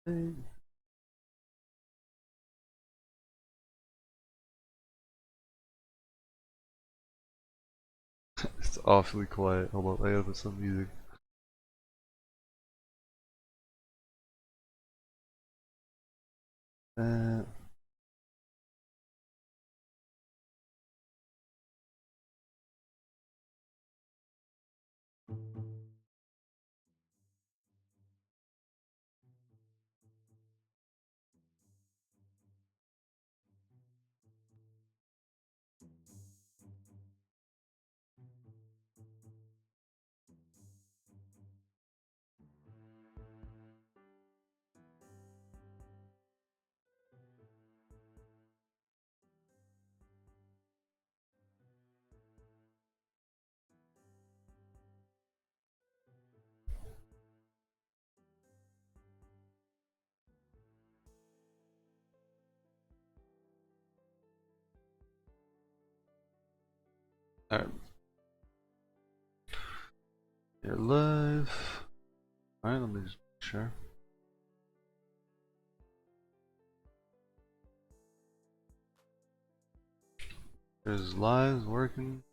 It's awfully quiet. Hold on, I gotta put some music. Uh, Alright. You're live. Alright, let me just make sure. There's live working.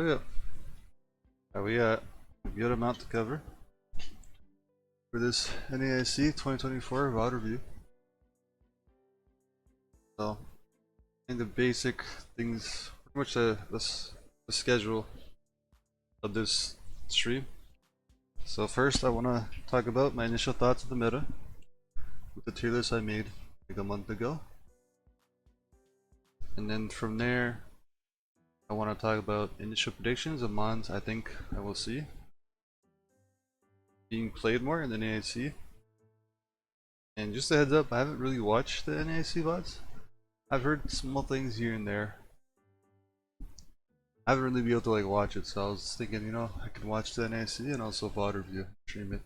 Oh yeah. We got a good amount to cover for this NAIC 2024 VOD review. So, and the basic things, pretty much the schedule of this stream. So first I want to talk about my initial thoughts of the meta with the tier list I made like a month ago. And then from there, I want to talk about initial predictions of mons I think I will see being played more in the NAIC. And just a heads up, I haven't really watched the NAIC VODs. I've heard small things here and there. I haven't really been able to like watch it, so I was thinking, you know, I can watch the NAIC and also VOD review, stream it.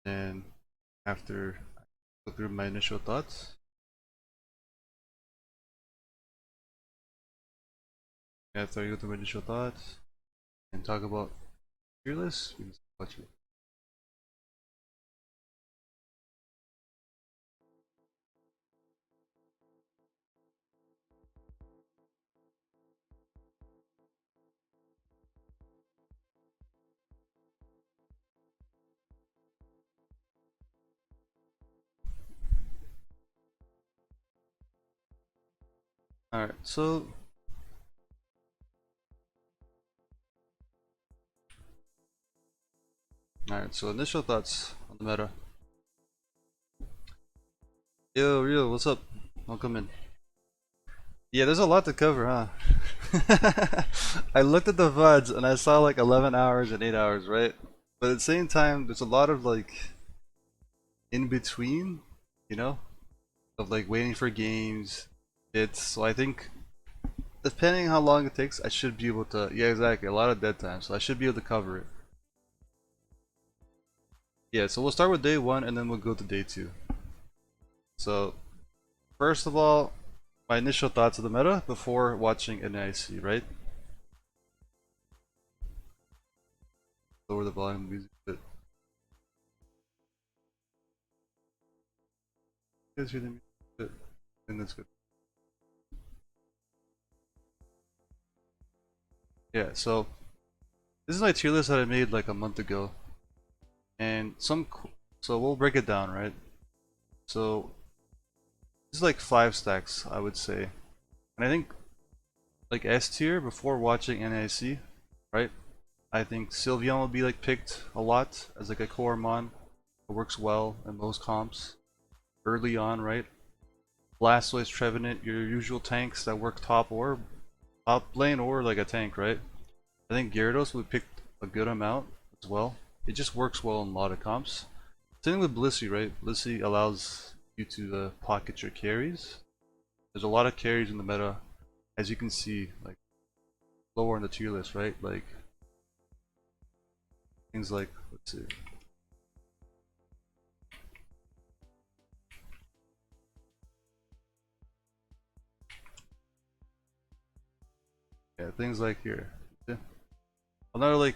And after I go through my initial thoughts, after I go through my initial thoughts and talk about tier list, we can watch it. Alright, so initial thoughts on the meta. Yo, Rio, what's up? Welcome in. Yeah, there's a lot to cover, huh? I looked at the VODs and I saw like 11 hours and 8 hours, right? But at the same time, there's a lot of like in between, you know, of like waiting for games. So I think depending how long it takes, I should be able to. Yeah, exactly. A lot of dead time, so I should be able to cover it. Yeah, so we'll start with day one and then we'll go to day two. So first of all, my initial thoughts of the meta before watching NAIC, right? Lower the volume of the music a bit. You guys hear the music a bit? I think that's good. Yeah, so this is my tier list that I made like a month ago, and so we'll break it down, right? So this is like 5 stacks, I would say, and I think like S tier before watching NAIC, right? I think Sylveon will be like picked a lot as like a core mon. It works well in most comps early on, right? Blastoise, Trevenant, your usual tanks that work top lane or like a tank, right? I think Gyarados we picked a good amount as well. It just works well in a lot of comps. Same with Blissey, right? Blissey allows you to pocket your carries. There's a lot of carries in the meta, as you can see, like lower on the tier list, right? Like Things like, let's see. Yeah, things like here. Yeah. Another like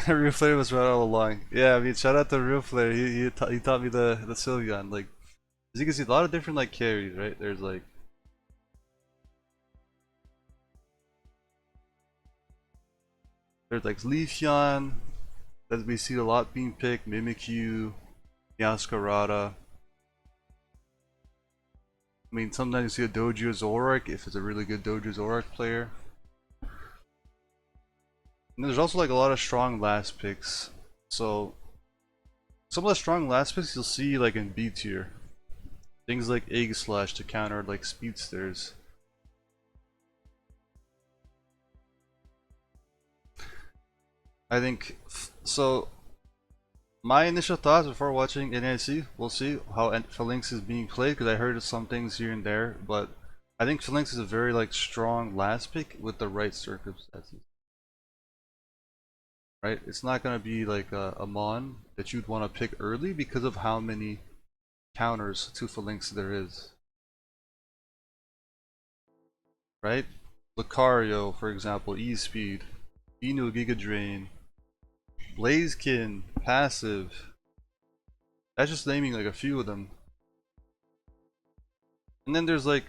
Real Flair was right all along. Yeah, I mean, shout out to Real Flair. He taught me the Sylveon. Like, as you can see, a lot of different like carries, right? There's like Leafeon that we see a lot being picked. Mimikyu, Meowscarada. I mean, sometimes you see a Dojo Zoroark if it's a really good Dojo Zoroark player. And there's also like a lot of strong last picks. So some of the strong last picks you'll see like in B tier. Things like Egg Slash to counter like speedsters. I think so. My initial thoughts before watching NAIC, we'll see how Phalanx is being played because I heard some things here and there, but I think Phalanx is a very like strong last pick with the right circumstances. Right? It's not gonna be like a Mon that you'd want to pick early because of how many counters to Phalanx there is. Right? Lucario, for example, E-Speed, Inu Giga Drain, Blaziken, passive. That's just naming like a few of them. And then there's like,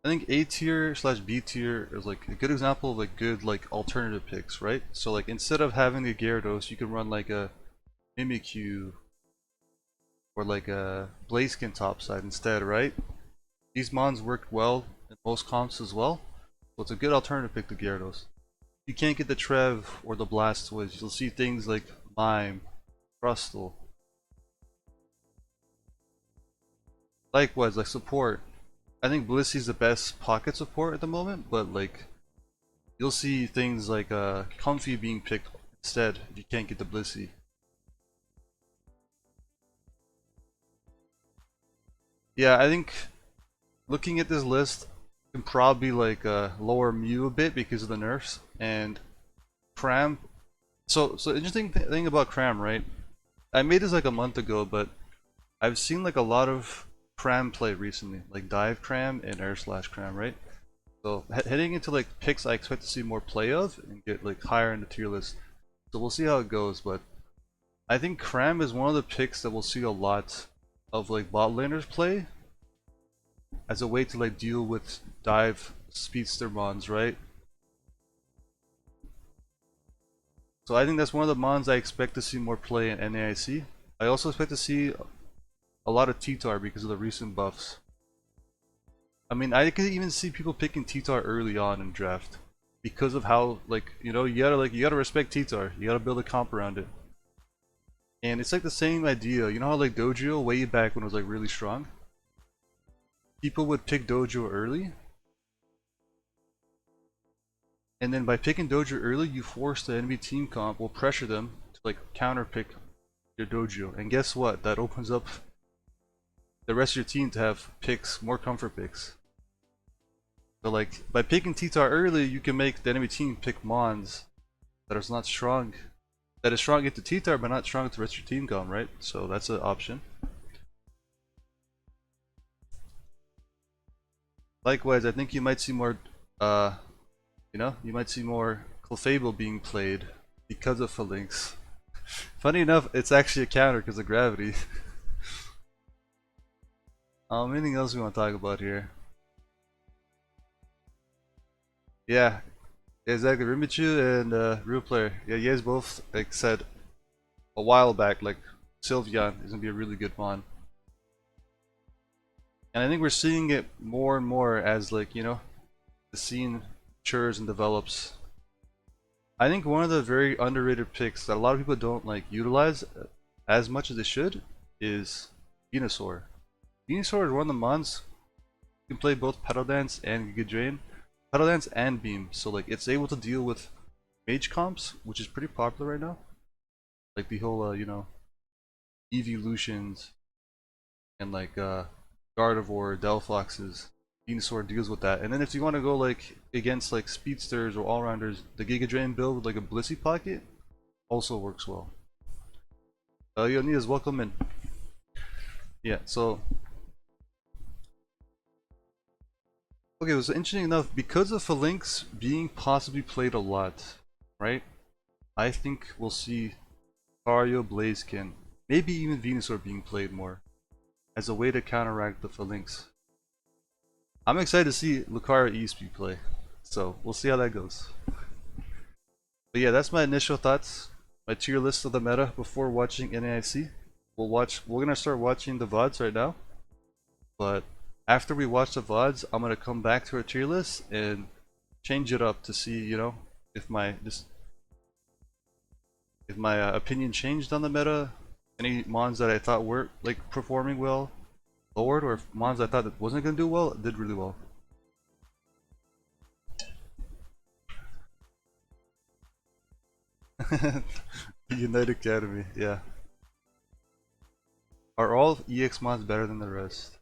I think A tier slash B tier is like a good example of like good like alternative picks, right? So like instead of having the Gyarados, you can run like a Mimikyu or like a Blaziken topside instead, right? These mons worked well in most comps as well, so it's a good alternative pick to Gyarados. You can't get the Trev or the Blastoise, you'll see things like Mime, Crustle. Likewise, like support. I think Blissey's the best pocket support at the moment, but like you'll see things like Comfy being picked instead if you can't get the Blissey. Yeah, I think looking at this list can probably like lower Mew a bit because of the nerfs and Cram. So interesting thing about Cram, right? I made this like a month ago, but I've seen like a lot of Cram play recently, like Dive Cram and Air Slash Cram, right? So heading into like picks I expect to see more play of and get like higher in the tier list. So we'll see how it goes, but I think Cram is one of the picks that we'll see a lot of like bot laners play as a way to like deal with dive speedster mons, right? So I think that's one of the mons I expect to see more play in NAIC. I also expect to see a lot of T-Tar because of the recent buffs. I mean, I could even see people picking T-Tar early on in draft because of how like you gotta respect T-Tar. You gotta build a comp around it. And it's like the same idea. You know how like Dojo way back when it was like really strong? People would pick Dojo early. And then by picking Dojo early, you force the enemy team comp will pressure them to like counter pick your Dojo. And guess what? That opens up the rest of your team to have picks, more comfort picks. So like by picking T-Tar early, you can make the enemy team pick Mons that is not strong. That is strong into T-Tar but not strong to the rest of your team comp, right? So that's an option. Likewise, I think you might see more you might see more Clefable being played because of Phalanx. Funny enough, it's actually a counter because of gravity. Anything else we want to talk about here? Yeah, exactly. Rimichu and Real Player. Yeah, you guys both like said a while back like Sylveon is gonna be a really good mon. And I think we're seeing it more and more as like, the scene matures and develops. I think one of the very underrated picks that a lot of people don't like utilize as much as they should is Venusaur. Venusaur is one of the mons you can play both Petal Dance and Giga Drain. Petal Dance and Beam, so like it's able to deal with mage comps, which is pretty popular right now. Like the whole evolutions and like Gardevoir, Delphoxes. Venusaur deals with that. And then if you want to go like against like speedsters or all-rounders, the Giga Drain build with like a Blissey pocket also works well. Leonidas, welcome in. Yeah, so okay, so interesting enough, because of Phalanx being possibly played a lot, right? I think we'll see Lucario, Blaziken, maybe even Venusaur being played more as a way to counteract the Phalanx. I'm excited to see Lucario ESP play, so we'll see how that goes. But yeah, that's my initial thoughts, my tier list of the meta before watching NAIC. We're gonna start watching the VODs right now, but after we watch the VODs, I'm gonna come back to our tier list and change it up to see, you know, if my opinion changed on the meta, any mons that I thought were like performing well lowered, or if mons I thought that wasn't gonna do well did really well. The United Academy, yeah. Are all EX mons better than the rest?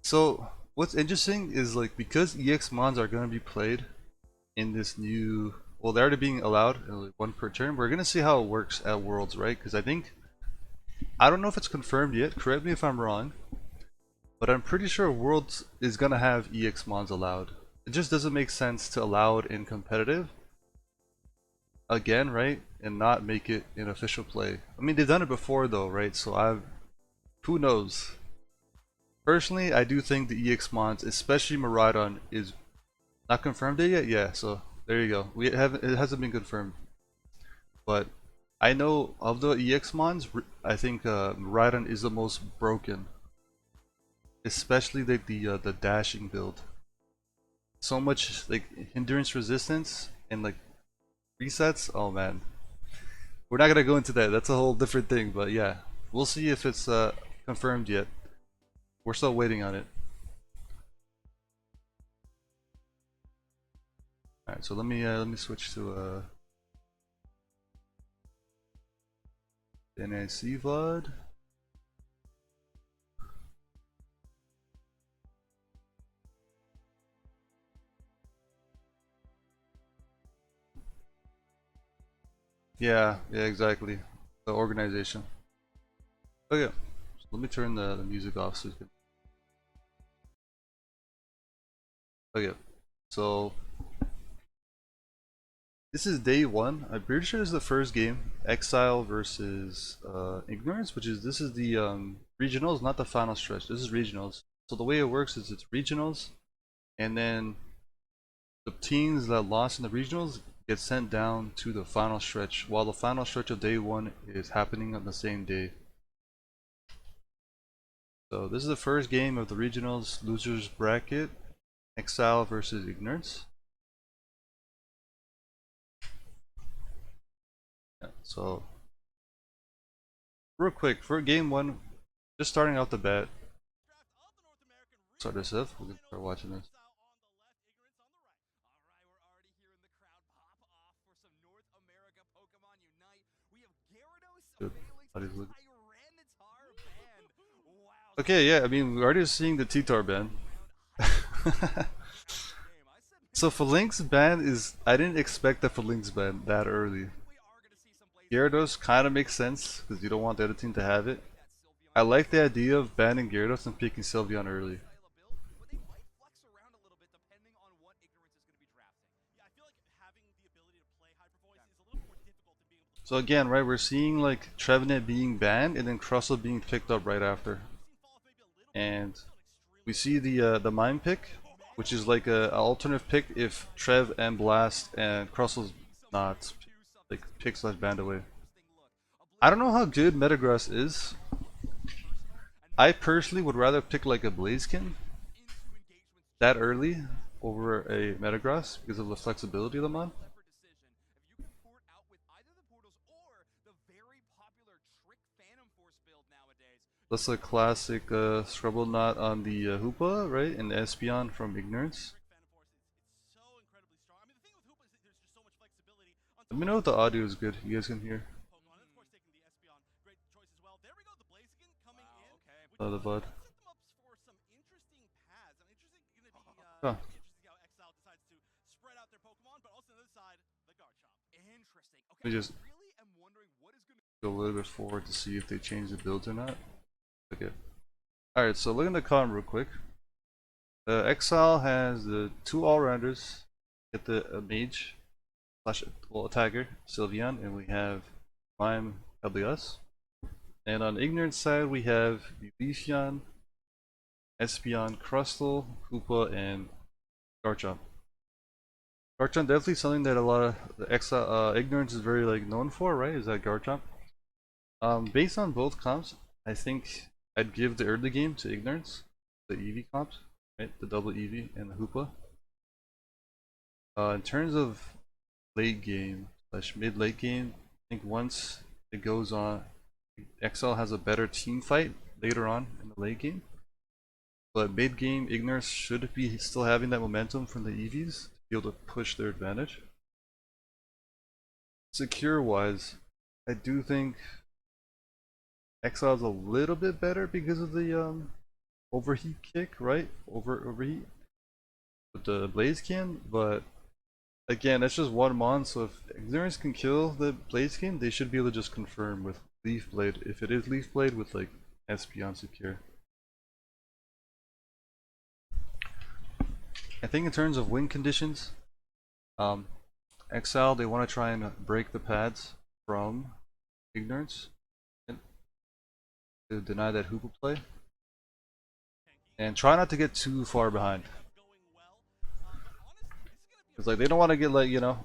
So what's interesting is like because EX mons are gonna be played in this new, well, they're already being allowed like one per turn. We're gonna see how it works at Worlds, right? Because I don't know if it's confirmed yet. Correct me if I'm wrong, but I'm pretty sure Worlds is gonna have EX mons allowed. It just doesn't make sense to allow it in competitive again, right? And not make it an official play. I mean, they've done it before though, right? So who knows? Personally, I do think the EX mons, especially Miraidon, is not confirmed yet. Yeah, so there you go. It hasn't been confirmed, but I know of the EX mons, I think Miraidon is the most broken, especially like the dashing build. So much like hindrance resistance and like resets. Oh man, we're not gonna go into that. That's a whole different thing. But yeah, we'll see if it's confirmed yet. We're still waiting on it. All right, so let me switch to NAIC VOD. Yeah, exactly. The organization. Okay, so let me turn the music off so you can. Okay, so this is day one. I'm pretty sure this is the first game, Exile versus Ignorance, which is this is the regionals, not the final stretch. This is regionals. So the way it works is it's regionals, and then the teams that lost in the regionals get sent down to the final stretch, while the final stretch of day one is happening on the same day. So this is the first game of the regionals losers bracket, Exile versus Ignorance. Yeah, so real quick for game one, just starting out the bat. Start this off. We can start watching this. Good. Okay, yeah, I mean, we're already seeing the T-Tar ban. So Phalanx ban is, I didn't expect the Phalanx ban that early. Gyarados kind of makes sense, because you don't want the other team to have it. I like the idea of banning Gyarados and picking Sylveon early. So again, right, we're seeing like Trevenant being banned and then Crustle being picked up right after. And we see the Mime pick, which is like a alternative pick if Trev and Blast and Crustle's not like pick slash banned away. I don't know how good Metagross is. I personally would rather pick like a Blaziken that early over a Metagross because of the flexibility of the mod. That's a classic Scrubble Knot on the Hoopa, right? And the Espeon from Ignorance. Let me know if the audio is good. You guys can hear. The VOD. Huh. Let me just go a little bit forward to see if they change the builds or not. Okay. Alright, so looking at the column real quick. The Exile has the two all-rounders. Get the mage slash attacker, Sylveon, and we have Mime WS. And on the ignorance side, we have Leafeon, Espeon, Crustle, Hoopa, and Garchomp. Garchomp definitely something that a lot of the Exile ignorance is very like known for, right? Is that Garchomp? Based on both comps, I think I'd give the early game to ignorance, the EV comps, right? The double EV and the Hoopa. In terms of late game slash mid late game, I think once it goes on, XL has a better team fight later on in the late game. But mid game, ignorance should be still having that momentum from the EVs to be able to push their advantage. Secure wise, I do think XL is a little bit better because of the overheat kick, right? Overheat with the Blaziken, but again, that's just one mon, so if ignorance can kill the Blaziken, they should be able to just confirm with Leaf Blade, if it is Leaf Blade with like Espeon secure. I think in terms of win conditions, Exile, they want to try and break the pads from ignorance to deny that Hoopa play, and try not to get too far behind. Because like they don't want to get like, you know,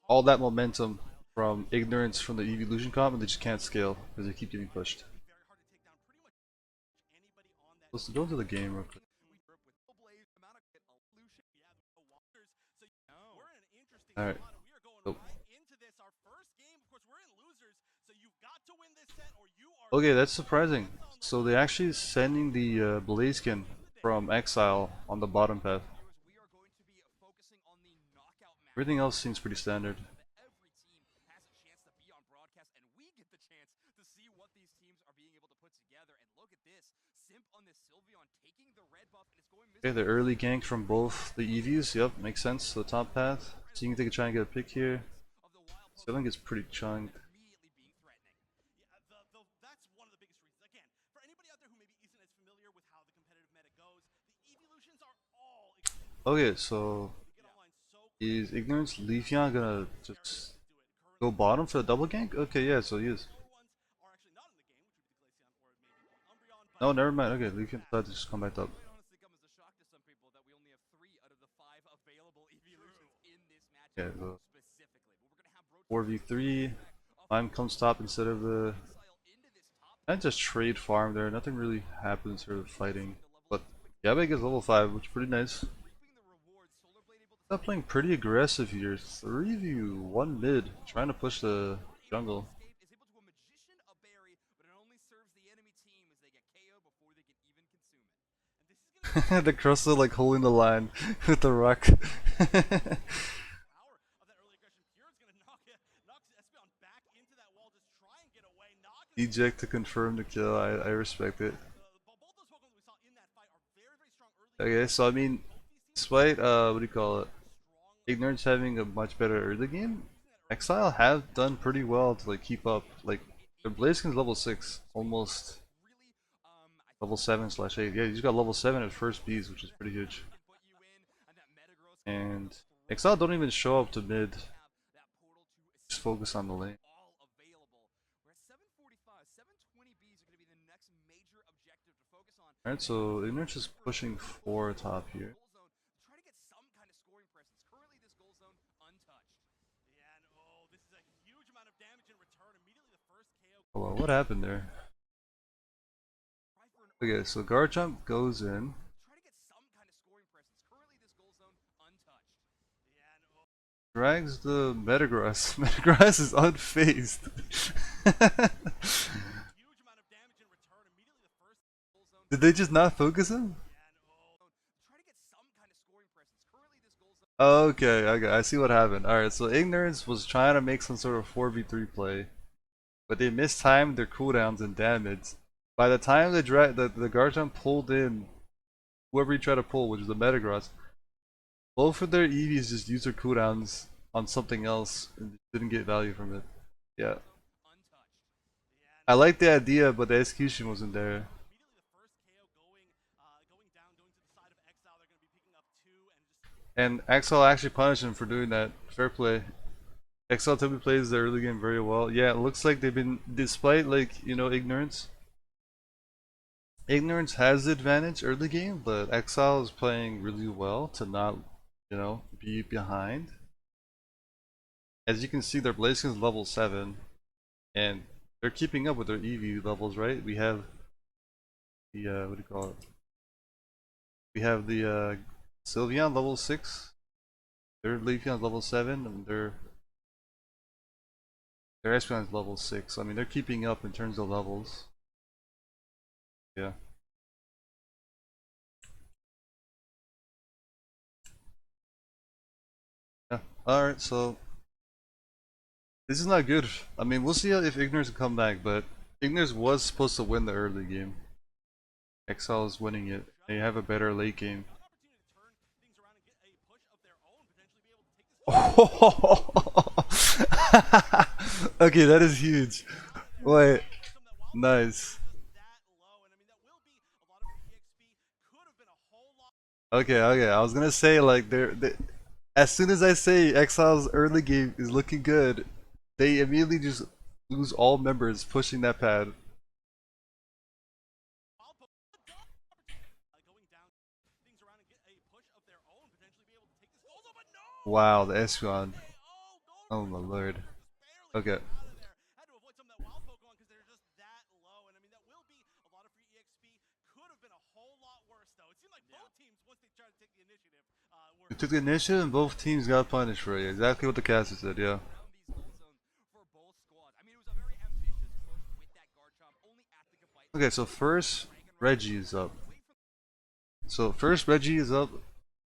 all that momentum from ignorance from the evolution comp and they just can't scale because they keep getting pushed. Let's go into the game real quick. Alright. Oh. Okay, that's surprising. So they're actually sending the Blaziken from Exile on the bottom path. Everything else seems pretty standard. Okay, the early gank from both the EVs, yep, makes sense. The top path, seeing if they can try and get a pick here. Sylveon gets pretty chunked. Okay, so is Ignorance Leafeon gonna just go bottom for the double gank? Okay, yeah, so he is. No, never mind. Okay, Leafeon decided to just come back up. Yeah, the 4v3. Mime comes top instead of the. And just trade farm there. Nothing really happens for the fighting. But Yabe gets level 5, which is pretty nice. Stop playing pretty aggressive here. 3v1 mid, trying to push the jungle. The Crustle like holding the line with the rock. Eject to confirm the kill. I respect it. Okay, so I mean, despite what do you call it? Ignorance having a much better early game, Exile have done pretty well to like keep up. Like their Blaziken's level 6, almost level 7/8. Yeah, he's got level 7 at first bees, which is pretty huge. And Exile don't even show up to mid. Just focus on the lane. Alright, so Ignorance is pushing 4 top here. Oh, well, what happened there? Okay, so Garchomp goes in. Drags the Metagross. Metagross is unfazed. Did they just not focus him? Okay, I see what happened. Alright, so Ignorance was trying to make some sort of 4v3 play, but they mistimed their cooldowns and damage. By the time the Garchomp pulled in whoever you try to pull, which is the Metagross, both of their EVs just used their cooldowns on something else and didn't get value from it. Yeah. I like the idea, but the execution wasn't there. And XL actually punished him for doing that. Fair play. XL typically plays the early game very well. Yeah, it looks like they've been, despite like, you know, ignorance. Ignorance has the advantage early game, but Exile is playing really well to not, you know, be behind. As you can see, their Blaziken is level 7, and they're keeping up with their EV levels, right? We have the, what do you call it? We have the Sylveon level 6, their Leafeon level 7, and their Espeon is level 6. I mean, they're keeping up in terms of levels. Yeah. Yeah. Alright, so this is not good. I mean, we'll see if Ignorance can come back, but Ignorance was supposed to win the early game. Exile is winning it. They have a better late game. Okay, that is huge. Wait, nice. Okay, okay. I was gonna say like as soon as I say Exile's early game is looking good, they immediately just lose all members pushing that pad. Wow, the Espeon. Oh my lord. Okay. We took the initiative and both teams got punished for it. Exactly what the caster said, yeah. Okay, so first Reggie is up. So first Reggie is up.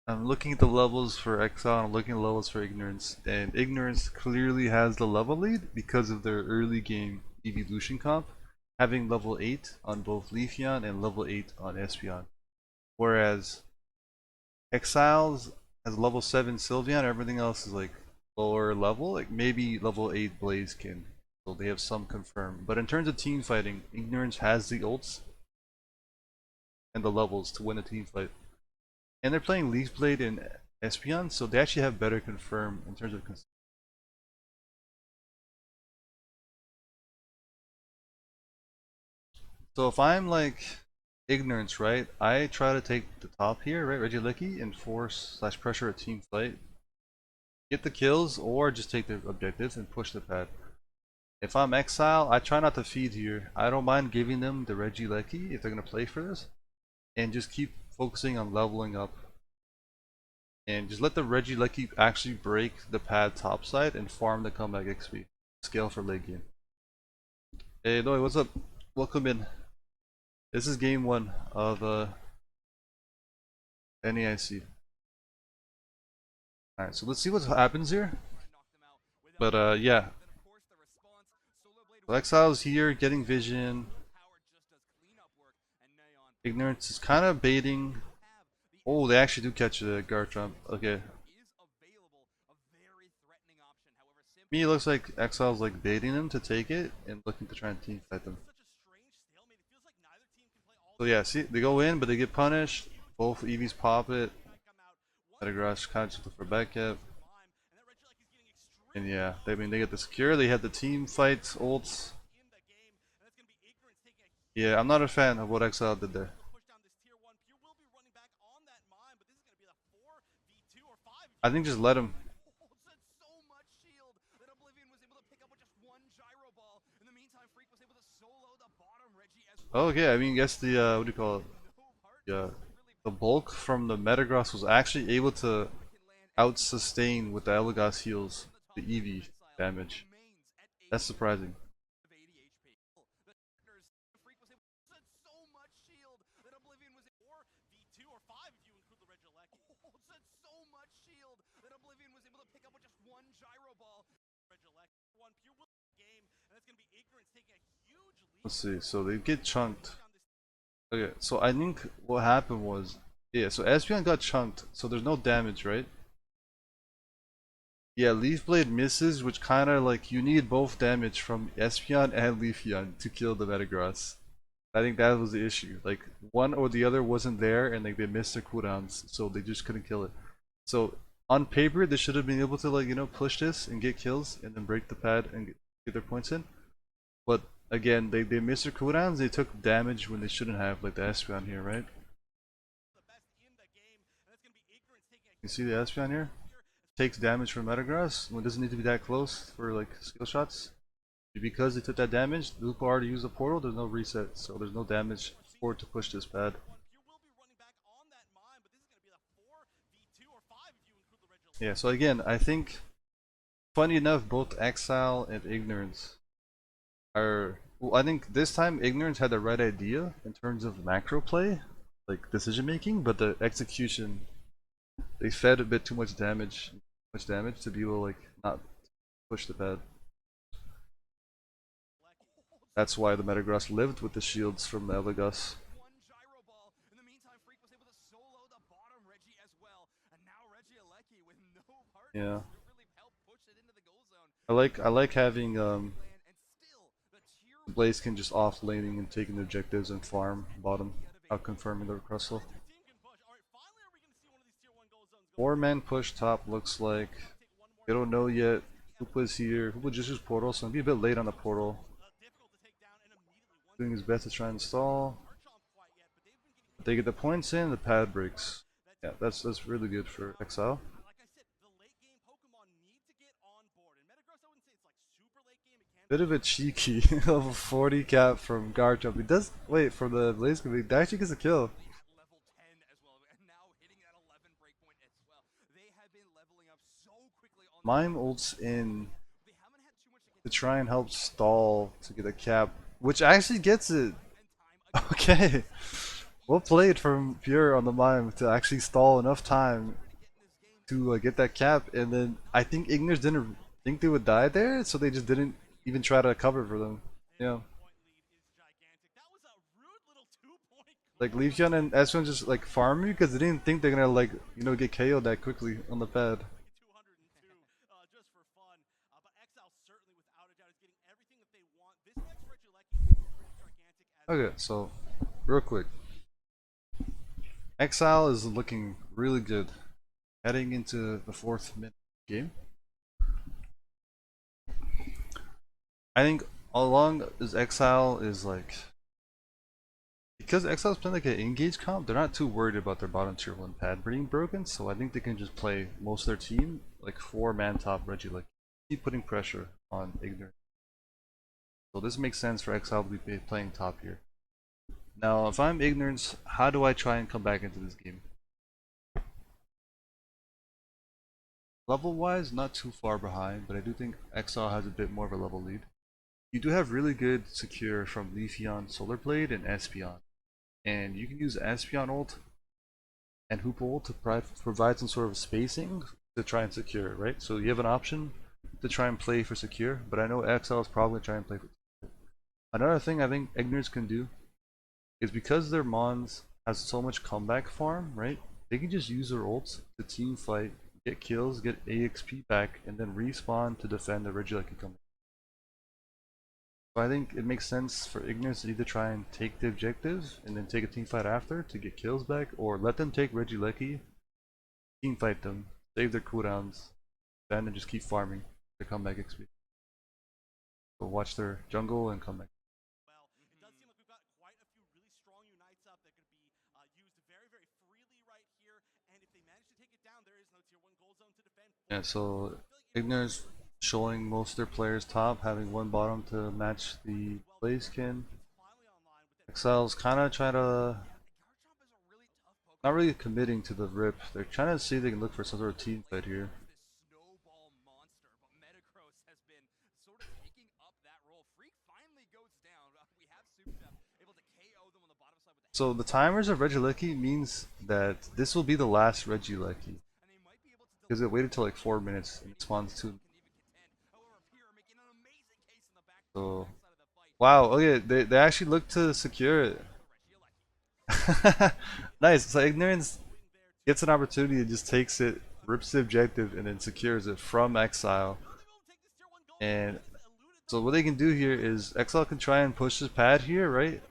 I'm looking at the levels for Exile, I'm looking at levels for Ignorance, and Ignorance clearly has the level lead because of their early game evolution comp, having level 8 on both Leafeon and level 8 on Espeon. Whereas Exiles has level 7 Sylveon, everything else is like lower level, like maybe level 8 Blaziken. So they have some confirmed. But in terms of team fighting, Ignorance has the ults and the levels to win a team fight. And they're playing Leaf Blade and Espeon, so they actually have better confirm in terms of so if I'm like Ignorance, right, I try to take the top here, right, Regieleki, and force/pressure a team fight. Get the kills or just take the objectives and push the pad. If I'm Exile, I try not to feed here. I don't mind giving them the Regieleki if they're gonna play for this. And just keep focusing on leveling up. And just let the Regieleki actually break the pad topside and farm the comeback XP. Scale for late game. Hey Noi, what's up? Welcome in. This is game 1 of NAIC. Alright, so let's see what happens here. But yeah. So Exile's here, getting vision. Ignorance is kind of baiting. Oh, they actually do catch the Garchomp. Okay. Me, it looks like Exile's like baiting them to take it and looking to try and team fight them. So yeah, see, they go in, but they get punished. Both EVs pop it. Metagross kind of just look for backup. And yeah, they get the secure. They had the team fights, ults. Yeah, I'm not a fan of what Exile did there. I think just let him. Oh yeah, I mean, I guess the what do you call it? Yeah, the bulk from the Metagross was actually able to out sustain with the Elagos heals the EV damage. That's surprising. Let's see. So they get chunked. Okay, so I think what happened was Yeah, so Espeon got chunked, so there's no damage, right? Yeah, Leaf Blade misses, which kind of like you need both damage from Espeon and Leafeon to kill the Metagross. I think that was the issue. Like one or the other wasn't there, and like they missed their cooldowns, so they just couldn't kill it. So on paper, they should have been able to like push this and get kills, and then break the pad and get their points in. But again, they missed their cooldowns. They took damage when they shouldn't have, like the Espeon here, right? You see the Espeon here? Takes damage from Metagross when it doesn't need to be that close for like skill shots. Because they took that damage, Lupo already used the portal, there's no reset, so there's no damage for it to push this pad. Yeah, so again, I think, funny enough, both Exile and Ignorance are. Well, I think this time Ignorance had the right idea in terms of macro play, like decision making, but the execution, they fed a bit too much damage, to be able to like not push the pad. That's why the Metagross lived with the shields from the Eldegoss. Yeah. I like having Blaze can just off laning and taking the objectives and farm bottom, out confirming the Crustle. 4-man push top looks like. They don't know yet. Hoopa's here. Hoopa just used portal, so I'm be a bit late on the portal. Doing his best to try and stall. They get the points in, the pad breaks. Yeah, that's really good for Exile. Bit of a cheeky level 40 cap from Garchomp. He does wait for the Blaze He actually gets a kill. Mime ults in to try and help stall to get a cap, which actually gets it. Okay. Well played from Pure on the Mime to actually stall enough time to get that cap, and then I think Igners didn't think they would die there, so they just didn't even try to cover for them. Yeah. Like Leafeon and Espeon just like farm me because they didn't think they're gonna like get KO'd that quickly on the pad. Okay, so real quick, Exile is looking really good heading into the 4th minute game. I think along as Exile is like, because Exile's playing like an engage comp, they're not too worried about their bottom tier 1 pad being broken, so I think they can just play most of their team like 4-man top Reggie, like keep putting pressure on Ignorant. So this makes sense for Exile to be playing top here. Now, if I'm Ignorance, how do I try and come back into this game? Level-wise, not too far behind, but I do think Exile has a bit more of a level lead. You do have really good secure from Leafeon, Solar Blade, and Espeon. And you can use Espeon ult and Hoop ult to provide some sort of spacing to try and secure, right? So you have an option to try and play for secure, but I know Exile is probably trying to play for secure. Another thing I think Ignorance can do is because their Mons has so much comeback farm, right? They can just use their ults to team fight, get kills, get AXP back, and then respawn to defend the Regieleki comeback. So I think it makes sense for Ignis to either try and take the objectives and then take a team fight after to get kills back, or let them take Regieleki, team fight them, save their cooldowns, then and just keep farming their comeback XP. So watch their jungle and come back. Yeah, so Ignor's showing most of their players top, having one bottom to match the Blaziken. Exile's kind of trying to, not really committing to the rip. They're trying to see if they can look for some sort of team fight here. So the timers of Regieleki means that this will be the last Regieleki. Because it waited till like 4 minutes and it spawns 2. So, wow, okay, they actually look to secure it. Nice. So ignorance gets an opportunity and just takes it, rips the objective, and then secures it from exile. And so what they can do here is exile can try and push his pad here, right?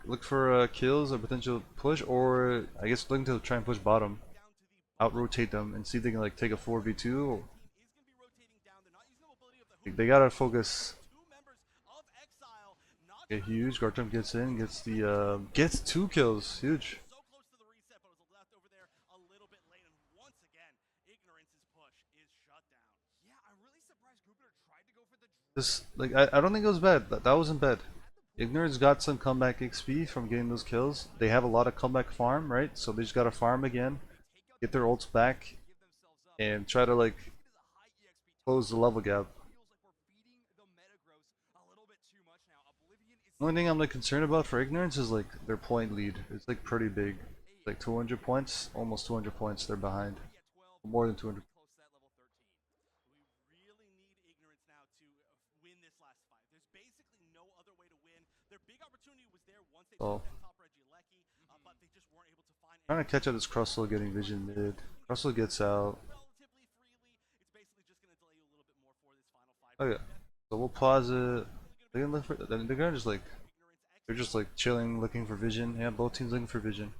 Look for kills or potential push, or I guess looking to try and push bottom, out rotate them, and see if they can like take a 4v2. They gotta focus. Get huge. Garchomp gets in, gets the gets 2 kills. Huge. This like I don't think it was bad. That wasn't bad. Ignorance got some comeback XP from getting those kills. They have a lot of comeback farm, right? So they just gotta farm again, get their ults back, and try to like close the level gap. The only thing I'm like concerned about for Ignorance is like their point lead. It's like pretty big. Like 200 points, almost 200 points they're behind. More than 200. So trying to catch up this Crustle getting vision mid. Crustle gets out. Oh yeah. So we'll pause it. They're gonna look for. They're gonna just like. They're just like chilling, looking for vision. Yeah, both teams looking for vision.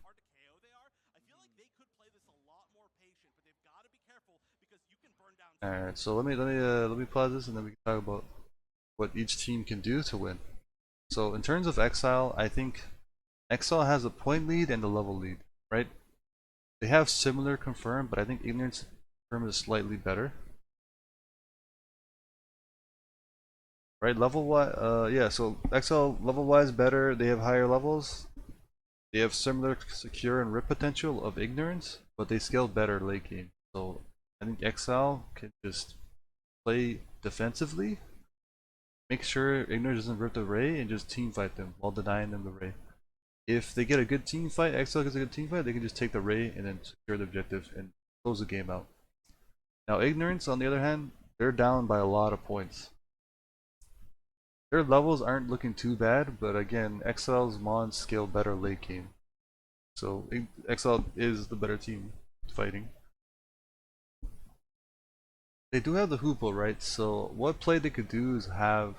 All right. So let me pause this and then we can talk about what each team can do to win. So in terms of Exile, I think Exile has a point lead and a level lead, right? They have similar confirm, but I think Ignorance confirm is slightly better. Right, level wise, yeah, so Exile level wise better, they have higher levels. They have similar secure and rip potential of Ignorance, but they scale better late game. So I think Exile can just play defensively, make sure Ignorance doesn't rip the Ray, and just team fight them while denying them the Ray. If they get a good team fight, Exile gets a good team fight, they can just take the Ray and then secure the objective and close the game out. Now Ignorance, on the other hand, they're down by a lot of points. Their levels aren't looking too bad, but again, Exile's Mons scale better late game. So Exile is the better team fighting. They do have the Hoople, right? So what play they could do is have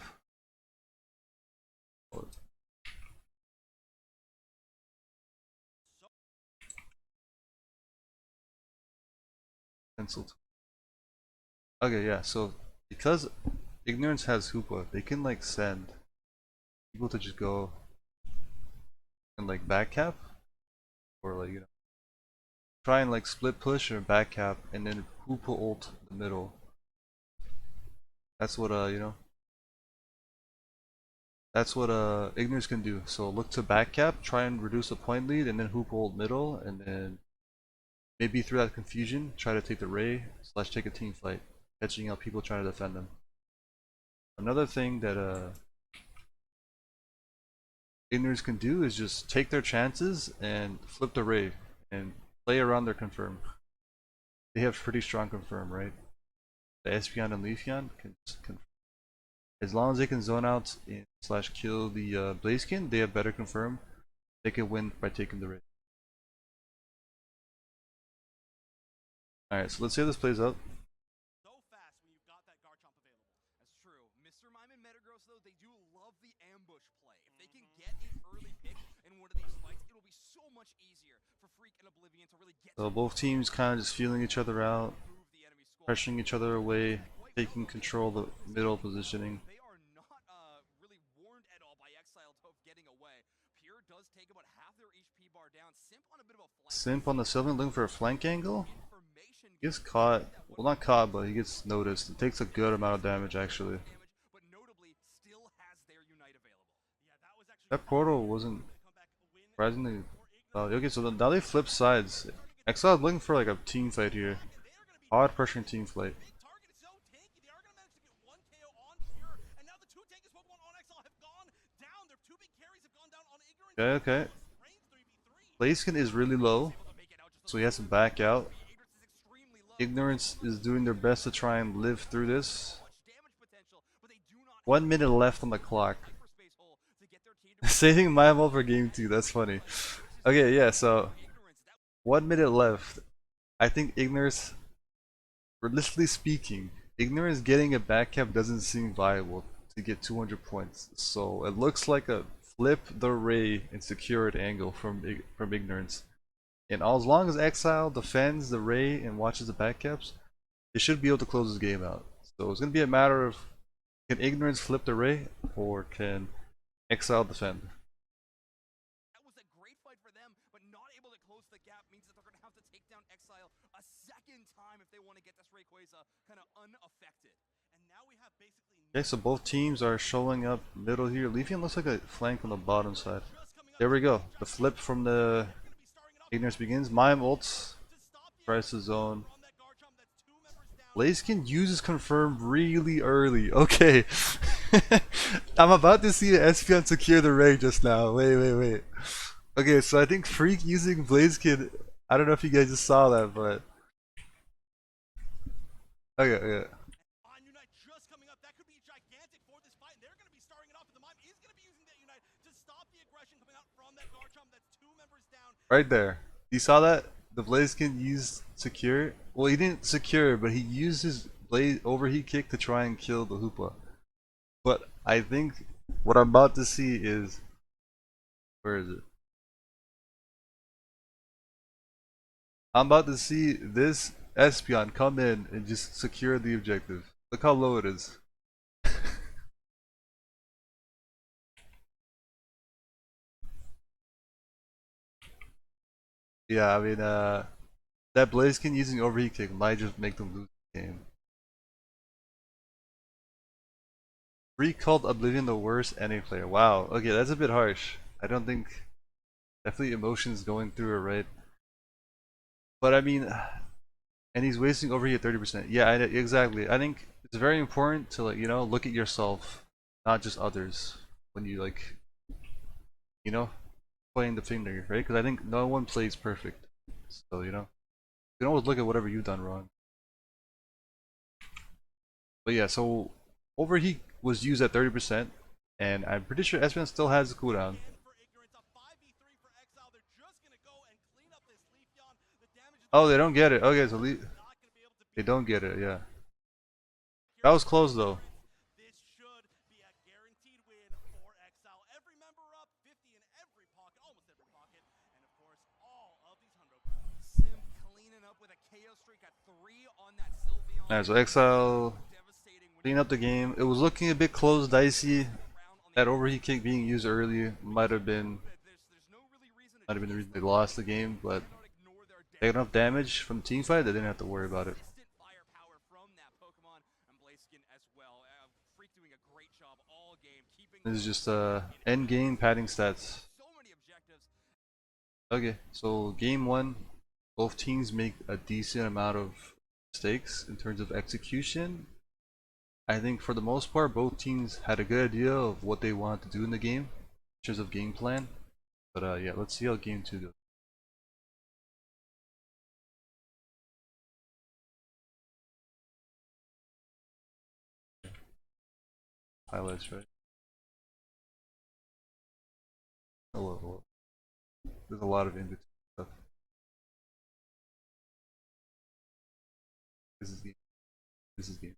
pencil. Okay, yeah. So because Ignorance has Hoopa, they can like send people to just go and like back cap or like try and like split push or back cap and then Hoopa ult in the middle. That's what that's what Ignorance can do. So look to back cap, try and reduce the point lead, and then Hoopa ult middle, and then maybe through that confusion, try to take the Ray / take a team fight, catching out people trying to defend them. Another thing that Ignorance can do is just take their chances and flip the Ray and play around their confirm. They have pretty strong confirm, right? The Espeon and Leafeon can as long as they can zone out and / kill the Blaziken, they have better confirm. They can win by taking the Ray. Alright, so let's see how this plays out. So both teams kind of just feeling each other out, pressuring each other away, taking control of the middle positioning. Simp on the Sylvan looking for a flank angle. He gets caught. Well, not caught, but he gets noticed. It takes a good amount of damage actually. That portal wasn't surprisingly. Okay, so now they flip sides. Exile is looking for like a team fight here. Hard pressuring team fight. Okay, okay. Blaziken is really low, so he has to back out. Ignorance is doing their best to try and live through this. 1 minute left on the clock. Saving my Mhal for game 2, that's funny. Okay, yeah, so 1 minute left. I think Ignorance, realistically speaking, Ignorance getting a back cap doesn't seem viable to get 200 points. So it looks like a flip the Ray and secure it angle from Ignorance. And as long as Exile defends the Ray and watches the back caps, they should be able to close this game out. So it's going to be a matter of, can Ignorance flip the Ray or can Exile defend? That was a great fight for them, but not able to close the gap means that they're going to have to take down Exile a second time if they want to get this Rayquaza kind of unaffected. And now we have basically Okay, so both teams are showing up middle here. Leafeon looks like a flank on the bottom side. There we go. The flip from the Ignorance begins. Mime ults, tries to zone. Blaziken uses confirm really early. Okay. I'm about to see the Espeon secure the Ray just now. Wait. Okay, so I think Freak using Blaziken. I don't know if you guys just saw that, but. Okay. Unite just coming up. That could be gigantic for this fight. And they're going to be starting it off. And the Mime is going to be using that Unite to stop the aggression coming out from that Garchomp. That's 2 members down. Right there. You saw that? The Blaziken used secure. Well, he didn't secure, but he used his Blaze overheat kick to try and kill the Hoopa. But I think what I'm about to see is, where is it? I'm about to see this Espeon come in and just secure the objective. Look how low it is. Yeah, I mean, that Blaziken using overheat kick might just make them lose the game. Freak called Oblivion the worst NA player. Wow. Okay, that's a bit harsh. I don't think. Definitely emotions going through it, right? But I mean, and he's wasting over here 30%. Yeah, exactly. I think it's very important to, like, look at yourself, not just others, when you, like, playing the finger, right? Because I think no one plays perfect. So, you can always look at whatever you've done wrong. But yeah, so overheat was used at 30%, and I'm pretty sure Espen still has a cooldown. Oh, they don't get it. Okay, so they don't get it, yeah. That was close though. This should be a guaranteed win for Exile. Every member up, 50 in every pocket, almost every pocket, and of course, all of these hundo. Sim cleaning up with a KO streak at 3 on that Sylveon. Alright, so Exile clean up the game. It was looking a bit close, dicey. That overheat kick being used early might have been the reason they lost the game, but they got enough damage from the team fight, they didn't have to worry about it. This is just end game padding stats. Okay, so game 1, both teams make a decent amount of mistakes in terms of execution. I think for the most part, both teams had a good idea of what they wanted to do in the game in terms of game plan. But yeah, let's see how game 2 goes. Highlights, right? Hello. There's a lot of in-between stuff. This is game. This is game.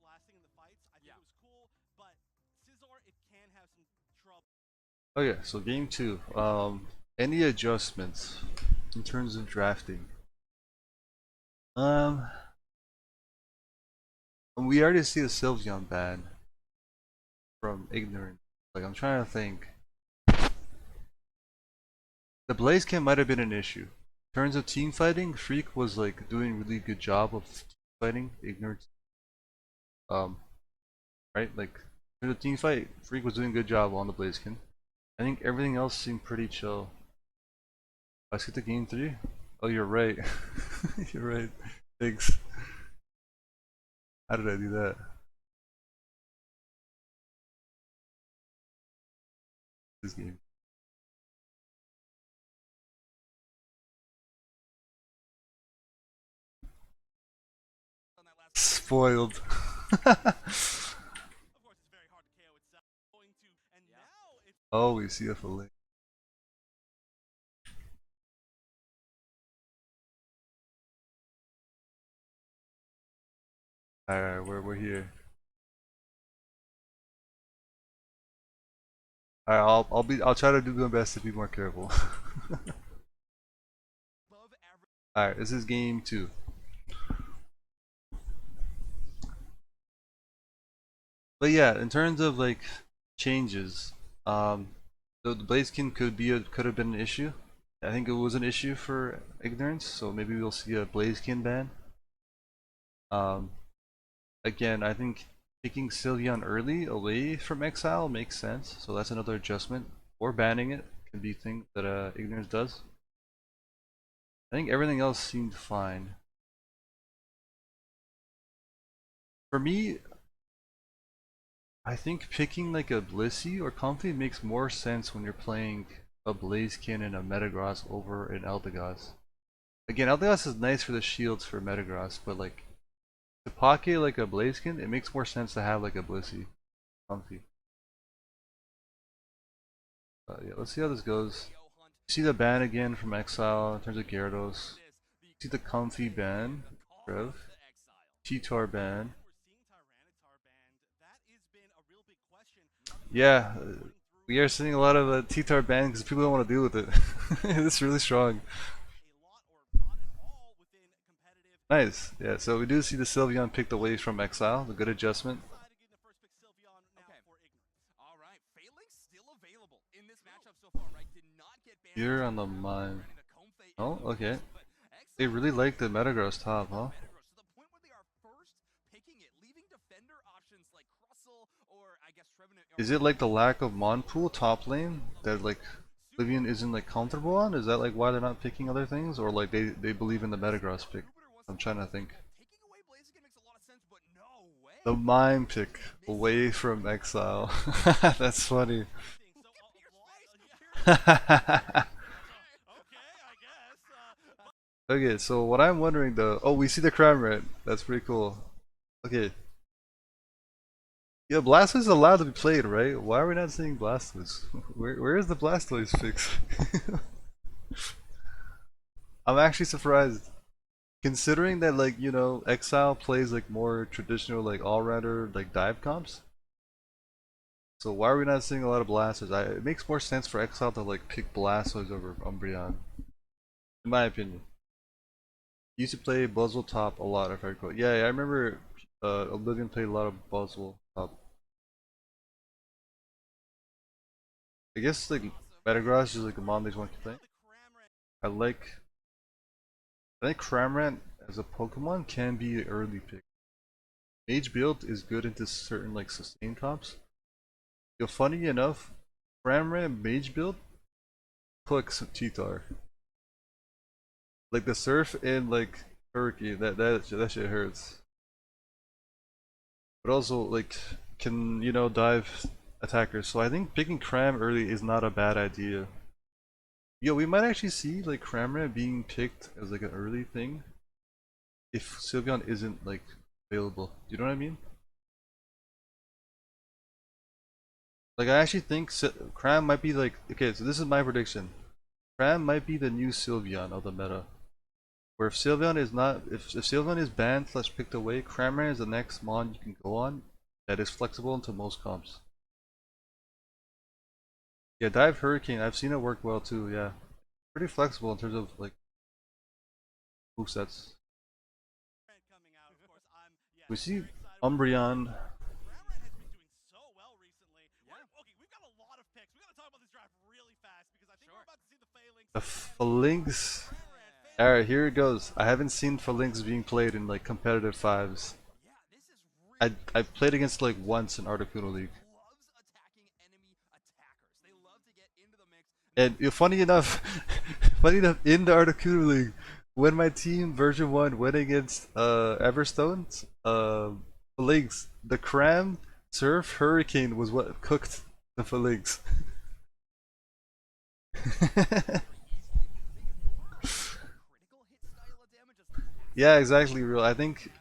Lasting in the fights, I think it was cool, but Scizor, it can have some trouble. Okay, so game 2. Any adjustments in terms of drafting? We already see the Sylveon ban from Ignorant. Like, I'm trying to think. The Blaziken might have been an issue. In terms of team fighting, Freak was like doing a really good job of team fighting Ignorant. Um, right? Like, in the team fight, Freak was doing a good job on the Blaziken. I think everything else seemed pretty chill. Let's get to game 3. Oh, you're right. You're right. Thanks. How did I do that? This game. spoiled. Of course, it's very hard to KO itself. Going to, and now it's Oh, we see a fillet. Alright, we're here. Alright, I'll try to do my best to be more careful. above average. Alright, this is game 2. But yeah, in terms of like changes, the Blaziken could have been an issue. I think it was an issue for Ignorance, so maybe we'll see a Blaziken ban. Um, Again, I think taking Sylveon early away from Exile makes sense, so that's another adjustment. Or banning it can be things that Ignorance does. I think everything else seemed fine. For me, I think picking like a Blissey or Comfy makes more sense when you're playing a Blaziken and a Metagross over an Eldegoss. Again, Eldegoss is nice for the shields for Metagross, but like to pocket like a Blaziken, it makes more sense to have like a Blissey, Comfy. Yeah, let's see how this goes. You see the ban again from Exile in terms of Gyarados. You see the Comfy ban, Trev. Cheetor ban. Yeah, we are seeing a lot of T-Tar ban because people don't want to deal with it. It's really strong. Nice. Yeah, so we do see the Sylveon picked away from Exile. A good adjustment. You're on the mind. Oh, okay. They really like the Metagross top, huh? Is it like the lack of Monpool top lane that like Livian isn't like comfortable on? Is that like why they're not picking other things? Or like they believe in the Metagross pick? I'm trying to think. The mime pick away from Exile. That's funny. Okay, so what I'm wondering though, oh, we see the Cramorant. That's pretty cool. Okay. Yeah, Blastoise is allowed to be played, right? Why are we not seeing Blastoise? Where is the Blastoise fix? I'm actually surprised. Considering that like, you know, Exile plays like more traditional like all-rounder like dive comps. So why are we not seeing a lot of Blastoise? It makes more sense for Exile to like pick Blastoise over Umbreon. In my opinion. Used to play Buzzle top a lot if I recall. Yeah, I remember Oblivion played a lot of Buzzle top. I guess like Metagross is like the mom they want to play. I like I think Cramorant as a Pokemon can be an early pick. Mage build is good into certain like sustain comps. Yo, funny enough, Cramorant Mage build clicks Cheetar. Like the Surf and like Hurricane, that shit hurts. But also like can you know dive attackers. So I think picking Cram early is not a bad idea. Yo, we might actually see like Cramorant being picked as like an early thing if Sylveon isn't like available. Do you know what I mean? Like I actually think Cram might be like okay, so this is my prediction. Cram might be the new Sylveon of the meta. Where if Sylveon is not if Sylveon is banned slash picked away, Cramorant is the next mon you can go on that is flexible into most comps. Yeah, Dive Hurricane, I've seen it work well too, yeah. Pretty flexible in terms of like movesets. We see Umbreon. The Phalanx. Alright, here it goes. I haven't seen Phalanx being played in like competitive fives. I played against like once in Articuno League. And funny enough, funny enough, in the Articuno League, when my team version 1 went against Everstones, Phalanx, the Cram Surf Hurricane was what cooked the Phalanx. Yeah, exactly, real. I think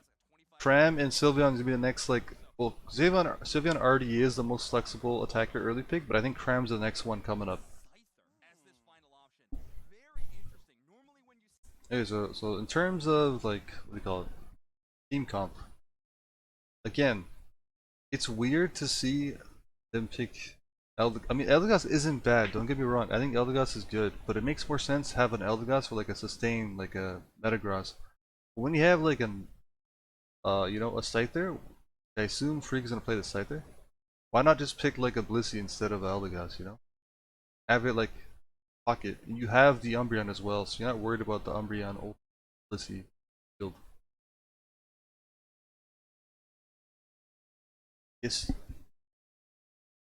Cram and Sylveon is gonna be the next like. Well, Sylveon already is the most flexible attacker early pick, but I think Cram's the next one coming up. Okay, so in terms of like what do you call it, team comp, again, it's weird to see them pick I mean, Eldegoss isn't bad. Don't get me wrong. I think Eldegoss is good, but it makes more sense to have an Eldegoss for like a sustain, like a Metagross. When you have like an you know, a Scyther, I assume Freak is gonna play the Scyther. Why not just pick like a Blissey instead of Eldegoss? You know, have it like pocket. You have the Umbreon as well, so you're not worried about the Umbreon or Blissey build. Yes,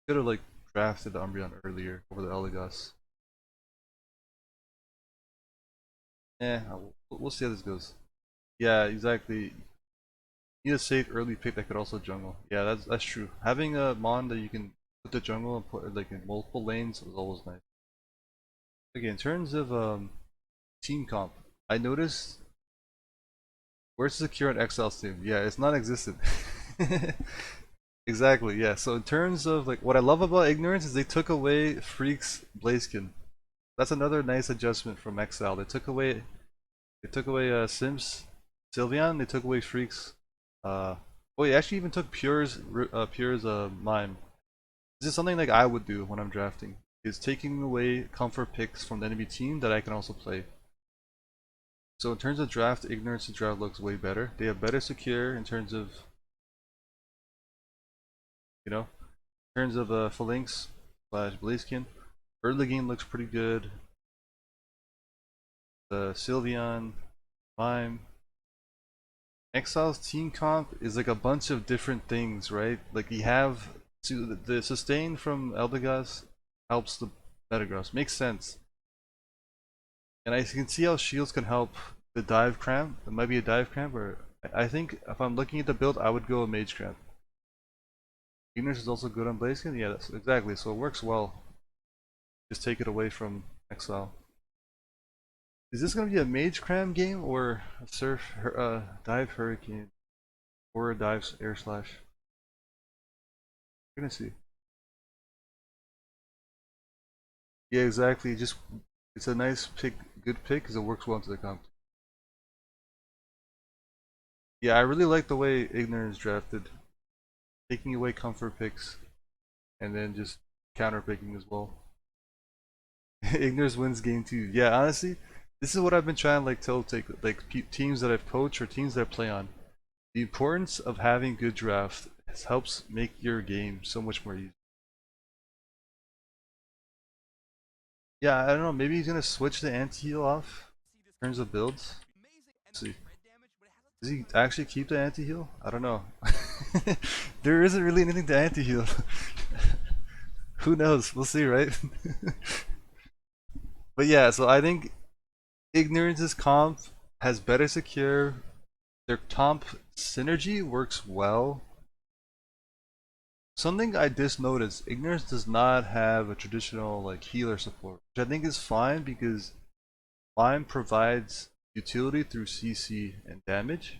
could have like drafted the Umbreon earlier over the Eldegoss. We'll see how this goes. Yeah, exactly. Need a safe early pick that could also jungle. Yeah, that's true. Having a Mon that you can put the jungle and put like in multiple lanes is always nice. Okay, in terms of team comp, I noticed where's secure and Exile's team? Yeah, it's non-existent. Exactly, yeah. So in terms of like what I love about Ignorance is they took away Freak's Blaziken. That's another nice adjustment from Exile. They took away Sims Sylveon, they took away Freak's oh, he actually even took Pure's Mime. This is something like I would do when I'm drafting, is taking away comfort picks from the enemy team that I can also play. So in terms of draft, Ignorance's draft looks way better. They have better secure in terms of, you know, in terms of Phalanx slash Blaziken. Early game looks pretty good. The Sylveon, Mime. Exile's team comp is like a bunch of different things, right? Like you have the sustain from Eldegoss helps the Metagross. Makes sense. And I can see how shields can help the dive cramp. It might be a dive cramp, or I think if I'm looking at the build, I would go a mage cramp. Ignorance is also good on Blaziken. Yeah, that's exactly. So it works well. Just take it away from Exile. Is this gonna be a mage cram game or a dive hurricane or a dive air slash? We're gonna see. Yeah, exactly. Just it's a nice pick, good pick because it works well into the comp. Yeah, I really like the way Ignorance drafted, taking away comfort picks and then just counter picking as well. Ignorance wins game 2. Yeah, honestly, this is what I've been trying to like tell teams that I've coached or teams that I play on. The importance of having good draft helps make your game so much more easy. Yeah, I don't know. Maybe he's gonna switch the anti-heal off in terms of builds. Let's see. Does he actually keep the anti-heal? I don't know. There isn't really anything to anti-heal. Who knows? We'll see, right? But yeah, so I think Ignorance's comp has better secure. Their comp synergy works well. Something I just noticed, Ignorance does not have a traditional like healer support, which I think is fine because Lime provides utility through CC and damage,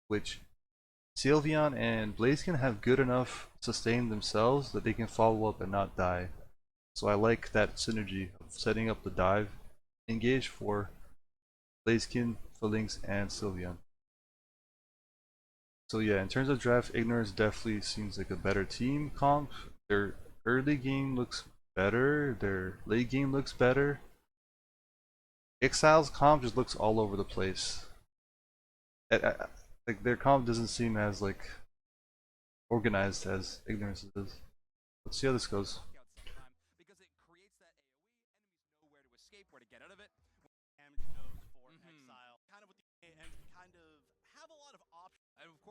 which Sylveon and Blaziken have good enough sustain themselves that they can follow up and not die. So I like that synergy of setting up the dive engage for Blaziken, Phalanx, and Sylveon. So yeah, in terms of draft, Ignorance definitely seems like a better team comp. Their early game looks better, their late game looks better. Exile's comp just looks all over the place. Like their comp doesn't seem as like organized as Ignorance is. Let's see how this goes.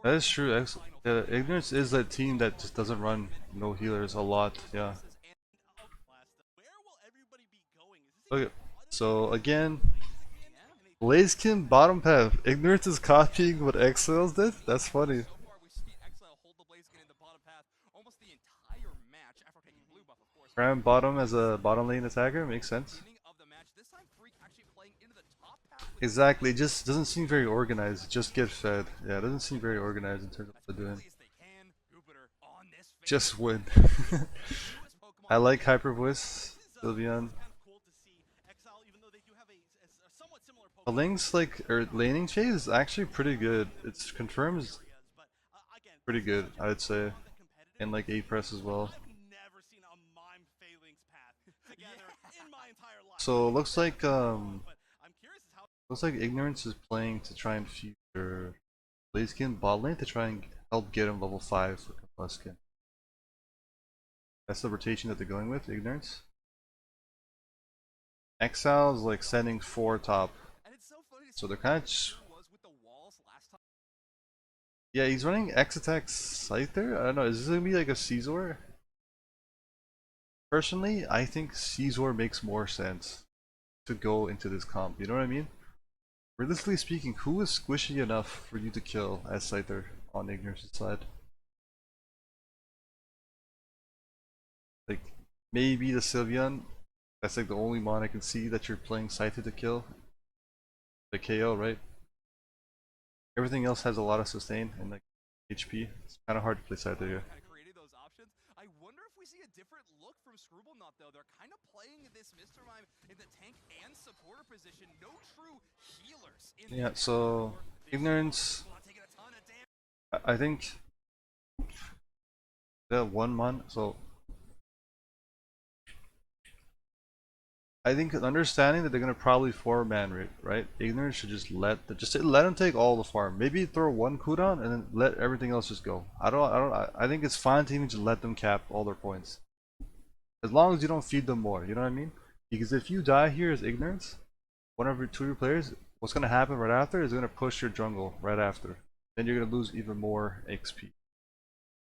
That is true. Yeah, Ignorance is that team that just doesn't run no healers a lot. Yeah. Okay. So again, Blaziken bottom path. Ignorance is copying what Exiles did? That's funny. Ram bottom as a bottom lane attacker makes sense. Exactly, it just doesn't seem very organized. Just get fed. Yeah, it doesn't seem very organized in terms of what they're doing. Just win. I like Hyper Voice, Sylveon. The Link's like or laning phase is actually pretty good. It's confirms pretty good, I'd say. And like A press as well. So looks like Ignorance is playing to try and future Blaziken bot lane to try and help get him level 5 for Combuskin. That's the rotation that they're going with, Ignorance. Exile is like sending 4 top. So they're kind of yeah, he's running X attack Scyther? I don't know, is this gonna be like a Caesar? Personally, I think Caesar makes more sense to go into this comp, you know what I mean? Realistically speaking, who is squishy enough for you to kill as Scyther on Ignorance's side? Like, maybe the Sylveon. That's like the only mon I can see that you're playing Scyther to kill. The KO, right? Everything else has a lot of sustain and like HP. It's kind of hard to play Scyther here. I wonder if we see a different look from Scribblenut though. They're kind of playing this Mr. Mime in the tank and supporter position. No true healers in Yeah, so Ignorance. I think the 1 mon. So I think understanding that they're gonna probably 4-man rate, right? Ignorance should just let them take all the farm. Maybe throw 1 cooldown and then let everything else just go. I think it's fine to even just let them cap all their points. As long as you don't feed them more, you know what I mean? Because if you die here as Ignorance, one of your 2 of your players, what's gonna happen right after is gonna push your jungle right after. Then you're gonna lose even more XP.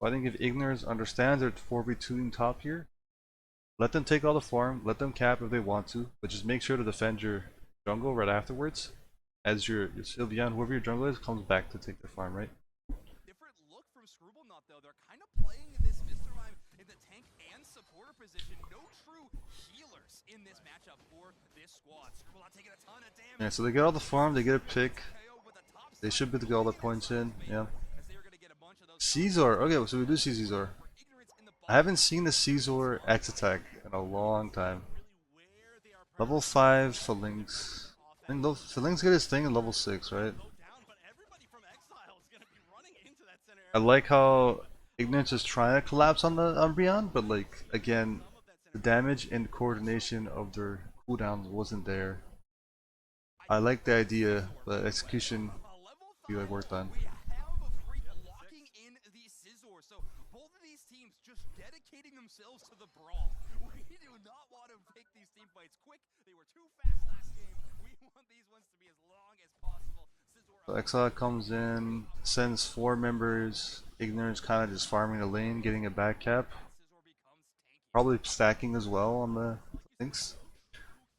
So I think if Ignorance understands they're 4v2ing top here, let them take all the farm, let them cap if they want to, but just make sure to defend your jungle right afterwards. As your Sylveon, whoever your jungle is, comes back to take the farm, right? different look from Scribblenut though. They're kind of playing this Mr. Mime in the tank and supporter position. No true healers in this matchup for this squad. Scribblenut taking a ton of damage. Yeah, so they get all the farm, they get a pick. They should be able to get all the points in, yeah. Caesar, okay, so we do see Caesar. I haven't seen the Caesar X attack in a long time. Level 5 for Lynx. I think Lynx get his thing in level 6, right? I like how Ignorance is trying to collapse on the Umbreon, but like again, the damage and coordination of their cooldowns wasn't there. I like the idea, but execution be like worked on. We have a freak locking in the Scizor, so both of these teams just dedicating themselves to the brawl. We do not want to take these team fights quick. They were too fast last game. We want these ones to be as long as possible. So Exile comes in, sends 4 members. Ignorance kind of just farming the lane, getting a back cap. Probably stacking as well on the Lynx.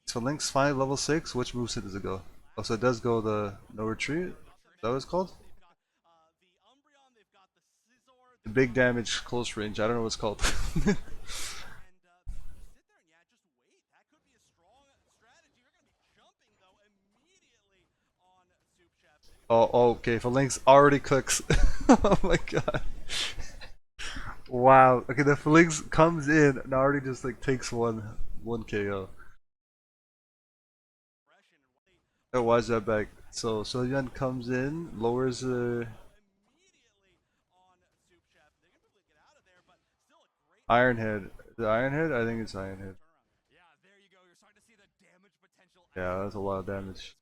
So Lynx 5 level 6, which moveset does it go? Oh, so it does go the no retreat? Is that what it's called? The big damage close range, I don't know what it's called. Oh, okay, for Lynx already cooks. Oh my god. Wow. Okay, the Phalanx comes in and already just like takes one KO. Oh, why is that back? So Sylveon comes in, lowers the Ironhead. The Ironhead? I think it's Ironhead. Yeah, that's a lot of damage.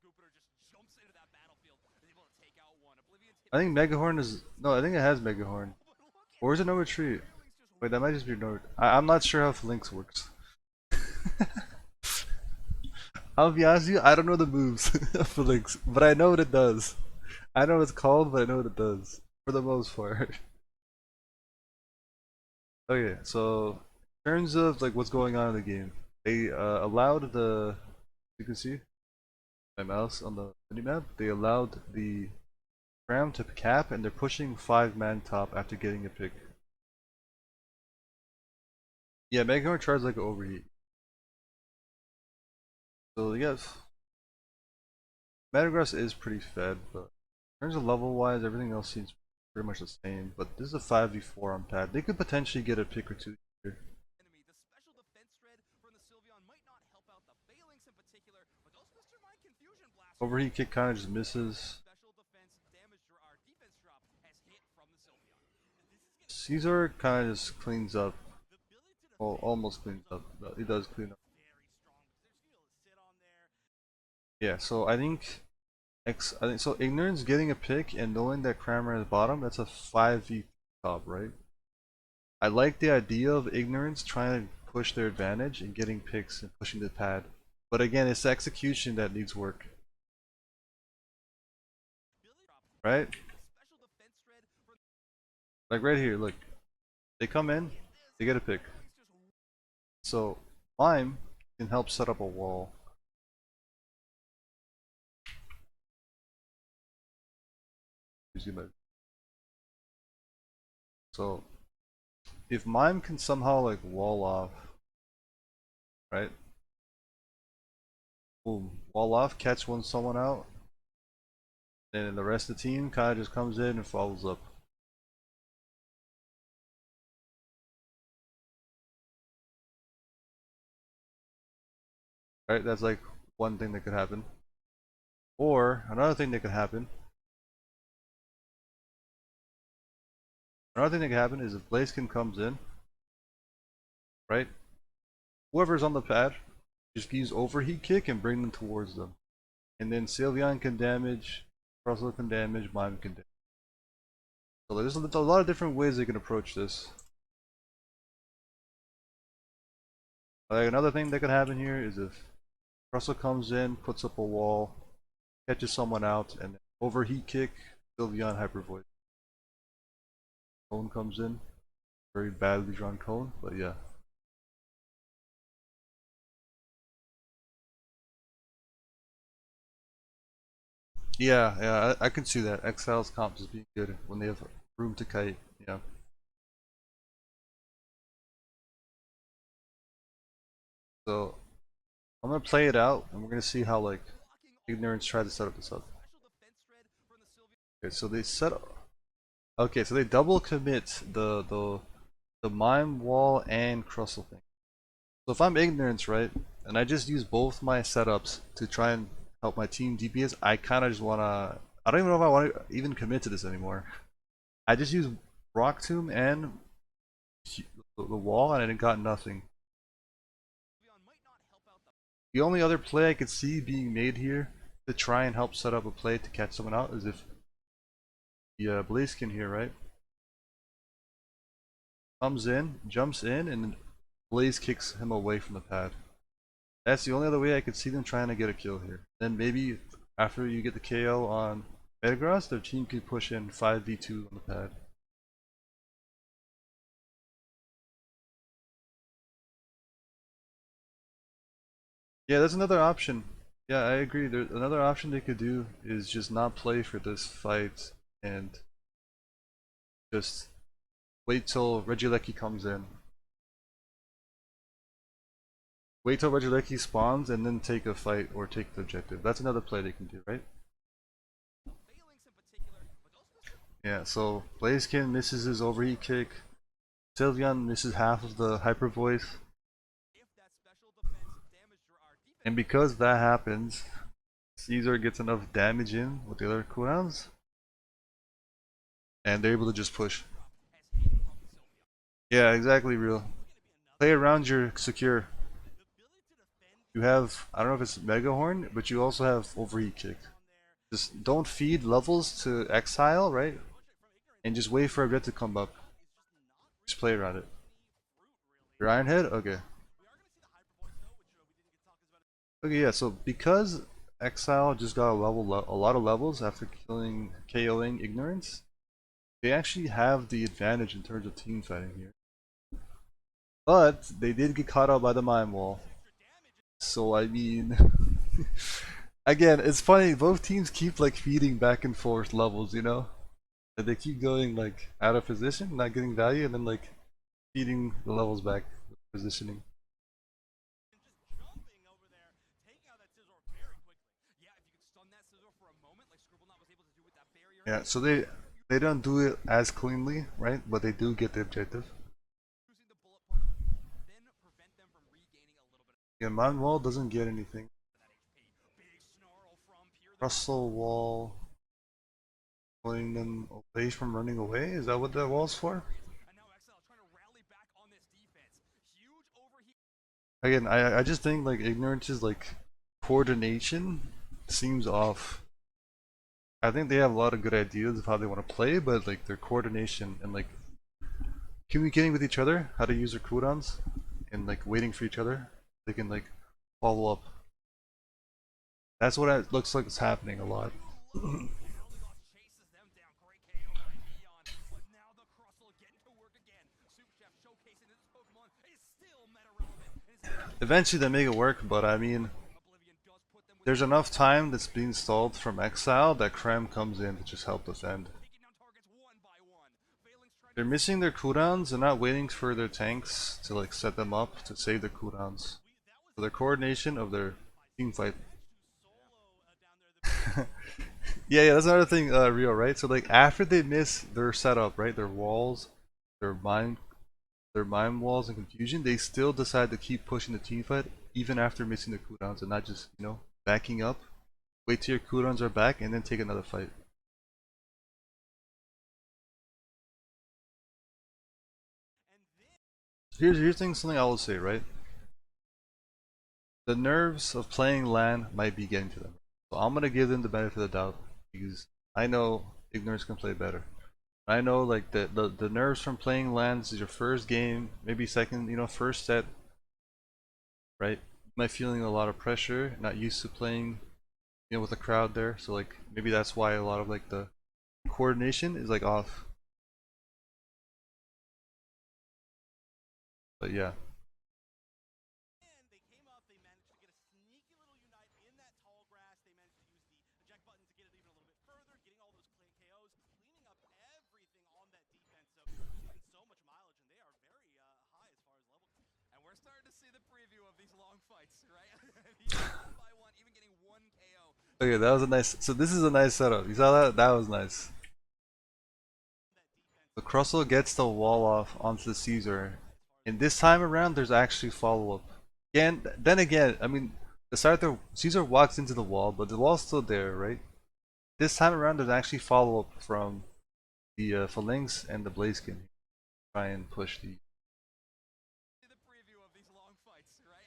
I think Megahorn is no, I think it has Megahorn. Or is it no retreat? Wait, that might just be no. I'm not sure how Phalanx works. I'll be honest with you, I don't know the moves of Phalanx, but I know what it does. I know what it's called, but I know what it does. For the most part. Okay, so in terms of like what's going on in the game, they allowed you can see my mouse on the minimap. They allowed the Ram to cap, and they're pushing 5-man top after getting a pick. Yeah, Megahorn charges like an overheat. So yes, Metagross is pretty fed, but in terms of level wise, everything else seems pretty much the same. But this is a 5v4 on pad. They could potentially get a pick or two here. Enemy. The special defense thread from the Sylveon might not help out the Phalanx in particular, but those Mr. Mind Confusion Blasts. Overheat kick kind of just misses. Special defense damage or our defense drop has hit from the Sylveon. This is gonna Caesar kind of just cleans up. the ability to Well, almost cleans up. But he does clean up. very strong because there's gonna sit on there. Yeah, so I think so. Ignorance getting a pick and knowing that Kramer is bottom, that's a 5v top, right? I like the idea of Ignorance trying to push their advantage and getting picks and pushing the pad. But again, it's the execution that needs work, right? Special defense thread from Like right here, look. They come in, they get a pick. So Lime can help set up a wall. So if Mime can somehow like wall off, right? Boom, wall off, catch someone out, and then the rest of the team kind of just comes in and follows up. Right, that's like one thing that could happen. Or another thing that could happen. Another thing that could happen is if Blaziken comes in, right? Whoever's on the pad, just use overheat kick and bring them towards them. And then Sylveon can damage, Russell can damage, Mime can damage. So there's a lot of different ways they can approach this. Like another thing that could happen here is if Russell comes in, puts up a wall, catches someone out, and overheat kick, Sylveon Hyper Voice. Cone comes in, very badly drawn cone, but yeah. Yeah, I can see that. Exile's comp is being good when they have room to kite, yeah. So I'm gonna play it out, and we're gonna see how like Ignorance tries to set up this up. special defense thread from the Sylveon. Okay, so they set up. Okay, so they double commit the mime wall and crustle thing. So if I'm Ignorance, right, and I just use both my setups to try and help my team DPS, I kind of just wanna. I don't even know if I want to even commit to this anymore. I just use Rock Tomb and the wall, and I got nothing. Sylveon might not help out the The only other play I could see being made here to try and help set up a play to catch someone out is if the Blaziken here, right, comes in, jumps in, and then Blaze kicks him away from the pad. That's the only other way I could see them trying to get a kill here. Then maybe after you get the KO on Metagross, their team could push in 5v2 on the pad. Yeah, that's another option. Yeah, I agree. There's another option they could do is just not play for this fight and just wait till Regieleki comes in. Wait till Regieleki spawns and then take a fight or take the objective. That's another play they can do, right? Phalanx in particular, but those Mr. Yeah, so Blaziken misses his overheat kick. Sylveon misses half of the Hyper Voice. If that special defense damage or our defense And because that happens, Caesar gets enough damage in with the other cooldowns, and they're able to just push. has hit from the Sylveon. Yeah, exactly, real. It's gonna be another Play around your secure. the ability to defend You have, I don't know if it's Mega Horn, but you also have overheat kick. on there. Just don't feed levels to Exile, right? Push it from ignorance. And just wait for a red to come up. Is just not Just play around it. fruit really. Your Iron Head? Okay. We are gonna see the hyper voice though, which we didn't get talked about. Okay, yeah, so because Exile just got a lot of levels after KOing Ignorance, they actually have the advantage in terms of team fighting here. But they did get caught out by the Mime Wall. So I mean, again, it's funny. Both teams keep like feeding back and forth levels, you know. And they keep going like out of position, not getting value, and then like feeding the levels back, positioning. And just jumping over there, taking out that scissor very quickly. Yeah, if you could stun that scissor Yeah, so they don't do it as cleanly, right? But they do get the objective. Using the bullet punch, then prevent them from regaining a little bit Yeah, Manuel doesn't get anything. of that HP. Big snarl from Pierre. Russell Wall pulling them away from running away. Is that what that wall's for? And now XL trying to rally back on this defense. Huge overheat. Again, I just think like Ignorance's like coordination seems off. I think they have a lot of good ideas of how they want to play, but like their coordination and like communicating with each other, how to use their cooldowns, and like waiting for each other, they can like follow up. That's what it looks like is happening a lot. Eldegoss chases them down. Great KO by Dion. But now the Crustle getting to work again. Soup Chef showcasing that this Pokemon is still meta relevant. Eventually they make it work, but I mean, Oblivion does put them with there's enough time that's being stalled from Exile that Krem comes in to just help defend. taking down targets one by one. Phalanx trying They're missing their cooldowns. They're not waiting for their tanks to like set them up to save their cooldowns. So their coordination of their team fight. Yeah, that's another thing, Rio, right? So like after they miss their setup, right, their walls, their mine walls and confusion, they still decide to keep pushing the team fight even after missing their cooldowns and not just, you know, backing up. Wait till your cooldowns are back and then take another fight. Here's something I will say, right? The nerves of playing LAN might be getting to them. So I'm gonna give them the benefit of the doubt because I know Ignorance can play better. I know like the nerves from playing LAN, this is your first game, maybe second, you know, first set, right? You might feeling a lot of pressure, not used to playing, you know, with a crowd there. So like maybe that's why a lot of like the coordination is like off. But yeah. And they came up, they managed to get a sneaky little unite in that tall grass. They managed to use the eject button to get it even a little bit further, getting all those KOs, cleaning up everything on that defense. So just getting so much mileage, and they are very high as far as level. And we're starting to see the preview of these long fights, right? One by one, even getting one KO. Okay, that was a nice. So this is a nice setup. You saw that? That was nice. The Crustle gets the wall off onto the Caesar, and this time around there's actually follow up. Again, then again, I mean, the start the Caesar walks into the wall, but the wall's still there, right? This time around there's actually follow up from the Phalanx and the Blaziken. Try and push the. The preview of these long fights, right?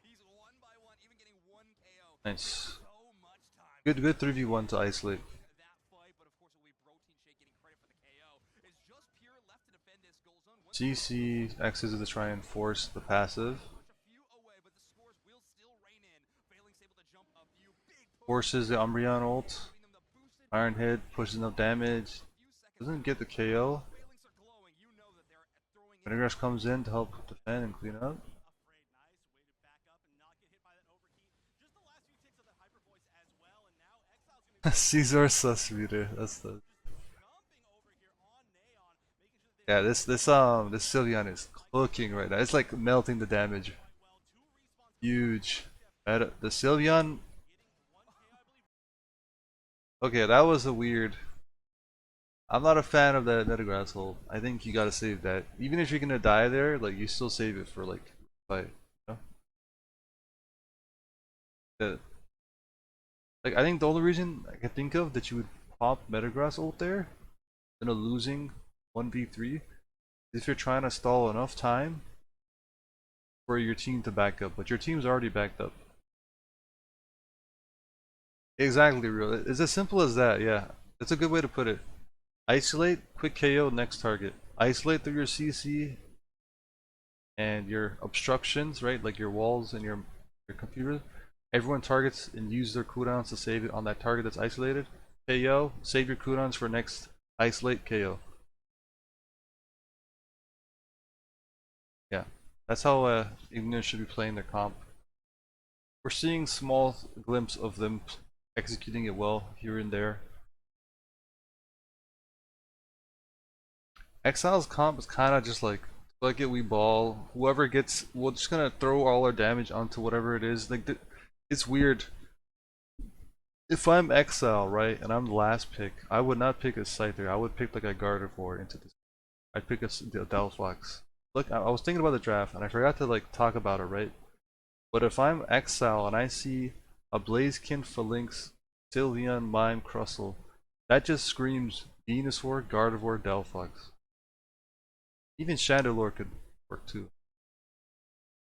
He's one by one, even getting one KO. Nice. So much time. Good 3v1 to isolate. That fight, but of course it'll be Protein Shake getting credit for the KO. It's just pure left to defend this goal zone. CC X's to try and force the passive. Push a few away, but the scores will still reign in. Phalanx able to jump a few big Forces the Umbreon ult. giving them the boosted Iron hit, pushes enough damage. few seconds. Doesn't get the KO. Phalanx are glowing. You know that they're throwing it. Metagross comes in to help defend and clean up. Afraid, nice way to back up and not get hit by that overheat. Just the last few ticks of that hyper voice as well, and now Exile's gonna be Caesar sus reader. That's the. jumping over here on Neon, making sure that they Yeah, this Sylveon is cooking right now. It's like melting the damage. well. Two respawns Huge. The Sylveon. getting 1K, I believe. Okay, that was a weird. I'm not a fan of that Metagross ult. I think you gotta save that. Even if you're gonna die there, like you still save it for like fight. You know? Like I think the only reason I can think of that you would pop Metagross ult there, in a losing 1v3, is if you're trying to stall enough time for your team to back up, but your team's already backed up. Exactly, real. It's as simple as that. Yeah, that's a good way to put it. Isolate, quick KO, next target. Isolate through your CC and your obstructions, right? Like your walls and your computer. Everyone targets and use their cooldowns to save it on that target that's isolated. KO, save your cooldowns for next isolate KO. Yeah, that's how Ignis should be playing their comp. We're seeing small glimpse of them executing it well here and there. Exile's comp is kind of just like it, we ball. Whoever gets, we're just gonna throw all our damage onto whatever it is. Like it's weird. If I'm Exile, right, and I'm the last pick, I would not pick a Scyther. I would pick like a Gardevoir into this. I'd pick a Delphox. Look, I was thinking about the draft and I forgot to like talk about it, right? But if I'm Exile and I see a Blaziken, Phalanx, Sylveon, Mime, Crustle, that just screams Venusaur, Gardevoir, Delphox. Even Chandelure could work too.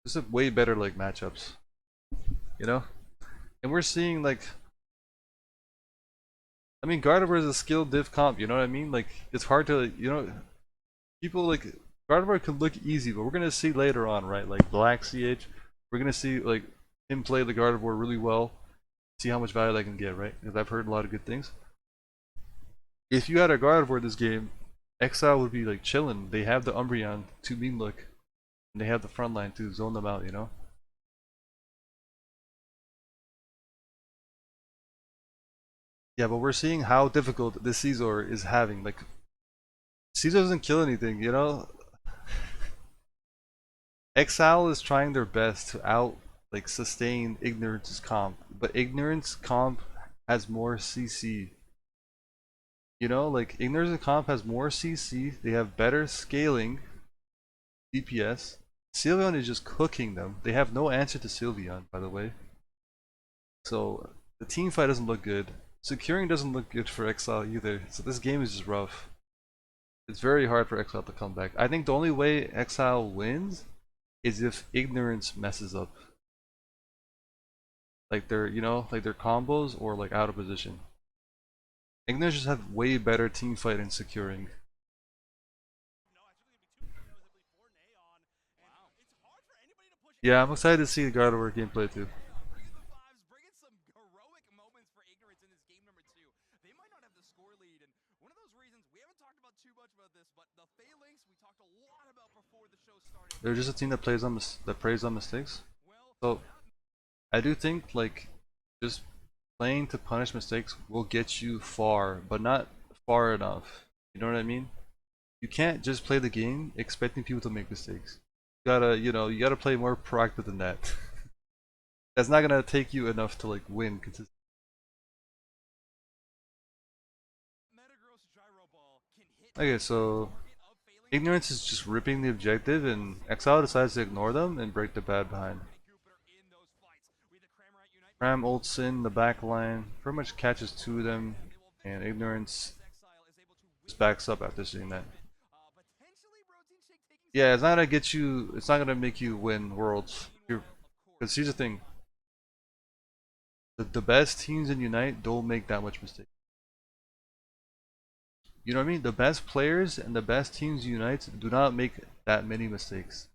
This is way better like matchups, you know? And we're seeing like, I mean, Gardevoir is a skill div comp, you know what I mean? Like, it's hard to, you know, people like, Gardevoir could look easy, but we're gonna see later on, right? Like Black CH, we're gonna see like him play the Gardevoir really well, see how much value they can get, right? Because I've heard a lot of good things. If you had a Gardevoir this game, Exile would be like chilling. They have the Umbreon to mean look, and they have the front line to zone them out, you know? Yeah, but we're seeing how difficult this Caesar is having. Like, Caesar doesn't kill anything, you know? Exile is trying their best to out like sustain Ignorance's comp, but Ignorance comp has more CC. You know, like Ignorance comp has more CC. They have better scaling, DPS. Sylveon is just cooking them. They have no answer to Sylveon, by the way. So the team fight doesn't look good. Securing doesn't look good for Exile either. So this game is just rough. It's very hard for Exile to come back. I think the only way Exile wins is if Ignorance messes up. Like their, you know, like their combos or like out of position. Ignorance just have way better team fight and securing. Yeah, I'm excited to see the God of War gameplay too. Bringing some heroic moments for Ignorance in this game number 2. They might not have the score lead, and one of those reasons we haven't talked about too much about this, but the Phalanx we talked a lot about before the show started. They're just a team that plays on that preys on mistakes. So I do think like just playing to punish mistakes will get you far, but not far enough. You know what I mean? You can't just play the game expecting people to make mistakes. You gotta, you know, you gotta play more proactive than that. That's not gonna take you enough to like win consistently. Okay, so Ignorance is just ripping the objective, and Exile decides to ignore them and break the bad behind. Ram ults in the back line, pretty much catches two of them, and Ignorance just backs up after seeing that. Yeah, it's not gonna get you. It's not gonna make you win worlds. Because here's the thing: the best teams in Unite don't make that much mistake. You know what I mean? The best players and the best teams Unite do not make that many mistakes.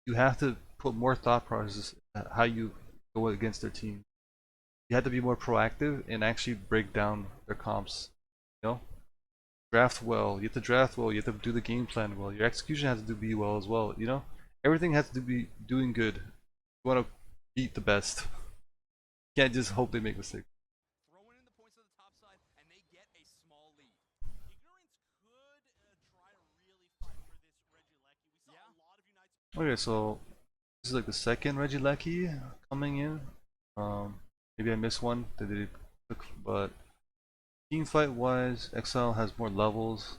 You have to put more thought process how you go against their team. You have to be more proactive and actually break down their comps. You know, draft well. You have to draft well. You have to do the game plan well. Your execution has to be well as well. You know, everything has to be doing good. You want to beat the best. You can't just hope they make mistakes. Okay, so this is like the second Regieleki coming in. Maybe I missed one that they took, but team fight wise, Exile has more levels,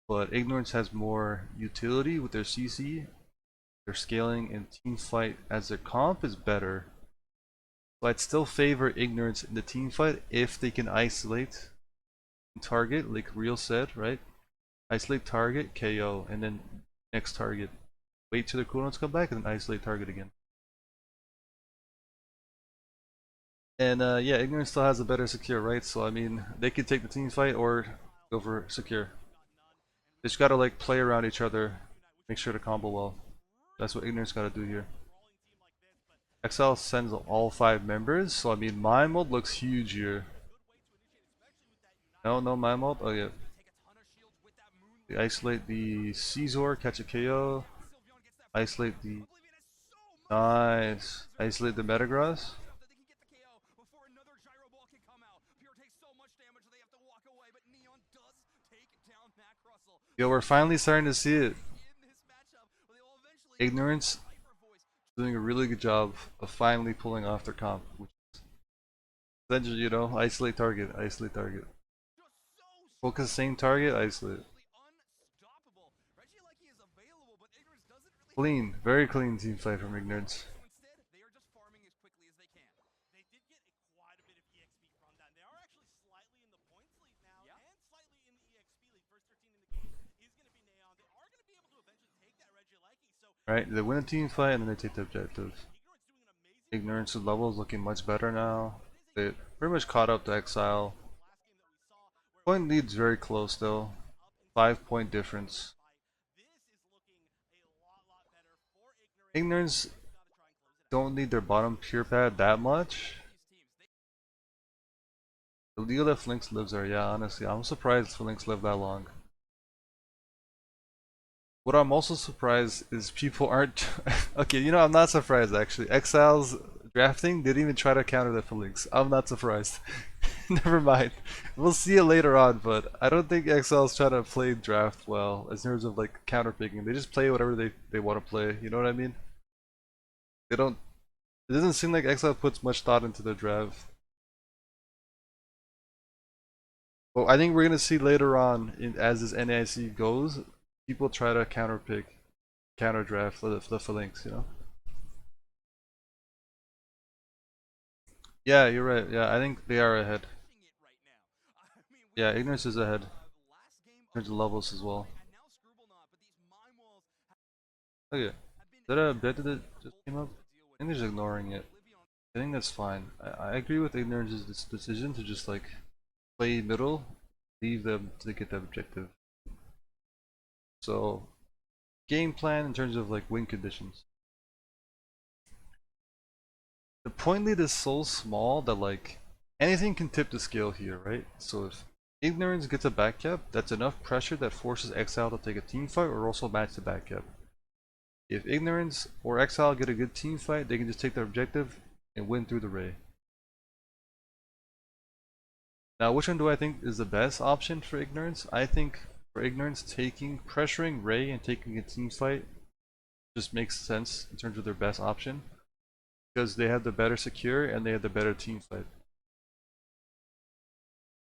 but Ignorance has more utility with their CC, their scaling, and team fight as their comp is better. So I'd still favor Ignorance in the team fight if they can isolate and target, like Real said, right? Isolate target, KO, and then next target. Wait till the cooldowns come back and then isolate target again. And yeah, Ignorance still has a better secure, right? So I mean, they could take the team fight or go for secure. They just gotta like play around each other, make sure to combo well. That's what Ignorance gotta do here. XL sends all 5 members, so I mean, my mode looks huge here. No my mode? Oh yeah. They isolate the Caesar, catch a KO. Isolate the... Nice. Isolate the Metagross. Yo, we're finally starting to see it. Ignorance doing a really good job of finally pulling off their comp, which is Essentially, you know, isolate target, isolate target. Just so Focus strong, same target, isolate. absolutely unstoppable. Reggie Lecky is available, but Ignorance doesn't really have Clean, very clean team fight from Ignorance. so instead, they are just farming as quickly as they can. They did get quite a bit of EXP from that. They are actually slightly in the points lead now, and slightly in the EXP lead. First 13 in the game is going to be Neon. They are going to be able to eventually take that Reggie Lecky. So Right, they win a team fight and then they take the objective. Ignorance doing an amazing Ignorance's level is looking much better now. job. It is They a pretty much caught up to Exile. last game that we saw where Point lead's very close though. up into 5 point difference. this is looking a lot better for Ignorance. Ignorance They've got to try and close it out. don't need their bottom pure pad that much. These teams, The deal that Flinks lives there, yeah, honestly, I'm surprised Flinks lived that long. What I'm also surprised is people aren't. Okay, you know, I'm not surprised actually. Exile's drafting didn't even try to counter the Flinks. I'm not surprised. Never mind. We'll see it later on, but I don't think Exile's trying to play draft well in terms of like counter picking. They just play whatever they want to play. You know what I mean? They don't. It doesn't seem like Exile puts much thought into their draft. Well, I think we're gonna see later on, as this NAIC goes, people try to counter pick, counter draft for the Phalanx, you know? Yeah, you're right. Yeah, I think they are ahead. pushing it right now. I mean, we Yeah, Ignorance is ahead in last game terms of levels as well. and now Screwball not, but these mine walls Okay, is have been that a objective that just came up? to deal I with. think they're just ignoring it. I think that's fine. I agree with Ignorance's decision to just like play middle, leave them to get the objective. So, game plan in terms of like win conditions. The point lead is so small that like anything can tip the scale here, right? So if Ignorance gets a back cap, that's enough pressure that forces Exile to take a team fight or also match the back cap. If Ignorance or Exile get a good team fight, they can just take their objective and win through the Ray. Now, which one do I think is the best option for Ignorance? I think for Ignorance, pressuring Ray and taking a team fight just makes sense in terms of their best option because they have the better secure and they have the better team fight.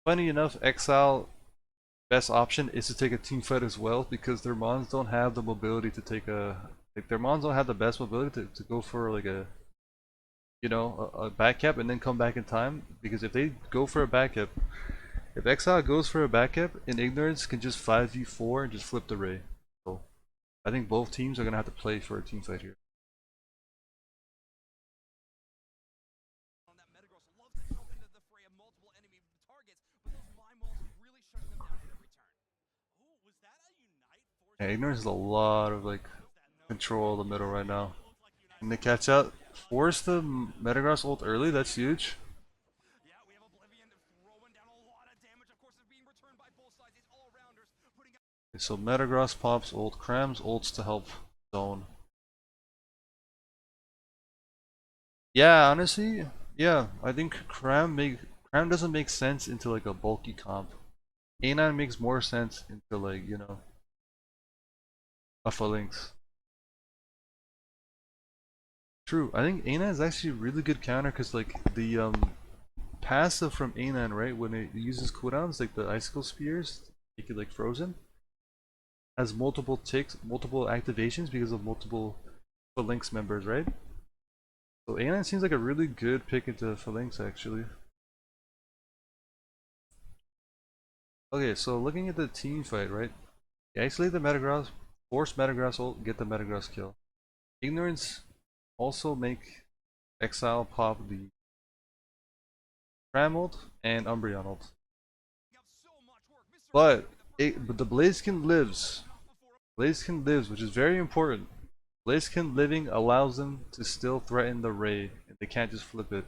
Funny enough, Exile best option is to take a team fight as well because their mons don't have the mobility to take a their mons don't have the best mobility to go for like a a back cap and then come back in time because if they go for a back cap, if Exile goes for a back cap, and Ignorance can just 5v4 and just flip the Ray. So I think both teams are gonna have to play for a team fight here. On that Metagross loves to jump into the fray of multiple enemy targets, but those mine walls really shutting them down at every turn. Oh, was that a unite force? Yeah, Ignorance has a lot of like control of the middle right now. Looks like unite. And they catch out, force the Metagross ult early. That's huge. Yeah, we have Oblivion throwing down a lot of damage. Of course, it's being returned by both sides. These all-rounders putting out. So Metagross pops ult, Cram's ults to help zone. Yeah, honestly, yeah, I think Cram doesn't make sense into like a bulky comp. A9 makes more sense into like, a Phalanx. True, I think A9 is actually a really good counter because like the passive from A9, right, when it uses cooldowns like the icicle spears, make it like frozen, has multiple ticks, multiple activations because of multiple Phalanx members, right? So A9 seems like a really good pick into Phalanx actually. Okay, so looking at the team fight, right? You isolate the Metagross, force Metagross ult, get the Metagross kill. Ignorance also make Exile pop the Cram ult and Umbreon ult. But the Blaziken lives. Blaziken lives, which is very important. Blaziken living allows them to still threaten the Ray, and they can't just flip it.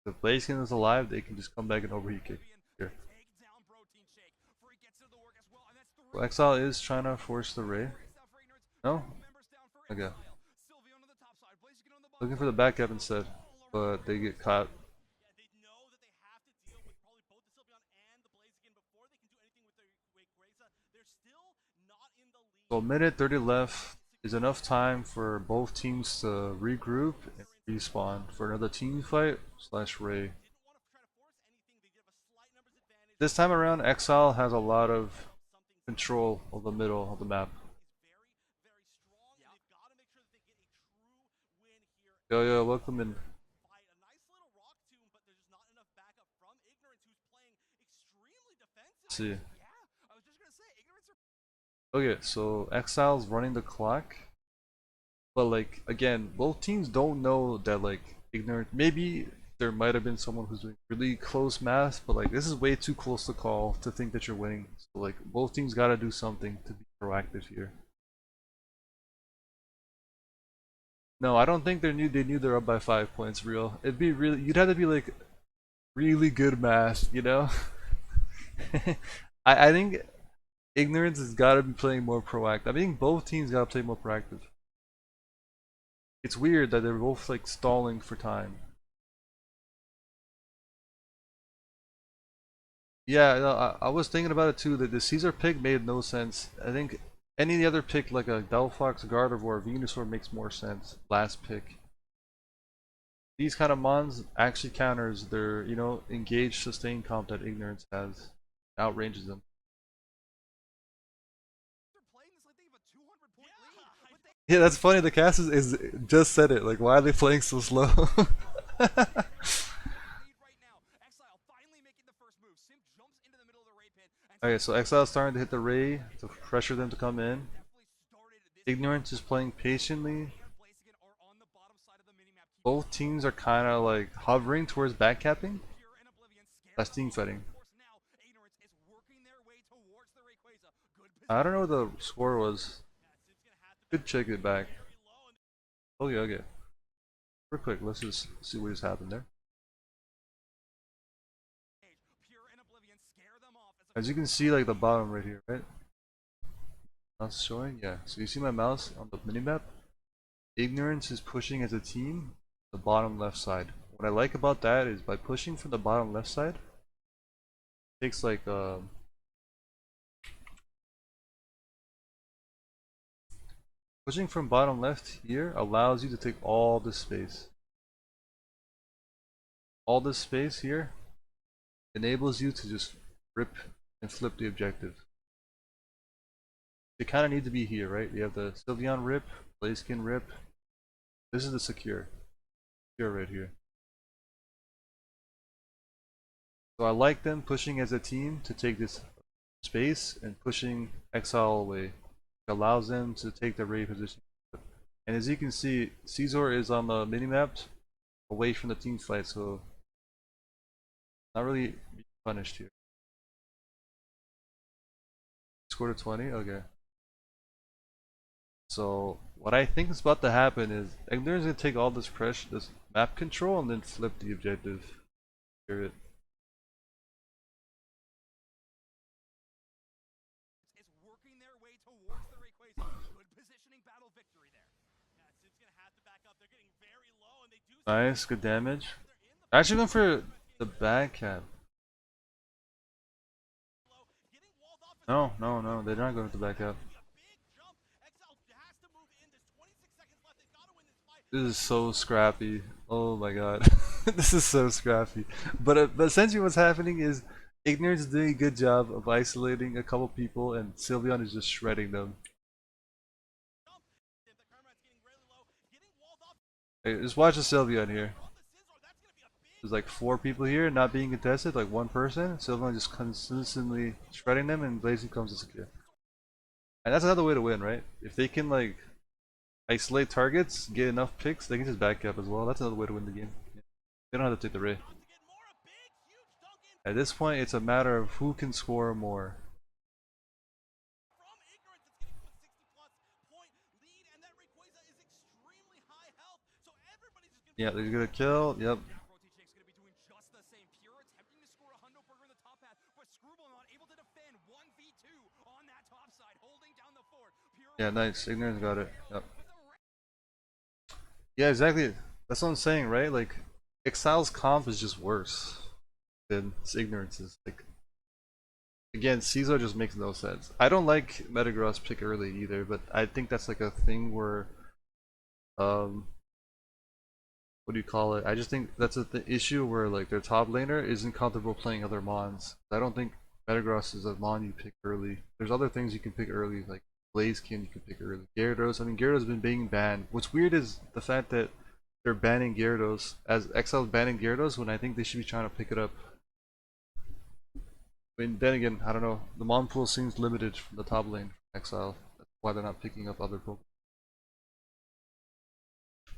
If Blaziken is alive, they can just come back and overheat kick. Here. So Exile is trying to force the Ray. No? Okay. Looking for the backup instead, but they get caught. Yeah, they know that they have to deal with probably both the Sylveon and the Blaziken before they can do anything with their Graza. They're still not in the lead. So minute 30 left is enough time for both teams to regroup and respawn for another team fight slash Ray. This time around, Exile has a lot of something control of the middle of the map. is very, very strong. Yeah. They've got to make sure that they get a true win here. Yo, welcome in. Fight a nice little rock tomb, but there's just not enough backup from Ignorance, who's playing extremely defensive. Let's see. Yeah, I was just gonna say, Ignorance are Okay, so Exile's running the clock. But like again, both teams don't know that like ignorant. Maybe there might have been someone who's doing really close math, but like this is way too close to call to think that you're winning. So like both teams gotta do something to be proactive here. No, I don't think they knew they're up by 5 points real. It'd be really you'd have to be like really good math, you know? I think ignorance has gotta be playing more proactive. I think both teams gotta play more proactive. It's weird that they're both like stalling for time. Yeah, no, I was thinking about it too. That the Caesar pick made no sense. I think any other pick like a Delphox, Gardevoir, or Venusaur makes more sense. Last pick. These kind of mons actually counters their, engaged sustain comp that Ignorance has. Outranges them. playing this like they have a 200-point lead. But they Yeah, that's funny. The cast is just said it. Like, why are they playing so slow? lead right now. Exile finally making the first move. Sim jumps into the middle of the Ray pit. Okay, so Exile's starting to hit the Ray to pressure them to come in. Definitely started this Ignorance is playing patiently. third place again or on the bottom side of the minimap. Both teams are kind of like hovering towards backcapping. Pure and Oblivion scare That's them team off. fighting. Of course, now Ignorance is working their way towards the Rayquaza. Good position. I don't know what the score was. Yeah, Sim's gonna have to Could check it back. very low. And Okay. Real quick, let's just see what just happened there. Pure and Oblivion scare them off As you can see, like the bottom right here, right? Mouse showing? Yeah. So you see my mouse on the minimap? Ignorance is pushing as a team, the bottom left side. What I like about that is by pushing from the bottom left side, it takes like pushing from bottom left here allows you to take all this space. All this space here enables you to just rip and flip the objective. They kind of need to be here, right? You have the Sylveon rip, Blaziken rip. This is the secure right here. So I like them pushing as a team to take this space and pushing Exile away. It allows them to take the Ray position. And as you can see, Caesar is on the minimap away from the team fight, so not really being punished here. Score to 20? Okay. So what I think is about to happen is Ignorance is gonna take all this pressure, this map control, and then flip the objective. Period. is working their way towards the Rayquaza. Good positioning, battle victory there. Yeah, Sim's gonna have to back up. They're getting very low, and they do. Nice, good damage. Actually going for the back cap. No, they're not going for the back cap. This is so scrappy. Oh my god. This is so scrappy. But essentially what's happening is Ignorance is doing a good job of isolating a couple people and Sylveon is just shredding them. Hey, just watch the Sylveon here. There's like 4 people here not being contested, like 1 person. Sylveon just consistently shredding them and Blaziken comes to secure. And that's another way to win, right? If they can like isolate targets, get enough picks, they can just back up as well. That's another way to win the game. They don't have to take the Ray. At this point, it's a matter of who can score more. Yeah, they're gonna kill. Yep. Yeah, nice. Ignorance got it. Yep. Yeah, exactly. That's what I'm saying, right? Like, Exile's comp is just worse than Ignorance's. Like, again, Caesar just makes no sense. I don't like Metagross pick early either, but I think that's like a thing where, what what do you call it? I just think that's the issue where like their top laner isn't comfortable playing other mons. I don't think Metagross is a mon you pick early. There's other things you can pick early, like Blaziken you can pick early. Gyarados, I mean Gyarados has been being banned. What's weird is the fact that they're banning Gyarados as Exile's banning Gyarados when I think they should be trying to pick it up. I mean, then again, I don't know. The mon pool seems limited from the top lane for Exile. That's why they're not picking up other Pokemon.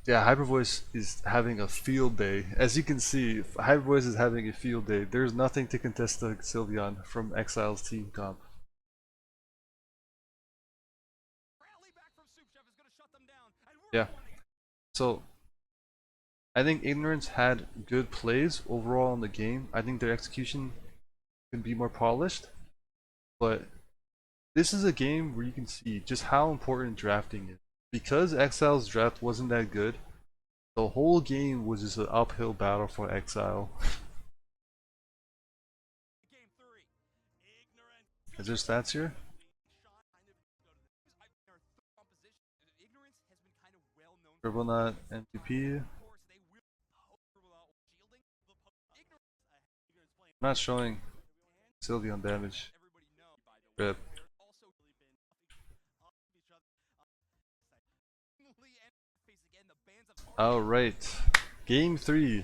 Yeah, Hyper Voice is having a field day. As you can see, Hyper Voice is having a field day. There's nothing to contest the Sylveon from Exile's team comp. Yeah. So, I think Ignorance had good plays overall in the game. I think their execution can be more polished. But this is a game where you can see just how important drafting is. Because Exile's draft wasn't that good, the whole game was just an uphill battle for Exile. Is there stats here? Triple Knot, MVP. I'm not showing Sylveon damage. Rip. Alright. Game 3.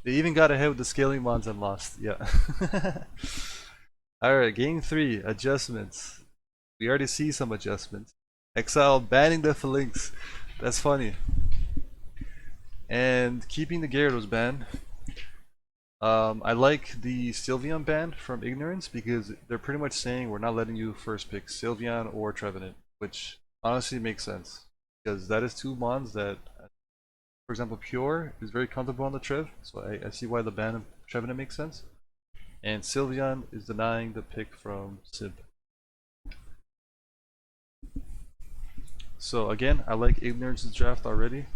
They even got ahead with the scaling mons and lost. Yeah. Alright, game 3. Adjustments. We already see some adjustments. Exile banning the Phalanx. That's funny. And keeping the Gyarados ban. I like the Sylveon ban from Ignorance because they're pretty much saying we're not letting you first pick Sylveon or Trevenant, which honestly makes sense because that is two mons that, for example, Pure is very comfortable on the Trev, so I see why the ban of Trevenant makes sense. And Sylveon is denying the pick from Simp. So again, I like Ignorance's draft already.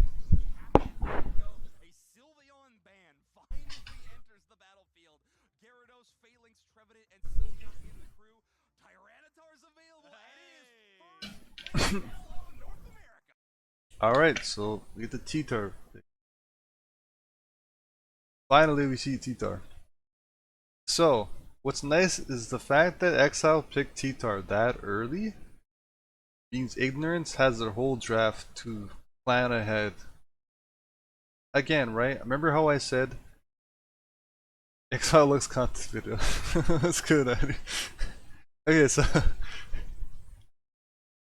Alright, so we get the T-Tar. Finally we see T-Tar. So, what's nice is the fact that Exile picked T-Tar that early means Ignorance has their whole draft to plan ahead. Again, right? Remember how I said Exile looks content video. That's good. Okay, so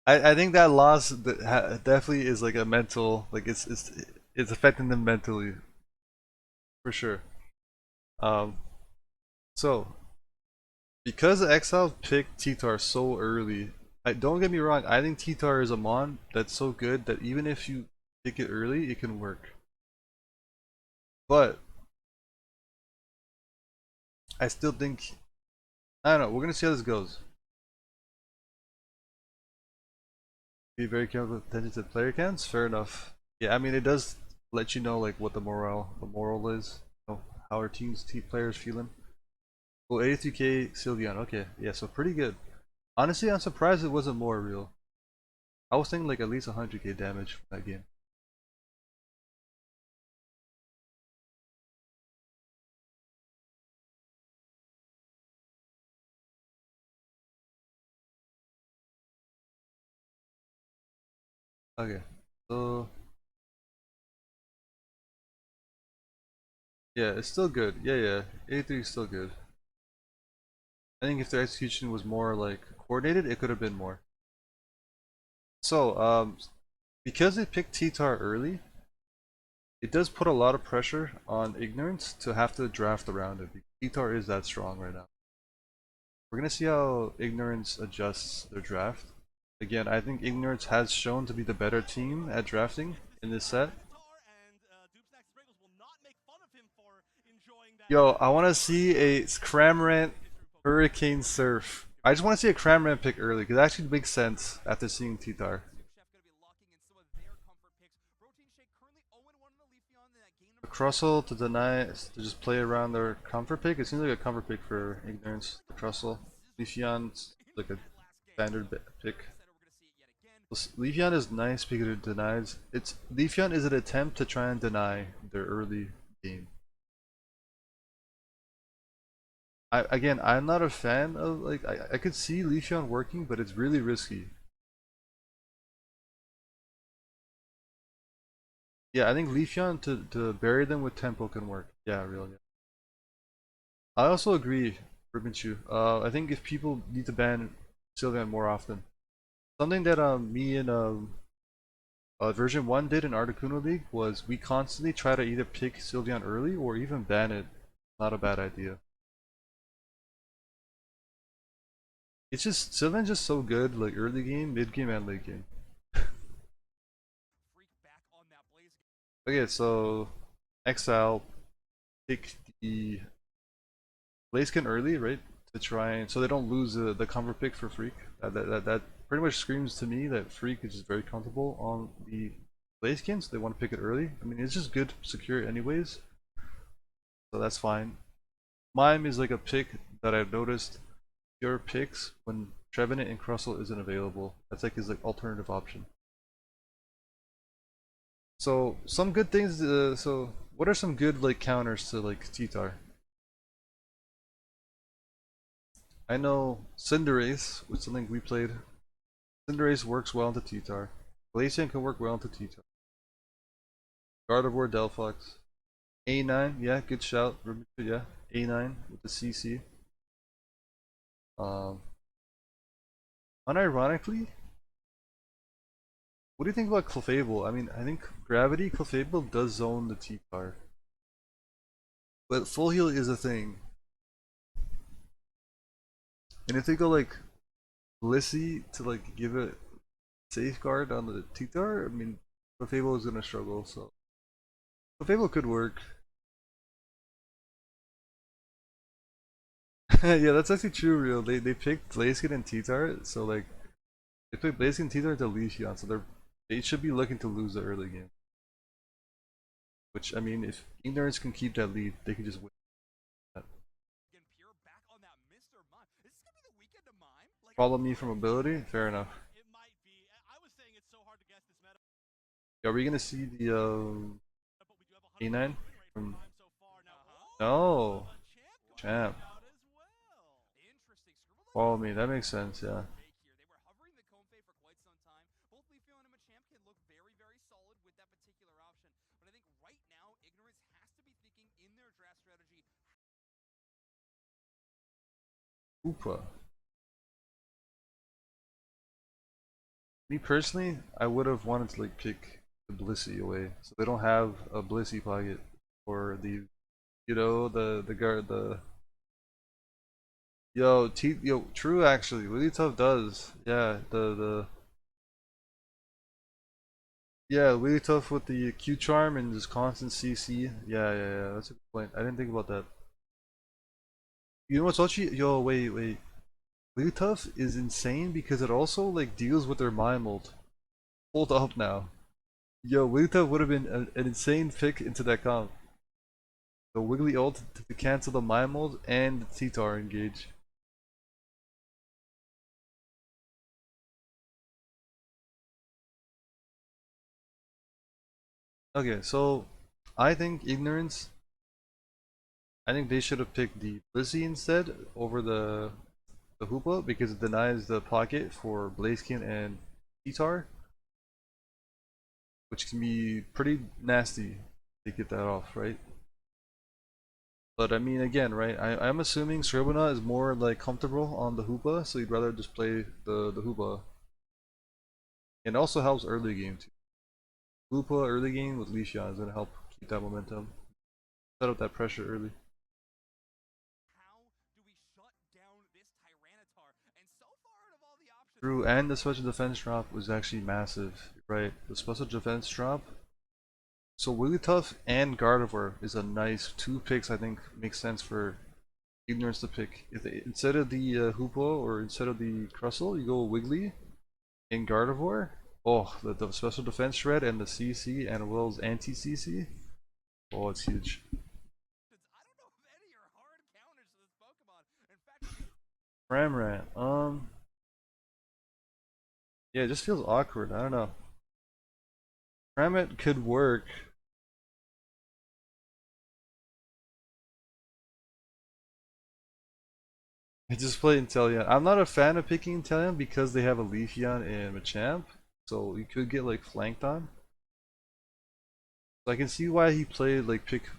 I think that loss definitely is like a mental, like it's affecting them mentally for sure. So because Exile picked T-Tar so early, don't get me wrong, I think T-Tar is a mon that's so good that even if you pick it early, it can work. But I still think, I don't know, we're gonna see how this goes. Be very careful with attention to player counts. Fair enough. Yeah, I mean it does let you know like what the moral is, you know, how our team's players feeling. Oh, 83k Sylveon. Okay, yeah, so pretty good. Honestly, I'm surprised it wasn't more real. I was thinking like at least 100k damage from that game. Okay, so yeah, it's still good. Yeah, 83 is still good. I think if the execution was more like coordinated, it could have been more. So, because they picked T-Tar early, it does put a lot of pressure on Ignorance to have to draft around it. T-Tar is that strong right now. We're gonna see how Ignorance adjusts their draft. Again, I think Ignorance has shown to be the better team at drafting in this set. Yo, I want to see a Cramorant Hurricane Surf. I just want to see a Cramorant pick early because it actually makes sense after seeing T-Tar. A Crustle to deny to just play around their comfort pick. It seems like a comfort pick for Ignorance. The Crustle. Leafeon's like a standard pick. Leafeon is nice because it denies. It's Leafeon is an attempt to try and deny their early game. I'm not a fan of like I could see Leafeon working, but it's really risky. Yeah, I think Leafeon to bury them with tempo can work. Yeah, really. I also agree, Rubenchu. I think if people need to ban Sylveon more often, something that me and version 1 did in Articuno League was we constantly try to either pick Sylveon early or even ban it. Not a bad idea. It's just Sylveon's just so good, like early game, mid game, and late game. Freak back on that blaze. Okay, so Exile pick the Blaziken early, right? To try and so they don't lose the combo pick for Freak. That pretty much screams to me that Freak is just very comfortable on the Blaziken, so they want to pick it early. I mean, it's just good to secure it anyways, so that's fine. Mime is like a pick that I've noticed pure picks when Trevenant and Crustle isn't available. That's like his like alternative option. So some good things. So what are some good like counters to like T-Tar? I know Cinderace, which is something we played. Cinderace works well into T-Tar. Glaceon can work well into T-Tar. Gardevoir, Delphox. A9, yeah, good shout. Yeah, A9 with the CC. Um, Unironically, what do you think about Clefable? I mean, I think Gravity Clefable does zone the T-Tar. But Full Heal is a thing. And if they go like Blissey to like give it safeguard on the T-Tar, I mean, Clefable is gonna struggle, so Clefable could work. Yeah, that's actually true, real. They picked Blaziken and T-Tar, so like they picked Blaziken and T-Tar to Leafeon, so they should be looking to lose the early game. Which I mean, if Ignorance can keep that lead, they can just win that. Again, pure back on that Mr. Mime. Is this gonna be the weekend of Mime? Like, Follow me from ability, fair enough. it might be. I was saying it's so hard to guess this meta, Are we gonna see the but we do have 100% A9 win rate for from? Mime so far. Now, No, a champ champ. coming out as well. Interesting. Scribble Follow me. That makes sense. Yeah. fake here. They were hovering the Comfey for quite some time. Both Leafeon and Machamp can look very, very solid with that particular option. But I think right now, Ignorance has to be thinking in their draft strategy. Oopa. Me personally, I would have wanted to like pick the Blissey away, so they don't have a Blissey pocket or the, the guard the. Yo, true actually. Really tough does. Yeah, the yeah, really tough with the Q charm and just constant CC. Yeah. That's a good point. I didn't think about that. You know what's actually wait. Really tough is insane because it also like deals with their mind mold. Hold up now. Yo, really tough would have been an insane pick into that comp. The Wiggly ult to cancel the mind mold and the T-Tar engage. Okay, so I think Ignorance. I think they should have picked the Blissey instead over the Hoopa because it denies the pocket for Blaziken and T-Tar, which can be pretty nasty to get that off, right? But I mean, again, right? I'm assuming Scribona is more like comfortable on the Hoopa, so he'd rather just play the Hoopa. And also helps early game too. Hoopa early game with Leafeon is gonna help keep that momentum, set up that pressure early. How do we shut down this Tyranitar? And so far, out of all the options, True, and the special defense drop was actually massive, right? The special defense drop. So Wigglytuff and Gardevoir is a nice two picks. I think makes sense for Ignorance to pick. If they, instead of the Hoopa or instead of the Crustle, you go Wiggly and Gardevoir. Oh, the special defense shred and the CC and Will's anti CC. Oh, it's huge. I don't know if any are hard counters to this Pokemon. In fact, Ramrat. Yeah, it just feels awkward. I don't know. Kramit could work. I just play Inteleon. I'm not a fan of picking Inteleon because they have a Leafeon and Machamp, so you could get like flanked on. So I can see why he played like pick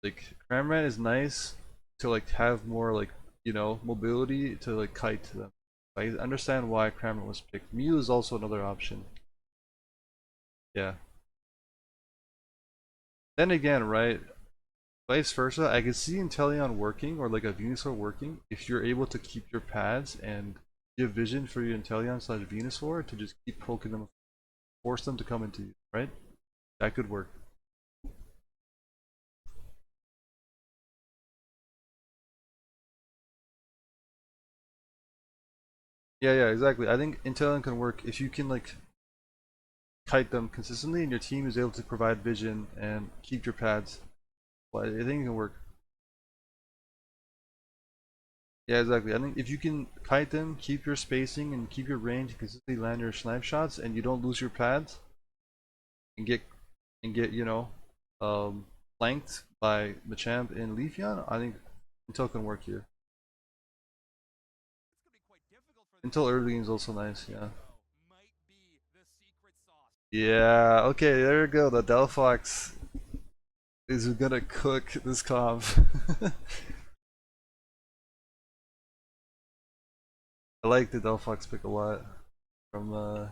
like Cramorant is nice to like have more like mobility to like kite to them. I understand why Cramorant was picked. Mew is also another option. Yeah. Then again, right? Vice versa, I can see Inteleon working or like a Venusaur working if you're able to keep your pads and give vision for your Inteleon slash Venusaur to just keep poking them, force them to come into you, right? That could work. Yeah, yeah, exactly. I think Inteleon can work if you can like kite them consistently and your team is able to provide vision and keep your pads. Well, I think it can work. Yeah, exactly. I think if you can kite them, keep your spacing and keep your range, and consistently land your snipe shots, and you don't lose your pads, and get um, flanked by Machamp and Leafeon, I think Intel can work here. It's going to be quite difficult for these Intel two early game is players. also nice, yeah. Might be the secret sauce. Yeah, okay, there we go. The Delphox is gonna cook this comp. I like the Delphox pick a lot from the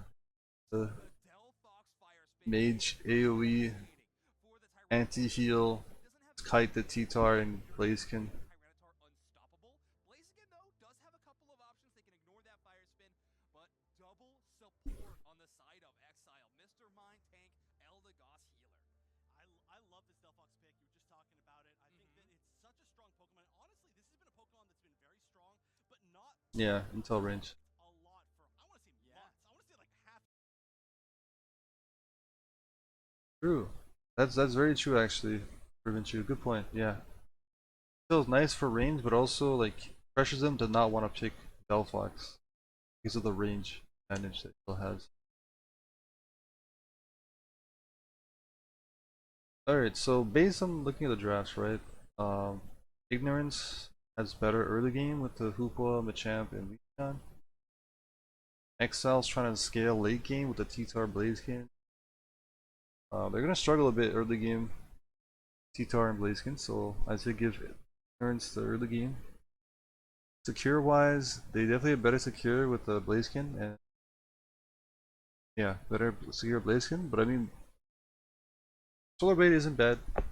The Delphox Fire Spin is Mage AoE devastating for the Tyranitar. anti-heal, He doesn't have kite the anything T-Tar that and makes Blaziken. Tyranitar unstoppable. Blaziken, though, does have a couple of options. They can ignore that Fire Spin, but double support on the side of Exile. Mr. Mind Tank, Eldegoss Healer. I love this Delphox pick. You were just talking about it. I think that it's such a strong Pokemon. Honestly, this has been a Pokemon that's been very strong, but not Yeah, Intel range. picked a lot for, I want to say months. I want to say like half. True. That's very true actually, Provincial. Good point. Yeah. Feels nice for range, but also like pressures them to not want to pick Delphox because of the range advantage that it still has. Alright, so based on looking at the drafts, right? Um, Ignorance has better early game with the Hoopa, Machamp, and Leafeon. Exile's trying to scale late game with the T-Tar Blaziken. They're gonna struggle a bit early game, T-Tar and Blaziken, so I'd say give Ignorance the early game. Secure wise, they definitely have better secure with the Blaziken, and yeah, better secure Blaziken, but I mean, Solar Blade isn't bad. It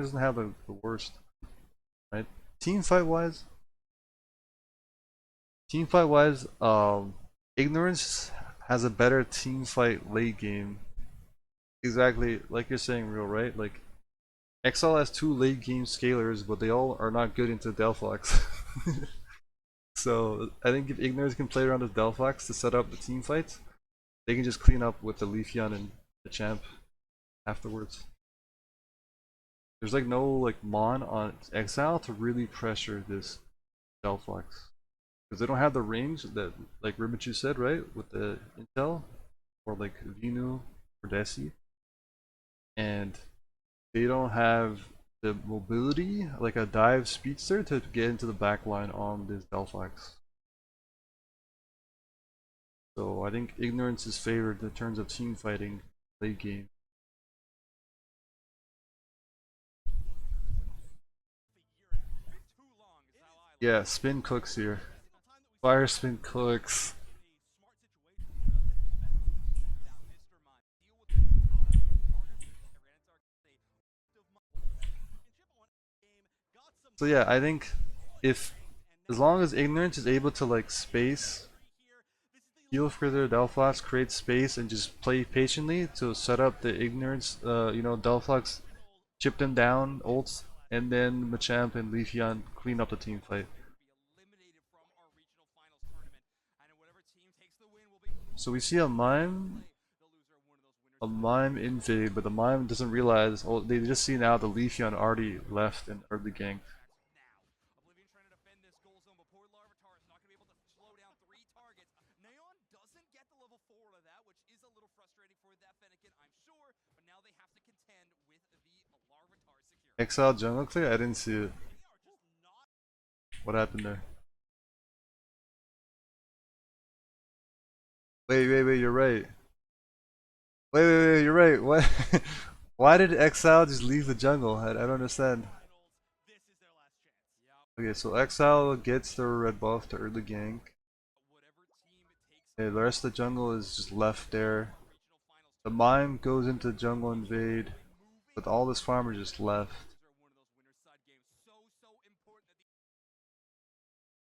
doesn't have the worst, right? Team fight wise, Ignorance has a better team fight late game. Exactly like you're saying, real right? Like XL has two late game scalers, but they all are not good into Delphox. So I think if Ignorance can play around with Delphox to set up the team fights, they can just clean up with the Leafeon and the Champ afterwards. There's like no like Mon on Exile to really pressure this Delphox. Because they don't have the range that like Ribichu said, right? With the Intel or like Venu or Desi. And they don't have the mobility, like a dive speedster to get into the back line on this Delphox. So I think Ignorance is favored in terms of team fighting late game. Yeah, spin cooks here. Fire spin cooks. So yeah, I think if as long as Ignorance is able to like space, heal for their Delphox, create space, and just play patiently to set up the Ignorance, Delphox, chip them down, ults, and then Machamp and Leafeon clean up the team fight. So we see a mime invade, but the mime doesn't realize. Oh, they just see now the Leafeon already left and early gang. Oblivion trying to defend this goal zone, but poor Larvitar is not going to be able to slow down three targets. Neon doesn't get the have to contend with the Larvitar secure. Exile jungle clear? I didn't see it. They are just not. What happened there? Wait, you're right. Wait, you're right. What? Why did Exile just leave the jungle? I don't understand. Finals. This is their last chance. Yep. Okay, so Exile gets the red buff to early gank. Whatever team takes Okay, the rest of the jungle is just left there. regional finals The mime goes into jungle invade, moving. but all this farmer just left. These are one of those winner's side games. So important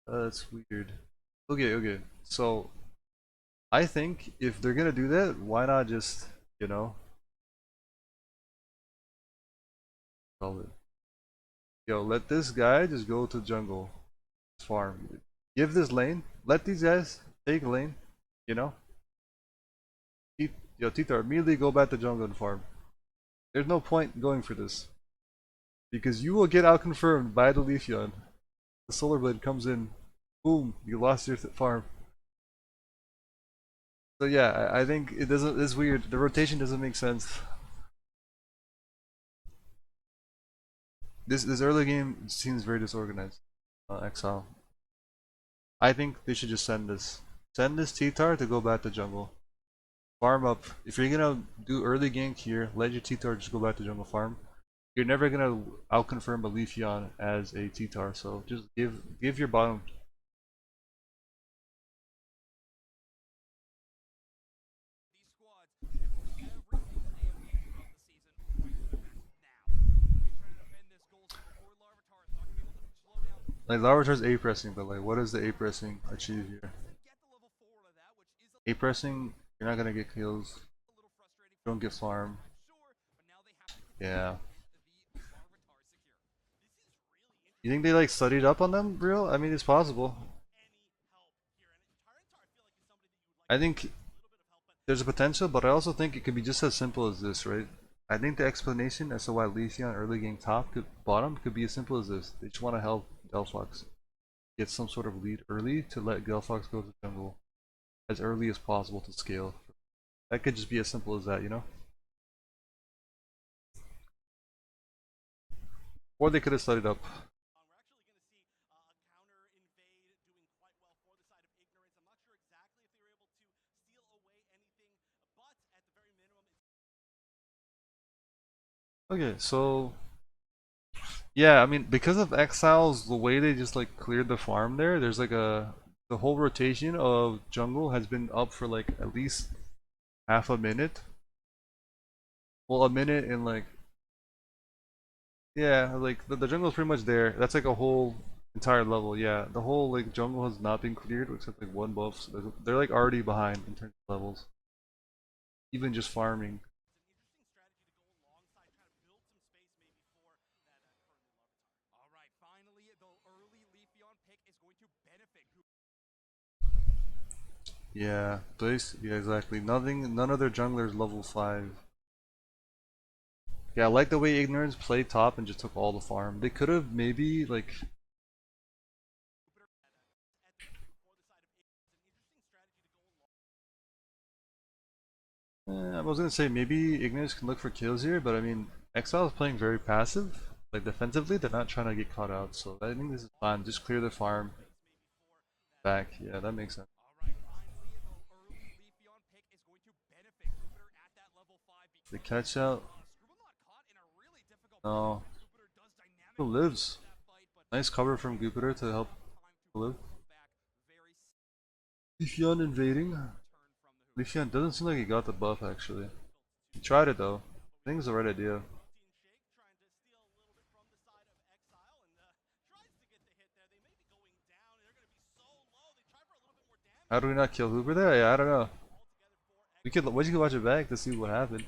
that That's weird. Okay. So I think if they're gonna do that, why not just, you know, call it. Yo, let this guy just go to jungle farm. Give this lane. Let these guys take lane. You know. Yo, Tito, immediately go back to jungle and farm. There's no point going for this because you will get out confirmed by the Leafeon. The Solar Blade comes in. Boom! You lost your farm. So yeah, I think it doesn't. It's weird. The rotation doesn't make sense. This early game seems very disorganized. Exile. I think they should just send this. Send this T-Tar to go back to jungle. Farm up. If you're gonna do early gank here, let your T-Tar just go back to jungle farm. You're never gonna outconfirm a Leafeon as a T-Tar, so just give your bottom. these squads have put everything that they have needed throughout the season right to the test now. They're going to be trying to defend this goal so before Larvitar is not going to be able to slow down. Like Larvitar's A pressing, but like what does the A pressing achieve here? To get the level 4 out of that, which is A pressing, you're not gonna get kills. a little frustrating. You don't get farm. Sure, but now they have to contend Yeah. with the Larvitar secure. This is really You think interesting. they like studied up on them, real? I mean, it's possible. Any help here, and Tyranitar I feel like is somebody that you would like I to think see a little bit of help, but there's a potential, but I also think it could be just as simple as this, right? I think the explanation as to why Leafeon early game bottom could be as simple as this. They just want to help Delphox get some sort of lead early to let Delphox go to jungle as early as possible to scale. That could just be as simple as that, you know? Or they could have studied up. we're actually going to see a counter invade doing quite well for the side of Ignorance. I'm not sure exactly if they were able to steal away anything, but at the very minimum, it's Okay, so yeah, I mean, because of Exiles, the way they just like cleared the farm there, there's like the whole rotation of jungle has been up for like at least half a minute. Well, a minute and like yeah, like the jungle is pretty much there. That's like a whole entire level. Yeah, the whole like jungle has not been cleared except like one buff. So they're like already behind in terms of levels, even just farming. an interesting strategy to go alongside, try to build some space maybe for that currently Larvitar. All right, finally, the early Leafeon pick is going to benefit. Yeah, yeah, exactly. None of their junglers level 5. Yeah, I like the way Ignorance played top and just took all the farm. They could have maybe like I was gonna say maybe Ignorance can look for kills here, but I mean Exile is playing very passive. Like defensively, they're not trying to get caught out, so I think this is fine. Just clear the farm back. Yeah, that makes sense. All right, finally, the early Leafeon pick is going to benefit Jupiter at that level 5 The because catch out. Scribble not caught in a really difficult No, position. Jupiter does who dynamically lives? that fight, but Nice cover from Jupiter to help time to live. come back very Leafeon invading. turn from the hoop. Leafeon doesn't seem like he got the buff actually. He tried it though. I think it's the right idea. Protein shake trying to steal a little bit from the side of Exile and tries to get the hit there. They may be going down. They're going to be so low. They try for a little bit more How damage. do we not kill Hooper there? Yeah, I don't know. Altogether for We could watch it back to see what happened.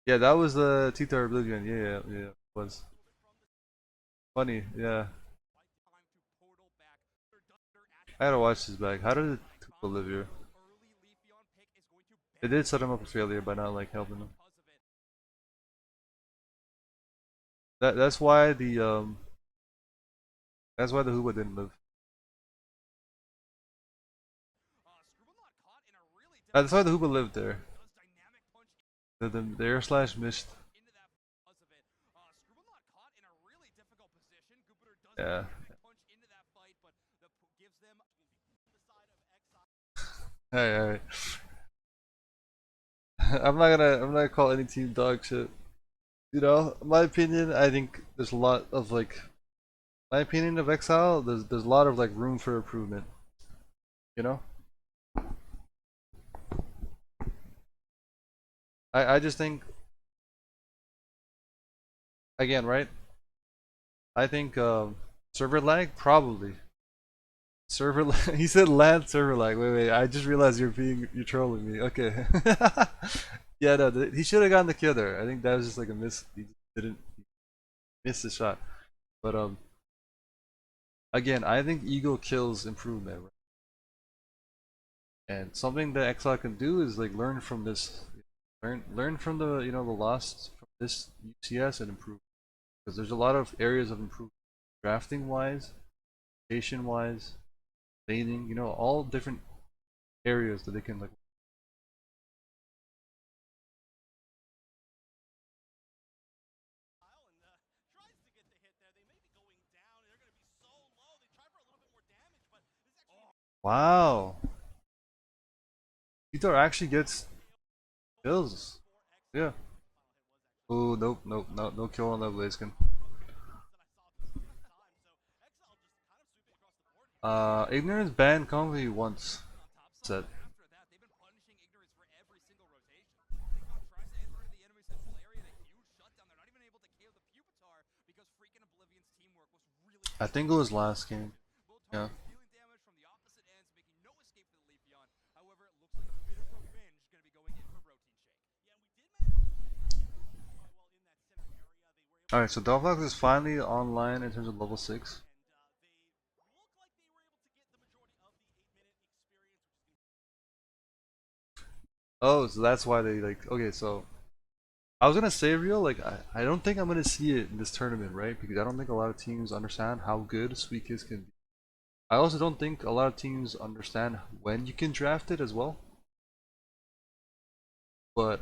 Yeah, that was the T-Tar Oblivion. Yeah, it was. Funny, yeah. time to portal back. I gotta watch this back. How did it live here? Early Leafeon pick is going to It did set him up for failure by not like helping him. because of it. That's why the Hooba didn't live. That's why the Hooba lived there. does dynamic punch The air slash missed. into that because of it. Scribble not caught in a really difficult position. Jupiter does Yeah. dynamic punch into that fight, but gives them the side of Exile. Hey, I'm not gonna call any team dog shit. You know, in my opinion, I think there's a lot of like my opinion of Exile, there's a lot of like room for improvement. You know? I just think again, right? I think server lag probably. Server lag. He said land server lag. Wait, I just realized you're trolling me. Okay. Yeah, no, he should have gotten the kill there. I think that was just like a miss. He didn't miss the shot. But again, I think ego kills improvement. Right? And something that Exile can do is like learn from this, learn from the the loss from this UCS and improve. Because there's a lot of areas of improvement, drafting wise, patient wise, laning, all different areas that they can like. And tries to get the hit there. They may be going down. They're going to be so low. They try for a little bit more damage, but this is actually Wow, Vitor actually gets kills. Yeah. Oh nope, nope, no kill on that Blaziken. Ignorance banned Convy once. Said. after that, they've been punishing Ignorance for every single rotation. Ignon tries to enter into the enemy central area in a huge shutdown. They're not even able to KO the Pupitar because freaking Oblivion's teamwork was really I think it was last game. both Yeah. targets dealing damage from the opposite ends, making no escape for the Leafeon. However, it looks like a bit of revenge going to be going in for Protein Shake. Yeah, we did manage to see quite well in that center area. They were able All right, so Delphox is finally online in terms of level 6. and they look like they were able to get the majority of the 8-minute experience, which is Oh, so that's why they like. Okay, so I was gonna say real like I don't think I'm gonna see it in this tournament, right? Because I don't think a lot of teams understand how good Sweet Kiss can be. I also don't think a lot of teams understand when you can draft it as well. But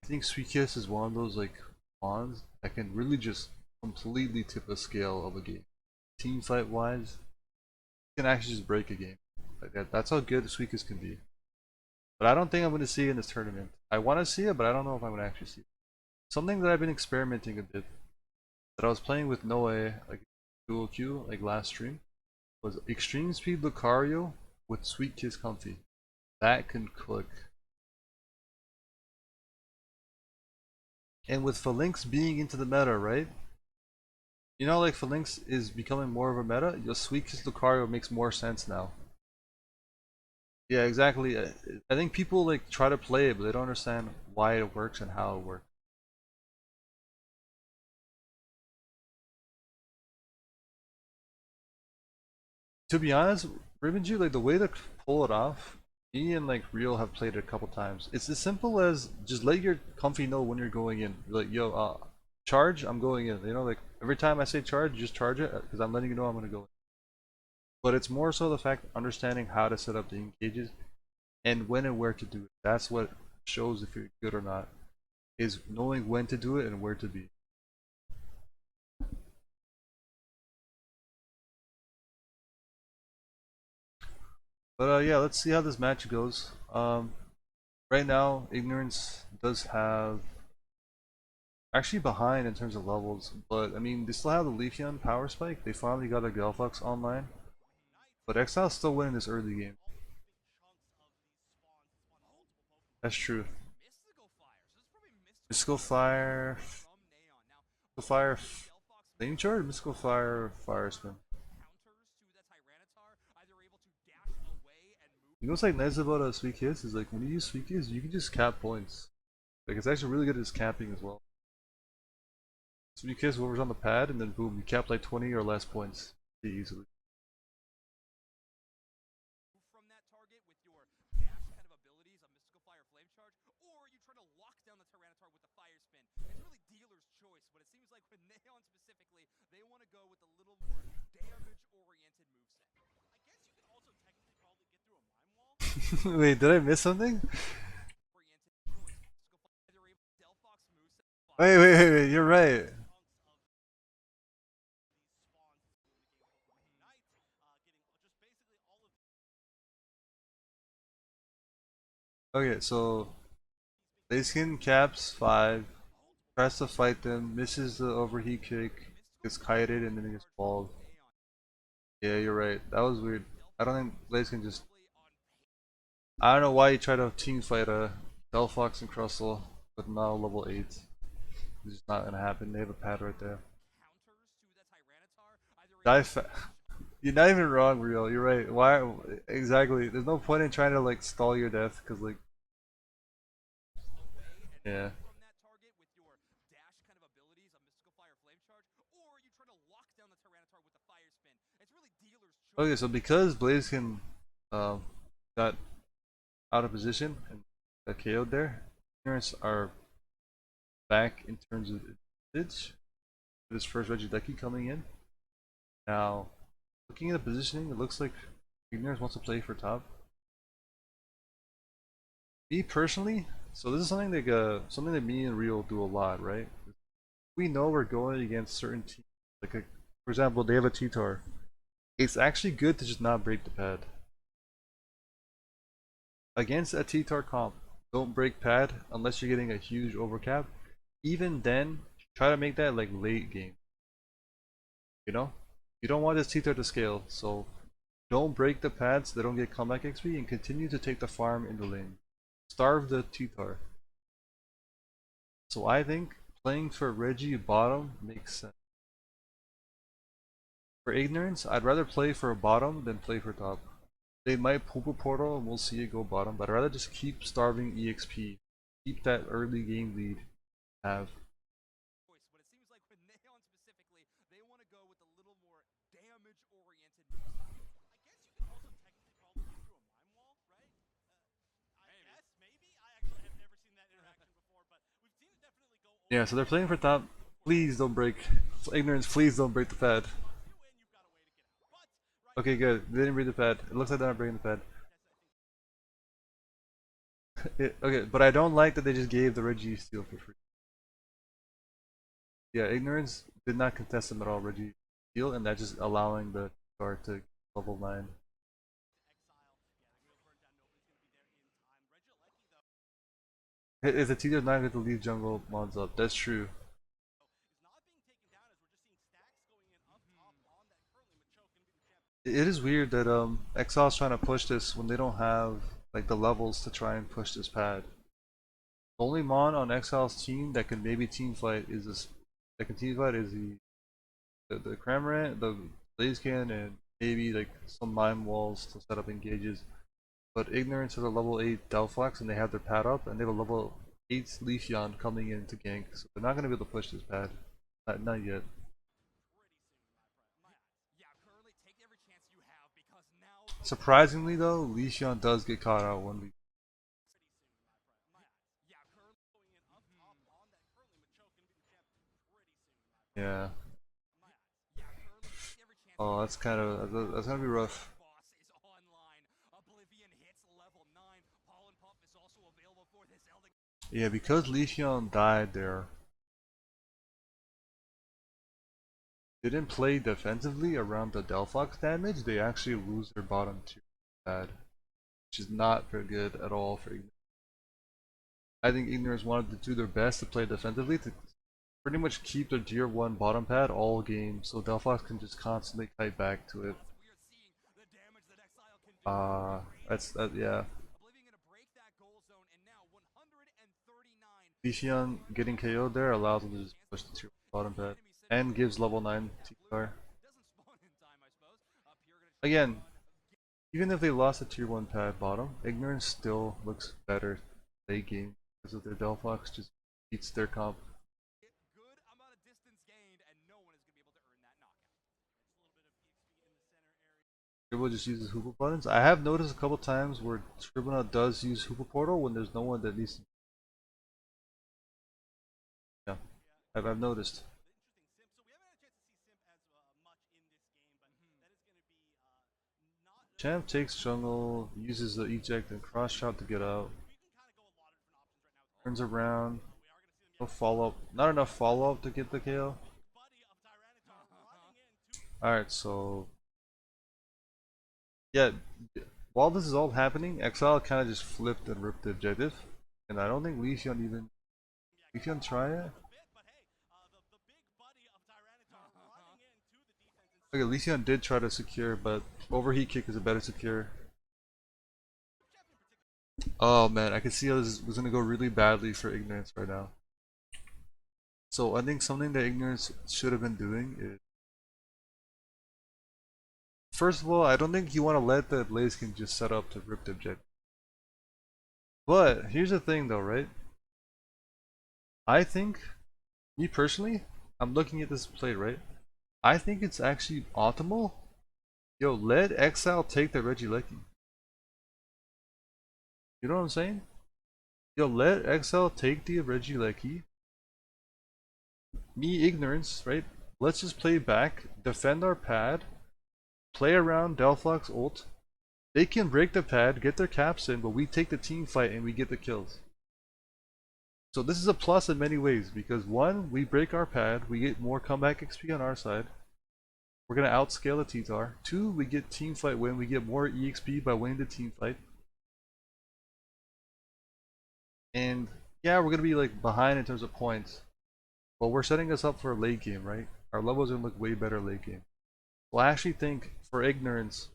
I think Sweet Kiss is one of those like pawns that can really just completely tip the scale of a game. Team fight wise, can actually just break a game. Like that's how good Sweet Kiss can be. But I don't think I'm gonna see it in this tournament. I want to see it, but I don't know if I'm gonna actually see it. Something that I've been experimenting a bit, that I was playing with Noe, like dual Q, like last stream, was Extreme Speed Lucario with Sweet Kiss Comfy. That can click. And with Phalanx being into the meta, right? Like Phalanx is becoming more of a meta, your Sweet Kiss Lucario makes more sense now. Yeah, exactly. I think people like try to play it, but they don't understand why it works and how it works. To be honest, Rivenju, like the way to pull it off, me and like Real have played it a couple times. It's as simple as just let your comfy know when you're going in. You're like, yo, charge, I'm going in. Like every time I say charge, just charge it because I'm letting you know I'm gonna go in. But it's more so the fact understanding how to set up the engages and when and where to do it. That's what shows if you're good or not. Is knowing when to do it and where to be. But yeah, let's see how this match goes. Right now, Ignorance does have actually behind in terms of levels, but I mean they still have the Leafeon power spike. They finally got a Galfox online, but Exile's still winning this early game. That's true. mystical fire. So this is probably Mystical Fire, from Neon. Now, Mystical Fire, Flame Charge, Mystical Fire, Fire Spin. counters to the Tyranitar, either able to dash away and move. You know what's like nice about a Sweet Kiss is like when you use Sweet Kiss, you can just cap points. Like it's actually really good at capping as well. Sweet Kiss, whoever's on the pad, and then boom, you cap like 20 or less points pretty easily. From that target with your dash kind of abilities of Mystical Fire Flame Charge, or you try to lock down the Tyranitar with the Fire Spin. It's really dealer's choice, but it seems like with Neon specifically, they want to go with a little more damage-oriented moveset. I guess you could also technically probably get through a Mime Wall. Wait, did I miss something? oriented choice. They're able Delphox moveset Wait, you're right. chunks of these spawns in the game with Ignite, getting just basically all of Okay, so Blaziken caps 5, tries to fight them, misses the overheat kick, gets kited, and then he gets balled. Yeah, you're right. That was weird. I don't think Blaziken just. I don't know why you try to team fight a Delphox and Crustle with now level 8. It's just not gonna happen. They have a pad right there. counters to the Tyranitar, either Die able to fa- push You're not even wrong, Real. You're right. Why? Exactly. There's no point in trying to like stall your death, cause like, away and yeah. hide from that target with your dash kind of abilities of Mystical Fire Flame Charge, or you try to lock down the Tyranitar with the Fire Spin. It's really dealer's Okay, choice. so because Blaziken um, got out of position and got KO'd there, ignorance are back in terms of advantage. This first Regideki coming in. Now, looking at the positioning, it looks like ignorance wants to play for top. Me personally, so this is something that me and Real do a lot, right? We know we're going against certain teams. For example, they have a T-Tar. It's actually good to just not break the pad. Against a T-Tar comp, don't break pad unless you're getting a huge overcap. Even then, try to make that like late game. You know? You don't want this T-Tar to scale, so don't break the pads, they don't get comeback XP, and continue to take the farm in the lane. Starve the T-Tar. So I think playing for Reggie bottom makes sense. For ignorance, I'd rather play for bottom than play for top. They might poop a portal and we'll see it go bottom, but I'd rather just keep starving EXP. Keep that early game lead. Have. Choice, but it seems like with Neon specifically, they want to go with a little more damage-oriented move. I guess you could also technically probably play through a Mime Wall, right? I guess, maybe? I actually have never seen that interaction before, but we've seen it definitely go Yeah, over so they're well. playing for top. Please don't break. Ignorance, please don't break the pad. Once you win, you've got a way to get out. But right Okay, now, good. They didn't break the pad. It looks like they're not breaking the pad. Okay, but I don't like that they just gave the Reggie steal for free. Yeah, ignorance did not contest him at all, Reggie steal, and that's just allowing the guard to level 9. If the Tito's not going to leave jungle mods up, that's true. It is weird that Exile's trying to push this when they don't have like the levels to try and push this pad. The only mon on Exile's team that can maybe team fight is the Cramorant, the Blaziken, and maybe like some mime walls to set up engages. But Ignorance has a level 8 Delphox and they have their pad up, and they have a level 8 Leafeon coming in to gank, so they're not going to be able to push this pad. Not yet. Surprisingly though, Leafeon does get caught out one week. Yeah. Oh, that's gonna be rough. Yeah, because Leafeon died there, they didn't play defensively around the Delphox damage, they actually lose their bottom tier pad, which is not very good at all for Ignorance. I think Ignorance wanted to do their best to play defensively to pretty much keep their tier 1 bottom pad all game so Delphox can just constantly kite back to it. Yeah. Leafeon getting KO'd there allows him to just push the tier 1 bottom pad and gives level 9 TR. Again, even if they lost a tier 1 pad bottom, Ignorance still looks better late game because of their Delphox just beats their comp. Scribble just uses Hoopa buttons. I have noticed a couple times where Scribble does use Hoopa Portal when there's no one that needs to. Yeah, I've noticed. Champ takes jungle, uses the eject and cross shot to get out. Turns around. No follow up. Not enough follow up to get the KO. Alright, so yeah, while this is all happening, Exile kind of just flipped and ripped the objective, and I don't think Leafeon even try it. Okay, Leafeon did try to secure, but overheat kick is a better secure. Oh man, I can see how this was gonna go really badly for Ignorance right now. So I think something that Ignorance should have been doing is, first of all, I don't think you want to let the Blaziken just set up to rip the objective. But here's the thing though, right? I think, me personally, I'm looking at this play, right? I think it's actually optimal. Yo, let Exile take the Regieleki. You know what I'm saying? Yo, let Exile take the Regieleki. Me, Ignorance, right? Let's just play back, defend our pad, play around Delphox ult. They can break the pad, get their caps in, but we take the team fight and we get the kills. So this is a plus in many ways, because one, we break our pad, we get more comeback XP on our side. We're gonna outscale the T-Tar. Two, we get team fight win, we get more EXP by winning the team fight. And yeah, we're gonna be like behind in terms of points, but we're setting us up for a late game, right? Our levels are gonna look way better late game. Well, I actually think for Ignorance,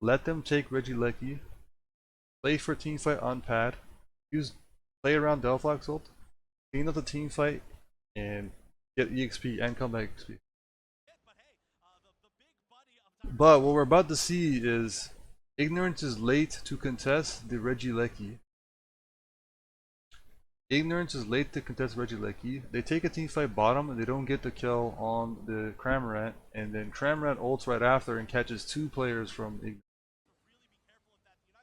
let them take Regieleki, play for team fight on pad, play around Delphox ult, clean up the team fight, and get EXP and comeback XP. But what we're about to see is Ignorance is late to contest the Regieleki. Ignorance is late to contest Regieleki. They take a team fight bottom and they don't get the kill on the Cramorant, and then Cramorant ults right after and catches two players from Ignorance.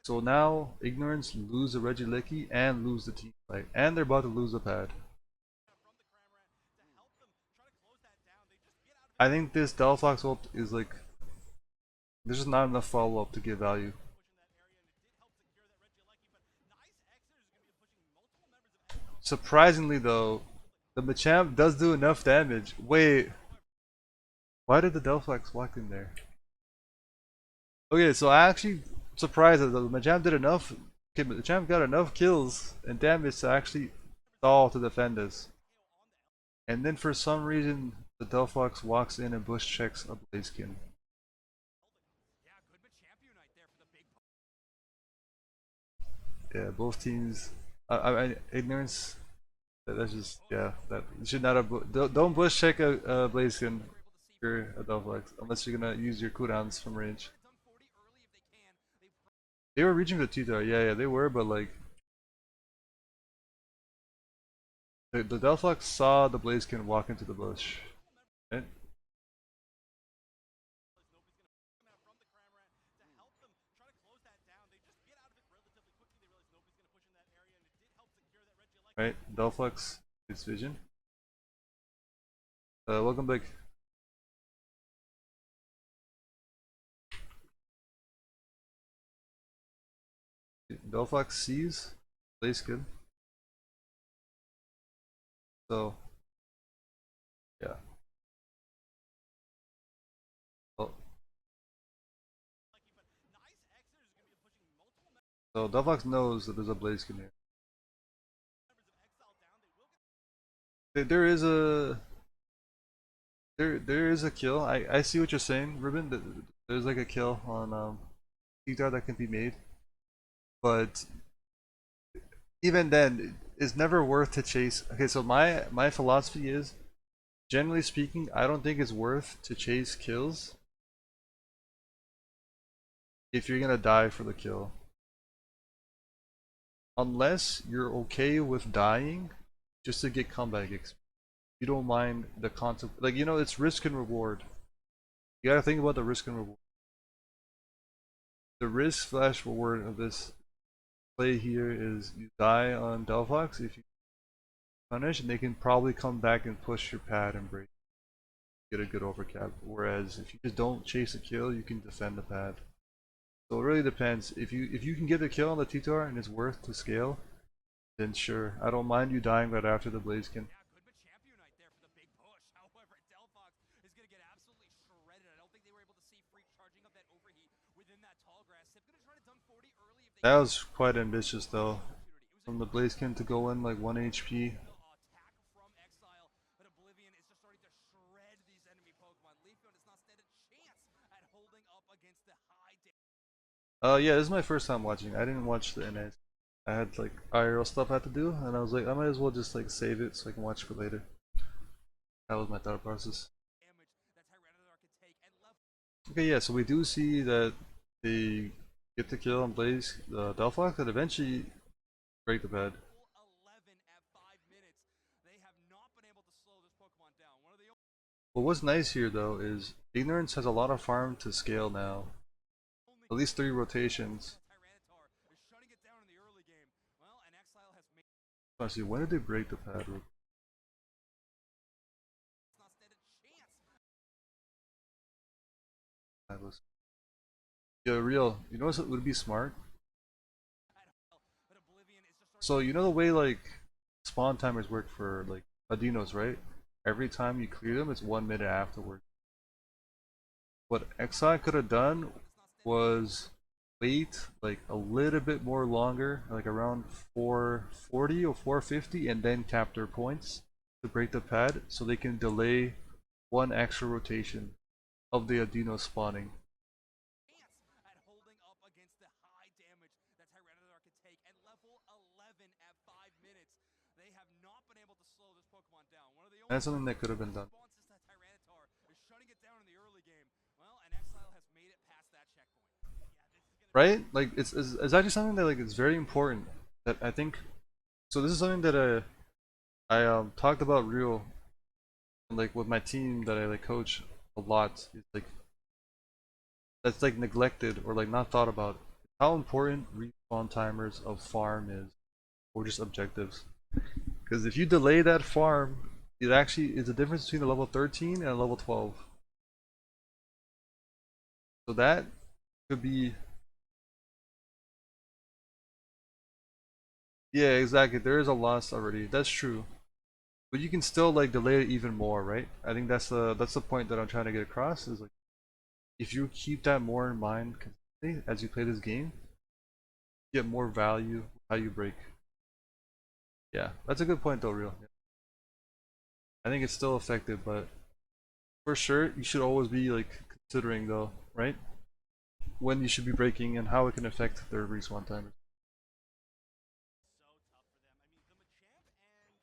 So now Ignorance lose the Regieleki and lose the team fight, and they're about to lose the pad. I think this Delphox ult is like, there's just not enough follow up to get value. Surprisingly though, the Machamp does do enough damage. Wait, why did the Delphox walk in there? Okay, so I actually surprised that the Machamp did enough. Okay, but the Machamp got enough kills and damage to actually stall to defend us. And then for some reason, the Delphox walks in and bush checks a Blaziken. Yeah, both teams. Ignorance. That's just, yeah. That should not have. Don't bush check a Blaziken. You're a Delphox unless you're gonna use your cooldowns from range. They were reaching the T-Tar, yeah, they were, but like the Delphox saw the Blaziken walk into the bush, right? Right, Delphox, its vision. Welcome back. Delphox sees Blaziken. So yeah. Oh. So Delphox knows that there's a Blaziken here. There is a there is a kill. I see what you're saying, Ruben. There's like a kill on T-Tar that can be made, but even then, it's never worth to chase. Okay, so my philosophy is, generally speaking, I don't think it's worth to chase kills if you're gonna die for the kill. Unless you're okay with dying just to get comeback XP. You don't mind the concept, like, you know, it's risk and reward. You gotta think about the risk and reward. The risk slash reward of this play here is you die on Delphox if you punish, and they can probably come back and push your pad and break. Get a good overcap. Whereas if you just don't chase a kill, you can defend the pad. So it really depends. If you can get the kill on the T-Tar and it's worth to scale, then sure. I don't mind you dying right after the Blaziken. Yeah, good but championite there for the big push. However, Delphox is going to get absolutely shredded. I don't think they were able to see Freak charging up that overheat within that tall grass. Sip going to try to dunk 40 early if they That can. was quite ambitious though. Opportunity. It was a From the great Blaziken to go in like 1 HP. attack from Exile, but Oblivion is just starting to shred these enemy Pokemon. Leafeon does not stand a chance at holding up against the high damage. Yeah, this is my first time watching. I didn't watch the NAIC. I had like IRL stuff I had to do, and I was like, I might as well just like save it so I can watch for later. That was my thought process. That Tyranitar can take and level Okay, yeah, so we do see that they get the kill on Blaze, Delphox, and eventually break the pad. 11 at 5 minutes. They have not been able to slow this Pokemon down. One of the But what's nice here though is Ignorance has a lot of farm to scale now. only At least 3 rotations. Tyranitar is shutting it down in the early game. Well, and Exile has made Let's see, when did they break the pad? not stand a chance. Yeah, real. You know what would be smart? But Oblivion is just So you know the way like spawn timers work for like Adinos, right? Every time you clear them, it's 1 minute afterward. What Exile could have done was wait like a little bit more longer, like around 440 or 450, and then cap their points to break the pad, so they can delay 1 extra rotation of the Adino spawning. at holding up against the high damage that Tyranitar can take. And level 11 at 5 minutes. They have not been able to slow this Pokemon down. One of the only That's something that could have been done. responses to Tyranitar is shutting it down in the early game. Well, and Exile has made it past that checkpoint. Yeah, this is going to be Right? Like it's actually something that like it's very important that I think. So this is something that I talked about real like with my team that I like coach a lot. It's like that's like neglected or like not thought about. How important respawn timers of farm is, or just objectives. Because if you delay that farm, it actually is the difference between a level 13 and a level 12. So that could be. Yeah, exactly. There is a loss already. That's true. But you can still like delay it even more, right? I think that's the point that I'm trying to get across is like if you keep that more in mind consistently as you play this game, you get more value how you break. Yeah, that's a good point though, real. I think it's still effective, but for sure you should always be like considering though, right? When you should be breaking and how it can affect their respawn timers. so tough for them. I mean, the Machamp and the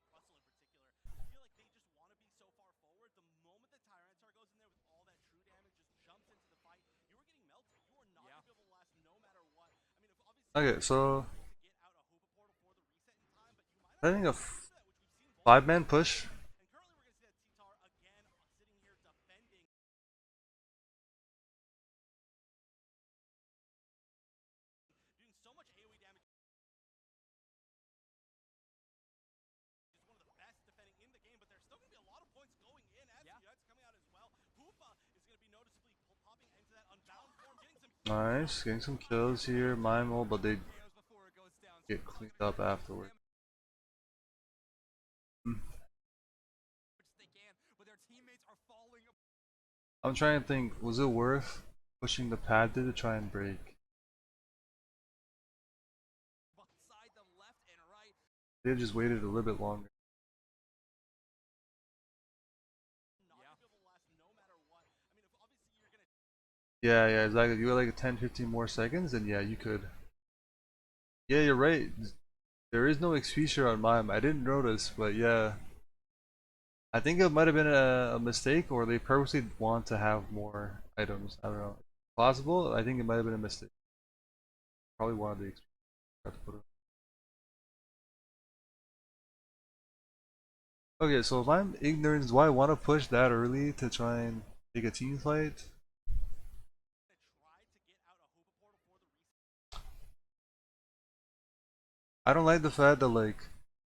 Crustle in particular, I feel like they just want to be so far forward. The moment that Tyranitar goes in there with all that true damage, just jumps into the fight, you are getting melted. You are not going to be able to last no matter what. I mean, if obviously Okay, so to get out a Hoopa portal for the reset in time, but you might not I be think able a to do that, which we've seen multiple 5-man times. push. And currently we're going to see that T-Tar again sitting here defending, doing so much AoE damage. He's one of the best defending in the game, but there's still going to be a lot of points going in as That's coming out as well. Hoopa is going to be noticeably popping into that unbound form, getting some Nice, getting some kills here, Mimo, but they KOs before it goes down. get cleaned up afterward. Hmm. They can, but their teammates are falling I'm trying to think, was it worth pushing the pad to try and break? beside them left and right. They just waited a little bit longer. Not gonna be able to last no matter what. I mean, if obviously you're gonna Yeah, yeah, exactly. If you had like 10-15 more seconds, then yeah, you could. Yeah, you're right. There is no XP share on mine. I didn't notice, but yeah. I think it might have been a mistake, or they purposely want to have more items. I don't know. Possible? I think it might have been a mistake. Probably wanted the XP to put it. Okay, so if I'm ignorant, do I want to push that early to try and take a team fight? try to get out a Hoopa portal for the reset I don't like the fact that like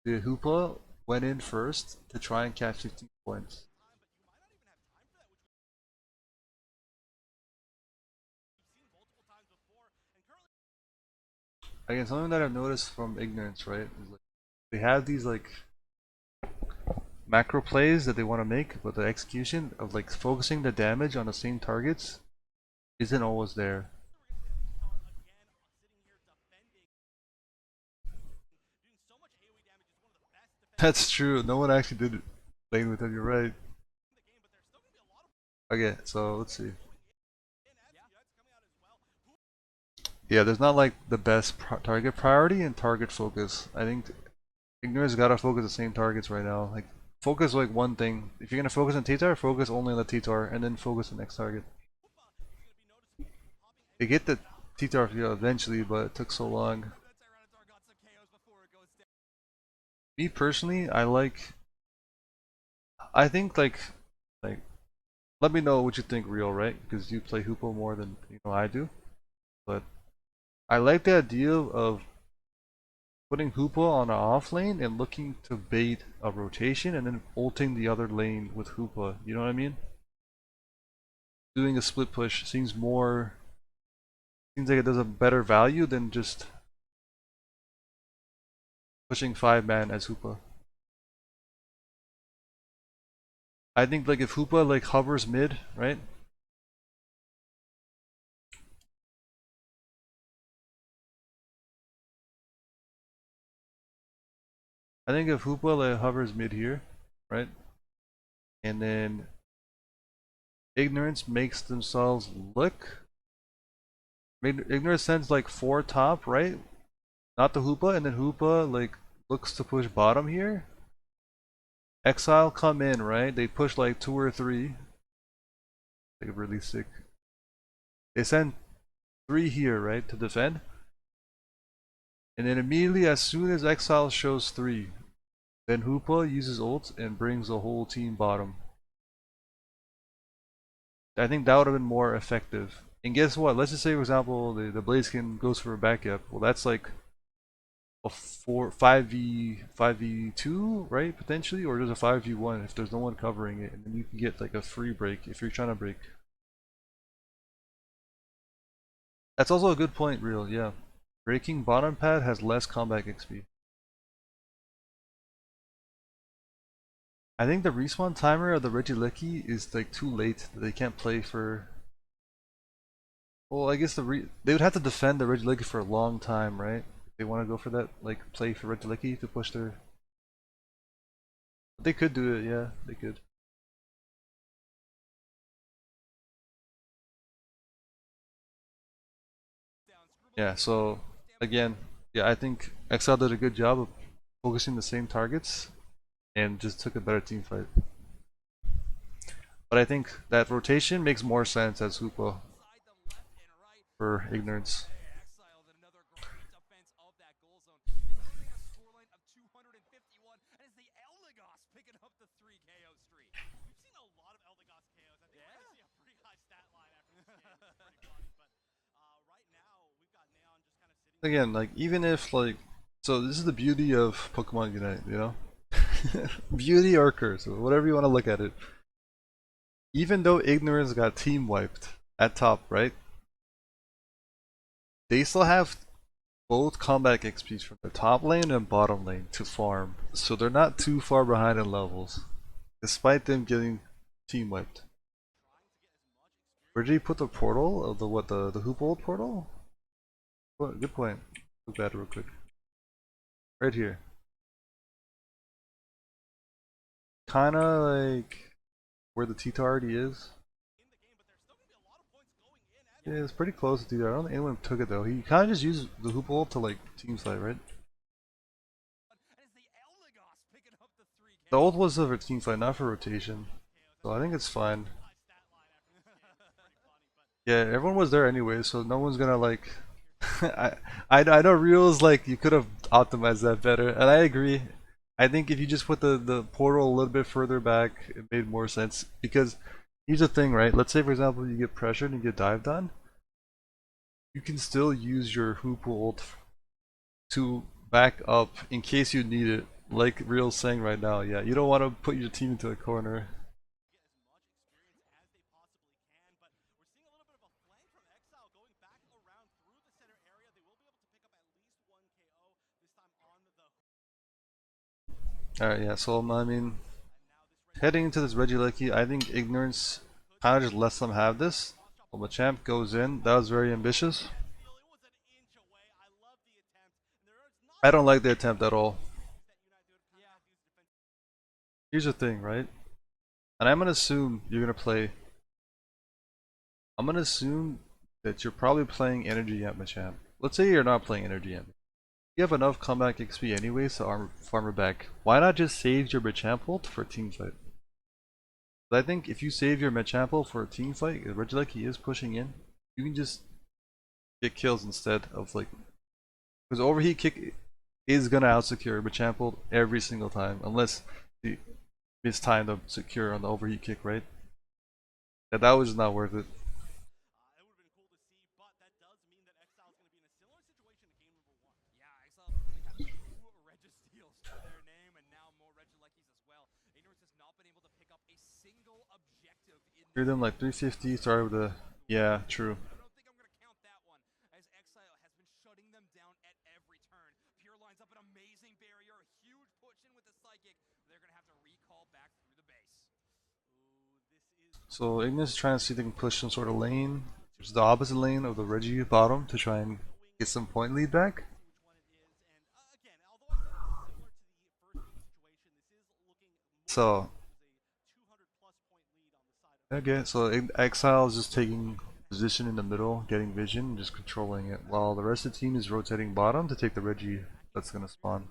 the Hoopa went in first to try and catch 15 points. time, but you might not even have time for that, which we've seen Again, something that I've noticed from ignorance, right, is like they have these like macro plays that they want to make, but the execution of like focusing the damage on the same targets isn't always there. That's true. No one actually did lane with him. You're right. Okay, so let's see. Yeah, there's not like the best target priority and target focus. I think ignorance gotta focus the same targets right now. Like focus like one thing. If you're gonna focus on T-tar, focus only on the T-tar and then focus the next target. They get the T-tar eventually, but it took so long. Me personally, I think like let me know what you think real, right? Because you play Hoopo more than I do. But I like the idea of putting Hoopo on an off lane and looking to bait a rotation and then ulting the other lane with Hoopa. You know what I mean? Doing a split push seems like it does a better value than just pushing 5-man as Hoopa. I think like if Hoopa like hovers mid, right? I think if Hoopa like hovers mid here, right? And then Ignorance makes themselves look. Ignorance sends like 4 top, right? Not the Hoopa, and then Hoopa like looks to push bottom here. Exile come in, right? They push like 2 or 3. Like really sick. They send 3 here, right, to defend. And then immediately as soon as Exile shows 3, then Hoopa uses ult and brings the whole team bottom. I think that would have been more effective. And guess what? Let's just say, for example, the Blaziken goes for a backup. Well, that's like a 5v2, right? Potentially, or there's a 5v1 if there's no one covering it, and then you can get like a free break if you're trying to break. That's also a good point, real. Yeah, breaking bottom pad has less combat XP. I think the respawn timer of the Regieleki is like too late. They can't play for. Well, I guess they would have to defend the Regieleki for a long time, right? They want to go for that, like play for Regieleki to push their. They could do it, yeah, they could. Yeah, so again, yeah, I think XL did a good job of focusing the same targets and just took a better team fight. But I think that rotation makes more sense as Hoopa for Ignorance. Again, like even if like, so this is the beauty of Pokemon Unite, you know? Beauty or curse, whatever you want to look at it. Even though Ignorance got team wiped at top, right? They still have both combat XPs from the top lane and bottom lane to farm, so they're not too far behind in levels, despite them getting team wiped. Where did he put the portal? Of the what? The Hoopold portal? Good point. Look at that real quick. Right here. Kinda like where the T-tar already is. Yeah, it's pretty close to T-tar. I don't think anyone took it though. He kinda just used the Hoopold to like team fight, right? The ult was for team fight, not for rotation. So I think it's fine. Yeah, everyone was there anyway, so no one's gonna like. I know Real's like you could have optimized that better, and I agree. I think if you just put the portal a little bit further back, it made more sense. Because here's the thing, right? Let's say for example you get pressured and you get dived on, you can still use your hoop ult to back up in case you need it. Like Real's saying right now, yeah, you don't want to put your team into a corner. Alright, yeah, so I mean, heading into this Regieleki, I think Ignorance kind of just lets them have this. Well, Machamp goes in, that was very ambitious. I don't like the attempt at all. Here's the thing, right? And I'm gonna assume you're gonna play. I'm gonna assume that you're probably playing Energy Amp Machamp. Let's say you're not playing Energy Amp. You have enough comeback XP anyways to farm it back. Why not just save your Machamp ult for a team fight? But I think if you save your Machamp ult for a team fight, Regieleki is pushing in, you can just get kills instead of like. Because overheat kick is gonna outsecure Machamp ult every single time, unless it's time to secure on the overheat kick, right? That was not worth it. Hear them like 350, started with a. Yeah, true. I don't think I'm going to count that one, as Exile has been shutting them down at every turn. Pure lines up an amazing barrier, a huge push in with the Psychic. They're going to have to recall back through the base. So Ignis is trying to see if they can push some sort of lane, which is the opposite lane of the Reggie bottom, to try and get some point lead back. So okay, so Exile is just taking position in the middle, getting vision, and just controlling it, while the rest of the team is rotating bottom to take the Reggie that's gonna spawn.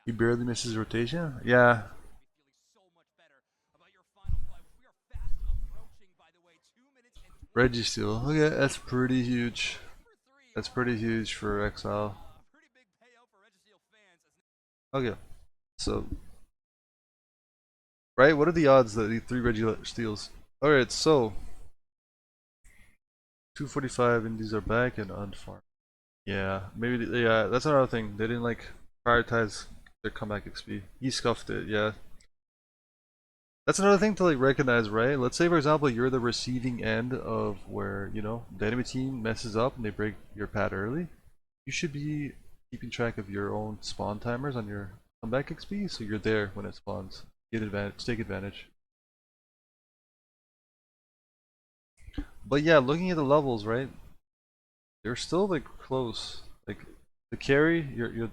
He barely misses rotation. Yeah, Reggie steal. Okay, that's pretty huge. That's pretty huge for Exile. Okay, so right, what are the odds that the 3 Reggie steals? Alright, so 245 and these are back and unfarmed. Yeah, maybe yeah, that's another thing. They didn't like prioritize their comeback XP. He scuffed it, yeah. That's another thing to like recognize, right? Let's say for example you're the receiving end of where, you know, the enemy team messes up and they break your pad early. You should be keeping track of your own spawn timers on your comeback XP so you're there when it spawns. Get advantage, take advantage. But yeah, looking at the levels, right? They're still like close. Like the carry, your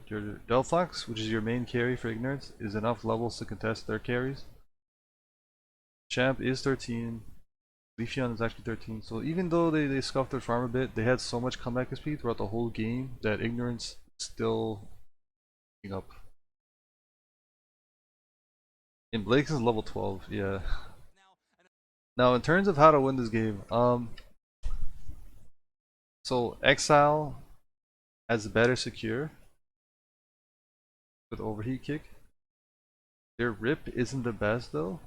Delphox, which is your main carry for Ignorance, is enough levels to contest their carries. Champ is 13. Leafeon is actually 13. So even though they scuffed their farm a bit, they had so much comeback speed throughout the whole game that Ignorance still picking up. And Blake's is level 12, yeah. Now in terms of how to win this game, so Exile has a better secure with overheat kick. Their rip isn't the best though.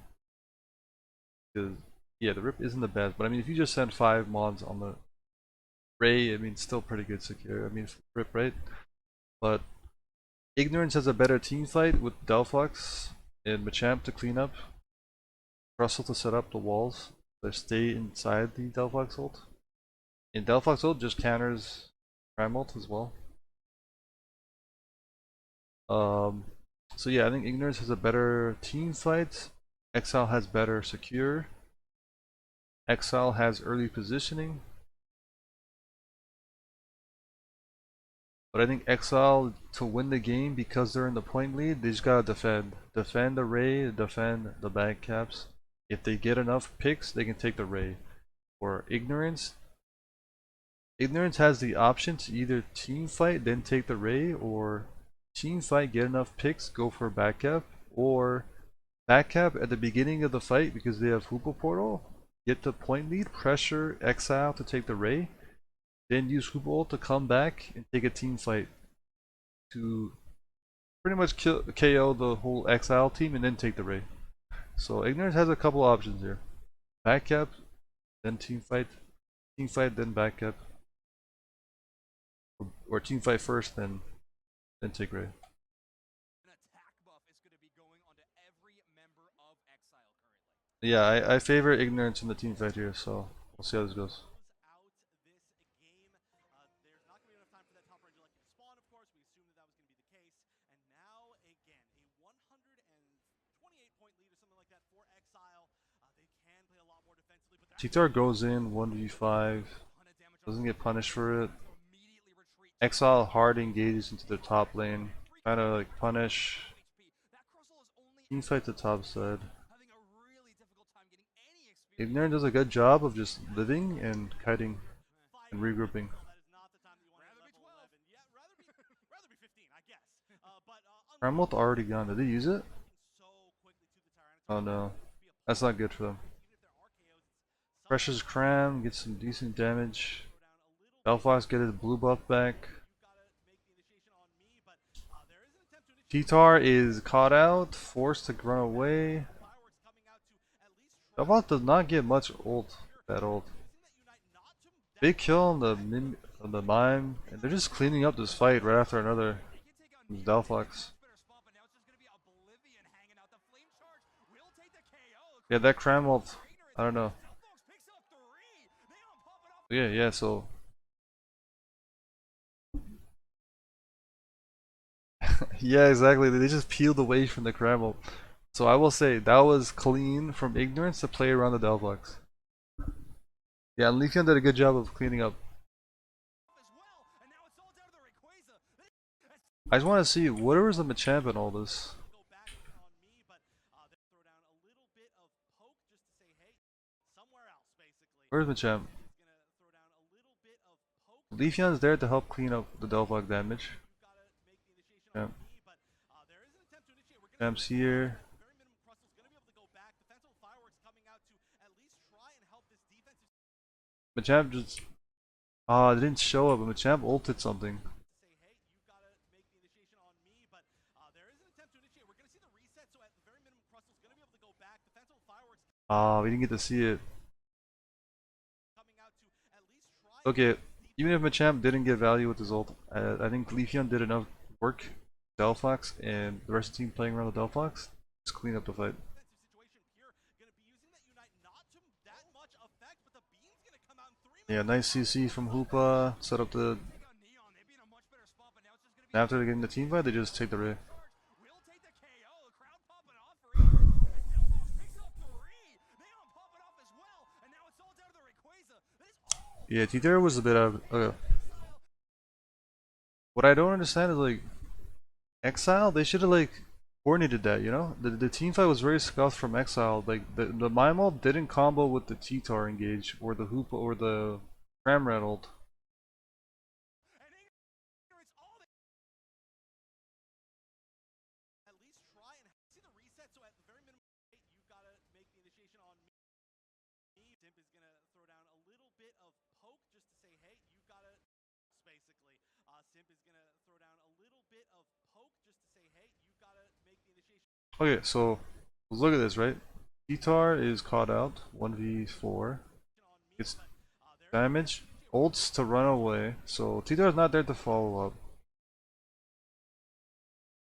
Because yeah, the rip isn't the best, but I mean if you just send 5 mods on the Ray, I mean still pretty good secure. I mean rip, right? But Ignorance has a better team fight with Delphox and Machamp to clean up. Russell to set up the walls. They stay inside the Delphox ult. And Delphox ult just counters Prime ult as well. Um, so yeah, I think Ignorance has a better team fight. Exile has better secure. Exile has early positioning. But I think Exile, to win the game, because they're in the point lead, they just gotta defend. Defend the Ray, defend the bag caps. If they get enough picks, they can take the Ray. Or Ignorance. Ignorance has the option to either team fight, then take the Ray, or team fight, get enough picks, go for a back cap, or back cap at the beginning of the fight because they have Hoopa Portal, get the point lead, pressure Exile to take the Ray, then use Hoopa ult to come back and take a team fight to pretty much KO the whole Exile team and then take the Ray. So Ignorance has a couple options here. Back cap, then team fight, then back cap. Or team fight first, then take Ray. Yeah, I favor Ignorance in the team fight here, so we'll see how this goes. T-Tar goes in 1v5, doesn't get punished for it. Exile hard engages into the top lane, trying to like punish. Team fight the top side. Ignorant does a good job of just living and kiting and regrouping. Ramult already gone. Did they use it? Oh no. That's not good for them. Precious Cram gets some decent damage. Belfast get his blue buff back. T-Tar is caught out, forced to run away. Belfast does not get much ult, that ult. Big kill on the mime, and they're just cleaning up this fight right after another. Delphox. Yeah, that Cram ult, I don't know. Yeah, so yeah, exactly. They just peeled away from the Cram ult. So I will say that was clean from Ignorance to play around the Delphox. Yeah, and Leafeon did a good job of cleaning up. I just want to see where was the Machamp in all this. Where's Machamp? Leafeon's there to help clean up the Delphox damage. Yeah. Machamp's here. Machamp just... Ah, it didn't show up, but Machamp ulted something. Ah, we didn't get to see it. Okay, even if Machamp didn't get value with his ult, I think Leafeon did enough work. Delphox and the rest of the team playing around the Delphox just clean up the fight. Yeah, nice CC from Hoopa, set up the... After they're getting the team fight, they just take the Ray. Yeah, T-Terra was a bit out of... Okay. What I don't understand is like... Exile? They should have like coordinated that, you know? The team fight was very scuffed from Exile. Like the Mime ult didn't combo with the T-Tar engage or the Hoopa or the Ramrat ult. Okay, so look at this, right? T-Tar is caught out, 1v4. It's damage, ults to run away, so T-Tar is not there to follow up.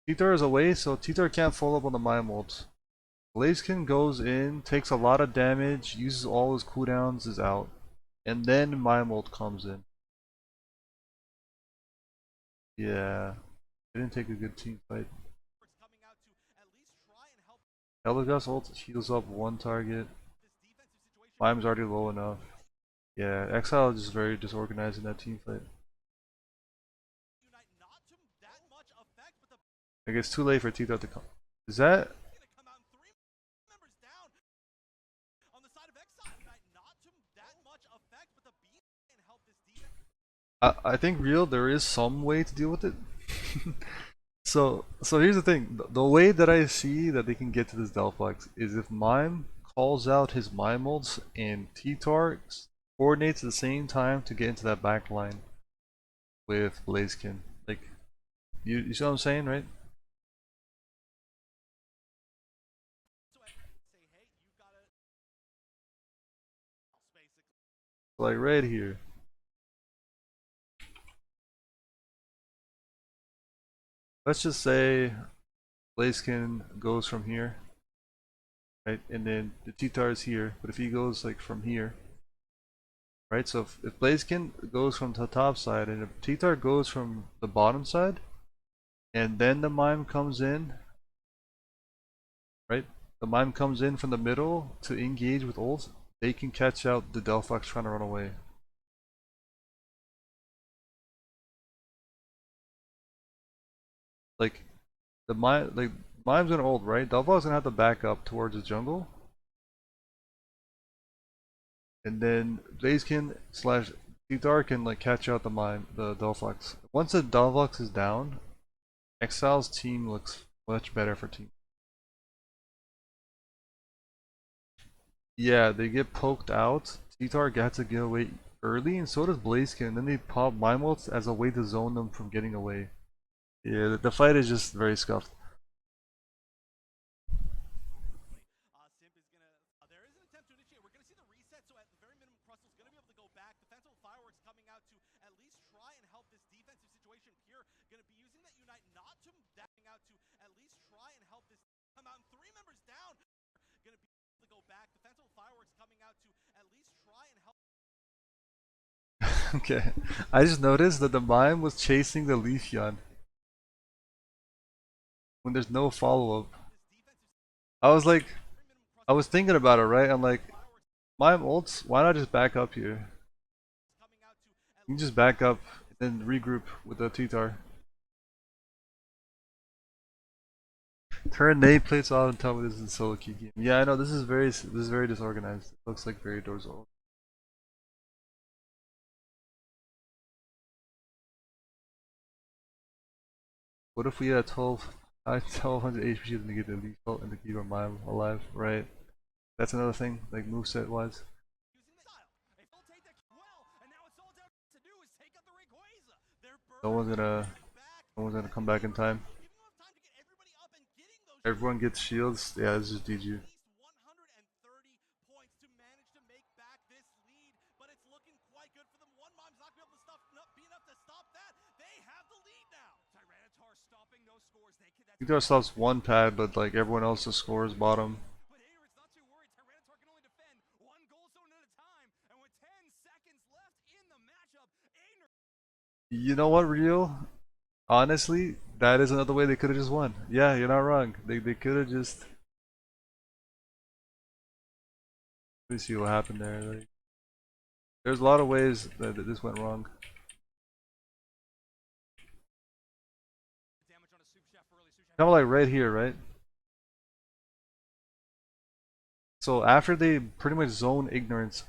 T-Tar is away, so T-Tar can't follow up on the Mime ult. Blaziken goes in, takes a lot of damage, uses all his cooldowns, is out. And then Mime ult comes in. Yeah, didn't take a good team fight. Eldegoss ult heals up one target. Mime's already low enough. Yeah, Exile is just very disorganized in that team fight. Like it's too late for Tito to come. Is that? I think real there is some way to deal with it. So here's the thing. The way that I see that they can get to this Delphox is if Mime calls out his Mime ults and T-Tar coordinates at the same time to get into that back line with Blaziken. Like, you see what I'm saying, right? Like right here. Let's just say Blaziken goes from here, right? And then the T-Tar is here. But if he goes like from here, right? So if Blaziken goes from the top side and if T-Tar goes from the bottom side, and then the Mime comes in, right? The Mime comes in from the middle to engage with ult. they can catch out the Delphox trying to run away. Like Mime's gonna ult, right? Delphox gonna have to back up towards the jungle. And then Blaziken slash Dark can like catch out the Delphox. Once the Delphox is down, Exile's team looks much better for team. Yeah, they get poked out. T-Tark has to get away early, and so does Blaziken. And then they pop Mime ults as a way to zone them from getting away. Yeah, the fight is just very scuffed. Simp is gonna. There is an attempt to initiate. We're gonna see the reset, so at the very minimum, Crustal's gonna be able to go back. Defensive fireworks coming out to at least try and help this defensive situation. Pure gonna be using that unite, not to dapping out to at least try and help this come out. And 3 members down. Gonna be able to go back. Defensive fireworks coming out to at least try and help. Okay, I just noticed that the Mime was chasing the Leafeon when there's no follow-up. I was like, I was thinking about it, right? I'm like, Mime ults, why not just back up here? You can just back up and then regroup with the T-Tar. Turn Nate plates off and tell me this is a solo key game. Yeah, I know this is very disorganized. It looks like very dorsal. What if we had 1200 HP and get the elite ult and to keep our Mime alive, right? That's another thing, like moveset wise. No one's gonna come back in time. Everyone gets shields. Yeah, this is DG. T-Tar stops one pad, but like everyone else's scores bottom. You know what, Rio? Honestly, that is another way they could have just won. Yeah, you're not wrong. They could have just. Let me see what happened there. Like, there's a lot of ways that this went wrong. Kind of like right here, right? So after they pretty much zone ignorance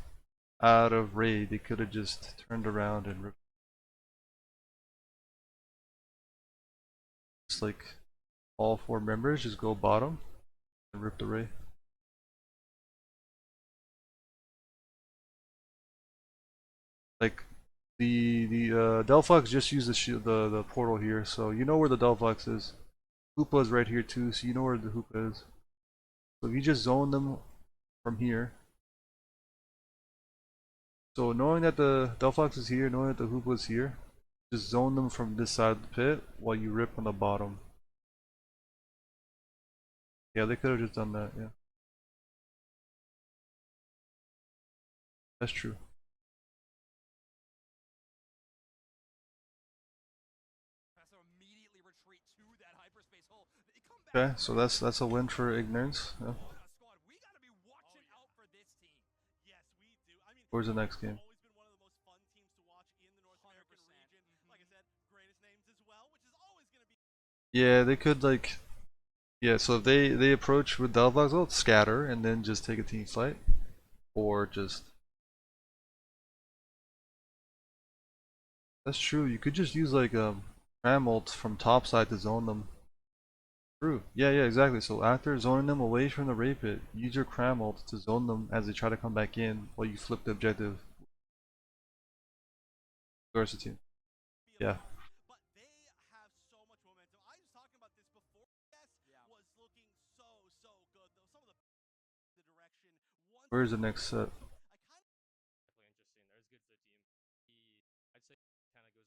out of Raid, they could have just turned around and ripped. Just like all 4 members just go bottom and rip the Ray. Like the Delphox just used the shield, the portal here, so you know where the Delphox is. Hoopa is right here too, so you know where the Hoopa is. So if you just zone them from here. So knowing that the Delphox is here, knowing that the Hoopa is here, just zone them from this side of the pit while you rip on the bottom. Yeah, they could have just done that, yeah. That's true. Okay, so that's a win for ignorance. Yeah. Where's the next game? Yeah, they could like, yeah. So if they approach with Delphox, they'll scatter and then just take a team fight, or just. That's true. You could just use like ram ult from top side to zone them. True. Yeah, yeah, exactly. So after zoning them away from the raid pit, use your cram ult to zone them as they try to come back in while you flip the objective. Adversity. Yeah. Where's the next set?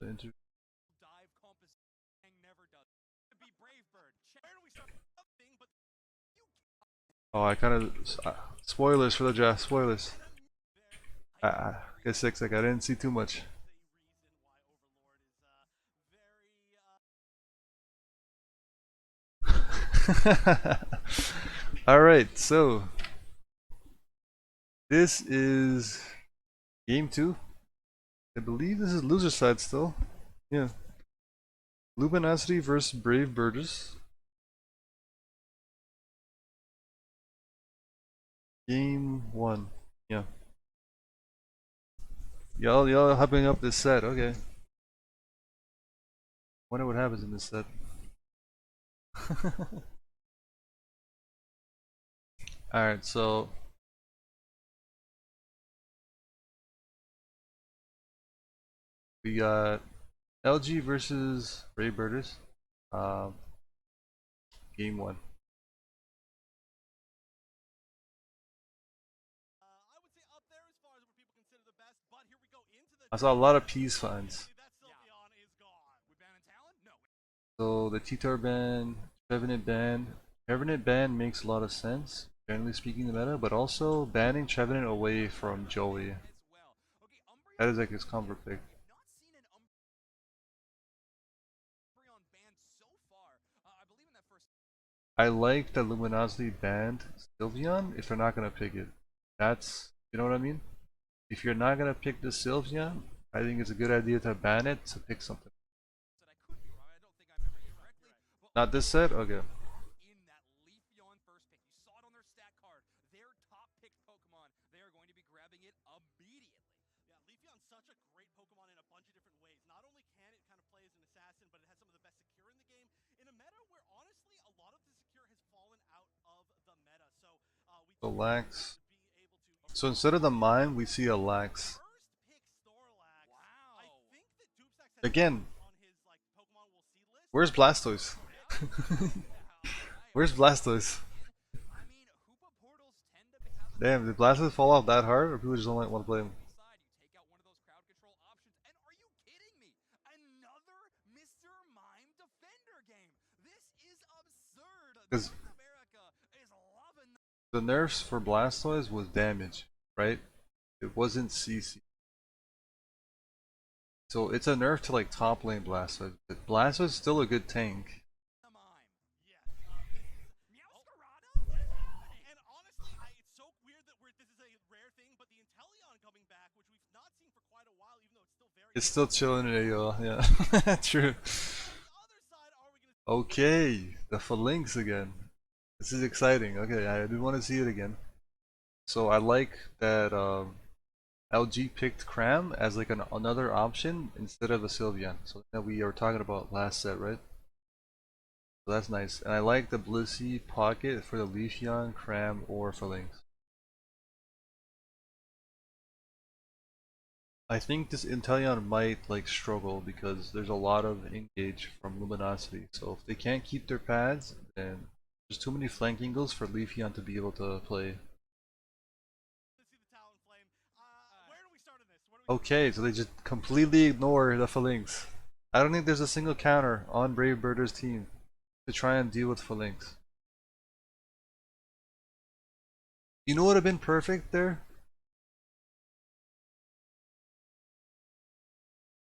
The inter Oh, I kind of spoilers for the draft. Spoilers. Get 6. Like I didn't see too much. All right, so This is game 2. I believe this is loser side still. Yeah. Luminosity versus Brave Burgess. Game 1. Yeah. Y'all hyping up this set, okay. Wonder what happens in this set. Alright, so we got LG versus Brave Burgess. Game 1. I would say up there as far as what people consider the best, but here we go into the I saw a lot of peace finds. that Sylveon is gone. We banning Talon? No. So the T-Tar ban, Trevenant ban. Trevenant ban makes a lot of sense, generally speaking, the meta, but also banning Trevenant away from Joey. As well. Okay, That Umbreon. is like his comfort pick. We've not seen an Umbreon ban so far. I believe in that first. I like that Luminosity banned Sylveon if they're not gonna pick it. That's, you know what I mean? If you're not gonna pick the Sylveon, I think it's a good idea to ban it to pick something. That I could be wrong. I don't think I remember incorrectly. But Not this set? Okay. in that Leafeon first pick, you saw it on their stat card. Their top picked Pokemon, they are going to be grabbing it immediately. Yeah, Leafeon's such a great Pokemon in a bunch of different ways. Not only can it kind of play as an assassin, but it has some of the best secure in the game. In a meta where honestly a lot of the secure has fallen out of the meta. So we So do Lax. to be able to So instead of the mine, we see a Lax. first pick Snorlax. Wow. I think that Doopsax has Again, on his like Pokemon we'll see list. where's Blastoise? Where's Blastoise? I mean, Hoopa portals tend to have a Damn, did Blastoise fall off that hard, or people just don't like want to play him? side. You take out one of those crowd control options, and are you kidding me? Another Mr. Mime Defender game. This is absurd. Because North America is loving the nerfs for Blastoise was damage, right? It wasn't CC. So it's a nerf to like top lane Blastoise. But Blastoise is still a good tank. the mime. Yes. Meowscarada? What is happening? And honestly, it's so weird that this is a rare thing, but the Inteleon coming back, which we've not seen for quite a while, even though it's still very. It's still chilling in AO, yeah. True. On the other side, are we gonna? Okay, the Phalanx again. This is exciting. Okay, I do want to see it again. So I like that LG picked Cram as like another option instead of a Sylveon. So that we were talking about last set, right? So that's nice. And I like the Blissey pocket for the Leafeon, Cram, or Phalanx. I think this Inteleon might like struggle because there's a lot of engage from Luminosity. So if they can't keep their pads, then there's too many flank angles for Leafeon to be able to play. Let's see the Talonflame. Where do we start on this? Where do we Okay, so they just completely ignore the Phalanx. I don't think there's a single counter on Brave Birder's team to try and deal with Phalanx. You know what would have been perfect there?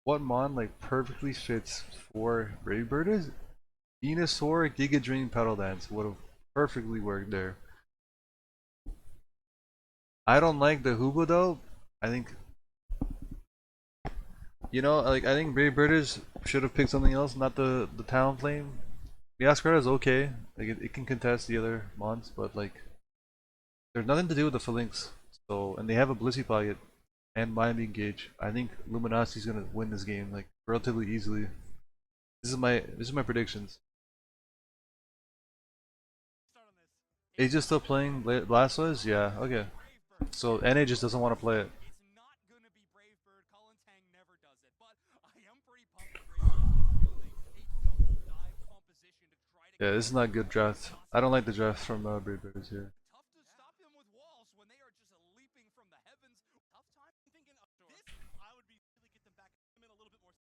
What mon like perfectly fits for Brave Birders? Venusaur Giga Dream Pedal Dance would have perfectly worked there. I don't like the Hugo though. I think, you know, like I think Brave Birders should have picked something else, not the Talonflame. Meowscarada is okay. Like it can contest the other mons, but like there's nothing to do with the Phalanx. So and they have a Blissey pocket and Mind Engage. I think Luminosity's gonna win this game like relatively easily. This is my predictions. start on this? Aegis still playing Blastoise? Yeah, okay. Brave Bird. So NA just doesn't want to play it. It's not gonna be Brave Bird. Colin Tang never does it, but I am pretty pumped that Brave Bird is building a double dive composition to try to. Yeah, this is not a good draft. I don't like the draft from Brave Birds here. Tough to stop them with walls when they are just leaping from the heavens. Tough time thinking of this. I would be really get them back in a little bit more.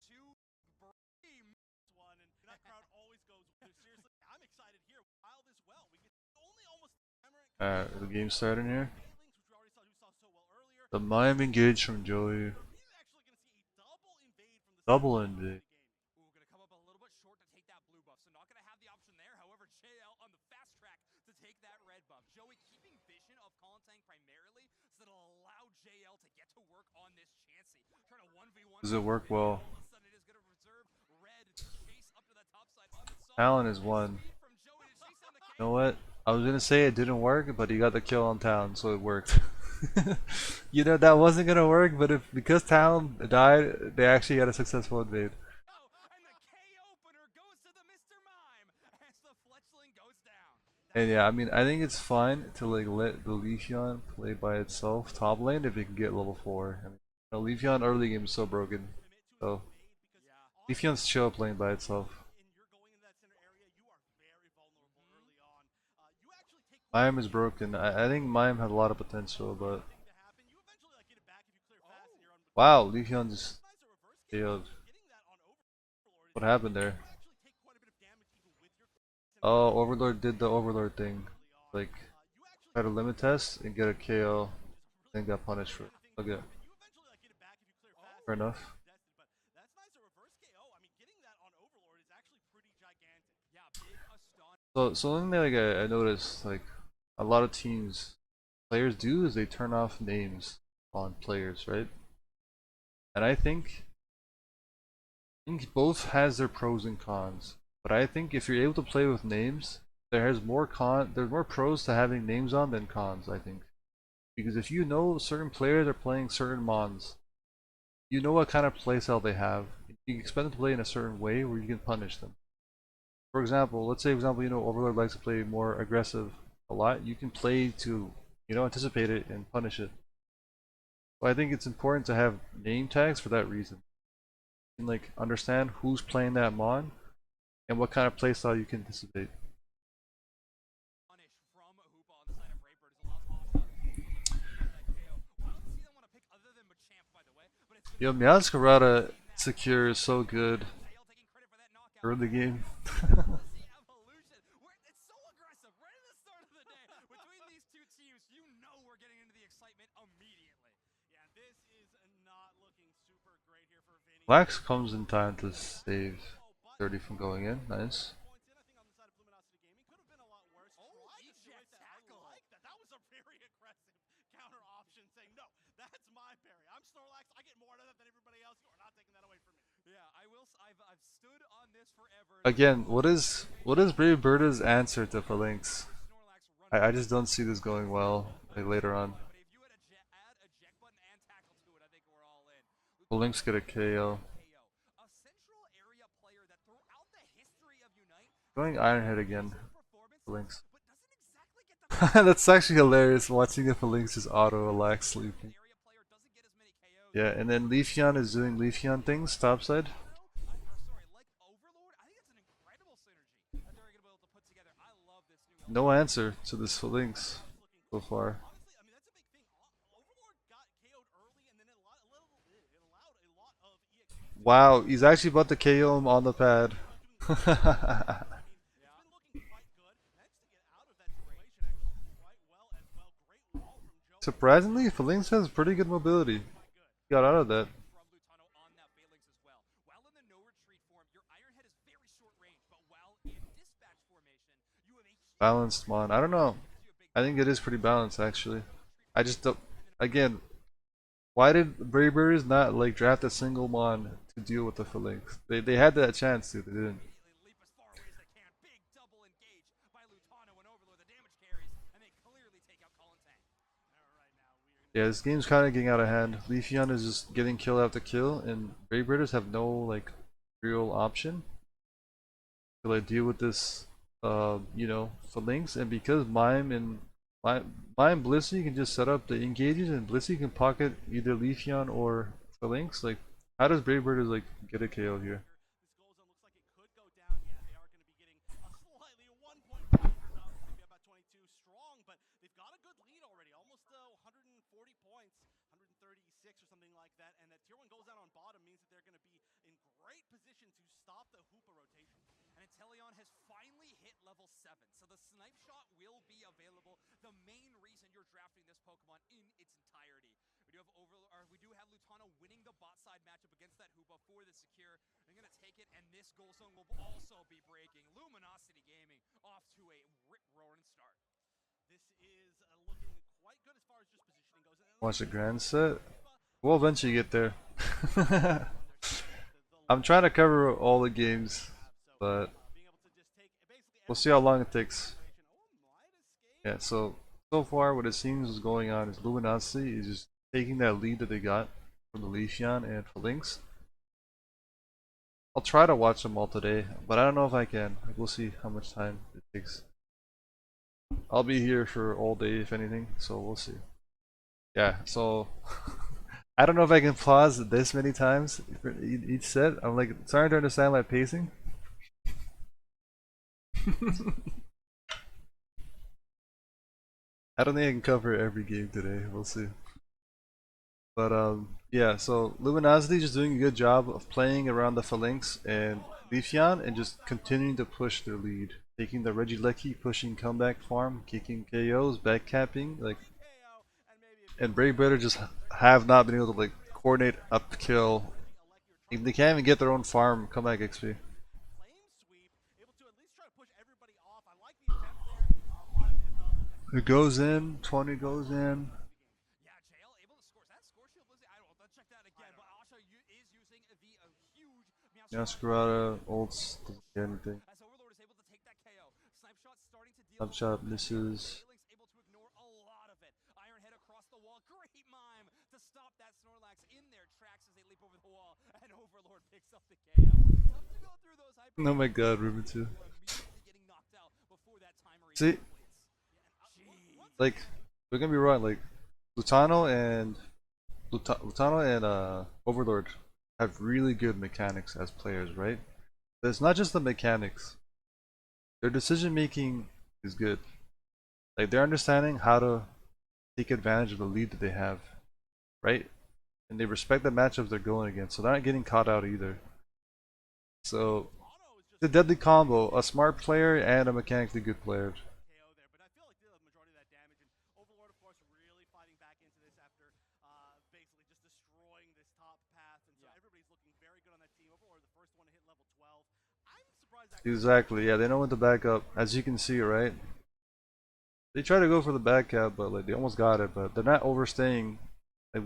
Two brave one, and that crowd always goes. Seriously, I'm excited here. Wild as well. We get only almost The game starting here. which we already saw so well earlier. The Mime Engage from Joey. He's actually going to see a double invade from the Double second half of invade. the game. Ooh, going to come up a little bit short to take that blue buff, so not going to have the option there. However, JL on the fast track to take that red buff. Joey keeping vision of Colin tank primarily, so that'll allow JL to get to work on this Chansey. Trying to 1v1 Does it work well? all of a sudden it is going to reserve Red to chase up to that top side on the song. Talon is one. Speed from Joey to chase down the You know what? I was gonna say it didn't work, but he got the kill on Talon, so it worked. You know that wasn't gonna work, but because Talon died, they actually had a successful invade. Oh, and the K opener goes to the Mr. Mime as the Fletchling goes down. And yeah, I mean, I think it's fine to like let the Leafeon play by itself top lane if it can get level 4. I mean, you know, Leafeon early game is so broken, so Leafeon's chill playing by itself. Mime is broken. I think Mime had a lot of potential, but wow, Leafeon just failed. What happened there? Oh, Overlord did the Overlord thing. Like, try to limit test and get a KO, then got punished for it. Okay, fair enough. So something that like I noticed like a lot of teams players do is they turn off names on players, right? And I think both has their pros and cons. But I think if you're able to play with names, there's more pros to having names on than cons, I think. Because if you know certain players are playing certain mons, you know what kind of playstyle they have. You can expect them to play in a certain way where you can punish them. For example, let's say for example, you know, Overlord likes to play more aggressive a lot. You can play to, you know, anticipate it and punish it. So I think it's important to have name tags for that reason. You can like understand who's playing that mon and what kind of playstyle you can anticipate. Yo, Meow's Karada secure is so good early game. It's so aggressive right at the start of the day. Between these two teams, you know we're getting into the excitement immediately. Yeah, this is not looking super great here for Vinny. Wax comes in time to save 30 from going in. Nice. That was a very aggressive counter option saying, no, that's my parry. I'm Snorlax. I get more out of that than everybody else. You are not taking that away from me. Yeah, I will. I've stood on this forever. Again, what is Brave Birda's answer to Phalanx? I just don't see this going well like later on. Phalanx get a KO. Going Ironhead again. Phalanx. That's actually hilarious watching if Phalanx is auto relax sleeping. Yeah, and then Leafeon is doing Leafeon things topside. No answer to this Phalanx so far. Wow, he's actually about to KO him on the pad. Surprisingly, Phalanx has pretty good mobility. He got out of that. Balanced mon. I don't know. I think it is pretty balanced actually. I just don't. Again, why did Bravers not like draft a single mon to deal with the Phalanx? They had that chance to. They didn't. Yeah, this game's kind of getting out of hand. Leafeon is just getting kill after kill, and Brave Raiders have no like real option to like deal with this, you know, Phalanx. And because Mime Blissey can just set up the engages, and Blissey can pocket either Leafeon or Phalanx. Like, how does Brave Raiders like get a KO here? Inteleon has finally hit level 7, so the snipe shot will be available. The main reason you're drafting this Pokemon in its entirety. We do have Lutano winning the bot side matchup against that Hoopa for the secure. They're gonna take it, and this goal zone will also be breaking. Luminosity Gaming off to a rip-roaring start. This is looking quite good, Watch the grand set. We'll eventually get there. I'm trying to cover all the games, but we'll see how long it takes. Yeah, so far what it seems is going on is Luminosity is just taking that lead that they got from the Leafeon and Phalanx. I'll try to watch them all today, but I don't know if I can. We'll see how much time it takes. I'll be here for all day if anything, so we'll see. Yeah, so I don't know if I can pause this many times for each set. I'm like starting to understand my pacing. I don't think I can cover every game today. We'll see. But yeah. So Luminosity is just doing a good job of playing around the Phalanx and Leafeon and just continuing to push their lead, taking the Regieleki, pushing comeback farm, kicking KOs, backcapping, like, and Brave Brother just have not been able to like coordinate up kill. They can't even get their own farm comeback XP. It goes in, 20 goes in. Yeah, JL able to score. Is that score shield? Let's check that again. But also is using the huge Masquerada ults doesn't get anything. as Overlord is able to take that KO. Snipe shot starting to deal with Snapshot misses. Phalanx able to ignore a lot of it. Iron head across the wall. Great mime to stop that Snorlax in their tracks as they leap over the wall. And Overlord picks up the KO. Tough to go through those hyper. Oh my god, Ruben 2. Immediately getting knocked out before that timer even See, completes. like, we're gonna be wrong. Like, Lutano and Overlord have really good mechanics as players, right? But it's not just the mechanics. Their decision making is good. Like they're understanding how to take advantage of the lead that they have, right? And they respect the matchups they're going against, so they're not getting caught out either. So it's a deadly combo: a smart player and a mechanically good player. KO there, but I feel like the majority of that damage, and Overlord, of course, really fighting back into this after basically just destroying this top path, and so everybody's looking very good on that team. Overlord, the first one to hit level 12. I'm surprised that. Exactly. Yeah, they know when to back up, as you can see, right? They try to go for the back cap, but like they almost got it, but they're not overstaying. Like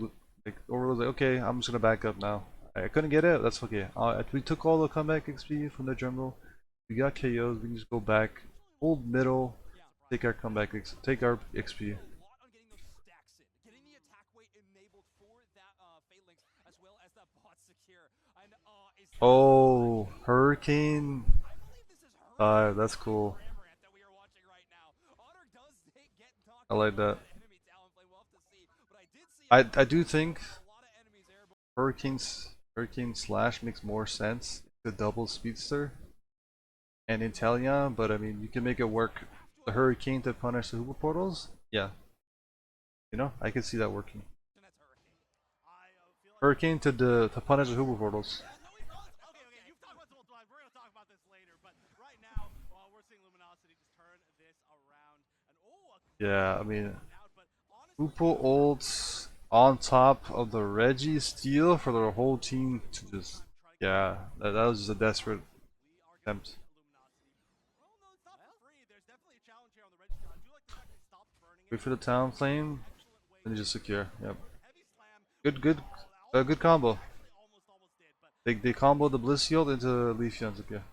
Overlord's like, okay, I'm just gonna back up now. I couldn't get it. That's okay. We took all the comeback XP from the jungle. We got KOs. We can just go back, hold middle, take our comeback, take our XP. A lot on getting those stacks in, getting the attack weight enabled for that Phalanx as well as that bot secure. And is that Oh, Hurricane. I believe this is Hurricane That's cool. Amaranth that we are watching right now. Otter does get knocked I like that. enemy Talonflame. We'll have to see, but I did see I do think a lot of enemies there. Hurricane Slash makes more sense. The double speedster and Inteleon, but I mean you can make it work. The Hurricane to punish the Hoover portals. Yeah, you know I can see that working. And that's Hurricane. I feel like Hurricane to punish the Hoover portals. okay, you've talked about this multiple times. We're gonna talk about this later, but right now, we're seeing Luminosity just turn this around. And Yeah, I mean out, but honestly, Hooper ults on top of the Reggie steal for their whole team to just, yeah, that was just a desperate we are getting attempt. Luminosity. Well, no, it's not for free. There's definitely a challenge here on the Registeel. I do like the fact they stopped burning it. Wait for the Town Flame, Excellent way and just secure. Yep. heavy slam. Good, good combo. Actually, almost did, but They combo the Bliss Shield into Leafeon secure.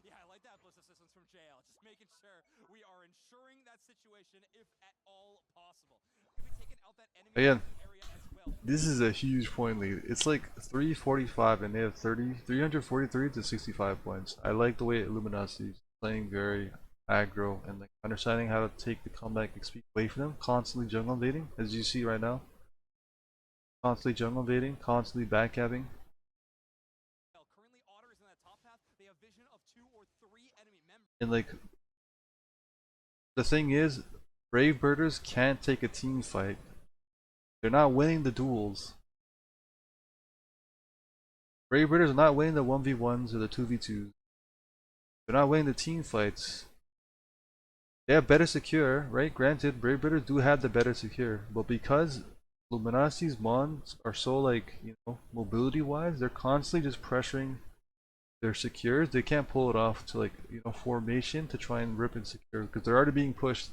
yeah, I like that Bliss assistance from JL. Just making sure we are ensuring that situation if at all possible. If we taken out that enemy Again, area as well. this is a huge point lead. It's like 345 and they have 343 to 65 points. I like the way Luminosity is playing very aggro and like understanding how to take the comeback XP away from them, constantly jungle invading, as you see right now. Constantly jungle invading, constantly backcapping. Currently, Otter is in that top path. They have vision of 2 or 3 enemy members. And like the thing is, Brave Birders can't take a team fight. They're not winning the duels. Brave Birders are not winning the 1v1s or the 2v2s. They're not winning the team fights. They have better secure, right? Granted, Brave Birders do have the better secure, but because Luminosity's mons are so like, you know, mobility wise, they're constantly just pressuring their secures. They can't pull it off to like, you know, formation to try and rip and secure because they're already being pushed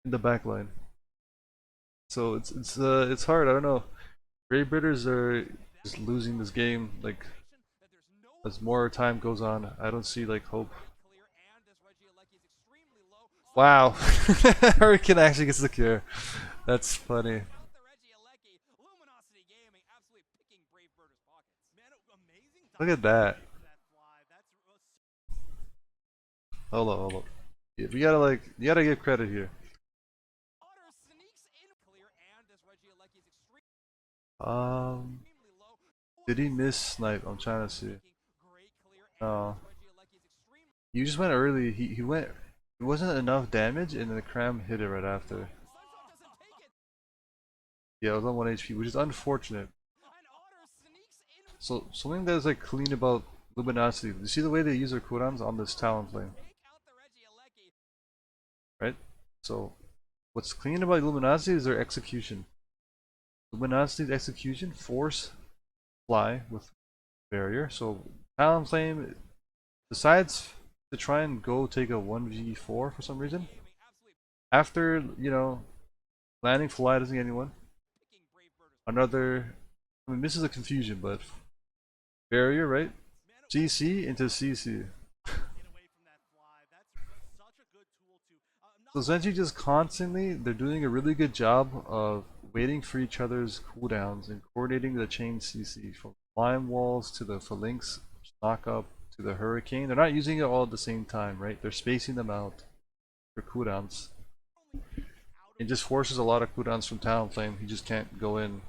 in the back line. So it's hard. I don't know. Grey Bitters are just losing this game. Like as more time goes on, I don't see like hope. Wow, Hurricane actually gets the cure. That's funny. Look at that. Hold on, hold on. Yeah, we gotta like, you gotta give credit here. Um, did he miss snipe? I'm trying to see. No, you just went early. He went. It wasn't enough damage, and then the cram hit it right after. Yeah, it was on 1 HP, which is unfortunate. So something that's like clean about Luminosity. You see the way they use their cooldowns on this Talonflame, right? So what's clean about Luminosity is their execution. Luminosity's execution force fly with barrier. So Talonflame decides to try and go take a 1v4 for some reason. After, you know, landing fly doesn't get anyone. Another, I mean, this is a confusion, but barrier, right? CC into CC. So essentially just constantly, they're doing a really good job of waiting for each other's cooldowns and coordinating the chain CC from climb walls to the phalanx knock up to the hurricane. They're not using it all at the same time, right? They're spacing them out for cooldowns. It just forces a lot of cooldowns from Talonflame. He just can't go in.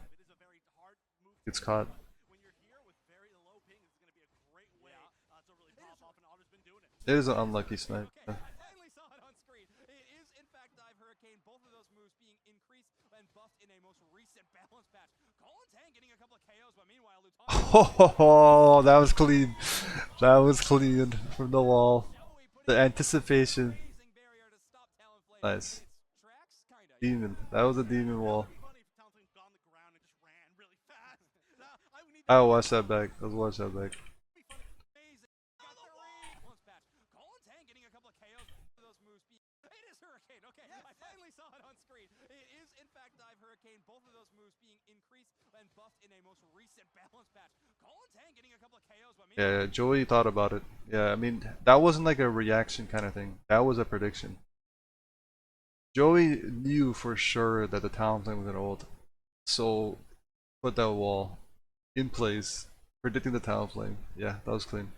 Gets caught. It is an unlucky snipe. Oh, that was clean. That was clean from the wall. The anticipation. Nice. Demon. That was a demon wall. I'll watch that back. Let's watch that back. Yeah, Joey thought about it. Yeah, I mean, that wasn't like a reaction kind of thing. That was a prediction. Joey knew for sure that the Talonflame was gonna ult. So, put that wall in place, predicting the Talonflame. Yeah, that was clean.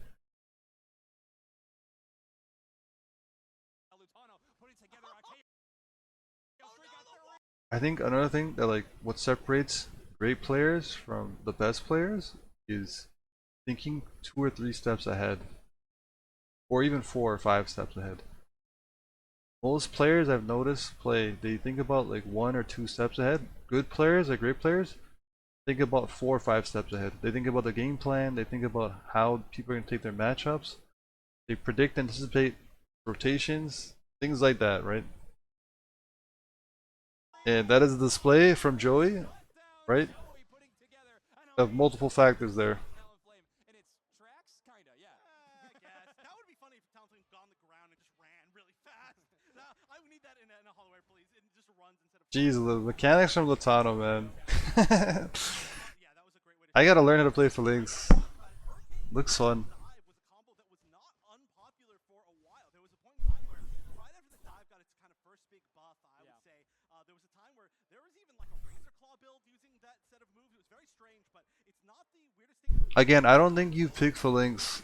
I think another thing that like what separates great players from the best players is thinking 2 or 3 steps ahead, or even 4 or 5 steps ahead. Most players I've noticed play, they think about like 1 or 2 steps ahead. Good players, like great players, think about 4 or 5 steps ahead. They think about the game plan, they think about how people are going to take their matchups, they predict, anticipate rotations, things like that, right? And that is a display from Joey, right? Of multiple factors there. Jeez, the mechanics from Latano, man. I gotta learn how to play Phalanx. Looks fun. Again, I don't think you pick Phalanx.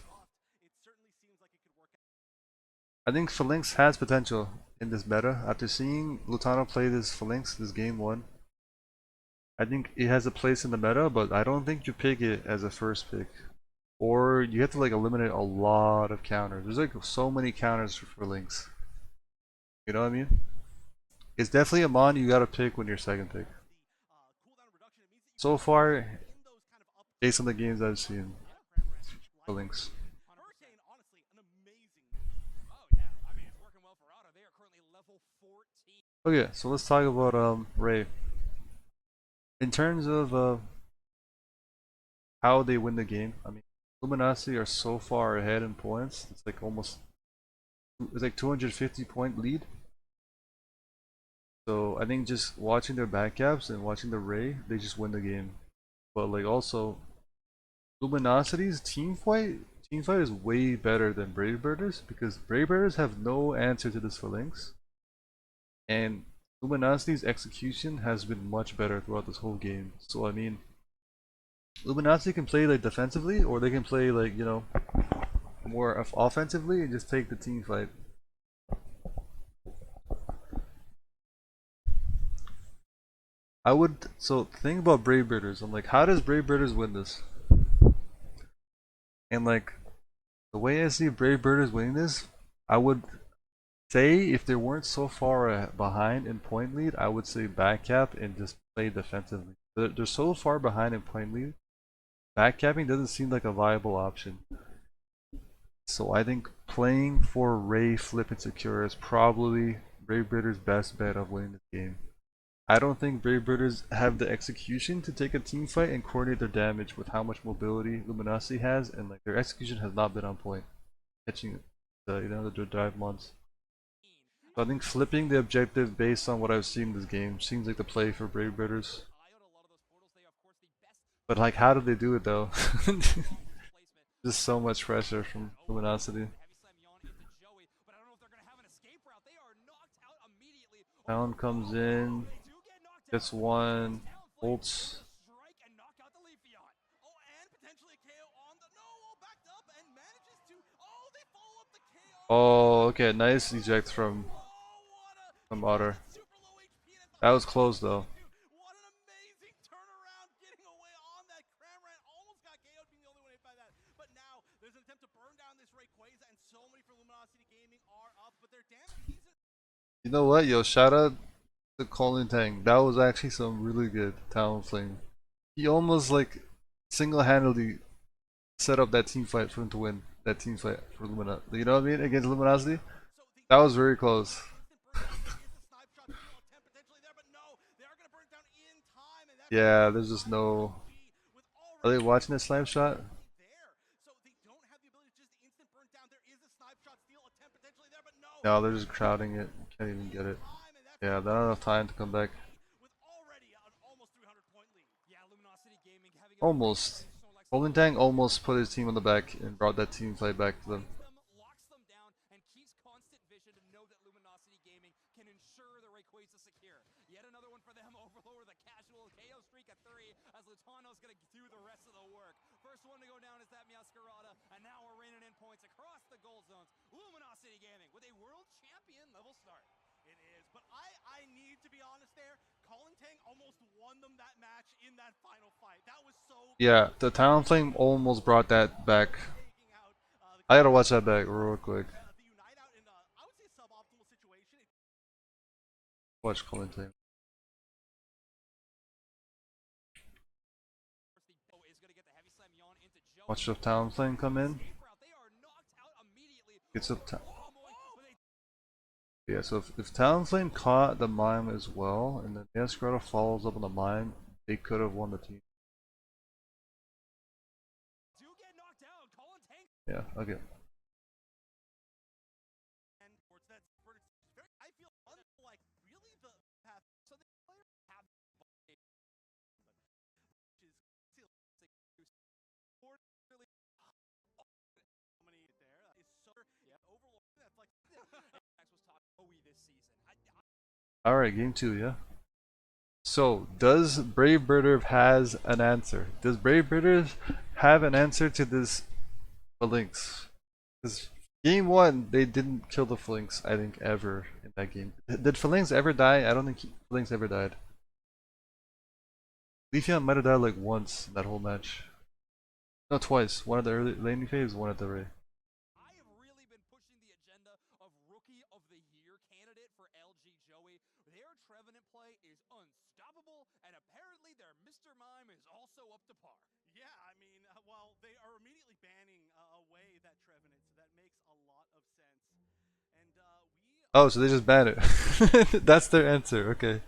I think Phalanx has potential in this meta. After seeing Lutano play this Phalanx, this game 1, I think it has a place in the meta, but I don't think you pick it as a first pick. Or you have to like eliminate a lot of counters. There's like so many counters for Phalanx. You know what I mean? It's definitely a mon you gotta pick when you're second pick. So far, based on the games I've seen, Phalanx. Okay, so let's talk about Ray. In terms of how they win the game, I mean, Luminosity are so far ahead in points. It's like almost, it's like 250 point lead. So I think just watching their back caps and watching the Ray, they just win the game. But like also Luminosity's team fight is way better than Brave Birders because Brave Birders have no answer to this Phalanx. And Luminosity's execution has been much better throughout this whole game. So I mean Luminosity can play like defensively or they can play like, you know, more offensively and just take the team fight. I would so think about Brave Birders. I'm like, how does Brave Birders win this? And like the way I see Brave Birders winning this, I would say if they weren't so far behind in point lead, I would say backcap and just play defensively. They're so far behind in point lead. Backcapping doesn't seem like a viable option. So I think playing for Ray, Flip, and Secure is probably Brave Birders' best bet of winning this game. I don't think Brave Birders have the execution to take a team fight and coordinate their damage with how much mobility Luminosity has, and like their execution has not been on point, catching the dive mons. So I think flipping the objective based on what I've seen in this game seems like the play for Brave Birders. But like, how do they do it though? Just so much pressure from Luminosity. Town comes in, gets one, ults. Oh, okay, nice eject from Otter. That was close though. What an amazing turnaround getting away on that. Cramran almost got KO'd being the only one hit by that. But now there's an attempt to burn down this Rayquaza, and so many for Luminosity Gaming are up, but their damage isn't. You know what, yo, shout out to Colin Tang. That was actually some really good talent flame. He almost like single-handedly set up that team fight for him to win. That team fight for Luminosity. You know what I mean? Against Luminosity? That was very close. Yeah, there's just no. Are they watching the snipe shot? No, they're just crowding it. Can't even get it. Yeah, they don't have enough time to come back. Almost. Olintang almost put his team on the back and brought that team fight back to them. Locks them down and keeps constant vision to know that Luminosity Gaming can ensure the Rayquaza secure. Yet another one for them over the casual KO streak at 3 as Lutano's gonna do the rest of the work. First one to go down is that Meowscarada, and now we're raining in points across the goal zones. Luminosity Gaming with a world champion level start. It is, but I need to be honest there. Colin Tang almost won them that match in that final fight. That was so. Yeah, the Talon Flame almost brought that back. I gotta watch that back real quick. Watch Colin Tang. Watch the Talon Flame come in. Gets up. Yeah, so if Talonflame caught the mime as well, and then Masquerada follows up on the mime, they could have won the team. Yeah, okay. Alright, game 2, yeah? So, does Brave Birder has an answer? Does Brave Birder have an answer to this Phalanx? Because game 1, they didn't kill the Phalanx, I think, ever in that game. Did Phalanx ever die? I don't think Phalanx ever died. Leafeon might have died like once in that whole match. No, twice. One at the early laning phase, one at the Ray. I have really been pushing the agenda of Rookie of the Year candidate for LG Joey. Their Trevenant play is unstoppable, and apparently their Mr. Mime is also up to par. Yeah, I mean, well, they are immediately banning away that Trevenant, so that makes a lot of sense. And Oh, so they just banned it. That's their answer, okay.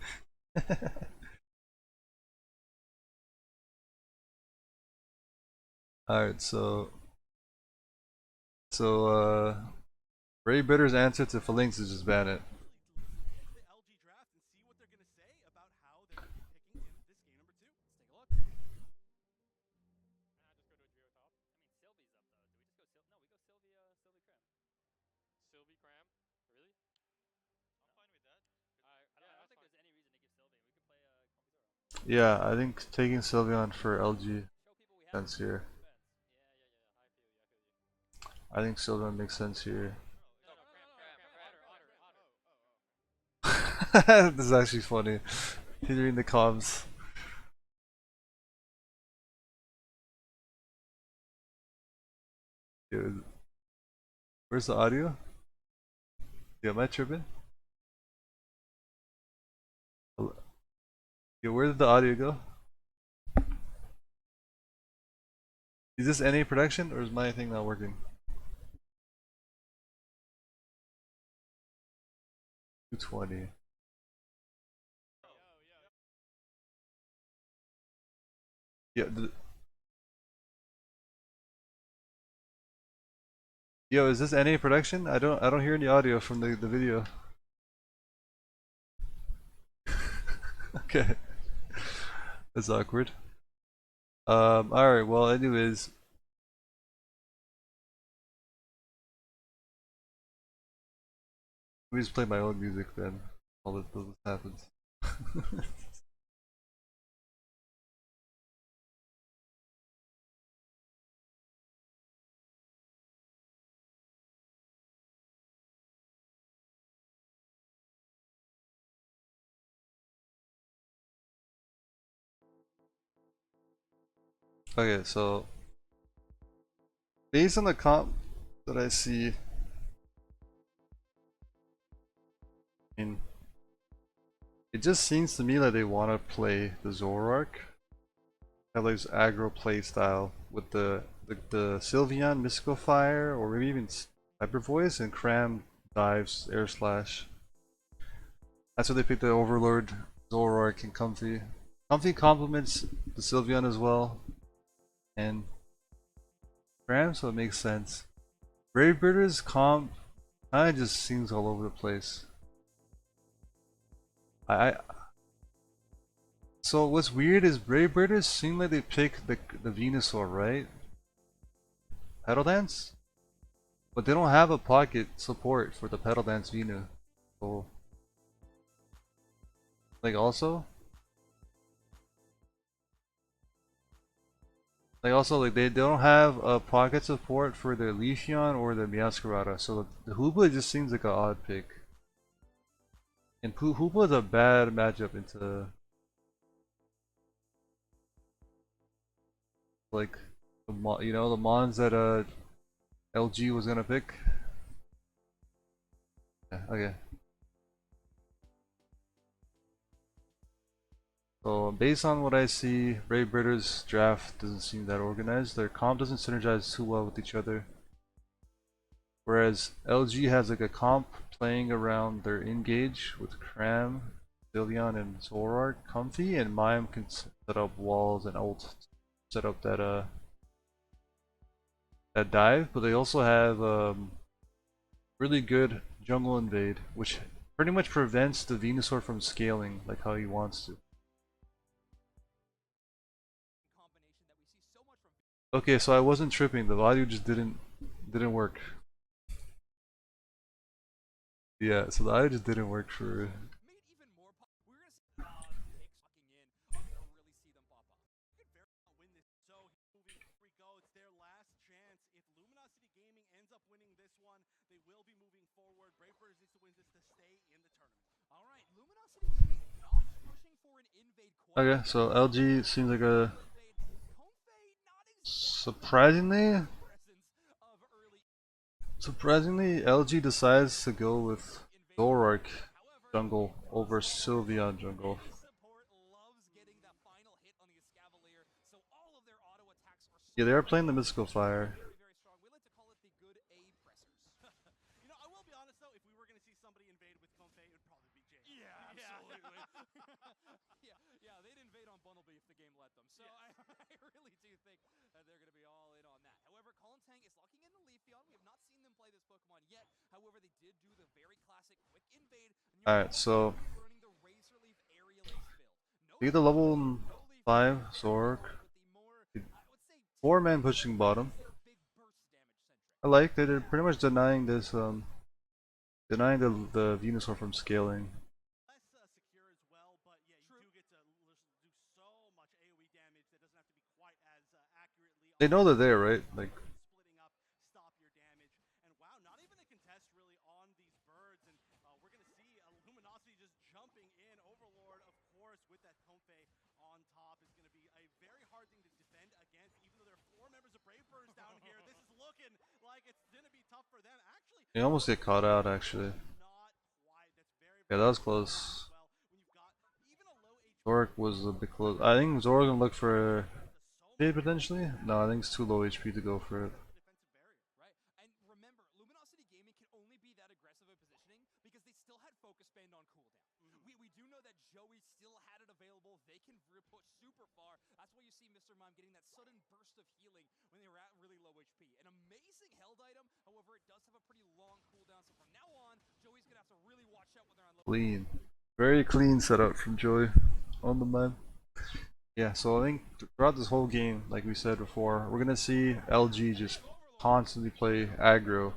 Alright, so Ray Bitter's answer to Phalanx is just ban it. Yeah, I think taking Sylveon for LG sense here. I think Sylveon makes sense here. This is actually funny. He's reading the comms. Dude, where's the audio? Yeah, am I tripping? Yo, where did the audio go? Is this NA production or is my thing not working? 220. Yeah, yo, is this NA production? I don't hear any audio from the video. Okay. That's awkward. Alright, well anyways. Let me just play my own music then. All this happens. Okay, so based on the comp that I see, I mean, it just seems to me like they want to play the Zoroark, have like this aggro play style with the Sylveon Mystical Fire, or maybe even Hyper Voice and Cram Dives Air Slash. That's why they picked the Overlord, Zoroark, and Comfy. Comfy complements the Sylveon as well, and Cram, so it makes sense. Brave Birder's comp kinda just seems all over the place. I So what's weird is Brave Birders seem like they picked the Venusaur, right? Pedal Dance? But they don't have a pocket support for the Pedal Dance Venu. So like also like they don't have a pocket support for the Leafeon or the Meowscarada. So the Hoopa just seems like an odd pick. And Hoopa is a bad matchup into like you know, the mons that LG was gonna pick. Yeah, okay. So based on what I see, Brave Birders draft doesn't seem that organized. Their comp doesn't synergize too well with each other. Whereas LG has like a comp playing around their engage with Cram, Sylveon, and Zoroark comfy, and Mime can set up walls and ult set up that dive. But they also have really good jungle invade, which pretty much prevents the Venusaur from scaling like how he wants to. Okay, so I wasn't tripping. The audio just didn't work. Yeah, so the audio just didn't work for. Okay, so LG seems like a surprisingly LG decides to go with Zoroark jungle over Sylveon jungle. Yeah, they are playing the Mystical Fire. Alright, so be the level 5 Zoroark. 4-man pushing bottom. I like that they're pretty much denying this denying the Venusaur from scaling. much AoE damage that doesn't have to be quite as accurately They on know they're target. there, right? Like, Splitting up, stop your damage. And wow, not even a contest really on these birds. And we're going to see Luminosity just jumping in. Overlord, of course, with that Comfey on top is going to be a very hard thing to defend against. Even though there are 4 members of Brave Birds down here, this is looking like it's going to be tough for them. Actually, they almost get caught out, actually. not quite. That's very, Yeah, very that was close as close. well. When you've got even a low HP Zorak was a bit close. I think Zorak gonna look for so Fade much potentially? No, I think it's too low HP to go for it. defensive barrier. Right? And remember, Luminosity Gaming can only be that aggressive at positioning because they still had focus band on cooldown. We do know that Joey still had it available. They can push super far. That's why you see Mr. Mime getting that sudden burst of healing when they were at really low HP. An amazing held item, however, it does have a pretty long cooldown. So from now on, Joey's going to have to really watch out when they're on low. Clean. Very clean setup from Joy on the map. Yeah, so I think throughout this whole game, like we said before, we're gonna see LG just constantly play aggro,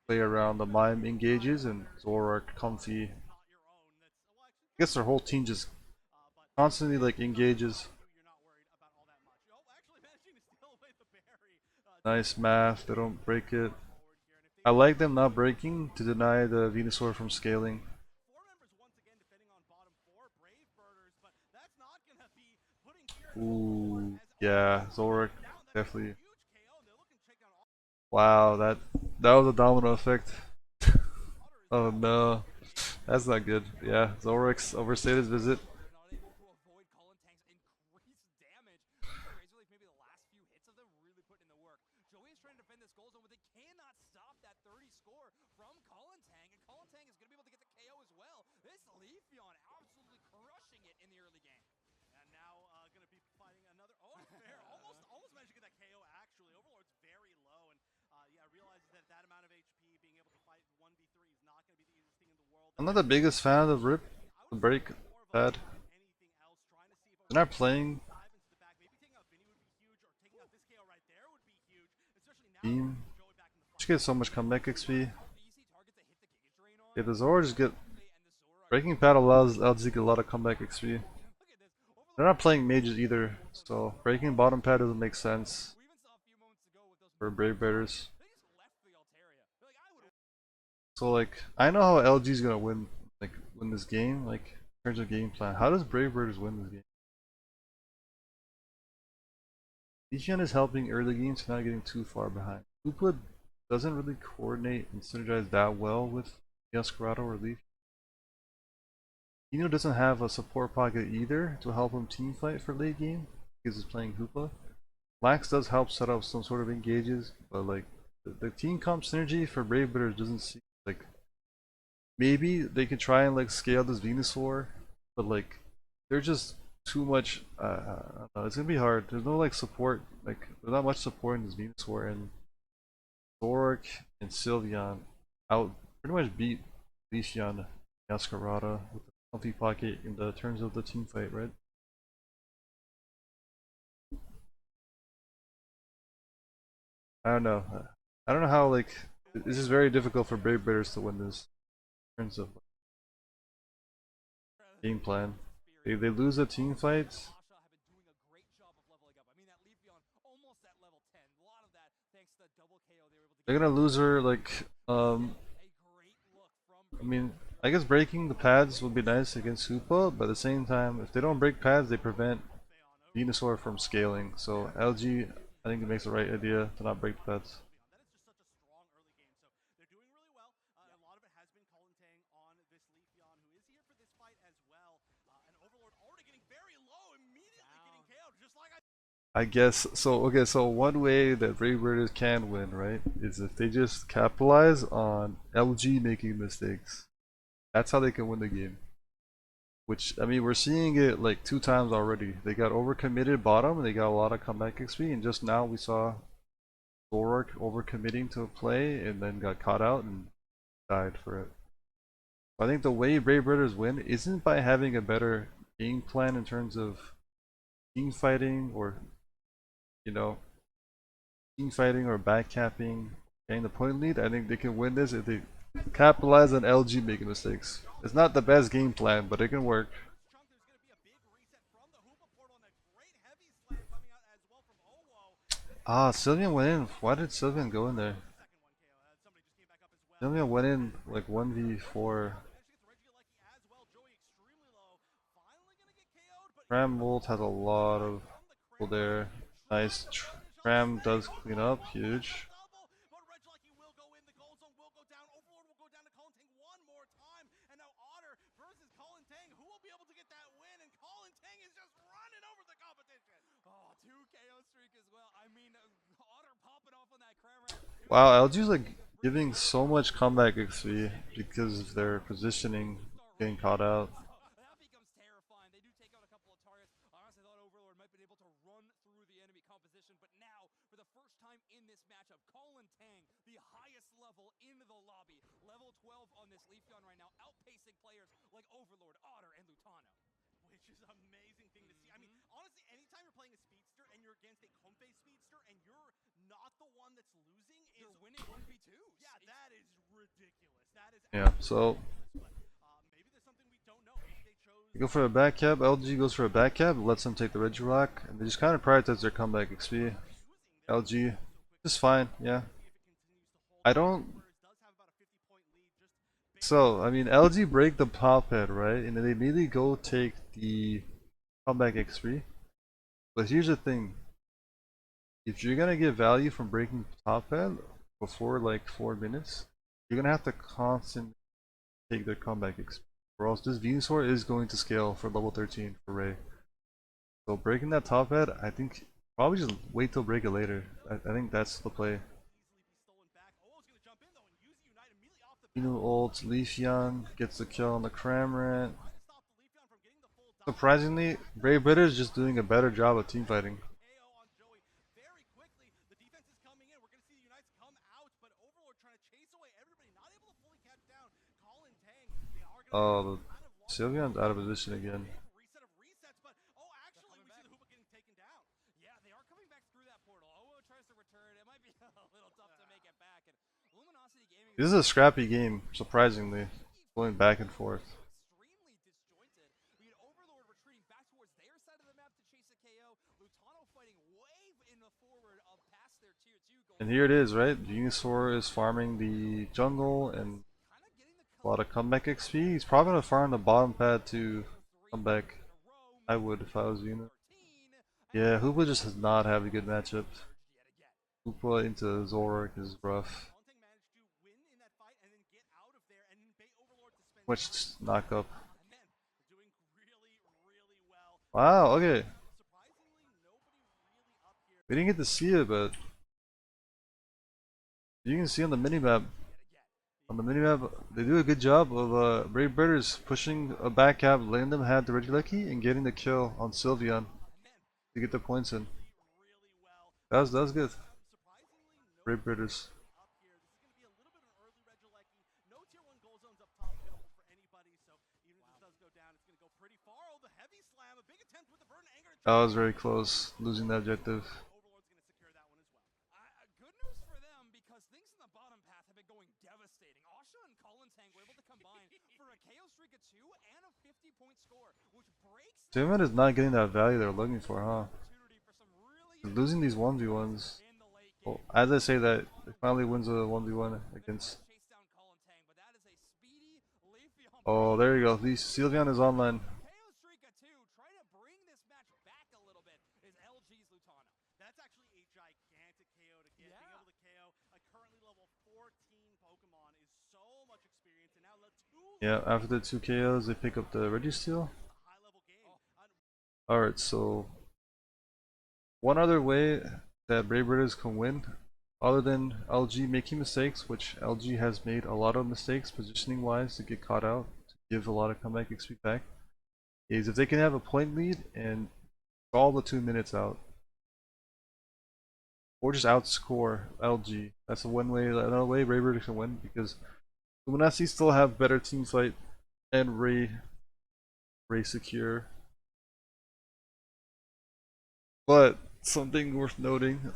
play around the mime engages, and Zorak, Comfy. Not your own. That's well, actually, I guess their whole team just but constantly like engages. you're not worried about all that much. Oh, actually managing to steal away the berry. Nice math, they don't break it. Forward here, and if I they like them not breaking to deny the Venusaur from scaling. 4 members once again defending on bottom 4, Brave Birders, but that's not gonna be putting fear in Overlord Ooh, as yeah, all Zorak down. That's a definitely. huge KO, and they're looking to take down all Wow, that was a domino effect. Otter as Oh well. no, that's not good. Yeah, Zorak's overstayed his visit. Not able to avoid Colin Tang's increased damage. Crazy, like maybe the last few hits of them really putting in the work. Joey is trying to defend this goal zone, but they cannot stop that 30 score from Colin Tang, and Colin Tang is going to be able to get the KO as well. This Leafeon absolutely crushing it in the early game. And now gonna be fighting another. Oh, fair. Almost managed to get that KO. Actually, Overlord's very low, and yeah, realizes that that amount of HP, being able to fight 1v3 is not gonna be the easiest thing in the world. I'm not the biggest fan of Rip, I the would break expect more of a pad. fight than anything else. Trying to see if They're not Overlord playing dive into the back. Maybe taking out Vinny would be huge, or taking out this KO right there would be huge, especially now that team. we're Joey back in the Just fight. get so much comeback XP. Easy target to hit the Giga Drain on. Yeah, the Zora just get Comfey and the Zora. breaking pad allows LG to get a lot of comeback XP. Look at this. They're Overlord not playing mages either, so breaking bottom pad doesn't make sense We even saw a few moments ago with those for Brave Bears. they just left the Altaria. They're like, I would So like, I know how LG's gonna win, like win this game, like in terms of game plan. How does Brave Bears win this game? Legion is helping early games, not getting too far behind. Hoopla doesn't really coordinate and synergize that well with Yaskarado or Leaf. Eno doesn't have a support pocket either to help him team fight for late game because he's playing Hoopla. Lax does help set up some sort of engages, but like the team comp synergy for Brave Bitters doesn't seem like maybe they could try and like scale this Venusaur, but like they're just too much. I don't know, it's gonna be hard. There's no like support, like there's not much support in this Venusaur, and Zorak and Sylveon out pretty much beat Leafeon Yaskarada with the healthy pocket in the terms of the team fight, right? I don't know. I don't know how like this is very difficult for Brave Bears to win this in terms of game plan. They lose a team fight. Asha have been doing a great job of leveling up. I mean, that Leafeon almost at level 10. A lot of that thanks to the double KO they were able to They're get. gonna lose her like A great look from I mean I guess breaking the pads would be nice against Hoopa, but at the same time if they don't break pads they prevent Venusaur from scaling. So LG I think it makes the right idea to not break the pads. That is just such a strong early game. So they're doing really well. A lot of it has been Colin Tang on this Leafeon, who is here for this fight as well. And Overlord already getting very low, immediately getting KO'd, just like I guess so. Okay, so one way that Brave Birders can win, right, is if they just capitalize on LG making mistakes. That's how they can win the game. Which I mean, we're seeing it like 2 times already. They got overcommitted bottom, and they got a lot of comeback XP, and just now we saw Zorak overcommitting to a play and then got caught out and died for it. I think the way Brave Birders win isn't by having a better game plan in terms of team fighting or team fighting or backcapping, getting the point lead. I think they can win this if they capitalize on LG making mistakes. It's not the best game plan, but it can work. chunk, there's going to be a big reset from the Hoopa portal, and a Ah, Sylvian went in. Why did Sylvian go in there? Sylvian went in like 1v4. Ram Volt has a lot of people there. Nice. Ram does clean up. Huge. Wow, LG's like giving so much comeback XP because of their positioning getting caught out. That becomes terrifying. They do take out a couple of targets. I honestly thought Overlord might have been able to run through the enemy composition, but now, for the first time in this matchup, Colin Tang, the highest level in the lobby, level 12 on this Leafeon right now, outpacing players like Overlord, Otter, and Lutano. Which is an amazing thing to see. I mean, honestly, anytime you're playing a speedster and you're against a Comfey speedster and you're not the one that's losing, You're winning 1v2s. Yeah, that is ridiculous. That is Yeah, so but maybe there's something we don't know. Maybe they chose. you go for a back cab. LG goes for a back cab, lets them take the Regirock, and they just kind of prioritize their comeback XP. LG, just fine, yeah. I don't. So, I mean, LG break the top head, right? And then they immediately go take the comeback XP. But here's the thing. If you're gonna get value from breaking top head before like 4 minutes, you're gonna have to constantly take their comeback XP. Or else this Venusaur is going to scale for level 13 for Ray. So breaking that top head, I think probably just wait till break it later. I think that's the play. Venu ult, Leafeon gets the kill on the Cramorant. Surprisingly, Brave Bitter is just doing a better job of team fighting. Oh, Sylveon's out of position again. Yeah, they are coming back through that portal. Owo tries to return. It might be a little tough to make it back. And Luminosity Gaming. This is a scrappy game, surprisingly, going back and forth. Extremely disjointed. We had Overlord retreating back towards their side of the map to chase a KO. Lutano fighting way in the forward of past their tier 2 goal. And here it is, right? Venusaur is farming the jungle and a lot of comeback XP. He's probably gonna farm the bottom pad to come back. I would if I was Venu. Yeah, Hoopa just does not have a good matchup. Hoopa into Zoroark is rough. Much knock up. Wow, okay. We didn't get to see it, but you can see on the minimap. On the minimap, they do a good job of Brave Birders pushing a back cab, letting them have the Regieleki, and getting the kill on Sylveon to get the points in. That was good. Brave Birders. That was very close, losing that objective. Good news for them because things in the bottom path have been going devastating. Asha and Colin Tang were able to combine for a KO streak of 2 and a 50-point score, which breaks. Timon is not getting that value they're looking for, huh? Losing these 1v1s. Well, as I say that, it finally wins a 1v1 against. Oh, there you go. Sylveon is online. Yeah, after the 2 KOs, they pick up the Registeel. Alright, so one other way that Brave Birders can win, other than LG making mistakes, which LG has made a lot of mistakes positioning wise to get caught out, to give a lot of comeback XP back, is if they can have a point lead and stall the 2 minutes out. Or just outscore LG. That's one way. Another way Brave Birders can win because Luminosity still have better team fight and Ray secure. But something worth noting,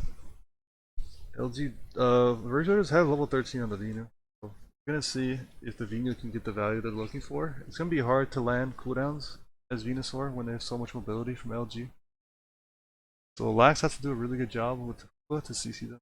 LG Vergers have level 13 on the Venu. So we're gonna see if the Venu can get the value they're looking for. It's gonna be hard to land cooldowns as Venusaur when they have so much mobility from LG. So Lax has to do a really good job with We'll have to CC them.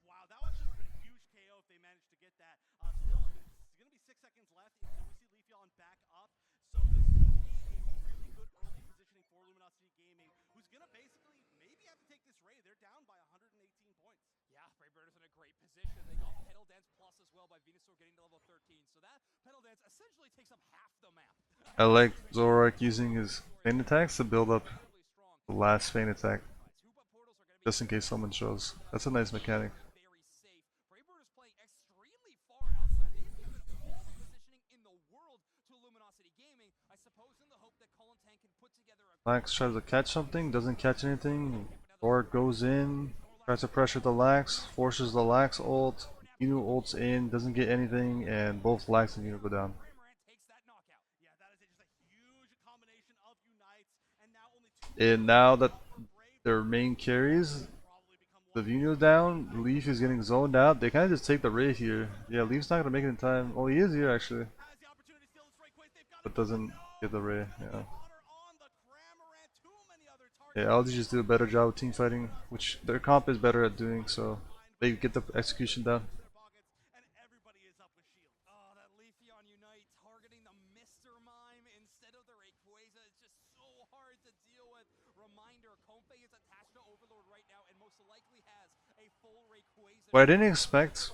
Wow, that actually would have been a huge KO if they managed to get that. Still, I mean, it's going to be 6 seconds left. If we see Leafeon back up, so this is going to be a really good early positioning for Luminosity Gaming, who's going to basically maybe have to take this raid. They're down by 118 points. Yeah, Braybirders in a great position. They got Pedal Dance Plus as well by Venusaur getting to level 13. So that Pedal Dance essentially takes up half the map. I like Zorak using his feint attacks to build up Incredibly strong. the last feint attack, Tuba portals are gonna be just in case someone shows. That's a nice mechanic. very safe. Braybirders playing extremely far outside. They've given all the positioning in the world to Luminosity Gaming. I suppose in the hope that Colin Tank can put together a Lax tries to catch something, doesn't catch anything. Zorak goes in, tries to pressure the Lax, forces the Lax ult. Inu ults in, doesn't get anything, and both Lax and Inu go down. Cramorant takes that knockout. Yeah, that is just a huge combination of unites, and now only 2 And now that Brave their main carries, probably become the one. Vino down, Leaf is getting zoned out. They kind of just take the raid here. Yeah, Leaf's not gonna make it in time. Oh, he is here actually, Has the opportunity to steal this right quick. They've got but to doesn't get the raid. Yeah. honor on the Cramorant. Too many other Yeah, targets. LG just do a better job of team fighting, which their comp is better at doing. So they get the execution down. Their pockets, and everybody is up with shields. Oh, that Leafeon Unite targeting the Mr. Mime instead of the Rayquaza is just so hard to deal with. Reminder, Compe is attached to Overlord right now and most likely has a full Rayquaza. What I didn't expect.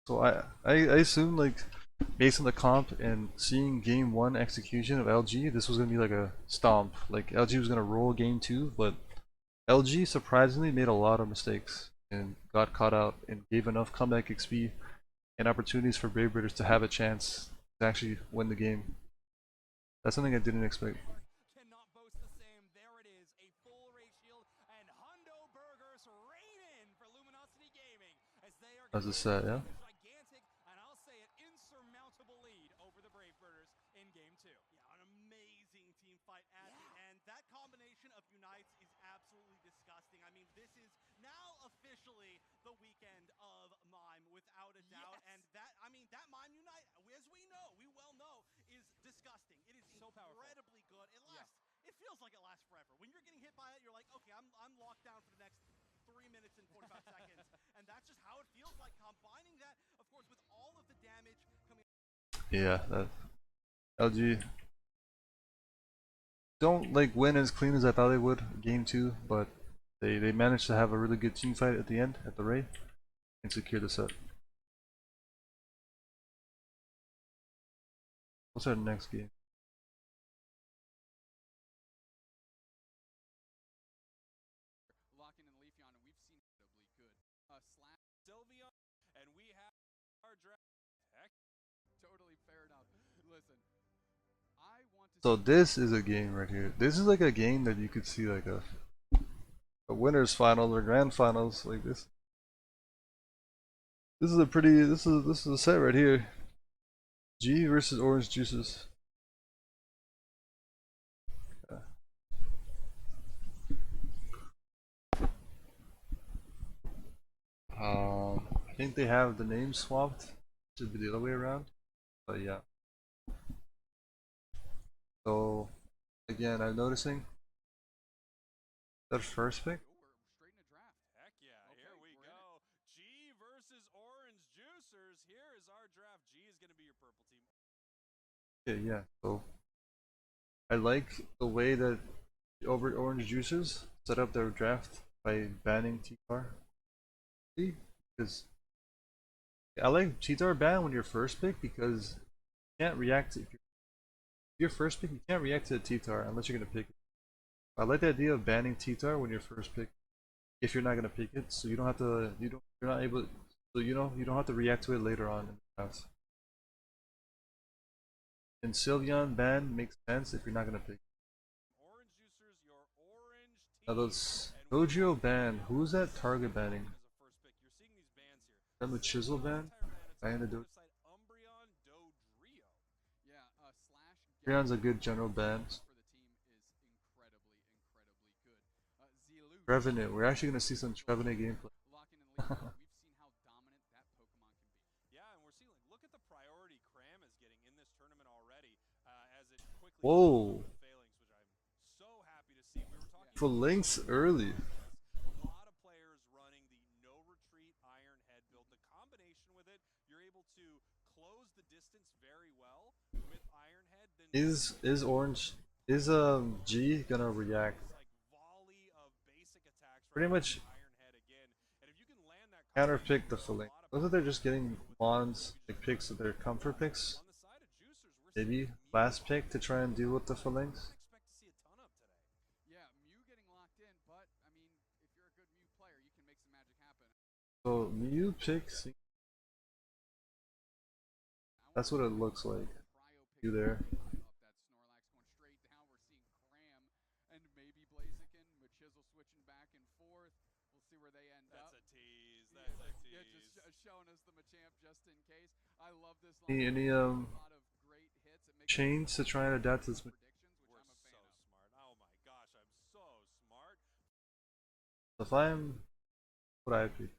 So I assumed like based on the comp and seeing game 1 execution of LG, this was gonna be like a stomp. Like LG was gonna roll game 2, but LG surprisingly made a lot of mistakes and got caught out and gave enough comeback XP and opportunities for Brave Birders to have a chance to actually win the game. That's something I didn't expect. Cannot boast the same. There it is, a full Ray Shield and Hundo Burgers reign in for Luminosity Gaming as they are As a set, yeah. gigantic, and I'll say it, insurmountable lead over the Brave Birders in game 2. Yeah, an amazing team fight at the end. That combination of unites is absolutely disgusting. I mean, this is now officially the weekend of Mime, without a doubt. Yes. And that, I mean, that Mime unite, as we know, we well know, is disgusting. It is So powerful. incredibly good. It lasts. It feels like it lasts forever. When you're getting hit by it, you're like, okay, I'm locked down for the next 3 minutes and 45 seconds, and that's just how it feels like. Combining that, of course, with all of the damage coming. Yeah, that LG don't like win as clean as I thought they would game 2, but they managed to have a really good team fight at the end at the raid and secure the set. What's our next game? Locking in Leafeon, and we've seen incredibly good. Sylveon, and we have our draft. Heck, Totally fair enough. Listen, I want to So this is a game right here. This is like a game that you could see like a winners final or grand finals like this. This is a pretty this is a set right here. G versus Orange Juices. I think they have the names swapped. Should be the other way around. But yeah. So again, I'm noticing that first pick. we're straight in a draft. heck yeah, Okay, here we we're in go. G versus Orange Juicers. Here is our draft. G is going to be your purple team. Okay, yeah. So I like the way that over Orange Juicers set up their draft by banning T-Tar. Because I like T-Tar ban when you're first pick because you can't react to, if you're first pick, you can't react to a T-Tar unless you're gonna pick it. I like the idea of banning T-Tar when you're first pick if you're not gonna pick it, so you don't have to you're not able, so you don't have to react to it later on in the draft. And Sylveon ban makes sense if you're not gonna pick. Orange Juicers, your orange team. Now those Dojo ban, who's that target banning? As a first pick, you're seeing these bans here. Them the Chisel ban? Ban the Dojo. Umbreon, Dodrio. Yeah, Slash Freon's a good general ban. for the team is incredibly good. Zilu Trevenant, we're actually gonna see some Trevenant gameplay. locking in Leafeon. We've seen how dominant that Pokemon can be. Yeah, and we're seeing, like, look at the priority Cram is getting in this tournament already, as it quickly Whoa. with Phalanx, which I'm so happy to see. We were talking For links early. a lot of players running Is orange is G gonna react? Like volley of basic attacks right Pretty here much from Iron Head again. And if you can land that combo, you counterpick the can do a filling. lot of Those are power they're just damage getting with that. mons You like could just picks of their comfort picks. on the side of Juicers, we're seeing Maybe Mew last locked pick to in. try and deal with the Something we fillings. didn't expect to see a ton of today. Yeah, Mew getting locked in, but I mean, if you're a good Mew player, you can make some magic happen. So Mew picks. That's what it looks like. You there? Up that Snorlax going straight down. We're seeing Cram and maybe Blaziken with Chisel switching back and forth. We'll see where they end up. That's a tease. That's a tease. Yeah, just showing us the Machamp just in case. I love this line. Any A lot of great hits. It makes chains to try and adapt to this? predictions, which We're I'm a fan so of. smart. Oh my gosh, I'm so smart. If I'm what I pick,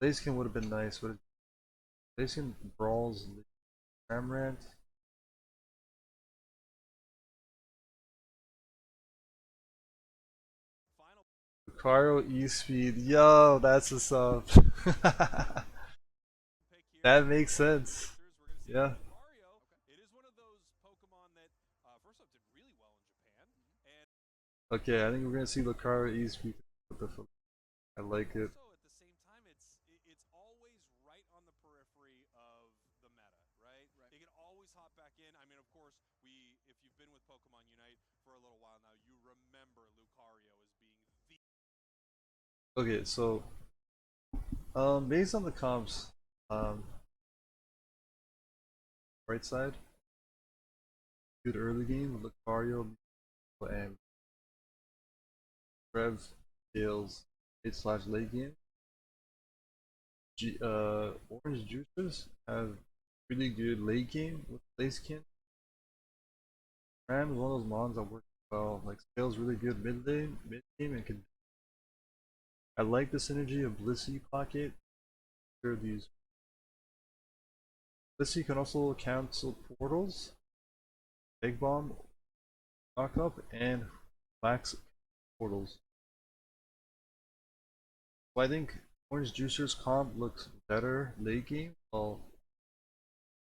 Blaziken would have been nice, but Blaziken brawls Cramorant. Final Lucario E-Speed, yo, that's what's up. pick here. That makes for sense. Juicers. We're gonna see Yeah. Lucario. It is one of those Pokemon that first off did really well in Japan, and Okay, I think we're gonna see Lucario E-Speed with the fill. I like it. also at the same time it's always right on the periphery of the meta, right? It can always hop back in. I mean, of course, if you've been with Pokemon Unite for a little while now, you remember Lucario as being the Okay, so based on the comps, um, right side, good early game with Lucario and Rev Tails 8/late game. Orange Juicers have really good late game with Blaziken. Ram is one of those mons that work well. Like scales really good mid lane, mid game, and can. I like the synergy of Blissey Pocket. Sure, these Blissey can also cancel portals, Big Bomb, knock up, and max portals. So I think Orange Juicer's comp looks better late game, while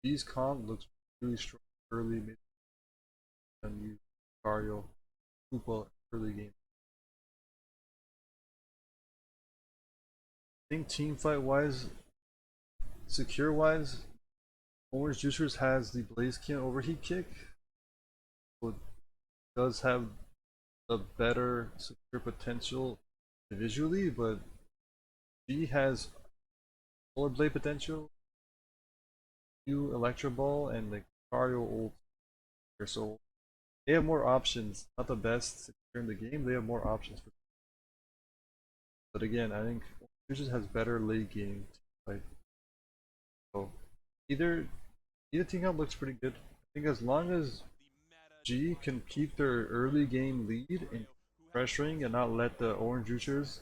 these comp looks really strong early mid and you Mario Koopa early game. I think team fight wise, secure wise, Orange Juicers has the Blaziken overheat kick, so it does have the better secure potential individually, but G has Solar Blade potential, new Electro Ball, and like Mario ult. So they have more options. Not the best secure in the game. They have more options. But again, I think Orange has better late game. Like so, either team comp looks pretty good. I think as long as G can keep their early game lead in pressuring and not let the Orange Juicers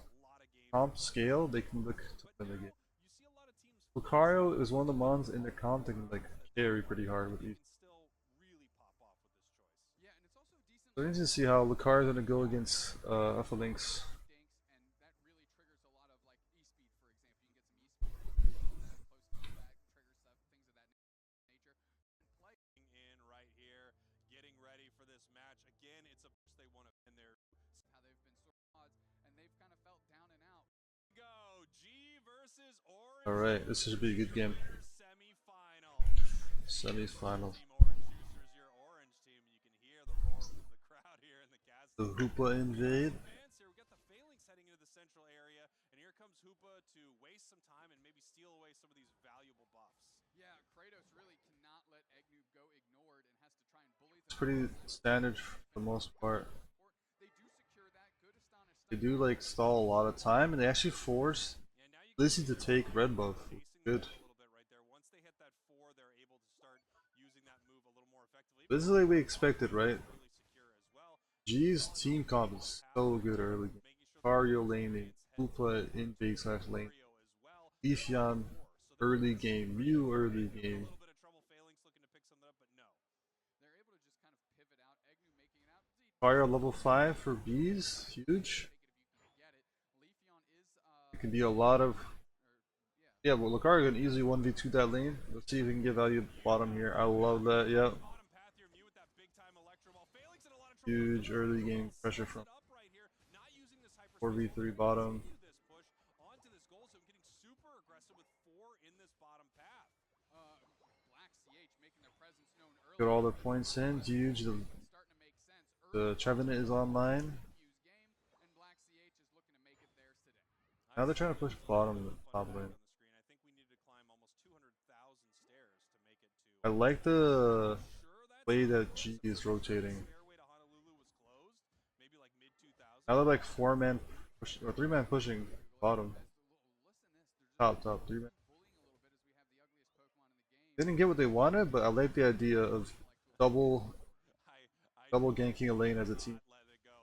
comp scale, they can look to win the game. Lucario is one of the mons in the comp that can like carry pretty hard with these. Yeah, and it's also a decent So we need to see how Lucario is gonna go against Alpha Lynx. dinks, and that really triggers a lot of like E-speed, for example. You can get some E-speed from that close feedback, trigger stuff, things of that nature. And play in right here, getting ready for this match. Again, it's a they want to win their how they've been sort of odds, and they've kind of felt down and out. go. G versus Orange. Alright, this should be a good game. Semifinals. Semi-finals. Team Orange Juicers, your orange team. You can hear the roar from the crowd here in the The castle. Hoopa invade. Advance here. We got the Phalanx heading into the central area, and here comes Hoopa to waste some time and maybe steal away some of these valuable buffs. Yeah, Kratos really cannot let Egnoob go ignored and has to try and bully It's pretty standard for the most part. They do secure that good Astonish They do like stall a lot of time, and they actually force Yeah, now you Lizzie to take red buff. Good. a little bit right there. Once they hit that 4, they're able to start using that move a little more effectively. This is like we expected, right? Really secure as well. G's team comp is so good early. Mario laning, Hoopa invade/lane, Leafeon early game, Mew early game. A little bit of trouble. Phalanx looking to pick something up, but no. They're able to just kind of pivot out. Egnoob making it out. Fire level 5 for bees, huge. Take it if you can get it. Leafeon is It can be a lot of Yeah, well, Lucario can easily 1v2 that lane. Let's see if we can get value bottom here. I love that, yep. Bottom path here, Mew with that big time Electro ball. Phalanx in a lot of trouble. Huge Doesn't early really game well pressure sets from it up right here. Not using this hyperspace. 4v3 Will bottom. continue this push onto this goal zone, getting super aggressive with 4 in this bottom path. Black CH making their presence known Got early. all their points in, huge. Starting to make sense. The Trevenant is online. Fuse game, and Black CH is looking to make it theirs today. Now they're trying to push bottom the top lane. On the screen. I think we need to climb almost 200,000 stairs to make it to. I like the Sure that's way how that it G was. is rotating. Fairway to Honolulu was closed. Maybe like mid 2000s. Now they're like 4-man push or 3-man pushing bottom. Top, 3-man. They didn't get what they wanted, but I like the idea of double ganking a lane as a team. Let it go.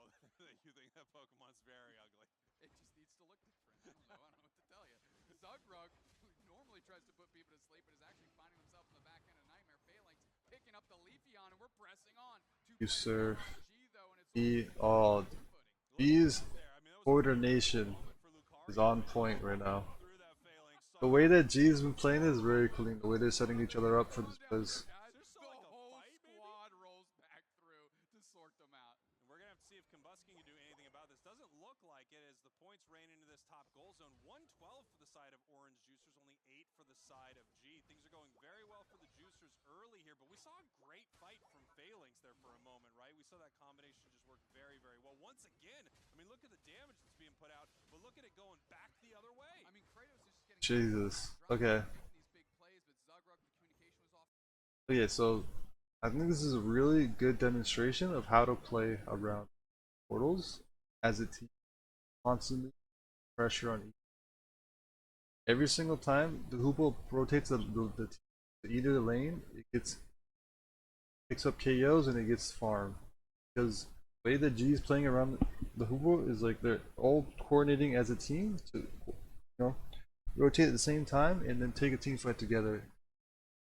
You think that Pokemon's very ugly. It just needs to look different. I don't know what to tell you. Zugrug, who normally tries to put people to sleep, but is actually finding himself in the back end of Nightmare. Phalanx picking up the Leafeon, and we're pressing on. You serve. G, though, and it's B's Border Nation is on point right now. The way that G's been playing is very clean. The way they're setting each other up for this quiz. The whole squad rolls back through to sort them out. We're going to have to see if Combusking can do anything about this. Doesn't look like it as the points rain into this top goal zone. 112 for the side of Orange Juicers, only 8 for the side of G. Things are going very well for the Juicers early here, but we saw a great fight from Phalanx there for a moment, right? We saw that combination just work very, very well. Once again, I mean, look at the damage that's being put out, but look at it going back the other way. I mean, Kratos is just getting Jesus. Okay. these big plays, but Zugrug, the communication was off. Okay, so I think this is a really good demonstration of how to play around portals as a team. Constantly pressure on each. Every single time the Hoopo rotates the either lane, it picks up KOs and it gets farmed. Because the way that G is playing around the Hoopo is like they're all coordinating as a team to rotate at the same time and then take a team fight together.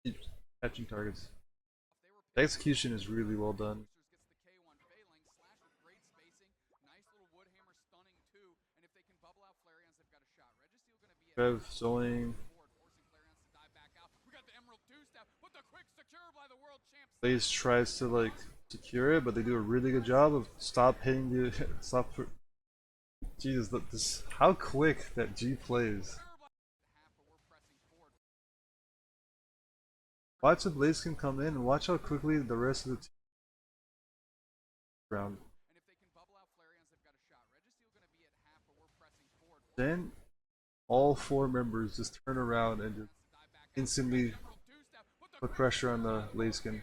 Keep catching targets. The execution is really well done. Trev, Zoing, Blaze tries to like secure it, but they do a really good job of stop hitting the stop. Jesus, this how quick that G plays. Watch if Blaze can come in and watch how quickly the rest of the team round. Then all 4 members just turn around and just instantly put pressure on the Blaziken.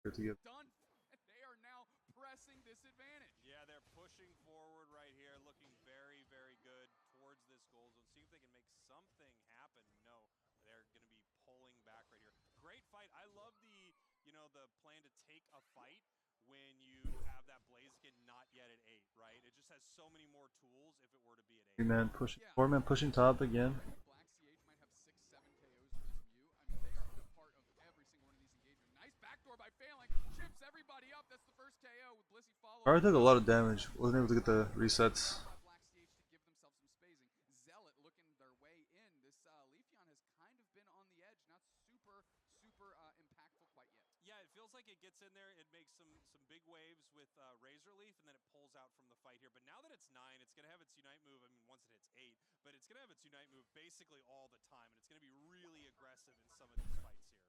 They are now pressing this advantage. Yeah, they're pushing forward right here, looking very, very good towards this goal zone. See if they can make something happen. No, they're going to be pulling back right here. Great fight. I love the plan to take a fight when you have that Blaziken not yet at 8, right? It just has so many more tools if it were to be at 8. 3-man pushing, 4-man pushing top again. Black CH might have 6, 7 KOs versus Mew. I mean, they are a part of every single one of these engagements. Nice backdoor by Phalanx. Chips everybody up. That's the first KO with Blissey follow. Already took a lot of damage. Wasn't able to get the resets. Black CH to give themselves some spacing. Zealot looking their way in. This Leafeon has kind of been on the edge. Not super impactful quite yet. Yeah, it feels like it gets in there. It makes some big waves with Razor Leaf, and then it pulls out from the fight here. But now that it's 9, it's going to have its Unite move. I mean, once it hits 8, but it's going to have its Unite move basically all the time, and it's going to be really aggressive in some of these fights here.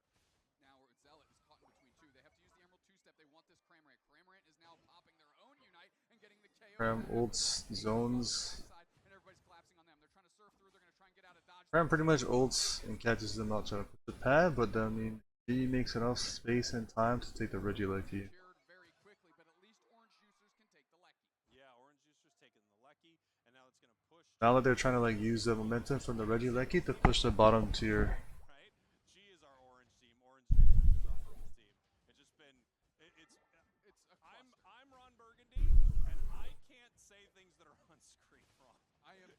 Now Zealot is caught in between 2. They have to use the Emerald 2-step. They want this Cramorant. Cramorant is now popping their own Unite and getting the KO. Cram ults, zones. And everybody's collapsing on them. They're trying to surf through. They're going to try and get out of dodge. Cram pretty much ults and catches them out trying to push the pad, but I mean, he makes enough space and time to take the Regieleki. Very quickly, but at least Orange Juicers can take the Lecky. Yeah, Orange Juicers taking the Lecky, and now it's going to push. Now that they're trying to like use the momentum from the Regieleki to push the bottom tier. Right? G is our orange team. Orange Juicers is our purple team. It's just been, I'm Ron Burgundy, and I can't say things that are on screen wrong.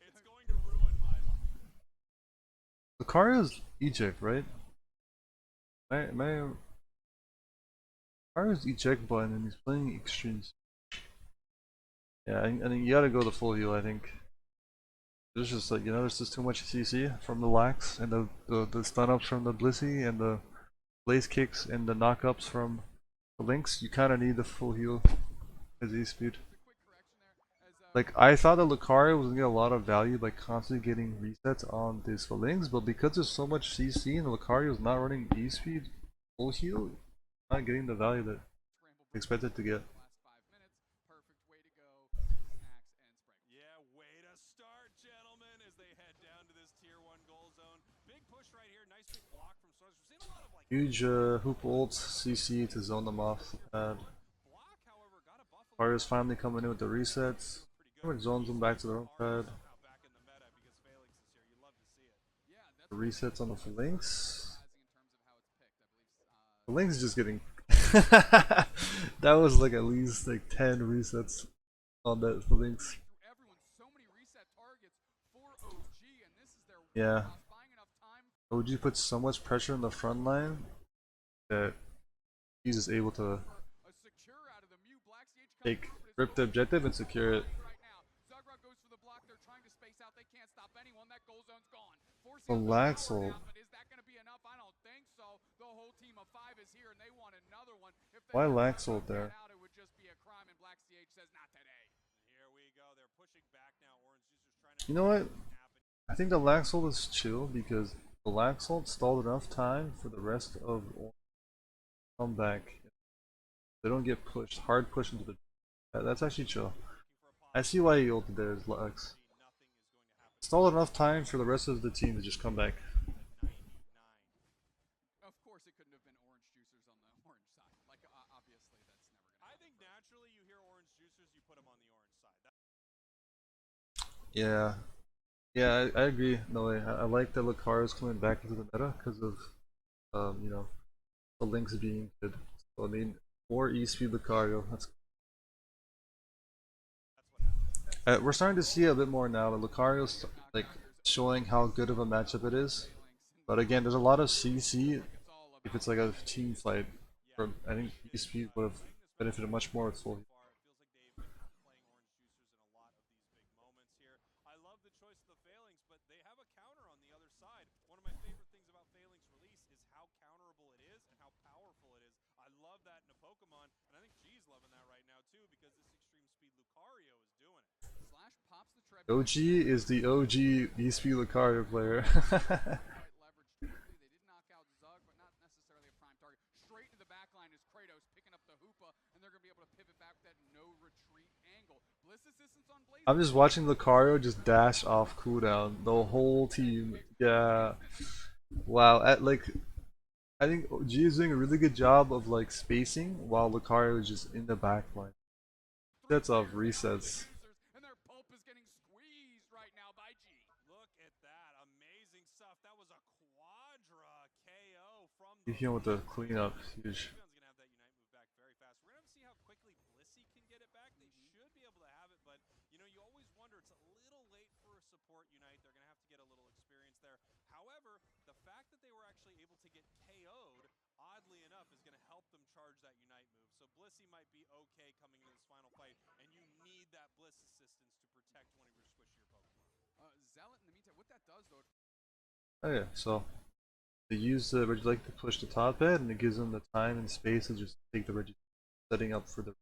It's going to ruin my life. Lucario's eject, right? Lucario's eject button and he's playing extremes. Yeah, I think you gotta go the full heal, I think. There's just like, there's just too much CC from the lax and the stun ups from the Blissey and the blaze kicks and the knockups from the links. You kind of need the full heal as E speed. Like, I thought that Lucario was gonna get a lot of value by constantly getting resets on these Phalanx, but because there's so much CC and Lucario's not running E speed full heal, not getting the value that expected to get. Yeah, way to start, gentlemen, as they head down to this tier 1 goal zone. Big push right here. Nice big block from Swords. We're seeing a lot of like Huge hoop ults, CC to zone them off. block, however, got a buff Lucario's finally coming in with the resets. Pretty much zones them back to their own pad. somehow back in the meta because Phalanx is here. You love to see it. The resets on the Phalanx. Phalanx is just getting. That was like at least like 10 resets on that Phalanx. Yeah. OG puts so much pressure on the front line that he's just able to rip the objective and secure it. The Laxel. Why Laxel there? You know what? I think the Laxel is chill because the Laxel stalled enough time for the rest of Orange to come back. They don't get pushed, hard pushed into the. That's actually chill. I see why he ulted there as Lux. Stalled enough time for the rest of the team to just come back. Of course, it couldn't have been orange juicers on the orange side. Like, obviously, that's never gonna happen. I think naturally you hear orange juicers, you put them on the orange side. Yeah. Yeah, I agree. No way. I like that Lucario's coming back into the meta because of, the links being good. So I mean, more E-speed Lucario. We're starting to see a bit more now. That Lucario's like showing how good of a matchup it is. But again, there's a lot of CC if it's like a team fight. I think E-speed would have benefited much more with full. I love the choice of the Phalanx, but they have a counter on the other side. One of my favorite things about Phalanx release is how counterable it is and how powerful it is. I love that in a Pokemon, and I think G's loving that right now too because this extreme speed Lucario is doing it. Slash pops the trap. OG is the OG E-speed Lucario player. They did knock out Zug, but not necessarily a prime target. Straight into the back line is Kratos picking up the Hoopa, and they're going to be able to pivot back with that no retreat angle. Bliss assistance on Blaze. I'm just watching Lucario just dash off cooldown. The whole team. Yeah. Wow. I think G is doing a really good job of like spacing while Lucario is just in the back line. That's off resets. And their pulp is getting squeezed right now by G. Look at that. Amazing stuff. That was a quadra KO from You heal with the cleanup. Huge. Leon's gonna have that Unite move back very fast. We're gonna have to see how quickly Blissey can get it back. They should be able to have it, but you always wonder it's a little late for a support Unite. They're gonna have to get a little experience there. However, the fact that they were actually able to get KO'd, oddly enough, is gonna help them charge that Unite move. So Blissey might be okay coming into this final fight, and you need that Bliss assistance to protect one of your squishier Pokemon. Zealot, in the meantime, what that does though. Oh yeah. So they use the Regieleki to push the top head, and it gives them the time and space to just take the Regieleki, setting up for the.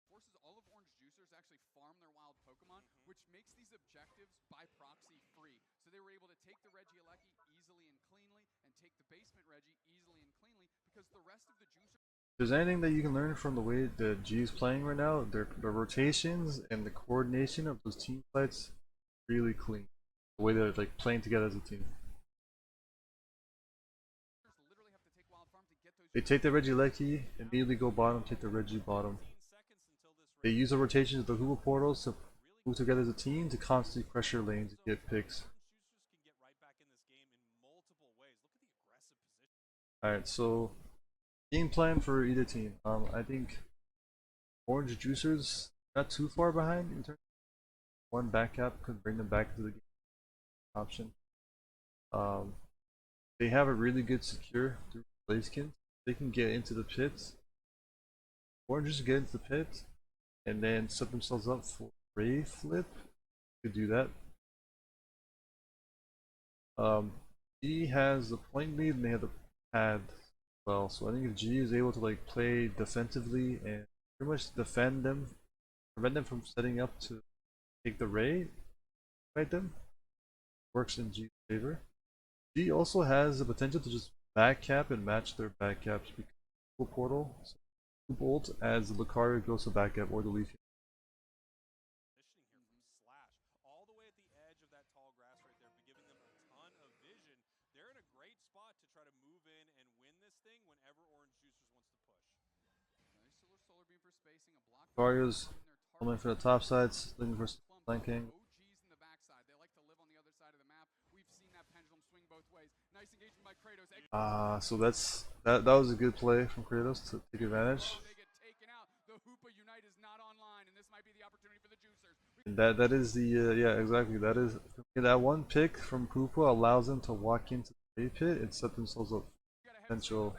Forces all of orange juicers actually farm their wild Pokemon, which makes these objectives by proxy free. So they were able to take the Regieleki easily and cleanly, and take the basement Reggie easily and cleanly, because the rest of the juicers. If there's anything that you can learn from the way that G is playing right now, the rotations and the coordination of those team fights really clean. The way they're like playing together as a team. They take the Regieleki, immediately go bottom, take the Reggie bottom. They use the rotations of the Hoopa portals to move together as a team to constantly pressure lanes and get picks. Alright, so game plan for either team. I think Orange Juicers not too far behind in terms of one back cap could bring them back to the game option. They have a really good secure through Blaziken. They can get into the pit. Orange get into the pit and then set themselves up for Ray Flip. Could do that. G has the point lead and they have the pad as well. So I think if G is able to like play defensively and pretty much defend them, prevent them from setting up to take the raid, fight them, works in G's favor. G also has the potential to just back cap and match their back caps because of portal. So ult as the Lucario goes to back cap or the Leaf. Positioning here from Slash, all the way at the edge of that tall grass right there, giving them a ton of vision. They're in a great spot to try to move in and win this thing whenever Orange Juicers wants to push. Nice solar beam for spacing. A block Lucario's coming for the top sides, looking for flanking. OGs in the backside. They like to live on the other side of the map. We've seen that pendulum swing both ways. Nice engagement by Kratos. So that was a good play from Kratos to take advantage. They get taken out. The Hoopa Unite is not online, and this might be the opportunity for the Juicers. And that is the yeah, exactly. That is that one pick from Koopa allows them to walk into the A pit and set themselves up for potential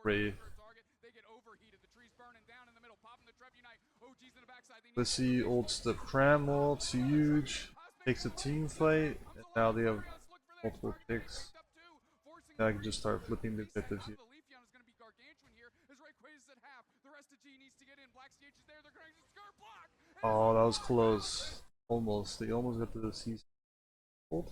raid. They get overheated. The tree's burning down in the middle. Popping the Trev Unite. OGs in the backside. Let's see, old step cram ult, huge, takes a team fight, and now they have multiple picks. Now I can just start flipping the objectives here. Oh, that was close. Almost. They almost got to the C. Ult.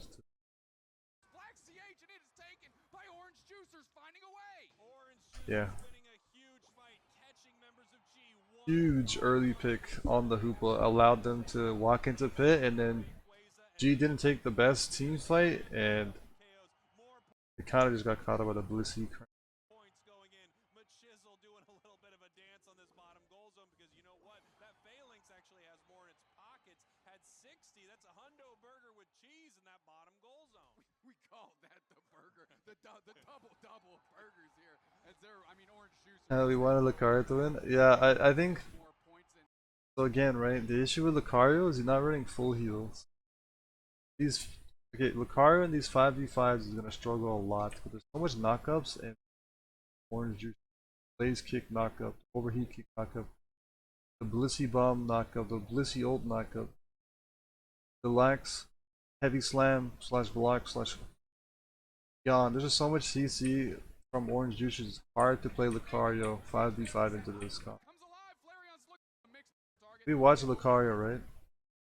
Black CH, and it is taken by Orange Juicers finding a way. Orange Juicers Yeah. winning a huge fight, catching members of G. Huge early pick on the Hoopa allowed them to walk into pit, and then G didn't take the best team fight, and they kind of just got caught up by the Blissey. Points going in. Machizzle doing a little bit of a dance on this bottom goal zone because you know what? That Phalanx actually has more in its pockets. Had 60. That's a hundo burger with cheese in that bottom goal zone. We call that the burger, the double of burgers here. As there, I mean, Orange Juicers. We wanted Lucario to win. Yeah, I think More points in. so. Again, right? The issue with Lucario is he's not running full heals. Lucario in these 5v5s is gonna struggle a lot because there's so much knockups and Orange Juice, Blaze kick knockup, overheat kick knockup, the Blissey bomb knockup, the Blissey ult knockup, the lax heavy slam slash block slash yawn. There's just so much CC from Orange Juice. It's hard to play Lucario 5v5 into this comp. Comes alive. Flarion's looking to mix target. We watch Lucario, right?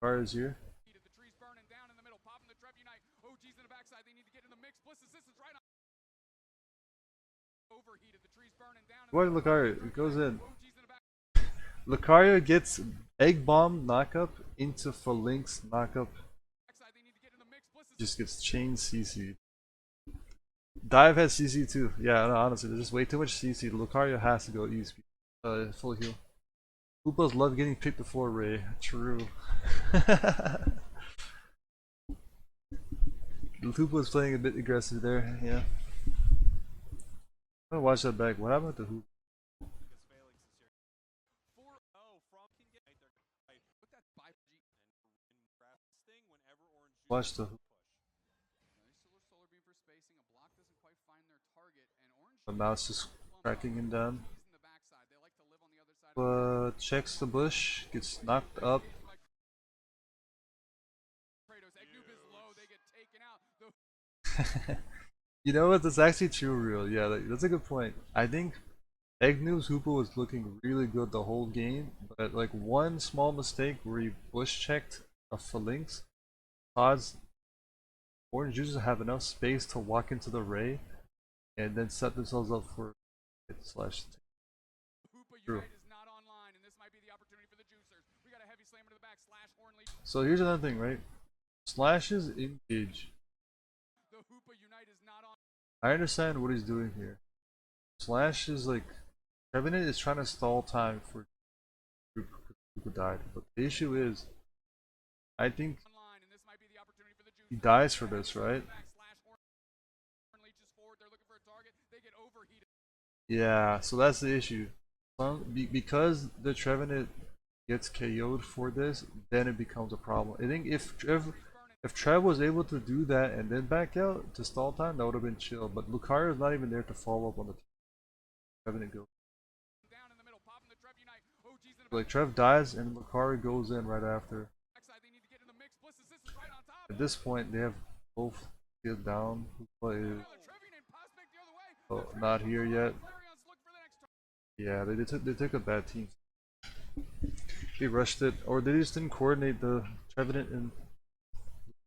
Lucario's here. The tree's burning down in the middle. Popping the Trev Unite. OGs in the backside. They need to get in the mix. Bliss assistance right on. Overheated. The tree's burning down. Watch Lucario. It goes in. OGs in the back. Lucario gets egg bomb knockup into Phalanx knockup. Backside. They need to get in the mix. Bliss Just gets chain CC. Dive has CC too. Yeah, no, honestly, there's just way too much CC. Lucario has to go easy. Full heal. Koopas love getting picked before Ray. True. Koopa's playing a bit aggressive there. Yeah. I'm gonna watch that back. What happened to Hoop? Because Phalanx is here. 4-0 from can get right there. Right. With that 5G. And grab this thing whenever Orange Juice Watch the push. Nice solar beam for spacing. A block doesn't quite find their target, and Orange. The mouse just cracking him down. He's in the backside. They like to live on the other side. Of Checks the bush, gets knocked up. Kratos. Egnoob is low. They get taken out. The You know what? That's actually true, real. Yeah, that's a good point. I think Egnoo's Hoopa was looking really good the whole game, but like one small mistake where he bush checked a Phalanx caused Orange Juices to have enough space to walk into the Ray and then set themselves up for it slash. Hoopa True. Unite is not online, and this might be the opportunity for the Juicers. We got a heavy slammer to the back. Slash horn leash. So here's another thing, right? Slashes engage. The Hoopa Unite is not on. I understand what he's doing here. Slash is like Revenant is trying to stall time for who died, but the issue is, I think Online, and this might be the opportunity for the he Juicers. dies for this, right? Slash horn leaches forward. They're looking for a target. They get overheated. Yeah, so that's the issue. Because the Trevenant gets KO'd for this, then it becomes a problem. I think if Trev was able to do that and then back out to stall time, that would have been chill. But Lucario is not even there to follow up on the Trevenant go. Down in the middle. Popping the Trev Unite. OGs in the Like Trev dies and Lucario goes in right after. backside. They need to get in the mix. Bliss assistance right on top. At this point, they have both get down. Hoopa is Another Trevian and pass back the other way. not here yet. Flareon's look for the next target. Yeah, they took a bad team. They rushed it, or they just didn't coordinate the Trevenant and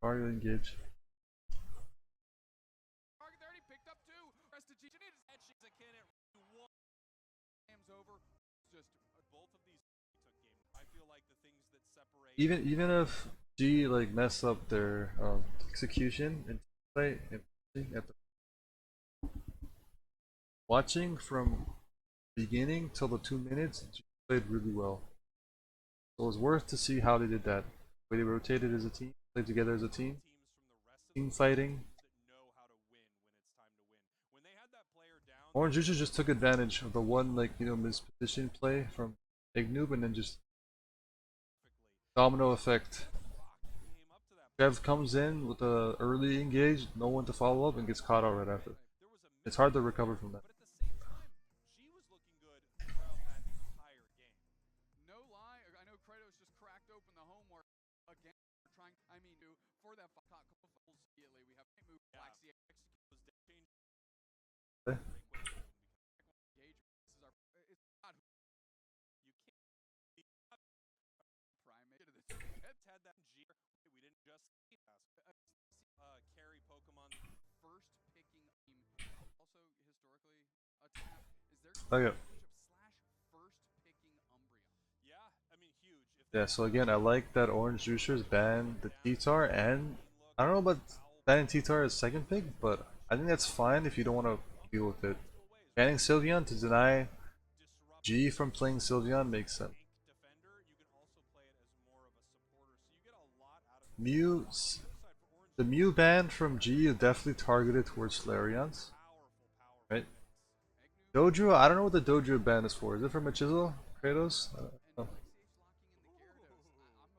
Mario engage. Target there, he picked up two. Rest of G. She's a kid at one. Game's over. Just both of these took game. I feel like the things that separate. Even if G like mess up their execution and play and at the watching from beginning till the 2 minutes, G played really well. So it was worth to see how they did that. The way they rotated as a team, played together as a team, team fighting. Orange Juice just took advantage of the one like misposition play from Ignoob and then just domino effect. Trev comes in with a early engage, no one to follow up, and gets caught out right after. It's hard to recover from that. But at the same time, she was looking good throughout that entire game. No lie, I know Kratos just cracked open the homework again. Trying, I mean, for that immediately, we have move Black Sea Was change. Okay. engagement. This is our. It's not. You can't Primate to this. had that G. We didn't just carry Pokemon First picking team. Also historically, is there Okay. advantage of Slash first picking Umbreon? Yeah, I mean huge. Yeah, so again, I like that Orange Juicers ban the T-Tar, and I don't know about banning T-Tar as second pick, but I think that's fine if you don't want to deal with it. Banning Sylveon to deny G from playing Sylveon makes sense. Defender, you can also play it as more of a supporter, so you get a lot out of Mew, the Mew ban from G is definitely targeted towards Flareons, right? Dojo, I don't know what the Dojo ban is for. Is it for Machisel? Kratos? I don't know. I'm a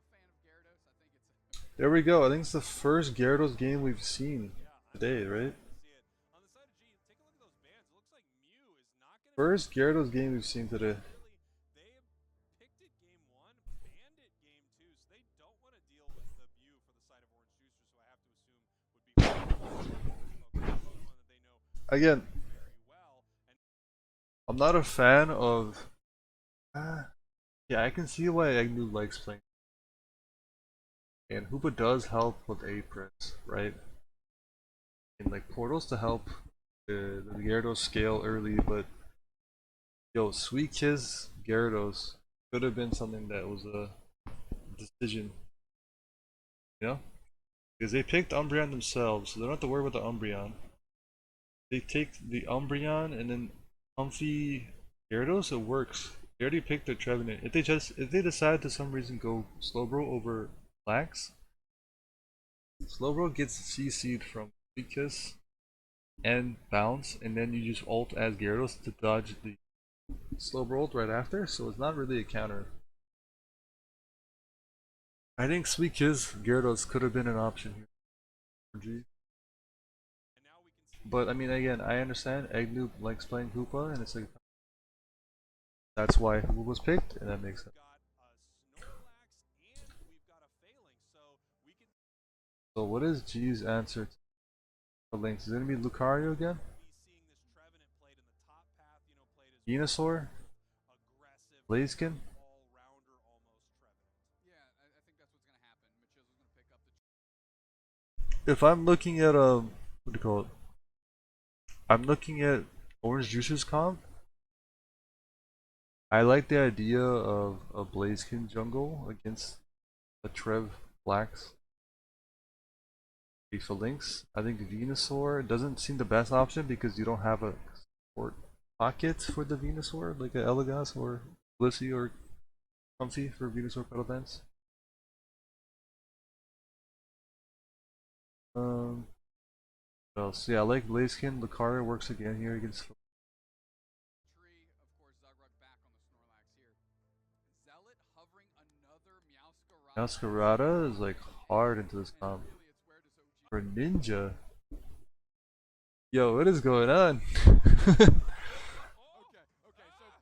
fan of Gyarados. I think it's. There we go. I think it's the first Gyarados game we've seen today, right? On the side of G, take a look at those bands. It looks like Mew is not going to First Gyarados game we've seen today. They picked it game one, banned it game two, so they don't want to deal with the Mew for the side of Orange Juicer, so I have to assume would be Pokemon that they know Again, very well. And I'm not a fan of. Yeah, I can see why Agnew likes playing. And Hoopa does help with A-Press, right? And like portals to help the Gyarados scale early, but yo, Sweet Kiss Gyarados could have been something that was a decision, you know? Because they picked Umbreon themselves, so they don't have to worry about the Umbreon. They take the Umbreon and then Comfy Gyarados, it works. They already picked their Trevenant. If they decide to some reason go Slowbro over Flax, Slowbro gets CC'd from Sweet Kiss and Bounce, and then you just ult as Gyarados to dodge the Slowbro ult right after, so it's not really a counter. I think Sweet Kiss Gyarados could have been an option here for G. But I mean, again, I understand Agnew likes playing Hoopa, and it's like that's why Hoopa was picked, and that makes sense. So what is G's answer to the links? Is it gonna be Lucario again? Venusaur? Blaziken? Yeah, I think that's what's gonna happen. Machizel's gonna pick up the. If I'm looking at what do you call it? I'm looking at Orange Juice's comp. I like the idea of a Blaziken jungle against a Trev Flax. For Lynx, I think Venusaur doesn't seem the best option because you don't have a support pocket for the Venusaur, like a Elagos or Blissey or Comfy for Venusaur Pedal Dance. What else? Yeah, I like Blaziken. Lucario works again here against. Tree, of course, Zagrod back on the Snorlax here. Zealot hovering another Meowscarada. Meowscarada is like hard into this comp. Really, it's where does OG. For Ninja. Yo, what is going on? Okay, so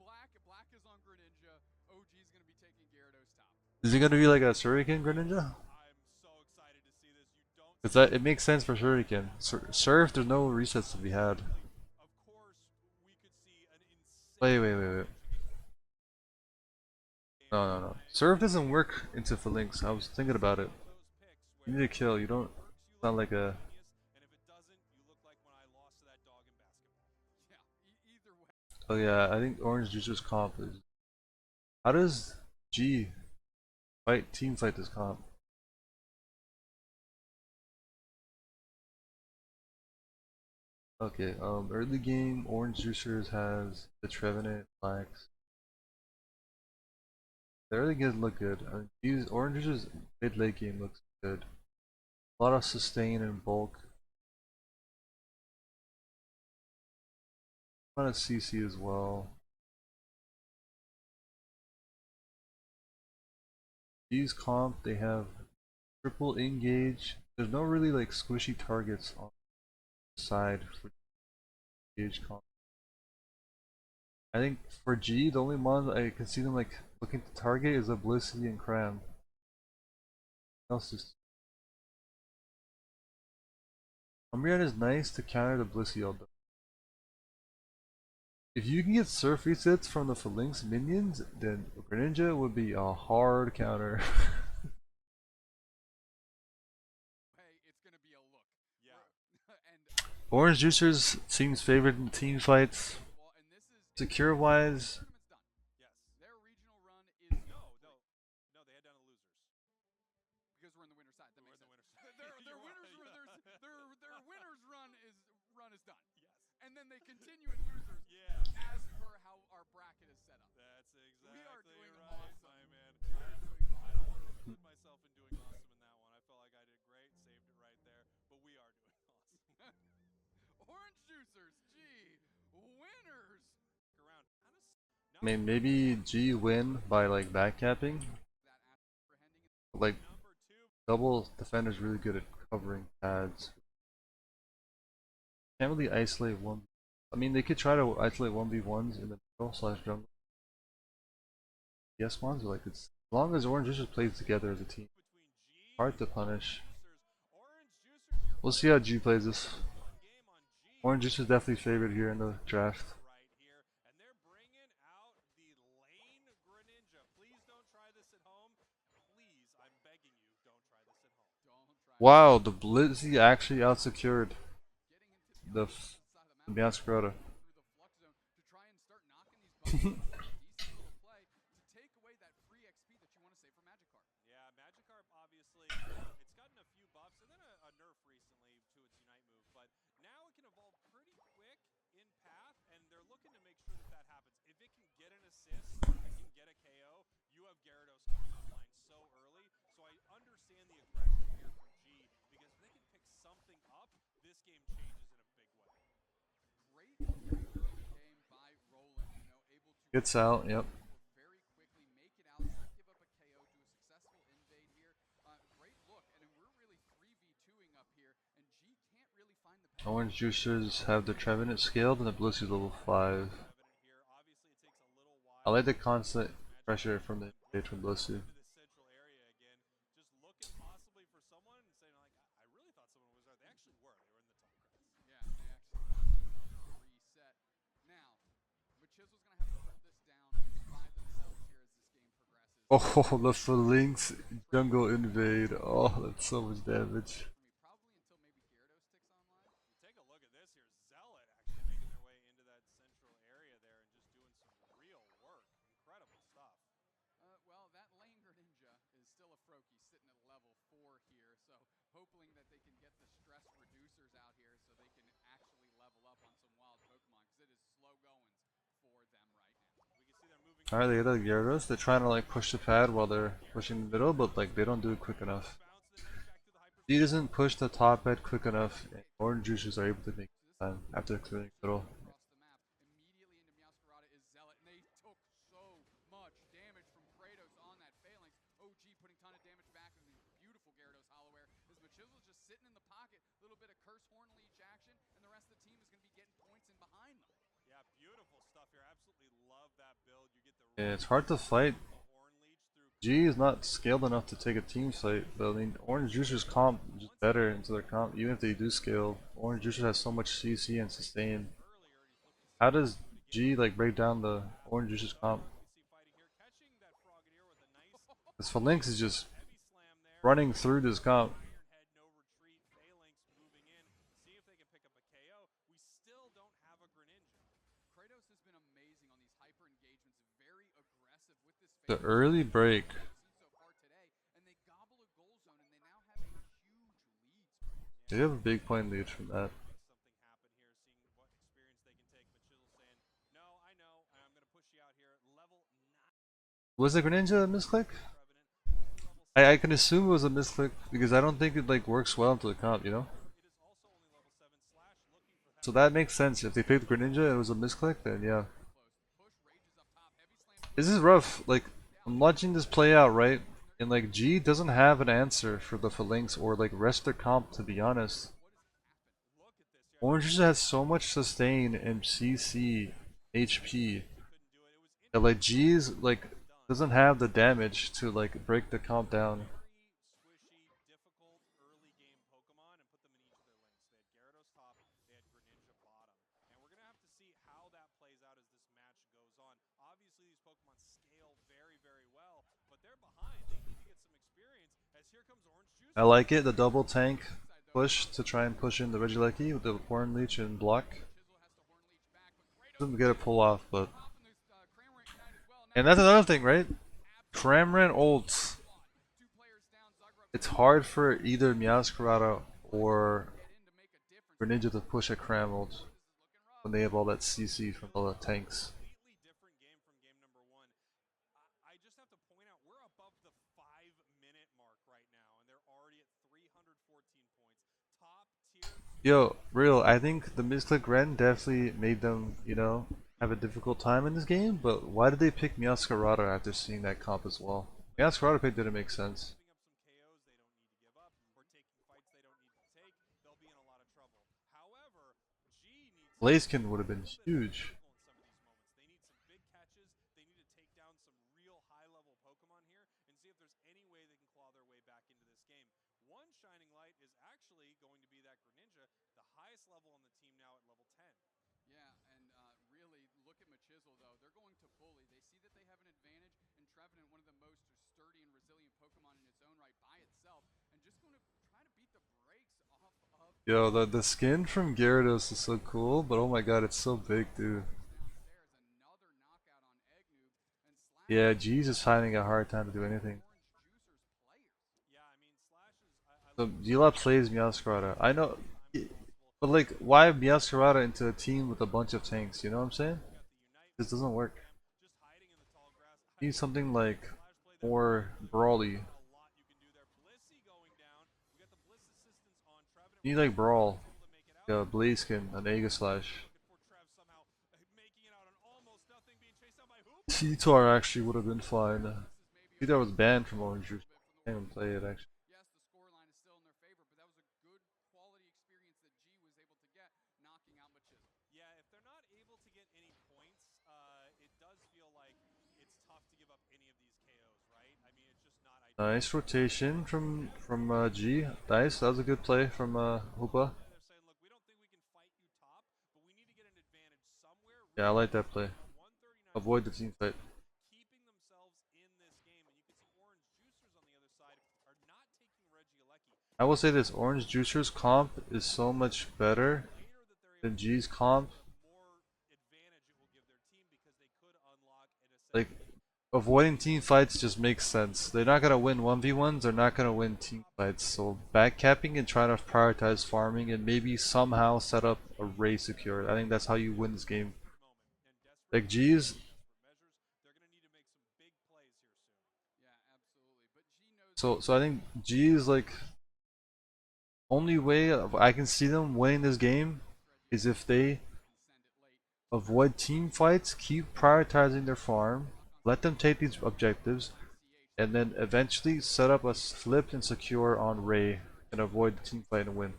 Black is on Greninja. OG's gonna be taking Gyarados top. Is it gonna be like a Shuriken Greninja? I'm so excited to see this. You don't Cause that it makes sense for Shuriken. Surf, there's no resets to be had. Of course, we could see an Wait, insane wait, wait, wait. game No, no, no. Surf doesn't work into Phalanx. I was thinking about it. those picks You where need to kill. You if it don't. works, you It's look not like like a a. genius, and if it doesn't, you look like when I lost to that dog in basketball. Yeah, either way. Oh yeah, I think Orange Juicer's comp is. How does G team fight this comp? Okay, early game, Orange Juicers has the Trevenant, Flax. The early games look good. I mean, these Orange Juicers mid late game looks good. A lot of sustain and bulk. A lot of CC as well. These comp, they have triple engage. There's no really like squishy targets on the side for engage comp. I think for G, the only ones I can see them like looking to target is Oblicity and Cram. Else is Umbreon is nice to counter the Blissey although. If you can get Surf resets from the Phalanx minions, then Greninja would be a hard counter. Hey, it's gonna be a look. Yeah. And Orange Juicers seems favored in team fights. well, and this is Secure wise, tournament's done. Yes. Their regional run is No, complete. no, they had down to losers. Because we're in the winter side. That We're makes in the sense. winter side. Their You're winners right. their winners run is done. Yes. And then they continue in losers Yeah. as per how our bracket is set up. That's exactly We are doing right, awesome. my man. We are doing I don't want to include myself in doing awesome in that one. I felt like I did great, saved it right there, but we are doing awesome. Orange juicers, gee, winners. Stick around. I mean maybe G win by like backcapping. That apprehending Like Number two. double defender's really good at covering pads. Can't really isolate one. I mean they could try to isolate 1v1s in the middle slash jungle. Yes ones, but like it's as long as Orange Juicers plays together as a team. Between G Hard to punish. Juicers. Orange Juicers, you're We'll right. see how G plays this. One game on G. Orange Juice is definitely favored here in the draft. Right here, and they're bringing out the lane Greninja. Please don't try this at home. Please, I'm begging you, don't try this at home. Don't try Wow, the Blizzy actually outsecured getting into the side of the map Meowscarada. through the flux zone to try and start knocking these buttons. Decent little play to take away that free XP that you want to save for Magikarp. Yeah, Magikarp obviously, it's gotten a few buffs and then a nerf recently to its Unite move, but now it can evolve pretty quick in path, and they're looking to make sure that that happens. If it can get an assist, if it can get a KO, you have Gyarados coming online so early, so I understand the aggression here from G, because if they can pick something up, this game changes in a big way. Great early game by Roland, able to Gets out, yep. very quickly make it out, not give up a KO, do a successful invade here. Great look, and we're really 3v2ing up here, and G can't really find the path. Orange Juicers have the Trevenant scaled and the Blissey level 5. Revenant here. Obviously, it takes a little while. I like the constant pressure from the invade from Blissey. Into the central area again, just looking possibly for someone and saying like, I really thought someone was there. They actually were. They were in the top creds. Yeah, they actually got themselves a reset. Now, Machizel's going to have to hold this down by themselves here as this game progresses. Oh, the Phalanx jungle invade. Oh, that's so much damage. Probably until maybe Gyarados ticks online. You take a look at this here. Zealot actually making their way into that central area there and just doing some real work. Incredible stuff. Well, that lane Greninja is still a Froakie sitting at level 4 here, so hoping that they can get the stress reducers out here so they can actually level up on some wild Pokemon, because it is slow goings for them right now. We can see they're moving. Alright, they get the Gyarados. They're trying to like push the pad while they're pushing the middle, but like they don't do it quick enough. Bounce, then maybe back to the hyper. He doesn't push the top pad quick enough, and Orange Juicers are able to make time after clearing middle. Across the map, immediately into Meowscarada is Zealot, and they took so much damage from Kratos on that phalanx. OG putting ton of damage back with the beautiful Gyarados hollow air, as Machizel's just sitting in the pocket, a little bit of curse horn leech action, and the rest of the team is going to be getting points in behind them. Yeah, beautiful stuff here. Absolutely love that build. You get the Yeah, it's hard to fight horn leech through G is not scaled enough to take a team fight, but I mean, Orange Juicer's comp is just better into their comp, even if they do scale. Orange Juicer has so much CC and sustain. How does G like break down the Orange Juicer's comp? Because Phalanx is just running through this comp. Kratos has been amazing on these hyper engagements, very aggressive with this The phase early push break. that we've seen so far today, and they gobble a goal zone, and they now have a huge lead. They have a big point lead from that. Was the Greninja a misclick? I can assume it was a misclick because I don't think it like works well into the comp, you know? So that makes sense. If they picked Greninja and it was a misclick, then yeah. This is rough. Like, I'm watching this play out, right? And like G doesn't have an answer for the Phalanx or like rest their comp, to be honest. Orange just has so much sustain and CC, HP that like G's like doesn't have the damage to like break the comp down. I like it, the double tank push to try and push in the Regieleki with the Horn Leech and block. Doesn't get a pull off, but. And that's another thing, right? Cramran ults. It's hard for either Meowscarada or Greninja to push a Cram ult when they have all that CC from all the tanks. Yo, real, I think the misclick Ren definitely made them, you know, have a difficult time in this game, but why did they pick Meowscarada after seeing that comp as well? Meowscarada pick didn't make sense. Blaziken would have been huge. Yeah, and really look at Machisel though. They're going to bully. They see that they have an advantage in Trevenant, one of the most sturdy and resilient Pokemon in its own right by itself, and just going to try to beat the brakes off of. Yo, the skin from Gyarados is so cool, but oh my god, it's so big, dude. Yeah, G's is finding a hard time to do anything. So Gila plays Meowscarada. I know, but like, why Meowscarada into a team with a bunch of tanks? You know what I'm saying? This doesn't work. You need something like more brawly. You need like brawl, like a Blaziken, an Aegislash. Cheetor actually would have been fine. Cheetor was banned from Orange Juice. Can't even play it actually. Yes, the scoreline is still in their favor, but that was a good quality experience that G was able to get, knocking out Machisel. Nice rotation from G. Nice, that was a good play from Hoopa. Yeah, I like that play. Avoid the team fight. I will say this, Orange Juicer's comp is so much better than G's comp. Like, avoiding team fights just makes sense. They're not gonna win 1v1s, they're not gonna win team fights. So backcapping and trying to prioritize farming and maybe somehow set up a Ray secure. I think that's how you win this game. Like G's. So I think G is like only way I can see them winning this game is if they avoid team fights, keep prioritizing their farm, let them take these objectives, and then eventually set up a flipped and secure on Ray and avoid the team fight and win.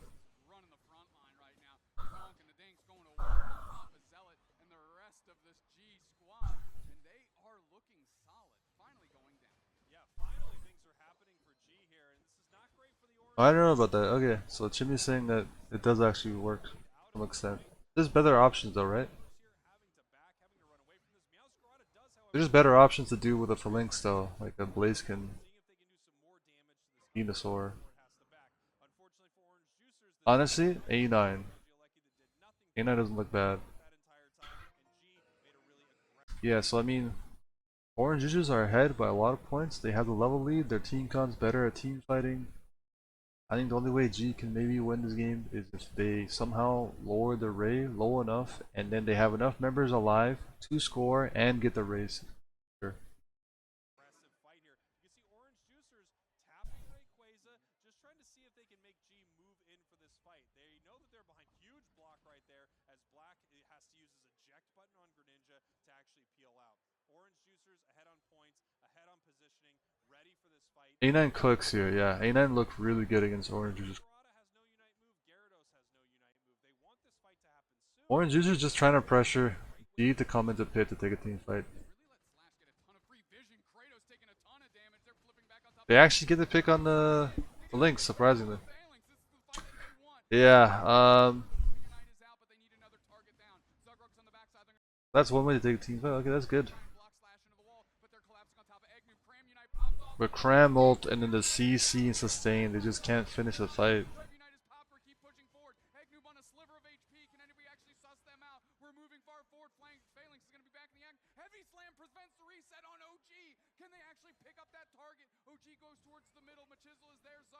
Running the front line right now. Donk and the Dinks going to war on Papa Zealot and the rest of this G squad, and they are looking solid. Finally going down. I don't know about that. Okay, so Chimmy's saying that it does actually work to some extent. There's better options though, right? There's better options to do with a phalanx though, like a Blaziken, Venusaur. Honestly, A9. A9 doesn't look bad. Yeah, so I mean, Orange Juices are ahead by a lot of points. They have the level lead. Their team con's better at team fighting. I think the only way G can maybe win this game is if they somehow lower the Ray low enough and then they have enough members alive to score and get the race. Sure. Aggressive fight here. You can see Orange Juicers tapping Rayquaza, just trying to see if they can make G move in for this fight. They know that they're behind huge block right there, as Black has to use his eject button on Greninja to actually peel out. Orange Juicers ahead on points, ahead on positioning, ready for this fight. A9 cooks here, yeah. A9 looked really good against Orange Juicers. Murata has no Unite move, Gyarados has no Unite move. They want this fight to happen soon. Orange Juicers just trying to pressure G to come into pit to take a team fight. They actually get the pick on the Lynx, surprisingly. Yeah, that's one way to take a team fight. Okay, that's good. But Cram ult and then the CC and sustain, they just can't finish the fight.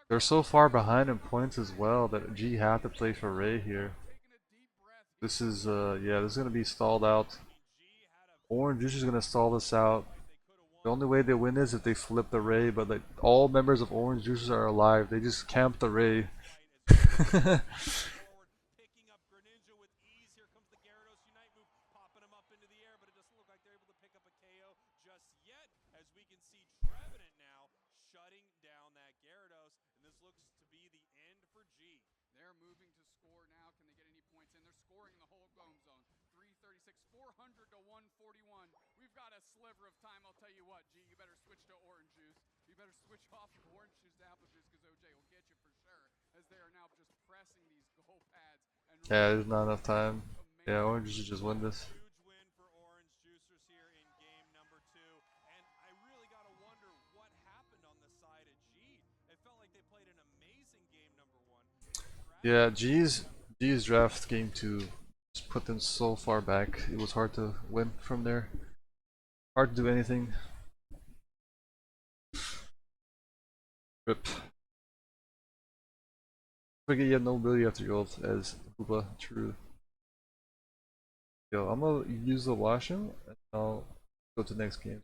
They're so far behind in points as well that G have to play for Ray here. This is yeah, this is gonna be stalled out. Orange Juice is gonna stall this out. The only way they win is if they flip the Ray, but like all members of Orange Juices are alive. They just camp the Ray. Picking up Greninja with ease. Here comes the Gyarados Unite move, popping him up into the air, but it doesn't look like they're able to pick up a KO just yet, as we can see Trevenant now shutting down that Gyarados, and this looks to be the end for G. They're moving to score now. Can they get any points in? They're scoring in the whole home zone. 336, 400 to 141. We've got a sliver of time. I'll tell you what, G, you better switch to orange juice. You better switch off of orange juice to apple juice, because OJ will get you for sure, as they are now just pressing these goal pads. And Yeah, there's not enough time. Yeah, Orange Juices just win this. Huge win for Orange Juicers here in game number 2, and I really got to wonder what happened on the side of G. It felt like they played an amazing game number 1. Yeah, G's draft game 2 just put them so far back. It was hard to win from there. Hard to do anything. Rip. Forget you have no ability after your ult as Hoopa. True. Yo, I'm gonna use the washroom and I'll go to the next game.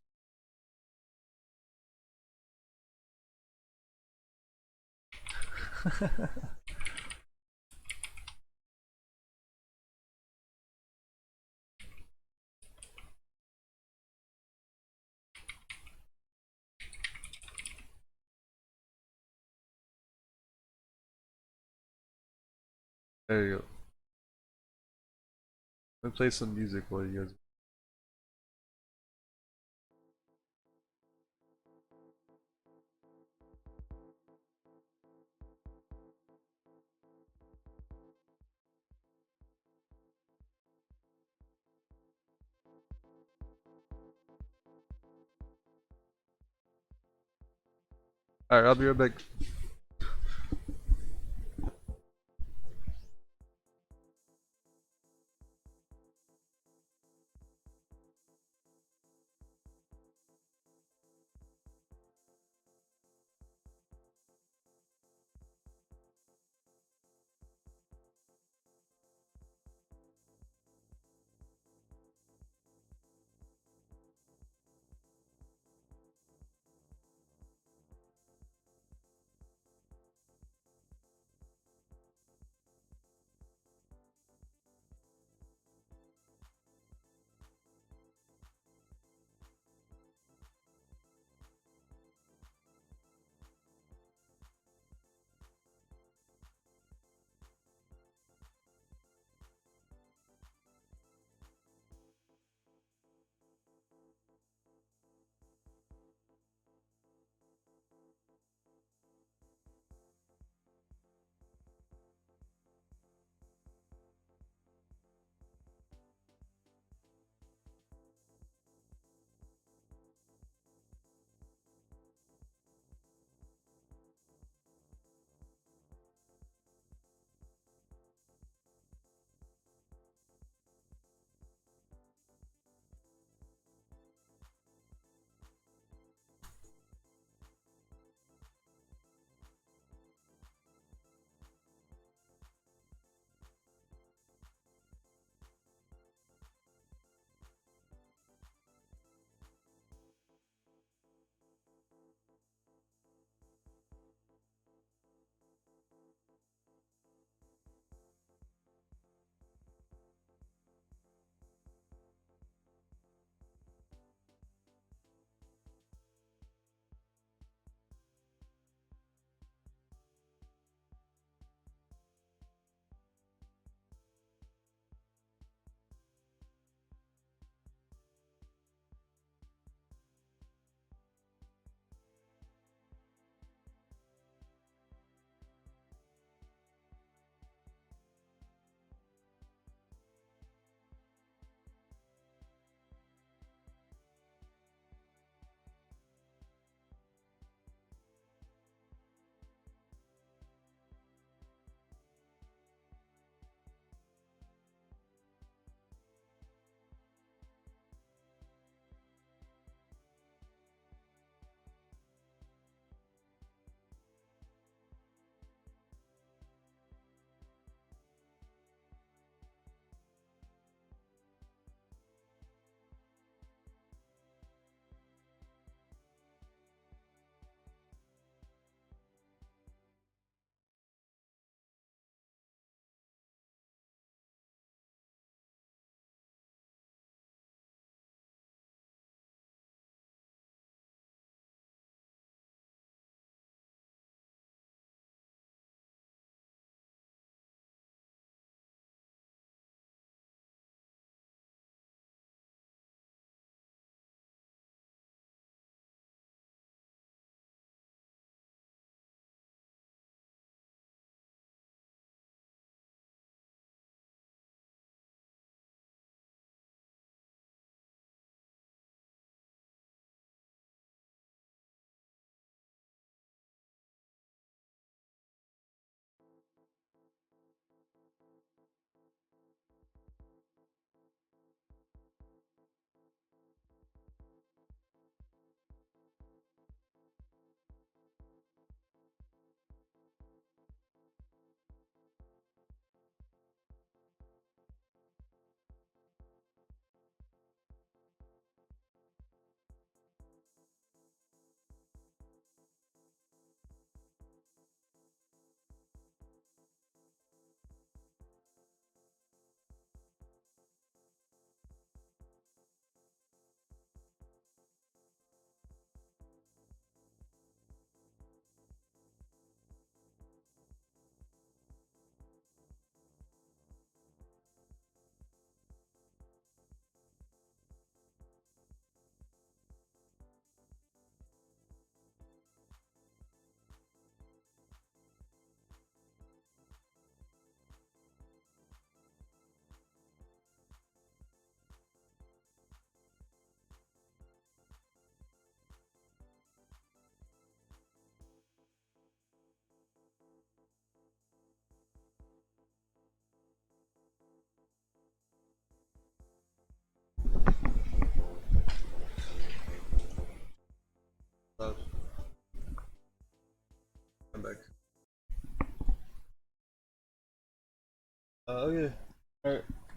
There you go. Let me play some music while you guys. Alright, I'll be right back.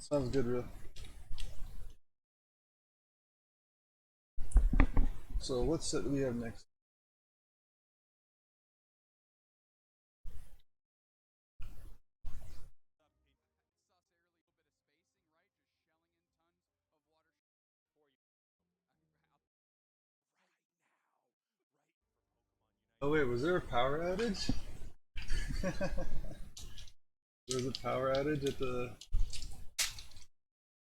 Sounds good, real. So what set do we have next? Oh wait, was there a power outage? There was a power outage at the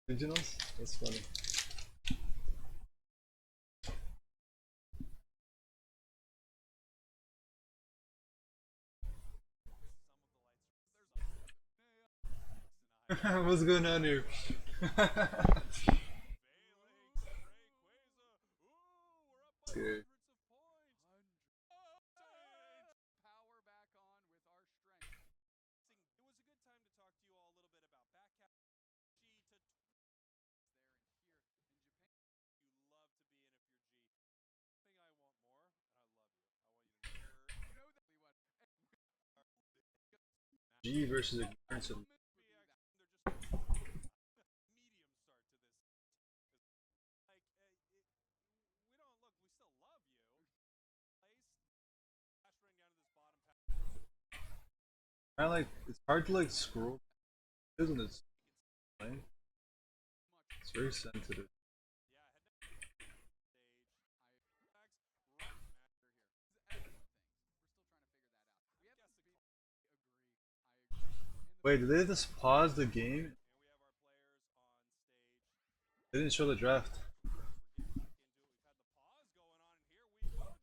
regionals? That's funny. What's going on here? Scary. Power back on with our strength. It was a good time to talk to you all a little bit about backcap G to There and here in Japan. you love to be in if you're G. Thing I want more, and I love you. I want you to You know that we went. G versus ignorance. they're just medium start to this. Like we don't look. We still love you. Place flash running down to this bottom path. I like it's hard to like scroll, isn't it? Right? It's very sensitive. Yeah, head down stage. Right master here. We're still trying to figure that out. We I have guess to agree. Wait, did they just pause the game? And we have our players on stage. They didn't show the draft. We're getting back into it. We've had the pause going on, and here we go,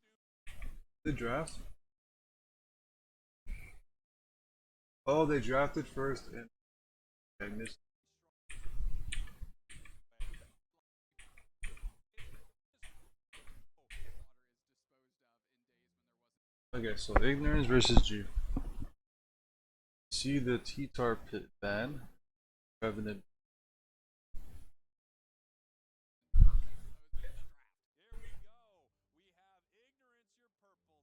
dude. The draft? Oh, they drafted first and I missed. Okay, so ignorance versus G. See the T-Tar pit ban. Revenant. Here we go. We have Ignorance, your purple team. G, your orange team. The bands are here. Trevenant,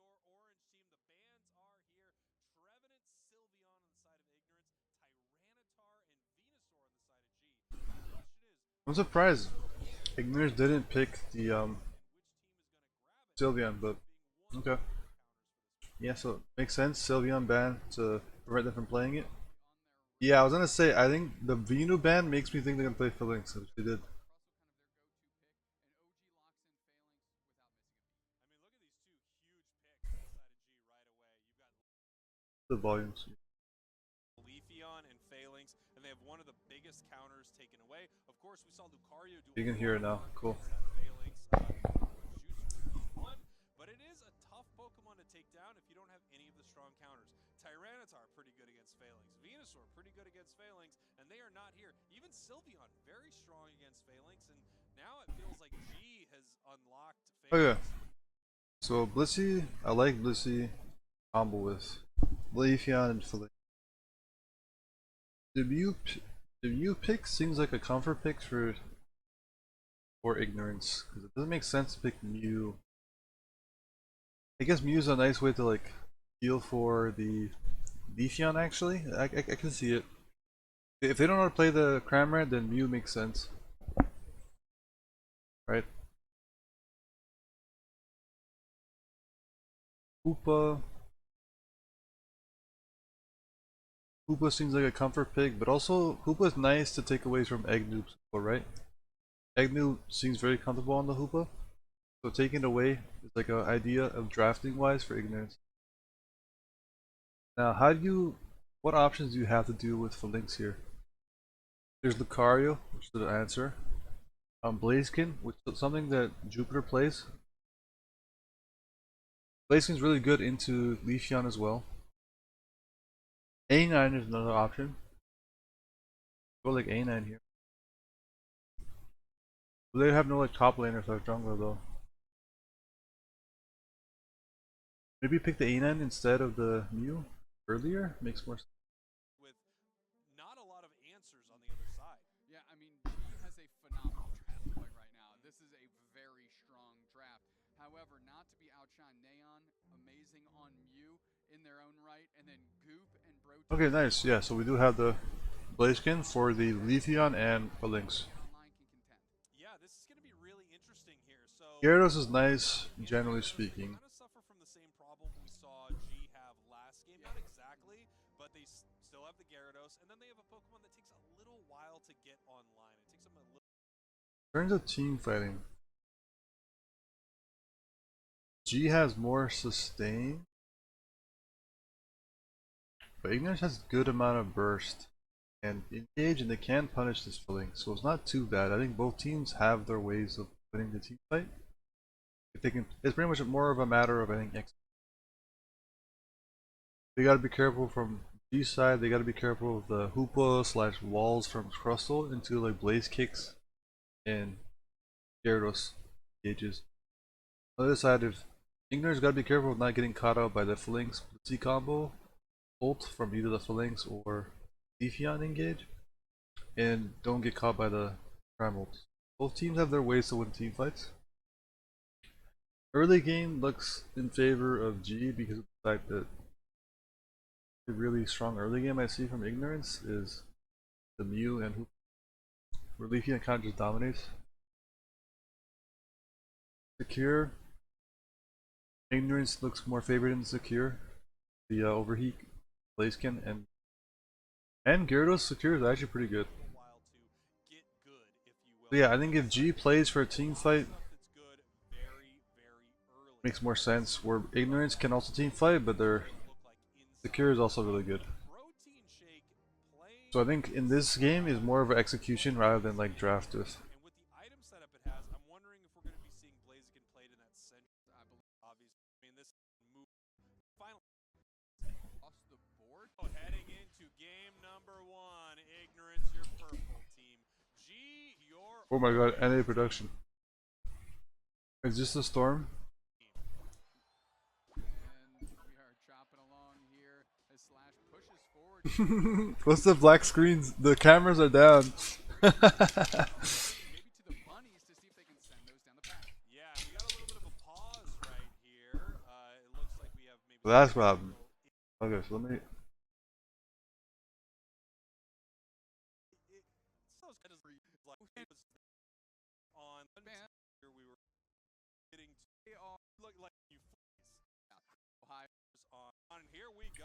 Sylveon on the side of Ignorance. Tyranitar and Venusaur on the side of G. The question is, I'm surprised ignorance didn't pick the and which team is going to grab it? Sylveon, but Being one okay. of the counters for this. Yeah, so it makes sense. Sylveon ban to prevent them from playing it. Yeah, I was gonna say I think the Venu ban makes me think they're gonna play Phalanx, which they did. I mean, look at these two huge picks on the side of G right away. You've got The volumes. Leafeon and Phalanx, and they have one of the biggest counters taken away. Of course, we saw Lucario do You can hear it now. Cool. Phalanx one, but it is a tough Pokemon to take down if you don't have any of the strong counters. Tyranitar pretty good against Phalanx, Venusaur pretty good against Phalanx, and they are not here. Even Sylveon very strong against Phalanx, and now it feels like G has unlocked Phalanx. Okay. So Blissey, I like Blissey combo with Leafeon and Phalanx. The Mew pick seems like a comfort pick for ignorance because it doesn't make sense to pick Mew. I guess Mew's a nice way to like heal for the Leafeon actually. I can see it. If they don't know how to play the Cramorant, then Mew makes sense. Right? Hoopa. Hoopa seems like a comfort pick, but also Hoopa's nice to take away from Eggnoo, right? Eggnoo seems very comfortable on the Hoopa, so taking it away is like an idea of drafting wise for ignorance. Now, what options do you have to deal with Phalanx here? There's Lucario, which is the answer. Blaziken, which is something that Jupiter plays. Blaziken's really good into Leafeon as well. A9 is another option. Go like A9 here. They have no like top laners like jungler though. Maybe pick the A9 instead of the Mew earlier. Makes more sense. With not a lot of answers on the other side. Yeah, I mean, G has a phenomenal draft point right now. This is a very strong draft. However, not to be outshined, Neon, amazing on Mew in their own right, and then Goop and Bro. Okay, nice. Yeah, so we do have the Blaziken for the Leafeon and Phalanx. Online can contend. Yeah, this is going to be really interesting here. So Gyarados is nice, generally speaking. kind of suffer from the same problem we saw G have last game. Not exactly, but they still have the Gyarados, and then they have a Pokemon that takes a little while to get online. It takes them a little. In terms of team fighting, G has more sustain, but Ignorance has good amount of burst and engage, and they can punish this Phalanx, so it's not too bad. I think both teams have their ways of winning the team fight. If they can, it's pretty much more of a matter of, I think, they gotta be careful from G side. They gotta be careful of the Hoopa / walls from Crustle into like Blaze Kicks and Gyarados gauges. On the other side, if Ignorance gotta be careful of not getting caught out by the Phalanx C combo ult from either the Phalanx or Leafeon engage, and don't get caught by the Prime ult. Both teams have their ways to win team fights. Early game looks in favor of G because of the fact that the really strong early game I see from Ignorance is the Mew and Hoop. Where Leafeon kind of just dominates. Secure. Ignorance looks more favored in Secure. The Overheat, Blaziken, and Gyarados Secure is actually pretty good. While to get good, if you will. But yeah, I think if G plays for a team fight, Stuff that's good very, very early. makes more sense. Where Ignorance can also team fight, but their Look like Secure is also really good. Protein Shake playing. So I think in this game is more of an execution rather than like draft with. And with the item setup it has, I'm wondering if we're going to be seeing Blaziken played in that center. I believe, obviously. I mean, this move. Finally. Across the board. Oh, heading into game number 1. Ignorance, your purple team. G, your. Oh my god, NA production. Is this the storm? And we are chopping along here as Slash pushes forward. What's the black screens? The cameras are down. Maybe to the bunnies to see if they can send those down the path. Yeah, we got a little bit of a pause right here. It looks like we have maybe. That's what happened. Okay, so let me. On here we were getting look like you Ohio. on here we go.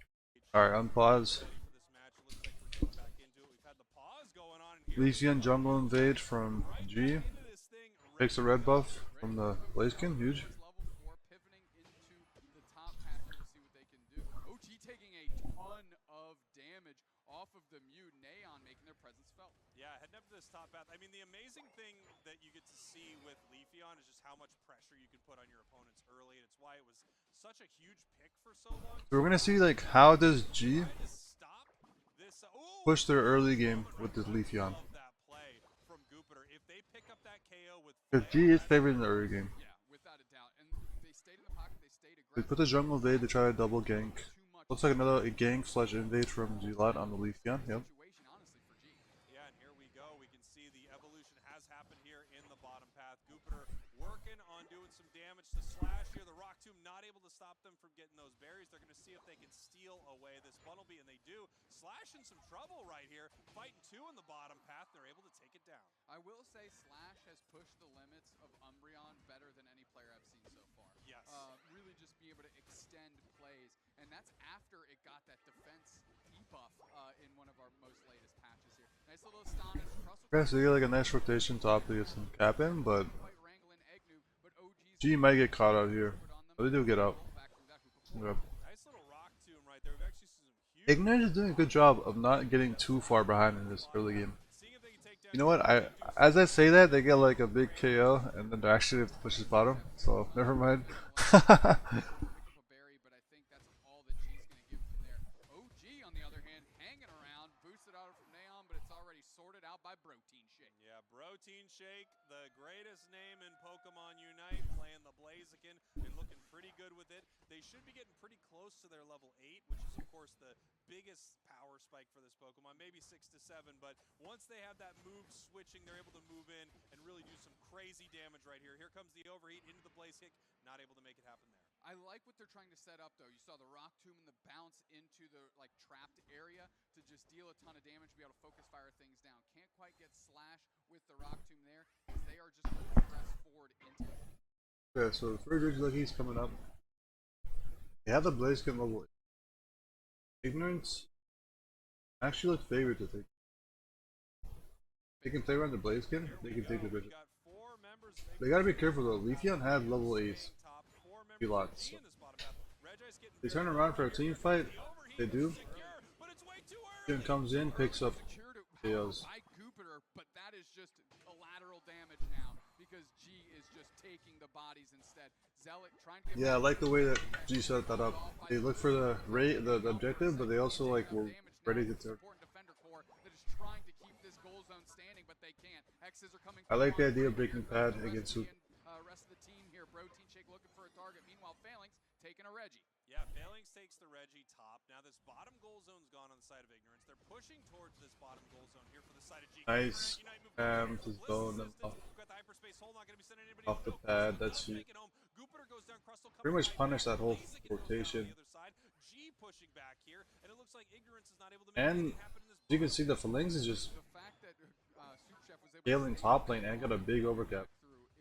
Alright, unpause. Ready for this match. It looks like we're getting back into it. We've had the pause going on in here. Leafeon jungle invade from G. Into this thing. Takes a red buff from the Blaziken, huge. Level 4 pivoting into the top path here to see what they can do. OG taking a ton of damage off of the Mew. Neon making their presence felt. Yeah, heading up to this top path. I mean, the amazing thing that you get to see with Leafeon is just how much pressure you can put on your opponents early, and it's why it was such a huge pick for so long. So we're gonna see like how does G Trying to stop this, push their early game with this Leafeon. love that play from Jupiter. If they pick up that KO with Because G is favored in the early game. Yeah, without a doubt. And they stayed in the pocket. They stayed They aggressive. put the jungle invade to try to double gank. Too much Looks like another gank / invade from G-Lot on the Leafeon, yep. situation, honestly, for G. Yeah, and here we go. We can see the evolution has happened here in the bottom path. Jupiter working on doing some damage to Slash here. The Rock Tomb not able to stop them from getting those berries. They're going to see if they can steal away this Bunnelby, and they do. Slash in some trouble right here. Fighting 2 in the bottom path. They're able to take it down. I will say Slash has pushed the limits of Umbreon better than any player I've seen so far. Yes. Really just be able to extend plays, and that's after it got that defense debuff in one of our most latest patches here. Nice little astonish. Okay, so you get like a nice rotation top to get some cap in, but Quite wrangling Egnu, but OG's G might get caught out here. on them. But they do get out. Back through that hoop of Yep. Nice little Rock Tomb right there. We've actually seen some huge. Ignorance is doing a good job of not getting too far behind in this early game. Seeing if they can take down. You know what? As I say that, they get like a big KO, and then they actually have to push his bottom. So never mind. a berry, but I think that's all that G's going to give from there. OG, on the other hand, hanging around, boosted out from Neon, but it's already sorted out by Protein Shake. Yeah, Protein Shake, the greatest name in Pokemon Unite, playing the Blaziken and looking pretty good with it. They they should be getting pretty close to their level 8, which is of course the biggest power spike for this Pokemon, maybe 6 to 7, but once they have that move switching, they're able to move in and really do some crazy damage right here. Here comes the overheat into the Blaze Kick, not able to make it happen there. I like what they're trying to set up, though. You saw the Rock Tomb and the bounce into the trapped area to just deal a ton of damage, be able to focus fire things down. Can't quite get Slash with the Rock Tomb there, because they are just going to press forward into it. Yeah, so the third Regileki's coming up. They have the Blaziken level 8. Ignorance actually look favored to take. They can play around the Blaziken, they can take the Regileaki. They gotta be careful though, Leafeon had level 8 lots. So. They turn around for a team fight, they do. Leafeon comes in, picks up KOs. By Jupiter, but that is just collateral damage now because G is just taking the bodies instead. Zealot trying to get Yeah, I like the way that G set that up. They look for the objective, but they also like were ready to turn. Defender core that is trying to keep this goal zone standing, but they can't. X's are coming. I like the idea of breaking pad against Super. Rest of the team here. Protein Shake looking for a target. Meanwhile, Phalanx taking a Reggie. Yeah, Phalanx takes the Reggie top. Now this bottom goal zone's gone on the side of Ignorance. They're pushing towards this bottom goal zone here for the side of G. Nice. Just going them off the pad. That's huge. Pretty much punish that whole rotation. And you can see the Phalanx is just scaling top lane and got a big overcap.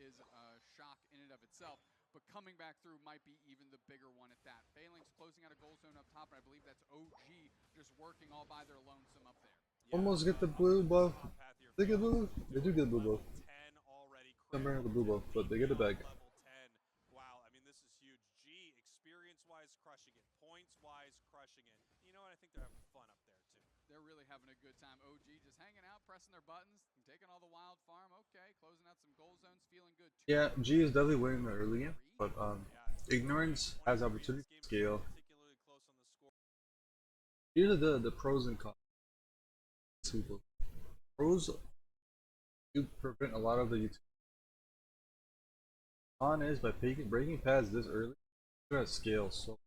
Is a shock in and of itself, but coming back through might be even the bigger one at that. Phalanx closing out a goal zone up top, and I believe that's OG just working all by their lonesome up there. Almost get the blue buff. They get blue. They do get blue buff. I'm bringing the blue buff, but they get it back. Wow, I mean this is huge. G experience-wise crushing it, points-wise crushing it. You know what? I think they're having fun up there too. They're really having a good time. OG just hanging out, pressing their buttons, and taking all the wild farm. Okay, closing out some goal zones, feeling good. Yeah, G is definitely winning the early game, but Ignorance has opportunity to scale. These are the pros and cons. Pros, you prevent a lot of the utility. Con is by breaking pads this early, you're gonna scale so.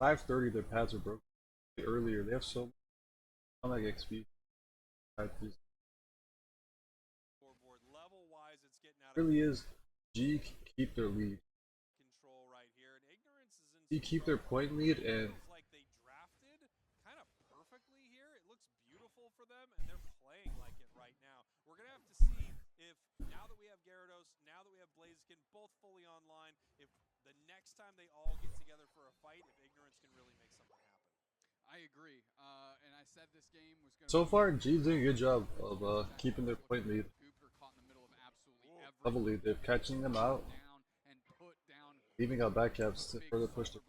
5:30 their pads are broken earlier. They have so much like XP. Really is G keep their lead. Control right here, and Ignorance is in. G keep their point lead and. Like they drafted kind of perfectly here. It looks beautiful for them, and they're playing like it right now. We're gonna have to see if now that we have Gyarados, now that we have Blaziken both fully online, if the next time they all get together for a fight, if Ignorance can really make something happen. I agree, and I said this game was going to. So far, G's doing a good job of keeping their point lead. Level lead, they're catching them out, leaving out back caps to further push them.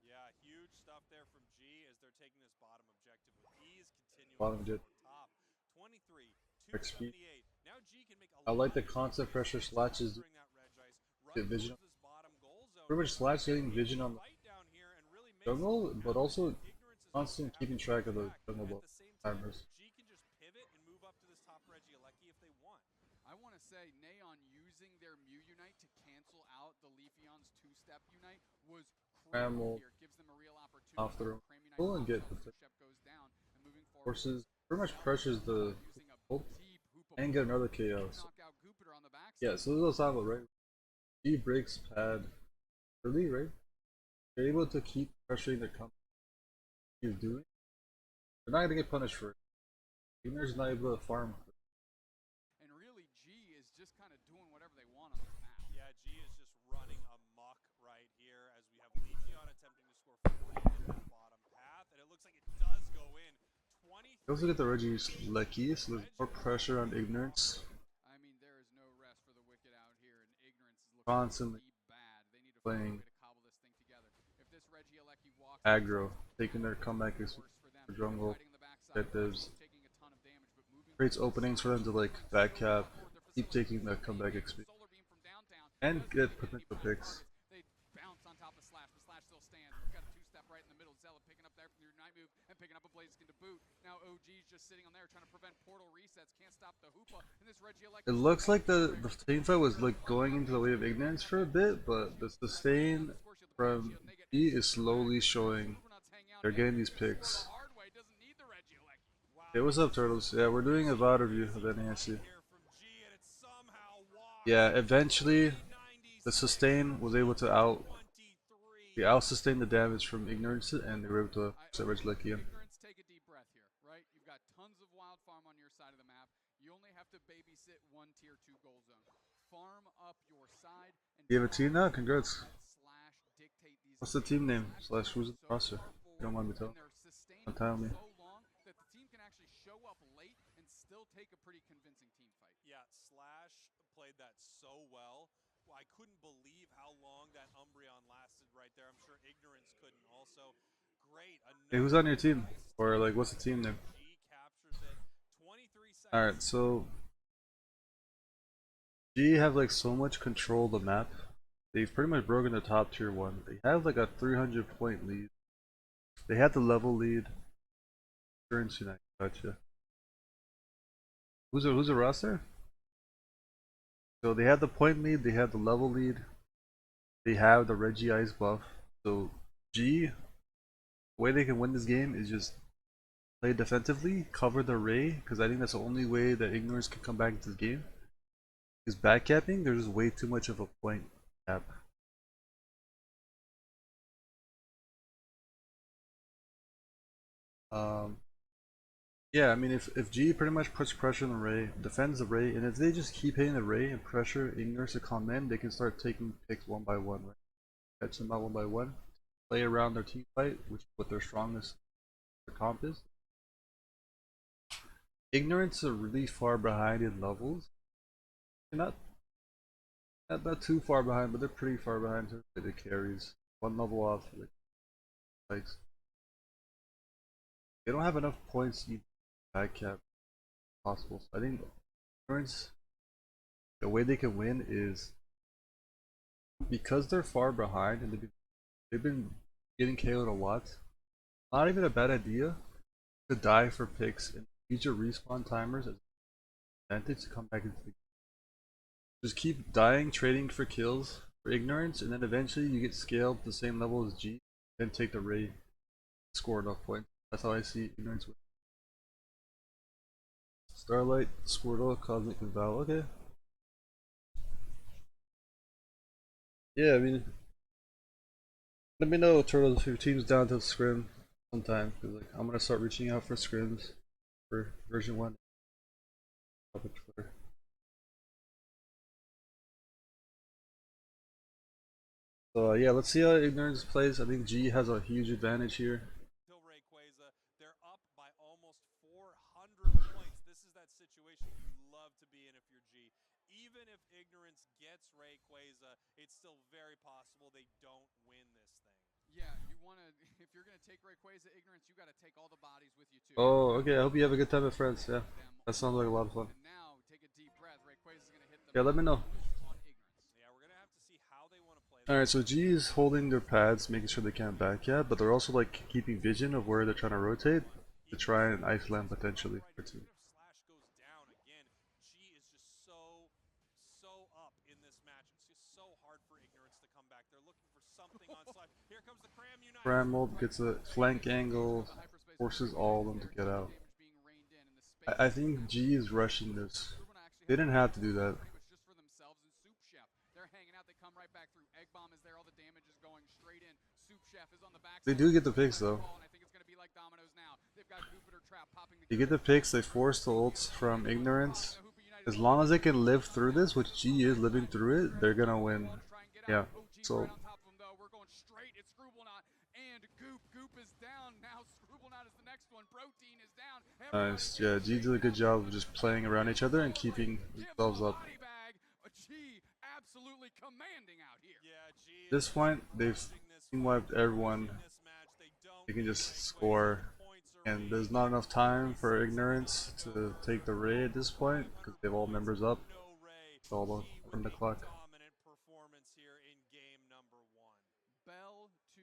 Yeah, huge stuff there from G as they're taking this bottom objective with ease, continuing Bottom jet. top. 23, XP. 278. Now G can make I like the constant pressure slashes. Get vision. Pretty much Slash getting vision on the jungle, but also constant keeping track of the jungle timers. G can just pivot and move up to this top Regieleki if they want. I want to say Neon using their Mew Unite to cancel out the Leafeon's two-step Unite was critical here. Gives them a real opportunity. Off the room. Pull and get the forces. Pretty much pressures the ult and get another KO. So. Yeah, so this is all right. G breaks pad early, right? They're able to keep pressuring the company he's doing. They're not gonna get punished for it. Ignorance is not able to farm. And really, G is just kind of doing whatever they want on this map. Yeah, G is just running amok right here as we have Leafeon attempting to score 40 in that bottom path, and it looks like it does go in. 20. They also get the Regieleki, so there's more pressure on Ignorance. I mean, there is no rest for the wicked out here, and Ignorance is looking Constantly bad. They need to playing find a way to cobble this thing together. If this Regieleki walks aggro, taking their comeback is for jungle objectives. Creates openings for them to like back cap, keep taking the comeback XP, and get potential picks. They bounce on top of Slash, but Slash still stands. We've got a two-step right in the middle. Zealot picking up there from the Unite move and picking up a Blaziken to boot. now OG's just sitting on there trying to prevent portal resets, can't stop the hoopa, and this It looks like the team fight was like going into the way of ignorance for a bit, but the sustain from G is slowly showing. They're getting these picks. Hey, what's up, Turtles? Yeah, we're doing a VOD review of NAIC. Yeah, eventually the sustain was able to out sustain the damage from ignorance, and they were able to set Regieleki in. Ignorance, take a deep breath here, right? You've got tons of wild farm on your side of the map. You only have to babysit one tier 2 goal zone. Farm up your side and You have a team now? Congrats. slash dictate these. What's the team name? Slash who's the roster? You don't mind me telling. Don't tell me. So long that the team can actually show up late and still take a pretty convincing team fight. Yeah, Slash played that so well. I couldn't believe how long that Umbreon lasted right there. I'm sure Ignorance couldn't also. Great. Hey, who's on your team? Or like, what's the team name? G captures it. 23 seconds. Alright, so G have like so much control of the map. They've pretty much broken the top tier 1. They have like a 300-point lead. They had the level lead. Currency night, gotcha. Who's a roster? So they have the point lead, they have the level lead, they have the Reggie Ice buff. So G, the way they can win this game is just play defensively, cover the Ray, because I think that's the only way that Ignorance can come back into the game. Because backcapping, there's just way too much of a point cap. Yeah, I mean, if G pretty much puts pressure on the Ray, defends the Ray, and if they just keep hitting the Ray and pressure Ignorance to come in, they can start taking picks one by one, right? Catch them out one by one, play around their team fight, which is what their strongest comp is. Ignorance are really far behind in levels. They're not too far behind, but they're pretty far behind too. The carries one level off, like spikes. They don't have enough points to back cap possible. So I think Ignorance, the way they can win is because they're far behind and they've been getting KO'd a lot. Not even a bad idea to die for picks and use your respawn timers as an advantage to come back into the game. Just keep dying, trading for kills for Ignorance, and then eventually you get scaled to the same level as G, then take the Ray, score enough points. That's how I see Ignorance win. Starlight, Squirtle, Cosmic, and Val. Okay. Yeah, I mean, let me know, Turtles, if your team's down to scrim sometime, because like, I'm gonna start reaching out for scrims for version 1. Public Twitter. So yeah, let's see how Ignorance plays. I think G has a huge advantage here. Rayquaza, they're up by almost 400 points. This is that situation you love to be in if you're G. Even if Ignorance gets Rayquaza, it's still very possible they don't win this thing. Yeah, you want to, if you're going to take Rayquaza Ignorance, you got to take all the bodies with you too. Oh, okay. I hope you have a good time with friends. Yeah, that sounds like a lot of fun. And now, take a deep breath. Rayquaza's going to hit them. Yeah, let me know. Yeah, we're going to have to see how they want to play. Alright, so G is holding their pads, making sure they can't back yet, but they're also like keeping vision of where they're trying to rotate to try and ice land potentially for two. Slash goes down again. G is just so up in this match. It's just so hard for Ignorance to come back. They're looking for something on Slash. Here comes the Cram Unite. Bramble gets a flank angle, forces all of them to get out. I think G is rushing this. They didn't have to do that. They do get the picks though. They get the picks, they force the ults from Ignorance. As long as they can live through this, which G is living through it, they're gonna win. Yeah, so... Nice, yeah, G did a good job of just playing around each other and keeping themselves up. At this point, they've team wiped everyone. They can just score, and there's not enough time for Ignorance to take the Ray at this point because they have all members up. It's all on the clock. Bell to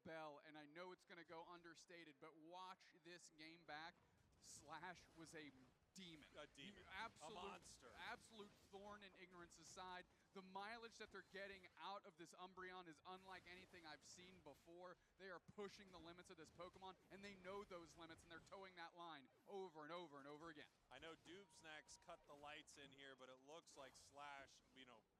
bell, and I know it's going to go understated, but watch this game back. Slash was a demon. A demon. Absolute, A monster. Absolute thorn in Ignorance's side. The mileage that they're getting out of this Umbreon is unlike anything I've seen before. They are pushing the limits of this Pokemon, and they know those limits, and they're towing that line over and over and over again. I know Doobsnacks cut the lights in here, but it looks like Slash,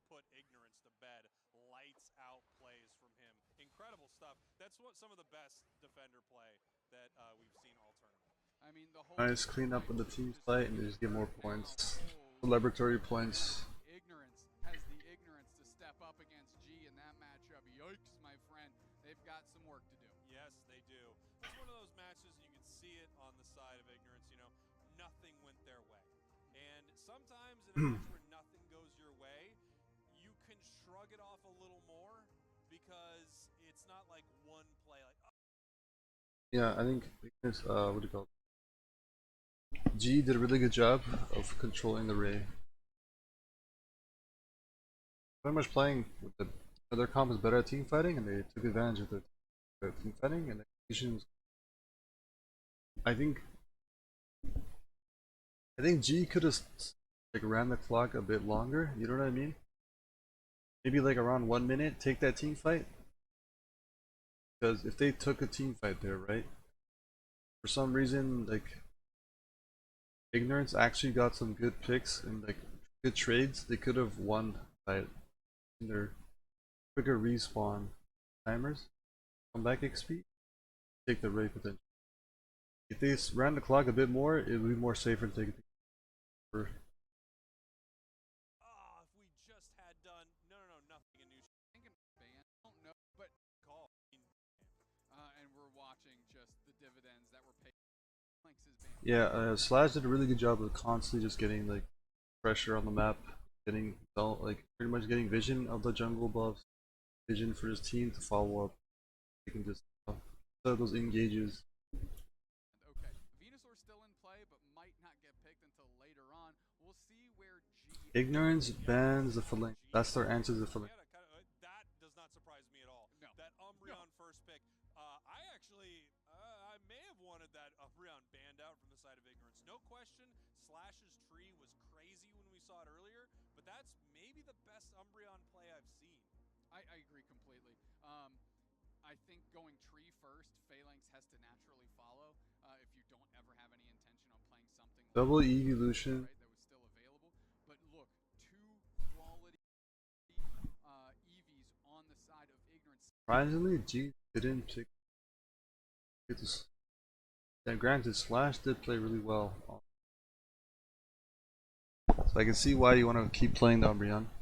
put Ignorance to bed. Lights out plays from him. Incredible stuff. That's what some of the best defender play that we've seen all tournament. I mean, the whole Nice clean up with the team fight and just get more points. Celebratory points. Ignorance has the ignorance to step up against G in that matchup. Yikes, my friend. They've got some work to do. Yes, they do. It's one of those matches you can see it on the side of Ignorance. Nothing went their way. And sometimes in a match where nothing goes your way, you can shrug it off a little more because it's not like one play like, oh. Yeah, I think what do you call it? G did a really good job of controlling the Ray. Pretty much playing with the other comp is better at team fighting, and they took advantage of the team fighting and executions. I think G could have like ran the clock a bit longer. You know what I mean? Maybe like around 1 minute, take that team fight. Because if they took a team fight there, right? For some reason, like Ignorance actually got some good picks and like good trades. They could have won by their quicker respawn timers, comeback XP, take the Ray potential. If they ran the clock a bit more, it would be more safer to take it. If we just had done nothing in New Thinking ban, I don't know, but call. and we're watching just the dividends that were paid. Yeah, Slash did a really good job of constantly just getting like pressure on the map, getting like pretty much getting vision of the jungle buffs, vision for his team to follow up. They can just set those engages. Okay, Venusaur's still in play, but might not get picked until later on. We'll see where G. Ignorance bans the Phalanx. That's their answer to the Phalanx. That does not surprise me at all. No. That Umbreon first pick. I may have wanted that Umbreon banned out from the side of Ignorance. No question, Slash's tree was crazy when we saw it earlier, but that's maybe the best Umbreon play I've seen. I agree completely. I think going tree first, Phalanx has to naturally follow if you don't ever have any intention on playing something Double like evolution. Right, that was still available. But look, two quality EVs on the side of Ignorance. Surprisingly, G didn't pick this. Yeah, granted, Slash did play really well. So I can see why you want to keep playing the Umbreon.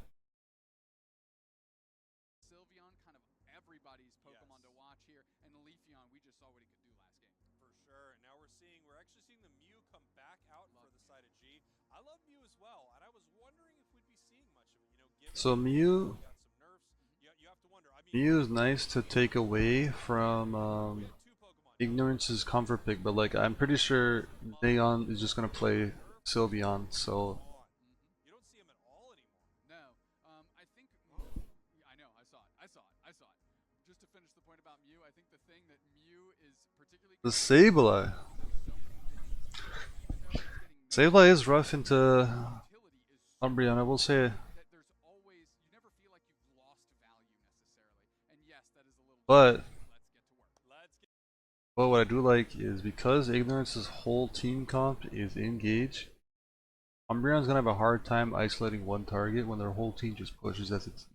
Sylveon, kind of everybody's Pokemon to watch here, and Leafeon, we just saw what he could do last game. For sure. And now we're actually seeing the Mew come back out for the side of G. I love Mew as well, and I was wondering if we'd be seeing much of it. Given So Mew, got some nerfs, you have to wonder. Mew is nice to take away from Ignorance's comfort pick, but like I'm pretty sure Neon is just gonna play Sylveon, so You don't see him at all anymore. No, I think. I know. I saw it. Just to finish the point about Mew, I think the thing that Mew is particularly. the Sableye. Sableye is rough into Umbreon, I will say. That there's always, you never feel like you've lost value necessarily, and yes, that is a little. But Let's get what I do like is because Ignorance's whole team comp is engage, Umbreon's gonna have a hard time isolating one target when their whole team just pushes as it's,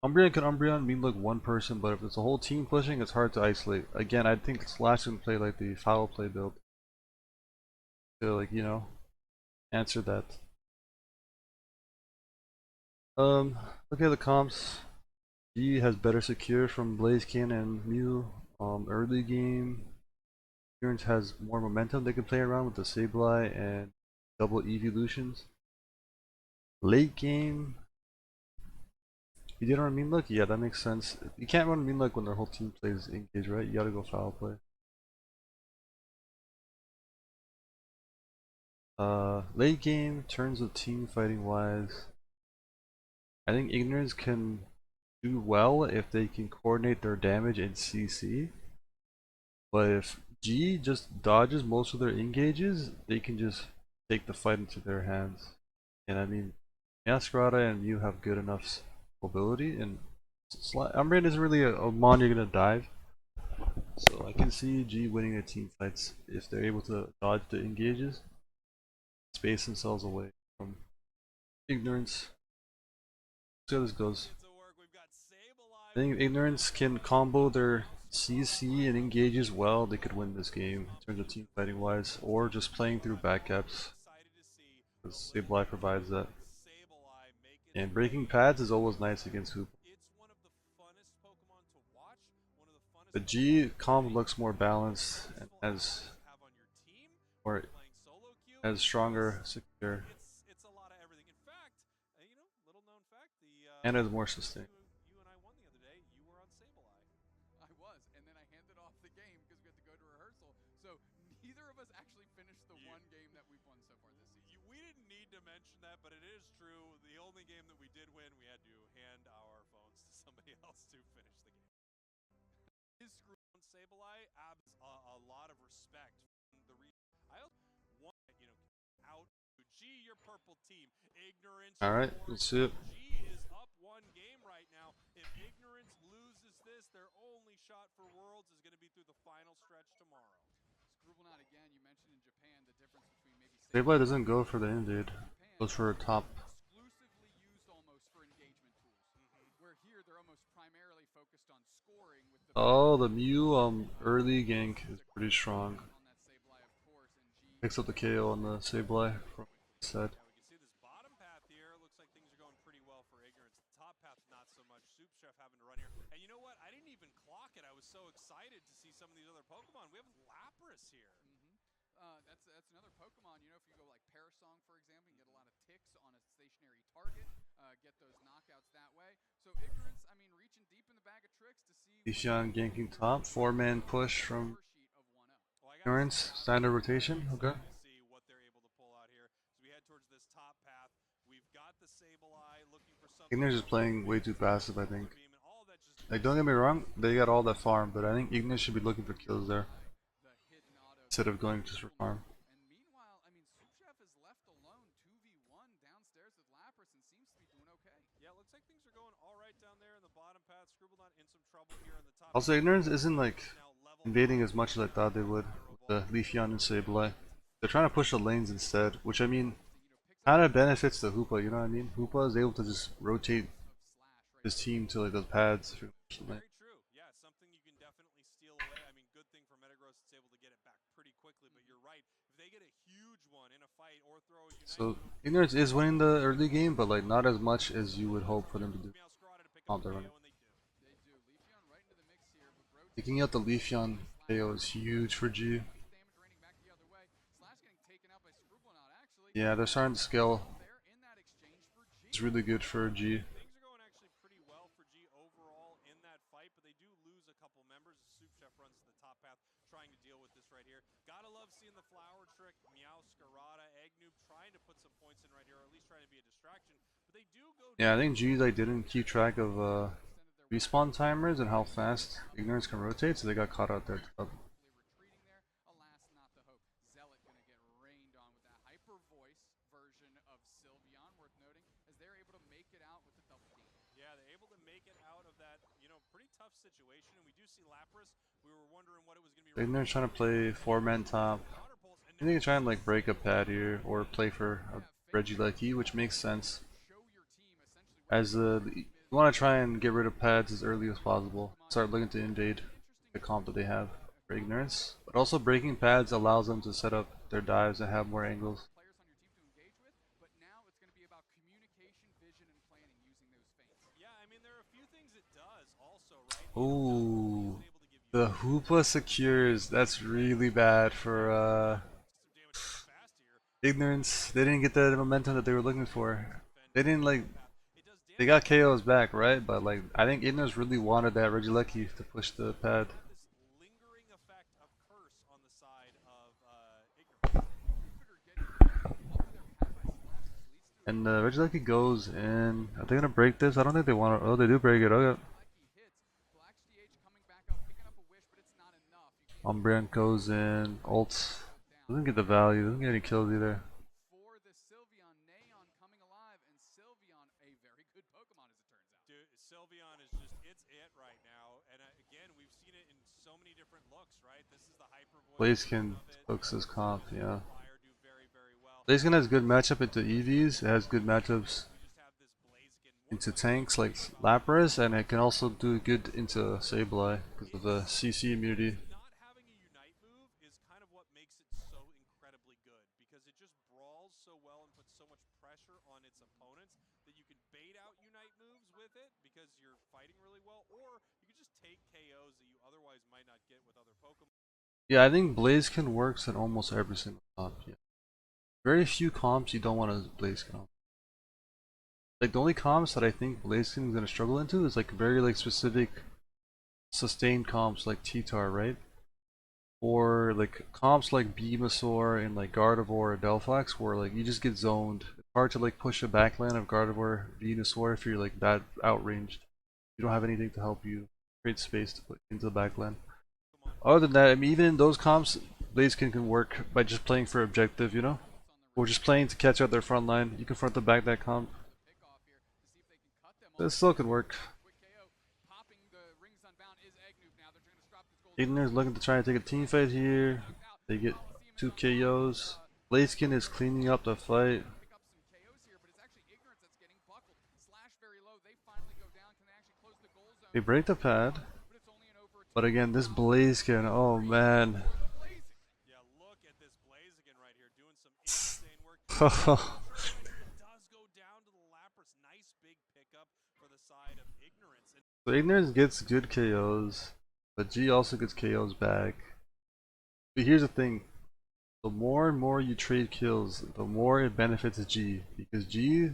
Umbreon can Umbreon mean like one person, but if it's a whole team pushing, it's hard to isolate. Again, I think Slash can play like the foul play build to like, answer that. Look at the comps. G has better secure from Blaziken and Mew. Early game, Ignorance has more momentum they can play around with the Sableye and double evolutions. Late game, you didn't run mean look? Yeah, that makes sense. You can't run mean look when their whole team plays engage, right? You gotta go foul play. Late game, turns of team fighting wise, I think Ignorance can do well if they can coordinate their damage in CC. But if G just dodges most of their engages, they can just take the fight into their hands. And I mean, Masquerada and Mew have good enough mobility, and Umbreon isn't really a mon you're gonna dive. So I can see G winning the team fights if they're able to dodge the engages, space themselves away from ignorance. See how this goes. I think ignorance can combo their CC and engages well. They could win this game in terms of team fighting wise, or just playing through back caps. Because Sableye provides that. And breaking pads is always nice against Hoop. The G comp looks more balanced and more has stronger secure It's a lot of everything. In fact, little known fact, and has more sustain. you and I won the other day. You were on Sableye. I was, and then I handed off the game because we had to go to rehearsal. So neither of us actually finished the one game that we've won so far this season. We didn't need to mention that, but it is true. The only game that we did win, we had to hand our phones to somebody else to finish the game. His screw on Sableye abs a lot of respect. I also want out to G, your purple team. Ignorance. Alright, let's see it. G is up one game right now. If Ignorance loses this, their only shot for Worlds is going to be through the final stretch tomorrow. Scribblenaught again, you mentioned in Japan the difference between maybe Sableye doesn't go for the invade. Goes for a top. exclusively used almost for engagement tools. Where here they're almost primarily focused on scoring with the Oh, the Mew early gank is pretty strong. on that Sableye, of course, and G Picks up the KO on the Sableye from the side. Yeah, we can see this bottom path here. Looks like things are going pretty well for Ignorance. The top path, not so much. Soup Chef having to run here. And you know what? I didn't even clock it. I was so excited to see some of these other Pokemon. We have Lapras here. That's another Pokemon. If you go like Parasong, for example, you get a lot of ticks on a stationary target, get those knockouts that way. So Ignorance, I mean, reaching deep in the bag of tricks to see Ishan ganking top. 4-man push from Well, Ignorance. Standard rotation. Okay. see what they're able to pull out here. So we head towards this top path. We've got the Sableye looking for something. Ignorance is playing way too passive, I think. Beam and all that just Like, don't get me wrong, they got all that farm, but I think Ignis should be looking for kills there the hidden auto instead of going just for farm. And meanwhile, I mean, Soup Chef is left alone 2v1 downstairs with Lapras and seems to be doing okay. Yeah, looks like things are going all right down there in the bottom path. Scribblenaught in some trouble here in the top. Also, Ignorance isn't like Now level invading as much as I thought they would with the Leafeon and Sableye. They're trying to push the lanes instead, which I mean, kind of benefits the Hoopa, you know what I mean? Hoopa is able to just rotate his team to like those pads. very true. Yeah, something you can definitely steal away. I mean, good thing for Metagross, it's able to get it back pretty quickly. But you're right. If they get a huge one in a fight or throw a Unite, So Ignorance is winning the early game, but like not as much as you would hope for them to do. Meowscarada to pick Oh, up they're the KO, running. and they do. They do. Leafeon right into the mix here, but Roach Picking out the Leafeon KO is huge for G. damage raining back the other way. Slash getting taken out by Scribblenaught actually. Yeah, they're starting to scale. There in that exchange for G. It's really good for G. Things are going actually pretty well for G overall in that fight, but they do lose a couple members. Soup Chef runs to the top path, trying to deal with this right here. Gotta love seeing the flower trick. Meowscarada, Eggnoob trying to put some points in right here, or at least trying to be a distraction. But they do go. Yeah, I think G like didn't keep track of respawn timers and how fast Ignorance can rotate, so they got caught out there. Retreating there. Alas, not the hope. Zealot gonna get rained on with that hyper voice version of Sylveon, worth noting, as they're able to make it out with the double team. Yeah, they're able to make it out of that, pretty tough situation. And we do see Lapras. We were wondering what it was going to be. Ignorance trying to play 4-man top. I think they can try and like break a pad here or play for a Regieleki, which makes sense. Show your team essentially As you want to try and get rid of pads as early as possible. Start looking to invade the comp that they have for Ignorance. But also breaking pads allows them to set up their dives and have more angles. players on your team to engage with, but now it's going to be about communication, vision, and planning using those feints. Yeah, I mean, there are a few things it does also, right? Ooh, the Hoopa secures. That's really bad for Some damage fast here. Ignorance. They didn't get the momentum that they were looking for. They didn't like. It does They damage. got KOs back, right? But like, I think Ignorance really wanted that Regieleki to push the pad. This lingering effect of curse on the side of Ignorance. Jupiter getting off of their path by Slash leads to And Regieleki goes in. Are they gonna break this? I don't think they want to. Oh, they do break it. Okay. Lecky hits. Black GH coming back up, picking up a wish, but it's not enough. You Umbreon goes in, ult. Doesn't get the value, doesn't get any kills either. For the Sylveon, Neon coming alive, and Sylveon, a very good Pokemon as it turns out. Dude, Sylveon is just, it's it right now. And again, we've seen it in so many different looks, right? This is the Hyper Voice version Blaziken of it. looks his comp, yeah. Fire do very, very well. Blaziken has good matchup into EVs, it has good matchups We just have this Blaziken. into tanks like Lapras, and it can also do good into Sableye because of the CC immunity. Not having a Unite move is kind of what makes it so incredibly good, because it just brawls so well and puts so much pressure on its opponents that you can bait out Unite moves with it because you're fighting really well, or you can just take KOs that you otherwise might not get with other Pokemon. Yeah, I think Blaziken works in almost every single comp. Yeah. Very few comps you don't want to Blaziken on. Like the only comps that I think Blaziken is gonna struggle into is like very like specific sustained comps like T-Tar, right? Or like comps like Venusaur and like Gardevoir or Delphox where like you just get zoned. It's hard to like push a backline of Gardevoir, Venusaur if you're like that outranged. You don't have anything to help you create space to put into the backline. Other than that, I mean even in those comps, Blaziken can work by just playing for objective, you know? Or just playing to catch out their front line. You can front the back that comp. It still could work. Ignor's looking to try and take a team fight here. They get 2 KOs. Blaziken is cleaning up the fight. They break the pad. But again, this Blaziken, oh man. Yeah, look at this Blaziken right here doing some insane work. It does go down to the Lapras. Nice big pickup for the side of Ignorance. And So Ignorance gets good KOs, but G also gets KOs back. But here's the thing. The more and more you trade kills, the more it benefits G. Because G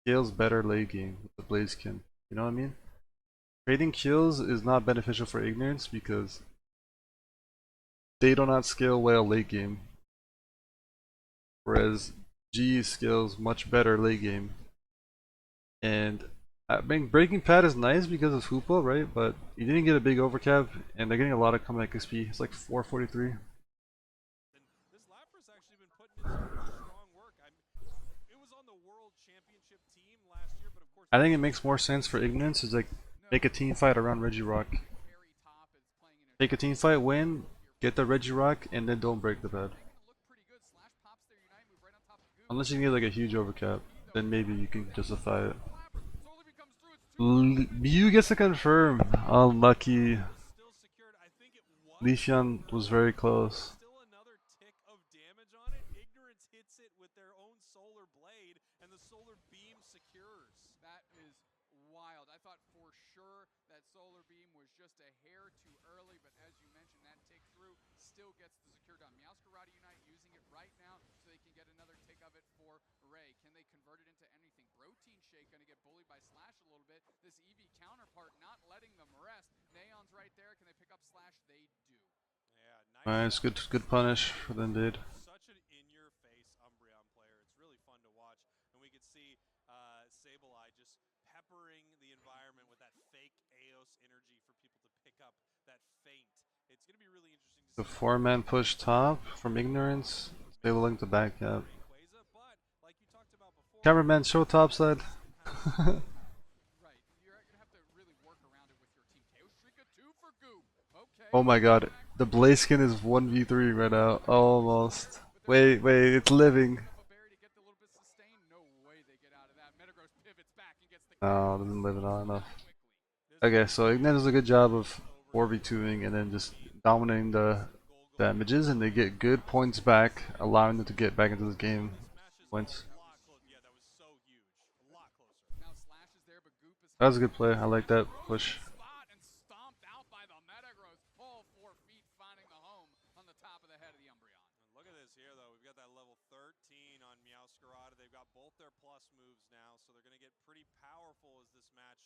scales better late game with the Blaziken. You know what I mean? Trading kills is not beneficial for Ignorance because they do not scale well late game. Whereas G scales much better late game. And I mean, Breaking Pad is nice because of Hoopa, right? But you didn't get a big overcap, and they're getting a lot of comeback XP. It's like 443. this Lapras actually been putting in some pretty strong work. It was on the World Championship team last year, but of course, I think it makes more sense for Ignorance is like make a team fight around Regirock. Take a team fight, win, get the Regirock, and then don't break the pad. Unless you can get like a huge overcap, then maybe you can justify it. Mew gets to confirm. Unlucky. still secured. I think it was. Leafeon was very close. Still another tick of damage on it. Ignorance hits it with their own Solar Blade, and the Solar Beam secures. That is wild. I thought for sure that Solar Beam was just a hair too early, but as you mentioned, that tick through still gets the secure down. Meowscarada Unite using it right now so they can get another tick of it for Ray. Can they convert it into anything? Protein Shake gonna get bullied by Slash a little bit. This EV counterpart not letting them rest. Neon's right there. Can they pick up Slash? They do. Yeah, Nice, good punish for the Indeed. Such an in-your-face Umbreon player. It's really fun to watch, and we could see Sableye just peppering the environment with that fake Eos energy for people to pick up that feint. It's going to be really interesting to The see. 4-man push top from Ignorance. Stabilizing the back up. But like you talked about before, Cameraman, show top side. Right. You're gonna have to really work around it with your team. Chaos Shrika 2 for Goop. Okay. Oh my god, the Blaziken is 1v3 right now. Almost. Wait, it's living. No way they get out of that. Metagross pivots back and gets the No, doesn't live it on enough. Okay, so Ignorance does a good job of 4v2ing and then just dominating the damages, and they get good points back, allowing them to get back into this game. Points. Yeah, that was so huge. A lot closer. Now Slash is there, but Goop is That was a good play. I like that push. spot and stomped out by the Metagross. All 4 feet finding the home on the top of the head of the Umbreon. And look at this here, though. We've got that level 13 on Meowscarada. They've got both their plus moves now, so they're going to get pretty powerful as this match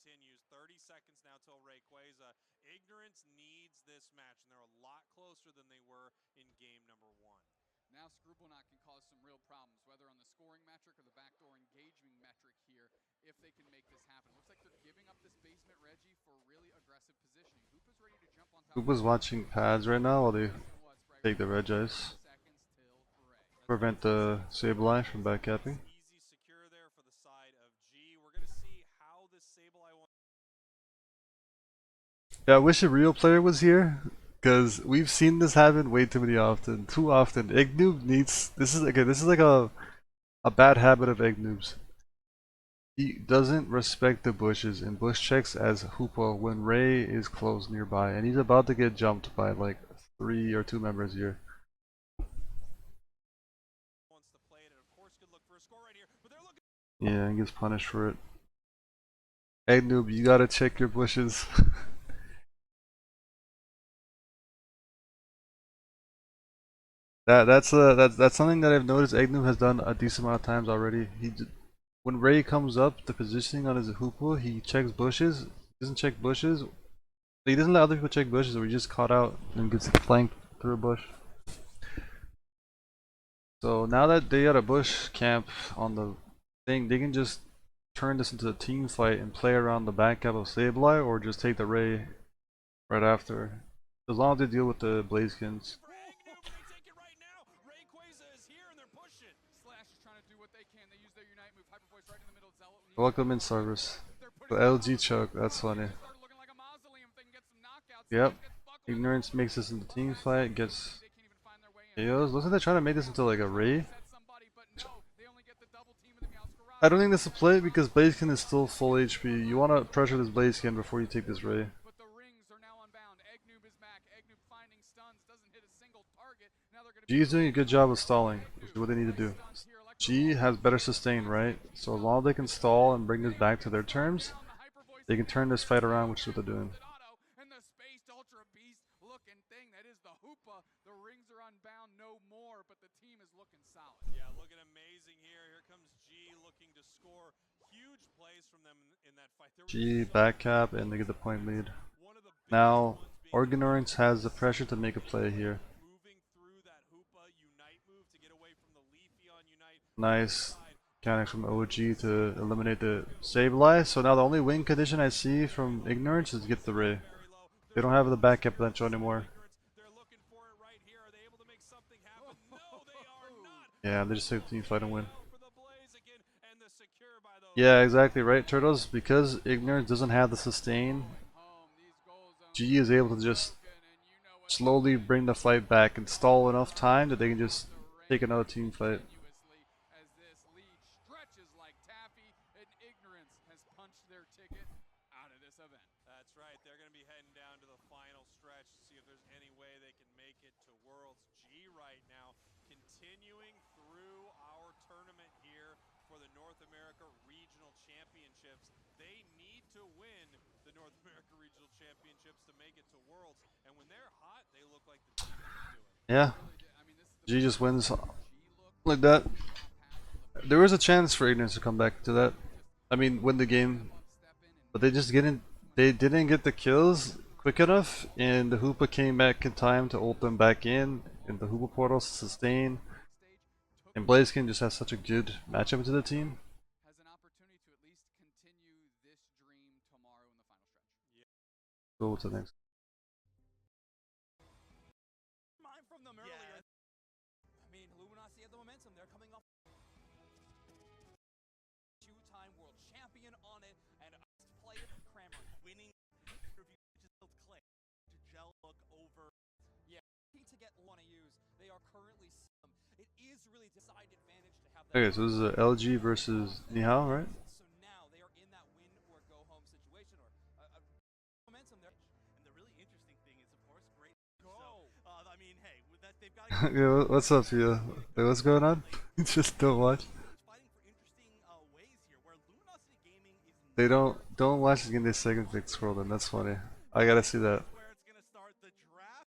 continues. 30 seconds now till Rayquaza. Ignorance needs this match, and they're a lot closer than they were in game number 1. Now Scribblenaught can cause some real problems, whether on the scoring metric or the backdoor engagement metric here. If they can make this happen. Looks like they're giving up this basement Reggie for really aggressive positioning. Hoopa's ready to jump on top. Hoopa's watching pads right now while they take the red ice. Prevent the Sableye from backcapping. Easy secure there for the side of G. We're gonna see how this Sableye one. Yeah, I wish a real player was here, because we've seen this happen way too often. Too often. Eggnoob needs. This is like a bad habit of Eggnoob's. He doesn't respect the bushes and bush checks as Hoopa when Ray is close nearby, and he's about to get jumped by like 3 or 2 members here. Wants to play it, and of course could look for a score right here, but they're looking. Yeah, and gets punished for it. Eggnoob, you gotta check your bushes. That's something that I've noticed Eggnoob has done a decent amount of times already. When Ray comes up, the positioning on his Hoopa, he checks bushes. He doesn't check bushes. He doesn't let other people check bushes, or he just caught out and gets flanked through a bush. So now that they got a bush camp on the thing, they can just turn this into a team fight and play around the back cap of Sableye, or just take the Ray right after. As long as they deal with the Blazekins. For Eggnoob, they take it right now. Rayquaza is here, and they're pushing. Slash is trying to do what they can. They use their Unite move. Hyper Voice right in the middle. Zealot. Welcome in service. The LG choke, that's funny. Started looking like a mausoleum if they can get some knockouts. Yep. Slash gets buckled. Ignorance makes this into team fight, gets They can't even find their way in. KOs. Looks like they're trying to make this into like a Ray. Set somebody, but no, they only get the double team of the Meowscarada. I don't think this will play because Blaziken is still full HP. You want to pressure this Blaziken before you take this Ray. But the rings are now unbound. Eggnoob is back. Eggnoob finding stuns, doesn't hit a single target. Now they're gonna G is doing a good job of stalling, which is what they need to do. G has better sustain, right? So as long as they can stall and bring this back to their terms, they can turn this fight around, which is what they're doing. And the Space Ultra Beast looking thing that is the Hoopa. The rings are unbound, no more, but the team is looking solid. Yeah, looking amazing here. Here comes G looking to score huge plays from them in that fight. There was G so back cap, and they get the point lead. one of the biggest Now, ones being Organorinx has the pressure to make a play here. moving through that Hoopa Unite move to get away from the Leafy on Unite. Nice mechanics from OG to eliminate the Sableye. So now the only win condition I see from Ignorance is to get the Ray. Very low. They don't have the back cap potential anymore. They're looking for it right here. Are they able to make something happen? No, they are not. Yeah, they just take the team fight and win. For the Blaziken and the secure by those. Yeah, exactly right, Turtles. Because Ignorance doesn't have the sustain, G is able to just slowly bring the fight back and stall enough time that they can just take another team fight. As this lead stretches like taffy, and Ignorance has punched their ticket out of this event. That's right. They're going to be heading down to the final stretch to see if there's any way they can make it to Worlds. G right now continuing through our tournament here for the North America Regional Championships. They need to win the North America Regional Championships to make it to Worlds. And when they're hot, they look like the team that can do it. Yeah, G just wins like that. There was a chance for Ignorance to come back to that. I mean, win the game, but they just didn't. They didn't get the kills quick enough, and the Hoopa came back in time to ult them back in the Hoopa portals to sustain. And Blaziken just has such a good matchup into the team. Has an opportunity to at least continue this dream tomorrow in the final stretch. Go to the next. Mine from them earlier. I mean, Luminosity had the momentum. They're coming off two-time world champion on it, and player Kramer Winning review just built Clay to gel look over. to get want to use. They are currently it is really side advantage to have that. Okay, so this is a LG versus Nihao, right? So now they are in that win or go home situation, or momentum there. And the really interesting thing is, of course, great. Go. So, I mean, hey, with that, they've got to Yeah, what's up, Fia? Wait, what's going on? Just don't watch. fighting for interesting ways here, where Luminosity Gaming is They don't watch the game. They second pick scroll. Then that's funny. I gotta see that. where it's gonna start the draft.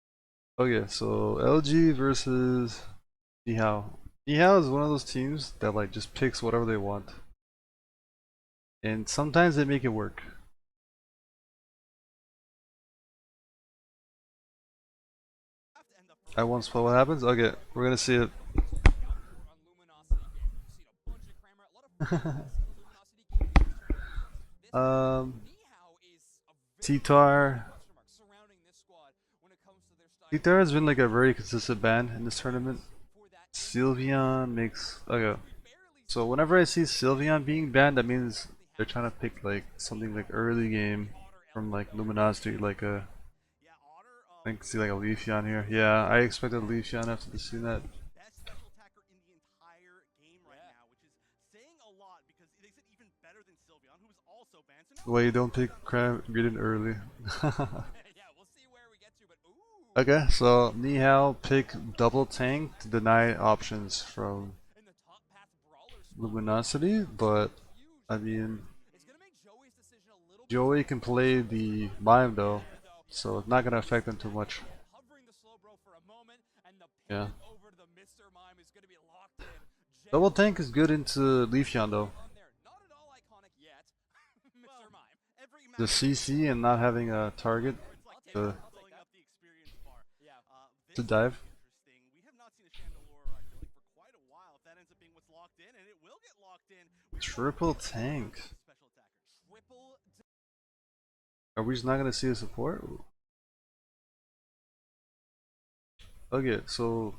Okay, so LG versus Nihao. Nihao is one of those teams that like just picks whatever they want, and sometimes they make it work. And the I once spot what happens. Okay, we're gonna see it. On Luminosity Gaming, you've seen a bunch of Kramer, a lot of Luminosity Gaming Nihao is a very Titar. question mark surrounding this squad when it comes to their style. Titar has been like a very consistent ban in this tournament. For that Sylveon makes okay. we barely So whenever I see Sylveon being banned, that means they're trying to pick like something like early game from like Luminosity, like a Yeah, Otter, I can see like a Leafeon here. Yeah, I expected Leafeon after seeing that. best special attacker in the entire game right now, which is saying a lot because they said even better than Sylveon, who is also banned. So The way you don't pick Gridden early. yeah, we'll see where we get to, but ooh. Okay, so Nihao pick double tank to deny options from In the top path brawler spot, Luminosity, but huge. I mean It's gonna make Joey's decision a little bit Joey can play the mime though, though. so it's not gonna affect him too much. Hovering the slow bro for a moment, and the Yeah. pivot over to the Mr. Mime is gonna be locked in. Double tank is good into Leafeon though. On there. Not at all iconic yet. Mr. Mime. every The match CC and not having a target where it's like to, pulling up the experience bar. Yeah. to This dive. is interesting. We have not seen a Chandelure, I feel like, for quite a while. If that ends up being what's locked in, and it will get locked in. We Triple tank. special attacker. Triple Are we just not gonna see a support? Okay, so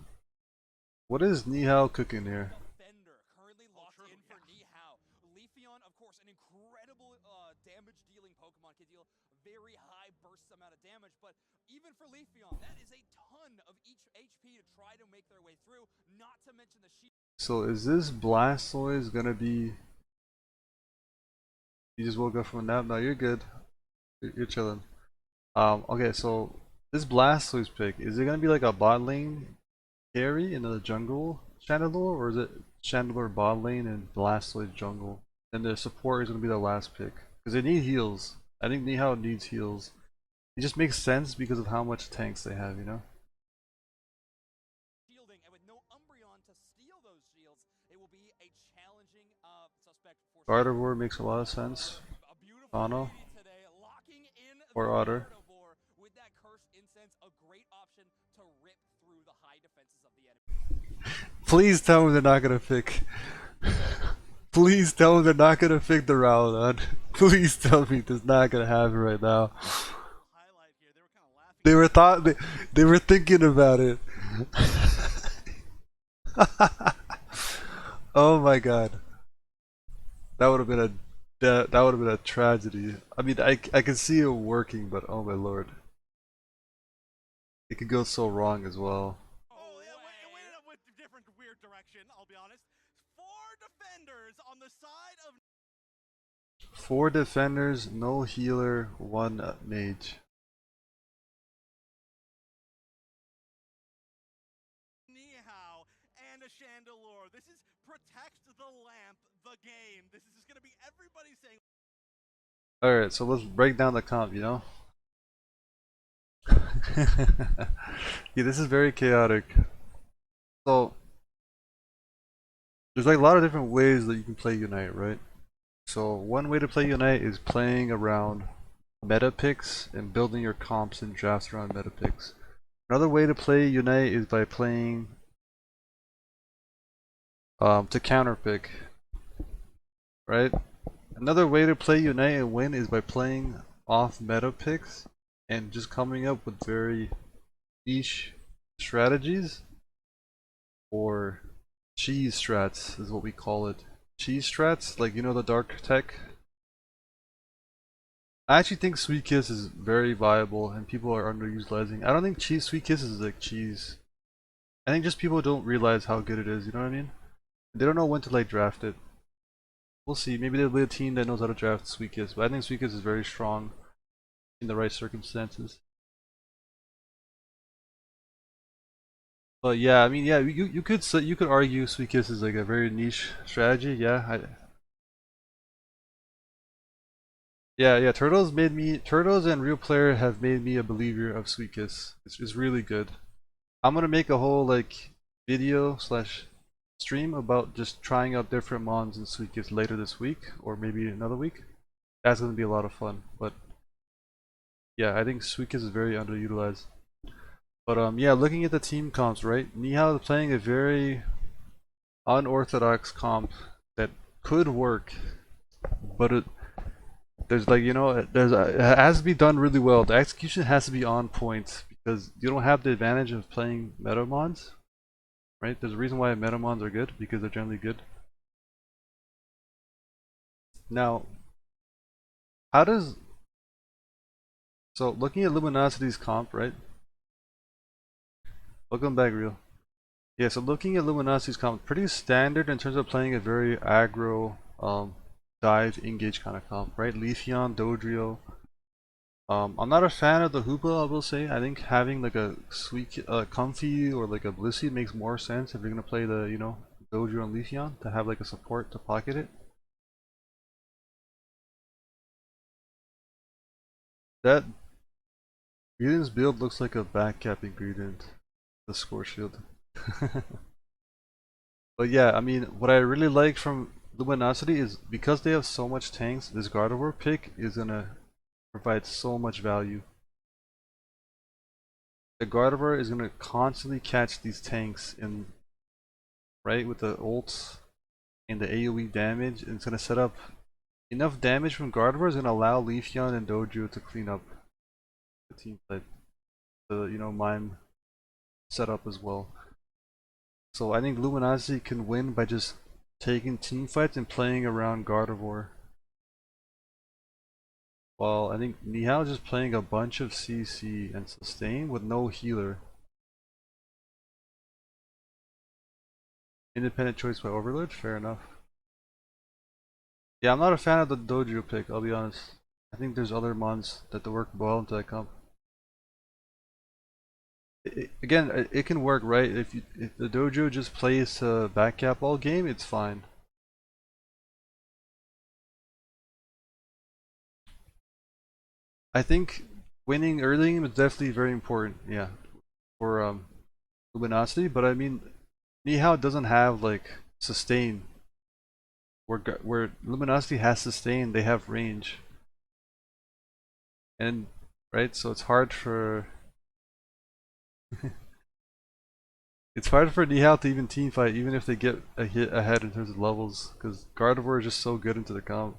what is Nihao cooking here? Defender currently locked true, in for Nihao. Leafeon, of course, an incredible damage-dealing Pokemon, can deal very high burst amount of damage, but even for Leafeon, that is a ton of each HP to try to make their way through, not to mention the shield. So is this Blastoise gonna be... You just woke up from a nap? No, you're good. You're chilling. Okay, so this Blastoise pick, is it gonna be like a bot lane carry in the jungle Chandelure, or is it Chandelure bot lane and Blastoise jungle? And the support is gonna be the last pick. Because they need heals. I think Nihao needs heals. It just makes sense because of how much tanks they have, you know? Shielding, and with no Umbreon to steal those shields, it will be a challenging suspect for Gardevoir makes a lot of sense. a beautiful Ano. lady today, locking in Or the Otter. Gardevoir with that cursed incense, a great option to rip through the high defenses of the enemy. Please tell me they're not gonna pick. Please tell me they're not gonna pick the Rowlon. Please tell me this is not gonna happen right now. Highlight here. They were kind of laughing. They were thinking about it. Oh my god. That would have been a that would have been a tragedy. I mean, I can see it working, but oh my lord. It could go so wrong as well. Oh, yeah, it went up with a different weird direction, I'll be honest. 4 defenders on the side of 4 defenders, no healer, 1 mage. Nihao and a Chandelure. This is protect the lamp, the game. This is just going to be everybody saying Alright, so let's break down the comp, you know? Yeah, this is very chaotic. So, there's like a lot of different ways that you can play Unite, right? So, one way to play Unite is playing around meta picks and building your comps and drafts around meta picks. Another way to play Unite is by playing to counter pick, right? Another way to play Unite and win is by playing off meta picks and just coming up with very niche strategies, or cheese strats is what we call it. Cheese strats, like, you know, the dark tech. I actually think Sweet Kiss is very viable and people are underutilizing. I don't think Sweet Kiss is like cheese. I think just people don't realize how good it is, you know what I mean? They don't know when to like draft it. We'll see, maybe there'll be a team that knows how to draft Sweet Kiss, but I think Sweet Kiss is very strong in the right circumstances. But yeah, I mean, yeah, you could argue Sweet Kiss is like a very niche strategy. Yeah, yeah. Turtles and Real Player have made me a believer of Sweet Kiss. It's really good. I'm gonna make a whole like video slash stream about just trying out different mons in Sweet Kiss later this week or maybe another week. That's gonna be a lot of fun. But yeah, I think Sweet Kiss is very underutilized. But yeah, looking at the team comps, right? Nihao is playing a very unorthodox comp that could work, but There's like it has to be done really well. The execution has to be on point because you don't have the advantage of playing metamons, right? There's a reason why metamons are good because they're generally good. Now, how does looking at Luminosity's comp, right? Welcome back, Real. Yeah, so looking at Luminosity's comp, pretty standard in terms of playing a very aggro, dive engage kind of comp, right? Leafeon, Dodrio. I'm not a fan of the Hoopa, I will say. I think having like a sweet, Comfy or like a Blissey makes more sense if you're gonna play the, Dodrio and Leafeon to have like a support to pocket it. That Greedent's build looks like a backcapping Greedent, the score shield. But yeah, I mean, what I really like from Luminosity is because they have so much tanks, this Gardevoir pick is gonna provide so much value. The Gardevoir is gonna constantly catch these tanks in, right, with the ults and the AoE damage, and it's gonna set up enough damage from Gardevoir is gonna allow Leafeon and Dojo to clean up the team fight. The mime setup as well. So I think Luminosity can win by just taking team fights and playing around Gardevoir. While I think Nihal is just playing a bunch of CC and sustain with no healer. Independent choice by Overlord, fair enough. Yeah, I'm not a fan of the Dojo pick, I'll be honest. I think there's other mons that work well into that comp. Again, it can work, right? If the Dojo just plays backcap all game, it's fine. I think winning early game is definitely very important, yeah, for Luminosity. But I mean, Nihao doesn't have like sustain. Where Luminosity has sustain, they have range, and right, so it's hard for Nihao to even team fight, even if they get a hit ahead in terms of levels, because Gardevoir is just so good into the comp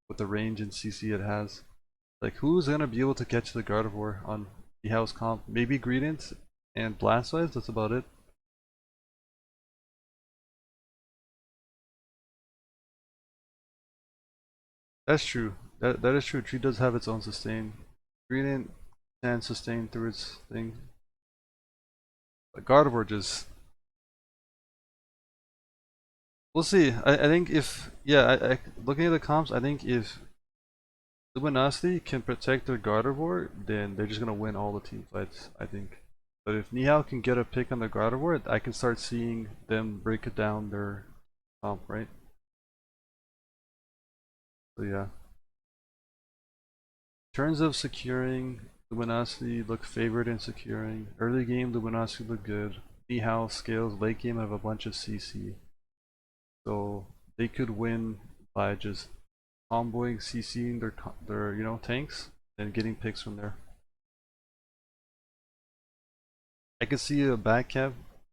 with the range and CC it has. Like, who's gonna be able to catch the Gardevoir on Nihao's comp? Maybe Greedent and Blastoise, that's about it. That's true. That is true. Tree does have its own sustain. Greedent can sustain through its thing. But Gardevoir just, we'll see. I think if, yeah, looking at the comps, I think if Luminosity can protect their Gardevoir, then they're just gonna win all the team fights, I think. But if Nihao can get a pick on the Gardevoir, I can start seeing them break it down their comp, right? So yeah. In terms of securing, Luminosity look favored in securing. Early game, Luminosity look good. Nihao scales, late game have a bunch of CC. So they could win by just comboing, CCing their tanks and getting picks from there. I could see a backcap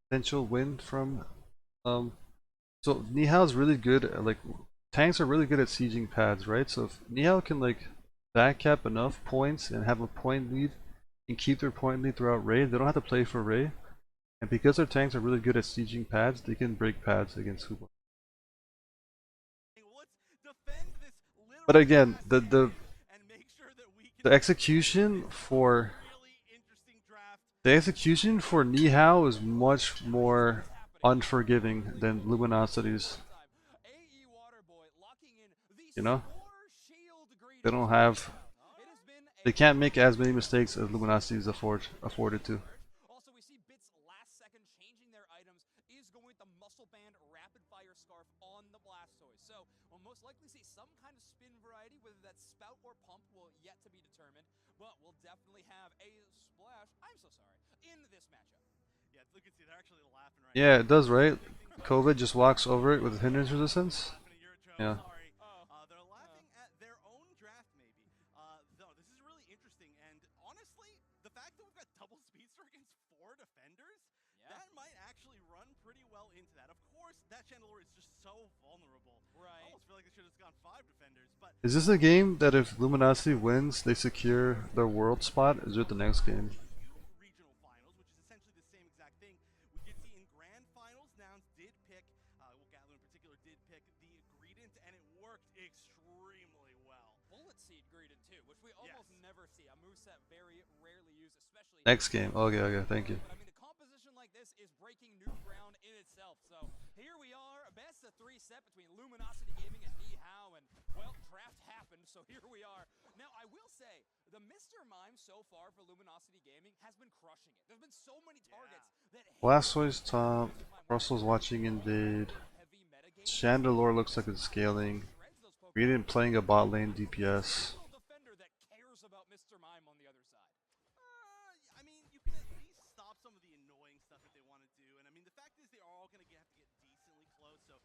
potential win from so Nihao's really good at, like, tanks are really good at sieging pads, right? So if Nihao can like backcap enough points and have a point lead and keep their point lead throughout raid, they don't have to play for raid. And because their tanks are really good at sieging pads, they can break pads against Hoopa. But again, the execution for Nihao is much more unforgiving than Luminosity's. You know? They don't have, they can't make as many mistakes as Luminosity's afforded to. Also, we see Bits last second changing their items is going with the Muscle Band Rapid Fire Scarf on the Blastoise. So we'll most likely see some kind of spin variety, whether that's Spout or Pump will yet to be determined. But we'll definitely have a Splash, I'm so sorry, in this matchup. Yeah, look and see, they're actually laughing right Yeah, now. it does, right? COVID just walks over it with hindrance resistance. Yeah. Sorry. They're laughing at their own draft, maybe. Though this is really interesting, and honestly, the fact that we've got double speedster against 4 defenders, that might actually run pretty well into that. Of course, that Chandelure is just so vulnerable. Right. I almost feel like they should have gone 5 defenders, but Is this a game that if Luminosity wins, they secure their world spot? Is it the next game? regional finals, which is essentially the same exact thing. We did see in grand finals, Nouns did pick, well, Gatlu in particular did pick the Greedent, and it worked extremely well. Bullet Seed Greedent too, which we almost never see. A moveset very rarely used, especially Next game. Okay, okay, thank you. But I mean, the composition like this is breaking new ground in itself. So here we are, a best of 3 set between Luminosity Gaming and Nihao, and well, draft happened, so here we are. Now, I will say, the Mr. Mime so far for Luminosity Gaming has been crushing it. There's been so many targets that Blastoise top. Russell's watching invade. Chandelure looks like it's scaling. Greedent playing a bot lane DPS. defender that cares about Mr. Mime on the other side. I mean, you can at least stop some of the annoying stuff that they want to do, and I mean, the fact is they are all going to have to get decently close, so...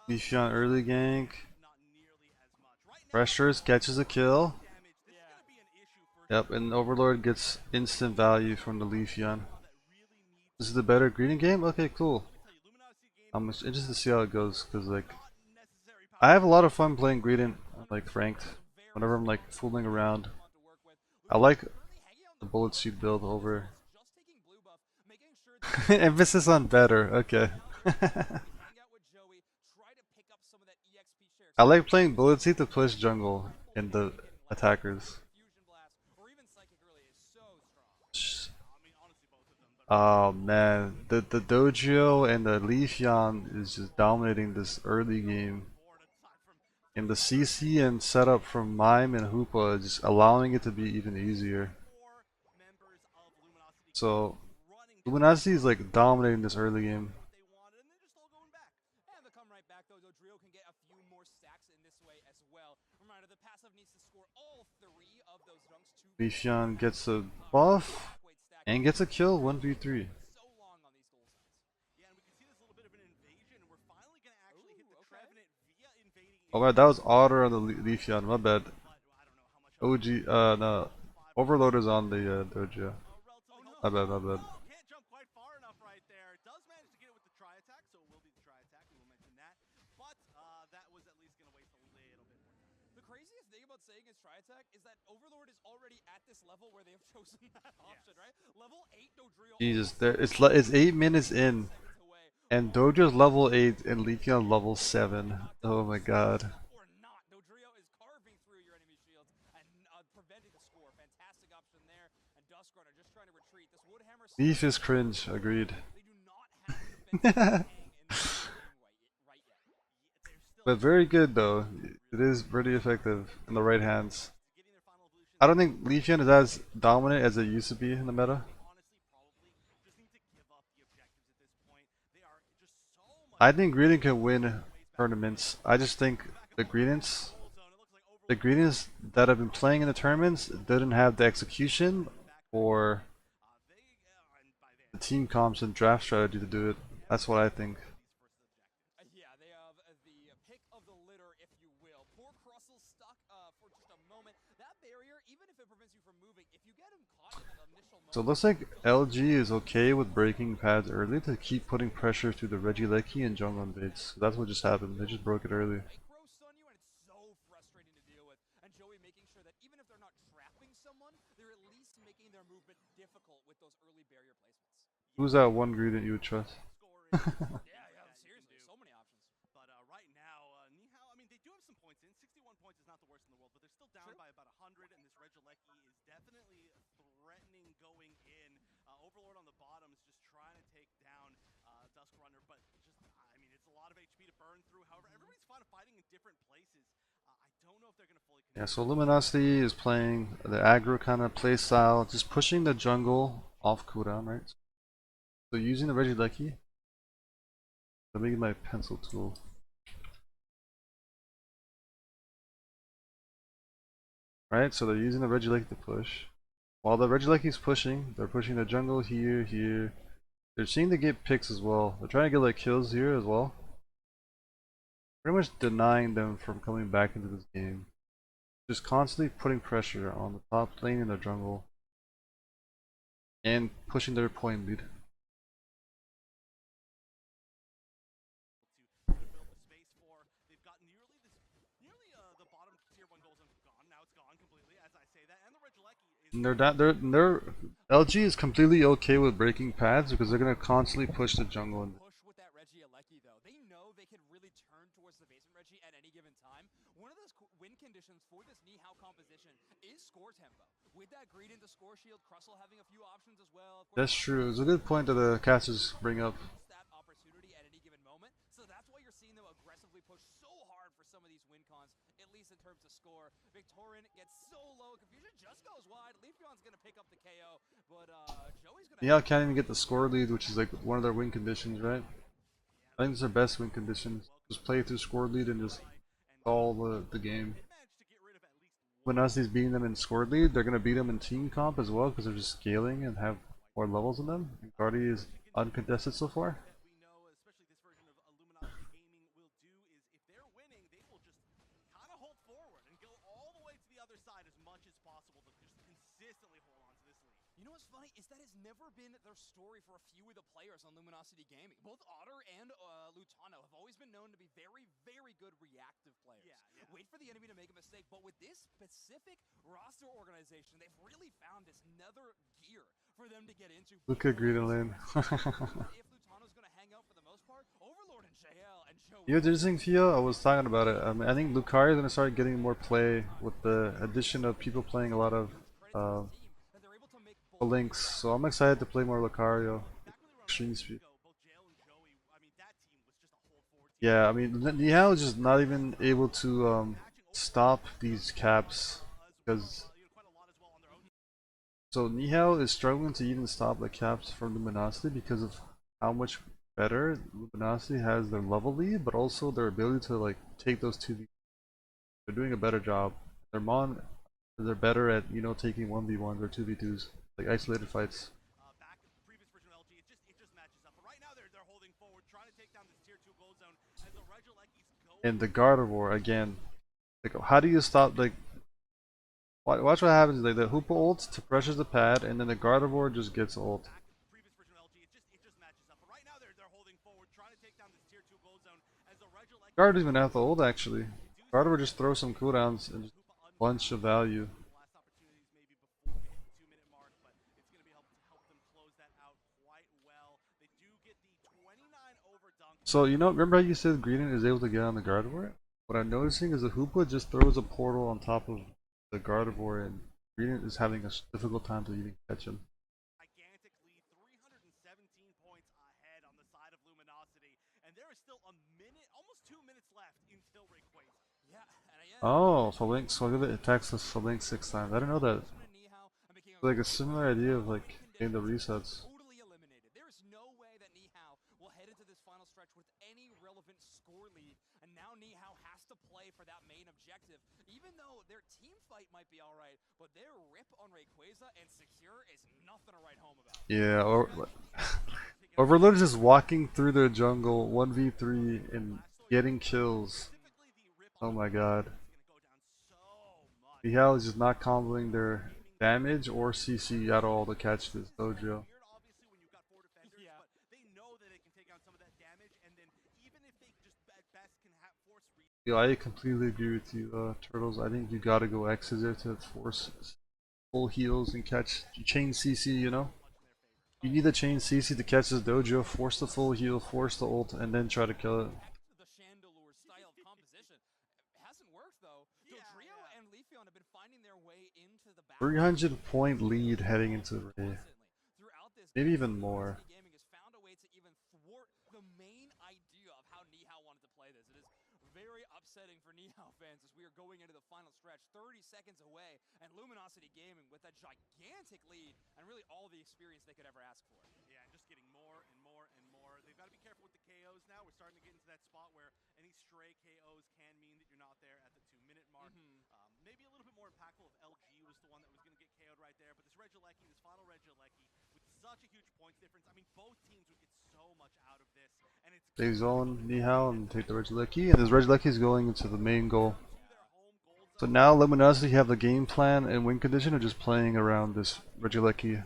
Leafeon early gank. Not nearly as much. Right now, Pressures catches a kill. damage. This is going to be an issue for Yep, and Overlord gets instant value from the Leafeon. that really needs This is the better Greedent game? Okay, cool. to tell you, Luminosity Gaming I'm interested to see how it goes, because like, not necessary I have a lot of fun playing Greedent, like ranked, whenever I'm like fooling around. I like the Bullet Seed build over. Emphasis on better, okay. I like playing Bullet Seed to push jungle and the attackers. Oh man, the Dojo and the Leafeon is just dominating this early game. And the CC and setup from Mime and Hoopa is just allowing it to be even easier. So, Luminosity is like dominating this early game. Leafeon gets a buff and gets a kill 1v3. Oh right, that was Otter on the Leafeon, my bad. OG, no. Overloader's on the Dojo. My bad, my bad. Can't jump quite far enough right there. Does manage to get it with the try attack, so it will be the try attack. We will mention that. But that was at least going to waste a little bit more time. The craziest thing about saying it's try attack is that Overlord is already at this level where they have chosen that option, right? Level 8 Dodrio. Jesus, it's 8 minutes in, and Dojo's level 8 and Leafeon level 7. Oh my god. Or not, Dodrio is carving through your enemy shields and preventing the score. Fantastic option there, and Duskrunner just trying to retreat. This Woodhammer. Beef is cringe, agreed. They do not have the defensive hang in this right yet. But very good though. It is pretty effective in the right hands. I don't think Leafeon is as dominant as it used to be in the meta. I think Greedent can win tournaments. I just think the Greedents that have been playing in the tournaments didn't have the execution or the team comps and draft strategy to do it. That's what I think. Yeah, they have the pick of the litter, if you will. Poor Crustle stuck for just a moment. That barrier, even if it prevents you from moving, if you get him caught in that initial moment... So it looks like LG is okay with breaking pads early to keep putting pressure through the Regieleki and jungle invades. That's what just happened. They just broke it early. Micro stun you, and it's so frustrating to deal with. And Joey making sure that even if they're not trapping someone, they're at least making their movement difficult with those early barrier placements. Who's that one Greedent you would trust? Yeah, seriously, so many options. But right now, Nihao, I mean, they do have some points in. 61 points is not the worst in the world, but they're still down by about 100, and this Regieleki is definitely threatening going in. Overlord on the bottom is just trying to take down Duskrunner, but just, I mean, it's a lot of HP to burn through. However, everybody's fighting in different places. I don't know if they're going to fully connect. Yeah, so Luminosity is playing the aggro kind of play style, just pushing the jungle off cooldown, right? So using the Regieleki. Let me get my pencil tool. Right, so they're using the Regieleki to push. While the Regieleki is pushing, they're pushing the jungle here, here. They're seeing to get picks as well. They're trying to get like kills here as well. Pretty much denying them from coming back into this game. Just constantly putting pressure on the top lane in the jungle. And pushing their point lead. say that. And the Regieleki is And they're LG is completely okay with breaking paths because they're gonna constantly push the jungle. And push with that Regieleki though. They know they can really turn towards the basement Reggie at any given time. One of those win conditions for this Nihao composition is score tempo. With that greed into score shield, Crustle having a few options as well. Of course, that's true. It's a good point that the casters bring up. that opportunity at any given moment. So that's why you're seeing them aggressively push so hard for some of these win cons, at least in terms of score. Victorian gets so low, Confusion just goes wide. Leafeon's gonna pick up the KO, but Joey's gonna Yeah, can't even get the score lead, which is like one of their win conditions, right? I think it's their best win conditions. Just play through score lead and just all the game. When Nazi's beating them in score lead, they're gonna beat them in team comp as well because they're just scaling and have more levels in them. And Guardi is uncontested so far. we know, especially this version of Illuminati Gaming will do is if they're winning, they will just kind of hold forward and go all the way to the other side as much as possible to just consistently hold on to this lead. You know what's funny is that has never been their story for a few of the players on Luminosity Gaming. Both Otter and Lutano have always been known to be very, very good reactive players. Yeah. Wait for the enemy to make a mistake, but with this specific roster organization, they've really found this nether gear for them to get into. Look at Green Lane. If Lutano's going to hang out for the most part, Overlord and JL and Joe. You know, the interesting Theo, I was talking about it. I think Lucario is gonna start getting more play with the addition of people playing a lot of links. So I'm excited to play more Lucario. Extreme speed. Yeah, I mean, Nihao is just not even able to stop these caps because. So Nihao is struggling to even stop the caps from Luminosity because of how much better Luminosity has their level lead, but also their ability to like take those 2v. They're doing a better job. They're better at taking 1v1s or 2v2s, like isolated fights. Back in the previous version of LG, it just matches up. But right now they're holding forward, trying to take down this tier 2 gold zone as the Regieleki's go. And the Gardevoir again. Like, how do you stop? Like, watch what happens. Like the Hoopa ult to pressures the pad, and then the Gardevoir just gets ult. Back in the previous version of LG, it just matches up. But right now they're holding forward, trying to take down this tier 2 gold zone as the Regieleki. Guard doesn't even have the ult actually. Gardevoir just throws some cooldowns and just a bunch of value. Last opportunities maybe before we hit the 2-minute mark, but it's going to be help them close that out quite well. They do get the 29 over dunk. So remember how you said Greedent is able to get on the Gardevoir? What I'm noticing is the Hoopa just throws a portal on top of the Gardevoir, and Greedent is having a difficult time to even catch him. Gigantic lead, 317 points ahead on the side of Luminosity, and there is still a minute, almost 2 minutes left until Rayquaza. Yeah, Oh, so Link, so it attacks us for Link 6 times. I didn't know that. It's like a similar idea of like getting the resets. Totally eliminated. There is no way that Nihao will head into this final stretch with any relevant score lead, and now Nihao has to play for that main objective. Even though their team fight might be alright, but their rip on Rayquaza and Secure is nothing to write home about. Yeah, or Overlord is just walking through the jungle 1v3 and getting kills. Oh my god. Mhal is just not comboing their damage or CC at all to catch this dojo. Yeah, I completely agree with you, Turtles. I think you gotta go X there to force full heals and catch chain CC, You need the chain CC to catch this dojo, force the full heal, force the ult, and then try to kill it. The Chandelure style of composition hasn't worked though. Dodrio and Leafeon have been finding their way into the back. 300-point lead heading into Ray. Maybe even more. Gaming has found a way to even thwart the main idea of how Nihao wanted to play this. It is very upsetting for Nihao fans as we are going into the final stretch, 30 seconds away, and Luminosity Gaming with a gigantic lead and really all the experience they could ever ask for. Yeah, and just getting more and more and more. They've got to be careful with the KOs now. We're starting to get into that spot where any stray KOs can mean that you're not there at the 2-minute mark. Maybe a little bit more impactful if LG was the one that was going to get KO'd right there, but this Regieleki, this final Regieleki, with such a huge points difference, I mean, both teams would get so much out of this, and it's They zone Nihao and take the Regieleki, and this Regieleki is going into the main goal. So now Luminosity have the game plan and win condition of just playing around this Regieleki.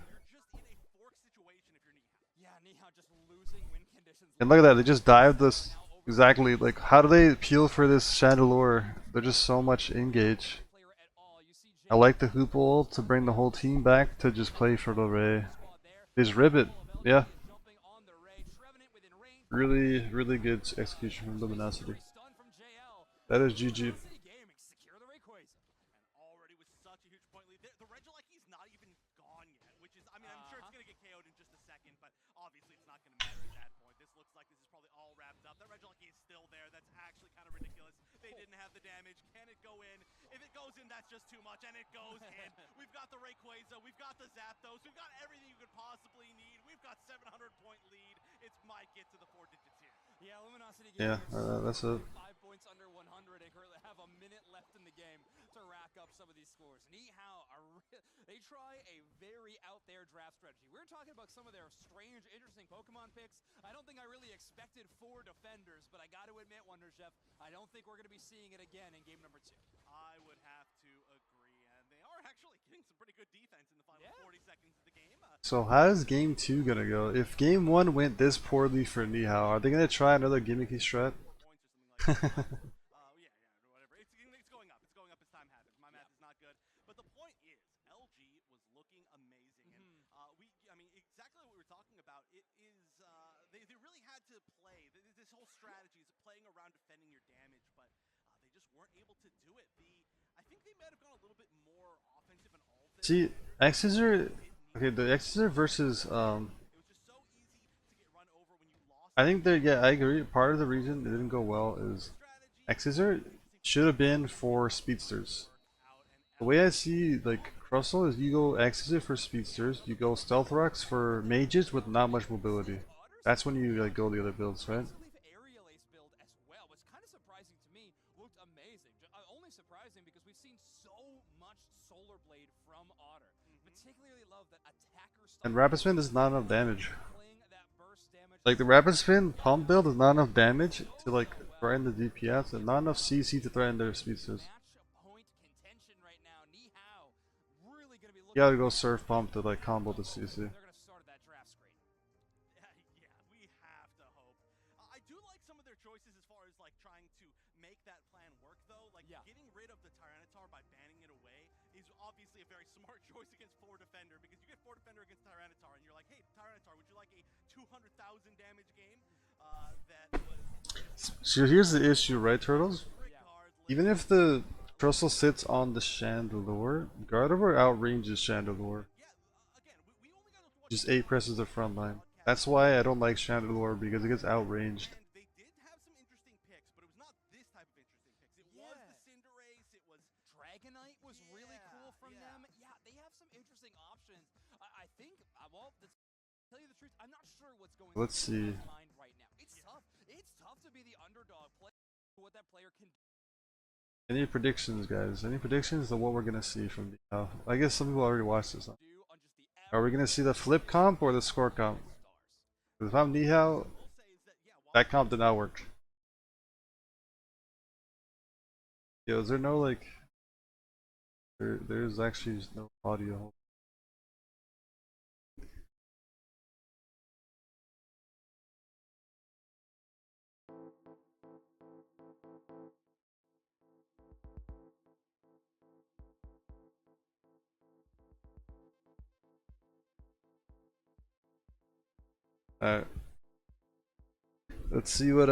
And look at that, they just dived this exactly. Like, how do they peel for this Chandelure? They're just so much engage. I like the hoop ult to bring the whole team back to just play for the Ray. His ribbit, yeah. Really, really good execution from Luminosity. That is GG. Already with such a huge point lead. The Regielki's not even gone yet, which is, I mean, I'm sure it's going to get KO'd in just a second, but obviously it's not going to matter at that point. This looks like this is probably all wrapped up. That Regielki is still there. That's actually kind of ridiculous. They didn't have the damage. Can it go in? If it goes in, that's just too much, and it goes in. We've got the Rayquaza. We've got the Zapdos. We've got everything you could possibly need. We've got 700-point lead. It might get to the 4 digits here. Yeah, Luminosity that's it. 5 points under 100 and currently have a minute left in the game to rack up some of these scores. Nihao, they try a very out there draft strategy. We're talking about some of their strange, interesting Pokemon picks. I don't think I really expected 4 defenders, but I got to admit, Wonder Chef, I don't think we're going to be seeing it again in game number 2. I would have to agree, and they are actually getting some pretty good defense in the final 40 seconds of the game. So how's game 2 gonna go? If game 1 went this poorly for Nihao, are they gonna try another gimmicky strat? Yeah, whatever. It's going up. It's going up as time happens. My math is not good. But the point is, LG was looking amazing. And I mean, exactly what we were talking about. It is, they really had to play. This whole strategy is playing around defending your damage, but they just weren't able to do it. I think they might have gone a little bit more offensive and all this. See, X's okay, the X's versus It was just so easy to get run over when you lost. I think that, yeah, I agree. Part of the reason it didn't go well is X's should have been for speedsters. The way I see like Crustle is you go X's for speedsters, you go Stealth Rocks for mages with not much mobility. That's when you like go the other builds, right? Aerial Ace build as well, which kind of surprising to me, looked amazing. Only surprising because we've seen so much Solar Blade from Otter. Particularly love that attacker style. And Rapid Spin is not enough damage. Like the Rapid Spin pump build is not enough damage to like threaten the DPS and not enough CC to threaten their speedsters. You gotta go Surf Pump to like combo the CC. Yeah, we have to hope. I do like some of their choices as far as like trying to make that plan work though. Like getting rid of the Tyranitar by banning it away is obviously a very smart choice against 4 defender, because you get 4 defender against Tyranitar and you're like, hey Tyranitar, would you like a 200,000 damage game? So here's the issue, right, Turtles? Even if the Crustle sits on the Chandelure, Gardevoir outranges Chandelure. Just 8 presses the front line. That's why I don't like Chandelure, because it gets outranged. And they did have some interesting picks, but it was not this type of interesting picks. It was the Cinderace, it was Dragonite was really cool from them. Yeah, they have some interesting options. I think, well, to tell you the truth, I'm not sure what's going Let's see. on in mind right now. It's tough. It's tough to be the underdog, play what that player can do. Any predictions, guys? Any predictions of what we're gonna see from the I guess some people already watched this. Are we gonna see the flip comp or the score comp? Because if I'm Nihao, that comp did not work. Yo, is there no like... There's actually no audio. Alright. Let's see what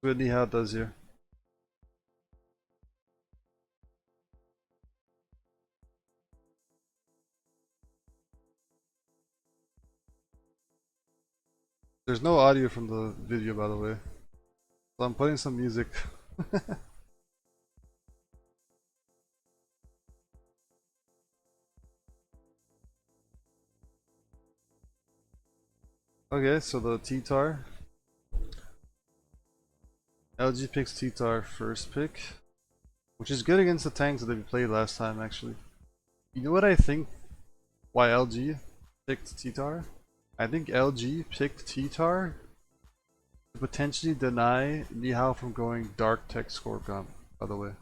Nihao does here. There's no audio from the video, by the way. So I'm putting some music. Okay, so the T-Tar. LG picks T-Tar first pick, which is good against the tanks that we played last time, actually. You know what I think why LG picked T-Tar? I think LG picked T-Tar to potentially deny Nihao from going Dark Tech Score Comp, by the way.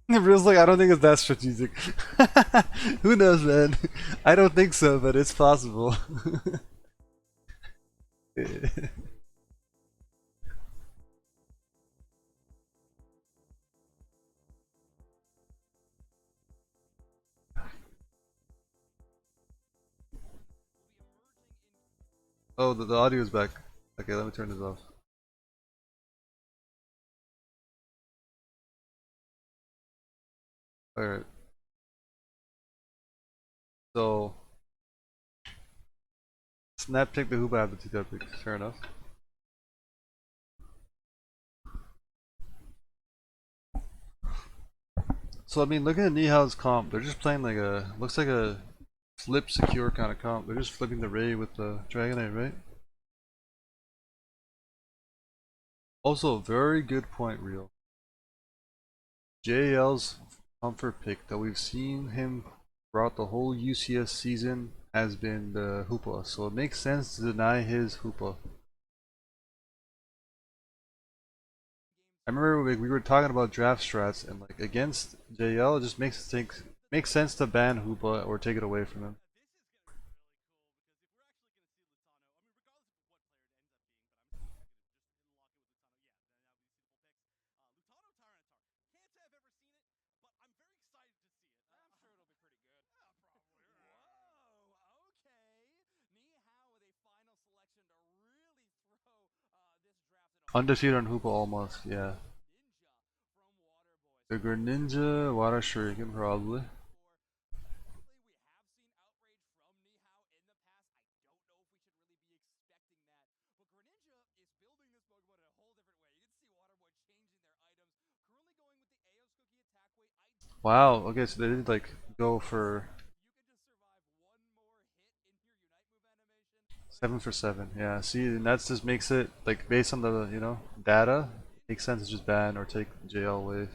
Real's like, I don't think it's that strategic. Who knows, man? I don't think so, but it's possible. Oh, the audio is back. Okay, let me turn this off. Alright. So, Snap take the hoop out of the two topics. Fair enough. So, I mean, looking at Nihao's comp, they're just playing like a, looks like a flip secure kind of comp. They're just flipping the Ray with the Dragonite, right? Also, very good point, Real. JL's comfort pick that we've seen him throughout the whole UCS season has been the Hoopa, so it makes sense to deny his Hoopa. I remember we were talking about draft strats, and like against JL, it just makes sense to ban Hoopa or take it away from him. Undefeated on Hoopa almost, yeah. The Greninja, Water Shuriken probably. Wow, okay, so they did like go for 7 for 7. Yeah, see, and that's just makes it like based on the data, makes sense to just ban or take JL away.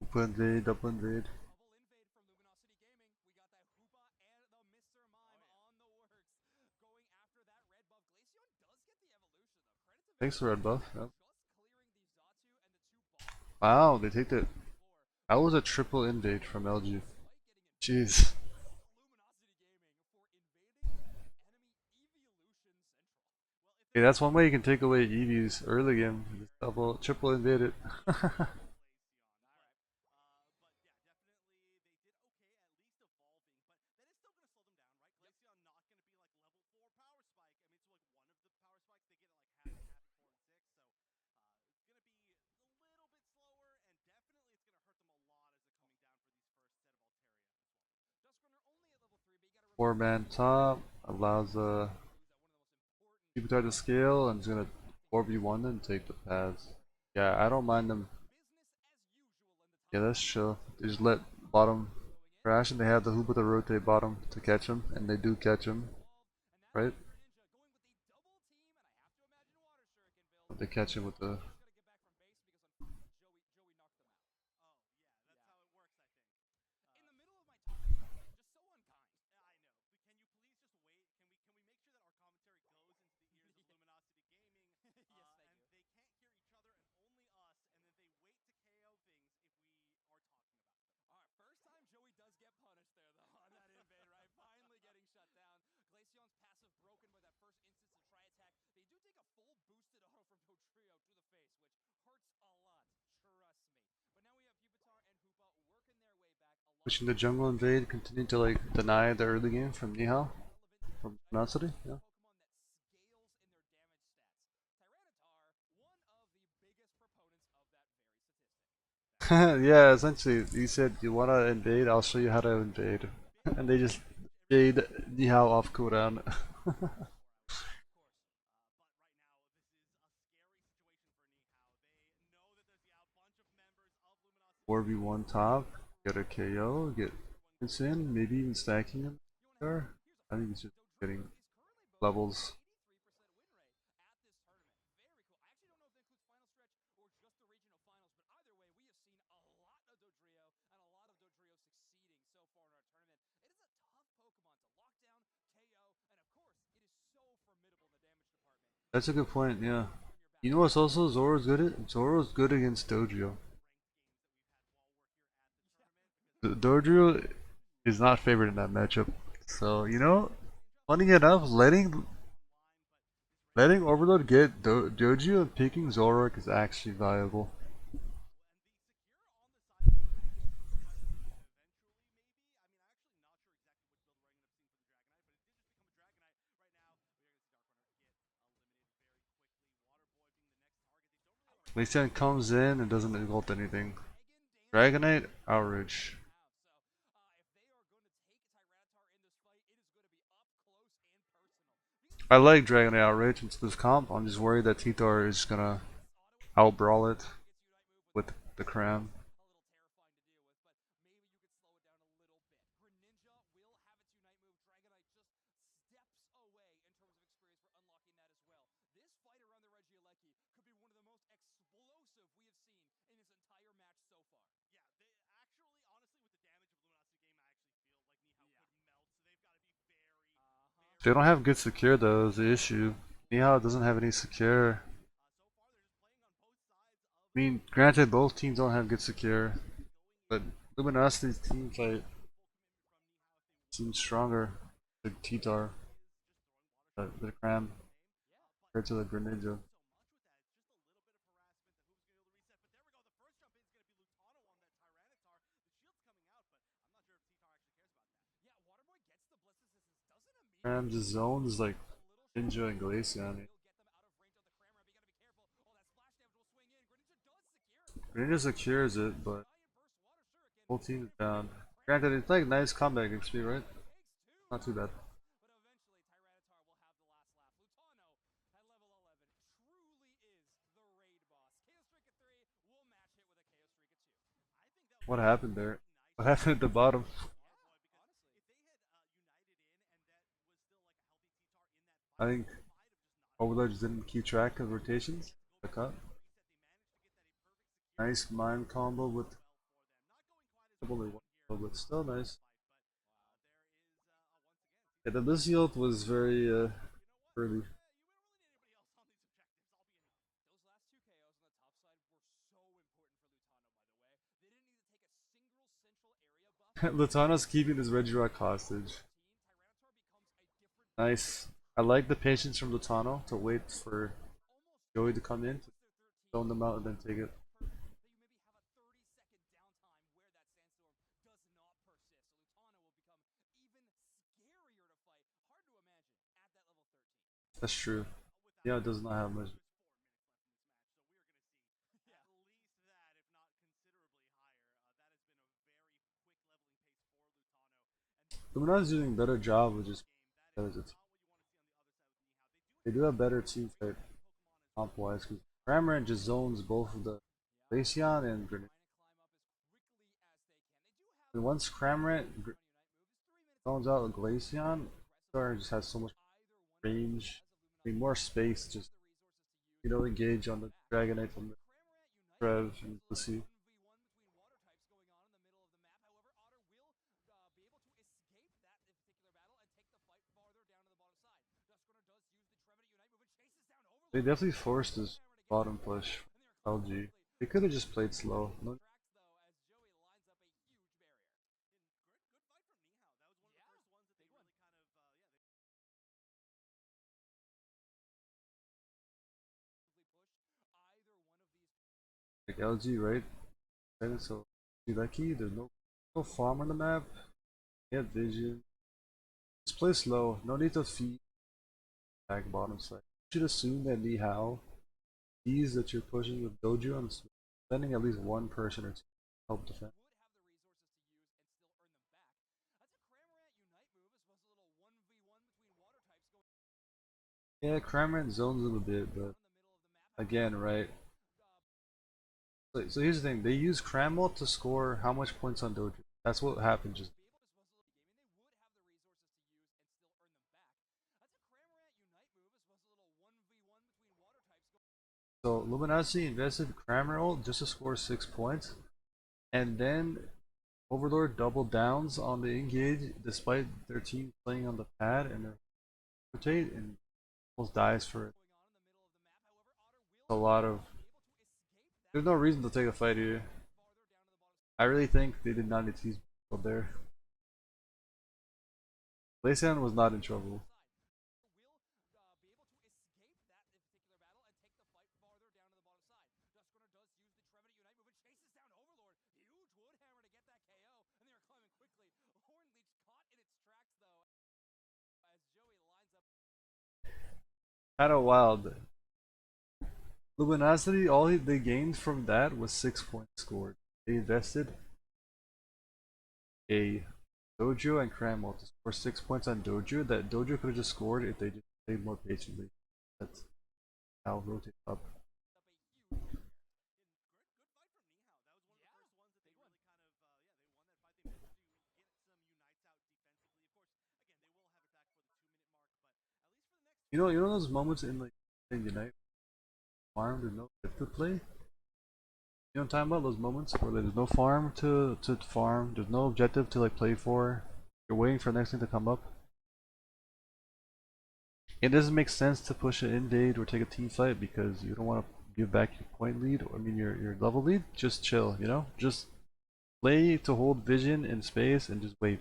Double invade, double invade. Thanks for red buff. Yep. Wow, they take it. That was a triple invade from LG. Jeez. Okay, that's one way you can take away EVs early game. Just double, triple invade it. Four-man top allows Jupiter to scale and it's gonna 4v1 and take the paths. Yeah, I don't mind them. Yeah, that's chill. They just let bottom crash and they have the Hoopa to rotate bottom to catch him, and they do catch him, right? They catch him with the. Pushing the jungle invade, continue to like deny the early game from Nihal, from Tenacity, yeah. Yeah, essentially, you said you wanna invade, I'll show you how to invade. And they just invade Nihal off cooldown. 4v1 top, get a KO, get this in, maybe even stacking him there. I think it's just getting levels. That's a good point, yeah. You know what's also Zoro's good at? Zoro's good against Dojo. Dojo is not favored in that matchup. So, you know, funny enough, letting Overlord get Dojo and picking Zoroark is actually valuable. Lee comes in and doesn't ult anything. Dragonite, Outrage. I like Dragonite Outrage into this comp. I'm just worried that Titar is gonna outbrawl it with the Cram. They don't have good secure though, is the issue. Nihao doesn't have any secure. I mean, granted, both teams don't have good secure, but Luminosity's team fight seems stronger. The Titar, the Cram, compared to the Greninja. Cram just zones like Ninja and Glaceon. Greninja secures it, but whole team is down. Granted, it's like nice comeback XP, right? Not too bad. What happened there? What happened at the bottom? I think Overlord just didn't keep track of rotations. The cut. Nice mind combo with only one, but still nice. Yeah, the Lizzie ult was very early. Latana's keeping his Regirock hostage. Nice. I like the patience from Latano to wait for Joey to come in, to zone them out, and then take it. That's true. Yeah, it does not have much. Luminar's doing a better job of just as a team. They do have better team fight comp wise because Cramorant just zones both of the Glaceon and Greninja. And once Cramorant zones out the Glaceon, Star just has so much range. I mean, more space just, you know, engage on the Dragonite from the Trev and Lucy. They definitely forced this bottom push. LG. They could have just played slow. No, like LG, right? And so, be lucky. There's no farm on the map. They have vision. Just play slow. No need to feed back bottom side. You should assume that Lee Hao sees that you're pushing with Doju and sending at least one person or two to help defend. Yeah, Cramorant zones him a bit, but again, right? So here's the thing: they use Cramwell to score how much points on Doju. That's what happened. Just so Luminosity invested Cramorant just to score 6 points, and then Overlord double downs on the engage despite their team playing on the pad and they rotate and almost dies for it. a lot of. There's no reason to take a fight here. I really think they did not need to use Mhal there. Laysan was not in trouble. Kinda wild. Luminosity, they gained from that was 6 points scored. They invested a Dojo and Cramwell to score 6 points on Dojo that Dojo could have just scored if they just played more patiently. That's how rotate up. You know those moments in like in Unite farm there's no to play? You know what I'm talking about? Those moments where there's no farm to farm, there's no objective to like play for. You're waiting for the next thing to come up. It doesn't make sense to push an invade or take a team fight because you don't want to give back your point lead or I mean your level lead. Just chill, you know? Just play to hold vision and space and just wait.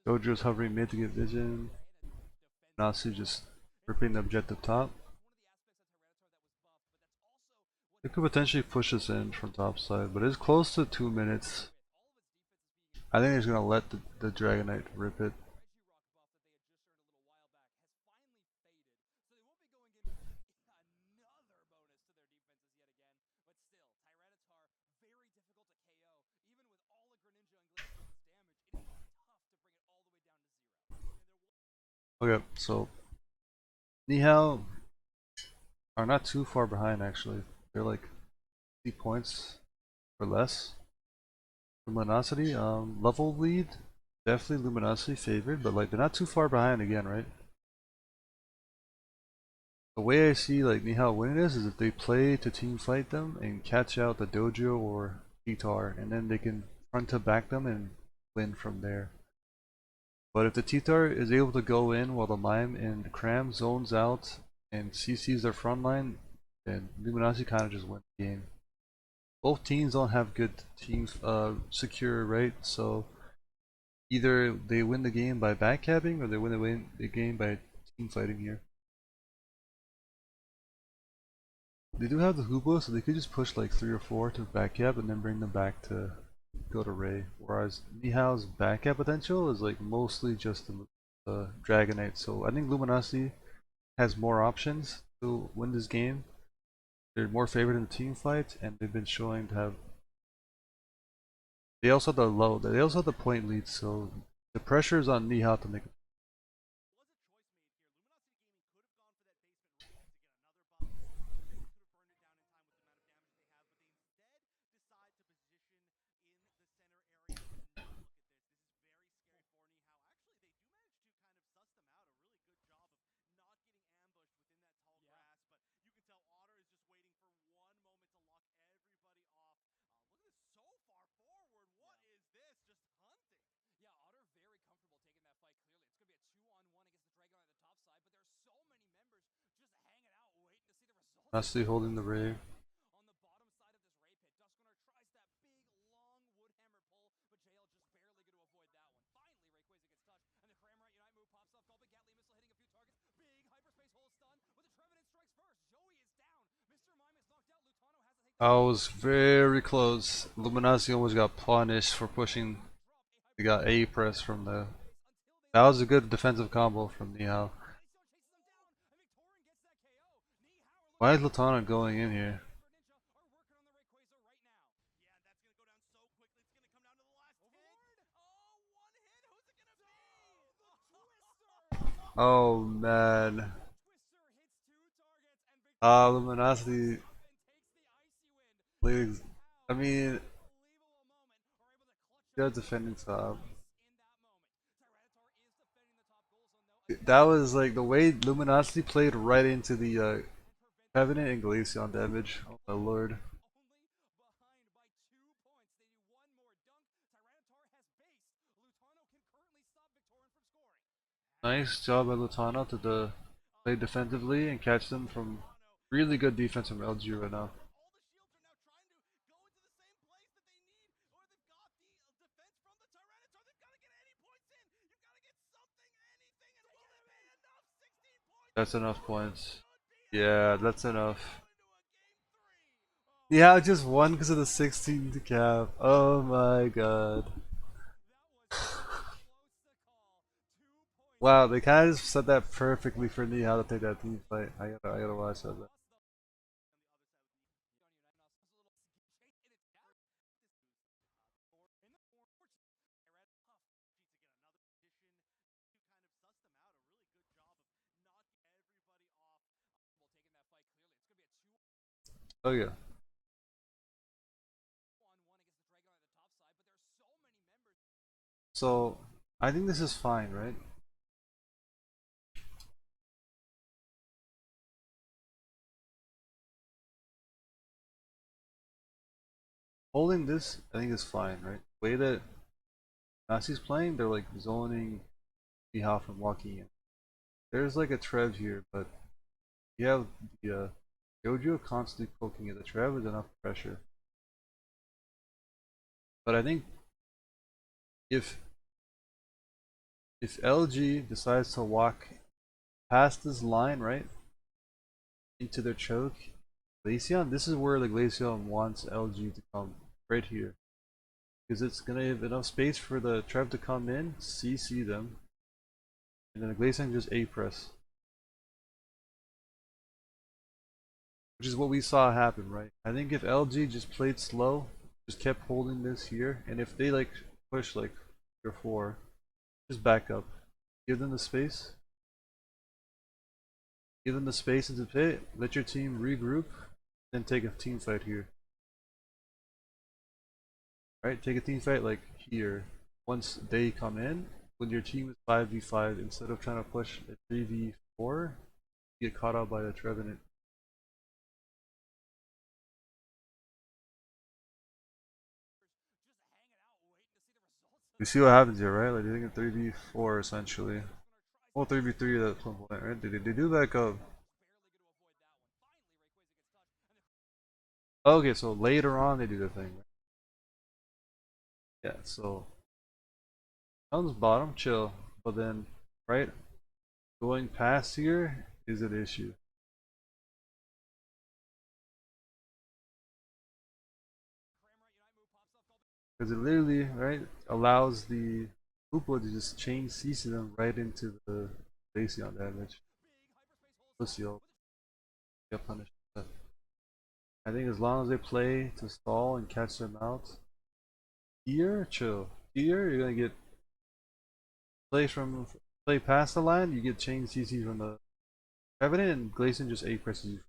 Dojo's hovering mid to get vision. Nasu just ripping the objective top. It could potentially push us in from top side, but it's close to 2 minutes. I think he's gonna let the Dragonite rip it. Okay, so Nihao are not too far behind actually. They're like 3 points or less. Luminosity, level lead, definitely Luminosity favored, but like they're not too far behind again, right? The way I see like Nihao winning this is if they play to team fight them and catch out the Dojo or Titar, and then they can front to back them and win from there. But if the Titar is able to go in while the Mime and Cram zones out and CCs their front line, then Luminosity kind of just wins the game. Both teams don't have good teams secure, right? So either they win the game by backcapping or they win the game by team fighting here. They do have the Hubo, so they could just push like 3 or 4 to backcap and then bring them back to go to Ray. Whereas Nihao's backcap potential is like mostly just the Dragonite. So I think Luminosity has more options to win this game. They're more favored in the team fight, and they've been showing to have. They also have They also have the point lead, so the pressure is on Nihao to make. Luminosity holding the Ray. I was very close. Luminosity almost got punished for pushing. They got A press from the. That was a good defensive combo from Nihao. Why is Latana going in here? Oh man. Luminosity. I mean, they're defending top. That was like the way Luminosity played right into the Covenant and Glaceon damage. Oh my lord. Nice job by Lutano to play defensively and catch them from really good defense from LG right now. That's enough points. Yeah, that's enough. Yeah, just one because of the 16 to cap. Oh my god. Wow, they kind of just said that perfectly for me how to take that team fight. I gotta watch that. Oh yeah. So I think this is fine, right? Holding this, I think is fine, right? The way that Nasi's playing, they're like zoning Mihal from walking in. There's like a Trev here, but you have the Jojo constantly poking at the Trev with enough pressure. But I think if LG decides to walk past this line, right, into their choke, Glaceon, this is where the Glaceon wants LG to come, right here. Because it's gonna have enough space for the Trev to come in, CC them, and then the Glaceon just A press. Which is what we saw happen, right? I think if LG just played slow, just kept holding this here, and if they like push like 3 or 4, just back up. Give them the space. Give them the space into the pit, let your team regroup, then take a team fight here. Right? Take a team fight like here. Once they come in, when your team is 5v5, instead of trying to push a 3v4, you get caught out by the Trevenant. You see what happens here, right? Like they think a 3v4 essentially. Well, 3v3 at some point, right? They do back up. Okay, so later on they do the thing. Yeah, so comes bottom, chill, but then right going past here is an issue. Because it literally, right, allows the Hoopa to just chain CC them right into the Dacian damage. Pussy ult. Get punished. I think as long as they play to stall and catch them out, here, chill. Here, you're gonna get play past the line, you get chain CC from the Revenant, and Glacian just A presses you.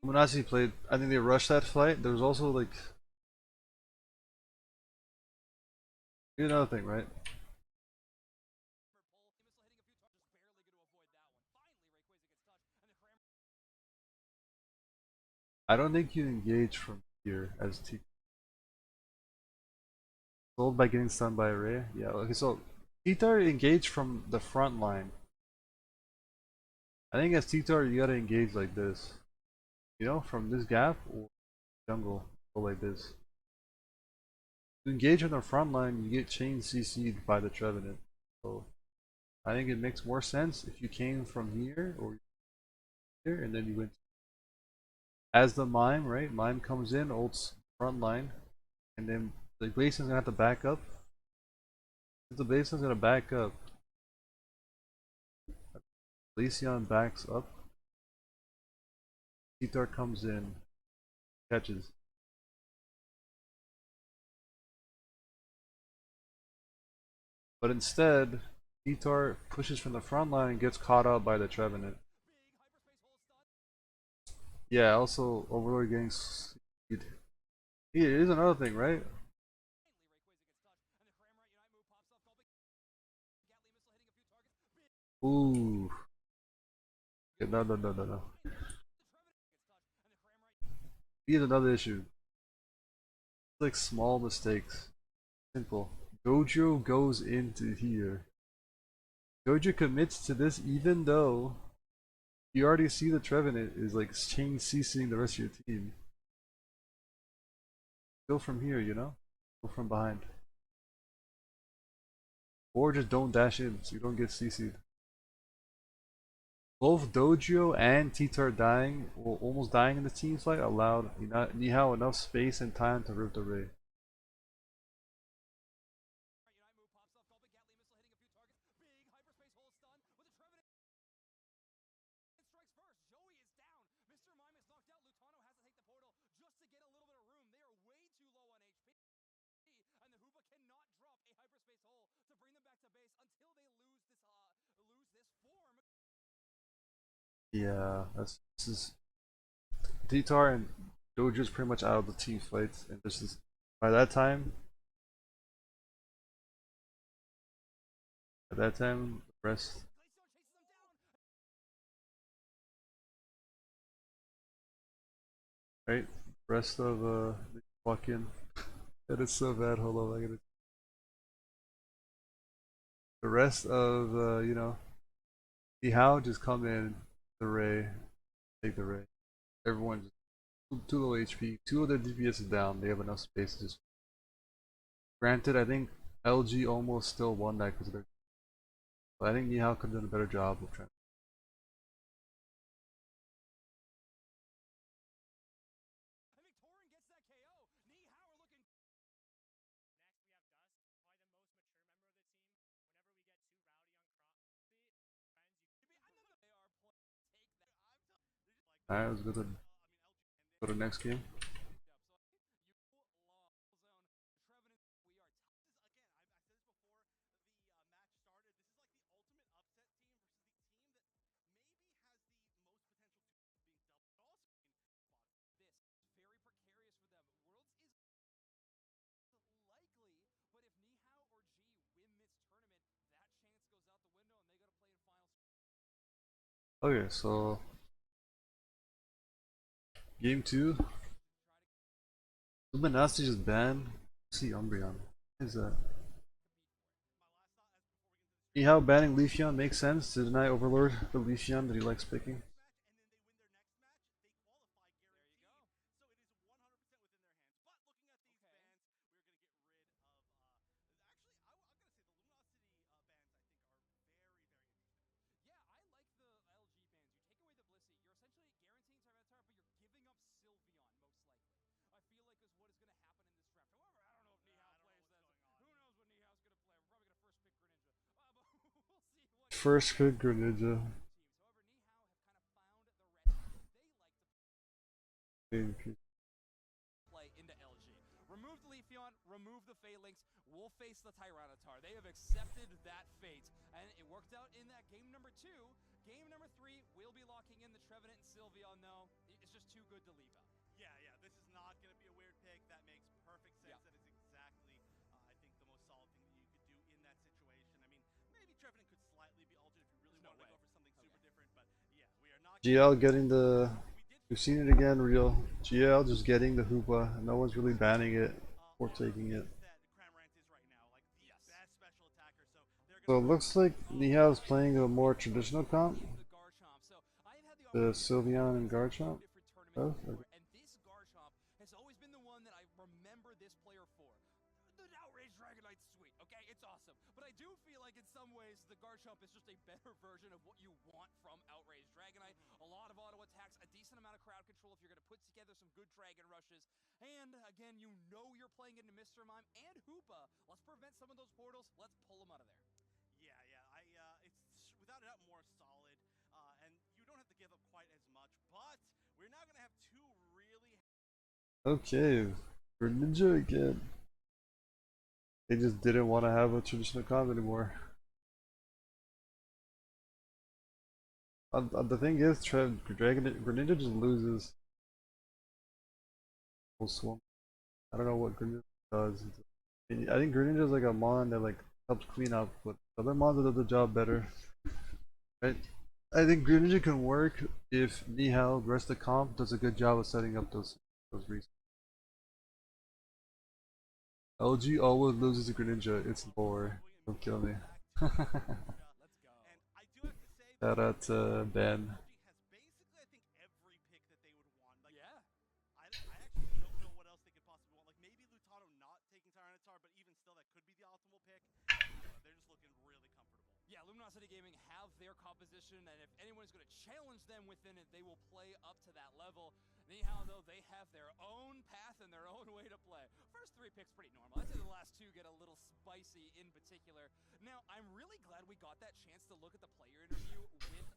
Munasi played, I think they rushed that fight. There was also like another thing, right? I don't think you engage from here as T. Sold by getting stunned by a Ray. Yeah, okay, so T-Tar engaged from the front line. I think as T-Tar you gotta engage like this. You know, from this gap or jungle, go like this. To engage on the front line, you get chain CC'd by the Trevenant. So I think it makes more sense if you came from here or here and then you went as the mime, right? Mime comes in, ults front line, and then the Glacian's gonna have to back up. If the Glacian's gonna back up, Glacian backs up. T-Tar comes in, catches. But instead, T-Tar pushes from the front line and gets caught out by the Trevenant. Yeah, also Overlord getting speed. Yeah, it is another thing, right? Ooh. Okay, no, no, no, no, no. Here's another issue. It's like small mistakes. Simple. Gojo goes into here. Gojo commits to this even though you already see the Trevenant is like chain CCing the rest of your team. Go from here, you know? Go from behind. Or just don't dash in so you don't get CC'd. Both Dojo and Titar dying, or almost dying in the team fight, allowed Nihao enough space and time to rip the Ray. Yeah, this is Titar and Dojo's pretty much out of the team fights, and this is by that time. At that time, the rest. Right? Rest of fucking. That is so bad. Hold on, I gotta. The rest of you know, the how just come in the Ray, take the Ray. Everyone just too low HP. Two of their DPS is down. They have enough space to just. Granted, I think LG almost still won that because of their. But I think Nihao could have done a better job of trying. Alright, let's go to the next game. Okay, so game 2. Luminosity just banned. See Umbreon. What is that? See how banning Leafeon makes sense to deny Overlord the Leafeon that he likes picking? First pick Greninja. Play into LG. Remove the Leafeon, remove the Phalanx, we'll face the Tyranitar. They have accepted that fate, and it worked out in that game number 2. Game number 3, we'll be locking in the Trevenant and Sylveon, though. It's just too good to leave out. Yeah, this is not going to be a weird pick. That makes perfect sense. That is exactly, I think, the most solid thing that you could do in that situation. I mean, maybe Trevenant could slightly be altered if you really wanted to go for something super different, but yeah, we are not. GL getting the. We've seen it again, real. GL just getting the Hoopa. No one's really banning it or taking it. So it looks like Nihao's playing a more traditional comp. The Sylveon and Garchomp. Oh, okay. And this Garchomp has always been the one that I remember this player for. The Outrage Dragonite's sweet, okay? It's awesome. But I do feel like in some ways the Garchomp is just a better version of what you want from Outrage Dragonite. A lot of auto attacks, a decent amount of crowd control if you're going to put together some good Dragon Rushes. And again, you know you're playing into Mr. Mime and Hoopa. Let's prevent some of those portals. Let's pull them out of there. It's without a doubt more solid, and you don't have to give up quite as much, but we're now going to have two really. Okay, Greninja again. They just didn't want to have a traditional comp anymore. The thing is, Greninja just loses. I don't know what Greninja does. I think Greninja is like a mon that like helps clean up, but other mons that do the job better. right? I think Greninja can work if Mihal, the rest of the comp, does a good job of setting up those reasons. LG always loses to Greninja. It's lore. Don't kill me. Let's go. And I do have to say, Shout out to Ben. LG has basically, I think, every pick that they would want. Like, Yeah. I actually don't know what else they could possibly want. Like, maybe Lutano not taking Tyranitar, but even still, that could be the optimal pick. I don't know. They're just looking really comfortable. Yeah, Luminosity Gaming have their composition, and if anyone's going to challenge them within it, they will play up to that level. Anyhow, though, they have their own path and their own way to play. First three picks pretty normal. I'd say the last two get a little spicy in particular. Now, I'm really glad we got that chance to look at the player interview with Victorian.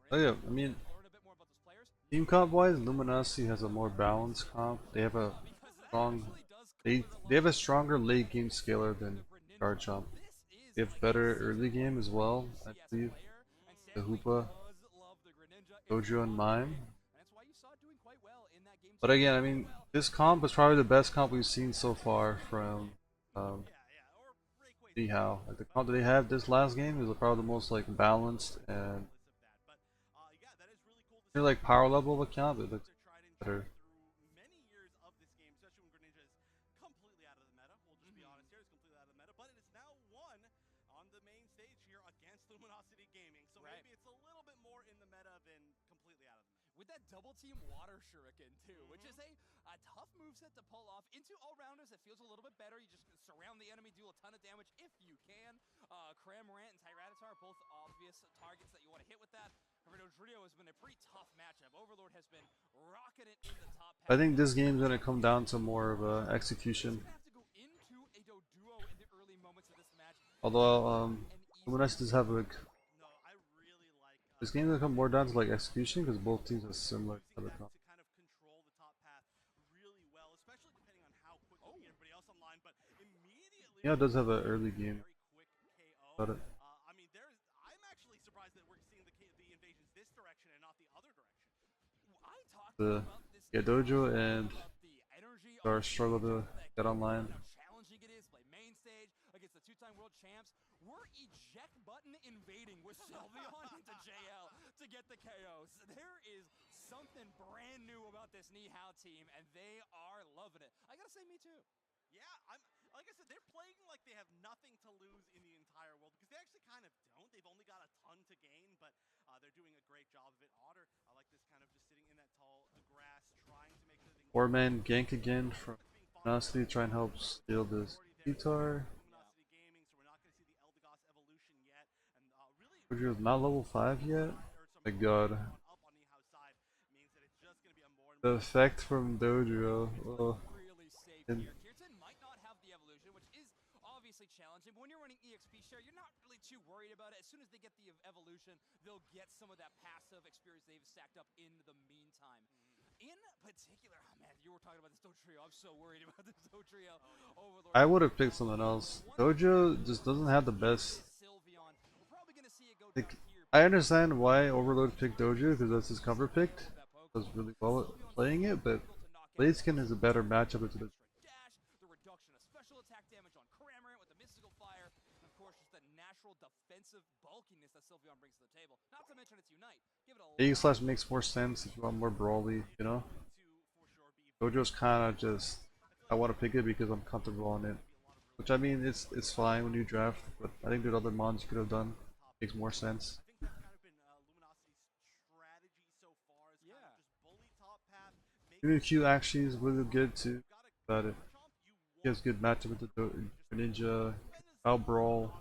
Oh yeah, I mean, learn a bit more about those players. team comp wise, Luminosity has a more balanced comp. They have a Because that strong, actually does they color the they have a lineup. stronger late game scaler than Garchomp. This is They have like better a early game as well, I CS believe. player, and The Stanley Hoopa, does love the Greninja. It's Dojo, and on Mime. point, and that's why you saw it doing quite well in that game But two. again, I mean, this comp is probably the best comp we've seen so far from um, Yeah, or breakaway. Anyhow. Like the comp that they have this last game is probably the most like balanced and But yeah, that is really cool to you're see. like power level of a comp. It looks They're tried and better. true through many years of this game, especially when Greninja is completely out of the meta. We'll just be honest here, it's completely out of the meta. But it is now won on the main stage here against Luminosity Gaming. So Right. maybe it's a little bit more in the meta than completely out of the meta. With that double team water shuriken too, which is a tough moveset to pull off. Into all-rounders, it feels a little bit better. You just surround the enemy, do a ton of damage if you can. Cramorant and Tyranitar, both obvious targets that you want to hit with that. However, Dodrio has been a pretty tough matchup. Overlord has been rocking it in the top I path. think this game's gonna come down to more of execution. Have to go into a Doduo in the early moments of this match. Although And Luminosity does have like No, I really like this game's gonna come more down to like execution because both teams have similar using type of that comp. to kind of control the top path really well, especially depending on how quickly you get everybody else online. But immediately, Yeah, it does have an early game very quick KO. about it. I mean, I'm actually surprised that we're seeing the invasions this direction and not the other direction. I talked The about this yeah, Dojo and about the energy Star on the struggle to that get online. how challenging it is, play main stage against the two-time world champs. We're eject button invading with Sylveon into JL to get the KOs. There is something brand new about this Nihao team, and they are loving it. I gotta say, me too. Yeah, I'm like I said, they're playing like they have nothing to lose in the entire world because they actually kind of don't. They've only got a ton to gain, but they're doing a great job of it. Otter, I like this kind of just sitting in that tall grass, trying to make sure they can. 4-man gank again from Luminosity, try and help steal this guitar. Luminosity Gaming, so we're not going to see the Eldegoss evolution yet, and really. Dojo's not level 5 yet? My god. Up on Nihau's side means that it's just going to be a more and The more effect from Dojo. Oh. Really safe And- here. Kirtan might not have the evolution, which is obviously challenging. But when you're running EXP share, you're not really too worried about it. As soon as they get the evolution, they'll get some of that passive experience they've stacked up in the meantime. In particular, oh man, you were talking about this Dodrio. I'm so worried about this Dodrio. Overlord. I would have picked something else. Dojo just doesn't have the best. Sylveon. We're probably gonna see it go Like, down here. I understand why Overload picked Dojo because that's his cover pick. Does really well at playing it, but Blaziken is a better matchup into the. Dash, the reduction of special attack damage on Cramorant with the mystical fire, and of course just the natural defensive bulkiness that Sylveon brings to the table. Not to mention its Unite. Give it a A slash makes more sense if you want more brawly, you know? Dojo's kinda just I wanna pick it because I'm comfortable on it. Which I mean it's fine when you draft, but I think there's other mons you could have done. Makes more sense. I think that's kind of been Luminosity's strategy so far is kind of just bully top path. Q actually is really good too. About it. He has good matchup with the Ninja, Outbrawl,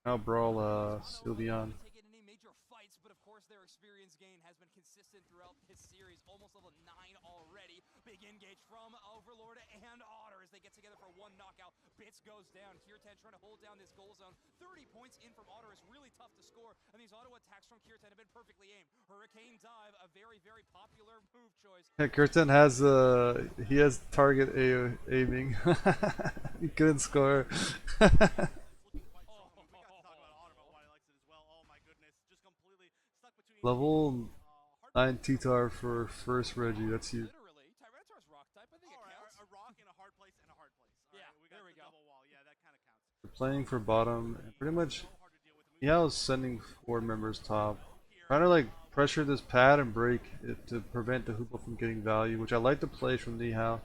Sylveon. taken any major fights, but of course their experience gain has been consistent throughout this series. Almost level 9 already. Big engage from Overlord and Otter as they get together for one knockout. Bits goes down. Kirtan trying to hold down this goal zone. 30 points in from Otter is really tough to score, and these auto attacks from Kirtan have been perfectly aimed. Hurricane Dive, a very, very popular move choice. Yeah, Curtin has he has target aiming. He couldn't score. Level 9 T-Tar for first Reggie, that's huge. Literally, Tyranitar's rock type, I think it counts. A rock in a hard place and a hard place. Yeah, we there got we the go. double wall. Yeah, that kind of counts. They're playing for bottom, and pretty much Yeah, I was sending 4 members top. Trying to like pressure this pad and break it to prevent the Hoopa from getting value, which I like the play from Nihao.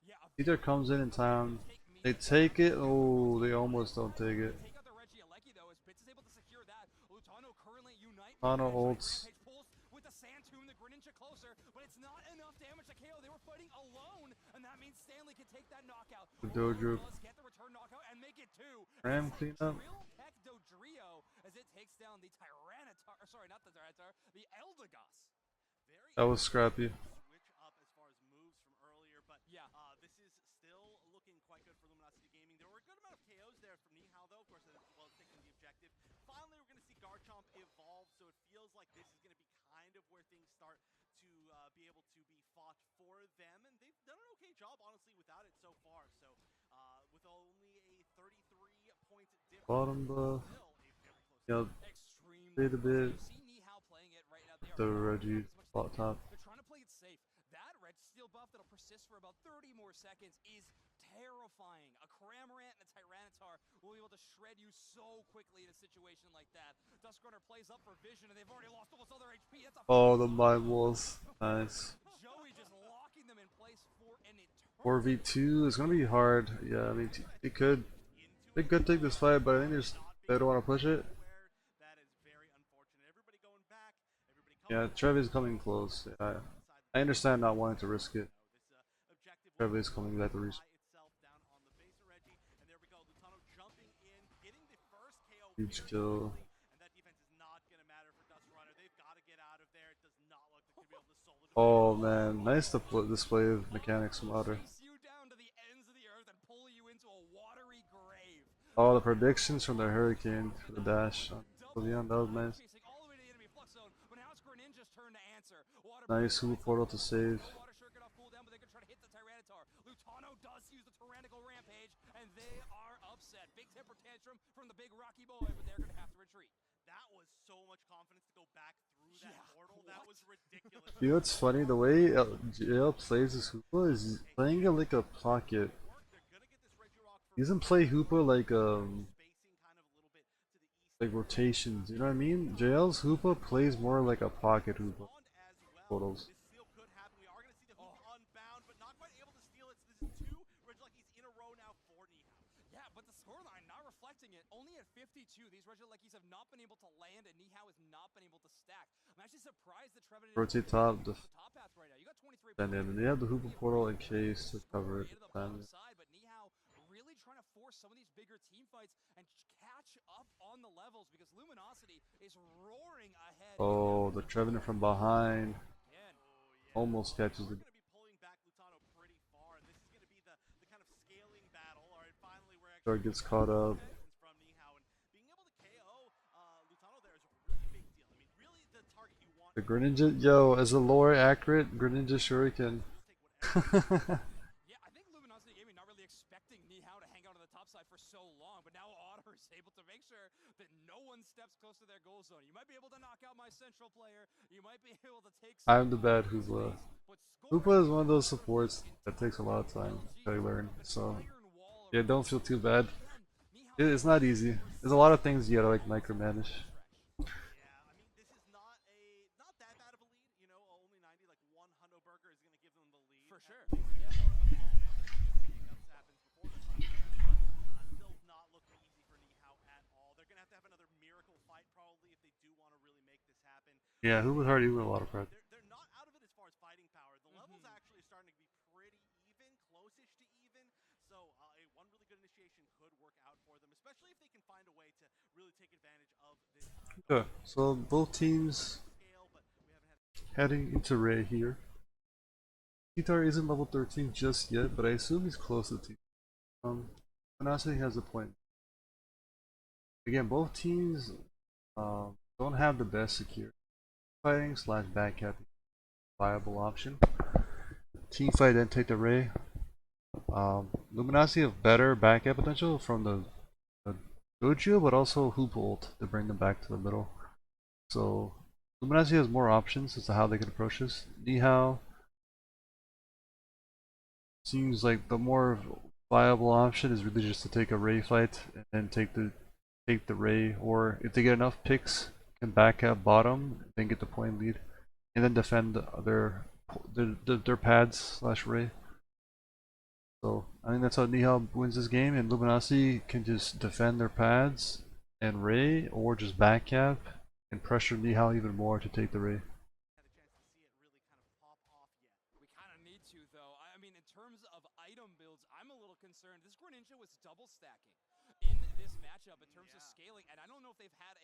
Yeah, a Either very comes in good play to time, take me they out of that take it, Reggie oh, Alecki. they almost don't take it. Take out the Reggie Alecki though, as Bits is able to secure that. Lutano currently unite mode. Mono Gonna try and ults, rampage pulls with the Sand Tomb, the Greninja closer, but it's not enough damage to KO. They were fighting alone, and that means Stanley can take that knockout. the Lutano Dojo, does get the return knockout and make it two. And Ram it's like cleanup. Drill Peck Dodrio as it takes down the Tyranitar, sorry, not the Tyranitar, the Eldegoss. Very That was interesting scrappy. switch up as far as moves from earlier, but Yeah. this is still looking quite good for Luminosity Gaming. There were a good amount of KOs there from Nihal, though, of course, as well as taking the objective. Finally, we're going to see Garchomp evolve, so it feels like this is going to be kind of where things start to be able to be fought for them, and they've done an okay job, honestly, without it so far. So with only a 33-point difference, Bottom buff. still a very close Yeah, game. Extremely fade a close. bit. You see Nihao playing it right now. They are The farming Reggie up as much as they spot can. top. They're trying to play it safe. That red steel buff that'll persist for about 30 more seconds is terrifying. A Cramorant and a Tyranitar will be able to shred you so quickly in a situation like that. Duskrunner plays up for vision, and they've already lost almost all their HP. That's a Oh, the full Mind auto. Wolves. Nice. Joey just locking them in place for an eternity. 4v2 is gonna be hard. Yeah, I mean, they could take this fight, but I think they don't want to push it. That is very unfortunate. Everybody going back, everybody Yeah, coming Trev is forward. coming close. Luminosity Yeah, on the side I that understand not wanting to risk it. this objective will Trev is coming back to risk. apply itself down on the base of Reggie, and there we go. Lutano jumping in, getting the first KO Huge very kill. quickly, and that defense is not going to matter for Dust Runner. They've got to get out of there. It does not look like they're going to be able to solo defend. Oh man, nice display of mechanics from Otter. Chase you down to the ends of the earth and pull you into a watery grave. Oh, the predictions from the Hurricane for the dash on Double Sylveon, that was nice. chasing all the way to the enemy flux zone, but now it's Greninja's turn to answer. Water Nice Hoopa portal to save. Water sure get off cooldown, but they can try to hit the Tyranitar. Lutano does use the Tyrannical Rampage, and they are upset. Big temper tantrum from the big Rocky boy, but they're gonna have to retreat. That was so much confidence to go back through that Yeah, portal. That what? was ridiculous. You know what's funny? The way JL plays this Hoopa is playing it like a pocket. They're gonna get this Reggie Rock for He doesn't play Hoopa like spacing kind of a little bit to the east. like rotations. You know what I mean? JL's Hoopa plays more like a pocket Hoopa. Bond as well. Portals. This steal could happen. We are gonna see the hoop unbound, but not quite able to steal it. So this is two Regileckies in a row now for Nihao. Yeah, but the scoreline not reflecting it. Only at 52, these Regileckies have not been able to land, and Nihao has not been able to stack. I'm actually surprised that Trevor didn't Rotate top, the top path right now. You got 23 and then they have the Hoopa portal in case to cover it. into the bottom side, but Nihao really trying to force some of these bigger team fights and catch up on the levels because Luminosity is roaring ahead. Oh, the Trevenant from behind Again. almost catches We're the. gonna be pulling back Lutano pretty far, and this is gonna be the kind of scaling battle. All right, finally we're actually Guard gets caught up. from Nihao, and being able to KO Lutano there is a really big deal. I mean, really the target you want. The Greninja, yo, is the lore accurate? Greninja Shuriken. Yeah, I think Luminosity Gaming not really expecting Nihao to hang out on the top side for so long, but now Otter is able to make sure that no one steps close to their goal zone. You might be able to knock out my central player. You might be able to take. I'm the bad Hoopa. Hoopa is one of those supports that takes a lot of time to learn, so yeah, don't feel too bad. It's not easy. There's a lot of things you gotta like micromanage. Yeah, I mean, this is not that bad of a lead. You know, only 90, like one Hundo Burger is gonna give them the lead. For sure. More of a hiccups happens before the time, but still not looking easy for Nihao at all. They're gonna have another miracle fight probably if they do want to really make this happen. Yeah, Hoopa's already with a lot of practice. They're not out of it as far as fighting power. The levels actually starting to be pretty even, close-ish to even. So one really good initiation could work out for them, especially if they can find a way to really take advantage of this. Okay, so both teams Scale, but we haven't had. heading into Ray here. Kitar isn't level 13 just yet, but I assume he's close to the team. Luminosity has a point. Again, both teams don't have the best security. Fighting / backcapping viable option. Team fight then take the Ray. Luminosity have better backcap potential from the Dojo, but also Hoop ult to bring them back to the middle. So Luminosity has more options as to how they can approach this. Nihao seems like the more viable option is really just to take a Ray fight and then take the take the Ray, or if they get enough picks, can back up bottom, then get the point lead, and then defend their pads slash Ray. So I think that's how Nihal wins this game, and Luminosity can just defend their pads and Ray, or just back cap and pressure Nihal even more to take the Ray. We kind of need to, though. I mean, in terms of item builds, I'm a little concerned. This Greninja was double stacking in this matchup in terms of scaling, and I don't know if they've had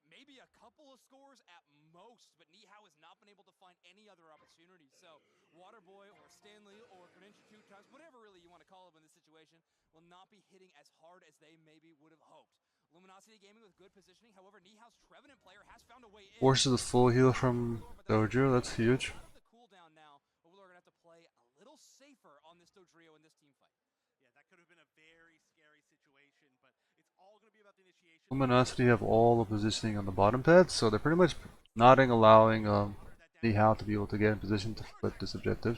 maybe a couple of scores at most, but Nihao has not been able to find any other opportunities. So Waterboy or Stanley or Greninja 2 times, whatever really you want to call him in this situation, will not be hitting as hard as they maybe would have hoped. Luminosity Gaming with good positioning. However, Nihao's Trevenant player has found a way in. Forces a full heal from Dojo, that's huge. The cooldown now, but we're going to have to play a little safer on this Dodrio in this team fight. Yeah, that could have been a very scary situation, but it's all going to be about the initiation. Luminosity have all the positioning on the bottom pads, so they're pretty much not allowing Nihao to be able to get in position to flip this objective.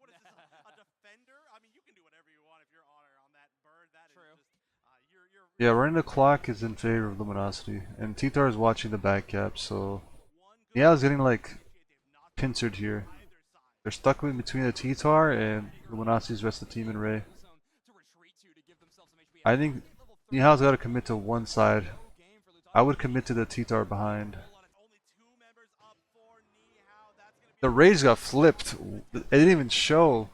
What is this, a defender? I mean, you can do whatever you want if you're on that bird. That is just, Yeah, running the clock is in favor of Luminosity, and Titar is watching the back cap, so Nihao's getting like pincered here. They're stuck in between the Titar and Luminosity's rest of the team and Ray. I think Nihao's got to commit to one side. I would commit to the Titar behind. The Ray's got flipped. It didn't even show.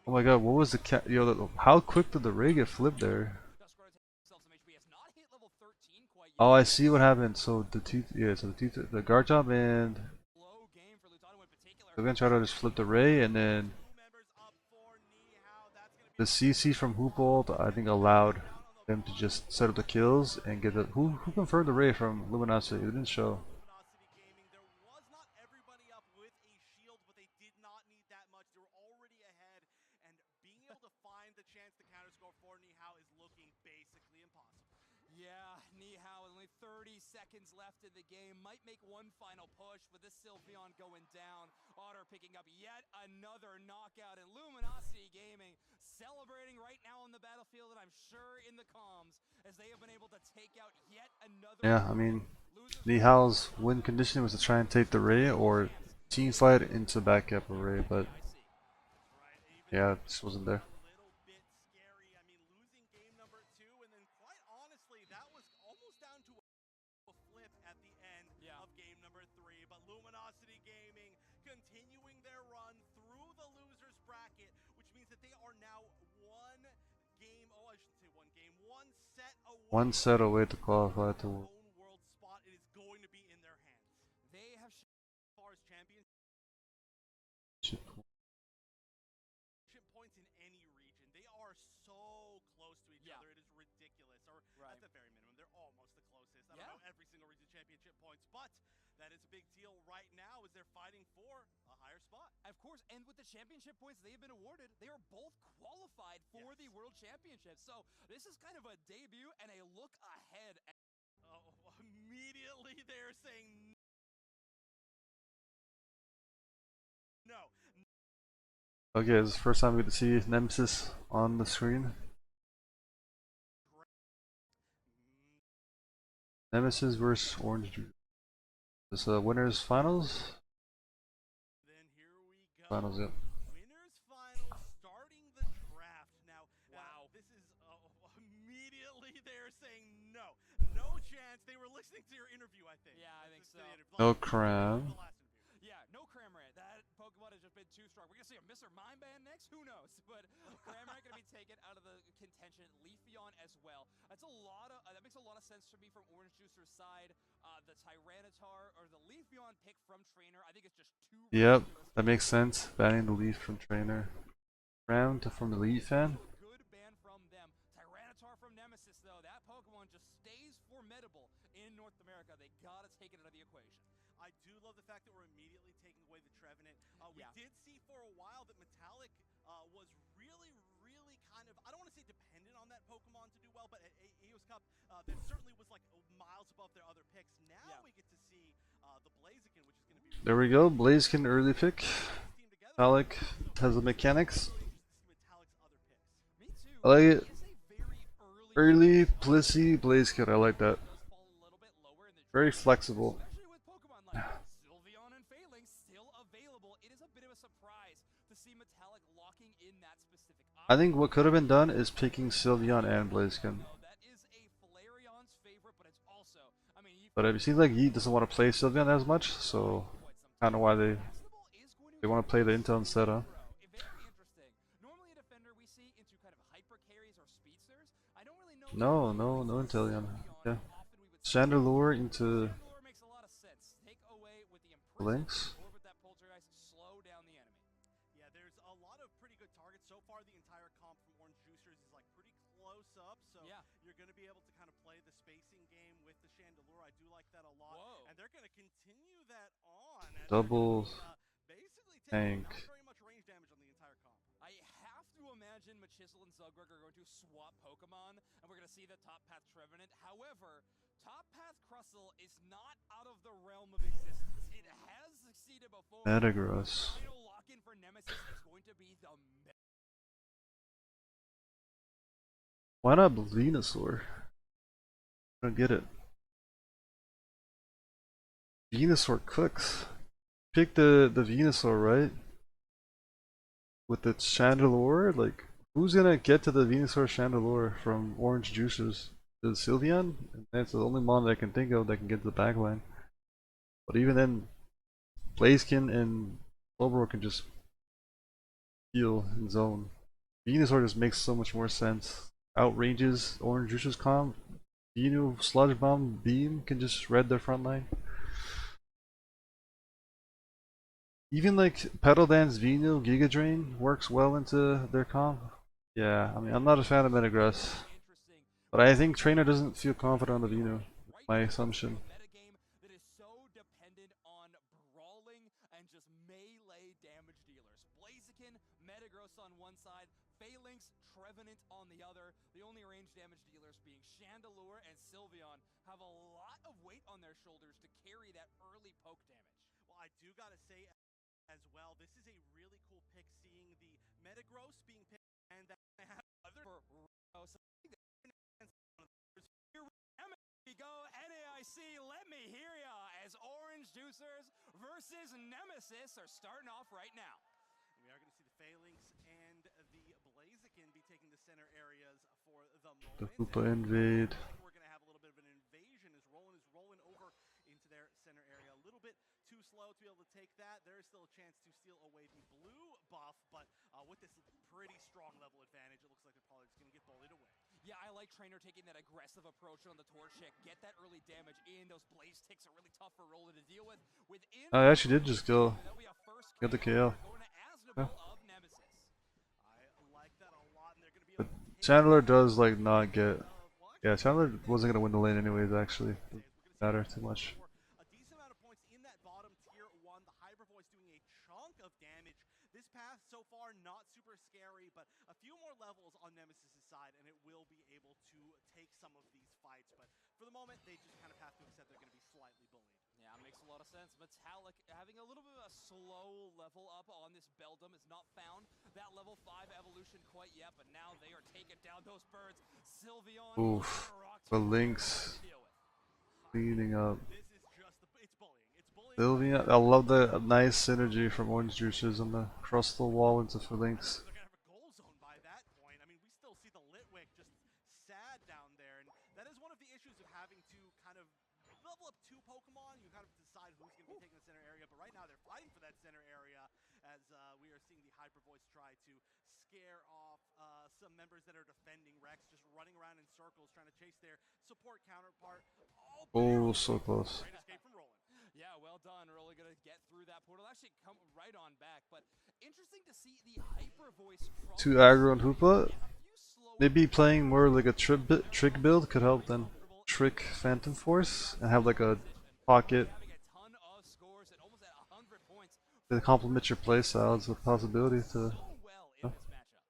Oh my god, what was the yo? How quick did the Ray get flipped there? Oh, I see what happened. So the the guard jump and they're gonna try to just flip the Ray, and then the CC from Hoopold I think allowed them to just set up the kills and get the who confirmed the Ray from Luminosity. It didn't show. Yeah, Nihao with only 30 seconds left in the game. Might make one final push, but this Sylveon going down. Otter picking up yet another knockout, and Luminosity Gaming celebrating right now on the battlefield, and I'm sure in the comms, as they have been able to take out yet another. Yeah, I mean, Nihao's win condition was to try and take the Ray or team fight into back up a Ray, but yeah, it just wasn't there. Luminosity Gaming continuing their run through the losers bracket, which means that they are now one set away to qualify to own world spot. It is going to be in their hands. They have as far as championship points in any region. They are so close to each other. It is ridiculous. Or at the very minimum, they're almost the closest. I don't know every single region championship points, but that is a big deal right now as they're fighting for a higher spot. Of course, and with the championship points they've been awarded, they are both qualified for the World Championship. So this is kind of a debut and a look ahead. Immediately they're saying no. Okay, this is the first time we get to see Nemesis on the screen. Nemesis versus Orange Juice. This winners finals. Then here we go. Finals, yeah. Winners finals starting the draft. Now, this is immediately they're saying no. No chance. They were listening to your interview, I think. Yeah, I think so. No Cram. Yeah, no Cramorant. That Pokemon has just been too strong. We're going to see a Mr. Mime Band next? Who knows? But Cramorant going to be taken out of the contention. Leafeon as well. That's a lot of, that makes a lot of sense to me from Orange Juicer's side. The Tyranitar or the Leafeon pick from Trainer, I think it's just too Yep, that makes sense. Banning the Leaf from Trainer. Round from the Leaf fan. Good ban from them. Tyranitar from Nemesis, though. That Pokemon just stays formidable in North America. They gotta take it out of the equation. I do love the fact that we're immediately taking away the Trevenant. We did see for a while that Metallic was really kind of, I don't want to say dependent on that Pokemon to do well, but at EOS Cup, that certainly was like miles above their other picks. Now we get to see the Blaziken, which is going to be... There we go, Blaziken early pick. Metallic has the mechanics. I like it. He is a very Early, Plissy, Blaziken, I like that. fall a little bit lower in the Very draft, flexible. especially with Pokemon like Sylveon and Phalanx still available. It is a bit of a surprise to see Metallic locking in that specific I option. think what could have been done is picking Sylveon and Blaziken. That is a Flareon's favorite, but it's also, I mean, But it seems like Yeet doesn't want to play Sylveon as much, so kind of why they want to play the Intel instead, huh? Very interesting. Normally a defender we see into kind of hyper carries or speedsters. I don't really know No Inteleon. Yeah. how often we would see Chandelure into Chandelure makes a lot of sense. Take away with the imprison, Lynx. orbit that poltergeist, slow down the enemy. Yeah, there's a lot of pretty good targets so far. The entire comp from Orange Juicers is like pretty close up, so Yeah. you're going to be able to kind of play the spacing game with the Chandelure. I do like that a lot, Whoa. and they're going to continue that on. As Double basically taking tank. not very much range damage on the entire comp. I have to imagine Machisel and Zugberg are going to swap Pokemon, and we're going to see the Top Path Trevenant. However, Top Path Crustle is not out of the realm of existence. It has succeeded before. Metagross. The final lock-in for Nemesis is going to be the Why not Venusaur? I don't get it. Venusaur cooks. Pick the Venusaur, right? With its Chandelure? Like, who's gonna get to the Venusaur Chandelure from Orange Juicers? The Sylveon? And that's the only mon that I can think of that can get to the backline. But even then, Blaziken and Slowbro can just heal in zone. Venusaur just makes so much more sense. Outranges Orange Juicer's comp. Venu, Sludge Bomb, Beam can just shred their front line. Even like Petal Dance, Venu, Giga Drain works well into their comp. Yeah, I mean, I'm not a fan of Metagross, but I think Trainer doesn't feel confident on the Venu. My assumption. metagame that is so dependent on brawling and just melee damage dealers. Blaziken, Metagross on one side, Phalanx, Trevenant on the other. The only range damage dealers being Chandelure and Sylveon have a lot of weight on their shoulders to carry that early poke damage. Well, I do gotta say as well, this is a really cool pick, seeing the Metagross being picked, and that I have other For here we go, NAIC, let me hear ya, as Orange Juicers versus Nemesis are starting off right now. And we are going to see the Phalanx and the Blaziken be taking the center areas for the moment. The Hoopa invade. I think we're going to have a little bit of an invasion as Roland is rolling over into their center area. A little bit too slow to be able to take that. There is still a chance to steal away the blue buff, but with this pretty strong level advantage, it looks like they're probably just going to get bullied away. Yeah, I like Trainer taking that aggressive approach on the torch check, get that early damage in. Those blaze ticks are really tough for Roland to deal with. Within I actually did just go. that'll be a first Get the KO. going to Asnable of Nemesis. I like that a lot, and they're going to be But able to take Chandler does like not get. well, Yeah, Chandler wasn't gonna win the lane anyways. Actually, we're doesn't matter too much. a decent amount of points in that bottom tier 1. The Hyper Voice doing a chunk of damage. This path so far not super scary, but a few more levels on Nemesis' side, and it will be able to take some of these fights. But for the moment, they just kind of have to accept they're going to be slightly bullied. Yeah, makes a lot of sense. Metallic having a little bit of a slow level up on this Beldum has not found that level 5 evolution quite yet, but now they are taking down those birds. Sylveon, Oof. rock The tomb, Lynx to deal with. cleaning up. This is just it's bullying. It's bullying. Sylveon, I love the nice synergy from Orange Juicers on the crustal wall into Phalanx. They're going to have a goal zone by that point. I mean, we still see the Litwick just sad down there, and that is one of the issues of having to kind of level up 2 Pokemon. You kind of decide who's going to be taking the center area, but right now they're fighting for that center area as we are seeing the Hyper Voice try to scare off some members that are defending Rex, just running around in circles trying to chase their support counterpart. Oh, so close. Great escape from Roland. Yeah, well done. Really gonna get through that portal. Actually, come right on back. But interesting to see the Hyper Voice from Two aggro and Hoopa. a few slow Maybe playing more like a trick build could help then. Trick Phantom Force and have like a pocket having a ton of scores and almost at 100 points to complement your playstyle. It's a possibility to. so well in this matchup.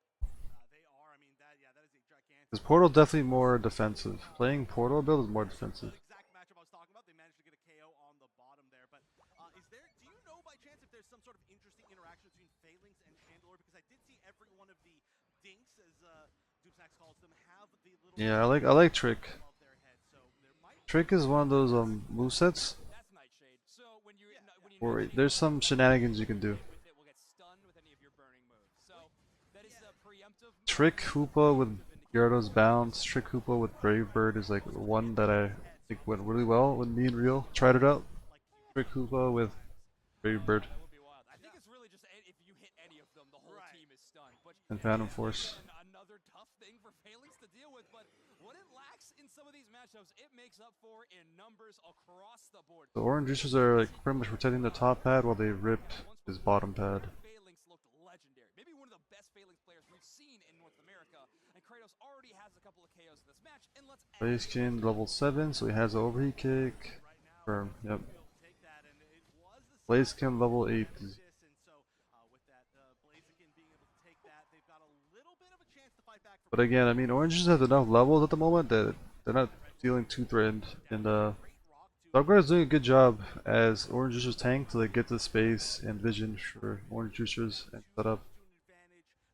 They are. I mean, that is a gigantic. Because Portal definitely more defensive. Playing Portal build is more defensive. Exact matchup I was talking about. They managed to get a KO on the bottom there. But do you know by chance if there's some sort of interesting interaction between Phalanx and Chandelure? Because I did see every one of the dinks as Dupsnax calls them, have the little Yeah, I like Trick. above their head, so there might be Trick is one of those movesets That's Nightshade. So when you when you where know there's some shenanigans you can do. with it will get stunned with any of your burning moves. So that is a preemptive Trick Hoopa with Gyarados bounce, Trick Hoopa with Brave Bird is like one that I think went really well when me and Real tried it out. Trick Hoopa with Brave Bird that would be wild. I think it's really just if you hit any of them, the whole team is stunned. But and Phantom Force. again, another tough thing for Phalanx to deal with. But what it lacks in some of these matchups, it makes up for in numbers across the board. The orange juicers are like pretty much protecting the top pad while they rip his bottom pad. Phalanx looked legendary. Maybe one of the best Phalanx players we've seen in North America. And Kratos already has a couple of KOs in this match. And let's Blaziken level 7, so he has the overheat kick. Firm, yep. Blaziken level 8. But again, I mean, orange juicers have enough levels at the moment that they're not feeling too threatened. And Dogguard is doing a good job as orange juicers tank to like get the space and vision for orange juicers and set up.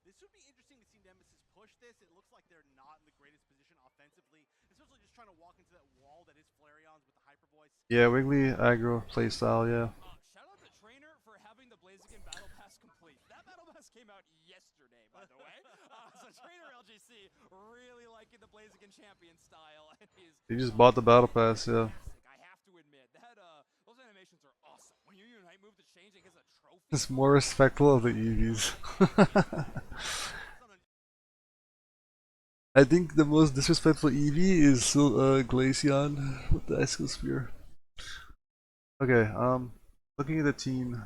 This would be interesting to see Nemesis push this. It looks like they're not in the greatest position offensively, especially just trying to walk into that wall that is Flareon's with the hyper voice. Yeah, Wiggly aggro playstyle, yeah. shout out to Trainer for having the Blaziken Battle Pass complete. That Battle Pass came out yesterday, by the way. So Trainer LGC really liking the Blaziken champion style. And He just bought the battle pass, yeah. I have to admit, that those animations are awesome. When you unite move to change and gets a trophy. It's more respectful of the EVs. I think the most disrespectful EV is Glaceon with the Icicle Spear. Okay, looking at the team,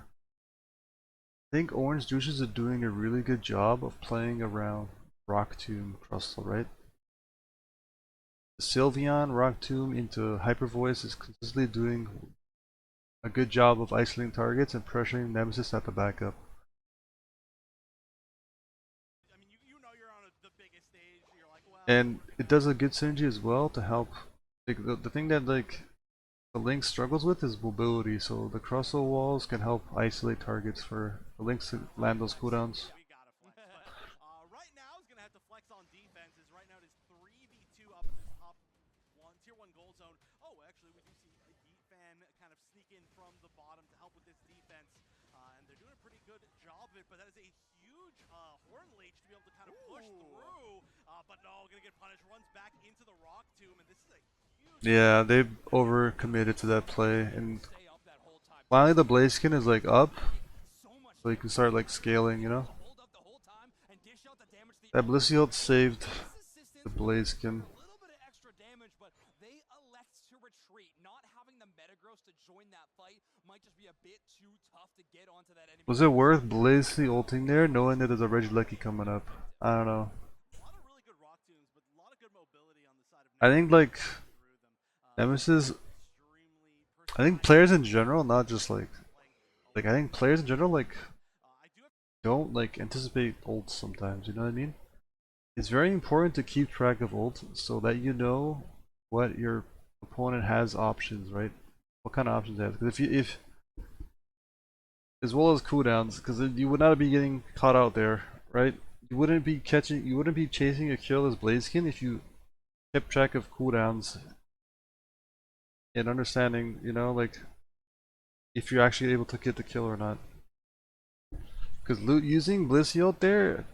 I think Orange Juices are doing a really good job of playing around Rock Tomb Crustle, right? The Sylveon Rock Tomb into Hyper Voice is consistently doing a good job of isolating targets and pressuring Nemesis at the backup. I mean, you know you're on the biggest stage. You're like, well, And it does a good synergy as well to help. Like the thing that like the Lynx struggles with is mobility, so the Crustle walls can help isolate targets for the Lynx to land those cooldowns. we gotta flex. But right now, he's gonna have to flex on defenses. Right now, it is 3v2 up in this top one, tier 1 gold zone. Oh, actually, we do see a Yeet fan kind of sneak in from the bottom to help with this defense. And they're doing a pretty good job of it, but that is a huge Horn Leech to be able to kind of push through. But no, gonna get punished. Runs back into the Rock Tomb, and this is a huge... Yeah, they've overcommitted to that play, and finally the Blaziken is like up, so you can start like scaling, you know? That Blissey saved the Blaziken. A little bit of extra damage, but they elect to retreat. Not having the Metagross to join that fight might just be a bit too tough to get onto that enemy. Was it worth Blissey ulting there, knowing that there's a Regieleki coming up? I don't know. A lot of really good Rock Tombs, but a lot of good mobility on the side of I think like through them. Nemesis, Extremely I think players in general, not just like I think players in general like I do have don't like anticipate ults sometimes, you know what I mean? It's very important to keep track of ult so that you know what your opponent has options, right? What kind of options they have. Because if as well as cooldowns, because you would not be getting caught out there, right? You wouldn't be chasing a kill as Blaziken if you kept track of cooldowns and understanding, you know, like if you're actually able to get the kill or not. Because using Blissey out there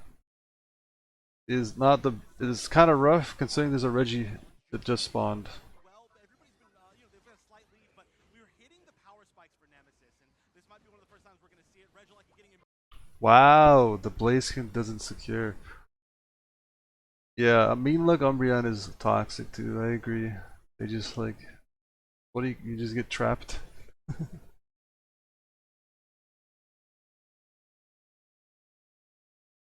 is kind of rough considering there's a Reggie that just spawned. well, everybody's been, they've got a slight lead, but we were hitting the power spikes for Nemesis, and this might be one of the first times we're going to see it. Regieleki getting in. Wow, the Blaziken doesn't secure. Yeah, I mean, look, Umbreon is toxic too. I agree. They just like, what do you just get trapped?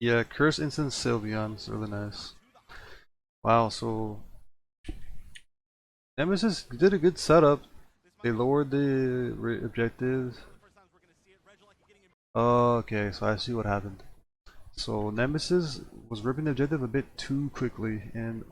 Yeah, Curse Instance Sylveon is really nice. Wow, so Nemesis did a good setup. They lowered the objectives. First times we're going to see it. Regieleki getting in. Okay, so I see what happened. So Nemesis was ripping the objective a bit too quickly, and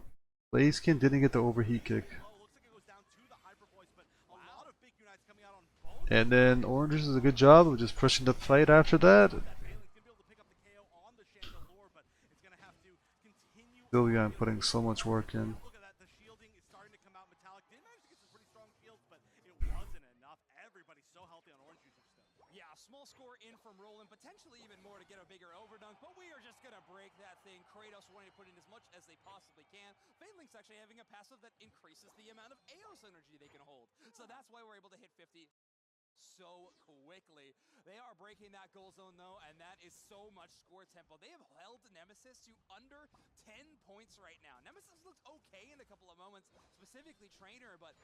Blaziken didn't get the overheat kick. Oh, looks like it goes down to the Hyper Voice, but a lot of big unites coming out on both. And then Orange does a good job of just pushing the fight after that. Phalanx going to be able to pick up the KO on the Chandelure, but it's going to have to continue Sylveon putting so much work in. Look at that, the shielding is starting to come out metallic. Did manage to get some pretty strong shields, but it wasn't enough. Everybody's so healthy on Orange Juicer still. Yeah, a small score in from Roland, potentially even more to get a bigger overdunk, but we are just gonna break that thing. Kratos wanting to put in as much as they possibly can. Fainlink's actually having a passive that increases the amount of Eos energy they can hold. So that's why we're able to hit 50 so quickly. They are breaking that goal zone though, and that is so much score tempo. They have held Nemesis to under 10 points right now. Nemesis looked okay in a couple of moments, specifically Trainer, but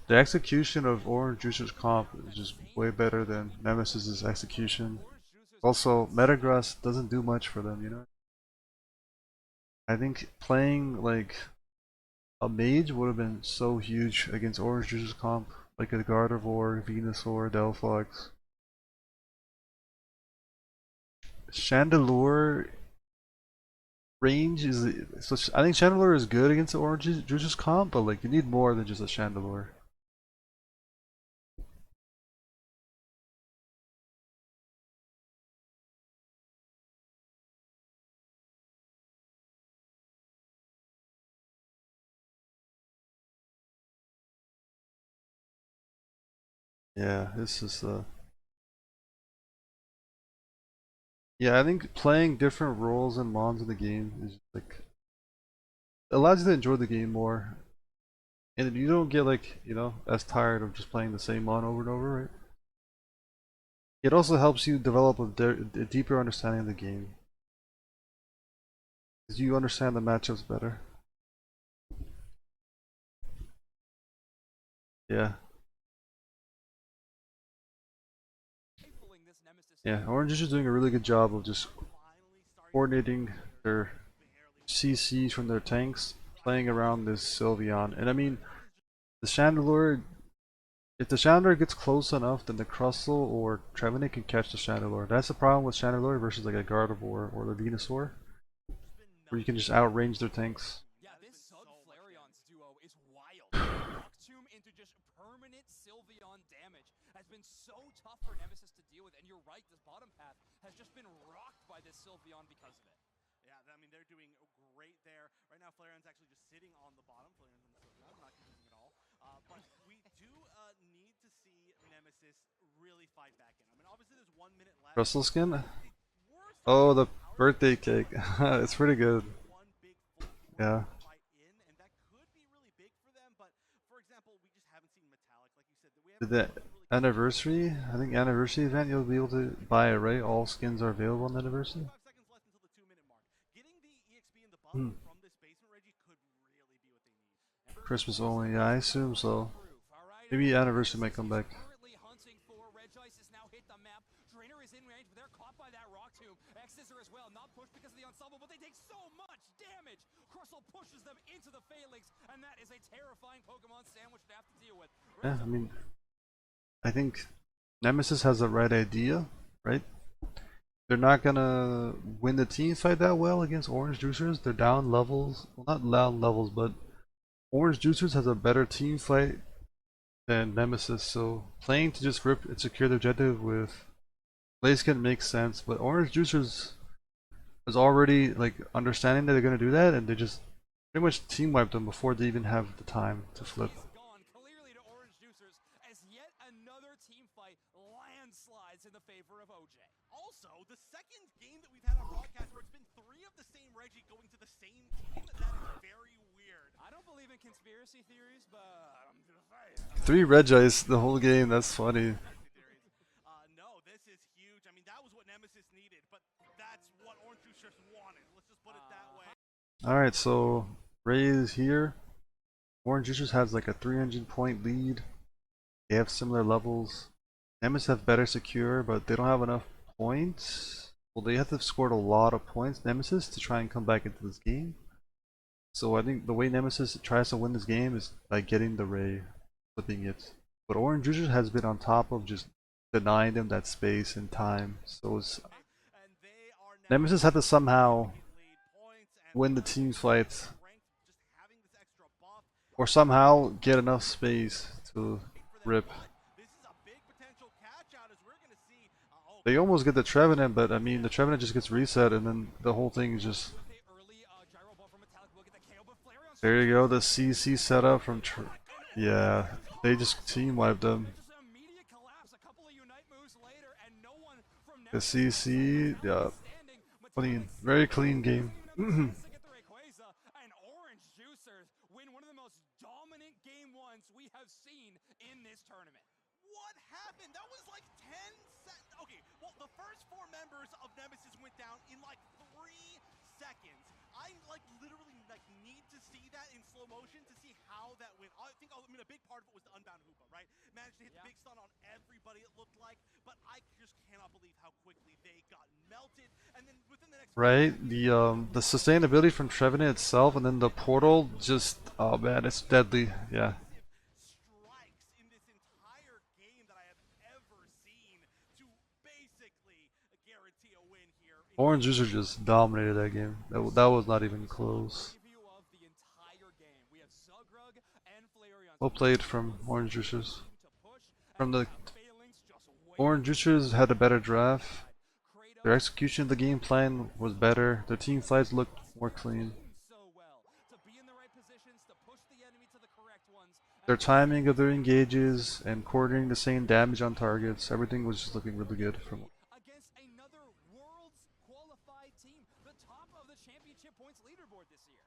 The execution of Orange Juicer's comp is just way better than Nemesis's execution. Also, Metagross doesn't do much for them, you know? I think playing like a mage would have been so huge against Orange Juice's comp, like a Gardevoir, Venusaur, Delphox. Chandelure range is so I think Chandelure is good against the Orange Juice's comp, but like you need more than just a Chandelure. Yeah, this is yeah, I think playing different roles and mons in the game is just, like allows you to enjoy the game more. And you don't get like, you know, as tired of just playing the same mon over and over, right? It also helps you develop a deeper understanding of the game. Because you understand the matchups better. Yeah. Yeah, Orange is just doing a really good job of just coordinating their CCs from their tanks, playing around this Sylveon. And I mean, the Chandelure, if the Chandelure gets close enough, then the Crustle or Trevenant can catch the Chandelure. That's the problem with Chandelure versus like a Gardevoir or the Venusaur, where you can just outrange their tanks. yeah, this Sud Flareon's duo is wild. Noctoom into just permanent Sylveon damage has been so tough for Nemesis to deal with, and you're right, this bottom path has just been rocked by this Sylveon because of it. Yeah, I mean, they're doing great there. Right now, Flareon's actually just sitting on the bottom. Flareon's on the Sylveon, not confusing at all. But we do need to see Nemesis really fight back in. I mean, obviously there's 1 minute left. Crustle skin? We're Oh, starting the to see power birthday cake. It's pretty good. one big full Yeah. fight in, and that could be really big for them. But for example, we just haven't seen Metallic, like you said. We haven't The really anniversary, I think anniversary event, you'll be able to buy it, right? All skins are available on the anniversary. 5 seconds left until the 2 minute mark. Getting the EXP and the buff Hmm. from this basement Reggie could really be what they need. Christmas only, yeah, I assume so. Maybe anniversary might come back. Currently hunting for Regice has now hit the map. Trainer is in range, but they're caught by that rock tomb. X-Scissor as well, not pushed because of the ensemble, but they take so much damage. Crustle pushes them into the Phalanx, and that is a terrifying Pokemon sandwich to have to deal with. Yeah, I mean, I think Nemesis has the right idea, right? They're not gonna win the team fight that well against Orange Juicers. They're down levels. Well, not down levels, but Orange Juicers has a better team fight than Nemesis. So playing to just rip and secure the objective with Blaziken makes sense. But Orange Juicers is already like understanding that they're gonna do that, and they just pretty much team wiped them before they even have the time to flip. Gone clearly to Orange Juicers as yet another team fight landslides in the favor of OJ. Also, the second game that we've had on broadcast where it's been 3 of the same Reggie going to the same team, that is very weird. I don't believe in conspiracy theories, but I'm just saying. 3 Regice the whole game. That's funny. No, this is huge. I mean, that was what Nemesis needed, but that's what Orange Juicers wanted. Let's just put it that way. Alright, so Ray is here. Orange Juicers has like a 300 point lead. They have similar levels. Nemesis have better secure, but they don't have enough points. Well, they have to have scored a lot of points, Nemesis, to try and come back into this game. So I think the way Nemesis tries to win this game is by getting the Ray, flipping it. But Orange Juicers has been on top of just denying them that space and time. So it's And they are now Nemesis had to somehow lead points and win the team fight, ranked, just having this extra buff or somehow get enough space to for them. rip. But this is a big potential catch out as we're going to see. They almost get the Trevenant, but I mean the Trevenant just gets reset, and then the whole thing is just With a early gyro ball from Metallic There you go, the CC setup from yeah, they just team wiped them. Just an immediate collapse. A couple of unite moves later, and no one from The Nemesis CC, yeah, standing. clean, Metallic very still clean game. cleaning up the mess to get the Rayquaza, and Orange Juicers win one of the most dominant game ones we have seen in this tournament. What happened? That was like 10 seconds. Okay, well, the first 4 members of Nemesis went down in like 3 seconds. I like literally like need to see that in slow motion to see how that went. I mean, a big part of it was the unbound Hoopa, right? Managed to hit the big stun on everybody, it looked like, but I just cannot believe how quickly they got melted. And then within the next Right, the sustainability from Trevenant itself, and then the portal, just oh man, it's deadly. Yeah, strikes in this entire game that I have ever seen to basically guarantee a win here. Orange Juicer just dominated that game. That was not even close. Preview of the entire game. We have Zugrug and Flareon Well played from Orange Juicers. to push, From and the we have Phalanx just waiting. Orange Juicers had a better draft. Their Kratos execution of the game plan was better. Their team fights looked more clean. so well to be in the right positions to push the enemy to the correct ones. Their timing of their engages and coordinating the same damage on targets, everything was just looking really good from. Against another world's qualified team, the top of the championship points leaderboard this year.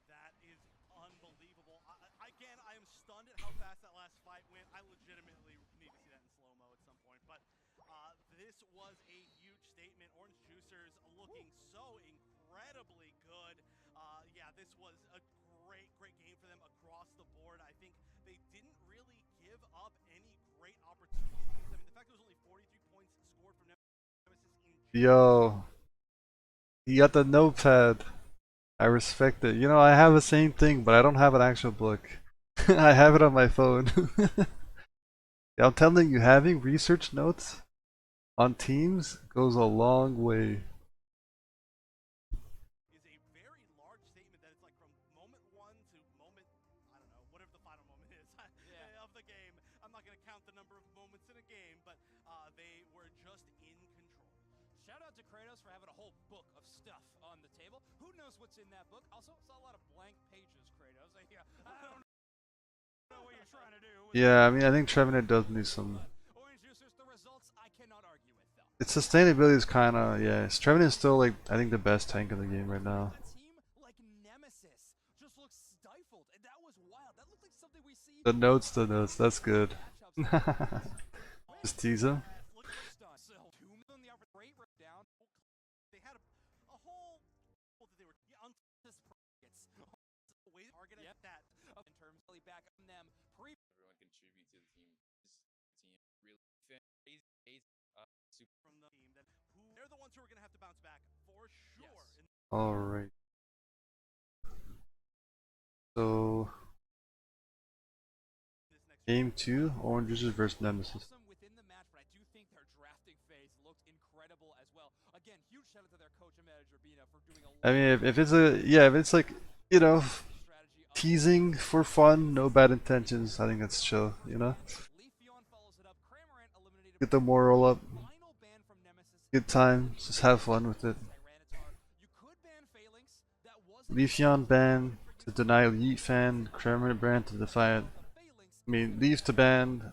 That is unbelievable. Again, I am stunned at how fast that last fight went. I legitimately need to see that in slow-mo at some point. But this was a huge statement. Orange Juicers looking so incredibly good. Yeah, this was a great game for them across the board. I think they didn't really give up any great opportunities. I mean, the fact there was only 43 points scored from Nemesis in Yo, you got the notepad. I respect it. You know, I have the same thing, but I don't have an actual book. I have it on my phone. Yeah, I'm telling you, having research notes on teams goes a long way. is a very large statement that it's like from moment 1 to moment, I don't know, whatever the final moment is of the game. I'm not going to count the number of moments in a game, but they were just in control. Shout out to Kratos for having a whole book of stuff on the table. Who knows what's in that book? Also, saw a lot of blank pages, Kratos. I don't know what you're trying to do. Yeah, I mean, I think Trevenant does need some. Orange Juicers, the results I cannot argue with, though. Its sustainability is kind of, yeah. Trevenant is still, like, I think the best tank in the game right now. A team like Nemesis just looks stifled, and that was wild. That looked like something we see. The notes, that's good. Matchups. Just tease him. Look at Stun. So, 2 million the upper rate down. they had a whole that they were on This targets. the way target at that. In terms of back on them. Everyone contribute to the team. This team really super. From the team that they're the ones who are going to have to bounce back for sure. Yes. Alright. So, In this next game 2, Orange Juicers versus Nemesis. Awesome within the match, but I do think their drafting phase looked incredible as well. Again, huge shout out to their coach and manager Bina for doing a I mean, if it's a, yeah, if it's like, you know, strategy of teasing for fun, no bad intentions, I think that's chill, you know? Leafeon follows it up. Cramorant eliminated Get the moral up, final ban from Nemesis. good time, just have fun with it. Tyranitar. You could ban Phalanx. That wasn't Leafeon ban to deny Yeet fan, Cramorant ban to Defiant. Phalanx. I mean, Leaf to ban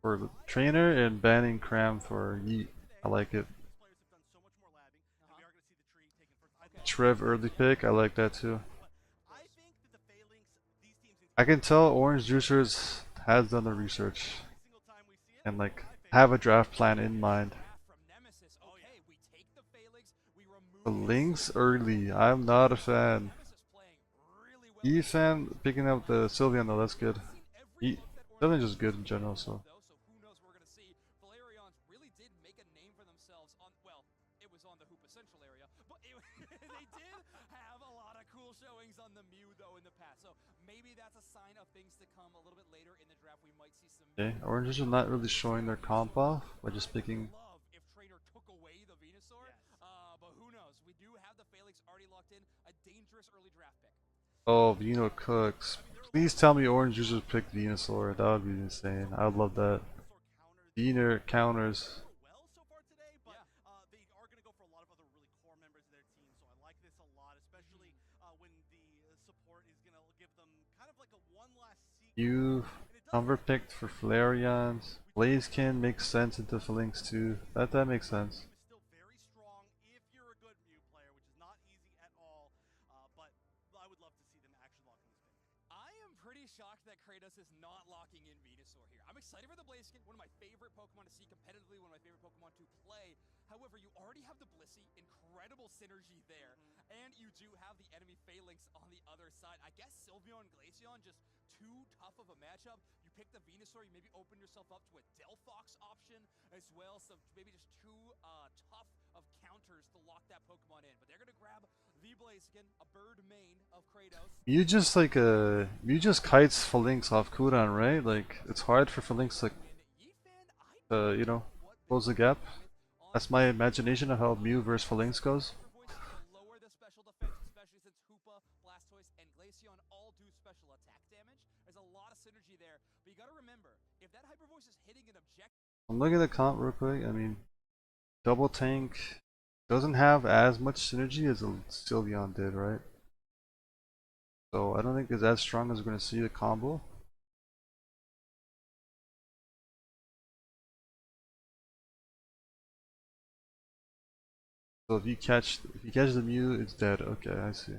for the trainer and banning Cram for Yeet. I like it. these players have done so much more labbing, and we are going to see the tree taken first. Trev early pick, I like that too. But I think that the Phalanx, these teams, I can tell Orange Juicers has done the research every single time we see it, and like have a draft plan in mind. From Nemesis. Okay, we take the Phalanx. We remove The Lynx early, I'm not a fan. Nemesis playing really well. E fan picking up the Sylveon though, that's good. Every E book that Sylveon's just good in general, so. though, so who knows what we're gonna see. Valerians really did make a name for themselves on, well, it was on the Hoopa Central area, but they did have a lot of cool showings on the Mew though in the past. So maybe that's a sign of things to come a little bit later in the draft. We might see some Okay, Orange Juicers not really showing their comp off by just picking. love if Trainer took away the Venusaur. But who knows? We do have the Phalanx already locked in, a dangerous early draft pick. Oh, Vino Cooks. Please tell me Orange Juicers picked Venusaur, that would be insane. I would love that. Venusaur counters. well so far today, but they are going to go for a lot of other really core members of their team. So I like this a lot, especially when the support is gonna give them kind of like a one last secret. You And it does overpicked for Flareon. Blaziken makes sense into Phalanx too. That makes sense. team is still very strong if you're a good Mew player, which is not easy at all. But I would love to see them actually lock in this game. I am pretty shocked that Kratos is not locking in Venusaur here. I'm excited for the Blaziken, one of my favorite Pokemon to see competitively, one of my favorite Pokemon to play. However, you already have the Blissey, incredible synergy there, and you do have the enemy Phalanx on the other side. I guess Sylveon and Glaceon just too tough of a matchup. You pick the Venusaur, you maybe open yourself up to a Delphox option as well, so maybe just too tough of counters to lock that Pokemon in. But they're gonna grab the Blaziken, a bird main of Kratos. You just kites Phalanx off cooldown, right? Like it's hard for Phalanx to you know, close the gap. That's my imagination of how Mew versus Phalanx goes. Lower the special defense, especially since Hoopa, Blastoise, and Glaceon all do special attack damage. There's a lot of synergy there, but you gotta remember, if that Hyper Voice is hitting an objective. I'm looking at the comp real quick. I mean, Double Tank doesn't have as much synergy as a Sylveon did, right? So I don't think it's as strong as we're gonna see the combo. So if you catch the Mew, it's dead. Okay, I see.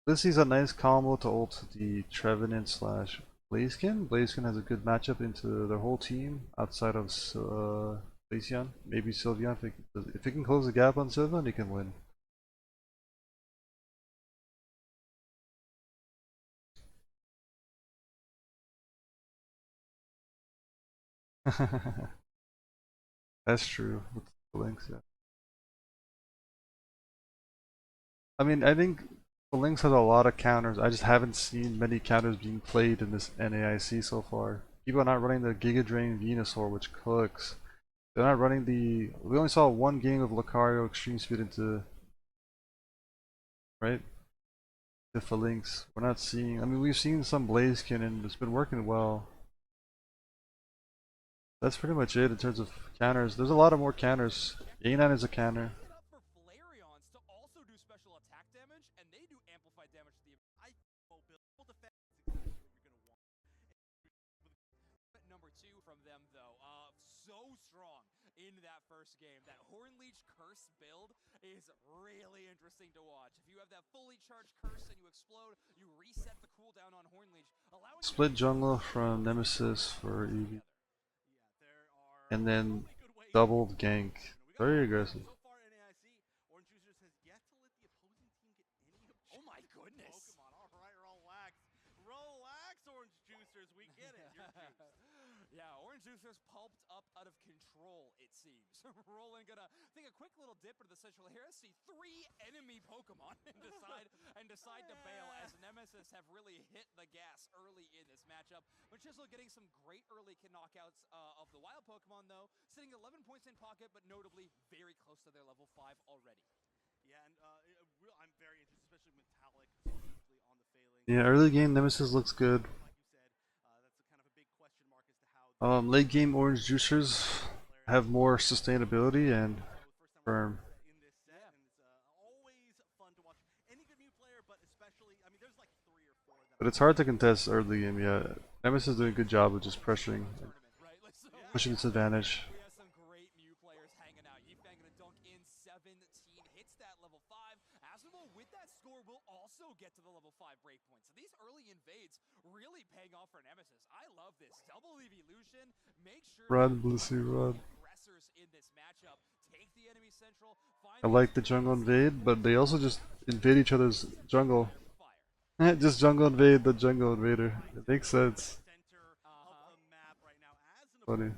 This is a nice combo to ult the Trevenant slash Blaziken. Blaziken has a good matchup into their whole team outside of Glaceon. Maybe Sylveon. If it can close the gap on Sylveon, he can win. That's true with the links, yeah. I mean, I think the links has a lot of counters. I just haven't seen many counters being played in this NAIC so far. People are not running the Giga Drain Venusaur, which cooks. They're not running the. We only saw one game of Lucario Extreme Speed into. Right? The Phalanx. We're not seeing. I mean, we've seen some Blaziken and it's been working well. That's pretty much it in terms of counters. There's a lot of more counters. A9 is a counter. Set up for Flareons to also do special attack damage, and they do amplified damage to the. Mobile defense is exactly what you're gonna want. Number 2 from them though, so strong in that first game. That Hornleech Curse build is really interesting to watch. If you have that fully charged Curse and you explode, you reset the cooldown on Hornleech, allowing Split jungle from Nemesis for Eevee. Yeah, there are And then really good ways. doubled gank. Very aggressive. So far in NAIC, Orange Juicers has yet to let the opposing team get any objective. Oh my goodness. Pokemon, all right, relax. Relax, Orange Juicers, we get it. You're juiced. Yeah, Orange Juicers pulped up out of control, it seems. Roland gonna take a quick little dip into the central here. See 3 enemy Pokemon and decide to bail as Nemesis have really hit the gas early in this matchup. But Chisel getting some great early knockouts of the wild Pokemon though, sitting 11 points in pocket, but notably very close to their level 5 already. Yeah, and I'm very interested, especially Metallic, specifically on the Phalanx. Yeah, early game Nemesis looks good. Like you said, that's a kind of a big question mark as to how. Late game Orange Juicers have more sustainability and firm. In this set, and it's always fun to watch any good Mew player, but especially, I mean, there's like 3 or 4 that. But it's hard to contest early game, yeah. Nemesis is doing a good job of just pressuring, pushing its advantage. We have some great Mew players hanging out. Yifang gonna dunk in 17, hits that level 5. Asmodee with that score will also get to the level 5 breakpoint. So these early invades really paying off for Nemesis. I love this. Double evolution. Make sure Run, Blissey, run. aggressors in this matchup. Take the enemy central. I like the jungle invade, but they also just invade each other's jungle. Just jungle invade the jungle invader. It makes sense. Center of a map right now. Funny.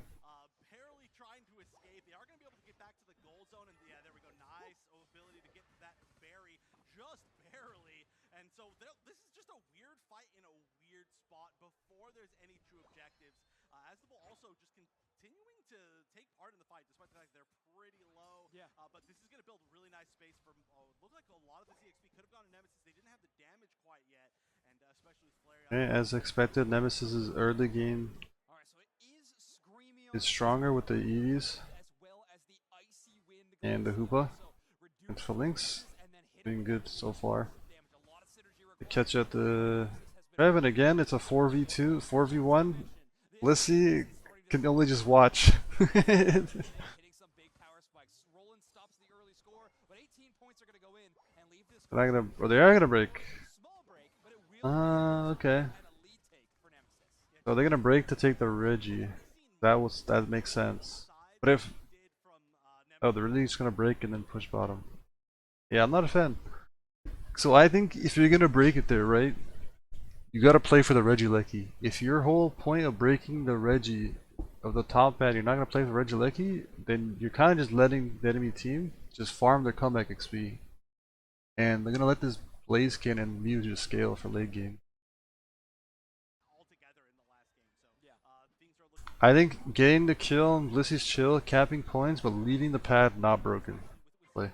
Barely trying to escape. They are going to be able to get back to the goal zone, and yeah, there we go. Nice ability to get that berry, just barely. And so this is just a weird fight in a weird spot before there's any true objectives. Asmodee also just continuing to take part in the fight, despite the fact they're pretty low. Yeah. But this is going to build really nice space for. Looks like a lot of the EXP could have gone to Nemesis. They didn't have the damage quite yet, and especially with Flareon. Okay, as expected, Nemesis's early game All right, so it is Screaming is stronger with the Eevees as well as the icy wind and the glaives. Hoopa. So And reduce Phalanx and then hit doing it good with so far. damage. A lot of synergy to catch at the Revan again. It's a 4v2, 4v1. Lissy can only just watch. Hitting some big power spikes. Roland stops the early score, but 18 points are going to go in and leave this. They're not gonna, or they are gonna break. Small break, but it will Okay. and a lead take for Nemesis. So they're gonna break to take the Reggie. That makes sense. But if they're really just gonna break and then push bottom. Yeah, I'm not a fan. So I think if you're gonna break it there, right? You gotta play for the Reggie Lecky. If your whole point of breaking the Reggie of the top pad, you're not gonna play for Reggie Lecky, then you're kind of just letting the enemy team just farm their comeback XP, and they're gonna let this Blaziken and Mew just scale for late game. I think getting the kill, Lissy's chill, capping points, but leaving the pad not broken. Play.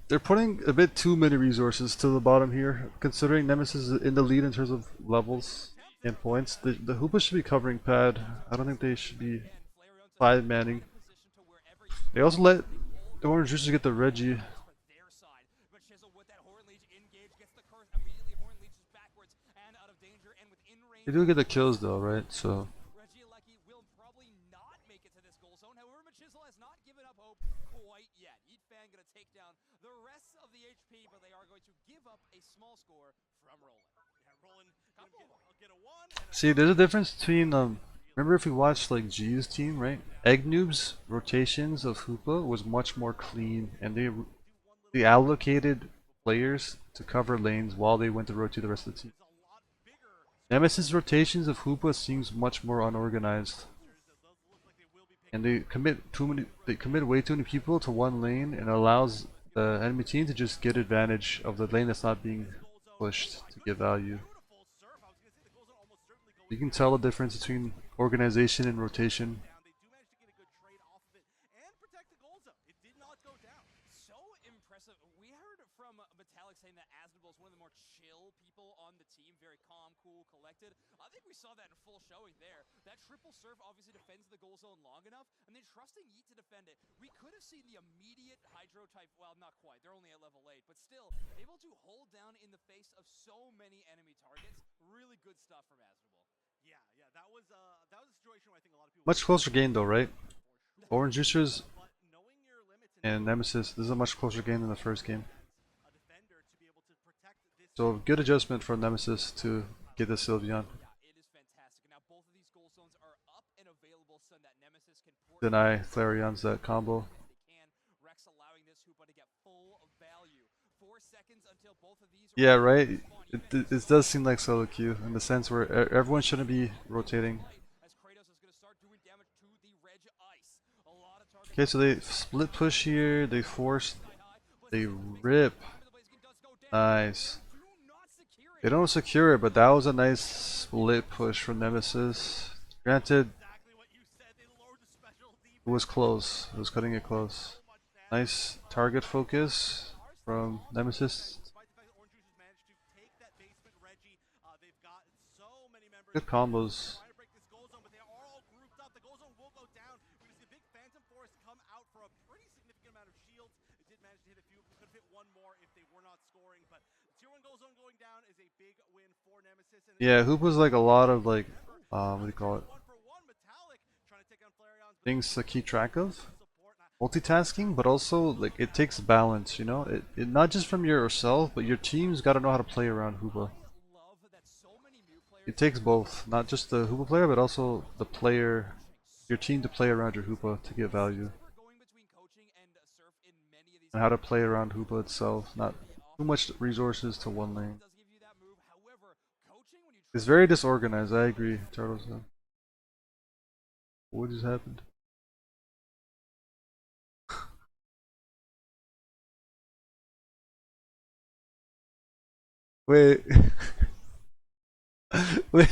They're putting a bit too many resources to the bottom here, considering Nemesis is in the lead in terms of levels and points. The Hoopa should be covering pad. I don't think they should be 5-manning. They also let the Orange Juicers get the Reggie. They do get the kills though, right? So Reggie Lecky will probably not make it to this goal zone. However, Machisel has not given up hope quite yet. Eatfan gonna take down the rest of the HP, but they are going to give up a small score from Roland. Yeah, Roland get a one. see, there's a difference between remember if we watched like G's team, right? Egg Noob's rotations of Hoopa was much more clean, and they allocated players to cover lanes while they went to rotate the rest of the team. Nemesis rotations of Hoopa seems much more unorganized, and they commit way too many people to one lane, and allows the enemy team to just get advantage of the lane that's not being pushed to get value. You can tell the difference between organization and rotation. So impressive. We heard from Metallic saying that Asnabel is one of the more chill people on the team, very calm, cool, collected. I think we saw that in full showing there. That triple surf obviously defends the goal zone long enough, and then trusting Yeet to defend it. We could have seen the immediate Hydro type, well, not quite, they're only at level 8, but still able to hold down in the face of so many enemy targets. Really good stuff from Asnabel. Yeah, that was a situation where I think a lot of people Much closer game though, right? Orange Juicers and Nemesis, this is a much closer game than the first game. So good adjustment for Nemesis to get the Sylveon. Yeah, it is fantastic. Now both of these goal zones are up and available so that Nemesis can Deny Flareon's that combo. Rex allowing this Hoopa to get full value. 4 seconds until both of these Yeah, right. It does seem like solo queue in the sense where everyone shouldn't be rotating. Okay, so they split push here. They force. They rip. Nice. They don't secure it, but that was a nice split push from Nemesis. Granted, it was close. It was cutting it close. Nice target focus from Nemesis. Good combos. Yeah, Hoop was like a lot of like, what do you call it? Things to keep track of. Multitasking, but also like it takes balance, you know? It not just from yourself, but your team's gotta know how to play around Hoopa. It takes both, not just the Hoopa player, but also the player, your team to play around your Hoopa to get value. And how to play around Hoopa itself, not too much resources to one lane. It's very disorganized, I agree, Turtles. What just happened? Wait. Wait.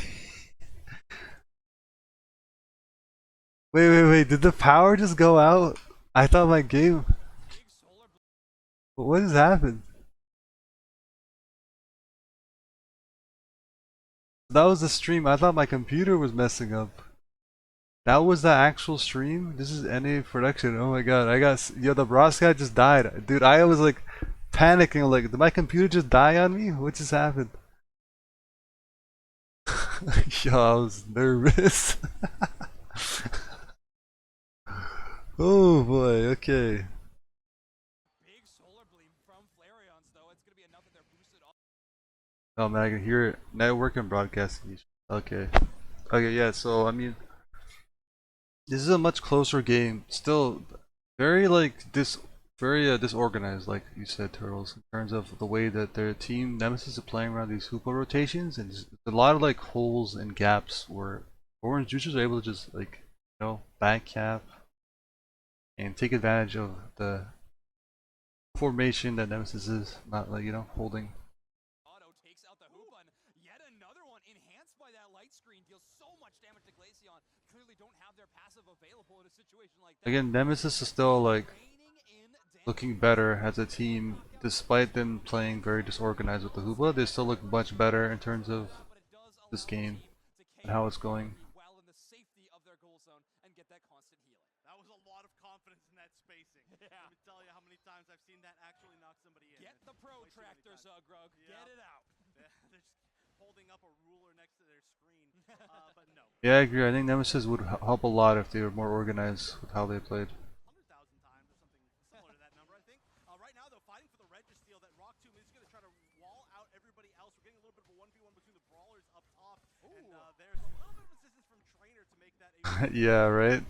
Wait. Did the power just go out? I thought my game. What just happened? That was the stream. I thought my computer was messing up. That was the actual stream? This is NA production. Oh my god, yo, the Ross guy just died. Dude, I was like panicking, like, did my computer just die on me? What just happened? Yo, I was nervous. Oh boy, okay. Big solar gleam from Flareons, though. It's going to be enough that they're boosted off. Oh man, I can hear it. Network and broadcasting. Okay. Okay, yeah, so I mean, this is a much closer game. Still very like very disorganized, like you said, Turtles, in terms of the way that their team Nemesis is playing around these hoopa rotations, and there's a lot of like holes and gaps where Orange Juicers are able to just like, back cap and take advantage of the formation that Nemesis is not, like, holding. Auto takes out the Hoopa, and yet another one enhanced by that light screen deals so much damage to Glaceon. Clearly don't have their passive available in a situation like that. Again, Nemesis is still like Reigning in looking better as a team, despite them playing very disorganized with the Hoopa. They still look much better in terms of but it does this allow the game team to and how it's going. while in the safety of their goal zone and get that constant healing. That was a lot of confidence in that spacing. Yeah. Let me tell you how many times I've seen that actually knock somebody in. Get the protractor, Zugrug. Yeah. Get it out. They're just holding up a ruler next to their screen. But no. Yeah, I agree. I think Nemesis would help a lot if they were more organized with how they played. 100,000 times or something similar to that number, I think. Right now, though, fighting for the red to steal, that Rock Tomb is going to try to wall out everybody else. We're getting a little bit of a 1v1 between the brawlers up top. And there's a little bit of assistance from Trainer to make that a Yeah, right?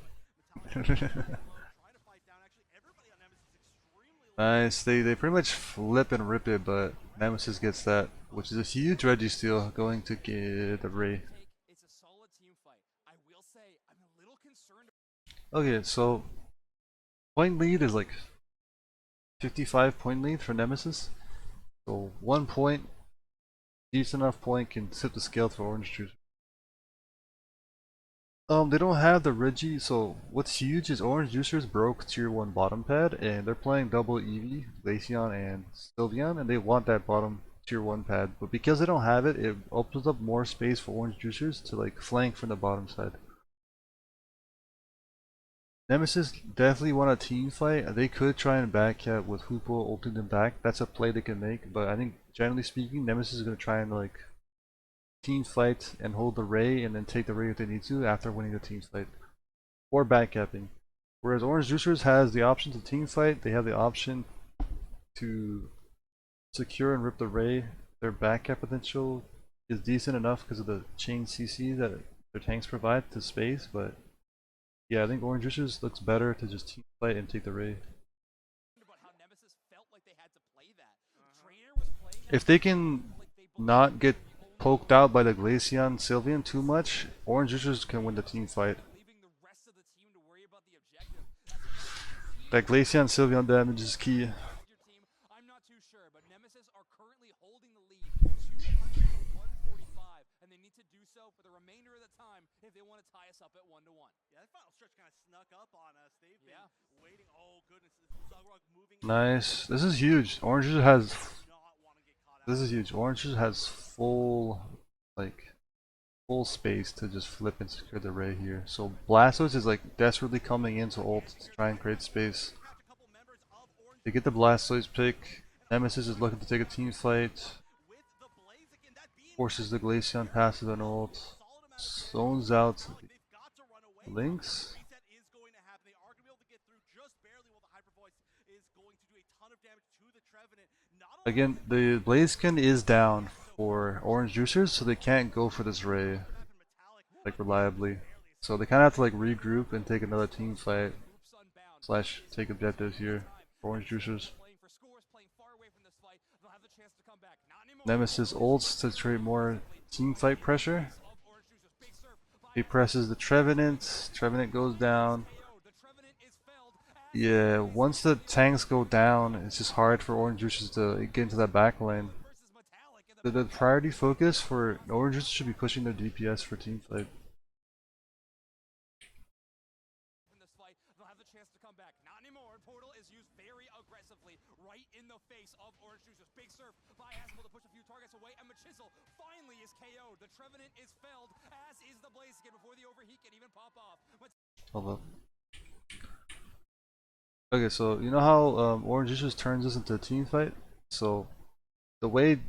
trying to fight down. Actually, everybody on Nemesis extremely Nice. They pretty much flip and rip it, but Nemesis gets that, which is a huge Registeel going to get the Ray. It's a solid team fight. I will say I'm a little concerned. Okay, so point lead is like 55 point lead for Nemesis. So 1 point, decent enough point, can tip the scale for Orange Juice. They don't have the Reggie, so what's huge is Orange Juicers broke tier 1 bottom pad, and they're playing double Eevee, Glaceon, and Sylveon, and they want that bottom tier 1 pad, but because they don't have it, it opens up more space for Orange Juicers to like flank from the bottom side. Nemesis definitely want a team fight. They could try and backcat with Hoopo ulting them back. That's a play they can make, but I think generally speaking, Nemesis is going to try and like team fight and hold the Ray and then take the Ray if they need to after winning the team fight. Or backcapping. Whereas Orange Juicers has the option to team fight, they have the option to secure and rip the Ray. Their backcap potential is decent enough because of the chain CC that their tanks provide to space, but yeah, I think Orange Juicers looks better to just team fight and take the Ray. About how Nemesis felt like they had to play that. Trainer was playing that If they can like they believed not get the only poked out by the Glaceon Sylveon too much, Orange Juicers can win the team fight. leaving the rest of the team to worry about the objective. That's That Glaceon Sylveon damage is key. your team. I'm not too sure, but Nemesis are currently holding the lead 200 to 145, and they need to do so for the remainder of the time if they want to tie us up at 1-1. Yeah, that final stretch kind of snuck up on us. They've been Yeah. waiting. Oh, goodness. Zugrug moving. Nice. This is huge. Orange Juicers has. Do not want to get caught out. This is huge. Orange Juicers has full, like, full space to just flip and secure the Ray here. So Blastoise is like desperately coming in to ult to try and create space. Cracked a couple members of Orange They get the Blastoise pick. Nemesis is looking to take a team fight. with the Blaziken. That being Forces the Glaceon passive and ult. solid amount of Zones out they've got to run away. Lynx. Reset is going to happen. They are going to be able to get through just barely while the Hyper Voice is going to do a ton of damage to the Trevenant. Not only Again, the Blaziken is down for Orange Juicers, so they can't go for this Ray weapon metallic, like reliably. So they kind of have to like regroup and take another team fight Oops, unbound. slash take objectives here for Orange Juicers. Playing for scores, playing far away from this fight. They'll have the chance to come back. Not anymore. Nemesis ults to create more team fight pressure. Of Orange Juicers. Big serve by He presses the Trevenant. Trevenant goes down. KO. The Trevenant is felled. Yeah, once the tanks go down, it's just hard for Orange Juicers to get into that back lane. Versus Metallic in the The priority focus for Orange Juicers should be pushing their DPS for team fight. in this fight. They'll have the chance to come back. Not anymore. Portal is used very aggressively right in the face of Orange Juicers. Big surf by Haskell to push a few targets away, and Machisel finally is KO'd. The Trevenant is felled, as is the Blaziken before the overheat can even pop off. Hold up. Okay, so you know how Orange just turns this into a team fight? So the way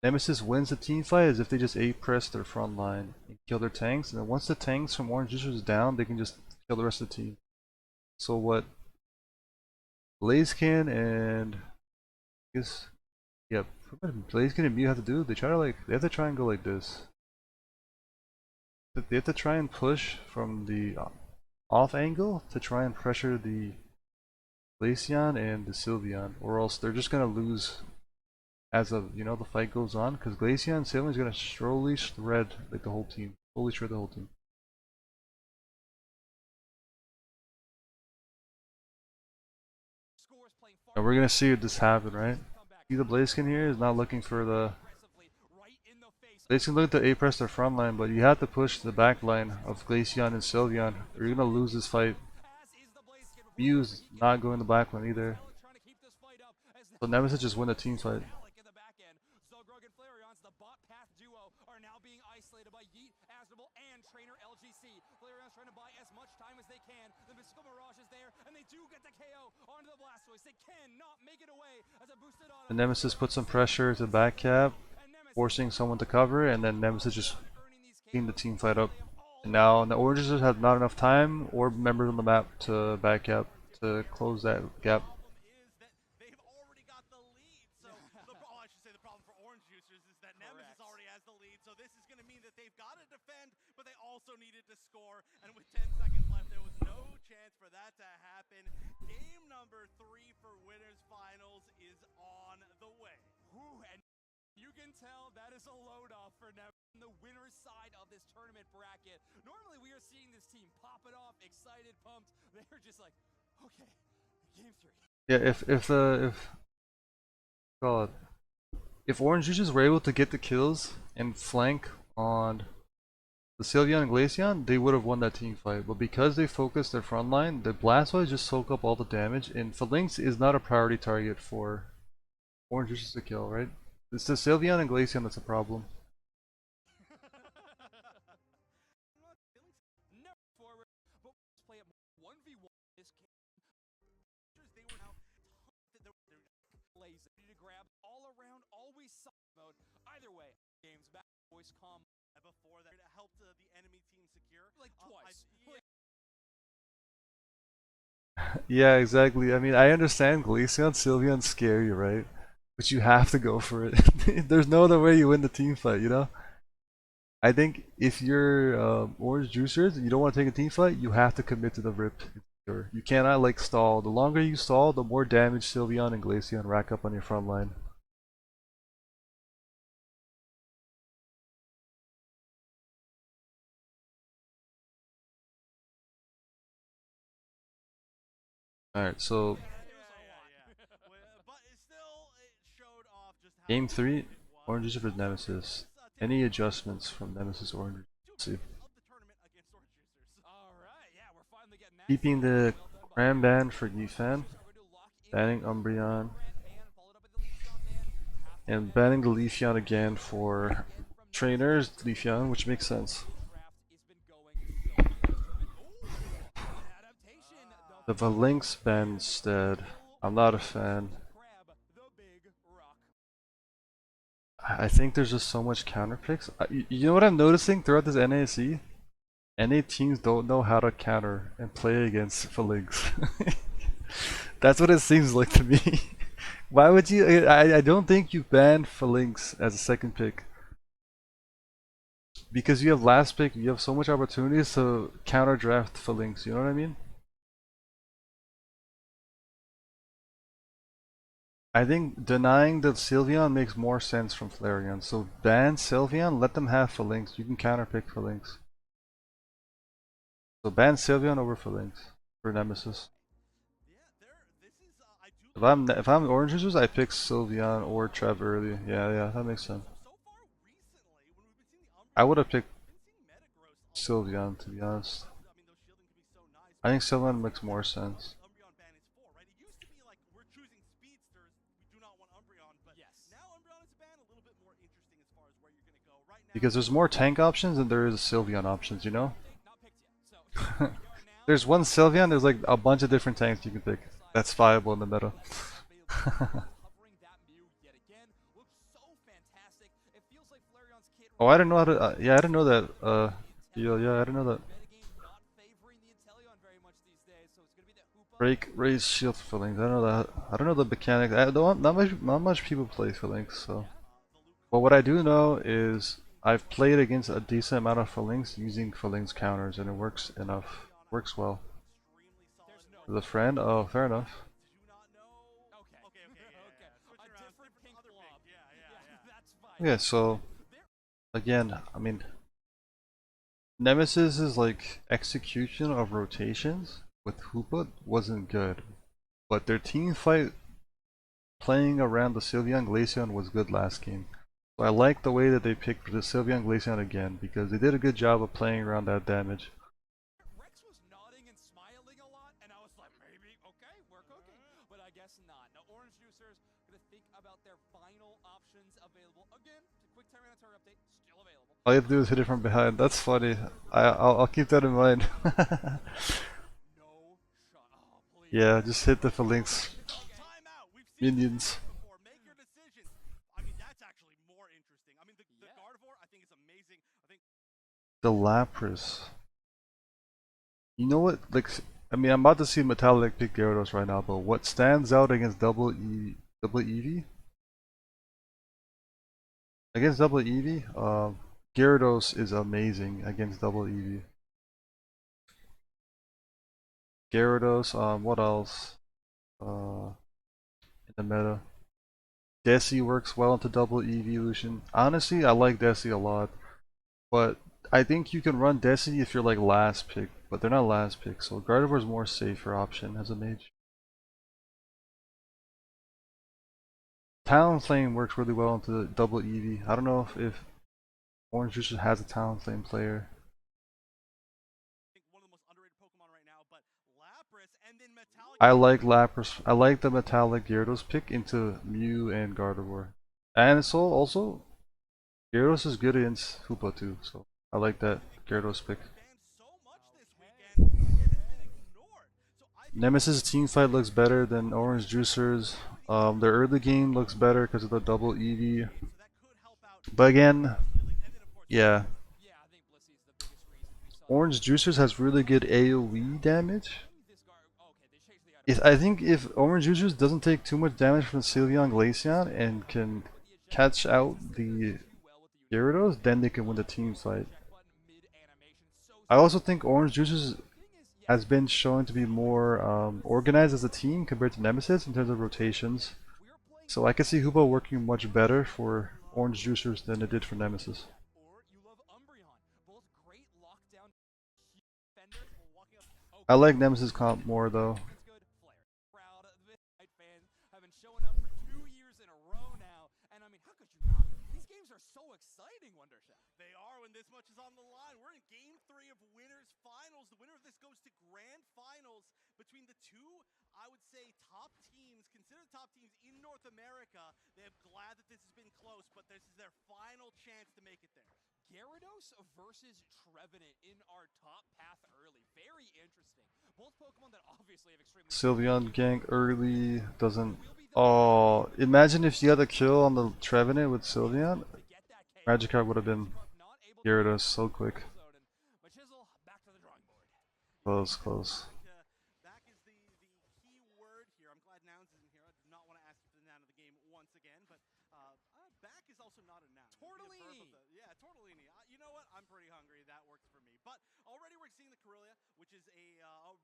Nemesis wins the team fight is if they just A-press their front line and kill their tanks, and then once the tanks from Orange Juicers is down, they can just kill the rest of the team. So what Blaziken and I guess yeah, Blaziken and Mew have to do, they have to try and go like this. They have to try and push from the off angle to try and pressure the Glaceon and the Sylveon, or else they're just gonna lose as the fight goes on, because Glaceon and Sylveon is gonna slowly shred like the whole team, slowly shred the whole team. And we're gonna see this happen, right? See the Blaziken here is not looking for the. Blaziken look to A-press their front line, but you have to push the back line of Glaceon and Sylveon, or you're gonna lose this fight. Mew's not going the back line either. So Nemesis just win the team fight. The Nemesis puts some pressure to back cap, forcing someone to cover, and then Nemesis just cleaned the team fight up. And now the Oranges have not enough time or members on the map to back cap to close that gap. They've already got the lead. So, I should say the problem for Orange Juicers is that Nemesis already has the lead. So this is going to mean that they've got to defend, but they also needed to score. And with 10 seconds left, there was no chance for that to happen. Game number 3 for Winners Finals is on the way. And you can tell that is a load off for Nemesis on the winner's side of this tournament bracket. Normally we are seeing this team pop it off, excited, pumped. They're just like, okay, game 3. Yeah, if Orange Juices were able to get the kills and flank on the Sylveon and Glaceon, they would have won that team fight. But because they focused their front line, the Blastoise just soak up all the damage, and Phalanx is not a priority target for Orange Juices to kill, right? It's the Sylveon and Glaceon that's a problem. Never forward, but let's play it 1v1 this game. They were now lazy to grab all around, always side mode. Either way, games back, voice calm. Before that, to help the enemy team secure. Like twice. Yeah, exactly. I mean, I understand Glaceon, Sylveon scare you, right? But you have to go for it. There's no other way you win the team fight, you know? I think if you're Orange Juicers and you don't want to take a team fight, you have to commit to the rip. You cannot like stall. The longer you stall, the more damage Sylveon and Glaceon rack up on your front line. Alright, so Game 3, Orange Juicer vs Nemesis. Any adjustments from Nemesis Orange? Let's see. Keeping the Cram ban for Yifan, banning Umbreon, and banning the Leafeon again for trainers, Leafeon, which makes sense. The Phalanx ban instead, I'm not a fan. I think there's just so much counter picks. You know what I'm noticing throughout this NAIC? NA teams don't know how to counter and play against Phalanx. That's what it seems like to me. Why would you? I don't think you ban Phalanx as a second pick. Because you have last pick, you have so much opportunities to counter draft Phalanx, you know what I mean? I think denying the Sylveon makes more sense from Flareon. So ban Sylveon, let them have Phalanx. You can counterpick Phalanx. So ban Sylveon over Phalanx for Nemesis. If I'm Orange Juicers, I pick Sylveon or Trev early. Yeah, that makes sense. I would have picked Sylveon, to be honest. I think Sylveon makes more sense. Because there's more tank options than there is Sylveon options, you know? There's one Sylveon, there's like a bunch of different tanks you can pick. That's viable in the meta. Oh, I didn't know how to. Yeah, I didn't know that. Yeah, I didn't know that. Break, raise, shield for links. I don't know that. I don't know the mechanics. I don't. Not much people play for links. So, but what I do know is I've played against a decent amount of Phalanx using Phalanx counters, and it works enough. Works well. With a friend? Oh, fair enough. Yeah, so again, I mean, Nemesis's like execution of rotations with Hoopa wasn't good, but their team fight playing around the Sylveon Glaceon was good last game. So I like the way that they picked the Sylveon Glaceon again because they did a good job of playing around that damage. Rex was nodding and smiling a lot, and I was like, maybe, okay, we're cooking. But I guess not. Now, Orange Juicers gonna think about their final options available. Again, quick Tyranitar update, still available. All you have to do is hit it from behind. That's funny. I'll keep that in mind. No shot. Oh, please. Yeah, just hit the Phalanx Timeout. We've seen minions. before. Make your decisions. I mean, that's actually more interesting. I mean, the Gardevoir, I think is amazing. I think The Lapras. You know what? Like, I mean, I'm about to see Metallic pick Gyarados right now, but what stands out against double EV? Against double EV, Gyarados is amazing against double EV. Gyarados, what else? In the meta. Desi works well into double evolution. Honestly, I like Desi a lot, but I think you can run Desi if you're like last pick, but they're not last pick, so Gardevoir's more safer option as a mage. Talonflame works really well into double EV. I don't know if Orange Juice has a Talonflame player. one of the most underrated Pokemon right now, but Lapras and then Metallic. I like Lapras. I like the Metallic Gyarados pick into Mew and Gardevoir. And so also, Gyarados is good against Hoopa too, so I like that Gyarados pick. So much this weekend, and it's been ignored. So I Nemesis team fight looks better than Orange Juicers. Their early game looks better because of the double EV. so that could help out. But again, And then of course, yeah, Yeah, I think Blissey's the biggest reason we saw. Orange Juicers has really good AoE damage. This guy, okay, they changed the item. I think if Orange Juicers doesn't take too much damage from Sylveon Glaceon and can catch out the Gyarados, then they can win the team fight. I also think Orange Juicers has been shown to be more organized as a team compared to Nemesis in terms of rotations. So I can see Hoopa working much better for Orange Juicers than it did for Nemesis. Or you love Umbreon. Both great lockdown defenders walking up. I like Nemesis comp more though. It's good. Flare. Proud of it. Fans have been showing up for 2 years in a row now. And I mean, how could you not? These games are so exciting, Wondershot. they are when this much is on the line. We're in Game 3 of Winners Finals. The winner of this goes to Grand Finals between the two, I would say, top teams, considered top teams in North America. They're glad that this has been close, but this is their final chance to make it there. Gyarados versus Trevenant in our top path early. Very interesting. Both Pokemon that obviously have extremely Sylveon gank early doesn't. Oh, imagine if you had a kill on the Trevenant with Sylveon. to get that KO. Magikarp would have been Not able to Gyarados so quick. But Chisel, back to the drawing board. Close, close. Back is the key word here. I'm glad Nouns isn't here. I did not want to ask you for the noun of the game once again, but back is also not a noun. It'd be a verb of Tortellini. yeah, tortellini. You know what? I'm pretty hungry. That works for me. But already we're seeing the Corellia, which is a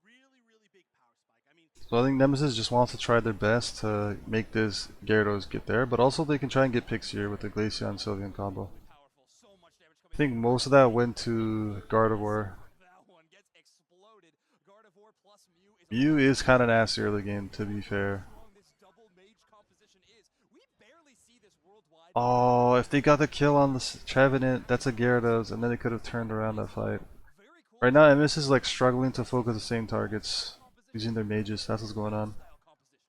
really, really big power spike. I mean, So I think Nemesis just wants to try their best to make this Gyarados get there, but also they can try and get picks here with the Glaceon Sylveon combo. Powerful. So much damage I coming think most of that went to Gardevoir. That one gets exploded. Gardevoir plus Mew is Mew is kind of nasty early game, to be fair. strong this double mage composition is. We barely see this worldwide. Oh, if they got the kill on the Trevenant, that's a Gyarados, and then they could have turned around that fight. Very cool Right now, MS is like struggling to focus the same targets using their mages. That's what's going on. style composition.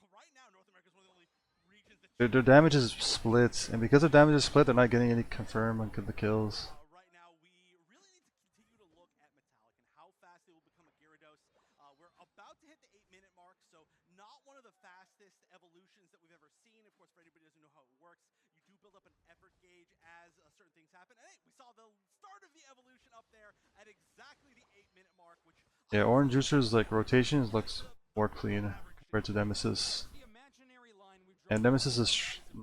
Right now, North America is one of the only regions that Their damage is split, and because their damage is split, they're not getting any confirm on the kills. Right now, we really need to continue to look at Metallic and how fast they will become a Gyarados. We're about to hit the 8-minute mark, so not one of the fastest evolutions that we've ever seen. Of course, for anybody who doesn't know how it works, you do build up an effort gauge as certain things happen. And hey, we saw the start of the evolution up there at exactly the 8-minute mark, which I Yeah, would Orange say Juicer's like rotations one looks of more the clean average compared to Nemesis. The imaginary line we And draw Nemesis is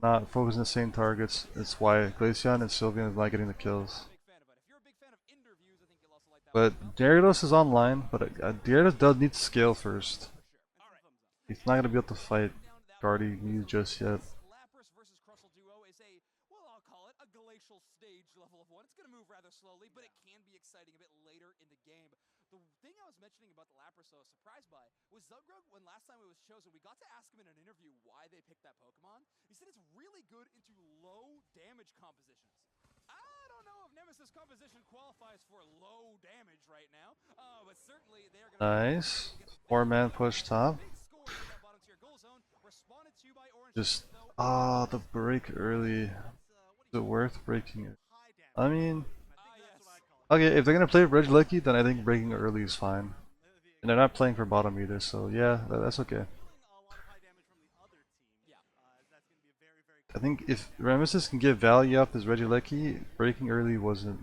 not focusing the same targets. That's why Glaceon and Sylveon is not getting the kills. big fan of it. If you're a big fan of interviews, I think you'll also like that one as well. But Gyarados is online, but Gyarados does need to scale first. For sure. All right. He's not gonna be able to fight Down to that Guardy point, Mew just yet. Lapras versus Crustle duo is a, well, I'll call it a glacial stage level of one. It's going to move rather slowly, but it can be exciting a bit later in the game. The thing I was mentioning about the Lapras I was surprised by was Zugrug, when last time it was chosen, we got to ask him in an interview why they picked that Pokemon. He said it's really good into low damage compositions. I don't know if Nemesis composition qualifies for low damage right now, but certainly they are going to Nice. 4-man push top. big score into that bottom tier goal zone. Responded to by Orange Just though. the break early. Is it worth breaking it? high damage. I mean, I think that's what I call it. okay, if they're gonna play Regieleki, then I think breaking early is fine. And they're not playing for bottom either, so yeah, that's okay. Feeling a lot of high damage from the other team. Yeah. That's going to be a very, very. I think if Nemesis can get value off this Regieleki, breaking early wasn't bad.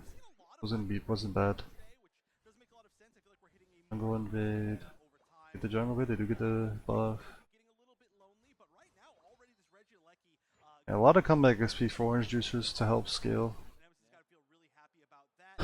Today, which does make a lot of sense. I feel like we're hitting a Jungle invade. over time. Get the jungle invade, they do get the buff. Getting a little bit lonely, but right now already this Regieleki. Yeah, a lot of comeback XP for Orange Juicers to help scale. Nemesis got to feel really happy about that.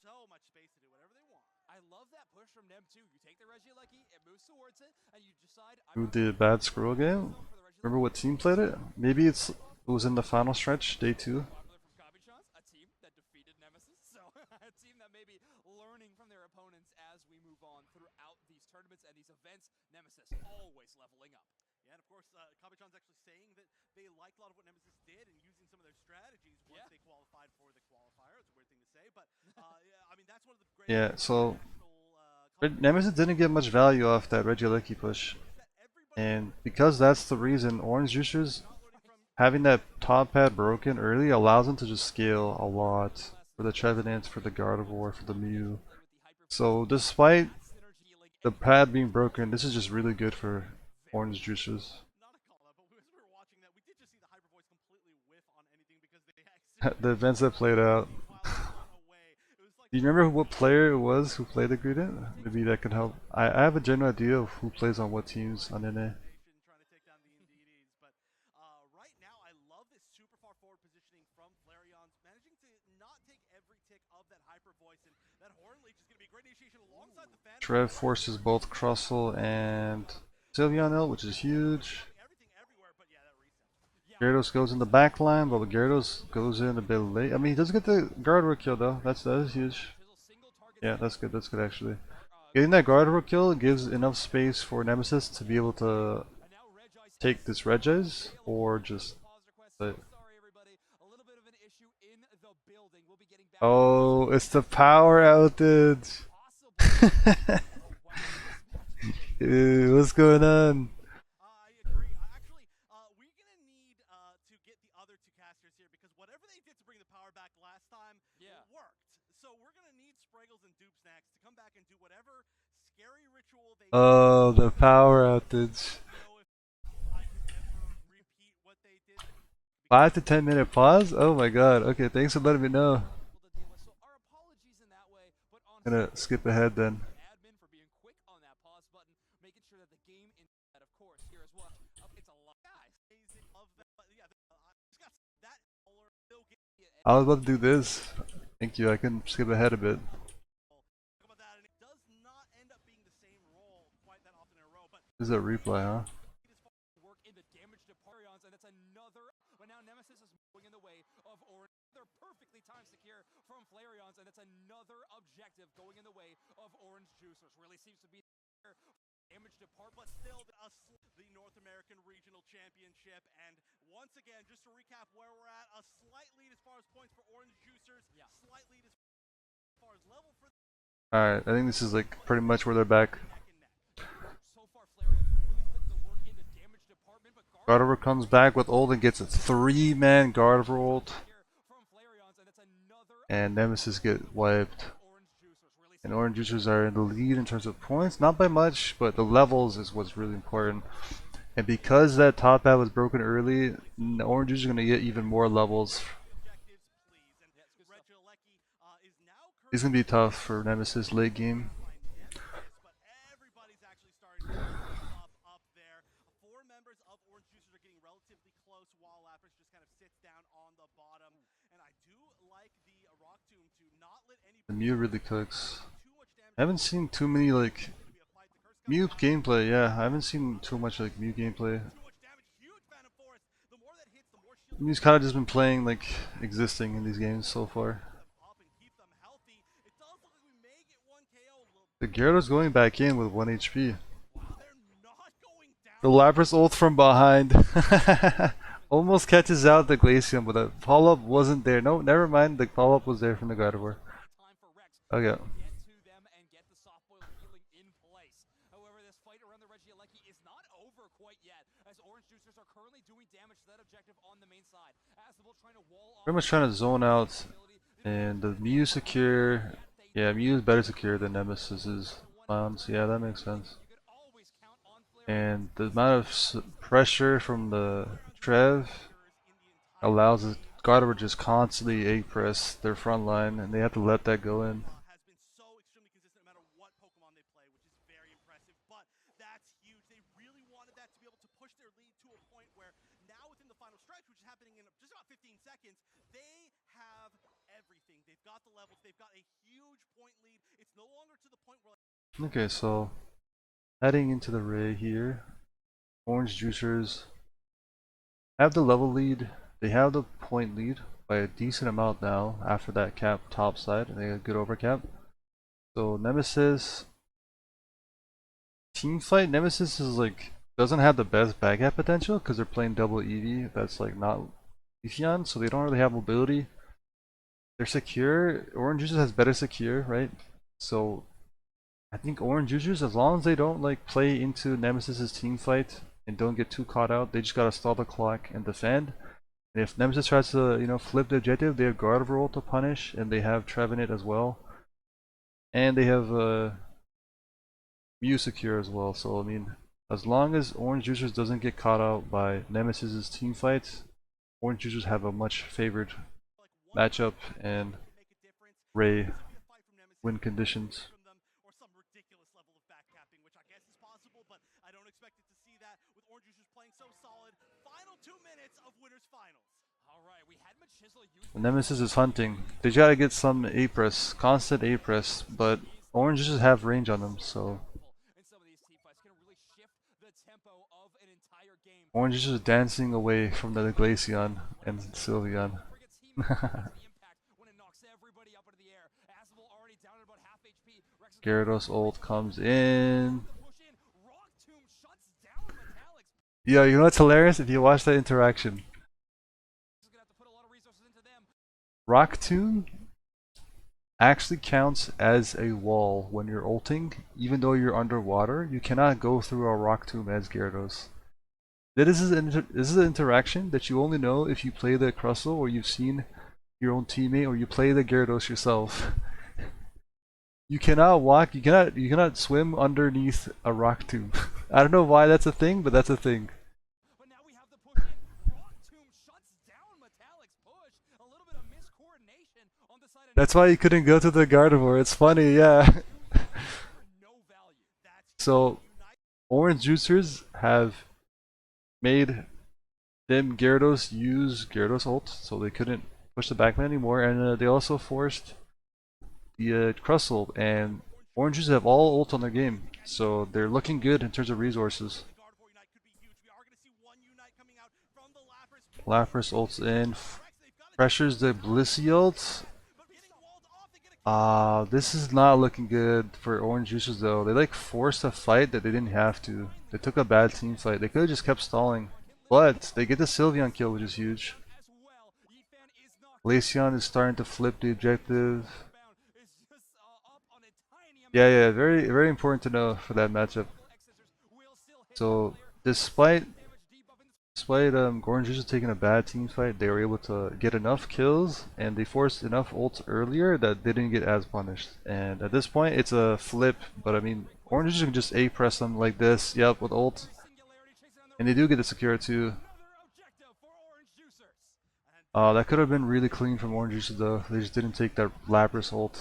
So much space to do whatever they want. I love that push from Nem too. You take the Regieleki, it moves towards it, and you decide. Who did bad scroll game? Remember what team played it? Maybe it was in the final stretch, day 2. Popular from Kabichans, a team that defeated Nemesis, so a team that may be learning from their opponents as we move on throughout these tournaments and these events. Nemesis always leveling up. Yeah, and of course, Kabachan's actually saying that they like a lot of what Nemesis did and using some of their strategies once they qualified for the qualifier. It's a weird thing to say, but yeah, I mean that's one of the great. Yeah, so international, Nemesis didn't get much value off that Regieleki push. And because that's the reason, Orange Juicers having that top pad broken early allows them to just scale a lot for the Trevenant, for the Gardevoir, for the Mew. So despite the pad being broken, this is just really good for Orange Juicers. not a call out, but as we were watching that, we did just see the Hyper Voice completely whiff on anything because they accidentally The events that played out. while they got away. It was like Do you remember what player it was who played the Greedent? Maybe that could help. I have a general idea of who plays on what teams on NA. trying to take down the Indeededs, but right now I love this super far forward positioning from Flareon's, managing to not take every tick of that Hyper Voice, and that Horn Leech is going to be a great initiation alongside the fan. Trev forces both Crustle and Sylveon out, which is huge. Everything everywhere, but yeah, that reset. Gyarados goes in the back line, but Gyarados goes in a bit late. I mean, he does get the Gardevoir kill though. That is huge. Yeah, that's good. That's good actually. Getting that Gardevoir kill gives enough space for Nemesis to be able to take this Regis or just. Oh, it's the power outage. Ew, what's going on? I agree. Actually, we're going to need to get the other two casters here because whatever they did to bring the power back last time worked. So we're going to need Spraggles and Dupe Snacks to come back and do whatever scary ritual they Oh, the power outage. know if I could ever repeat what they did. 5 to 10 minute pause? Oh my god. Okay, thanks for letting me know. So our apologies in that way, but on Gonna skip ahead then. admin for being quick on that pause button, making sure that the game in that, of course, here as well. It's a lot, guys. Of that, but yeah, just got that color still get I was about to do this. Thank you, I can skip ahead a bit. talk about that, and it does not end up being the same role quite that often in a row. But This is a replay, huh? work in the damage to Parions, and that's another. But now Nemesis is moving in the way of Orange. They're perfectly timed secure from Flareons, and that's another objective going in the way of Orange Juicers. Really seems to be damage to part, but still the North American Regional Championship. And once again, just to recap where we're at, a slight lead as far as points for Orange Juicers, slight lead as far as level for Alright, I think this is like pretty much where they're back. neck and neck. so far Flareons really put the work in the damage department, but Gardevoir comes back with ult and gets a 3-man Gardevoir ult. And Nemesis get wiped. And Orange Juicers are in the lead in terms of points. Not by much, but the levels is what's really important. And because that top half was broken early, Orange Juicers are going to get even more levels. It's going to be tough for Nemesis late game. The Mew really cooks. I haven't seen too many like Mew gameplay. Yeah, I haven't seen too much like Mew gameplay. Mew's kind of just been playing like existing in these games so far. The Gyarados going back in with 1 HP. The Lapras ult from behind. Almost catches out the Glaceon, but the follow-up wasn't there. No, never mind. The follow-up was there from the Gardevoir. Okay. Pretty much trying to zone out, and the Mew secure. Yeah, Mew is better secure than Nemesis's clowns. Yeah, that makes sense. And the amount of pressure from the Trev allows the Gardevoir just constantly egg press their front line, and they have to let that go in. Okay, so heading into the Ray here, Orange Juicers have the level lead. They have the point lead by a decent amount now after that cap top side, and they got a good overcap. So Nemesis team fight. Nemesis is like doesn't have the best back cap potential because they're playing double EV. That's like not Leafeon, so they don't really have mobility. They're secure. Orange Juicers has better secure, right? So I think Orange Juicers, as long as they don't like play into Nemesis's team fight and don't get too caught out, they just gotta stall the clock and defend. And if Nemesis tries to, flip the objective, they have Gardevoir ult to punish, and they have Trevenant as well, and they have Mew secure as well. So I mean, as long as Orange Juicers doesn't get caught out by Nemesis's team fights, Orange Juicers have a much favored matchup and Ray win conditions. The Nemesis is hunting. They gotta get some A-press, constant A-press, but Orange just have range on them, so Orange is just dancing away from the Glaceon and Sylveon. Gyarados ult comes in. Yo, you know what's hilarious? If you watch that interaction, Rock Tomb actually counts as a wall when you're ulting, even though you're underwater. You cannot go through a Rock Tomb as Gyarados. This is an interaction that you only know if you play the Crustle or you've seen your own teammate or you play the Gyarados yourself. You cannot walk, you cannot swim underneath a Rock Tomb. I don't know why that's a thing, but that's a thing. That's why you couldn't go to the Gardevoir. It's funny, yeah. So, Orange Juicers have made them Gyarados use Gyarados ult, so they couldn't push the backline anymore, and they also forced the Crustle, and Orange Juicers have all ult on their game, so they're looking good in terms of resources. Lapras ults in, pressures the Blissey ult. This is not looking good for Orange Juicers though. They like forced a fight that they didn't have to. They took a bad team fight. They could have just kept stalling. But they get the Sylveon kill, which is huge. Glaceon is starting to flip the objective. Yeah, very, very important to know for that matchup. So, despite Despite Orange Juice taking a bad team fight, they were able to get enough kills and they forced enough ults earlier that they didn't get as punished. And at this point, it's a flip. But I mean, Orange Juice can just A press them like this. Yep, with ult, and they do get the secure too. That could have been really clean from Orange Juice though. They just didn't take that Lapras ult.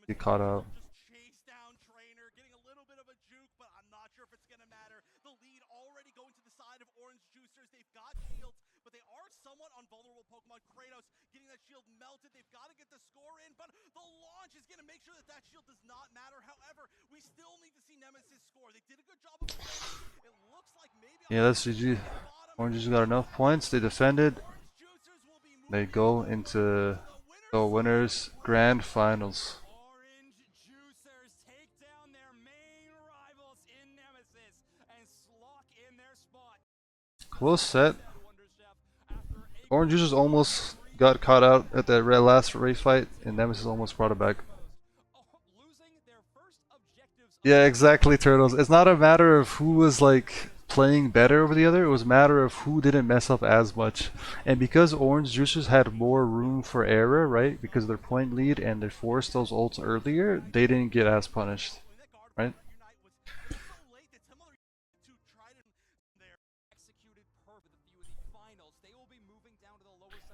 Get caught out. Chase down Trainer, getting a little bit of a juke, but I'm not sure if it's gonna matter. The lead already going to the side of Orange Juicers. They've got shields, but they are somewhat unvulnerable Pokemon. Kratos getting that shield melted. They've got to get the score in, but the launch is gonna make sure that that shield does not matter. However, we still need to see Nemesis score. They did a good job of defending. It looks like maybe Yeah, that's GG. Orange Juice got enough points. They defended. They go into the winners grand finals. Orange Juicers take down their main rivals in Nemesis and lock in their spot. Close set. Orange Juicers almost got caught out at that last race fight, and Nemesis almost brought it back. Losing their first objectives. Yeah, exactly, Turtles. It's not a matter of who was like playing better over the other, it was a matter of who didn't mess up as much. And because Orange Juicers had more room for error, right, because of their point lead and they forced those ults earlier, they didn't get as punished, right?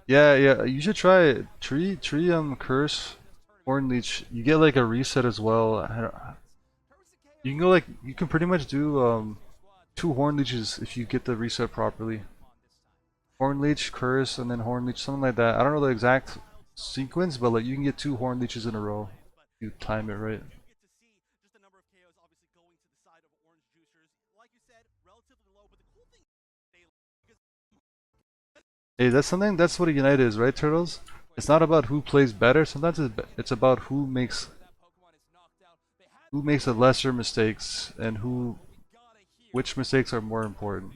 Yeah, you should try it. Tree, Curse, Horn Leech. You get like a reset as well. You can go like, you can pretty much do 2 Horn Leeches if you get the reset properly. Horn Leech, Curse, and then Horn Leech, something like that. I don't know the exact sequence, but like you can get 2 Horn Leeches in a row if you time it right. Hey, that's something, that's what a United is, right, Turtles? It's not about who plays better, sometimes it's about who makes the lesser mistakes and which mistakes are more important.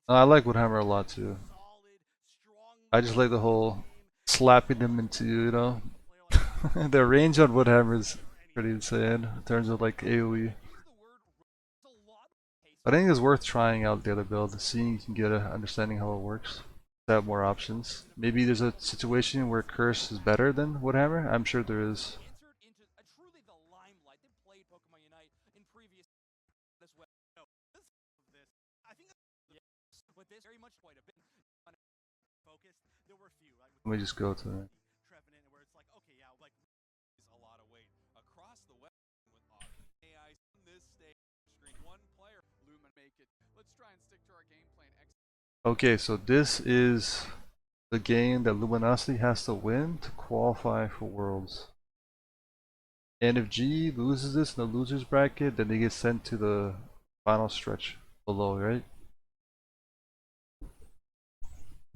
I like Woodhammer a lot too. I just like the whole slapping them into, you know, the range on Woodhammer is pretty insane in terms of like AoE. I think it's worth trying out the other build, seeing you can get an understanding how it works. To have more options. Maybe there's a situation where Curse is better than Woodhammer. I'm sure there is. Let me just go to it. A lot of weight across the web with AI on this stage screen. One player, Lumen make it. Let's try and stick to our game plan. Okay, so this is the game that Luminosity has to win to qualify for Worlds. And if G loses this in the losers bracket, then they get sent to the final stretch below, right?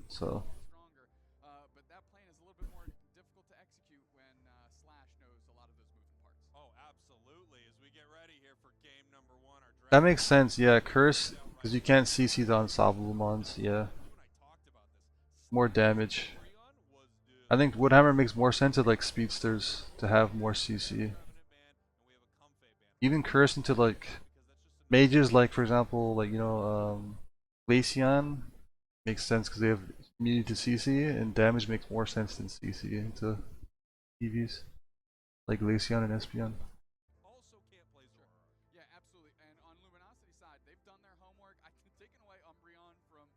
So. But that plan is a little bit more difficult to execute when Slash knows a lot of those moving parts. Oh, absolutely. As we get ready here for game number 1, That makes sense, yeah. Curse, because you can't CC the unstoppable mons, yeah. More damage. I think Woodhammer makes more sense at like speedsters to have more CC. Even Curse into like mages, like for example, like, you know, Glaceon makes sense because they have immunity to CC, and damage makes more sense than CC into EVs, like Glaceon and Espeon. Also can't play sure. Yeah, absolutely. And on Luminosity side, they've done their homework. I think taking away Umbreon from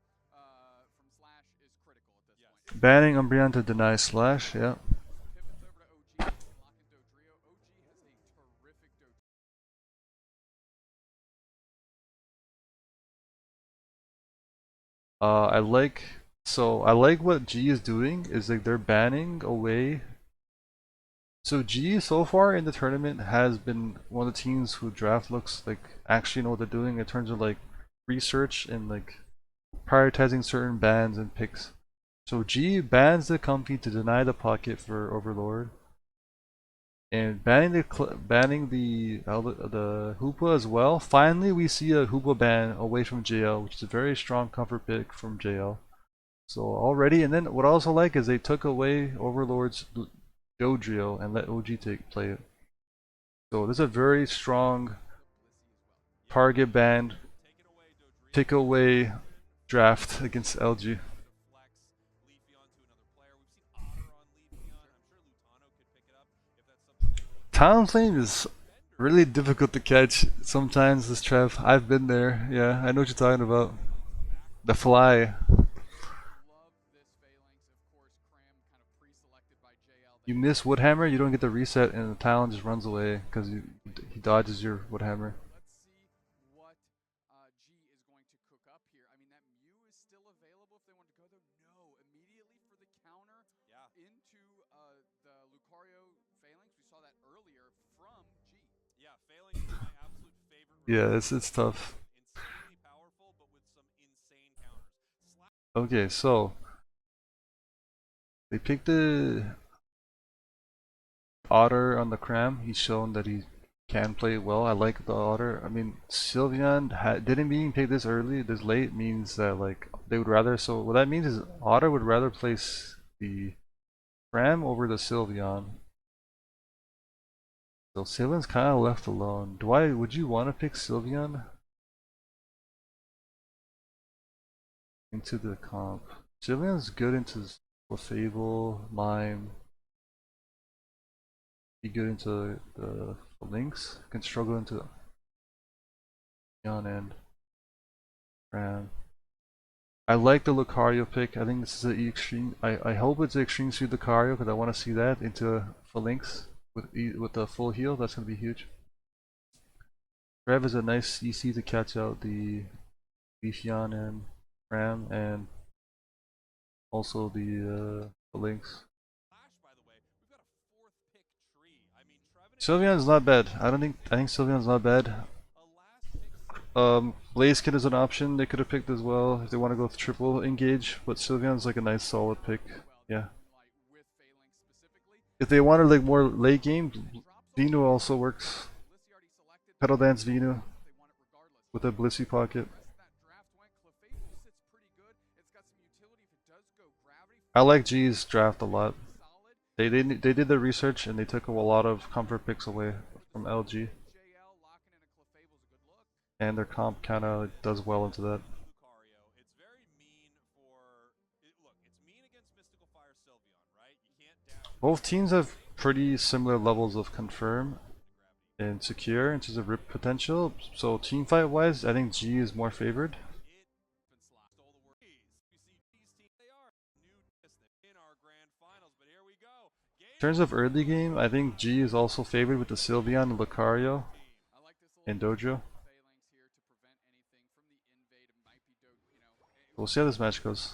Slash is critical at this point. Banning Umbreon to deny Slash, yeah. Pivots over to OG, lock in Dodrio. OG has a terrific Dodrio. I like what G is doing is like they're banning away. So G so far in the tournament has been one of the teams who draft looks like actually know what they're doing in terms of like research and like prioritizing certain bans and picks. So G bans the Comfy to deny the pocket for Overlord, and banning the Hoopa as well. Finally, we see a Hoopa ban away from JL, which is a very strong comfort pick from JL. So already, and then what I also like is they took away Overlord's Dodrio and let OG play it. So this is a very strong target band, take away draft against LG. Talon Flame is really difficult to catch sometimes, this trap. I've been there. Yeah, I know what you're talking about. The fly. You miss Woodhammer, you don't get the reset, and the Talon just runs away because he dodges your Woodhammer. Let's see what G is going to cook up here. I mean, that Mew is still available if they want to go there. No, immediately for the counter into the Lucario Phalanx. We saw that earlier from G. Yeah, Phalanx is my absolute favorite. Yeah, it's tough. Insanely powerful, but with some insane counters. Okay, so they picked the Otter on the Cram. He's shown that he can play well. I like the Otter. I mean, Sylveon didn't being picked this early, this late means that like they would rather. So what that means is Otter would rather place the Cram over the Sylveon. So Sylveon's kind of left alone. Would you want to pick Sylveon into the comp? Sylveon's good into Clefable, Mime. Be good into the Lynx. Can struggle into Yon and Ram. I like the Lucario pick. I think this is an extreme. I hope it's an extreme suit Lucario because I want to see that into Phalanx with the full heal. That's gonna be huge. Rev is a nice EC to catch out the Leafeon and Ram, and also the Phalanx. Sylveon's not bad. I think Sylveon's not bad. Blaziken is an option they could have picked as well if they want to go with triple engage, but Sylveon's like a nice solid pick. Yeah. If they wanted like more late game, Venu also works. Pedal Dance Venu with a Blissey pocket. I like G's draft a lot. They did the research and they took a lot of comfort picks away from LG. And their comp kind of does well into that. It's very mean for look, it's mean against Mystical Fire Sylveon, right? You can't dash. Both teams have pretty similar levels of confirm and secure in terms of rip potential. So team fight wise, I think G is more favored. In terms of early game, I think G is also favored with the Sylveon and Lucario and Dojo. We'll see how this match goes.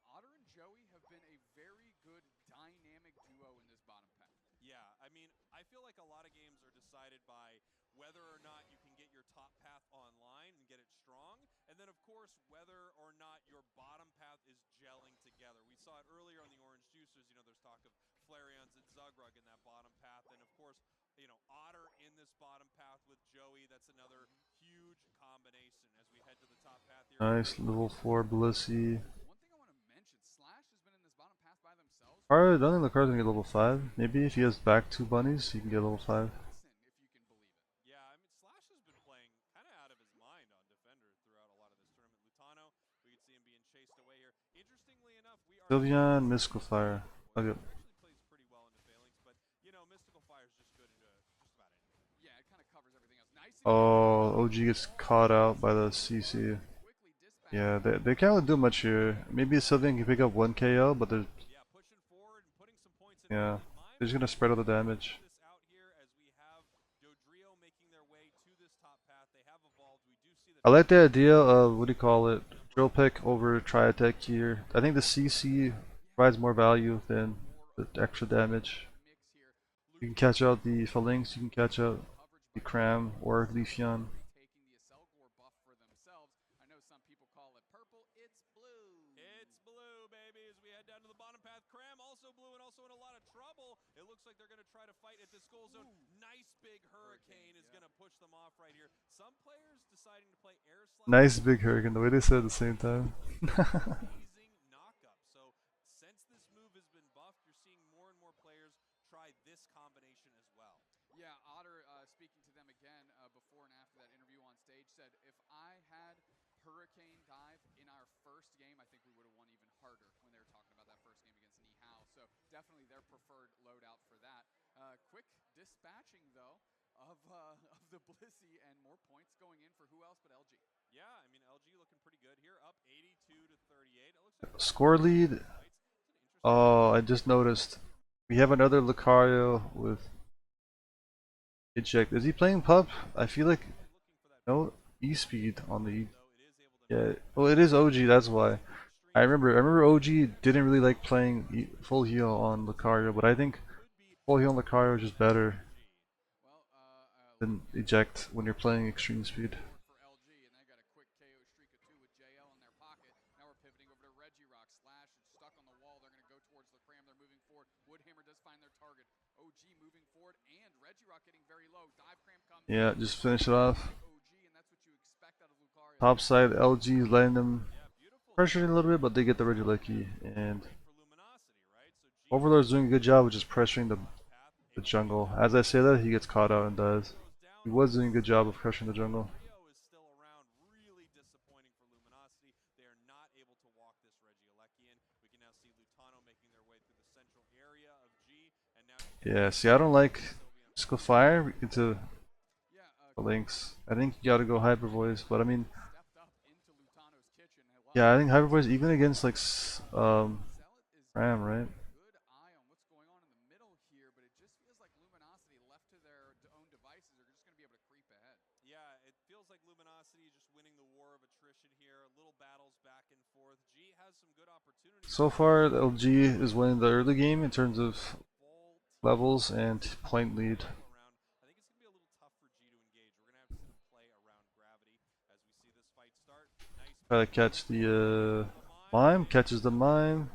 Otter and Joey have been a very good dynamic duo in this bottom pack. Yeah, I mean, I feel like a lot of games are decided by whether or not you can get your top path online and get it strong, and then of course whether or not your bottom path is gelling together. We saw it earlier on the Orange Juicers, you know, there's talk of Flareons and Zugrug in that bottom path, and of course, you know, Otter in this bottom path with Joey, that's another huge combination as we head to the top path here. Nice level 4 Blissey. One thing I want to mention, Slash has been in this bottom path by themselves. I don't think Lucario's gonna get level 5. Maybe if he has back 2 bunnies, he can get level 5. If you can believe it. Yeah, I mean, Slash has been playing kind of out of his mind on Defender throughout a lot of this tournament. Lutano, we could see him being chased away here. Interestingly enough, we are Sylveon, Mystical Fire. Okay. actually plays pretty well into Phalanx, but you know, Mystical Fire is just good into just about anything. Yeah, it kind of covers everything else. Nice. Oh, OG gets caught out by the CC. Yeah, they can't do much here. Maybe Sylveon can pick up 1 KO, but they're Yeah, pushing forward and putting some points in. yeah, they're just gonna spread out the damage. This out here as we have Dodrio making their way to this top path. They have evolved. We do see the I like the idea of what do you call it? Drill pick over Tri Attack here. I think the CC provides more value than the extra damage. You can catch out the Phalanx, you can catch out the Cram or Leafeon. Taking the Acelgor buff for themselves. I know some people call it purple. It's blue. It's blue, baby, as we head down to the bottom path. Cram also blue and also in a lot of trouble. purple. It looks like they're going to try to fight at this goal zone. Nice big hurricane is going to push them off right here. Some players deciding to play air slash. Nice big hurricane, the way they said at the same time. Amazing knockup. So since this move has been buffed, you're seeing more and more players try this combination as well. Yeah, Otter, speaking to them again before and after that interview on stage, said, if I had Hurricane Dive in our first game, I think we would have won even harder when they were talking about that first game against Mhal. So definitely their preferred loadout for that. Quick dispatching, though, of the Blissey, and more points going in for who else but LG. Yeah, I mean, LG looking pretty good here, up 82 to 38. It looks like Score lead. Oh, I just noticed. We have another Lucario with eject. Is he playing pup? I feel like no E-speed on the yeah. Well, it is OG. That's why. I remember OG didn't really like playing full heal on Lucario, but I think full heal on Lucario is just better Well, than eject when you're playing extreme speed. for LG, and they got a quick KO streak of 2 with JL in their pocket. Now we're pivoting over to Regirock. Slash is stuck on the wall. They're going to go towards the Cram. They're moving forward. Woodhammer does find their target. OG moving forward, and Regirock getting very low. Dive Cram comes. Yeah, just finish it off. OG, and that's what you expect out of Lucario. Top side, LG is letting them pressuring a little bit, but they get the Regilucky, and Overlord's doing a good job of just pressuring the jungle. As I say that, he gets caught out and dies. He was doing a good job of crushing the jungle. Is still around, really disappointing for Luminosity. They are not able to walk this Regielekian. We can now see Lutano making their way through the central area of G, and now Yeah, see, I don't like Mystical Fire into the links. I think you gotta go Hyper Voice, but I mean, Stepped up into Lutano's kitchen. yeah, I think Hyper Voice even against like Ram, right? Good eye on what's going on in the middle here, but it just feels like Luminosity left to their own devices are just going to be able to creep ahead. Yeah, it feels like Luminosity just winning the war of attrition here. Little battles back and forth. G has some good opportunities. So far, the LG is winning the early game in terms of levels and point lead. I think it's going to be a little tough for G to engage. We're going to have to see them play around gravity as we see this fight start. Nice. Try to catch the mime, catches the mime,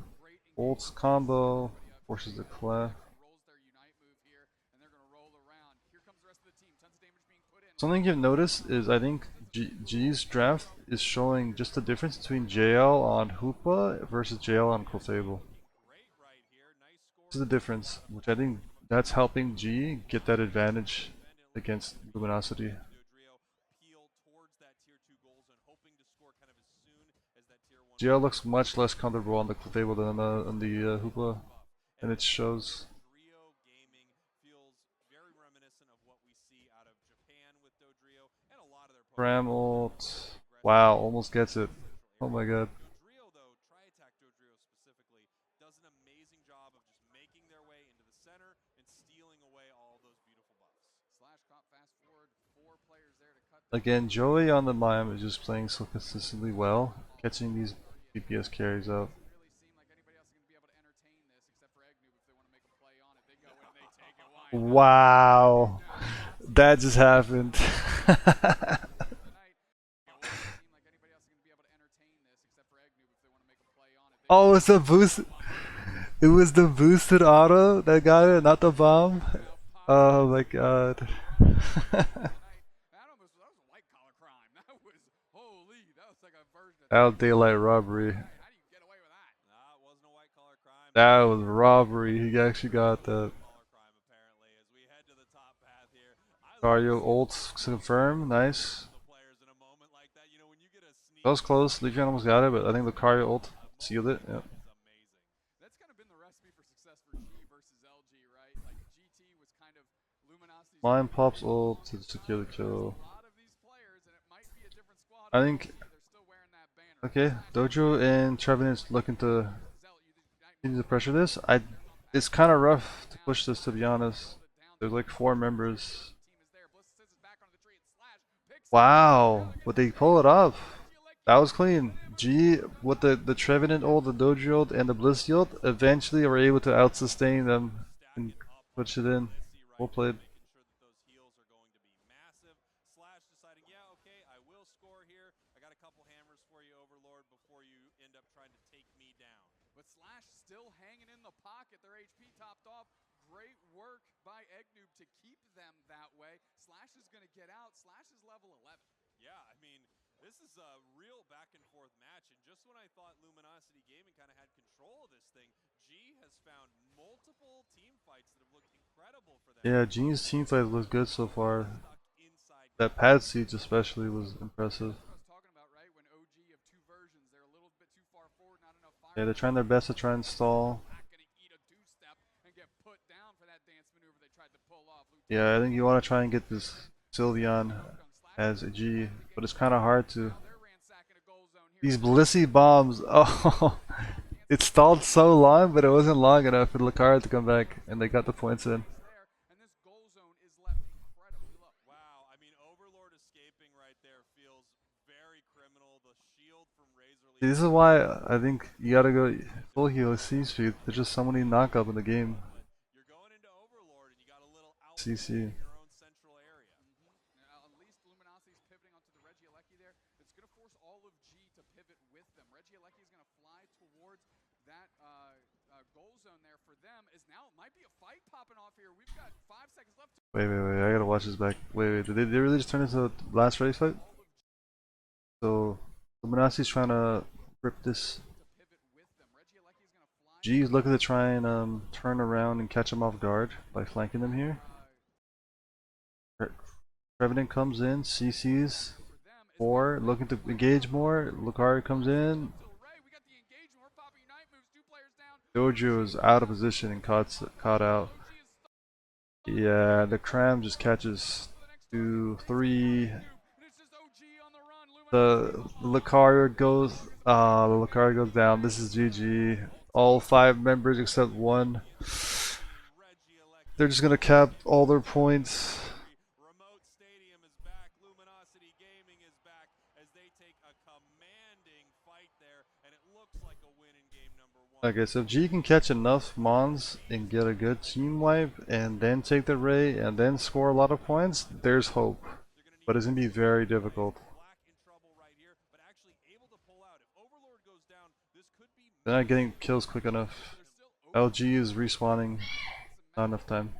ults combo, forces the clef. Rolls their unite move here, and they're going to roll around. Here comes the rest of the team. Tons of damage being put in. Something you've noticed is I think G's draft is showing just the difference between JL on Hoopa versus JL on Clefable. This is the difference, which I think that's helping G get that advantage against Luminosity. GL looks much less comfortable on the Clefable than on the Hoopa, and it shows. Gaming feels very reminiscent of what we see out of Japan with Dodrio and a lot of their Ram ult. Wow, almost gets it. Oh my god. Dodrio, though, Tri-Attack Dodrio specifically, does an amazing job of just making their way into the center and stealing away all those beautiful buffs. Slash caught fast forward. 4 players there to cut. Again, Joey on the Mime is just playing so consistently well, catching these DPS carries out. Really seem like anybody else is going to be able to entertain this except for Egnoob if they want to make a play on it. They go in and they take it. Why? Wow, that just happened. Oh, it's a boost. It was the boosted auto that got it, not the bomb. Oh my god. That was a white collar crime. That was holy. That was like a version of Out daylight robbery. How do you get away with that? Nah, it wasn't a white collar crime. That was robbery. He actually got that. Collar crime apparently as we head to the top path here. Mario ult confirm. Nice. The players in a moment like that. You know, when you get a sneak, That was close. Leafeon almost got it, but I think the Lucario ult sealed it. Yep. it's amazing. That's kind of been the recipe for success for G versus LG, right? Like GT was kind of Luminosity's. Mine pops ult to secure the kill. A lot of these players, and it might be a different squad. I think. They're still wearing that banner. Okay, Dojo and Trevenant's looking to continue to pressure this. It's kind of rough to push this, to be honest. There's like 4 members. Wow, but they pull it off. That was clean. G with the Trevenant ult, the Dojo ult, and the Bliss ult eventually were able to out-sustain them and push it in. Well played. Making sure that those heals are going to be massive. Slash deciding, yeah, okay, I will score here. I got a couple hammers for you, Overlord, before you end up trying to take me down. But Slash still hanging in the pocket. Their HP topped off. great work by Egnoob to keep them that way. Slash is going to get out. Slash is level 11. Yeah, I mean, this is a real back and forth match, and just when I thought Luminosity Gaming kind of had control of this thing, G has found multiple team fights that have looked incredible for them. Yeah, Gene's team fight looked good so far. Stuck inside That pad siege especially was impressive. That's what I was talking about, right? When OG have two versions, they're a little bit too far forward, not enough fire. Yeah, they're trying their best to try and stall. Black gonna eat a two-step and get put down for that dance maneuver they tried to pull off. Yeah, I think you want to try and get this Sylveon as a G, but it's kind of hard to. They're ransacking a goal zone here. These Blissey bombs, oh, it stalled so long, but it wasn't long enough for Lucario to come back, and they got the points in. There, and this goal zone is left incredibly low. Wow, I mean, Overlord escaping right there feels very criminal. The shield from Razor Leaf. This is why I think you gotta go full heal C speed. There's just so many knockup in the game. You're going into Overlord, and you got a little out CC. in your own central area. At least Luminosity's pivoting onto the Regieleki there. It's going to force all of G to pivot with them. Regieleki is going to fly towards that goal zone there for them. Is now might be a fight popping off here. We've got 5 seconds left. Wait, I gotta watch this back. Wait, did they really just turn into the last race fight? So, Luminosity's trying to rip this. G's looking to try and turn around and catch him off guard by flanking them here. Revenant comes in, CC's 4, looking to engage more. Lucario comes in. Dojo is out of position and caught out. Yeah, the Cram just catches 2, 3. The Lucario goes. The Lucario goes down. This is GG. All 5 members except 1. They're just gonna cap all their points. Remote Stadium is back. Luminosity Gaming is back as they take a commanding fight there, and it looks like a win in game number 1. Okay, so if G can catch enough Mons and get a good team wipe, and then take the Ray, and then score a lot of points, there's hope. But it's gonna be very difficult. Black in trouble right here, but actually able to pull out. If Overlord goes down, this could be. They're not getting kills quick enough. LG is respawning. Not enough time.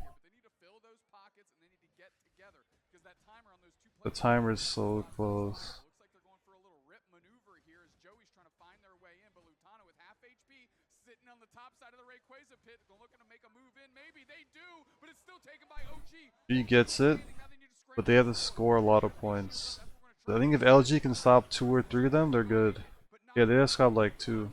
The timer is so close. Looks like they're going for a little rip maneuver here as Joey's trying to find their way in, but Lutano with half HP sitting on the top side of the Rayquaza pit, looking to make a move in. Maybe they do, but it's still taken by OG. G gets it, but they have to score a lot of points. So I think if LG can stop 2 or 3 of them, they're good. Yeah, they just got like 2.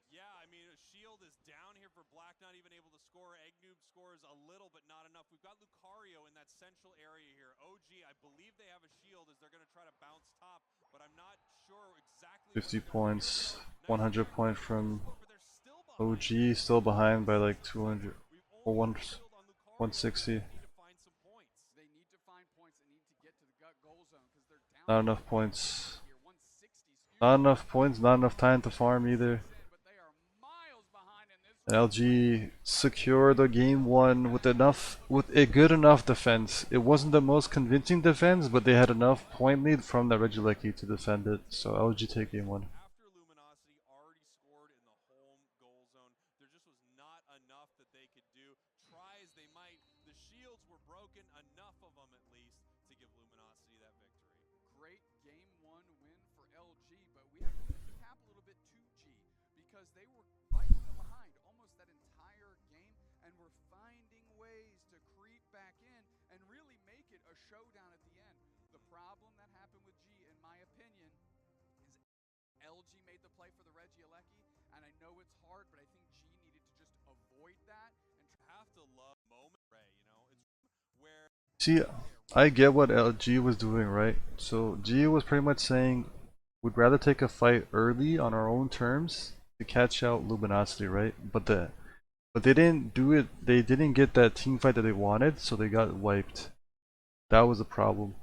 Yeah, I mean, a shield is down here for Black, not even able to score. Egnoob scores a little, but not enough. We've got Lucario in that central area here. OG, I believe they have a shield as they're going to try to bounce top, but I'm not sure exactly. 50 points, 100 points from OG, still behind by like 200 or 160. They need to find points. They need to get to the gut goal zone because they're down. Not enough points. Not enough points, not enough time to farm either. And LG secured the game 1 with a good enough defense. It wasn't the most convincing defense, but they had enough point lead from the Regieleki to defend it. So LG take game 1. After Luminosity already scored in the home goal zone, there just was not enough that they could do. Try as they might, the shields were broken, enough of them at least, to give Luminosity that victory. Great game 1 win for LG, but we have to lift the cap a little bit to G because they were fighting from behind almost that entire game and were finding ways to creep back in and really make it a showdown at the end. The problem that happened with G, in my opinion, is LG made the play for the Regieleki, and I know it's hard, but I think G needed to just avoid that and Have to love moment, Ray, you know, it's where. See, I get what LG was doing, right? So G was pretty much saying, we'd rather take a fight early on our own terms to catch out Luminosity, right? But they didn't do it. They didn't get that team fight that they wanted, so they got wiped. That was the problem.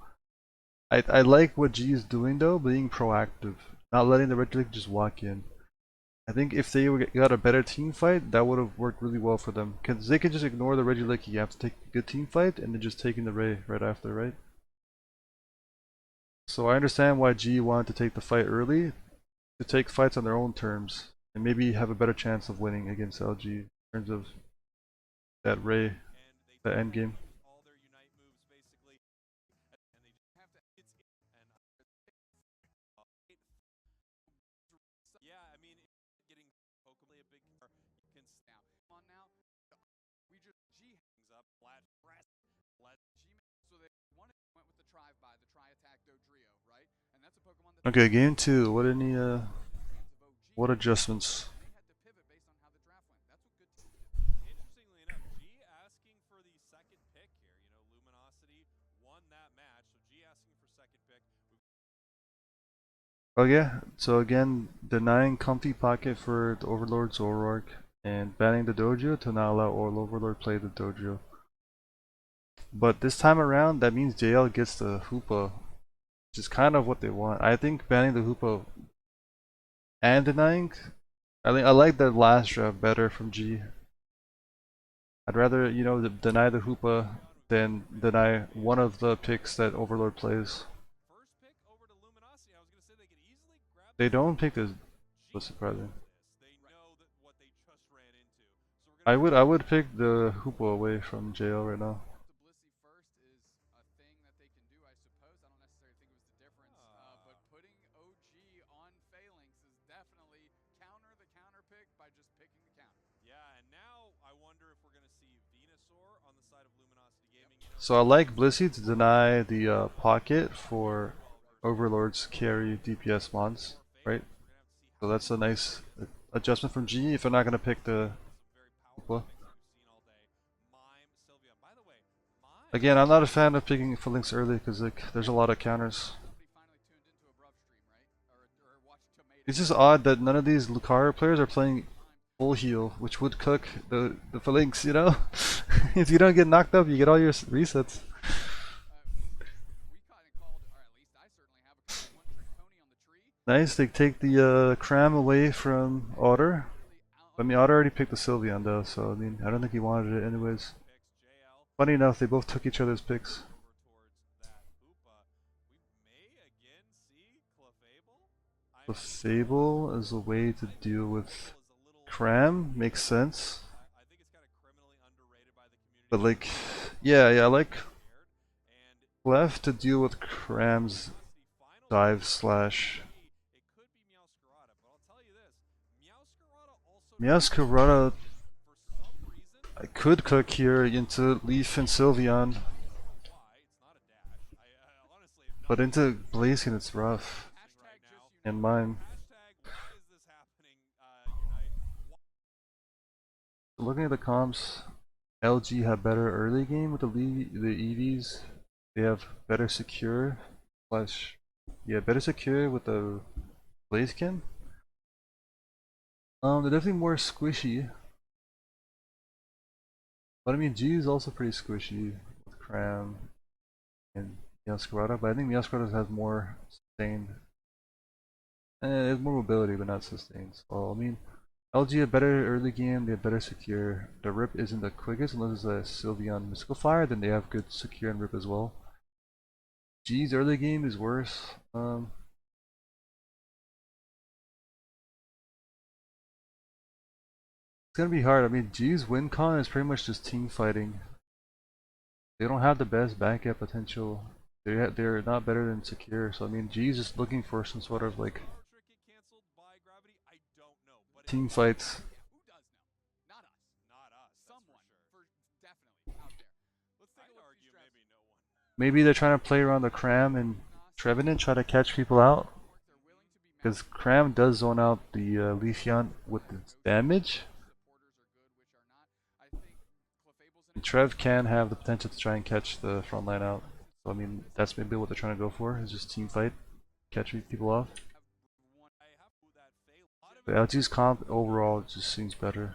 I like what G is doing though, being proactive, not letting the Red League just walk in. I think if they got a better team fight, that would have worked really well for them. Because they could just ignore the Regieleki. You have to take a good team fight and then just taking the Ray right after, right? So I understand why G wanted to take the fight early, to take fights on their own terms, and maybe have a better chance of winning against LG in terms of that Ray, and they the end game. all their unite moves basically, and they just Have to. yeah, I mean, getting Pokemon a big you can Now, on now, we just G things up flat press let G. So they went with the Tri-by, the Tri-Attack Dodrio, right? And that's a Pokemon that Okay, game 2. What hands of OG. what adjustments? And they had to pivot based on how the draft went. That's what good teams do. interestingly enough, G asking for the second pick here. You know, Luminosity won that match, so G asking for second pick. Oh yeah. So again, denying comfy pocket for the Overlord Zoroark and banning the dojo to not allow Overlord play the dojo. But this time around, that means JL gets the Hoopa, which is kind of what they want. I think banning the Hoopa and denying, I like the last draft better from G. I'd rather, you know, deny the Hoopa than deny one of the picks that Overlord plays. First pick over to Luminosity. I was gonna say they could easily grab. They don't pick this. G Was surprising. They know that what they just ran into. So we're gonna I would pick the Hoopa away from JL right now. To Blissey first is a thing that they can do, I suppose. I don't necessarily think it was the difference. But putting OG on Phalanx is definitely counter the counter pick by just picking the counter. Yeah, and now I wonder if we're gonna see Venusaur on the side of Luminosity Gaming. You know, So I like Blissey to deny the pocket for Overlord's carry DPS mons, right? So that's a nice adjustment from G if they're not going to pick the Hoopa. Again, I'm not a fan of picking Phalanx early because like there's a lot of counters. Somebody finally tuned into a Bruv stream, right? Or watched Tomato. It's just odd that none of these Lucario players are playing full heal, which would cook the Phalanx, you know? If you don't get knocked up, you get all your resets. We kind of called, or at least I certainly have a kind of one-trick pony on the tree. Nice, they take the Cram away from Otter. I mean, Otter already picked the Sylveon though, so I mean, I don't think he wanted it anyways. Funny enough, they both took each other's picks. The Fable is a way to deal with Cram, makes sense. But like, yeah, I like Clef to deal with Cram's dive slash. Meowscarada I could cook here into Leaf and Sylveon. But into Blaziken it's rough. And mine. Looking at the comps, LG have better early game with the EVs. They have better secure slash better secure with the Blaziken. They're definitely more squishy. But I mean G is also pretty squishy with Cram and Meowscarada, but I think Meowscarada has more sustained. It has more mobility but not sustained. So I mean LG a better early game, they have better secure. The rip isn't the quickest unless it's a Sylveon Mystical Fire, then they have good secure and rip as well. G's early game is worse. It's gonna be hard. I mean, G's win con is pretty much just team fighting. They don't have the best backup potential. They're not better than secure. So I mean, G's just looking for some sort of like team fights. Who does know? Not us. Not us. Someone for definitely out there. Let's take a look at these drafts. Maybe they're trying to play around the Cram and Trevenant, try to catch people out. Because Cram does zone out the Leafeon with its damage. Trev can have the potential to try and catch the front line out. So I mean, that's maybe what they're trying to go for, is just team fight, catch people off. The LG's comp overall just seems better.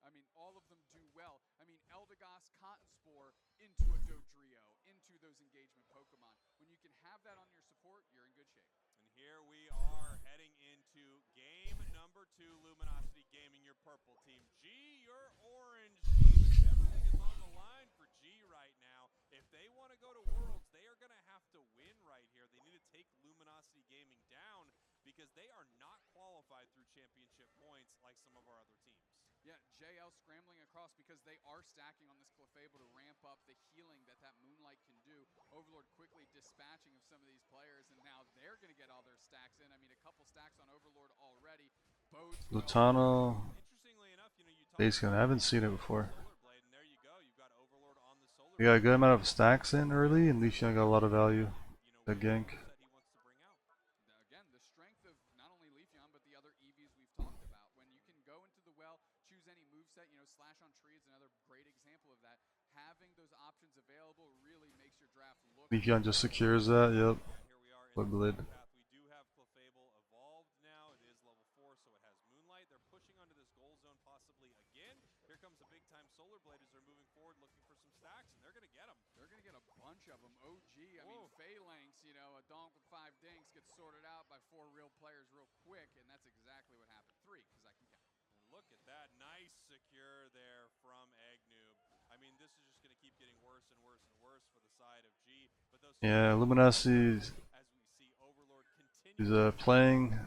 I mean, all of them do well. I mean, Eldegoss, Cotton Spore into a Dodrio, into those engagement Pokemon. When you can have that on your support, you're in good shape. And here we are heading into game number 2, Luminosity Gaming, your purple team. G, your orange team. Everything is on the line for G right now. If they want to go to Worlds, they are going to have to win right here. They need to take Luminosity Gaming down because they are not qualified through championship points like some of our other teams. Yeah, JL scrambling across because they are stacking on this Clefable to ramp up the healing that Moonlight can do. Overlord quickly dispatching of some of these players, and now they're going to get all their stacks in. I mean, a couple stacks on Overlord already bodes well. Lutano, Interestingly enough, you know, you talk Base Gun. I about haven't seen it before. Solar Blade, and there you go. You've got Overlord on the Solar We got a Blade. good amount of stacks in early, and Leafeon got a lot of value. You know, The with the gank. moves that he wants to bring out. Now, again, the strength of not only Leafeon, but the other EVs we've talked about. When you can go into the well, choose any moveset, you know, Slash on Tree is another great example of that. Having those options available really makes your draft look. Leafeon just secures that, yep. Yeah, here we are in Flip the lid. second path. We do have Clefable evolved now. It is level 4, so it has Moonlight. They're pushing onto this goal zone possibly again. Here comes a big-time Solar Blade as they're moving forward looking for some stacks, and they're going to get them. They're going to get a bunch of them. OG, I mean, Phalanx, you know, a donk with 5 dinks gets sorted out by 4 real players real quick, and that's exactly what happened. 3, because I can count. And look at that. Nice secure there from Agnew. I mean, this is just going to keep getting worse and worse and worse for the side of G. But those Yeah, Luminasi as we see Overlord is continue playing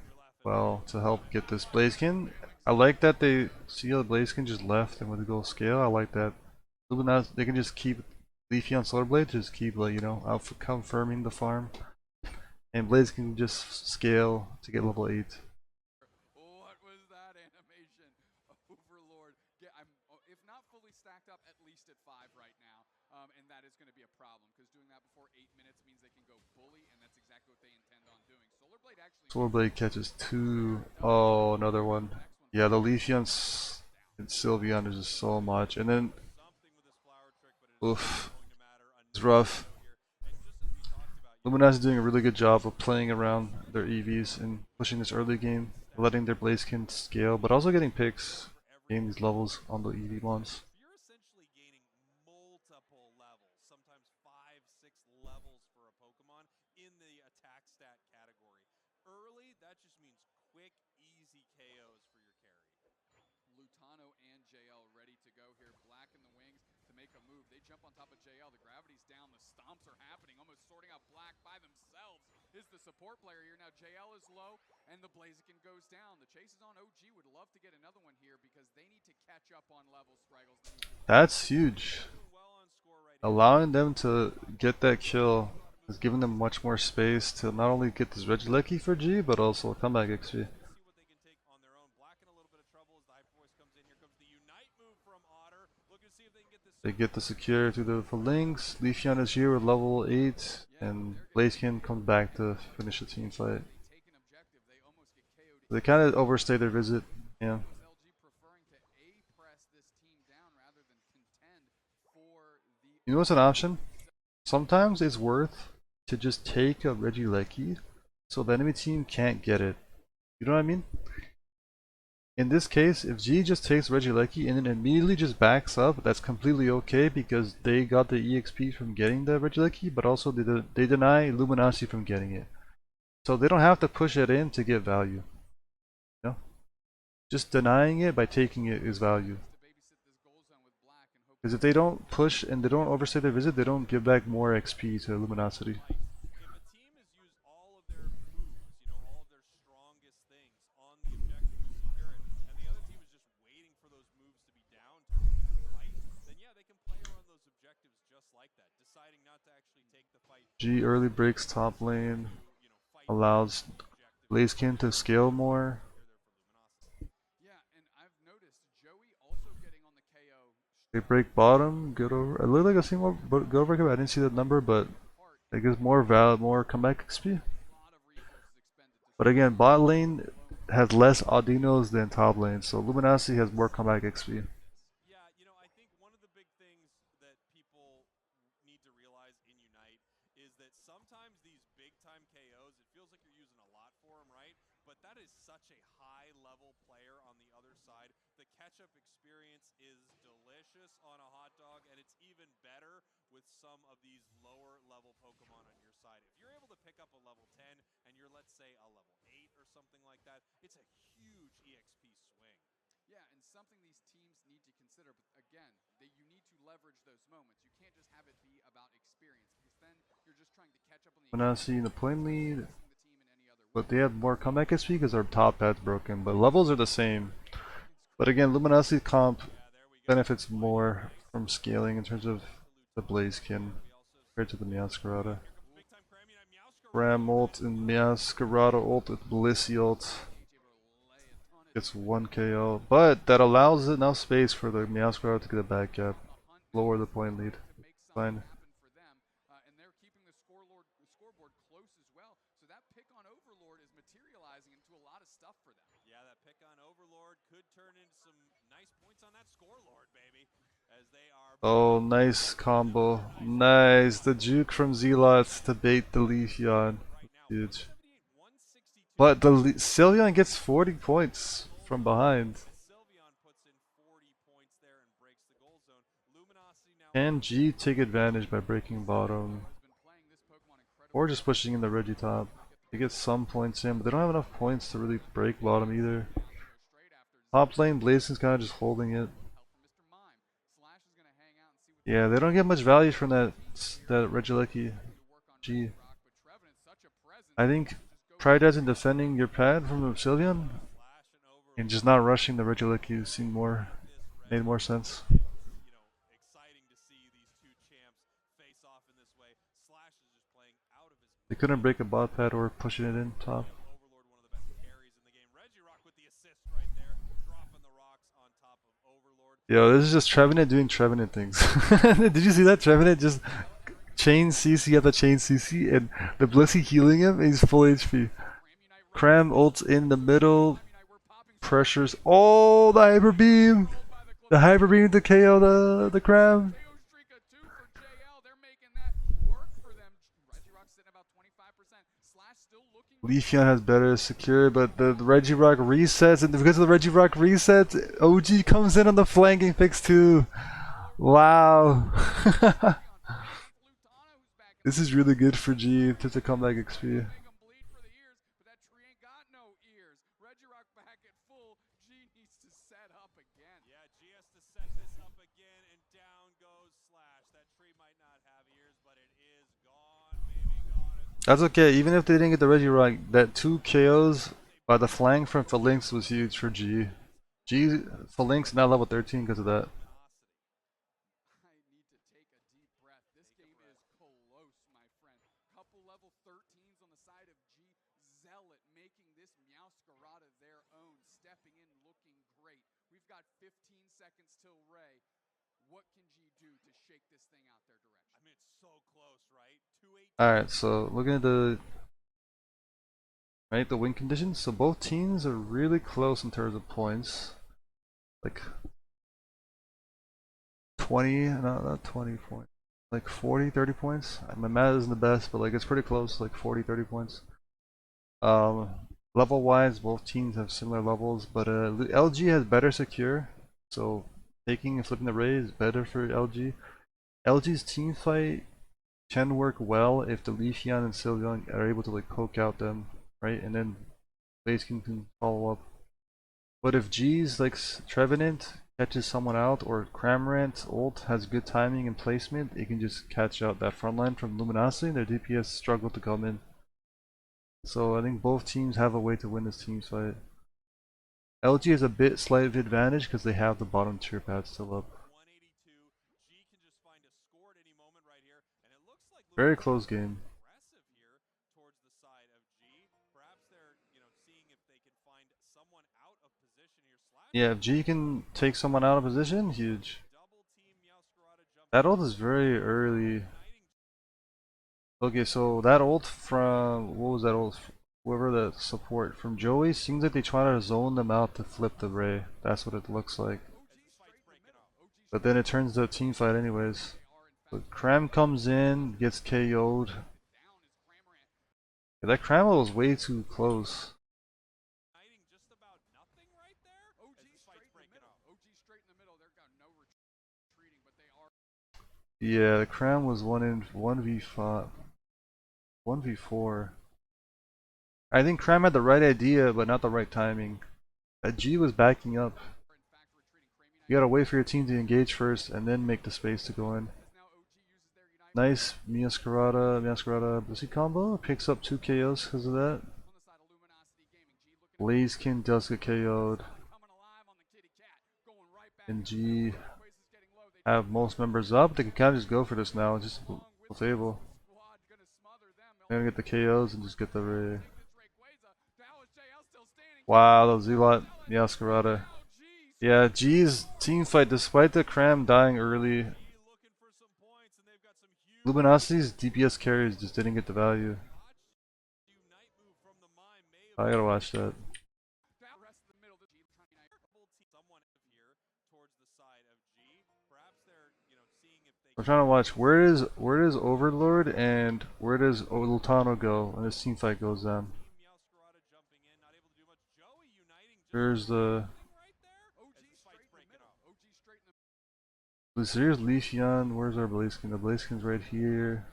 well to help get this Blaziken. I like that they see how the Blaziken just left and with the gold scale. I like that. Luminasi, they can just keep Leafeon Solar Blade, just keep like, you know, out for confirming the farm. And Blaze can just scale to get level 8. What was that animation? Overlord. If not fully stacked up, at least at 5 right now. And that is going to be a problem, because doing that before 8 minutes means they can go bully, and that's exactly what they intend on doing. Solar Blade actually... Solar Blade catches 2. Oh, another one. Yeah, the Leafeon and Sylveon is just so much. And then, something with this flower trick, but it is oof, not going to matter. it's rough. Here. And just as we talked about, Luminasi is doing a really good job of playing around their EVs and pushing this early game, letting their Blaziken scale, but also getting picks, getting these levels on the EV ones. you're essentially gaining multiple levels, sometimes 5, 6 levels for a Pokemon in the attack stat category. Early, that just means quick, easy KOs for your carry. Lutano and JL ready to go here. Black in the wings to make a move. They jump on top of JL. The gravity's down. The stomps are happening. Almost sorting out Black by themselves is the support player here. Now JL is low and the Blaziken goes down. The chase is on OG. Would love to get another one here because they need to catch up on levels, Straggles. That's huge. Doing well on score right Allowing them to get that kill is giving them much more space to not only get this Regieleki for G, but also comeback XP. see what they can take on their own. Black in a little bit of trouble as the Hyper Voice comes in. Here comes the Unite move from Otter. Looking to see if they can get this. They get the secure through the Phalanx. Leafeon is here with level 8, and Blaziken comes back to finish the team fight. Take an objective. They almost get KO'd. They kind of overstayed their visit, yeah. LG preferring to A-press this team down rather than contend for the... You know what's an option? Sometimes it's worth to just take a Regieleki so the enemy team can't get it. You know what I mean? In this case, if G just takes Regieleki and then immediately just backs up, that's completely okay because they got the EXP from getting the Regieleki, but also they deny Luminasi from getting it. So they don't have to push it in to get value. You know? Just denying it by taking it is value. Because if they don't push and they don't overstay their visit, they don't give back more XP to Luminosity. If a team has used all of their moves, you know, all of their strongest things on the objective to secure it, and the other team is just waiting for those moves to be down to win the fight, then yeah, they can play around those objectives just like that, deciding not to actually take the fight. G early breaks top lane, allows Blaziken to scale more. Yeah, and I've noticed Joey also getting on the KO. They break bottom, good over. It looked like I seen more good over. I didn't see that number, but it gives more more comeback XP. But again, bot lane has less Audinos than top lane, so Luminasi has more comeback XP. Yeah, you know, I think one of the big things that people need to realize in Unite is that sometimes these big-time KOs, it feels like you're using a lot for them, right? But that is such a high-level player on the other side. The catch-up experience is delicious on a hot dog, and it's even better with some of these lower-level Pokemon on your side. If you're able to pick up a level 10 and you're, let's say, a level 8 or something like that, it's a huge EXP swing. Yeah, and something these teams need to consider, but again, you need to leverage those moments. You can't just have it be about experience, because then you're just trying to catch up on the Luminasi in the point lead, but they have more comeback XP because our top pad's broken, but levels are the same. But again, Luminosity comp benefits more from scaling in terms of the Blazekin compared to the Meowscarada. Ram ult and Meowscarada ult with Blissey ult gets 1 KO, but that allows enough space for the Meowscarada to get a back gap, lower the point lead. Fine. And they're keeping the scoreboard close as well. So that pick on Overlord is materializing into a lot of stuff for them. Yeah, that pick on Overlord could turn into some nice points on that scorelord, baby. As they are. Oh, nice combo. Nice. The juke from Zealots to bait the Leafeon. Huge. But the Sylveon gets 40 points from behind. Sylveon puts in 40 points there and breaks the goal zone. Luminosity now. Can G take advantage by breaking bottom? Or just pushing in the Reggie top? They get some points in, but they don't have enough points to really break bottom either. Top lane, Blazen's kind of just holding it. Yeah, they don't get much value from that Regieleki G. I think prioritizing defending your pad from the Sylveon and just not rushing the Regieleki made more sense. Exciting to see these two champs face off in this way. Slash is just playing out of his. They couldn't break a bot pad or pushing it in top. Overlord, one of the best carries in the game. Regirock with the assist right there, dropping the rocks on top of Overlord. Yo, this is just Trevenant doing Trevenant things. Did you see that? Trevenant just chain CC at the chain CC and the Blissey healing him and he's full HP. Cram ults in the middle, pressures. Oh, the Hyper Beam! The Hyper Beam to KO the Cram. Leafeon has better secure, but the Regirock resets, and because of the Regirock resets, OG comes in on the flanking fix too. Wow. This is really good for G to the comeback XP. That's okay, even if they didn't get the Regirock, that 2 KOs by the flank from Phalanx was huge for G. Phalanx now level 13 because of that. I need to take a deep breath. This game is close, my friend. Couple level 13s on the side of G. Zealot making this Meowscarada their own. Stepping in, looking great. We've got 15 seconds till Ray. What can G do to shake this thing out their direction? I mean, it's so close, right? 2-8. Alright, so looking at the win conditions. So both teams are really close in terms of points. Like 20, not 20 points. Like 40, 30 points. My math isn't the best, but like it's pretty close, like 40, 30 points. Level wise, both teams have similar levels, but LG has better secure. So taking and flipping the Ray is better for LG. LG's team fight can work well if the Leafeon and Sylveon are able to like poke out them, right? And then Blazekin can follow up. But if G's like Trevenant catches someone out or Cramorant ult has good timing and placement, it can just catch out that front line from Luminosity and their DPS struggle to come in. So I think both teams have a way to win this team fight. LG has a bit slight advantage because they have the bottom tier pad still up. Very close game. Yeah, if G can take someone out of position, huge. That ult is very early. Okay, so that ult from, what was that ult? Whoever the support from Joey, seems like they try to zone them out to flip the Ray. That's what it looks like. But then it turns to a team fight anyways. But Cram comes in, gets KO'd. Yeah, that Cram was way too close. Yeah, the Cram was 1v5. 1v4. I think Cram had the right idea, but not the right timing. G was backing up. You gotta wait for your team to engage first, and then make the space to go in. Nice Meowscarada Blissey combo. Picks up 2 KOs because of that. Blazekin does get KO'd. and G have most members up. They can kind of just go for this now. It's just a table. They're gonna get the KOs and just get the Ray. Wow, the Zealot, Yaskarada. Yeah, G's team fight, despite the Cram dying early, Luminosity's DPS carries just didn't get the value. I gotta watch that. I'm trying to watch where does Overlord and where does Lutano go when this team fight goes down. There's the here's Leafeon. Where's our Blaziken? The Blaziken's right here.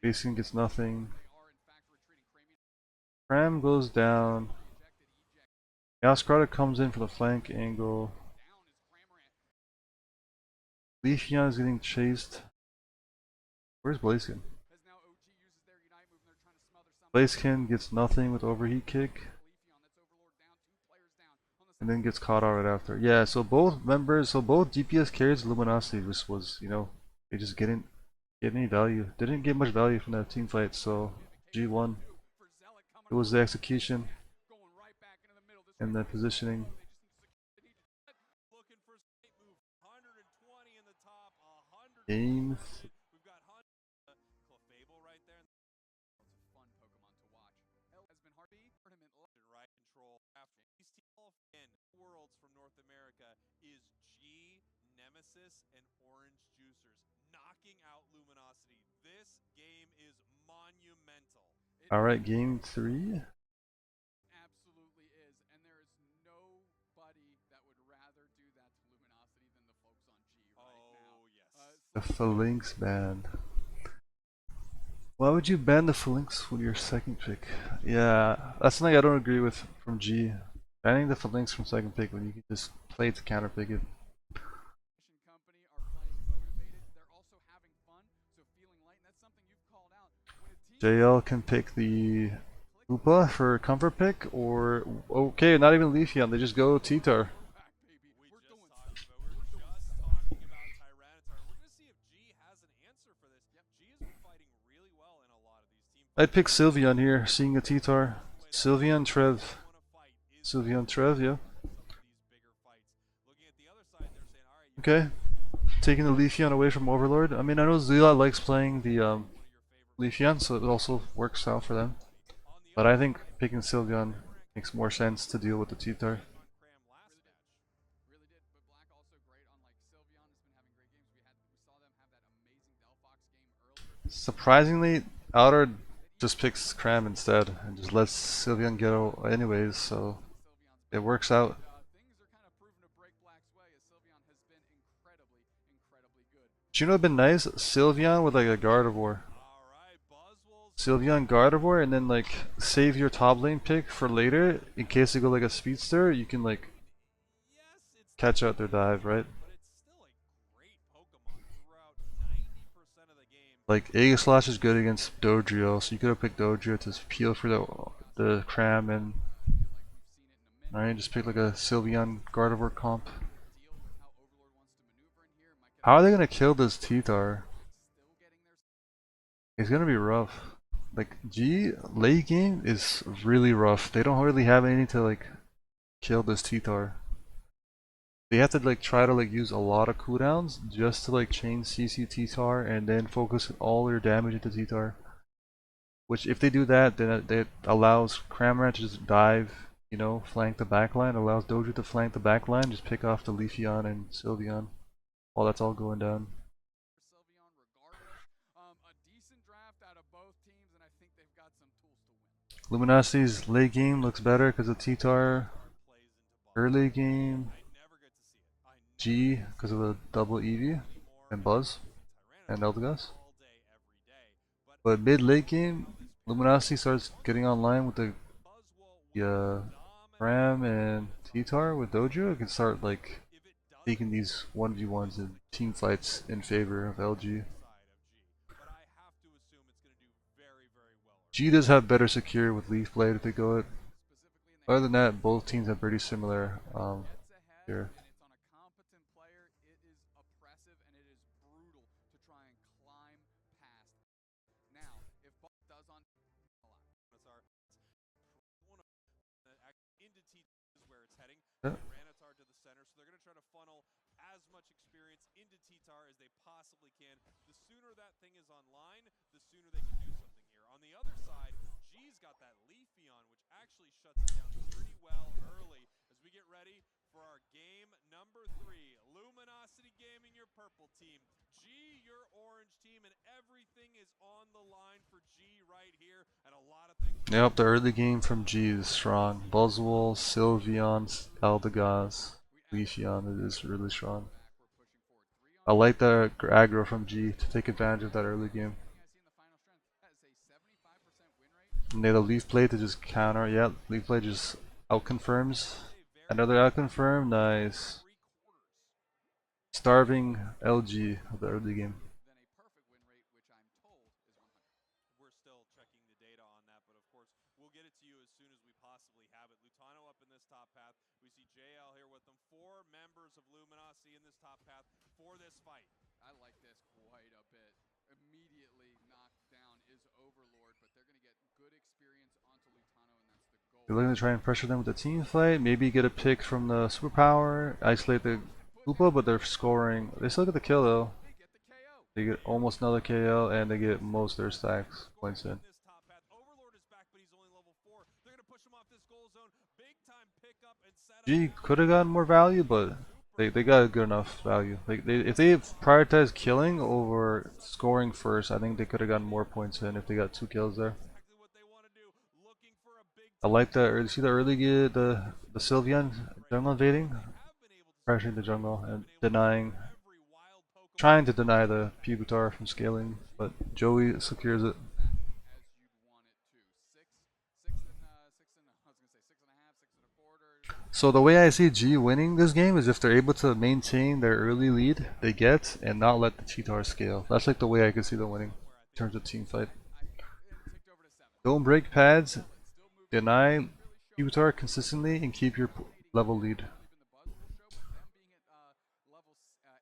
Blaziken gets nothing. Cram goes down. Yaskrata comes in for the flank angle. Leafeon is getting chased. Where's Blaziken? Blaziken gets nothing with overheat kick. And then gets caught out right after. Yeah, so both DPS carries Luminosity was, you know, they just didn't get any value. They didn't get much value from that team fight, so G1. It was the execution and the positioning. Game. And Orange Juicers knocking out Luminosity. This game is monumental. Alright, game 3. Absolutely is, and there is nobody that would rather do that to Luminosity than the folks on G right now. The Phalanx ban. Why would you ban the Phalanx with your second pick? Yeah, that's something I don't agree with from G. Banning the Phalanx from second pick when you can just play to counter pick it. Company are playing motivated. They're also having fun, so feeling light, and that's something you've called out. JL can pick the Koopa for comfort pick, or okay, not even Leafeon, they just go T-Tar. I'd pick Sylveon here, seeing a T-Tar. Sylveon, Trev. Sylveon, Trev, yeah. Okay. Taking the Leafeon away from Overlord. I mean, I know Zealot likes playing the Leafeon, so it also works out for them. But I think picking Sylveon makes more sense to deal with the T-Tar. Surprisingly, Outer just picks Cram instead and just lets Sylveon go anyways, so it works out. Do you know what'd been nice? Sylveon with like a Gardevoir. Sylveon Gardevoir, and then like save your top lane pick for later in case they go like a Speedster. You can like catch out their dive, right? Like Aegislash is good against Dodrio, so you could have picked Dodrio to peel for the Cram, and alright, just pick like a Sylveon Gardevoir comp. How are they gonna kill this T-Tar? It's gonna be rough. Like G late game is really rough. They don't really have anything to like kill this T-Tar. They have to like try to like use a lot of cooldowns just to like chain CC T-Tar and then focus all their damage into T-Tar. Which if they do that, then it allows Cramorant to just dive, you know, flank the backline, allows Dojo to flank the backline, just pick off the Leafeon and Sylveon while that's all going down. Luminosity's late game looks better because of T-Tar. Early game, G because of the double Eevee and Buzz and Eldegoss. But mid-late game, Luminosity starts getting online with the Ram and T-Tar with Dojo. It can start like taking these 1v1s and team fights in favor of LG. G does have better secure with Leaf Blade if they go it. Other than that, both teams have pretty similar here. Tyranitar to the center, so they're going to try to funnel as much experience into T-Tar as they possibly can. The sooner that thing is online, the sooner they can do something here. On the other side, G's got that Leafeon, which actually shuts it down pretty well early as we get ready for our game number 3. Luminosity Gaming, your purple team. G, your orange team, and everything is on the line for G right here, and a lot of things. Yep, the early game from G is strong. Buzzwole, Sylveon, Eldegoss, Leafeon, it is really strong. I like the aggro from G to take advantage of that early game. And they have the Leaf Blade to just counter. Yep, Leaf Blade just outconfirms. Another outconfirm, nice. Starving LG of the early game. We're still checking the data on that, but of course, we'll get it to you as soon as we possibly have it. Lutano up in this top path. We see JL here with them. 4 members of Luminosity in this top path for this fight. I like this quite a bit. Immediately knocked down is Overlord, but they're going to get good experience onto Lutano, and that's the goal. They're looking to try and pressure them with the team fight. Maybe get a pick from the superpower. Isolate the Koopa, but they're scoring. They still get the kill though. They get the KO. They get almost another KO and they get most of their stacks points in. This top path. Overlord is back, but he's only level 4. They're going to push him off this goal zone. Big time pickup and setup. G could have gotten more value, but they got good enough value. Like if they prioritized killing over scoring first, I think they could have gotten more points in if they got 2 kills there. Exactly what they want to do. Looking for a big I like that. You see the early the Sylveon jungle invading, pressuring the jungle and denying, every wild Pokemon trying to deny the Pupitar from scaling, but Joey secures it. As you'd want it to. I was gonna say 6.5, 6.25. So the way I see G winning this game is if they're able to maintain their early lead they get and not let the Cheetar scale. That's like the way I can see them winning in terms of team fight. Ticked over to 7. Don't break pads, Still moving. deny Pupitar consistently, and keep your level lead. Even the Buzz will show, but them being at level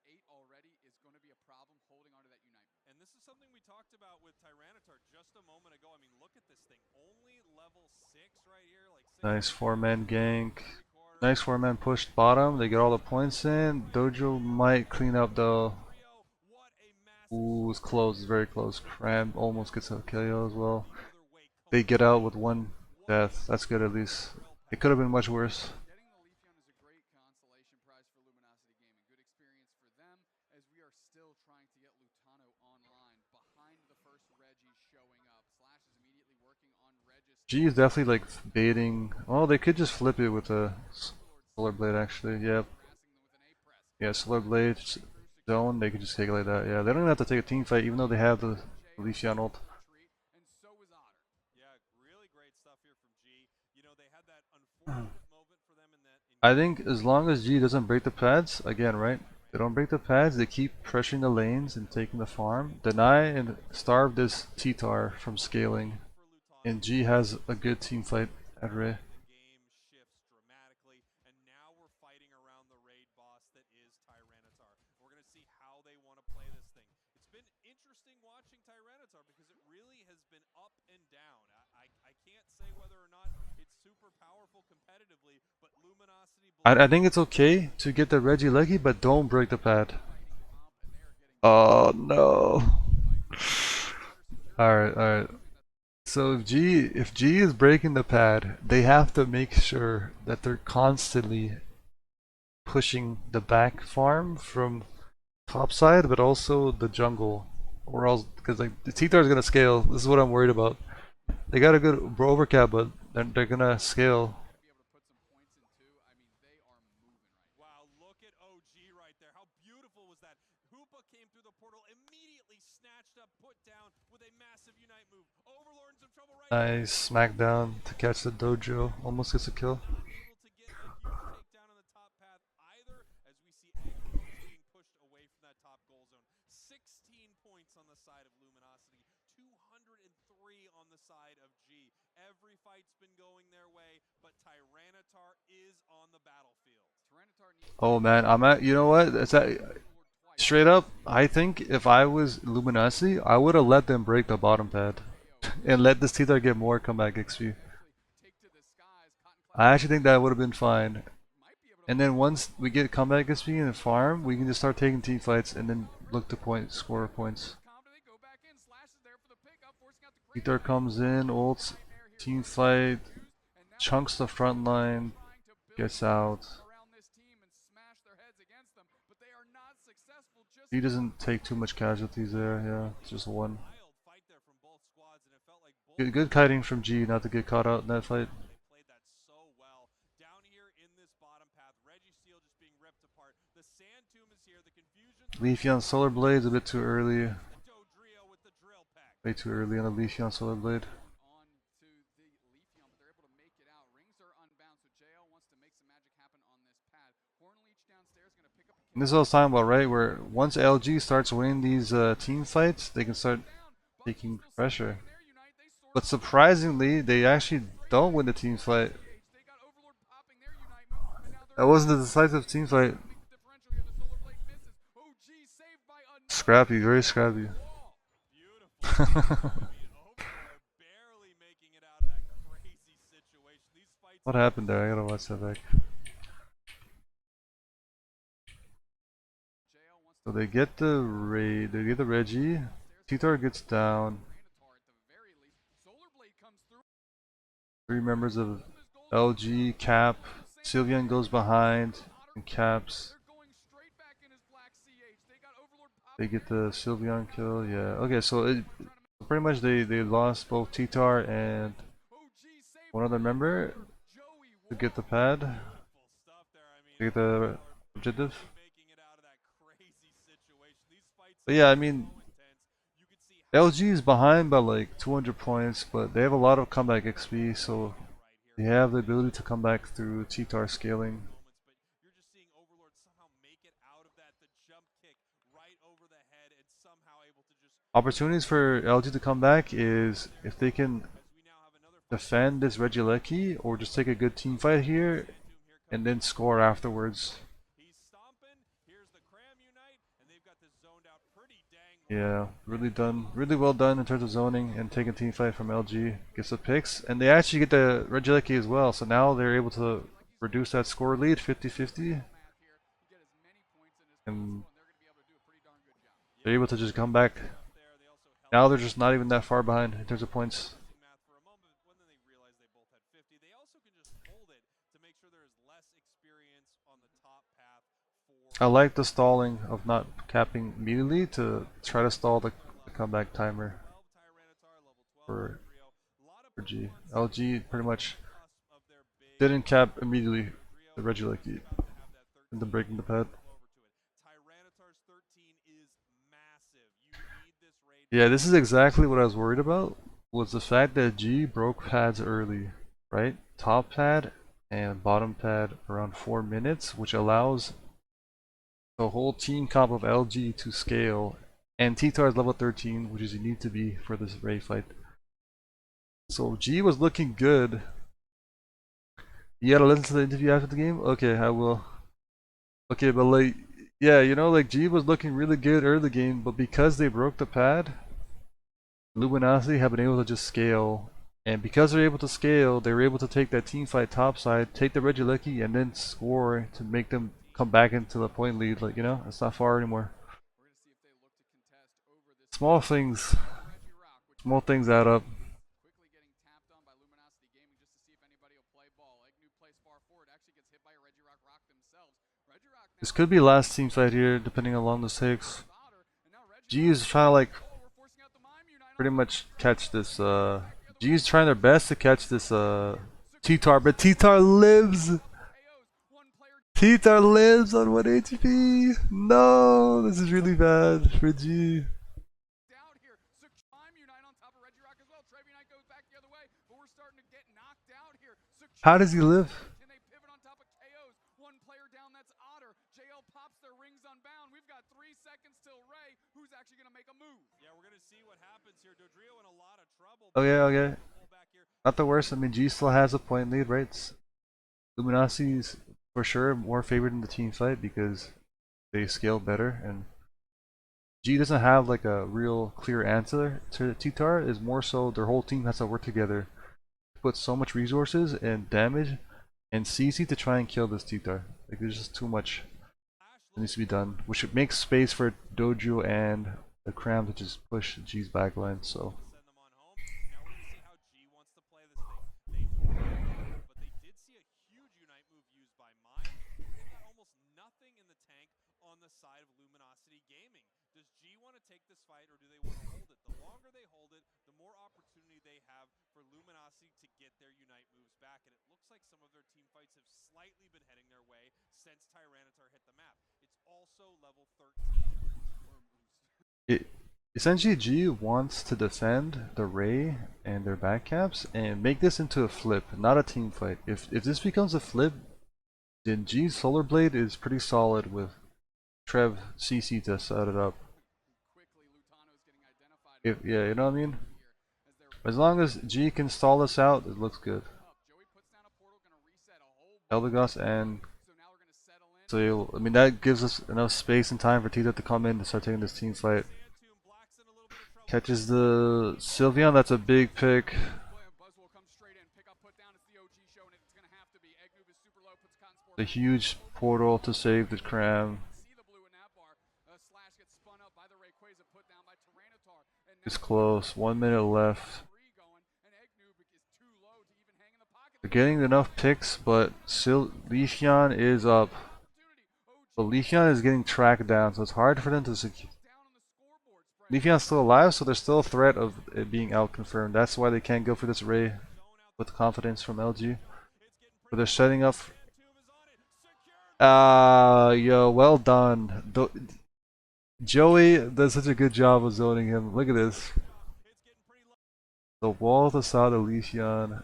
8 already is going to be a problem holding onto that Unite move. And this is something we talked about with Tyranitar just a moment ago. I mean, look at this thing. Only level 6 right here. Like Nice 4-man gank. Nice 4-man push bottom. They get all the points in. Dojo might clean up though. Ooh, it's close. It's very close. Cram almost gets a KO as well. They get out with 1 death. That's good at least. It could have been much worse. Getting the Leafeon is a great consolation prize for Luminosity Gaming. Good experience for them as we are still trying to get Lutano online behind the first Reggie showing up. Slash is immediately working on Regis. G is definitely like baiting. Oh, they could just flip it with a Solar Blade actually. Yep. Harassing them with an A press. Yeah, Solar Blade zone. They could just take it like that. Yeah, they don't even have to take a team fight even though they have the Leafeon ult. Retreat, and so is Otter. Yeah, really great stuff here from G. You know, they had that unfortunate moment for them in that. I think as long as G doesn't break the pads, again, right? They don't break the pads, they keep pressuring the lanes and taking the farm. Deny and starve this T-Tar from scaling. And G has a good team fight at Ray. The game shifts dramatically, and now we're fighting around the raid boss that is Tyranitar. We're going to see how they want to play this thing. It's been interesting watching Tyranitar because it really has been up and down. I can't say whether or not it's super powerful competitively, but Luminosity... I think it's okay to get the Reggie leggy, but don't break the pad. Oh no. Alright. So if G is breaking the pad, they have to make sure that they're constantly pushing the back farm from top side, but also the jungle, or else because like the T-Tar is gonna scale. This is what I'm worried about. They got a good overcap, but they're gonna scale. Be able to put some points in too. I mean, they are moving right now. Wow, look at OG right there. How beautiful was that? Hoopa came through the portal, immediately snatched up, put down with a massive Unite move. Overlord in some trouble right now. Nice smackdown to catch the dojo. Almost gets a kill. Able to get a huge takedown on the top path either, as we see Egg being pushed away from that top goal zone. 16 points on the side of Luminosity, 203 on the side of G. Every fight's been going their way, but Tyranitar is on the battlefield. Tyranitar needs Oh man, I'm at. You know what? It's that. Straight up, I think if I was Luminosity, I would have let them break the bottom pad and let this T-Tar get more comeback XP. take to the skies. Cotton I actually think that would have been fine. might be able And then once we get combat XP and farm, we can just start taking team fights and then look to score points. Ether comes in, ults, team fight, chunks the front line, gets out. He doesn't take too much casualties there, yeah, just one. Good kiting from G not to get caught out in that fight. Played that so well. Down here in this bottom path, Reggie Steele just being ripped apart. The sand tomb is here. The confusion. Leafeon Solar Blade's a bit too early. Dodrio with the drill pack. Way too early on the Leafeon Solar Blade. On to the Leafeon, but they're able to make it out. Rings are unbound, so JL wants to make some magic happen on this pad. Hornleech downstairs going to pick up a And this is what I was talking about, right? Where once LG starts winning these team fights, they can start taking pressure. But surprisingly, they actually don't win the team fight. That wasn't a decisive team fight. Scrappy, very scrappy. What happened there? I gotta watch that back. So they get the raid, they get the Reggie. Titar gets down. 3 members of LG, Cap, Sylvian goes behind and caps. They get the Sylvian kill, yeah. Okay, so pretty much they lost both Titar and one other member to get the pad. To get the objective. But yeah, I mean, LG is behind by like 200 points, but they have a lot of comeback XP, so they have the ability to come back through Titar scaling. Opportunities for LG to come back is if they can defend this Regieleki or just take a good team fight here and then score afterwards. Yeah, really well done in terms of zoning and taking team fight from LG. Gets the picks, and they actually get the Regieleki as well, so now they're able to reduce that score lead 50-50. And they're able to just come back. Now they're just not even that far behind in terms of points. I like the stalling of not capping immediately to try to stall the comeback timer for G. LG pretty much didn't cap immediately the Regieleki into breaking the pad. Yeah, this is exactly what I was worried about, was the fact that G broke pads early, right? Top pad and bottom pad around 4 minutes, which allows the whole team comp of LG to scale, and Titar is level 13, which is you need to be for this raid fight. So G was looking good. You gotta listen to the interview after the game? Okay, I will. Okay, but like, yeah, you know, like G was looking really good early game, but because they broke the pad, Luminosity have been able to just scale, and because they're able to scale, they were able to take that team fight topside, take the Regieleki, and then score to make them come back into the point lead. Like, you know, it's not far anymore. Small things add up. This could be last team fight here, depending on how long this takes. G is trying to like pretty much catch this. G is trying their best to catch this Titar, but Titar lives. Titar lives on 1 HP. No, this is really bad for G. How does he live? Okay. Not the worst. I mean, G still has a point lead, right? Luminosity's for sure more favored in the team fight because they scale better, and G doesn't have like a real clear answer to Titar. Is more so their whole team has to work together, put so much resources and damage and CC to try and kill this Titar. Like there's just too much that needs to be done, which would make space for Dojo and the Cram to just push G's backline. So Send them on home. Now we're going to see how G wants to play this thing. They hold the fort, but they did see a huge Unite move used by Mine, and they've got almost nothing in the tank on the side of Luminosity Gaming. Does G want to take this fight, or do they want to hold it? The longer they hold it, the more opportunity they have for Luminosity to get their Unite moves back, and it looks like some of their team fights have slightly been heading their way since Tyranitar hit the map. It's also level 13. it essentially G wants to defend the Ray and their backcaps and make this into a flip, not a team fight. If this becomes a flip, then G's Solar Blade is pretty solid with Trev CC to set it up. If yeah, you know what I mean? As long as G can stall this out, it looks good. Eldegoss and so I mean that gives us enough space and time for Tito to come in to start taking this team fight. Catches the Sylveon, that's a big pick. The huge portal to save the Cram. It's close, 1 minute left. They're getting enough picks, but Leafeon is up. But Leafeon is getting tracked down, so it's hard for them to secure. Leafeon's still alive, so there's still a threat of it being out confirmed. That's why they can't go for this Ray with confidence from LG. But they're setting up. Yo, well done. Joey does such a good job of zoning him. Look at this. The wall to side of Leafeon.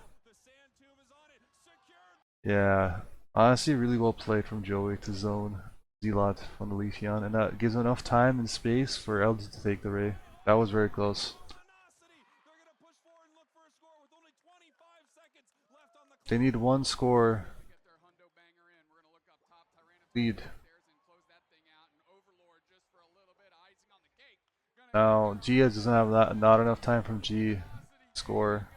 Yeah, honestly, really well played from Joey to zone Z-Lot on the Leafeon, and that gives him enough time and space for LG to take the Ray. That was very close. They need one score lead. Now G doesn't have not enough time from G score.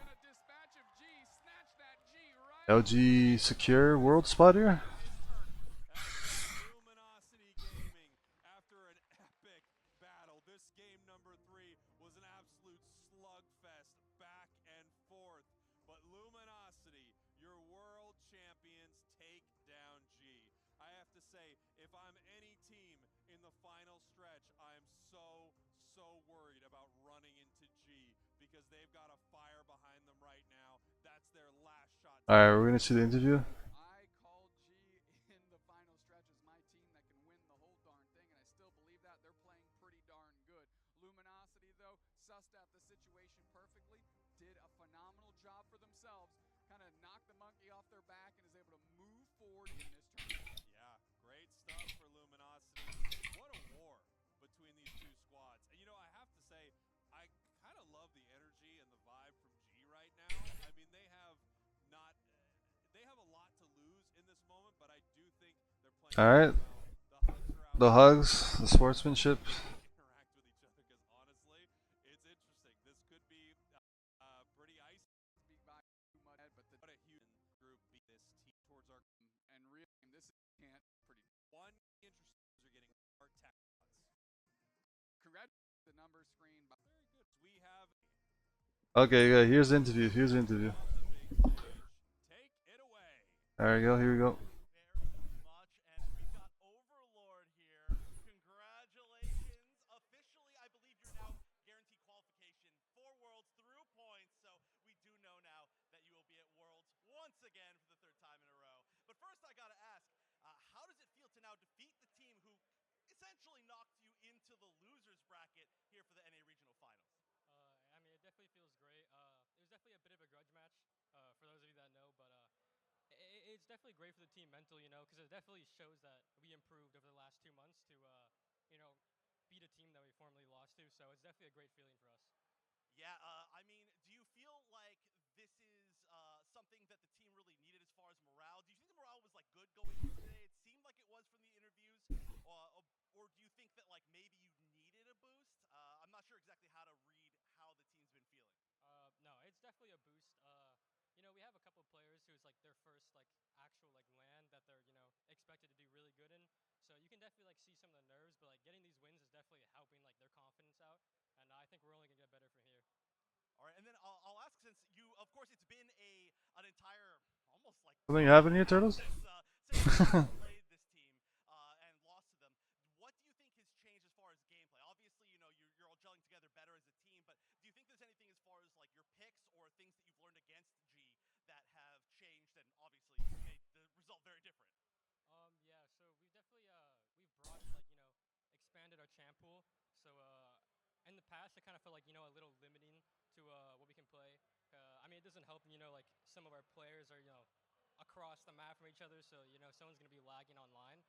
LG secure world spot here. Luminosity Gaming, after an epic battle, this game number 3 was an absolute slugfest, back and forth. But Luminosity, your world champions, take down G. I have to say, if I'm any team in the final stretch, I'm so worried about running into G because they've got a fire behind them right now. That's their last shot. Alright, we're gonna see the interview. I called G in the final stretch as my team that can win the whole darn thing, and I still believe that. They're playing pretty darn good. Luminosity, though, sussed out the situation perfectly, did a phenomenal job for themselves, kind of knocked the monkey off their back, and is able to move forward in this tournament. Yeah, great stuff for Luminosity. What a war between these two squads. And you know, I have to say, I kind of love the energy and the vibe from G right now. I mean, they have not, they have a lot to lose in this moment, but I do think they're playing Alright. well. The hugs, the sportsmanship. Interact with each other because honestly, it's interesting. This could be pretty icy. Speak by too much, but What a huge group beat this team towards our and really, this can't pretty. one interesting are getting our tech odds. Congratulations, the number screen. Very good. We have Okay, yeah, here's the interview. Here's the interview. on the big stage. Take it away. There we go, here we go. Very much, and we've got Overlord here. Congratulations. Officially, I believe you're now guaranteed qualification for Worlds through points, so we do know now that you will be at Worlds once again for the 3rd time in a row. But first, I gotta ask, how does it feel to now defeat the team who essentially knocked you into the losers bracket here for the NA Regional Finals? I mean, it definitely feels great. It was definitely a bit of a grudge match, for those of you that know, but it's definitely great for the team mental, because it definitely shows that we improved over the last 2 months to, beat a team that we formerly lost to. So it's definitely a great feeling for us. Yeah, I mean, do you feel like this is something that the team really needed as far as morale? Do you think the morale was like good going into today? It seemed like it was from the interviews, or do you think that like maybe you needed a boost? I'm not sure exactly how to read how the team's been feeling. No, it's definitely a boost. We have a couple of players who's like their first like actual like land that they're expected to do really good in. So you can definitely like see some of the nerves, but like getting these wins is definitely helping like their confidence out, and I think we're only gonna get better from here. All right, and then I'll ask, since you, of course, it's been an entire almost like Something happened here, Turtles? since you played this team and lost to them. What do you think has changed as far as gameplay? Obviously, you're all gelling together better as a team, but do you think there's anything as far as like your picks or things that you've learned against G that have changed and obviously made the result very different? Yeah, so we've definitely we've broadened like expanded our champ pool. So in the past it kind of felt like a little limiting to what we can play. I mean, it doesn't help like some of our players are across the map from each other, so someone's gonna be lagging online.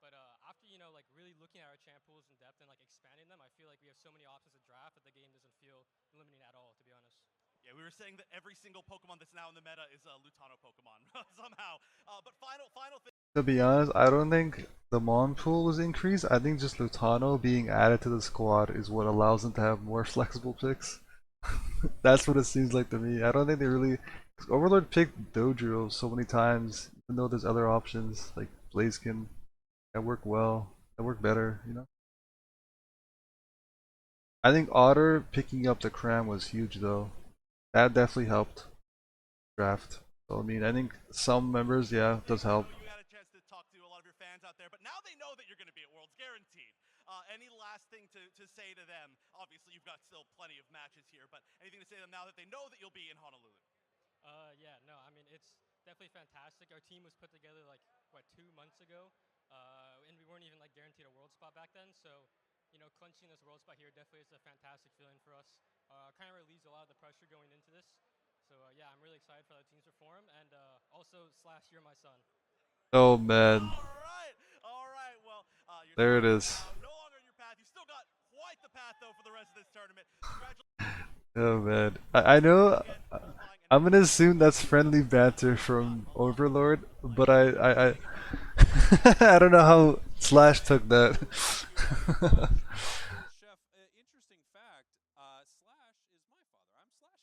But after like really looking at our champ pools in depth and like expanding them, I feel like we have so many options to draft that the game doesn't feel limiting at all, to be honest. Yeah, we were saying that every single Pokemon that's now in the meta is a Lutano Pokemon somehow. But final thing. To be honest, I don't think the Mon pool was increased. I think just Lutano being added to the squad is what allows them to have more flexible picks. That's what it seems like to me. I don't think they really. Cause Overlord picked Dodrio so many times, even though there's other options like Blaziken that work well, that work better. I think Otter picking up the Cram was huge though. That definitely helped draft. So I mean, I think some members, yeah, does help. You had a chance to talk to a lot of your fans out there, but now they know that you're going to be at Worlds, guaranteed. Any last thing to say to them? Obviously, you've got still plenty of matches here, but anything to say to them now that they know that you'll be in Honolulu? Yeah, no, I mean, it's definitely fantastic. Our team was put together like, what, 2 months ago? And we weren't even like guaranteed a world spot back then. So, clinching this world spot here definitely is a fantastic feeling for us. Kind of relieves a lot of the pressure going into this. So, yeah, I'm really excited for the team's perform. And also, Slash, you're my son. Oh man. All right. Well, There it is. no longer in your path. You still got quite the path though for the rest of this tournament. Congratulations. Oh man. I know. I'm gonna assume that's friendly banter from Overlord, but I I don't know how Slash took that. Chef, interesting fact. Slash is my father. I'm Slash's son.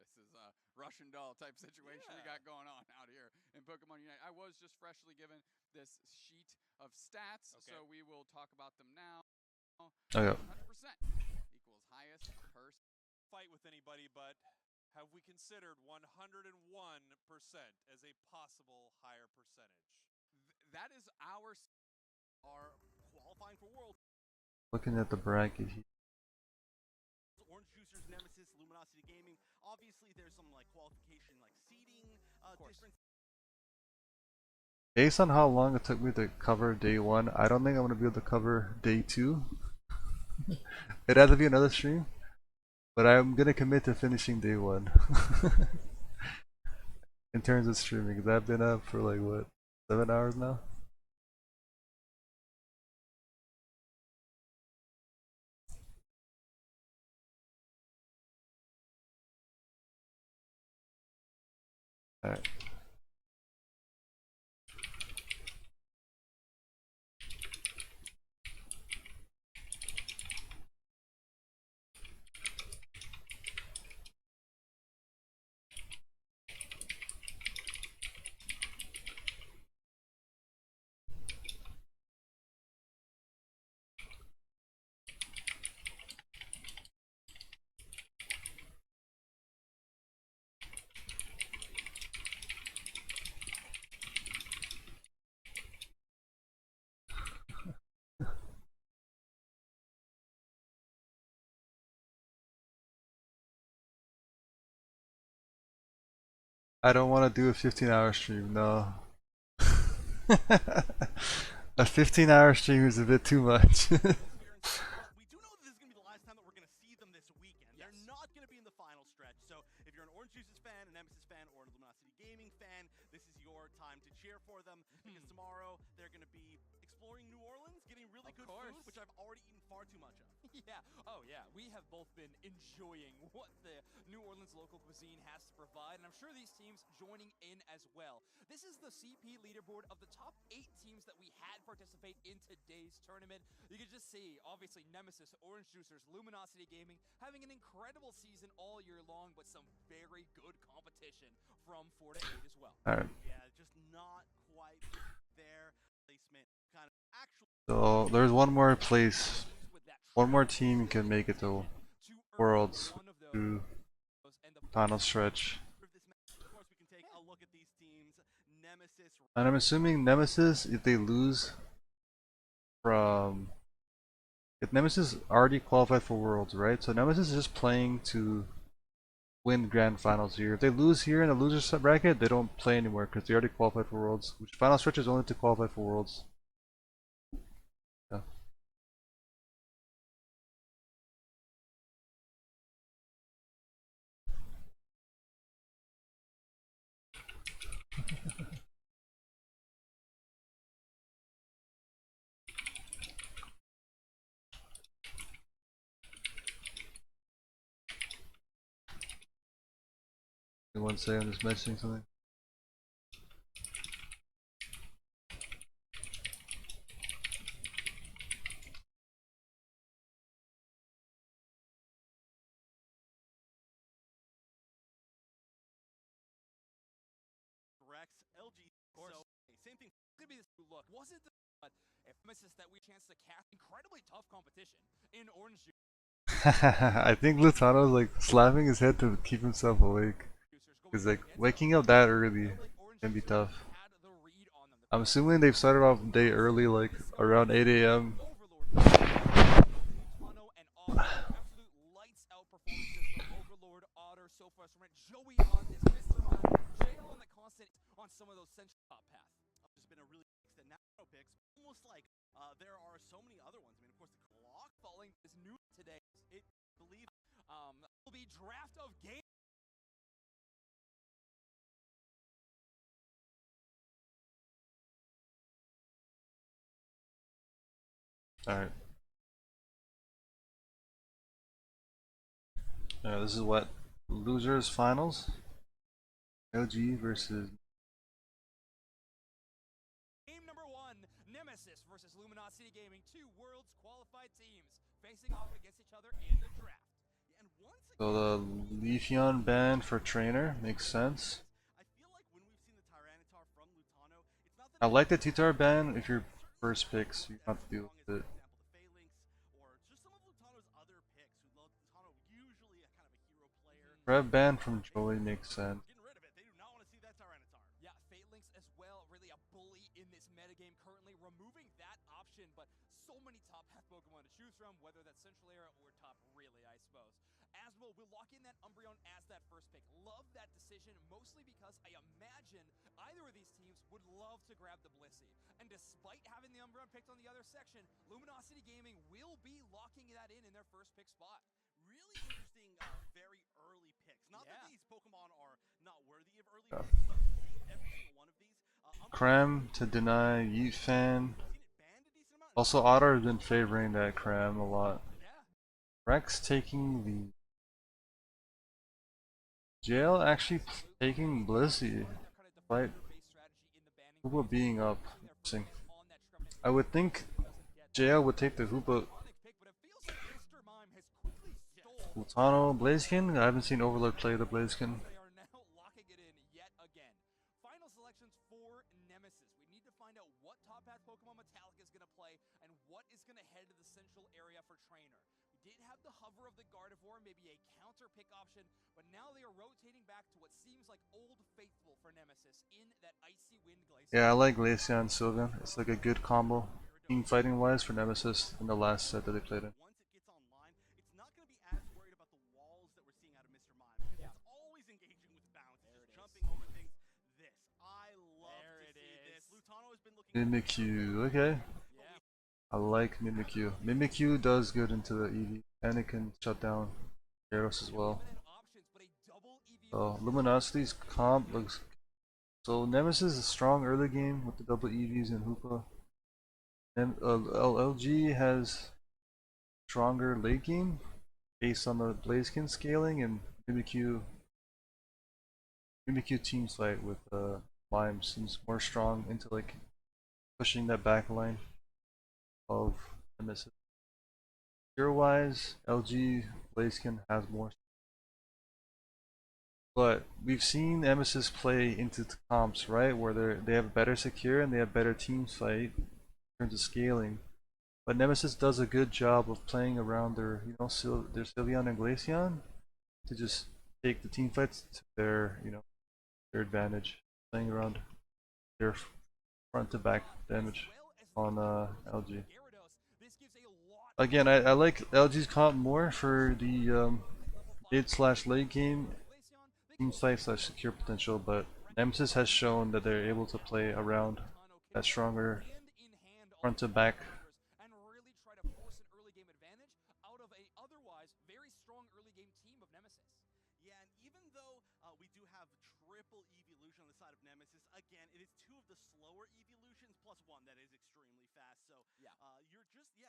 This is a Russian doll type situation we Yeah. got going on out here in Pokemon Unite. I was just freshly given this sheet of stats, Okay. so we will talk about them now. Okay. 100% equals highest per Fight with anybody, but have we considered 101% as a possible higher percentage? that is our Are qualifying for Worlds. Looking at the bracket here. Orange Juicers, Nemesis, Luminosity Gaming. Obviously, there's some like qualification, like seeding difference. Based on how long it took me to cover day 1, I don't think I'm gonna be able to cover day 2. It had to be another stream, but I'm gonna commit to finishing day 1. In terms of streaming, because I've been up for like what, 7 hours now. All right. I don't want to do a 15-hour stream, no. A 15-hour stream is a bit too much. We do know that this is going to be the last time that we're going to see them this weekend. Yes. They're not going to be in the final stretch. So if you're an Orange Juices fan, a Nemesis fan, or a Luminosity Gaming fan, this is your time to cheer for them. Because tomorrow they're going to be exploring New Orleans, getting really good food, which I've already eaten far too much of. Yeah. Oh, yeah. We have both been enjoying what the New Orleans local cuisine has to provide, and I'm sure these teams joining in as well. This is the CP leaderboard of the top 8 teams that we had participate in today's tournament. You can just see, obviously, Nemesis, Orange Juicers, Luminosity Gaming having an incredible season all year long, but some very good competition from 4 to 8 as well. Alright. Yeah, just not quite there. Placement kind of actual. So there's one more place, one more team can make it to Worlds through final stretch. Of course, we can take a look at these teams. Nemesis. And I'm assuming Nemesis, if they lose from... If Nemesis already qualified for Worlds, right? So Nemesis is just playing to win Grand Finals here. If they lose here in the loser bracket, they don't play anymore because they already qualified for Worlds. Which final stretch is only to qualify for Worlds. Yeah. Anyone say I'm just mentioning something? Rex, LG. Of course. So, same thing. Could be this look. Wasn't the but if Nemesis that we chance to cast incredibly tough competition in Orange Juicers I think Lutano's like slapping his head to keep himself awake. Cause like waking up that early can be tough. had the read on them. I'm assuming they've started off the day early, like around 8 a.m. Mono and Otter, absolute lights out performances from Overlord, Otter, so far from Joey on this, Mr. Mhal, JL on the constant on some of those central top paths. There's been a really mixed and narrow picks, almost like there are so many other ones. I mean, of course, the clock Falling is new today. It believe will be draft of game. Alright. This is what? Losers finals? LG versus... Game number 1, Nemesis versus Luminosity Gaming, 2 worlds qualified teams facing off against each other in the draft. and once So the Leafeon ban for trainer makes sense. I feel like when we've seen the Tyranitar from Lutano, it's not that I like the Titar ban if you're first picks, you don't have to deal with it. for example, the Phalanx or just some of Lutano's other picks who Lutano usually a kind of a hero player. Rev ban from Joey makes sense. Getting rid of it. They do not want to see that Tyranitar. Yeah, Phalanx as well, really a bully in this metagame currently, removing that option, but so many top path Pokemon to choose from, whether that's Central Era or top really, I suppose. Asmo will lock in that Umbreon as that first pick. Love that decision, mostly because I imagine either of these teams would love to grab the Blissey. And despite having the Umbreon picked on the other section, Luminosity Gaming will be locking that in their first pick spot. Really interesting, very early picks. Not that these Pokemon are not worthy of early picks, but every single one of these. Cram to deny Yeet fan. Also Otter has been favoring that Cram a lot. Rex taking the Jail actually taking Blissey, right? Hoopa being up. Interesting. I would think Jail would take the Hoopa. Lutano, Blaziken? I haven't seen Overlord play the Blaziken. They are now locking it in yet again. Final selections for Nemesis. We need to find out what top path Pokemon Metallic is going to play and what is going to head to the central area for Trainer. We did have the hover of the Gardevoir, maybe a counter pick option, but now they are rotating back to what seems like Old Faithful for Nemesis in that Icy Wind Glacier. Yeah, I like Glaceon Sylveon. It's like a good combo, team fighting wise, for Nemesis in the last set that they played in. Once it gets online, it's not going to be as worried about the walls that we're seeing out of Mr. Mime because it's always engaging with bounce, just jumping over things. This, I love to see this. Lutano has been looking. Mimikyu, okay. I like Mimikyu. Mimikyu does good into the EV, and it can shut down Gyarados as well. So Luminosity's comp looks. So Nemesis is strong early game with the double EVs and Hoopa. And LG has stronger late game based on the Blaziken scaling and Mimikyu team fight with Lime seems more strong into like pushing that back line of Nemesis. Hero wise, LG Blaziken has more, but we've seen Nemesis play into comps, right, where they have better secure and they have better team fight in terms of scaling. But Nemesis does a good job of playing around their, their Sylveon and Glaceon to just take the team fights to their, their advantage, playing around their front to back damage on LG. Again, I like LG's comp more for the mid slash late game team fight slash secure potential, but Nemesis has shown that they're able to play around that stronger front to back and really try to force an early game advantage out of a otherwise very strong early game team of Nemesis. Yeah, and even though we do have triple evolution on the side of Nemesis, again, it is two of the slower evolutions plus one that is extremely fast. So Yeah.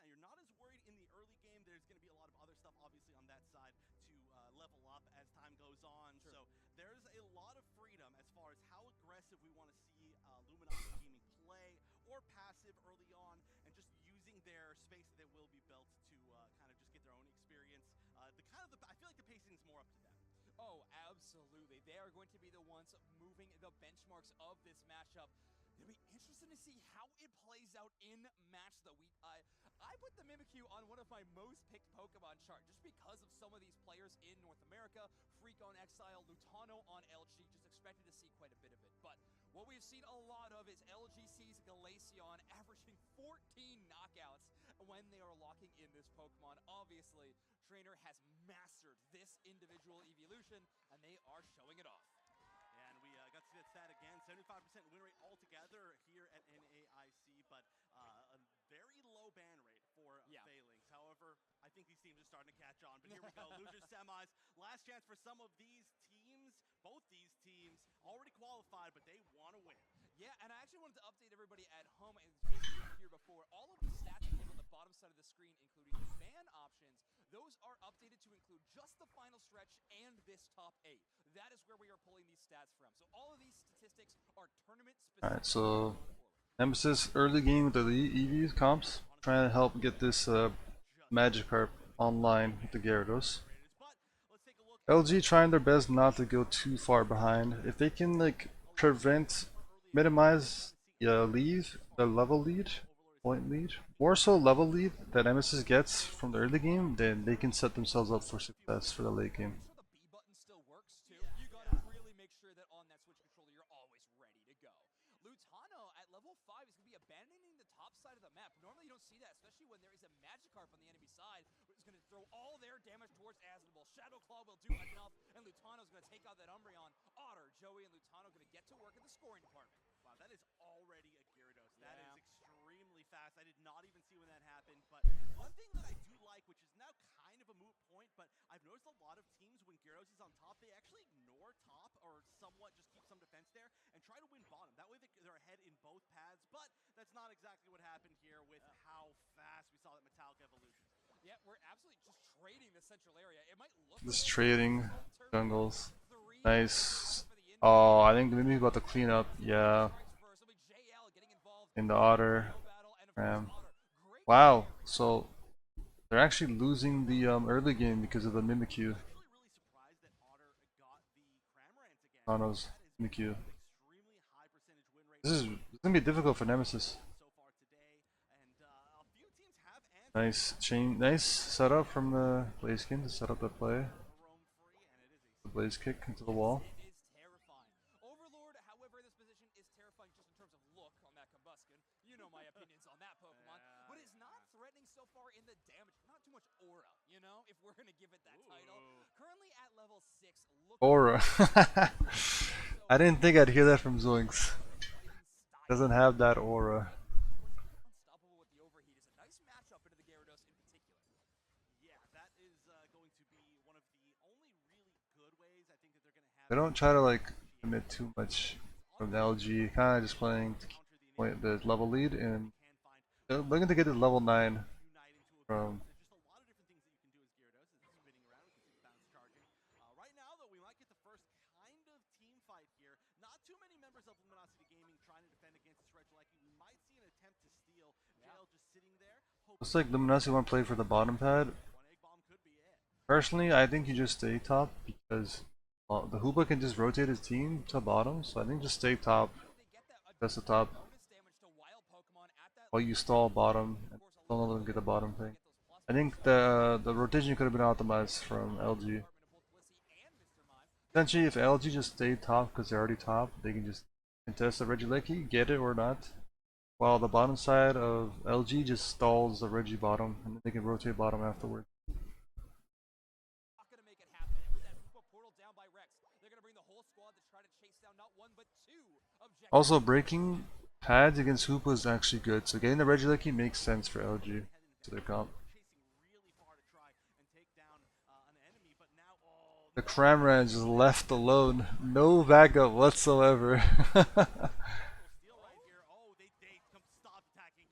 you're not as worried in the early game. There's going to be a lot of other stuff, obviously, on that side to level up as time goes on. True. So there's a lot of freedom as far as how aggressive we want to see Luminosity Gaming play or passive early on, and just using their space that they will be built to kind of just get their own experience. I feel like the pacing is more up to them. Oh, absolutely. They are going to be the ones moving the benchmarks of this matchup. It'll be interesting to see how it plays out in match, though. I put the Mimikyu on one of my most picked Pokemon chart just because of some of these players in North America. Freak on Exile, Lutano on LG, just expected to see quite a bit of it. But what we've seen a lot of is LGC's Glaceon averaging 14 knockouts when they are locking in this Pokemon. Obviously, Trainer has mastered this individual evolution, and they are showing it off. And we got to see that stat again, 75% win rate altogether here at NAIC, but a very low ban rate for failings. However, I think these teams are starting to catch on. But here we go, losers semis. Last chance for some of these teams. Both these teams already qualified, but they want to win. Yeah, and I actually wanted to update everybody at home in case you didn't hear before. All of the stats you have on the bottom side of the screen, including the ban options, those are updated to include just the final stretch and this top 8. That is where we are pulling these stats from. So all of these statistics are tournament specific. Alright, so Nemesis early game with the EV comps, trying to help get this Magikarp online with the Gyarados. LG trying their best not to go too far behind. If they can like minimize the level lead, point lead, more so level lead that Nemesis gets from the early game, then they can set themselves up for success for the late game. Make sure the B button still works too. You gotta really make sure that on that Switch controller you're always ready to go. Lutano at level 5 is gonna be abandoning the top side of the map. Normally you don't see that, especially when there is a Magikarp on the enemy side, which is gonna throw all their damage towards Aznable. Shadow Claw will do enough, and Lutano's gonna take out that Umbreon. Otter, Joey, and Lutano gonna get to work in the scoring department. Wow, that is already a Gyarados. Yeah. That is extremely fast. I did not even see when that happened. But one thing that I do like, which is now kind of a moot point, but I've noticed a lot of teams when Gyarados is on top, they actually ignore top or somewhat just keep some defense there and try to win bottom. That way they're ahead in both paths. But that's not exactly what happened here with how fast we saw that Metallic evolution. Yeah, we're absolutely just trading the central area. It might look Just like trading jungles. Nice. Oh, I think maybe about to clean up. Yeah. In the Otter. Wow. So they're actually losing the early game because of the Mimikyu. Really surprised that Otter got the Cramorant again. Thanos, Mimikyu. Extremely high percentage win rate. This is gonna be difficult for Nemesis. So far today, and a few teams have answered. Nice setup from the Blaziken to set up the play. Roam free, and it is a The Blaze kick into the wall. It is terrifying. Overlord, however, this position is terrifying just in terms of look on that Combuskin. You know my opinions on that Pokemon. But it's not threatening so far in the damage. Not too much aura, you know, if we're going to give it that title. Currently at level 6. Aura. I didn't think I'd hear that from Zoinks. Doesn't have that aura. Unstoppable with the overheat is a nice matchup into the Gyarados in particular. Yeah, that is going to be one of the only really good ways I think that they're going to have. They don't try to like commit too much from the LG, kind of just playing to keep the level lead, and they're looking to get to level 9 from too many members of Luminosity Gaming trying to defend against this Regieleki. We might see an attempt to steal. JL just sitting there. Looks like Luminosity want to play for the bottom pad. One egg bomb could be it. Personally, I think you just stay top because the Hoopa can just rotate his team to bottom, so I think just stay top. That's the top. While you stall bottom and don't let them get the bottom thing. I think the rotation could have been optimized from LG. Essentially, if LG just stayed top because they're already top, they can just contest the Regieleki, get it or not. While the bottom side of LG just stalls the Regi bottom, and then they can rotate bottom afterwards. Not gonna make it happen. And with that Hoopa portal down by Rex, they're gonna bring the whole squad to try to chase down not one but two objectives. Also, breaking pads against Hoopa is actually good, so getting the Regieleki makes sense for LG to their comp. The Cramran just left alone, no backup whatsoever.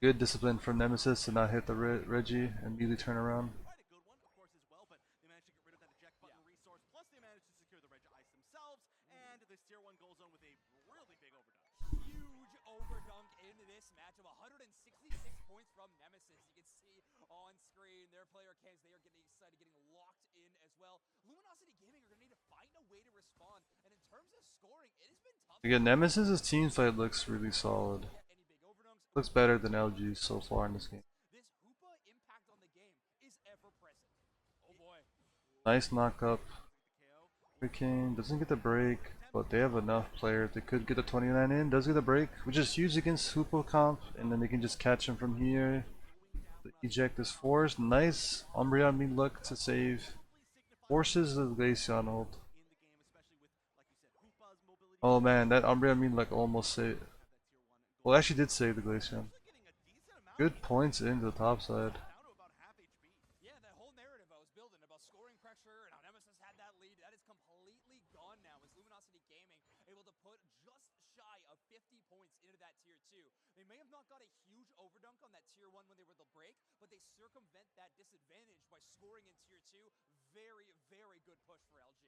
Good discipline from Nemesis to not hit the Reggie and immediately turn around. Quite a good one, of course, as well, but they managed to get rid of that eject button resource, plus they managed to secure the Regi Ice themselves, and this tier 1 goal zone with a really big overdunk. Huge overdunk in this matchup. 166 points from Nemesis. You can see on screen their player cans. They are getting excited, getting locked in as well. Luminosity Gaming are going to need to find a way to respond. And in terms of scoring, it has been tough. Again, Nemesis' team fight looks really solid. Looks better than LG so far in this game. This Hoopa impact on the game is ever present. Oh boy. Nice knock up. Hurricane doesn't get the break, but they have enough players. They could get the 29 in. Does get the break, which is huge against Hoopa comp, and then they can just catch him from here. The eject is forced. Nice Umbreon mean luck to save. Forces the Glaceon ult. Oh man, that Umbreon mean luck almost saved. Well, actually did save the Glaceon. Good points into the top side. Yeah, that whole narrative I was building about scoring pressure and how Nemesis had that lead, that is completely gone now as Luminosity Gaming able to put just shy of 50 points into that tier 2. They may have not got a huge overdunk on that tier 1 when they were the break, but they circumvent that disadvantage by scoring in tier 2. Very, very good push for LG.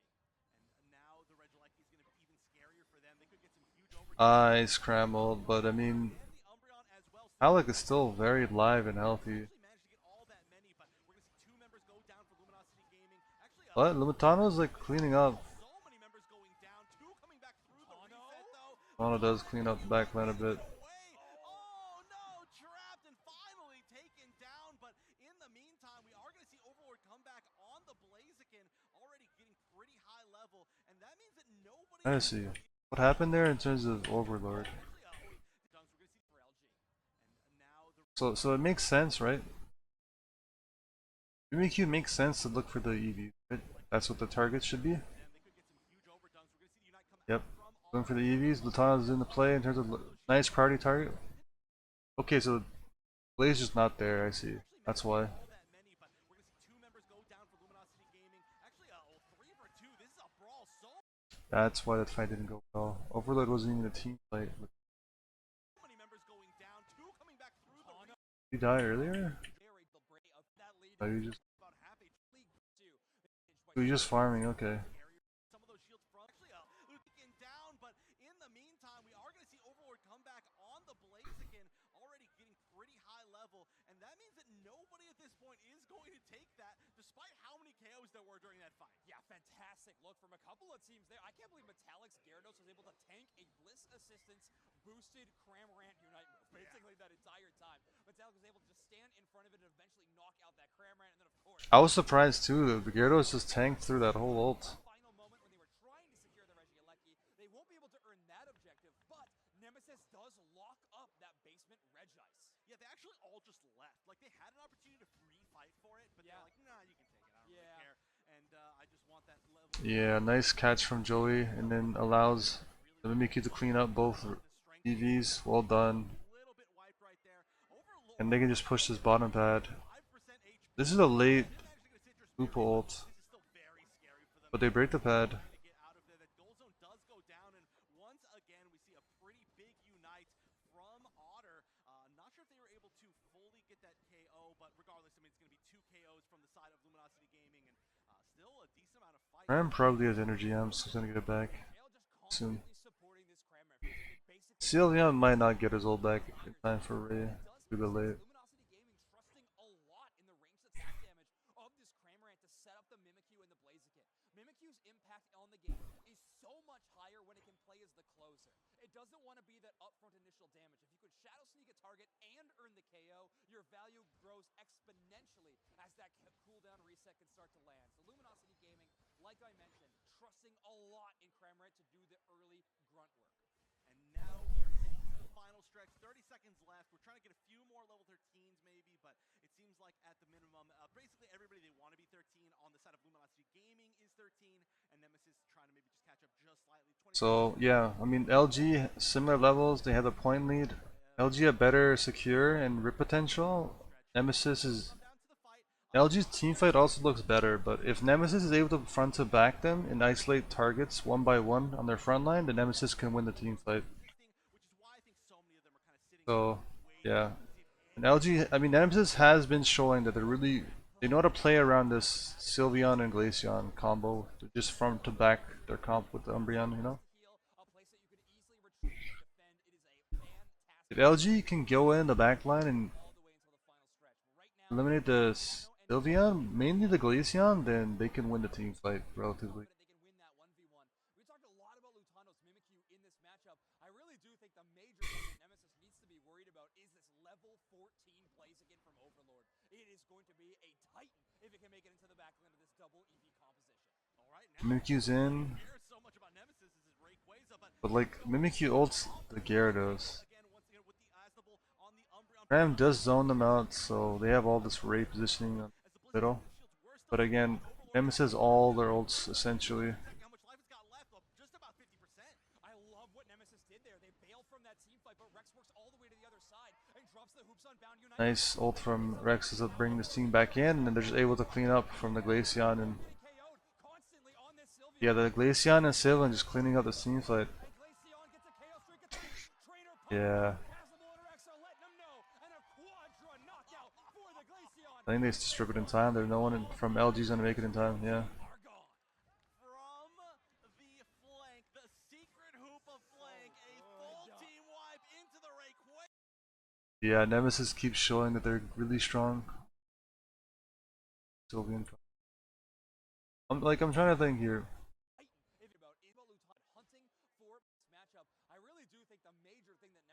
And now the Regieleki is going to be even scarier for them. They could get some huge overdunks. I scrambled, but I mean, Alec is still very live and healthy. But Lumitano's like cleaning up. Mono does clean up the backline a bit. Oh no, trapped and finally taken down, but in the meantime, we are going to see Overlord come back on the Blaziken, already getting pretty high level, and that means that nobody... I see. What happened there in terms of Overlord? So it makes sense, right? UMQ makes sense to look for the EV, right? That's what the target should be. Yep. Going for the EVs. Lutano's in the play in terms of nice priority target. Okay, so Blaze just not there, I see. That's why. That's why that fight didn't go well. Overload wasn't even a team fight. Did you die earlier? Oh, you just... Oh, you're just farming, okay. During that fight. Yeah, fantastic look from a couple of teams there. I can't believe Metallic's Gyarados was able to tank a Bliss Assistance boosted Cramorant Unite move basically that entire time. Metallic was able to just stand in front of it and eventually knock out that Cramorant, and then of course... I was surprised too, the Gyarados just tanked through that whole ult. Final moment when they were trying to secure the Regieleki, they won't be able to earn that objective, but Nemesis does lock up that basement Regice. Yeah, they actually all just left. Like, they had an opportunity to free fight for it, but they're like, nah, you can take it. I don't really care. And I just want that level. Yeah, nice catch from Joey, and then allows the Mimikyu to clean up both EVs. Well done. And they can just push this bottom pad. This is a late Hoopa ult, but they break the pad. Ram probably has energy, I'm just gonna get it back soon. Sylveon might not get his ult back in time for Ray. Too bit late. Luminosity Gaming trusting a lot in the ranged attack damage of this Cramorant to set up the Mimikyu and the Blaziken. Mimikyu's impact on the game is so much higher when it can play as the closer. It doesn't want to be that upfront initial damage. If you could Shadow Sneak a target and earn the KO, your value grows exponentially as that cooldown reset can start to land. So Luminosity Gaming, like I mentioned, trusting a lot in Cramorant to do the early grunt work. And now we are heading to the final stretch. 30 seconds left. We're trying to get a few more level 13s maybe, but it seems like at the minimum, basically everybody they want to be 13 on the side of Luminosity Gaming is 13, and Nemesis trying to maybe just catch up just slightly. So yeah, I mean LG similar levels. They have a point lead. LG a better secure and rip potential. Nemesis is LG's teamfight also looks better, but if Nemesis is able to front to back them and isolate targets one by one on their front line, then Nemesis can win the teamfight. So yeah, and LG, I mean Nemesis has been showing that they know how to play around this Sylveon and Glaceon combo. They're just front to back their comp with the Umbreon, you know. If LG can go in the back line and eliminate the Sylveon, mainly the Glaceon, then they can win the team fight relatively. We talked a lot about Lutano's Mimikyu in this matchup. I really do think the major thing that Nemesis needs to be worried about is this level 14 Blaziken from Overlord. It is going to be a titan if it can make it into the backline of this double EV composition. Mimikyu's in, but like Mimikyu ults the Gyarados. Ram does zone them out, so they have all this Ray positioning on the middle. But again, Nemesis all their ults essentially. I love what Nemesis did there. They bailed from that team fight, but Rex works all the way to the other side and drops the hoops on Bound Unite. Nice ult from Rex to bring this team back in, and then they're just able to clean up from the Glaceon and yeah, the Glaceon and Sylvan just cleaning up the team fight. Yeah. I think they strip it in time. There's no one from LG's gonna make it in time. Yeah. Yeah, Nemesis keeps showing that they're really strong. Sylveon. I'm trying to think here.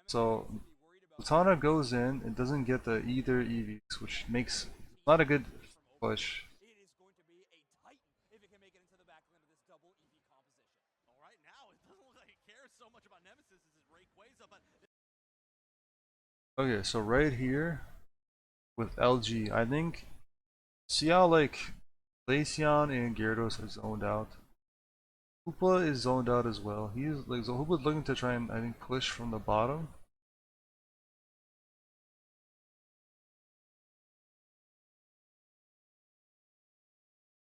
So Lutana goes in and doesn't get the either EVs, which makes not a good push. It is going to be a titan if it can make it into the backline of this double EV composition. All right, now it doesn't look like it cares so much about Nemesis as his Rayquaza, but okay, so right here with LG, I think see how like Glaceon and Gyarados are zoned out. Hoopa is zoned out as well. He's like, so Hoopa's looking to try and I think push from the bottom.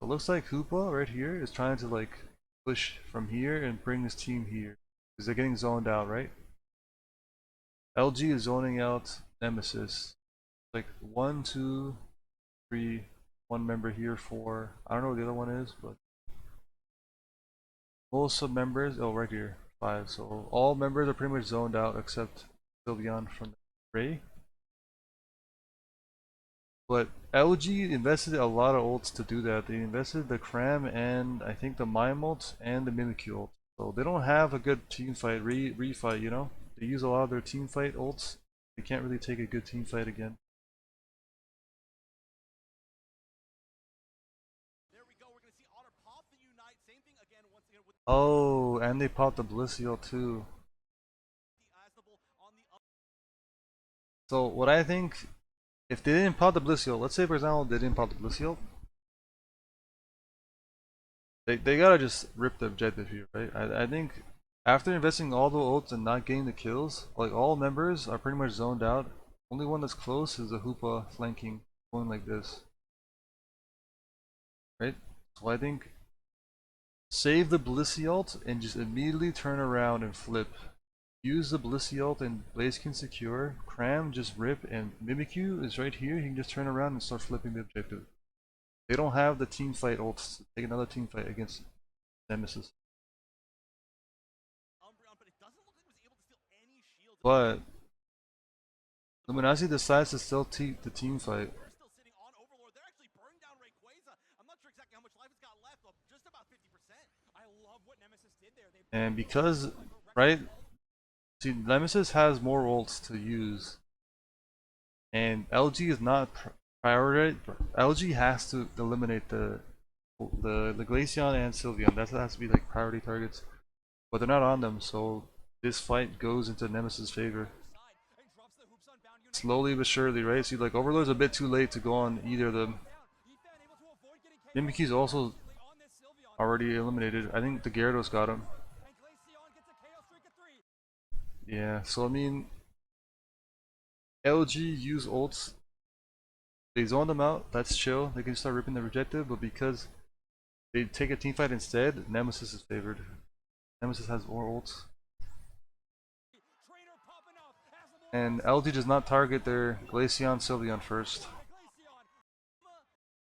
It looks like Hoopa right here is trying to like push from here and bring his team here because they're getting zoned out, right? LG is zoning out Nemesis. Like 1, 2, 3, one member here, 4. I don't know what the other one is, but most sub members. Oh, right here, 5. So all members are pretty much zoned out except Sylveon from the Ray. But LG invested a lot of ults to do that. They invested the Cram and I think the Mime ult and the Mimikyu ult. So they don't have a good team fight, refight, you know? They use a lot of their team fight ults. They can't really take a good team fight again. there we go. We're gonna see Otter pop the Unite. Same thing again once again with Oh, and they popped the Blissey too. So what I think, if they didn't pop the Blissey, let's say for example they didn't pop the Blissey, they gotta just rip the objective here, right? I think after investing all the ults and not getting the kills, like all members are pretty much zoned out. Only one that's close is the Hoopa flanking, going like this. Right? So I think save the Blissey ult and just immediately turn around and flip. Use the Blissey ult and Blaziken secure. Cram, just rip, and Mimikyu is right here. He can just turn around and start flipping the objective. They don't have the team fight ults to take another team fight against Nemesis. Umbreon, but it doesn't look like it was able to steal any But Luminasi decides to still the team fight. They're still sitting on Overlord. They're actually burning down Rayquaza. I'm not sure exactly how much life it's got left, but just about 50%. I love what Nemesis did there. They And because, right, see, Nemesis has more ults to use. And LG is not priority. LG has to eliminate the Glaceon and Sylveon. That has to be like priority targets. But they're not on them, so this fight goes into Nemesis' favor. Slowly but surely, right? See, like Overlord's a bit too late to go on either of them. Mimikyu's also already eliminated. I think the Gyarados got him. Yeah, so I mean, LG use ults. They zone them out, that's chill. They can start ripping the rejective, but because they take a team fight instead, Nemesis is favored. Nemesis has more ults. And LG does not target their Glaceon Sylveon first.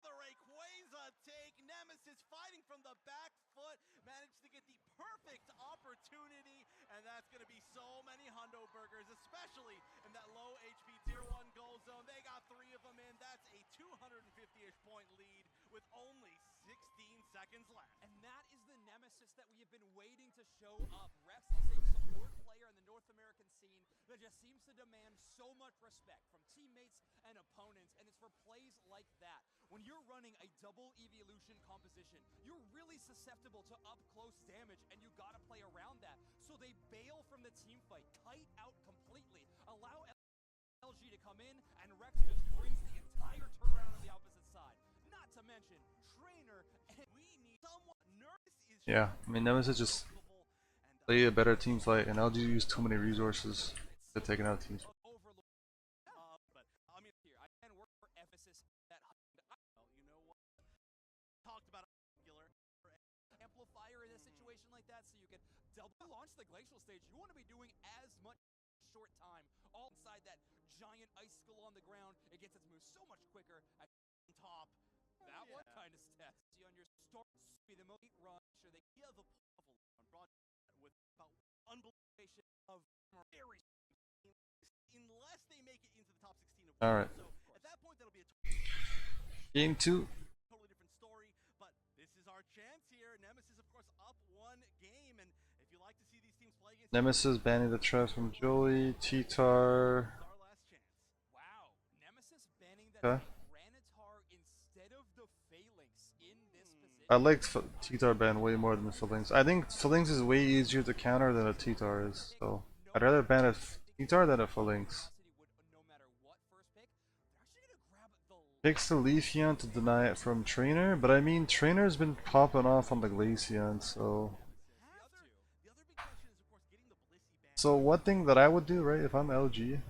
The Rayquaza take. Nemesis fighting from the back foot. Managed to get the perfect opportunity. And that's going to be so many hundo burgers, especially in that low HP tier 1 goal zone. They got 3 of them in. That's a 250-ish point lead with only 16 seconds left. And that is the Nemesis that we have been waiting to show up. Rex is a support player in the North American scene that just seems to demand so much respect from teammates and opponents, and it's for plays like that. When you're running a double evolution composition, you're really susceptible to up-close damage, and you gotta play around that. So they bail from the team fight, kite out completely, allow LG to come in, and Rex just brings the entire turnaround on the opposite side. Not to mention, Trainer, and we need someone. Nervous is Yeah, I mean, Nemesis just played a better team fight, and LG used too many resources to take it out of teams. But I mean, here I can work for emphasis that. Well, you know what? Talked about a regular amplifier in a situation like that, so you can double launch the glacial stage. You want to be doing as much short time, all inside that giant icicle on the ground. It gets its moves so much quicker. At top, that one kind of stats. See on your start, be the most run. Sure, they give a powerful on broad with about unbelievable of very. Unless they make it into the top 16 of All right. So at that point, that'll be a Game 2. totally different story. But this is our chance here. Nemesis, of course, up 1 game, and if you like to see these teams play against Nemesis banning the trap from Joey. T-Tar. our last chance. Wow, Nemesis banning that Okay. Granitar instead of the Phalanx in this position. I liked T-Tar ban way more than the Phalanx. I think Phalanx is way easier to counter than a T-Tar is, so I'd rather ban a T-Tar than a Phalanx. No matter what first pick, they're actually gonna grab the Picks the Leafeon to deny it from Trainer, but I mean, Trainer's been popping off on the Glaceon, so... The other big question is, of course, getting the Blissey ban. So one thing that I would do, right, if I'm LG,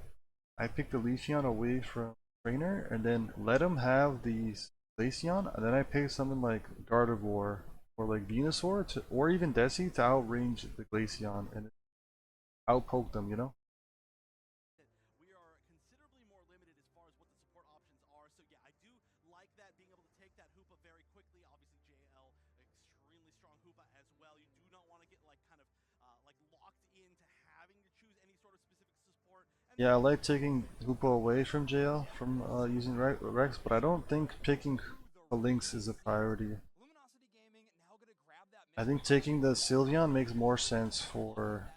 I pick the Leafeon away from Trainer, and then let him have the Glaceon, and then I pick something like Gardevoir, or like Venusaur, or even Desi to outrange the Glaceon, and outpoke them, you know? We are considerably more limited as far as what the support options are. So yeah, I do like that, being able to take that Hoopa very quickly. Obviously, JL, extremely strong Hoopa as well. You do not want to get like kind of like locked into having to choose any sort of specific support. And Yeah, I like taking Hoopa away from JL, from using Rex, but I don't think picking the Lynx is a priority. Luminosity Gaming now gonna grab that. I think taking the Sylveon makes more sense for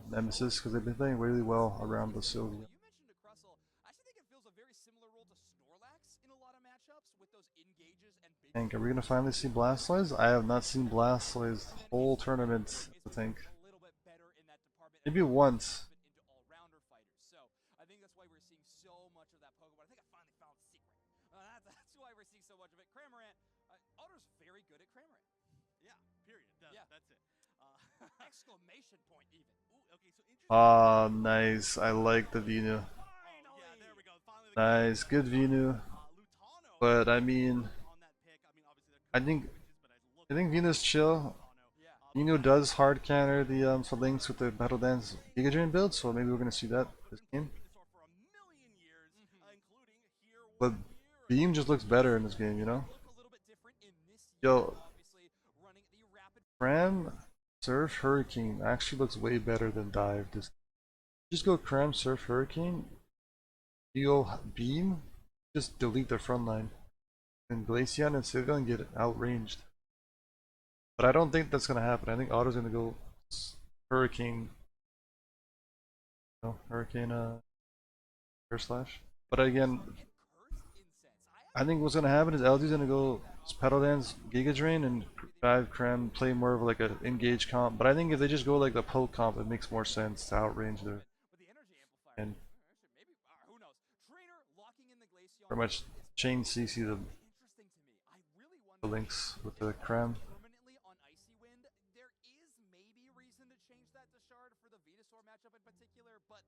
Nemesis, because they've been playing really well around the Sylveon. You mentioned to Crustle. I actually think it fills a very similar role to Snorlax in a lot of matchups with those engages and big. Are we gonna finally see Blastoise? I have not seen Blastoise the whole tournament, I think. A little bit better in that department. Maybe once. Into all-rounder fighters. So I think that's why we're seeing so much of that Pokemon. I think I finally found the secret. That's why we're seeing so much of it. Cramorant, Otter's very good at Cramorant. yeah, period. Yeah. That's it. Exclamation point even. Ooh, okay, so interesting. Ah, nice. I like the Venu. Yeah, there we go. Finally, the Nice, good Venu. Lutano But I mean, on that pick. I mean, obviously, I think but I look Venu's chill. Yeah. Venu does hard counter the Phalanx with the Battle Dance Giga Drain build, so maybe we're gonna see that this game. Venusaur for a million years, including here But 1 year. Beam just looks better in this game, you know? Look a little bit different in this Yo, obviously running the rapid Fram Surf Hurricane actually looks way better than Dive. This Just go Cram, Surf, Hurricane, you go Beam, just delete their front line. And Glaceon and Sylveon get outranged. But I don't think that's gonna happen. I think Otto's gonna go Hurricane. No, Hurricane Air Slash. But again, I think what's gonna happen is LG's gonna go Pedal Dance, Giga Drain, and Dive Cram play more of like an engage comp. But I think if they just go like the poke comp, it makes more sense to outrange their and Maybe who knows? Trainer locking in the Glaceon pretty much chain CC the interesting to me. I really wonder links with the Cram. permanently on Icy Wind. There is maybe reason to change that to Shard for the Venusaur matchup in particular, but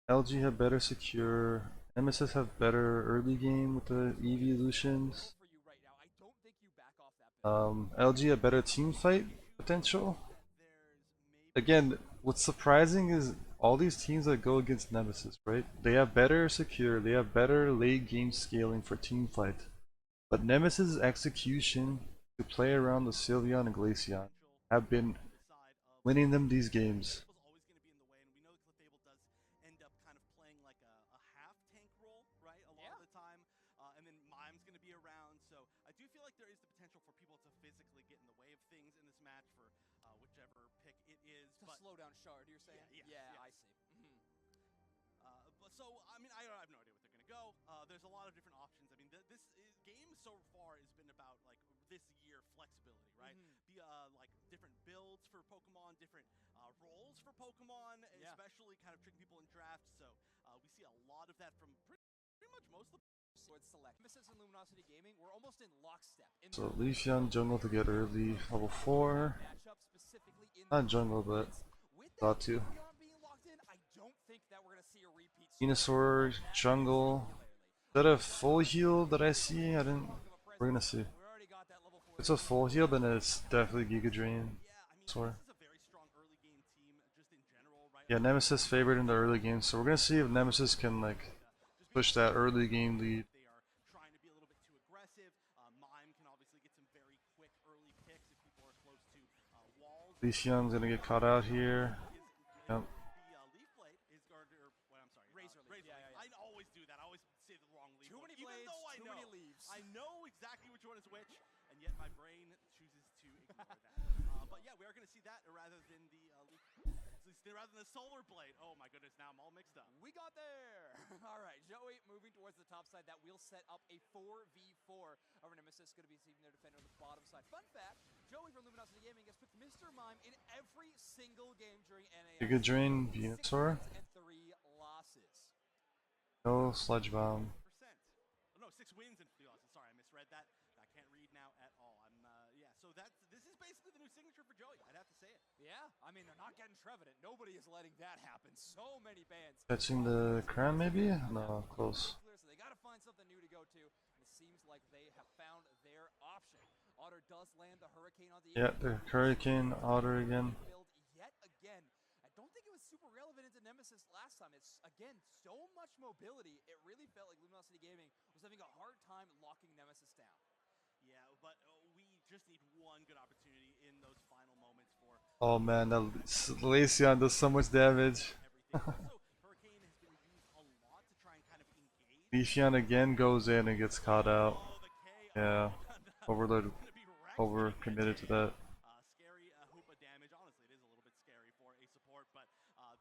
LG have better secure. Nemesis have better early game with the evolutions. for you right now, I don't think you back off that build. LG have better team fight potential. Again, what's surprising is all these teams that go against Nemesis, right? They have better secure, they have better late game scaling for team fight. But Nemesis' execution to play around the Sylveon and Glaceon have been winning them these games. Always going to be in the way, and we know Clefable does end up kind of playing like a half tank role, right? A lot of the time, and then Mime's going to be around. So I do feel like there is the potential for people to physically get in the way of things in this match for whichever pick it is. To slow down Shard, you're saying? I see. But so I mean, I have no idea what they're going to go. There's a lot of different options. I mean, game so far has been about like this year flexibility, right? Like different builds for Pokemon, different roles for Pokemon, especially kind of tricking people in drafts. So we see a lot of that from pretty much most of the Select. Nemesis and Luminosity Gaming, we're almost in lockstep. So Leafeon jungle to get early level 4. Not jungle, but thought to. Venusaur jungle. Is that a full heal that I see? I didn't. We're gonna see. If it's a full heal, then it's definitely Giga Drain. Sorry. Yeah, Nemesis favored in the early game, so we're gonna see if Nemesis can like push that early game lead. They are trying to be a little bit too aggressive. Mime can obviously get some very quick early picks if people are close to walls. Leafeon's gonna get caught out here. Yep. The Leaf Blade is Razor Leaf. I always do that. I always say the wrong Leaf. Too many even blades, though too many leaves. I know exactly which one is which, and yet my brain chooses to ignore that. But yeah, we are going to see that rather than the Leaf. Rather than the Solar Blade. Oh my goodness, now I'm all mixed up. We got there! Alright, Joey moving towards the top side. That will set up a 4v4. Our Nemesis going to be receiving their defender on the bottom side. Fun fact, Joey from Luminosity Gaming has picked Mr. Mime in every single game during NAIC. Giga Drain, Venusaur. 6 and 3 losses. No Sludge Bomb. No, 6 wins and 3 losses. Sorry, I misread that. I can't read now at all. Yeah, so this is basically the new signature for Joey. I'd have to say it. Yeah, I mean, they're not getting Trevenant. Nobody is letting that happen. So many bans. Catching the Cram maybe? No, close. So they got to find something new to go to. It seems like they have found their option. Otter does land the Hurricane on the the Hurricane, Otter again. Build yet again. I don't think it was super relevant into Nemesis last time. It's, again, so much mobility. It really felt like Luminosity Gaming was having a hard time locking Nemesis down. Yeah, but we just need one good opportunity in those final moments for... Oh man, that Glaceon does so much damage. Hurricane has been used a lot to try and kind of engage. Leafeon again goes in and gets caught out. Yeah, overload, over committed to that. Scary Hoopa damage. Honestly, it is a little bit scary for a support, but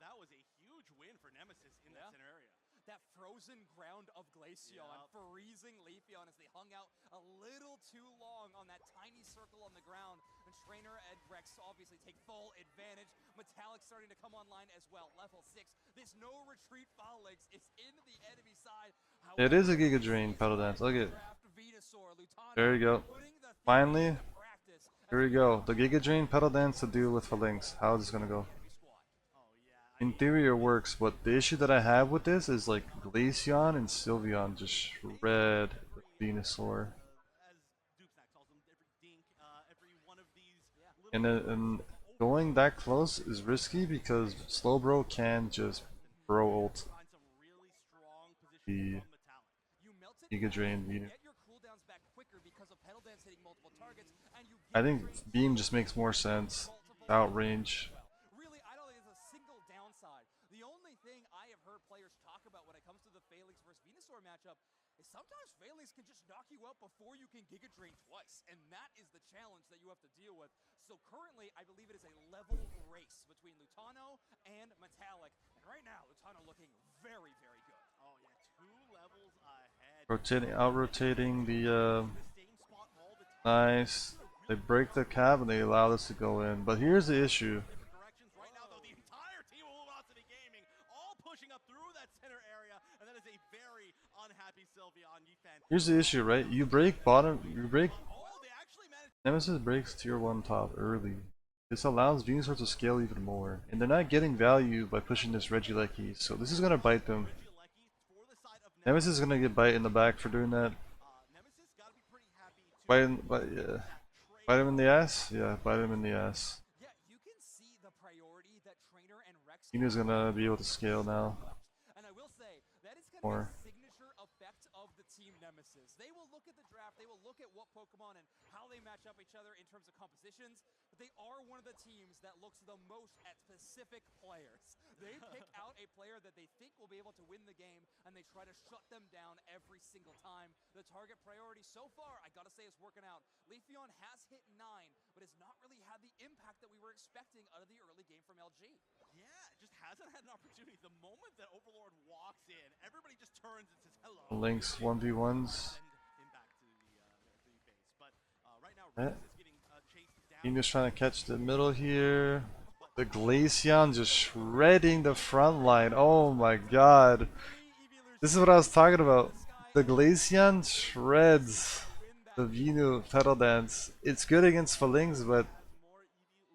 that was a huge win for Nemesis in that scenario. That frozen ground of Glaceon, freezing Leafeon as they hung out a little too long on that tiny circle on the ground. And Trainer and Rex obviously take full advantage. Metallic starting to come online as well. Level 6. This no retreat Phalanx is in the enemy side. However, It is a Giga Drain Pedal Dance. Look at it. There you go. Finally, here we go. The Giga Drain Pedal Dance to deal with Phalanx. How is this gonna go? In theory it works, but the issue that I have with this is like Glaceon and Sylveon just shred Venusaur. And going that close is risky because Slowbro can just bro ult the Giga Drain. I think Beam just makes more sense. Outrange. sometimes Phalanx can just knock you out before you can Giga Drain twice, and that is the challenge that you have to deal with. So currently, I believe it is a level race between Lutano and Metallic, and right now, Lutano looking very, very good. Oh yeah, 2 levels ahead. Rotating, out rotating the The same spot all the time. nice. They break the cap and they allow us to go in. But here's the issue. Different directions right now, though. The entire team of Velocity Gaming all pushing up through that center area, and that is a very unhappy Sylveon defense. Here's the issue, right? You break bottom, you break Oh, they actually managed. Nemesis breaks tier 1 top early. This allows Venusaur to scale even more, and they're not getting value by pushing this Regieleki, so this is gonna bite them. Regieleki for the side of Nemesis is gonna get bite in the back for doing that. Nemesis gotta be pretty happy to Bite him in the ass? Yeah, bite him in the ass. Yeah, you can see the priority that Trainer and Rex Yuna's gonna be able to scale now. And I will say, that is kind More. of a signature effect of the Team Nemesis. They will look at the draft, they will look at what Pokemon and how they match up each other in terms of compositions, but they are one of the teams that looks the most at specific players. They pick out a player that they think will be able to win the game, and they try to shut them down every single time. The target priority so far, I gotta say, is working out. Leafeon has hit 9, but has not really had the impact that we were expecting out of the early game from LG. Yeah, just hasn't had an opportunity. The moment that Overlord walks in, everybody just turns and says hello. Lynx 1v1s. Send him back to the base. But right now, Eh. Rex is getting chased down. Yuna's trying to catch the middle here. The Glaceon just shredding the front line. Oh my god. This is what I was talking about. The Glaceon shreds the Venu pedal dance. It's good against Phalanx, but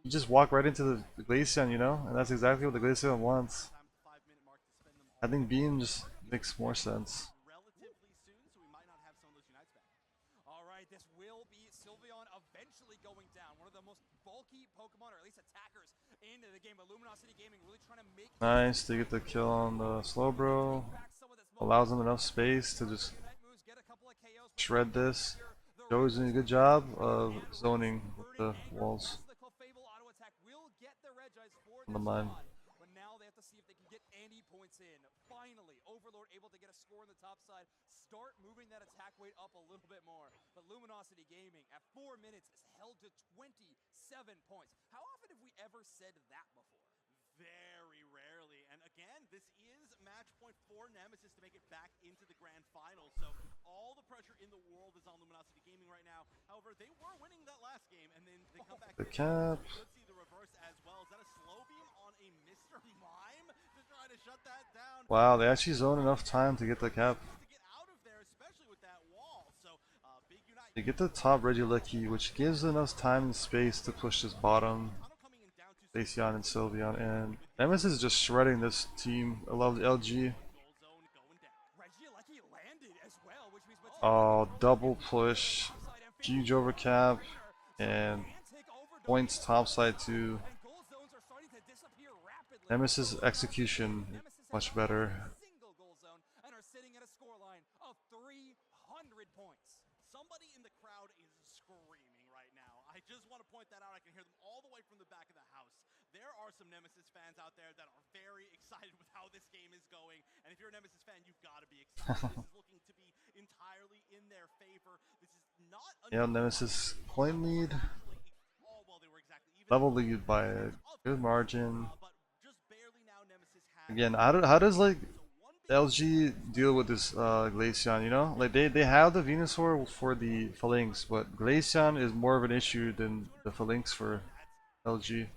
you just walk right into the Glaceon, you know? And that's exactly what the Glaceon wants. I think Beam just makes more sense. Relatively soon, so we might not have some of those unites back. All right, this will be Sylveon eventually going down. One of the most bulky Pokemon, or at least attackers, into the game. But Luminosity Gaming really trying to make Nice, they get the kill on the Slowbro. Allows them enough space to just shred this. Joey's doing a good job of zoning with the walls on the mine. But now they have to see if they can get any points in. Finally, Overlord able to get a score on the top side, start moving that attack weight up a little bit more. But Luminosity Gaming at 4 minutes is held to 27 points. How often have we ever said that before? Very rarely. And again, this is match point for Nemesis to make it back into the grand final. So all the pressure in the world is on Luminosity Gaming right now. However, they were winning that last game, and then they come back. The cap. We could see the reverse as well. Is that a slow beam on a Mr. Mime to try to shut that down? Wow, they actually zone enough time to get the cap. To get out of there, especially with that wall. So big unite. They get the top Regieleki, which gives enough time and space to push this bottom. Coming in down to Glaceon and Sylveon, and Nemesis is just shredding this team. I love the LG. gold zone going down. Regieleki landed as well, which means Oh, double push, huge overcap, and points topside too. and gold zones are starting to disappear rapidly. Nemesis execution much better. Single goal zone and are sitting at a scoreline of 300 points. Somebody in the crowd is screaming right now. I just want to point that out. I can hear them all the way from the back of the house. There are some Nemesis fans out there that are very excited with how this game is going. And if you're a Nemesis fan, you've got to be excited. This is looking to be entirely in their favor. This is not Yeah, Nemesis point lead, oh, well, they were exactly even. double lead by a good margin. But just barely now Nemesis has Again, how does like LG deal with this Glaceon, you know? Like they have the Venusaur for the Phalanx, but Glaceon is more of an issue than the Phalanx for LG.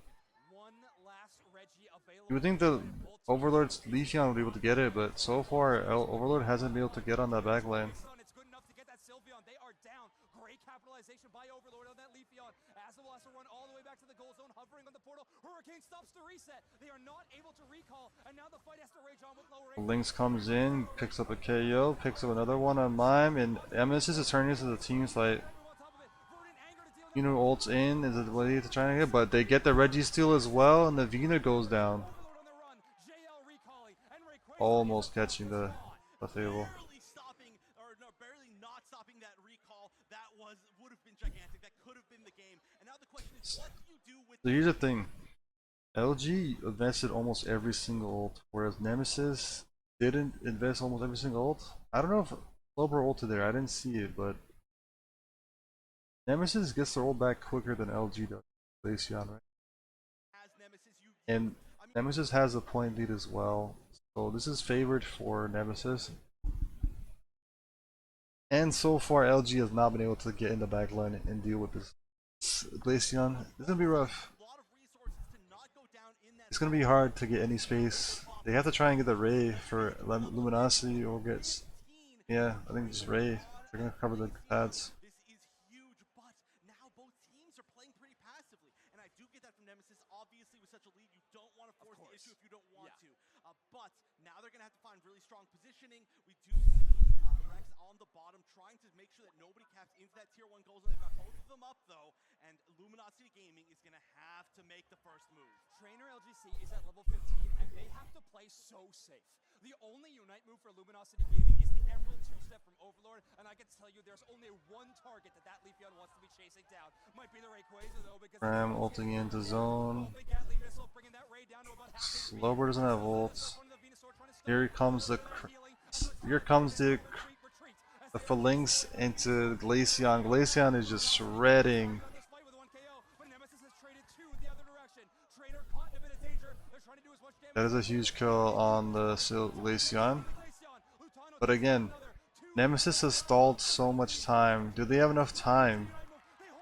One last Reggie available. You would think the Overlord's Leafeon would be able to get it, but so far Overlord hasn't been able to get on that back line. It's good enough to get that Sylveon. They are down. Great capitalization by Overlord on that Leafeon. Azul has to run all the way back to the goal zone, hovering on the portal. Hurricane stops the reset. They are not able to recall, and now the fight has to rage on with lower. Lynx comes in, picks up a KO, picks up another one on Mime, and Nemesis is turning into the team fight. You know, ults in is the way to try to get, but they get the Reggie steal as well, and the Vena goes down. Almost catching the Fable. barely stopping, or no, barely not stopping that recall. That would have been gigantic. That could have been the game. And now the question is, what do you do with So here's the thing. LG invested almost every single ult, whereas Nemesis didn't invest almost every single ult. I don't know if Slowbro ulted there. I didn't see it, but Nemesis gets the ult back quicker than LG does. Glaceon, right? As Nemesis, you And I mean, Nemesis has a point lead as well, so this is favored for Nemesis. And so far, LG has not been able to get in the back line and deal with this Glaceon. It's gonna be rough. a lot of resources to not go down in that It's gonna be hard to get any space. They have to try and get the Ray for Luminosity or gets. 15 Yeah, I think just Ray. They're gonna cover the pads. This is huge, but now both teams are playing pretty passively. And I do get that from Nemesis. Obviously, with such a lead, you don't want to force the issue if you don't want to. But now they're going to have to find really strong positioning. We do see Rex on the bottom trying to make sure that nobody caps into that tier 1 goals. They've got both of them up, though. And Luminosity Gaming is going to have to make the first move. Trainer LGC is at level 15, and they have to play so safe. The only Unite move for Luminosity Gaming is the Emerald 2-step from Overlord, and I can tell you there's only one target that Leafeon wants to be chasing down. Might be the Rayquaza, though, because Ram ulting into zone. the Gatling missile, bringing that Ray down to about half HP. Slowbro doesn't have ults. One of the Venusaur trying to stop Here comes the phalanx into Glaceon. Glaceon is just shredding. this fight with 1 KO, but Nemesis has traded to the other direction. Trainer caught in a bit of danger. They're trying to do as much damage. That is a huge kill on the Glaceon. But again, Nemesis has stalled so much time. Do they have enough time?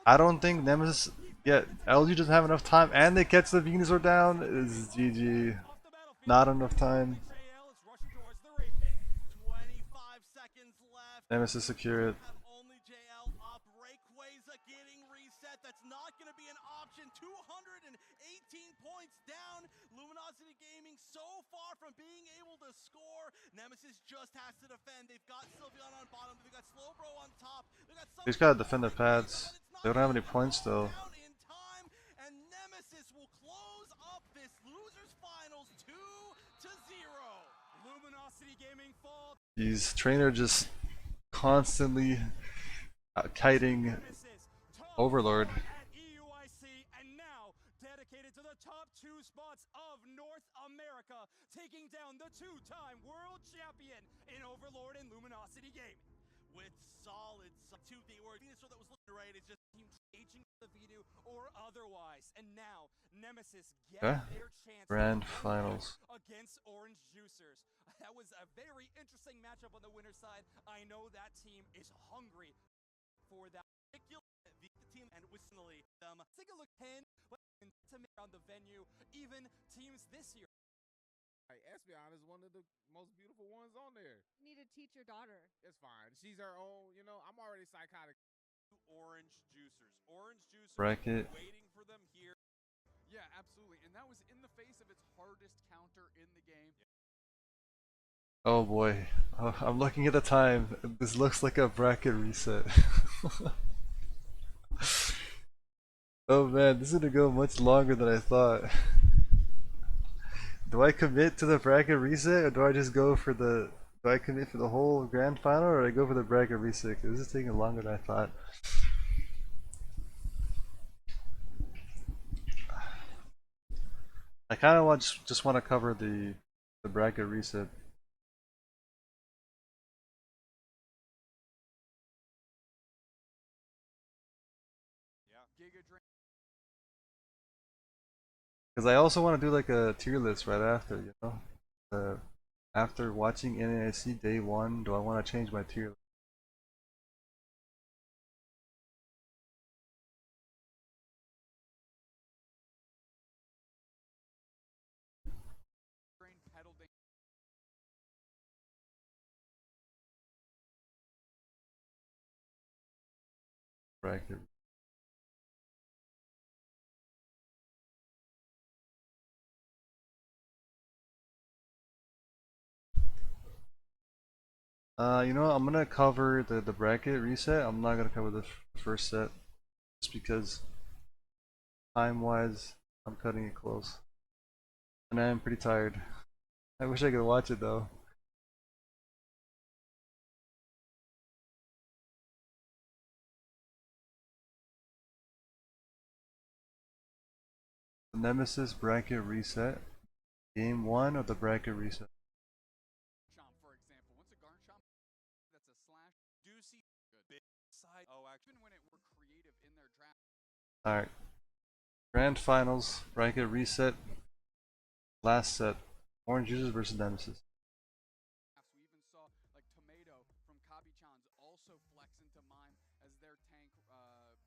I don't think Nemesis. Yeah, LG doesn't have enough time, and they catch the Venusaur down. Is GG. Not enough time. JL is rushing towards the Ray pit. 25 seconds left. Nemesis secure it. Have only JL up. Rayquaza getting reset. That's not going to be an option. 218 points down. Luminosity Gaming so far from being able to score. Nemesis just has to defend. They've got Sylveon on bottom. They've got Slowbro on top. They've got They just gotta defend their pads. They don't have any points though. down in time, and Nemesis will close up this losers finals 2-0. Luminosity Gaming fall. These trainer just constantly kiting Overlord. At EUIC, and now dedicated to the top 2 spots of North America, taking down the 2-time world champion in Overlord and Luminosity Gaming. With solid to the or Venusaur that was looking right. It's just Team aging the Venu or otherwise, and now Nemesis get Okay. their chance Grand to finals. against Orange Juicers. That was a very interesting matchup on the winner's side. I know that team is hungry for that particular the team and Whistly them. Take a look 10, but intimate on the venue, even teams this year. Like, Espeon is one of the most beautiful ones on there. You need to teach your daughter. It's fine. She's her own, you know, I'm already psychotic. Orange Juicers. Orange Juicers Bracket. waiting for them here. Yeah, absolutely. And that was in the face of its hardest counter in the game. Oh boy. Oh, I'm looking at the time. This looks like a bracket reset. Oh man, this is gonna go much longer than I thought. Do I commit to the bracket reset, or do I just go for the... Do I commit for the whole grand final, or do I go for the bracket reset? 'Cause this is taking longer than I thought. I kind of just want to cover the bracket reset. Giga Drain. Because I also want to do like a tier list right after, you know? After watching NAIC day 1, do I want to change my tier list? Pedal dance. Bracket. You know what? I'm gonna cover the bracket reset. I'm not gonna cover the first set, just because time-wise, I'm cutting it close, and I am pretty tired. I wish I could watch it though. The Nemesis bracket reset. Game 1 of the bracket reset. Chomp, for example. Once a Garchomp, that's a slash Alright. Grand Finals, bracket reset, last set. Orange Juices versus Nemesis. We even saw like Tomato from Kabi-chan's also flex into mine as their tank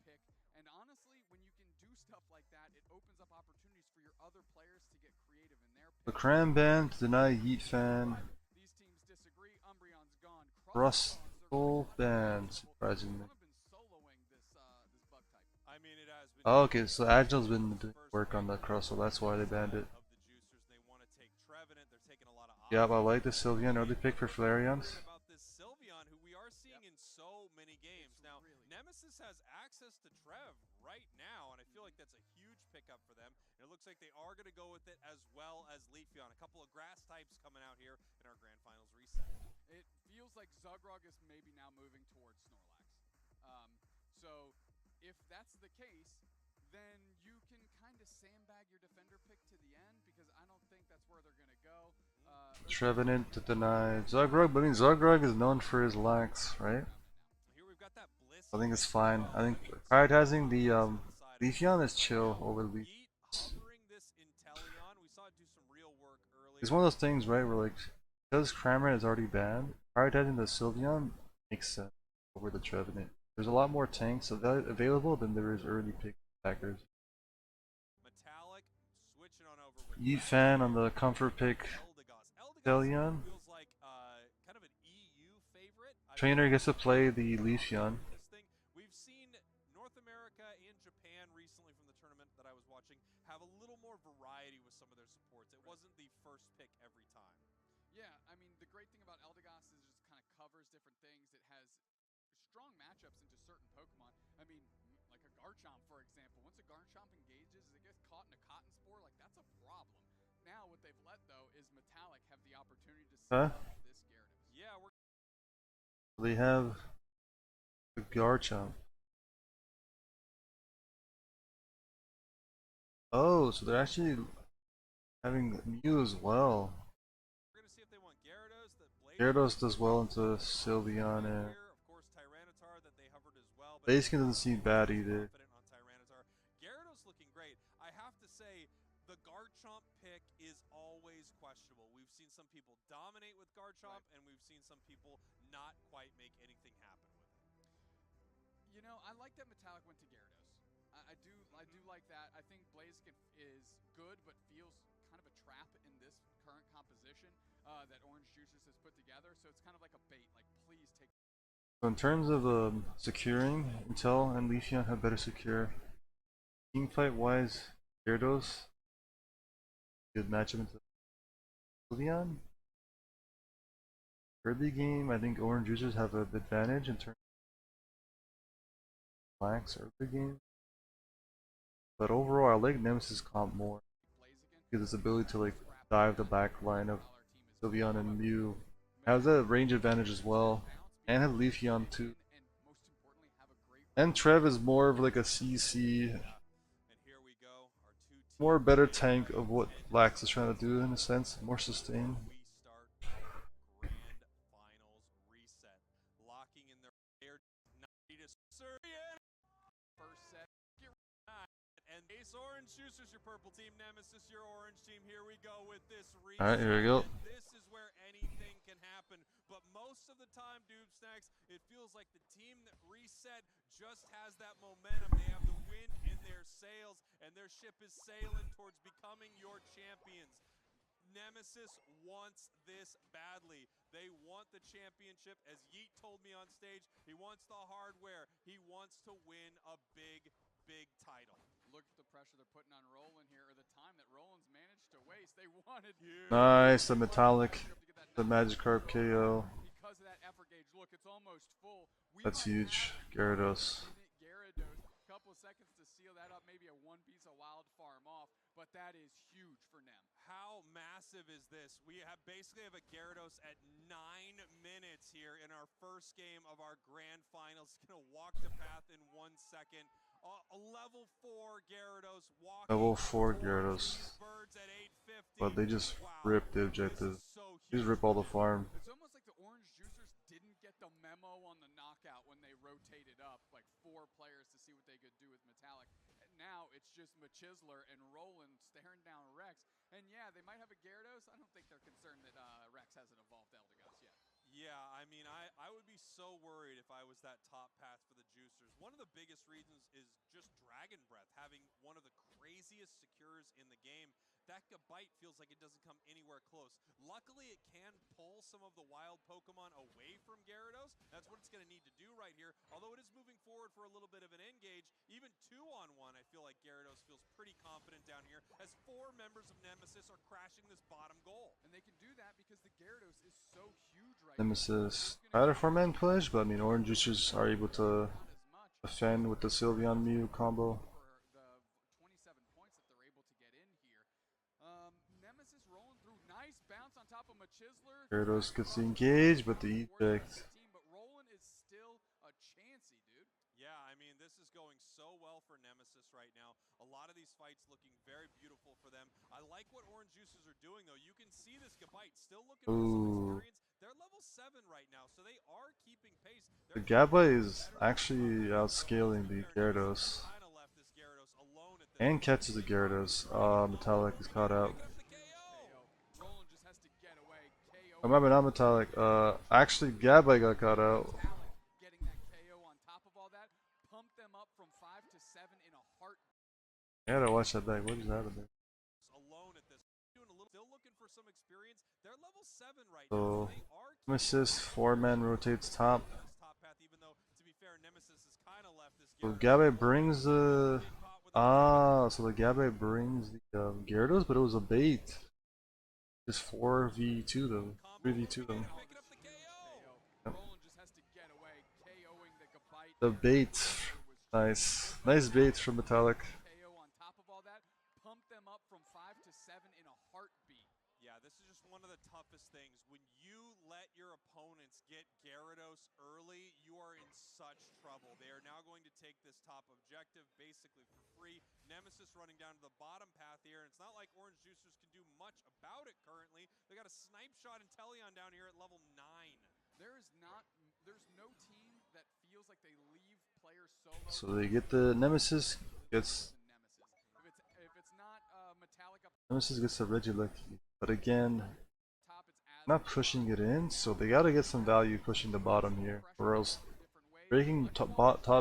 pick. And honestly, when you can do stuff like that, it opens up opportunities for your other players to get creative in their The pick. Cram Band, Deny Yeet Fan, These teams disagree. Umbreon's gone. Rustful Band, surprisingly. One have been soloing this this bug type. I mean, it has been. Oh, okay, so Agil's been doing work on that cross, so that's why they banned it. Of the juicers, they want to take Trevenant. They're taking a lot of. Yeah, I like the Sylveon early pick for Flareons. About this Sylveon, who we are seeing in so many games now. Nemesis has access to Trev right now, and I feel like that's a huge pickup for them. And it looks like they are going to go with it as well as Leafeon. A couple of grass types coming out here in our Grand Finals reset. It feels like Zugrog is maybe now moving towards Snorlax. So if that's the case, then you can kind of sandbag your defender pick to the end because I don't think that's where they're going to go. Trevenant to deny Zugrug, but I mean Zugrug is known for his lax, right? Here we've got that Bliss. I think it's fine. I think prioritizing the Leafeon is chill over the It's one of those things, right, where like because Cramorant is already banned, prioritizing the Sylveon makes sense over the Trevenant. There's a lot more tanks available than there is early pick attackers. Metallic switching on over with Yeet Fan on the comfort pick Sylveon. feels like kind of an EU favorite. Trainer gets to play the Leafeon. This thing we've seen North America and Japan recently from the tournament that I was watching have a little more variety with some of their supports. It wasn't the first pick every time. Yeah, I mean, the great thing about Eldegoss is it just kind of covers different things. It has strong matchups into certain Pokemon. I mean, like a Garchomp, for example. Once a Garchomp engages, it gets caught in a cotton spore, like that's a problem. Now, what they've let, though, is Metallic have the opportunity to see this Gyarados. Yeah, They have the Garchomp. Oh, so they're actually having Mew as well. we're gonna see if they want Gyarados. Gyarados does well into Sylveon and Of course, Tyranitar that they hovered as well. Baskin doesn't seem bad either. On Tyranitar. Gyarados looking great. I have to say, the Garchomp pick is always questionable. We've seen some people dominate with Garchomp, and we've seen some people not quite make anything happen with it. You know, I like that Metallic went to Gyarados. I do like that. I think Blaziken is good, but feels kind of a trap in this current composition that Orange Juicers has put together. So it's kind of like a bait. Like, please take. So in terms of securing, Intel and Leafeon have better secure. Teamfight wise, Gyarados, good matchup into Sylveon. Early game, I think Orange Juicers have an advantage in terms of flanks early game. But overall, I like Nemesis comp more because its ability to like dive the back line of Sylveon and Mew has a range advantage as well, and have Leafeon too. And Trev is more of like a CC, more better tank of what Lax is trying to do in a sense, more sustain. Orange Juicers, your purple team. Nemesis, your orange team. Here we go with this reset. Alright, here we go. This is where anything can happen. But most of the time, Dude Snacks, it feels like the team that reset just has that momentum. They have the wind in their sails, and their ship is sailing towards becoming your champions. Nemesis wants this badly. They want the championship. As Yeet told me on stage, he wants the hardware. He wants to win a big, big title. Look at the pressure they're putting on Roland here, or the time that Roland's managed to waste. They wanted nice, the Metallic, the Magikarp KO. Because of that effort gauge, look, it's almost full. That's huge, Gyarados. Gyarados, a couple of seconds to seal that up, maybe a one piece of wild farm off, but that is huge for Nem. How massive is this? We have basically have a Gyarados at 9 minutes here in our first game of our grand finals. It's gonna walk the path in 1 second. A level 4 Gyarados walking. Level 4 Gyarados. But they just ripped the objective. They just rip all the farm. It's almost like the Orange Juicers didn't get the memo on the knockout when they rotated up like 4 players to see what they could do with Metallic. just Machisler and Roland staring down Rex. And yeah, they might have a Gyarados. I don't think they're concerned that Rex hasn't evolved Eldegoss yet. Yeah, I mean, I would be so worried if I was that top path for the Juicers. One of the biggest reasons is just Dragon Breath, having one of the craziest secures in the game. That Gabite feels like it doesn't come anywhere close. Luckily, it can pull some of the wild Pokemon away from Gyarados. That's what it's going to need to do right here. Although it is moving forward for a little bit of an engage, even 2-on-1, I feel like Gyarados feels pretty confident down here as 4 members of Nemesis are crashing this bottom goal. And they can do that because the Gyarados is so huge right Nemesis tried a 4-man push, but I mean, Orange Juicers are able to defend with the Sylveon Mew combo. for the 27 points that they're able to get in here. Nemesis rolling through, nice bounce on top of Machisler. Gyarados gets the engage, but the eject. But Roland is still a chancy, dude. Yeah, I mean, this is going so well for Nemesis right now. A lot of these fights looking very beautiful for them. I like what Orange Juicers are doing, though. You can see this Gabite still looking for some experience. They're level 7 right now, so they are keeping pace. The Gabite is actually outscaling the Gyarados. And catches the Gyarados. Metallic is caught out. Roland just has to get away. KO. Remember, not Metallic. Actually, Gabite got caught out. Getting that KO on top of all that, pump them up from 5 to 7 in a heartbeat. I gotta watch that back. What is happening? Alone at this, still looking for some experience. They're level 7 right So, now. They are Nemesis 4-man rotates top. top path, even though to be fair, Nemesis is kind of left this. So Gabite brings the so the Gabite brings the Gyarados, but it was a bait. Just 4v2 them, 3v2 them. Yep. Roland just has to get away, KOing the Gabite. The bait, nice bait from Metallic. KO on top of all that, pump them up from 5 to 7 in a heartbeat. Yeah, this is just one of the toughest things. When you let your opponents get Gyarados early, you are in such trouble. They are now going to take this top objective basically for free. Nemesis running down to the bottom path here, and it's not like Orange Juicers can do much about it currently. They got a snipe shot Inteleon down here at level 9. There's no team that feels like they leave players solo. So they get the Nemesis gets If it's not Metallic up Nemesis gets the Regieleki, but again, top, it's not pushing it in. So they gotta get some value pushing the bottom here, or else breaking top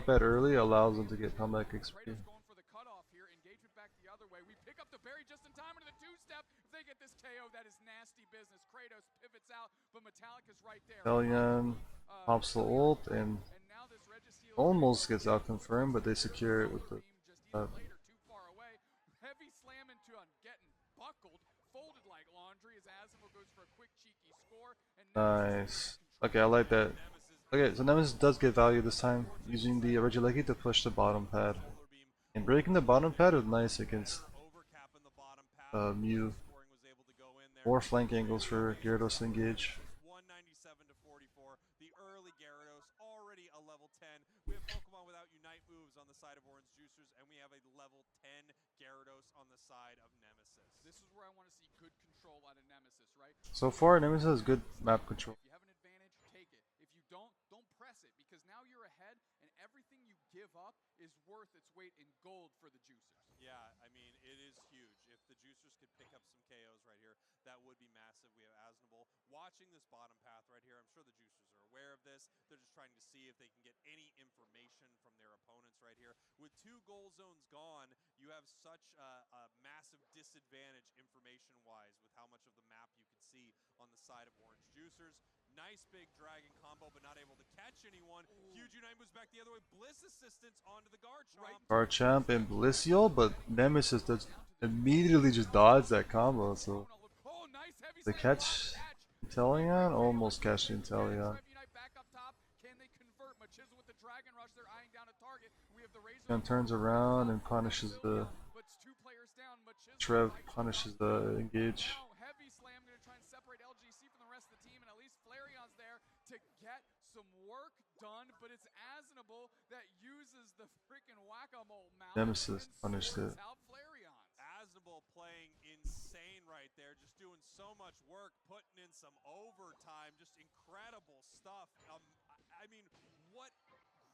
bet early allows them to get comeback XP. Kratos going for the cutoff here. Engagement back the other way. We pick up the berry just in time into the 2-step. If they get this KO, that is nasty business. Kratos pivots out, but Metallic is right there. Hellion pops the ult and now this Registeel almost gets out confirmed, but they secure it with the just even later, too far away. Heavy slam into getting buckled, folded like laundry as Azumel goes for a quick cheeky score. And nice. Okay, I like that. Okay, so Nemesis does get value this time, using the Regieleki to push the bottom pad. And breaking the bottom pad was nice against Mew. More flank angles for Gyarados to engage. 197 to 44. The early Gyarados already a level 10. We have Pokemon without Unite moves on the side of Orange Juicers, and we have a level 10 Gyarados on the side of Nemesis. this is where I want to see good control out of Nemesis, right? So far, Nemesis has good map control. If you have an advantage, take it. If you don't press it, because now you're ahead, and everything you give up is worth its weight in gold for the Juicers. Yeah, I mean, it is huge. If the Juicers could pick up some KOs right here, that would be massive. We have Asnable watching this bottom path right here. I'm sure the Juicers are aware of this. They're just trying to see if they can get any information from their opponents right here. With 2 goal zones gone, you have such a massive disadvantage information-wise with how much of the map you can see on the side of Orange Juicers. Nice big dragon combo, but not able to catch anyone. Huge Unite moves back the other way. Bliss assistance onto the Garchomp. Garchomp and Blissey, but Nemesis does immediately just dodge that combo, so Oh, nice heavy the slam, catch block Inteleon, almost catch Inteleon. Unite back up top. Can they convert? Machisel with the Dragon Rush. They're eyeing down a target. We have the Razor. And turns around and punishes the But it's 2 players down. Machisel Trev punishes the engage. now heavy slam going to try and separate LGC from the rest of the team, and at least Flareon's there to get some work done. But it's Asnable that uses the freaking whack-a-mole mount. Nemesis and punished sorts it. out Flareon's. Asnable playing insane right there, just doing so much work, putting in some overtime, just incredible stuff. I mean, what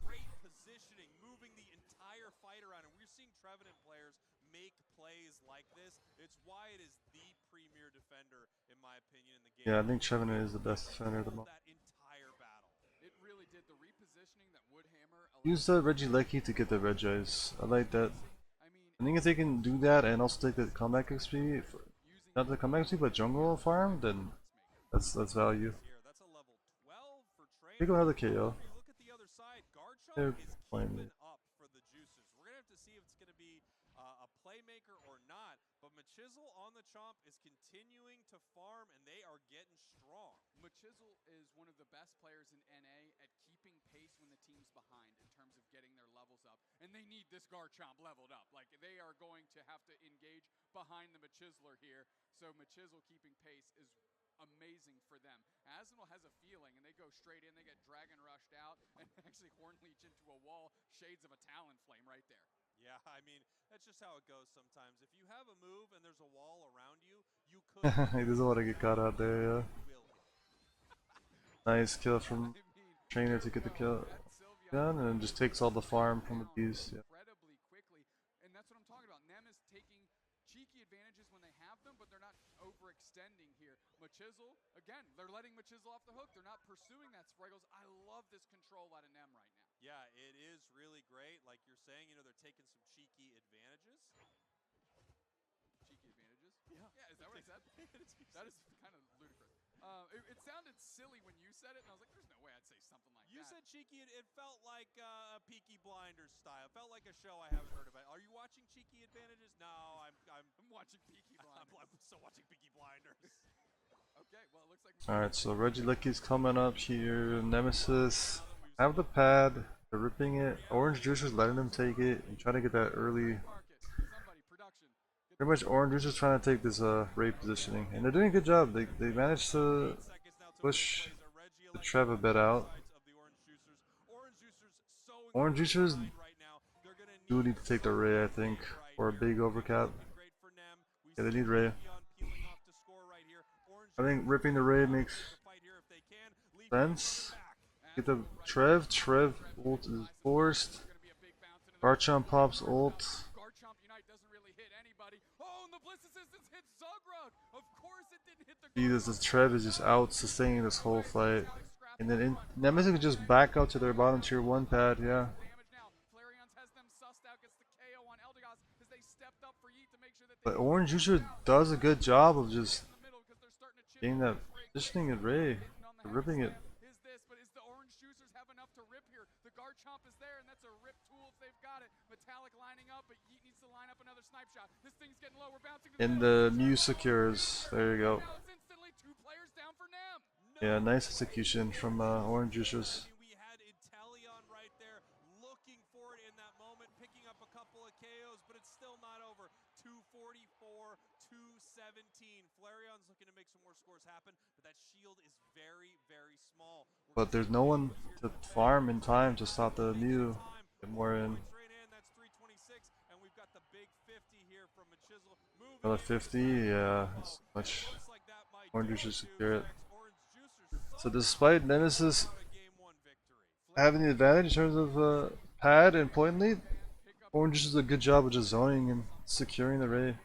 great positioning, moving the entire fight around, and we're seeing Trevenant players make plays like this. It's why it is the premier defender, in my opinion, in the game. Yeah, I think Trevenant is the best defender at the moment. That entire battle. It really did. The repositioning that Woodhammer Use Reggie Lecky to get the Regi's. I like that. I mean, I think if they can do that and also take the comeback XP, not the comeback XP, but jungle farm, then that's value. Here, that's a level 12 for Trainer. They go another KO. If you look at the other side, Garchomp They're is playing keeping me. up for the Juicers. We're gonna have to see if it's gonna be a playmaker or not. But Machisel on the Chomp is continuing to farm, and they are getting strong. Machisel is one of the best players in NA at keeping pace when the team's behind in terms of getting their levels up. And they need this Garchomp leveled up. Like, they are going to have to engage behind the Machisler here. So Machisel keeping pace is amazing for them. Arsenal has a feeling, and they go straight in. They get Dragon Rushed out, and actually Horn Leech into a wall. Shades of a Talonflame right there. Yeah, I mean, that's just how it goes sometimes. If you have a move and there's a wall around you, you could He doesn't want to get caught out there, yeah. will hit. Nice kill from I mean, Trainer to get the kill done, and then just takes all the farm from the bees. Yeah. incredibly quickly, and that's what I'm talking about. Nem is taking cheeky advantages when they have them, but they're not overextending here. Machisel, again, they're letting Machisel off the hook. They're not pursuing that Spriggles. I love this control out of Nem right now. Yeah, it is really great. Like you're saying, you know, they're taking some cheeky advantages. Cheeky advantages? Yeah. Yeah, is that what I said? That is kind of ludicrous. It sounded silly when you said it, and I was like, there's no way I'd say something like You that. said cheeky, it felt like a Peaky Blinders style. It felt like a show I haven't heard about. Are you watching Cheeky Advantages? No, I'm watching Peaky Blinders. I'm still watching Peaky Blinders. Okay, well, it looks like... Alright, so Reggie Lecky's coming up here. Nemesis have the pad. They're ripping it. Orange Juicer's letting them take it and trying to get that early. Somebody, production. Pretty much Orange Juicer's trying to take this raid positioning, and they're doing a good job. They managed to push the Trev a bit out. Orange Juicers do need to take the Ray, I think, or a big overcap. Yeah, they need Ray. I think ripping the Ray makes sense. Get the Trev. Trev ult is forced. Garchomp pops ult. Garchomp Unite doesn't really hit anybody. Oh, and the Bliss Assistance hits Zugrug. Of course it didn't hit the Jesus, this Trev is just out sustaining this whole fight. And then Nemesis can just back out to their bottom tier 1 pad, yeah. But Orange Juicer does a good job of just getting that positioning at Ray, ripping it. Is this, but is the Orange Juicers have enough to rip here? The Garchomp is there, and that's a rip tool if they've got it. Metallic lining up, but Yeet needs to line up another snipe shot. This thing's getting low. We're bouncing to And the Mew secures. There you go. Now it's instantly 2 players down for Nem. Yeah, nice execution from Orange Juicers. We had Inteleon right there looking for it in that moment, picking up a couple of KOs, but it's still not over. 244, 217. Flareon's looking to make some more scores happen, but that shield is very, very small. But there's no one to farm in time to stop the Mew. Get more in. That's 326, and we've got the big 50 here from Machisel. Another 50, yeah, it's much. Orange Juicers secure it. So despite Nemesis having the advantage in terms of pad and point lead, Orange Juicers does a good job of just zoning and securing the Ray.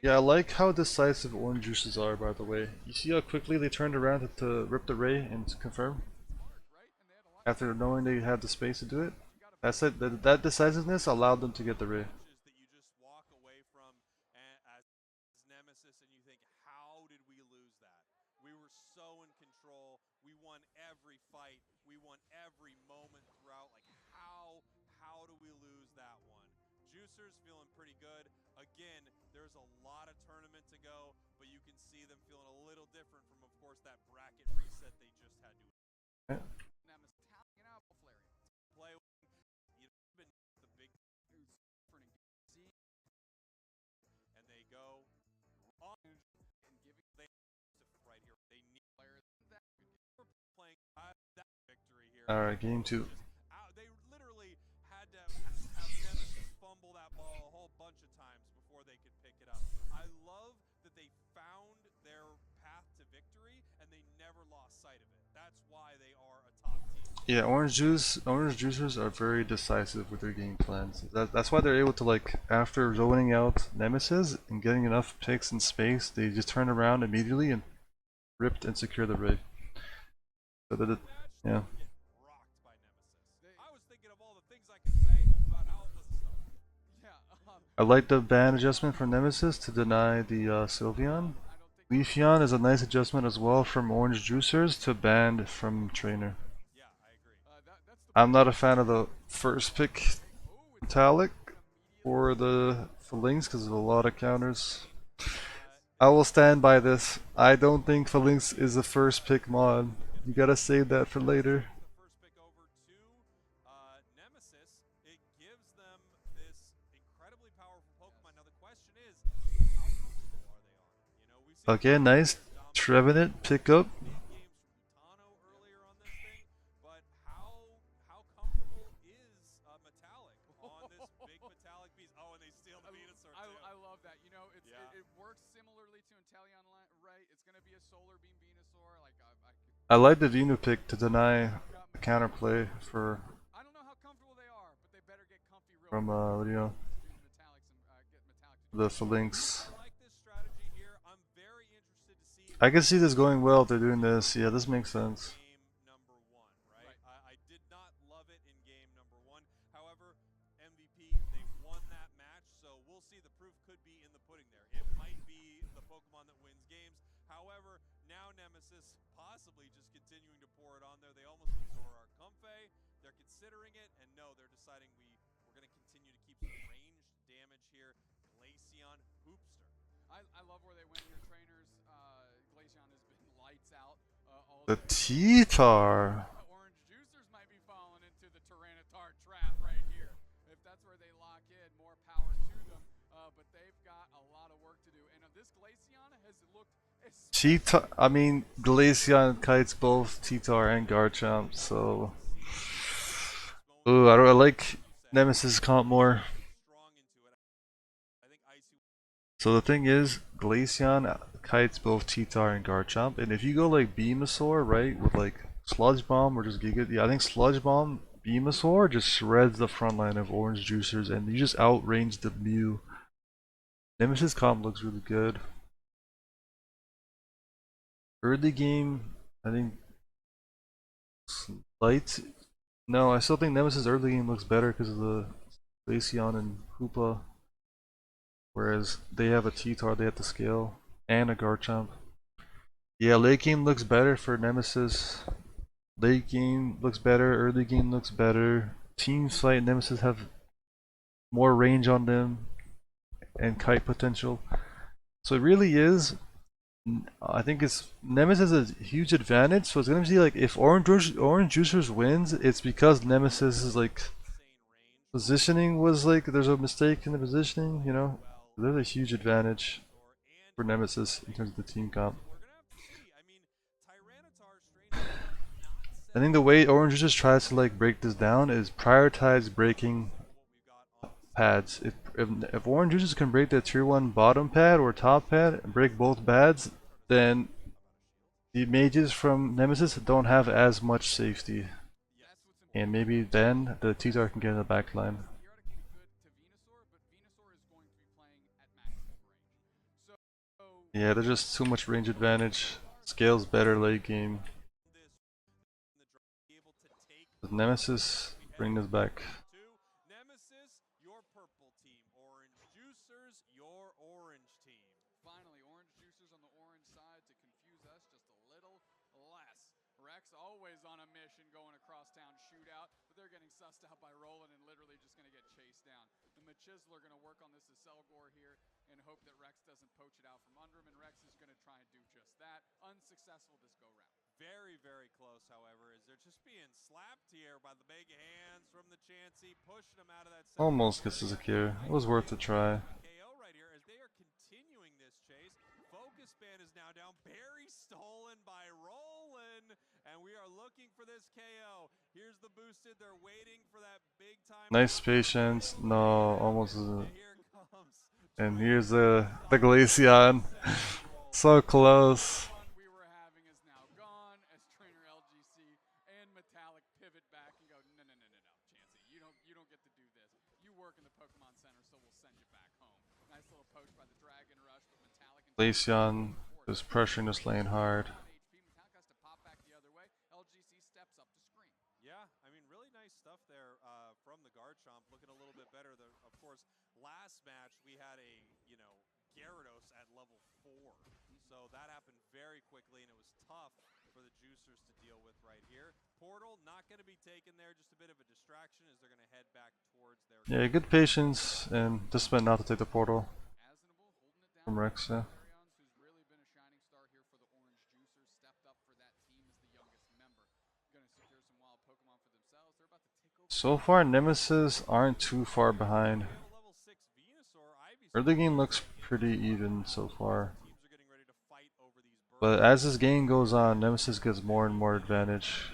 Yeah, I like how decisive Orange Juicers are, by the way. You see how quickly they turned around to rip the Ray and to confirm? After knowing they had the space to do it? That's it. That decisiveness allowed them to get the Ray. That you just walk away from as Nemesis and you think, how did we lose that? We were so in control. We won every fight. We won every moment throughout. Like, how do we lose that one? Juicers feeling pretty good. Again, there's a lot of tournament to go, but you can see them feeling a little different from, of course, that bracket reset they just had to play. Been the big and they go on and giving right here. They need players that we're playing that victory here. All right, game 2. They literally had to have Nemesis fumble that ball a whole bunch of times before they could pick it up. I love that they found their path to victory and they never lost sight of it. That's why they are a top team. Yeah, orange juicers are very decisive with their game plans. That's why they're able to, like, after zoning out Nemesis and getting enough picks in space, they just turn around immediately and ripped and secure the raid. So that, yeah. Get rocked by Nemesis. I was thinking of all the things I could say about how it was a stomp. Yeah. I like the ban adjustment for Nemesis to deny the Sylveon. Leafeon is a nice adjustment as well from orange juicers to ban from trainer. Yeah, I agree. That's the I'm not a fan of the first pick Oh, it's metallic immediately for the Phalanx because of a lot of counters. Uh, I will stand by this. I don't think Phalanx is a first pick mod. You gotta save that for later. the first pick over to Nemesis. It gives them this incredibly powerful Pokemon. Now the question is, how comfortable are they on it? You know, we've seen Okay, nice. Trevenant pick up. big games from Butano earlier on this thing, but how comfortable is Metallic on this big metallic beast? Oh, and they steal the Venusaur too. I love that. You know, Yeah. it works similarly to Inteleon, right? It's gonna be a Solar Beam Venusaur. Like I like the Venu pick to deny the counterplay for I don't know how comfortable they are, but they better get comfy real from quick. what do you know, Do the metallics and get metallic. the Phalanx. I like this strategy here. I'm very interested to see. I can see this going well if they're doing this. Yeah, this makes sense. Game number one, right? I did not love it in game number one. However, MVP, they won that match, so we'll see. The proof could be in the pudding there. It might be the Pokemon that wins games. However, now Nemesis possibly just continuing to pour it on there. They almost went Zoroark Comfey. They're considering it, and no, they're deciding we're going to continue to keep some ranged damage here. Glaceon Hoopster. I love where they went here, trainers. Glaceon has been lights out all The day. T-Tar. Orange Juicers might be falling into the Tyranitar trap right here. If that's where they lock in, more power to them. But they've got a lot of work to do. And this Glaceon has looked T-Tar, I mean, Glaceon kites both T-Tar and Garchomp, so... Ooh, I like Nemesis comp more. Strong into it. I think Icy. So the thing is, Glaceon kites both T-Tar and Garchomp, and if you go like Venusaur, right, with like Sludge Bomb or just Giga, yeah, I think Sludge Bomb, Venusaur just shreds the front line of orange juicers, and you just outrange the Mew. Nemesis comp looks really good. Early game, I think Light. No, I still think Nemesis early game looks better because of the Glaceon and Hoopa. Whereas they have a T-Tar, they have to scale, and a Garchomp. Yeah, late game looks better for Nemesis. Late game looks better, early game looks better. Team Fight Nemesis have more range on them and kite potential. So it really is, I think it's Nemesis is a huge advantage. So it's gonna be like if Orange Juicers wins, it's because Nemesis is like positioning was like there's a mistake in the positioning, you know. There's a huge advantage for Nemesis in terms of the team comp. We're gonna have to see. I mean, Tyranitar straight up not set I think the way Orange Juicers tries to like break this down is prioritize breaking what we've got on the pads. If Orange Juicers can break the tier 1 bottom pad or top pad and break both pads, then the mages from Nemesis don't have as much safety. That's what's important. And maybe then the T-Tar can get in the back line. Theoretically good to Venusaur, but Venusaur is going to be playing at maximum range. So Yeah, there's just too much range advantage. Scales better late game. able to take But Nemesis, bring this back. to Nemesis, your purple team, Orange Juicers, your orange team. finally, Orange Juicers on the orange side to confuse us just a little less. Rex always on a mission going across town shootout, but they're getting sussed out by Roland and literally just going to get chased down. The Machisler going to work on this Acelgor here and hope that Rex doesn't poach it out from under him, and Rex is going to try and do just that. Unsuccessful this go round. Very, very close, however, as they're just being slapped here by the big hands from the Chansey, pushing them out of that center. Almost gets a secure. It was worth a try. KO right here as they are continuing this chase. Focus Span is now down. Barry stolen by Roland, and we are looking for this KO. Here's the boosted. They're waiting for that big time. Nice patience. No, almost isn't. Here comes. And here's the Glaceon. So close. Fun we were having is now gone as Trainer LG Glaceon is pressuring this lane hard. Yeah, I mean, really nice stuff there from the Garchomp, looking a little bit better. Of course, last match we had a, Gyarados at level 4. So that happened very quickly, and it was tough for the Juicers to deal with right here. Portal not going to be taken there, just a bit of a distraction as they're going to head back towards their... Yeah, good patience, and just meant not to take the portal from Rex, yeah. So far, Nemesis aren't too far behind. Early game looks pretty even so far. But as this game goes on, Nemesis gets more and more advantage.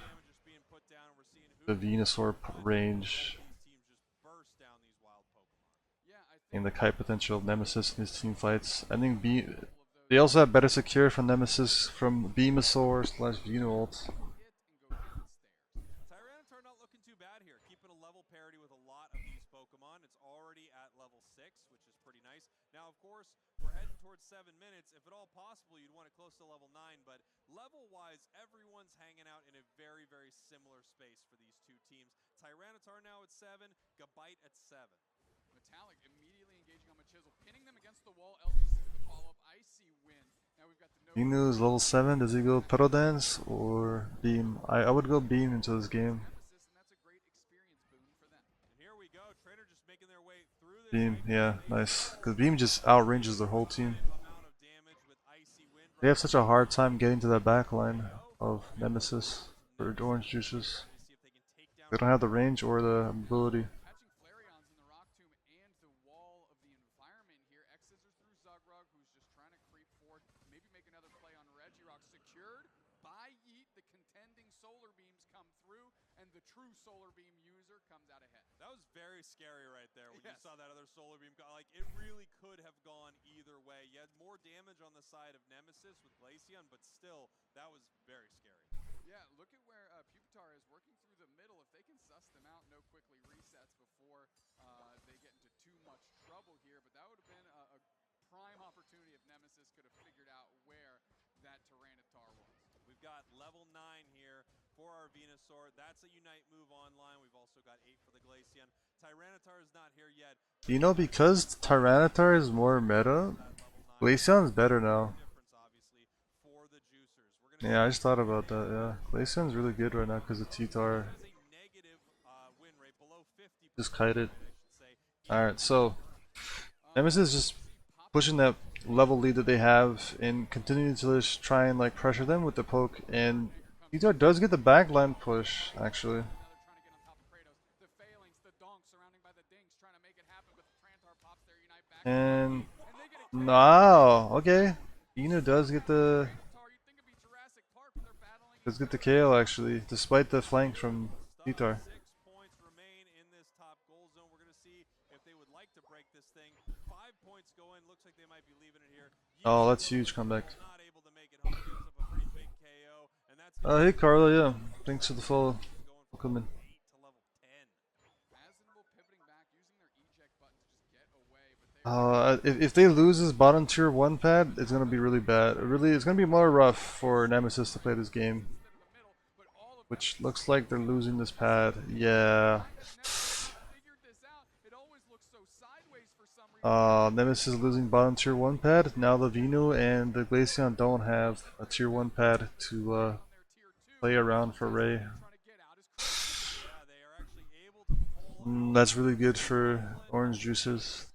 The Venusaur range and the kite potential of Nemesis in these team fights. I think they also have better secure from Nemesis from Venusaur / Venuult. Tyranitar not looking too bad here, keeping a level parity with a lot of these Pokemon. It's already at level 6, which is pretty nice. Now, of course, we're heading towards 7 minutes. If at all possible, you'd want it close to level 9, but level-wise, everyone's hanging out in a very, very similar space for these two teams. Tyranitar now at 7, Gabite at 7. Metallic immediately engaging on Machisel, pinning them against the wall. LGC with the follow-up. Icy win. Now we've got the Venu is level 7. Does he go Pedal Dance or Beam? I would go Beam into this game. Beam, yeah, nice. Because Beam just outranges their whole team. They have such a hard time getting to that back line of Nemesis for Orange Juices. They don't have the range or the ability. That was very scary right there when you saw that other Solar Beam. Like, it really could have gone either way. You had more damage on the side of Nemesis with Glaceon, but still, that was very scary. Yeah, look at where Pupitar is working through the middle. If they can suss them out, no quickly resets before they get into too much trouble here. But that would have been a prime opportunity if Nemesis could have figured out where that Tyranitar was. We've got level 9 here for our Venusaur. That's a Unite move online. We've also got 8 for the Glaceon. Tyranitar is not here yet. You know, because Tyranitar is more meta, Glaceon's better now. Yeah, I just thought about that, yeah. Glaceon's really good right now because of T-Tar. Just kite it. Alright, so Nemesis just pushing that level lead that they have and continuing to just try and like pressure them with the poke, and T-Tar does get the backline push actually. And wow, okay. Inu does get the KO actually, despite the flank from T-Tar. Oh, that's huge comeback. Hey Carlo, yeah. Thanks for the follow. Welcome in. If they lose this bottom tier 1 pad, it's gonna be really bad. It's gonna be more rough for Nemesis to play this game. Which looks like they're losing this pad. Yeah. Nemesis losing bottom tier 1 pad. Now the Venu and the Glaceon don't have a tier 1 pad to play around for Ray. That's really good for Orange Juices.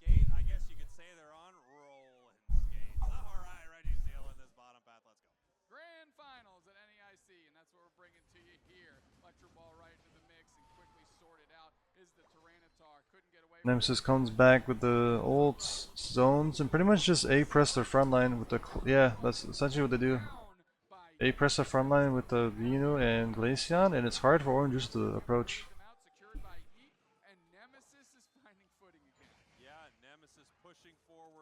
Grand finals at NAIC, and that's what we're bringing to you here. Electro Ball right into the mix and quickly sorted out is the Tyranitar. Couldn't get away. Nemesis comes back with the ult zones and pretty much just A press their front line with the yeah, that's essentially what they do. A press their front line with the Venu and Glaceon, and it's hard for Orange Juice to approach.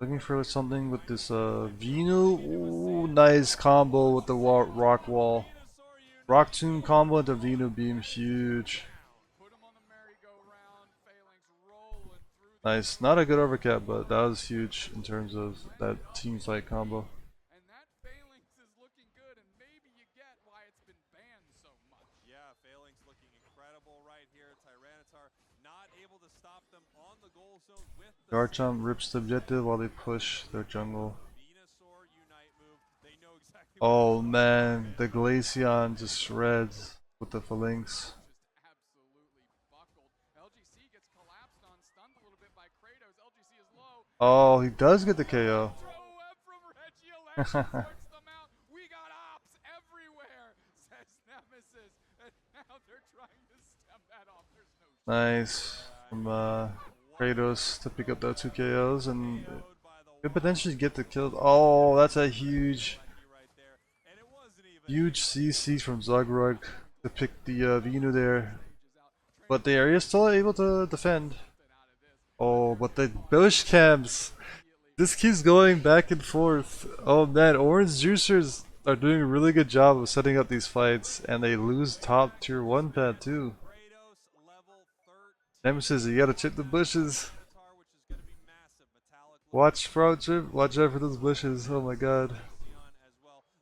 Looking for something with this Venu. Ooh, nice combo with the rock wall. Rock Tomb combo with the Venu beam, huge. Nice, not a good overcap, but that was huge in terms of that team fight combo. Garchomp rips the objective while they push their jungle. Venusaur Unite move. They know exactly Oh man, the Glaceon just shreds with the phalanx. Just absolutely buckled. LGC gets collapsed on, stunned a little bit by Kratos. LGC is low. Oh, he does get the KO. Throw a web from Regieleki sorts them out. We got ops everywhere, says Nemesis. And now they're trying to stem that off. There's no Nice from Kratos to pick up those 2 KOs and could potentially get the kill. Oh, that's a huge CC from Zagrug to pick the Venu there. But the area is still able to defend. Oh, but the bush camps. This keeps going back and forth. Oh man, Orange Juicers are doing a really good job of setting up these fights, and they lose top tier 1 pad too. Nemesis, you gotta chip the bushes. Watch front trip, watch out for those bushes. Oh my god.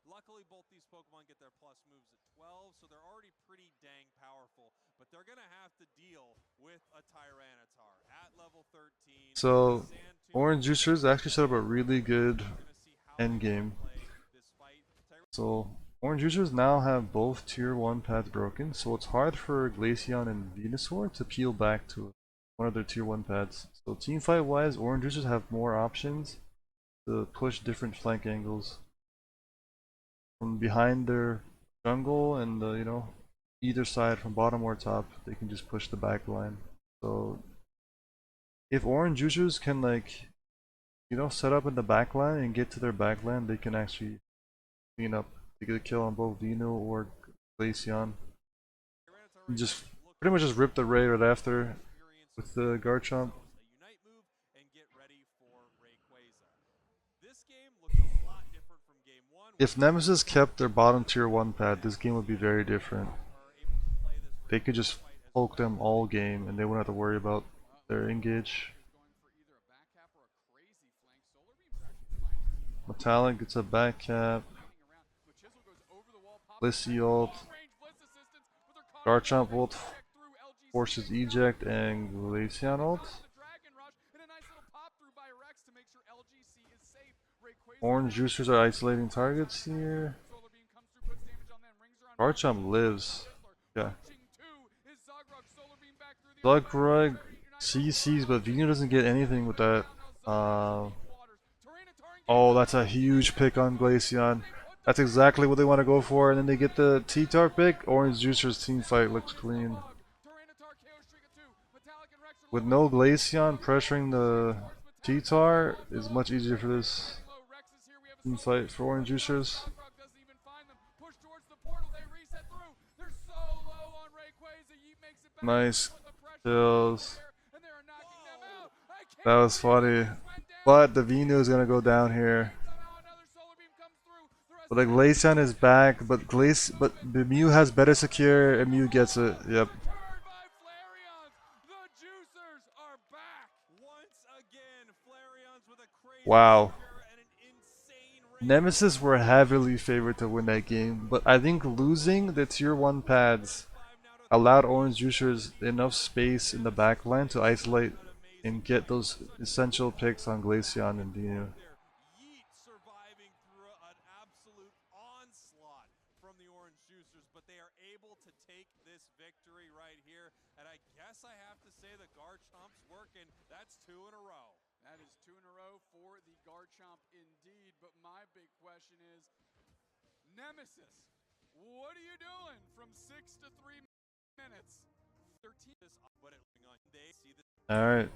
Luckily, both these Pokemon get their plus moves at 12, so they're already pretty dang powerful. But they're gonna have to deal with a Tyranitar at level 13. So, Orange Juicers actually set up a really good end game. So, Orange Juicers now have both tier 1 pads broken, so it's hard for Glaceon and Venusaur to peel back to one of their tier 1 pads. So teamfight wise, Orange Juicers have more options to push different flank angles. From behind their jungle and you know, either side from bottom or top, they can just push the back line. So if Orange Juicers can like, you know, set up in the back line and get to their back line, they can actually clean up. They get a kill on both Veno or Glaceon. And just pretty much just rip the raid right after with the Garchomp. If Nemesis kept their bottom tier 1 pad, this game would be very different. They could just poke them all game and they wouldn't have to worry about their engage. Metallic gets a back cap. Blissey ult. Garchomp ult forces eject and Glaceon ult. Orange Juicers are isolating targets here. Garchomp lives. Yeah. Zagrug CCs, but Venu doesn't get anything with that. Oh, that's a huge pick on Glaceon. That's exactly what they want to go for, and then they get the T-Tar pick. Orange Juicers team fight looks clean. With no Glaceon pressuring the T-Tar is much easier for this team fight for Orange Juicers. Nice kills. That was funny. But the Venu is gonna go down here. But the Glaceon is back, but the Mew has better secure and Mew gets it. Yep. Wow. Nemesis were heavily favored to win that game, but I think losing the tier 1 pads allowed Orange Juicers enough space in the backline to isolate and get those essential picks on Glaceon and Venu. Surviving through an absolute onslaught from the Orange Juicers, but they are able to take this victory right here. And I guess I have to say the Garchomp's working. That's 2 in a row. That is 2 in a row for the Garchomp indeed. But my big question is, Nemesis, what are you doing from 6 to 3 minutes? 13. Alright.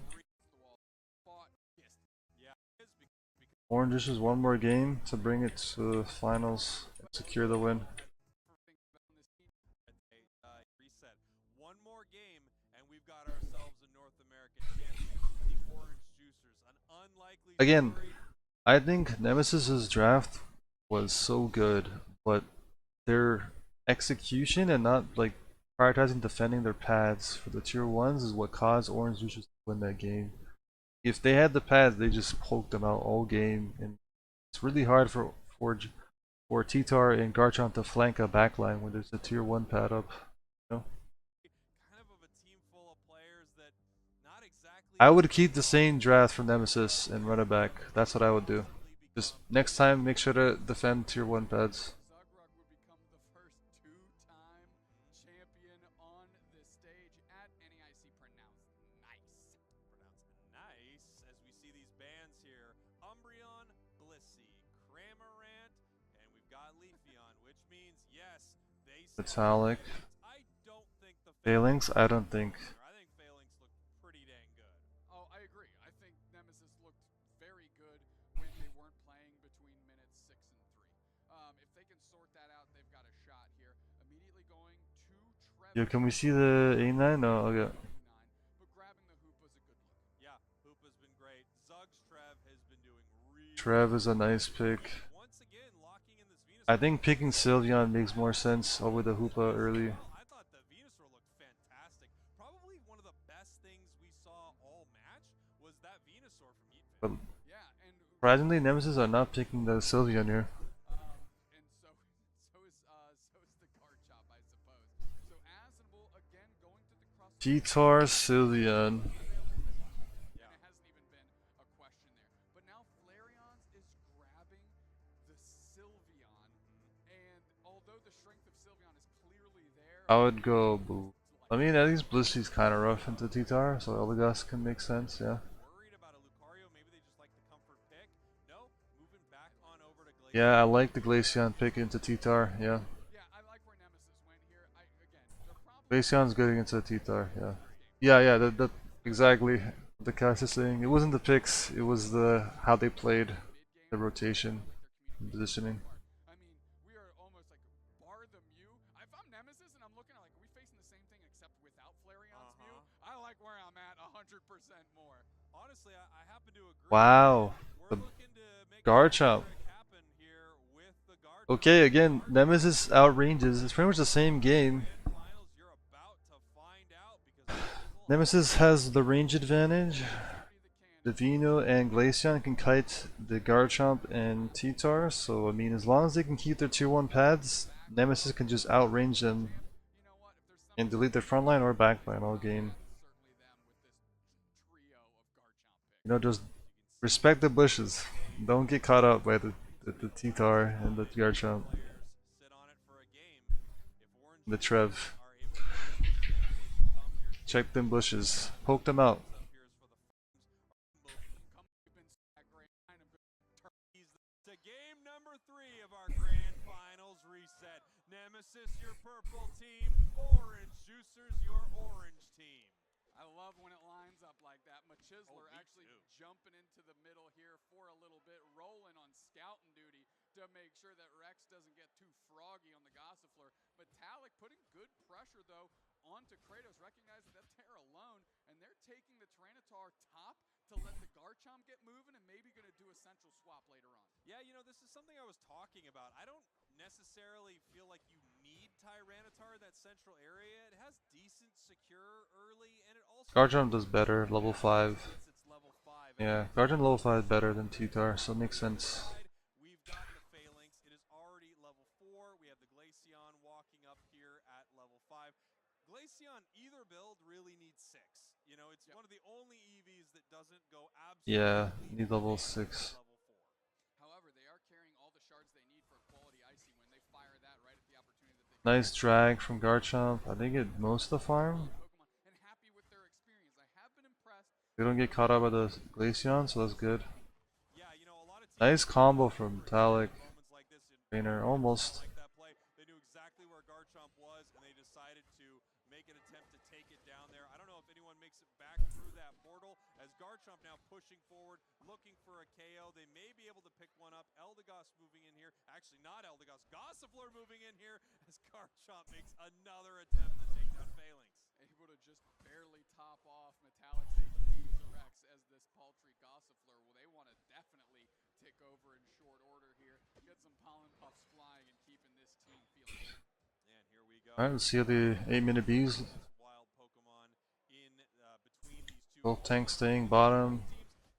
Orange Juicers one more game to bring it to the finals and secure the win. One more game and we've got ourselves a North American champion, the Orange Juicers. An unlikely Again, I think Nemesis's draft was so good, but their execution and not like prioritizing defending their pads for the tier 1s is what caused Orange Juicers to win that game. If they had the pads, they just poked them out all game, and it's really hard for T-Tar and Garchomp to flank a backline when there's a tier 1 pad up. You know? Kind of a team full of players that not exactly I would keep the same draft for Nemesis and run it back. That's what I would do. Just next time, make sure to defend tier 1 pads. Zugrug would become the first two-time champion on this stage at NAIC. Pronounced nice. Pronounced nice as we see these bands here. Umbreon, Blissey, Cramorant, and we've got Leafeon, which means yes, they Metallic. I don't think the Phalanx, I don't think. I think Phalanx look pretty dang good. Oh, I agree. I think Nemesis looked very good when they weren't playing between minutes 6 and 3. If they can sort that out, they've got a shot here. Immediately going to Trevor. Yo, can we see the A9? No, okay. But grabbing the hoop was a good look. Yeah, Hoopa's been great. Zug's Trev has been doing really Trev is a nice pick. once again locking in this Venusaur. I think picking Sylveon makes more sense over the Hoopa early. I thought the Venusaur looked fantastic. Probably one of the best things we saw all match was that Venusaur from Yeet. But Yeah, and surprisingly, Nemesis are not picking the Sylveon here. and so is the Garchomp, I suppose. So Asinable again going to the cross. T-Tar, Sylveon. Yeah. And it hasn't even been a question there. But now Flareon's is grabbing the Sylveon, and although the strength of Sylveon is clearly there, I would go Blue. I mean, at least Blissey's kind of rough into T-Tar, so Eldegoss can make sense, yeah. Worried about a Lucario, maybe they just like the comfort pick. No, moving back on over to Glacier. Yeah, I like the Glaceon pick into T-Tar, yeah. yeah, I like where Nemesis went here. Again, the problem Glaceon's getting into T-Tar, yeah. Yeah, that exactly what the cast is saying. It wasn't the picks, it was the how they played, the rotation, and positioning. I mean, we are almost like bar the Mew. If I'm Nemesis and I'm looking at like, are we facing the same thing except without Flareon's Mew? I like where I'm at 100% more. Honestly, I happen to agree. Wow, We're the looking to make Garchomp. happen here with the Garchomp. Okay, again, Nemesis outranges. It's pretty much the same game. Finals, you're about to find out because Nemesis has the range advantage. The Vino and Glaceon can kite the Garchomp and T-Tar, so I mean, as long as they can keep their tier 1 pads, Nemesis can just outrange them You know what? If there's some and delete their front line or back line all game. certainly them with this trio of Garchomp picks. You know, just respect the bushes. Don't get caught up by the T-Tar and the Garchomp, sit on it for a game. If Orange the Trev. are able to win this game, they become your Check them bushes. Poke them out. here's for the to game number 3 of our grand finals reset. Nemesis, your purple team. Orange Juicers, your orange team. I love when it lines up like that. Machisler me actually too. jumping into the middle here for a little bit, rolling on scouting duty to make sure that Rex doesn't get too froggy on the Gossifleur. Metallic putting good pressure, though, onto Kratos, recognizing that they're alone, and they're taking the Tyranitar top to let the Garchomp get moving and maybe going to do a central swap later on. Yeah, you know, this is something I was talking about. I don't necessarily feel like you need Tyranitar in that central area. It has decent secure early, and it also Garchomp does better, level 5. it's level 5. Yeah, Garchomp level 5 better than T-Tar, so it makes sense. We've got the Phalanx. It is already level 4. We have the Glaceon walking up here at level 5. Glaceon, either build really needs 6. You know, it's one of the only EVs that doesn't go absolutely Yeah, need level insane 6. at level 4. However, they are carrying all the shards they need for a quality Icy when they fire that right at the opportunity that they Nice drag from Garchomp. I think it most of the farm. Pokemon and happy with their experience. I have been impressed. They don't get caught up by the Glaceon, so that's good. Yeah, you know, a lot of teams Nice combo from Metallic. moments like this in Trainer, almost. like that play. They knew exactly where Garchomp was, and they decided to make an attempt to take it down there. I don't know if anyone makes it back through that portal, as Garchomp now pushing forward, looking for a KO. They may be able to pick one up. Eldegoss moving in here. Actually, not Eldegoss. Gossifleur moving in here as Garchomp makes another attempt to take down Phalanx. Able to just barely top off Metallic's HP to Rex as this paltry Gossifleur. Well, they want to definitely take over in short order here. Get some pollen puffs flying and keeping this team feeling good. And here we go. Alright, let's see how the 8-minute Bs. Wild Pokemon in between these two. Both tanks staying bottom.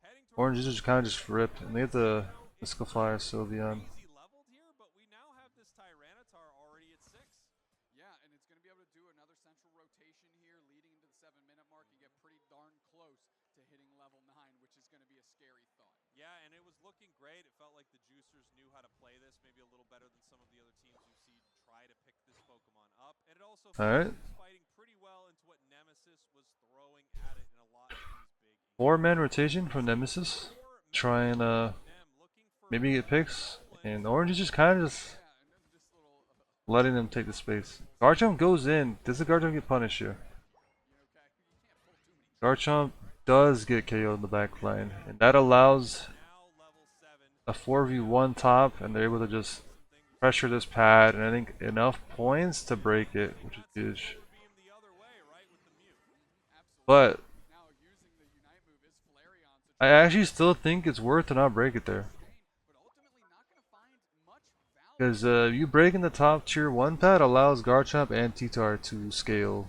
Heading Orange is kind of just rip, and they have the Mystical Fire Sylveon. easy leveled here, but we now have this Tyranitar already at 6. Yeah, and it's going to be able to do another central rotation here leading into the 7-minute mark and get pretty darn close to hitting looking great. It felt like the Juicers knew how to play this maybe a little better than some of the other teams we've seen try to pick this Pokemon up. And it also felt Alright. like it was fighting pretty well into what Nemesis was throwing at it in a lot of these big 4-man rotation from Nemesis. Try and maybe get picks. And Orange is just kind of just Yeah, and then just little letting them take the space. Garchomp goes in. Does the Garchomp get punished here? okay, you can't pull too many tricks. Garchomp does get KO'd in the back line. And that allows now level 7. a 4v1 top, and they're able to just pressure this pad, and I think enough points to break it, which is huge. Beam the other way, right, with the Mew. Absolutely. But Now using the Unite move is Flareon to I try actually still think it's worth to not break it there. but ultimately not going to find much value. Because you breaking the top tier 1 pad allows Garchomp and T-Tar to scale.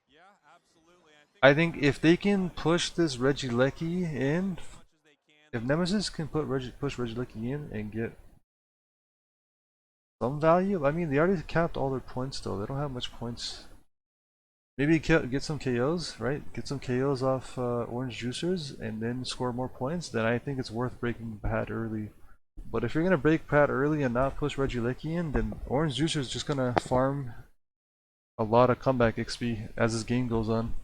Yeah, absolutely. I think if they can push this Regieleki in, much as they can. if Nemesis can push Regieleki in and get some value, I mean they already capped all their points though, they don't have much points. Maybe get some KOs, right? Get some KOs off Orange Juicers and then score more points, then I think it's worth breaking pad early. But if you're gonna break pad early and not push Regieleki in, then Orange Juicer is just gonna farm a lot of comeback XP as this game goes on.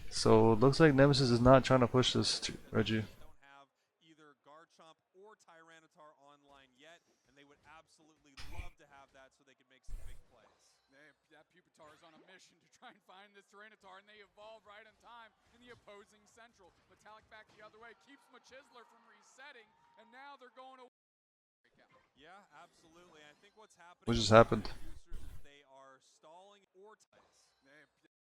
So it looks like Nemesis is not trying to push this to Reggie. Don't have either Garchomp or Tyranitar online yet, and they would absolutely love to have that so they could make some big plays. That Pupitar is on a mission to try and find this Tyranitar, and they evolve right on time in the opposing central. Metallic back the other way, keeps Machisler from resetting, and now they're going to breakout. Yeah, absolutely. I think what's happening What just with happened? Juicers is they are stalling or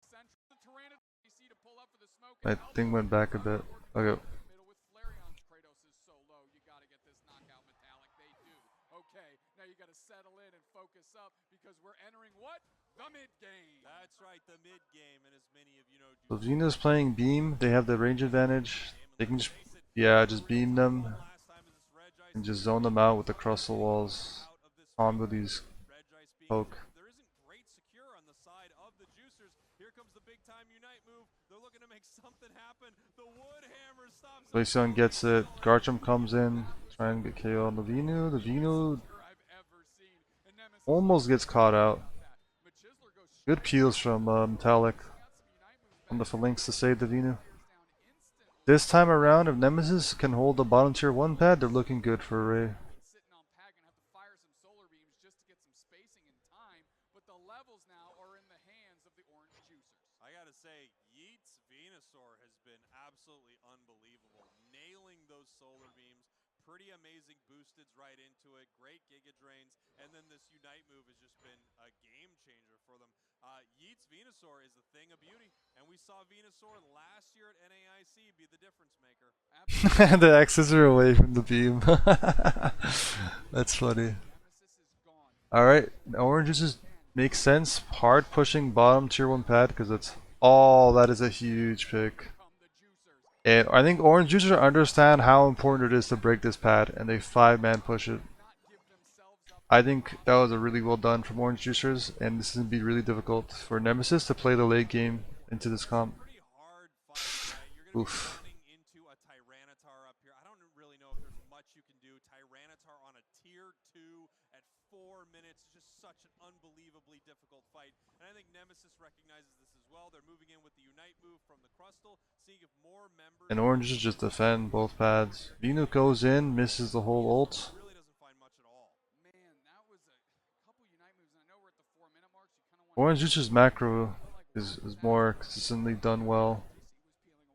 Central the Tyranitar DC to pull up for the smoke. My thing went back a bit. Okay. Middle with Flareon. Kratos is so low. You got to get this knockout Metallic. They do. Okay, now you got to settle in and focus up because we're entering what? The mid game. That's right, the mid game, and as many of you know, So Vena's playing beam, they have the range advantage. They can just, yeah, just beam them and just zone them out with the crustle walls. Combo these poke. there isn't great secure on the side of the Juicers. Here comes the big time Unite move. They're looking to make something happen. The wood hammer stops. Glaceon gets it. Garchomp comes in, trying to get KO on the Venu. The Venu almost gets caught out. Good peels from Metallic on the Phalanx to save the Venu. This time around, if Nemesis can hold the bottom tier 1 pad, they're looking good for Ray. Sitting on Pagan, have to fire some solar beams just to get some spacing and time, but the levels now are in the hands of the Orange Juicers. I gotta say, Yeet's Venusaur has been absolutely unbelievable. Nailing those solar beams. Pretty amazing boosteds right into it. Great Giga Drains. And then this Unite move has just been a game changer for them. Yeet's Venusaur is a thing of beauty. And we saw Venusaur last year at NAIC be the difference maker. The X's are away from the beam. That's funny. Alright, Orange just makes sense. Hard pushing bottom tier 1 pad because it's all that is a huge pick. And I think Orange Juicers understand how important it is to break this pad and they 5-man push it. I think that was a really well done from Orange Juicers, and this is going to be really difficult for Nemesis to play the late game into this comp. Pretty hard fight, right? You're gonna Oof. be running into a Tyranitar up here. I don't really know if there's much you can do. Tyranitar on a tier 2 at 4 minutes is just such an unbelievably difficult fight. And I think Nemesis recognizes this as well. They're moving in with the Unite move from the Crustal, seeing if more members... And Orange is just defend both pads. Venu goes in, misses the whole ult. Really doesn't find much at all. Man, that was a couple Unite moves, and I know we're at the 4-minute mark, so you kind of want Orange Juicers macro is more consistently done well.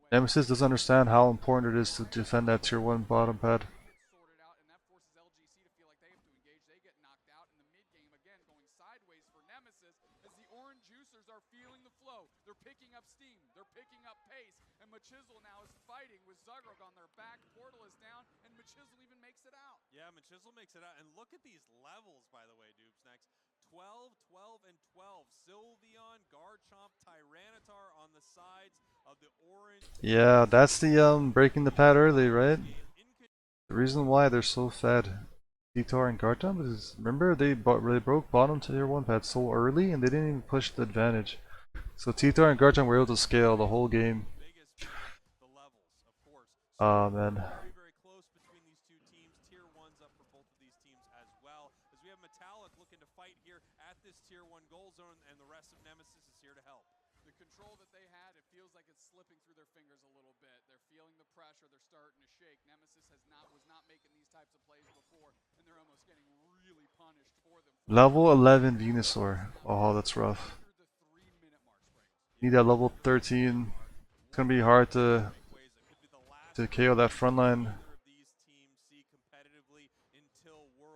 Nemesis doesn't understand how important it is to defend that tier 1 bottom pad. sorted out, and that forces LGC to feel like they have to engage. They get knocked out in the mid game again, going sideways for Nemesis as the Orange Juicers are feeling the flow. They're picking up steam, they're picking up pace, and Machisel now is fighting with Zugrog on their back. Portal is down, and Machisel even makes it out. Yeah, Machisel makes it out. And look at these levels, by the way, Dupes next. 12, 12, and 12. Sylveon, Garchomp, Tyranitar on the sides of the Orange. Yeah, that's the breaking the pad early, right? The reason why they're so fed, T-Tar and Garchomp, is remember they broke bottom tier 1 pad so early and they didn't even push the advantage. So T-Tar and Garchomp were able to scale the whole game. The levels, of course. Oh man. Very, very close between these two teams. runs up for both of these teams as well. As we have Metallic looking to fight here at this tier 1 goal zone, and the rest of Nemesis is here to help. The control that they had, it feels like it's slipping through their fingers a little bit. They're feeling the pressure. They're starting to shake. Nemesis was not making these types of plays before, and they're almost getting really punished for them. Level 11 Venusaur. Oh, that's rough. Under the 3-minute mark, Springs. Need that level 13. It's gonna be hard to KO that front line.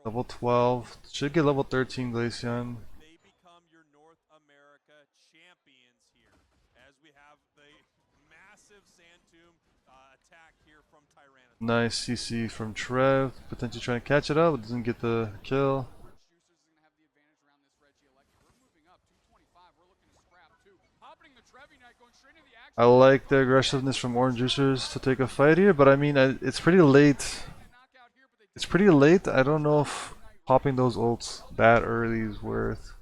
Level 12. Should get level 13 Glaceon. They become your North America champions here, as we have the massive Sand Tomb attack here from Tyrannosaurus. Nice CC from Trev. Potentially trying to catch it up, but doesn't get the kill. Juicers is going to have the advantage around this Reggie Electric. We're moving up 225. We're looking to scrap too. Happening the Trevi Knight going straight into the action. I like the aggressiveness from Orange Juicers to take a fight here, but I mean, it's pretty late. It's pretty late. I don't know if popping those ults that early is worth.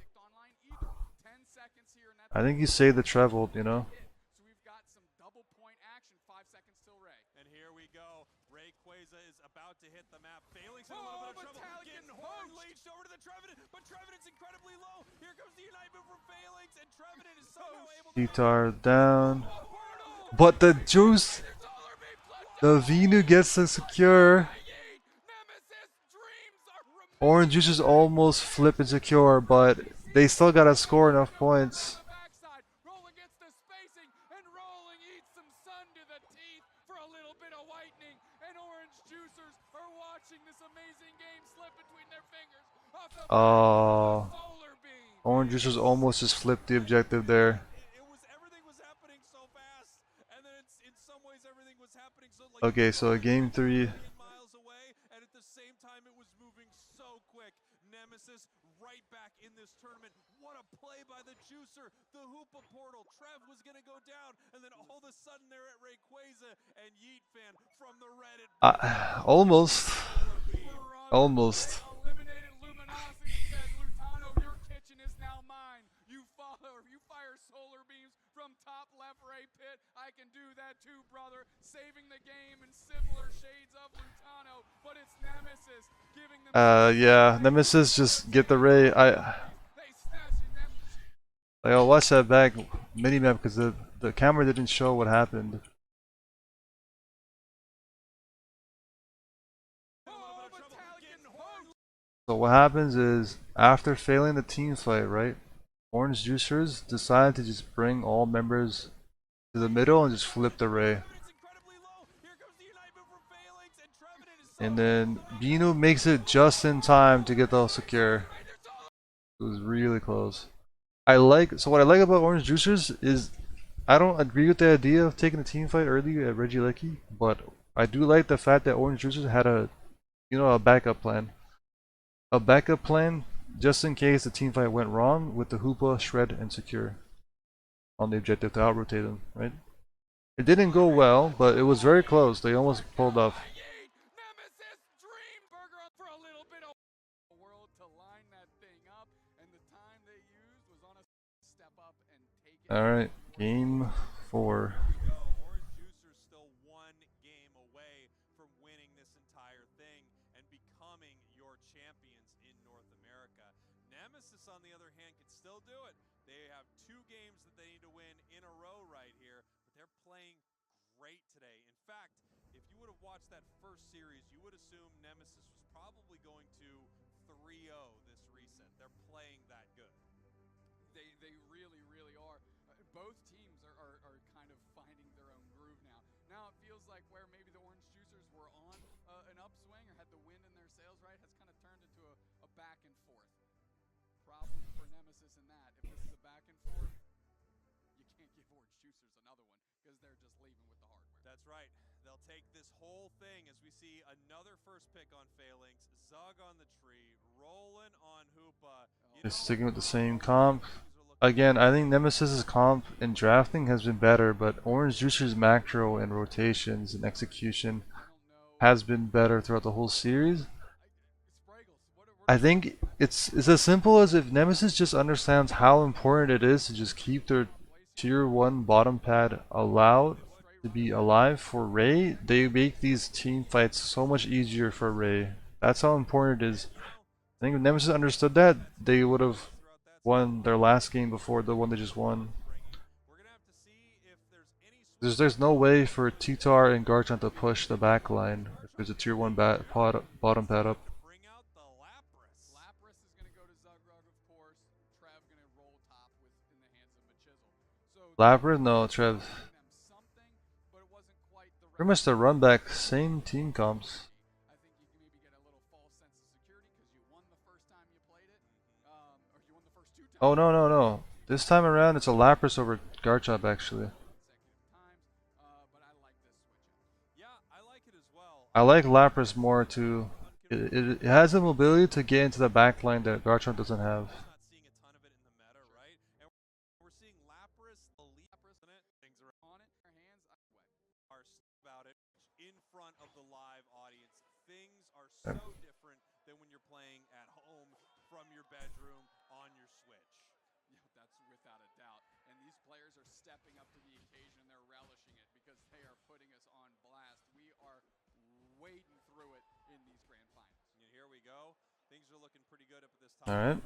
I think you save the Trev ult, you know? So we've got some double point action. 5 seconds till Ray. And here we go. Rayquaza is about to hit the map. Failing's in a little bit of trouble. Getting horn leached over to the Trevenant, but Trevenant's incredibly low. Here comes the Unite move from Failings, and Trevenant is somehow able to... Guitar down. But the juice, the Venu gets the secure. Orange Juices almost flip and secure, but they still gotta score enough points. Roll against the spacing, and rolling eats some sun to the teeth for a little bit of whitening. And Orange Juicers are watching this amazing game slip between their fingers. Oh, Solar beam. Orange Juicers almost just flipped the objective there. Everything was happening so fast, and then in some ways everything was happening so like... Okay, so game 3. miles away, and at the same time it was moving so quick. Nemesis right back in this tournament. What a play by the Juicer. The Hoopa portal. Trev was going to go down, and then all of a sudden they're at Rayquaza, and Yeet fan from the Reddit. Almost. Almost. Eliminated Luminosity says, Lutano, your kitchen is now mine. You fire solar beams from top left Ray pit. I can do that too, brother. Saving the game in similar shades of Lutano, but it's Nemesis giving them... Yeah, Nemesis just get the Ray. I'll watch that back mini-map because the camera didn't show what happened. So what happens is, after failing the team fight, right? Orange Juicers decide to just bring all members to the middle and just flip the Ray. And then Bino makes it just in time to get the secure. It was really close. So what I like about Orange Juicers is, I don't agree with the idea of taking a team fight early at Reggie Lecky, but I do like the fact that Orange Juicers had a backup plan. A backup plan just in case the team fight went wrong with the Hoopa, Shred, and Secure on the objective to out-rotate them, right? It didn't go well, but it was very close. They almost pulled off. Nemesis Dreamburger for a little bit of world to line that thing up, and the time they used was on a step up and take it. Alright, game 4. Orange Juicers still one game away from winning this entire thing and becoming your champions in North America. Nemesis, on the other hand, can still do it. They have 2 games that they need to win in a row right here, but they're playing great today. In fact, if you would have watched that first series, you would assume Nemesis was probably going to 3-0 this reset. They're playing that good. They really, really are. Both teams are kind of finding their own groove now. Now it feels like where maybe the Orange Juicers were on an upswing or had the wind in their sails, right, has kind of turned into a back and forth. Problem for Nemesis in that. If this is a back and forth, you can't give Orange Juicers another one because they're just leaving with the hardware. That's right. They'll take this whole thing as we see another first pick on Failings, Zug on the tree, rolling on Hoopa. Just sticking with the same comp. Again, I think Nemesis's comp in drafting has been better, but Orange Juicer's macro and rotations and execution has been better throughout the whole series. I think it's as simple as if Nemesis just understands how important it is to just keep their tier 1 bottom pad allowed to be alive for Ray. They make these team fights so much easier for Ray. That's how important it is. I think if Nemesis understood that, they would have won their last game before the one they just won. There's no way for T-Tar and Garchomp to push the back line if there's a tier 1 bottom pad up. Lapras is going to go to Zugrug, of course. Trev going to roll top with in the hands of Machizzle. So Lapras? No, Trev. them something, but it wasn't quite the Pretty much the run back, same team comps. I think you can maybe get a little false sense of security because you won the first time you played it, or you won the first 2 times. Oh, no, no, no. This time around, it's a Lapras over Garchomp, actually. Consecutive times, but I like this switch up. Yeah, I like it as well. I like Lapras more, too. It has the mobility to get into the back line that Garchomp doesn't have. Not seeing a ton of it in the meta, right? And we're seeing Lapras, elite in it. Things are On it, our hands, are about it in front of the live audience. Things are so different than when you're playing at home from your bedroom on your Switch. Yeah, that's without a doubt. And these players are stepping up to the occasion and they're relishing it because they are putting us on blast. We are wading through it in these grand finals. And here we go. Things are looking pretty good up at this top. All right.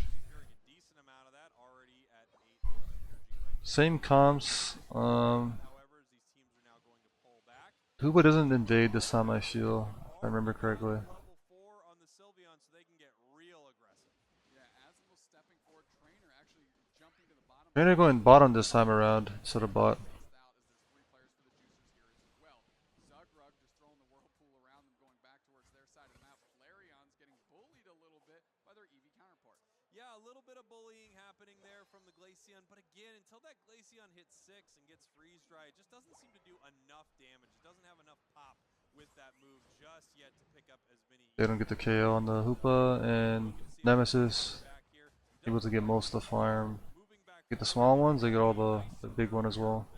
Securing a decent amount of that already at 8 plus energy right there. Same comps. However, as these teams are now going to pull back. Huba doesn't invade this time, I feel, if I remember correctly. Level 4 on the Sylveon so they can get real aggressive. Yeah, Azumel stepping forward, Trainer actually jumping to the bottom. Trainer going bottom this time around instead of bot. Out as there's 3 players for the juicers here as well. Zugrug just throwing the whirlpool around them, going back towards their side of the map. Flarion's getting bullied a little bit by their EV counterpart. Yeah, a little bit of bullying happening there from the Glaceon, but again, until that Glaceon hits 6 and gets freeze dry, it just doesn't seem to do enough damage. It doesn't have enough pop with that move just yet to pick up as many. They don't get the KO on the Hoopa, and Nemesis able to get most of the farm. Get the small ones, they get all the big one as well.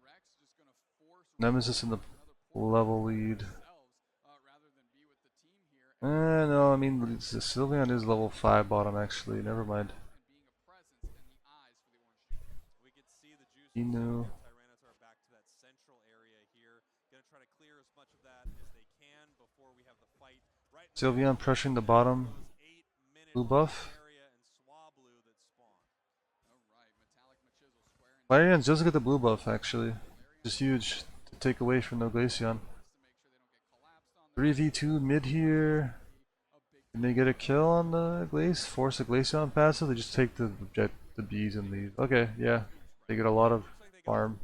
Rex just going to force Nemesis in the level lead. rather than be with the team here. No, I mean, the Sylveon is level 5 bottom actually, never mind. And being a presence and the eyes for the orange juice. We could see the juice. Inu. Tyranitar back to that central area here. Gonna try to clear as much of that as they can before we have the fight. Right. Sylveon pressuring the bottom. Blue buff. Flarion's just get the blue buff actually. Just huge to take away from the Glaceon. 3v2 mid here. Can they get a kill on the Glace? Force the Glaceon passive? They just take the bees and leave. Okay, yeah. They get a lot of farm.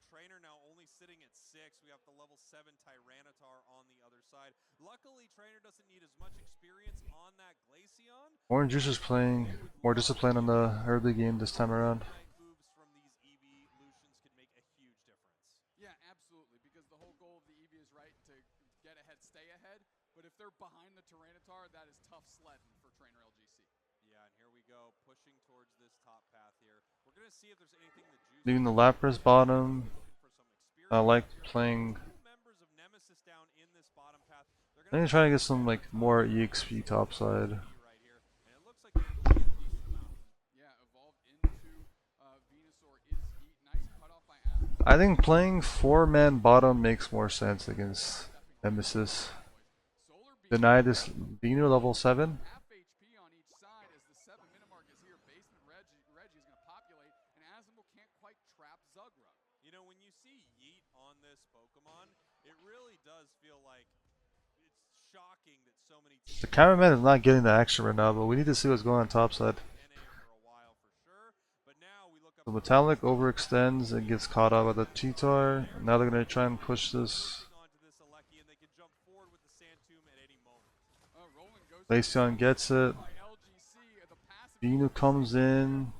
Trainer now only sitting at 6. We have the level 7 Tyranitar on the other side. Luckily, Trainer doesn't need as much experience on that Glaceon. Orange Juice is playing more disciplined on the early game this time around. Moves from these evolutions can make a huge difference. Yeah, absolutely, because the whole goal of the Eevee is right to get ahead, stay ahead. But if they're behind the Tyranitar, that is tough sledding for Trainer LGC. Yeah, and here we go, pushing towards this top path here. We're gonna see if there's anything that juice. Leaving the Lapras bottom. I like playing. I think trying to get some like more EXP topside. I think playing 4-man bottom makes more sense against Nemesis. Deny this Bino level 7. Half HP on each side as the 7 minute mark is here. Basement Reggie's going to populate, and Azumel can't quite trap Zugrug. You know, when you see Yeet on this Pokemon, it really does feel like it's shocking that so many teams. The cameraman is not getting the action right now, but we need to see what's going on topside. The Metallic overextends and gets caught up by the Cheetar. Now they're going to try and push this. Glaceon gets it. Binu comes in.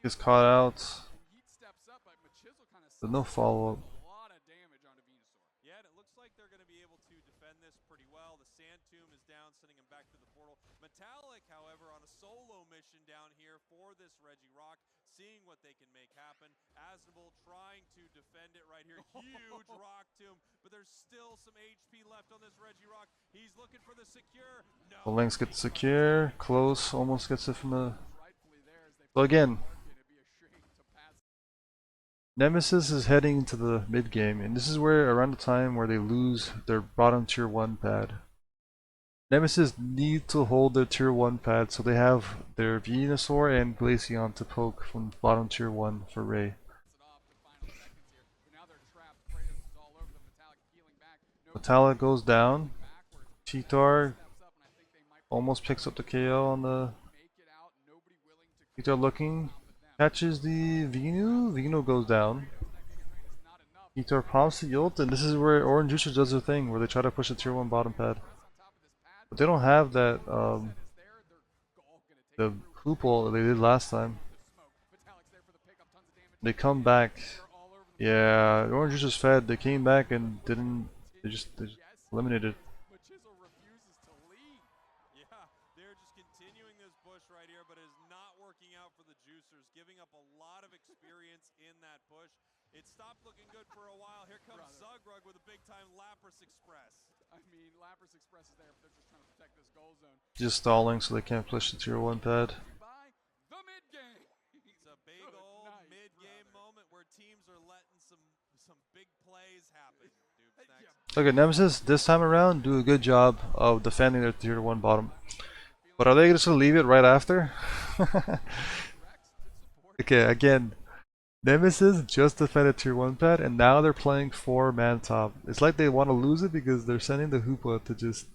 Gets caught out. There's no follow-up. Yeah, and it looks like they're going to be able to defend this pretty well. The Sand Tomb is down, sending him back to the portal. Metallic, however, on a solo mission down here for this Reggie Rock, seeing what they can make happen. Azumel trying to defend it right here. Huge Rock Tomb, but there's still some HP left on this Reggie Rock. He's looking for the secure. No. The Lynx gets secure. Close, almost gets it from the... So again, Nemesis is heading into the mid game, and this is where around the time where they lose their bottom tier 1 pad. Nemesis need to hold their tier 1 pad so they have their Venusaur and Glaceon to poke from bottom tier 1 for Ray. Metallic goes down. Cheetar almost picks up the KO on the Cheetar looking. Catches the Venu. Venu goes down. Cheetar pops the ult, and this is where Orange Juicer does their thing where they try to push the tier 1 bottom pad. But they don't have that the hoop ult that they did last time. They come back. Yeah, Orange Juicer's fed. They came back and didn't. They just eliminated. But Chisel refuses to leave. Yeah, they're just continuing this push right here, but it's not working out for the Juicers, giving up a lot of experience in that push. It stopped looking good for a while. Here comes Zugrug with a big-time Lapras Express. I mean, Lapras Express is there, but they're just trying to protect this goal zone. Just stalling so they can't push the tier 1 pad. By the mid game. It's a big old mid-game moment where teams are letting some big plays happen. Okay, Nemesis this time around do a good job of defending their tier 1 bottom. But are they just gonna leave it right after? Okay, again, Nemesis just defended tier 1 pad and now they're playing 4-man top. It's like they want to lose it because they're sending the Hoopa to just...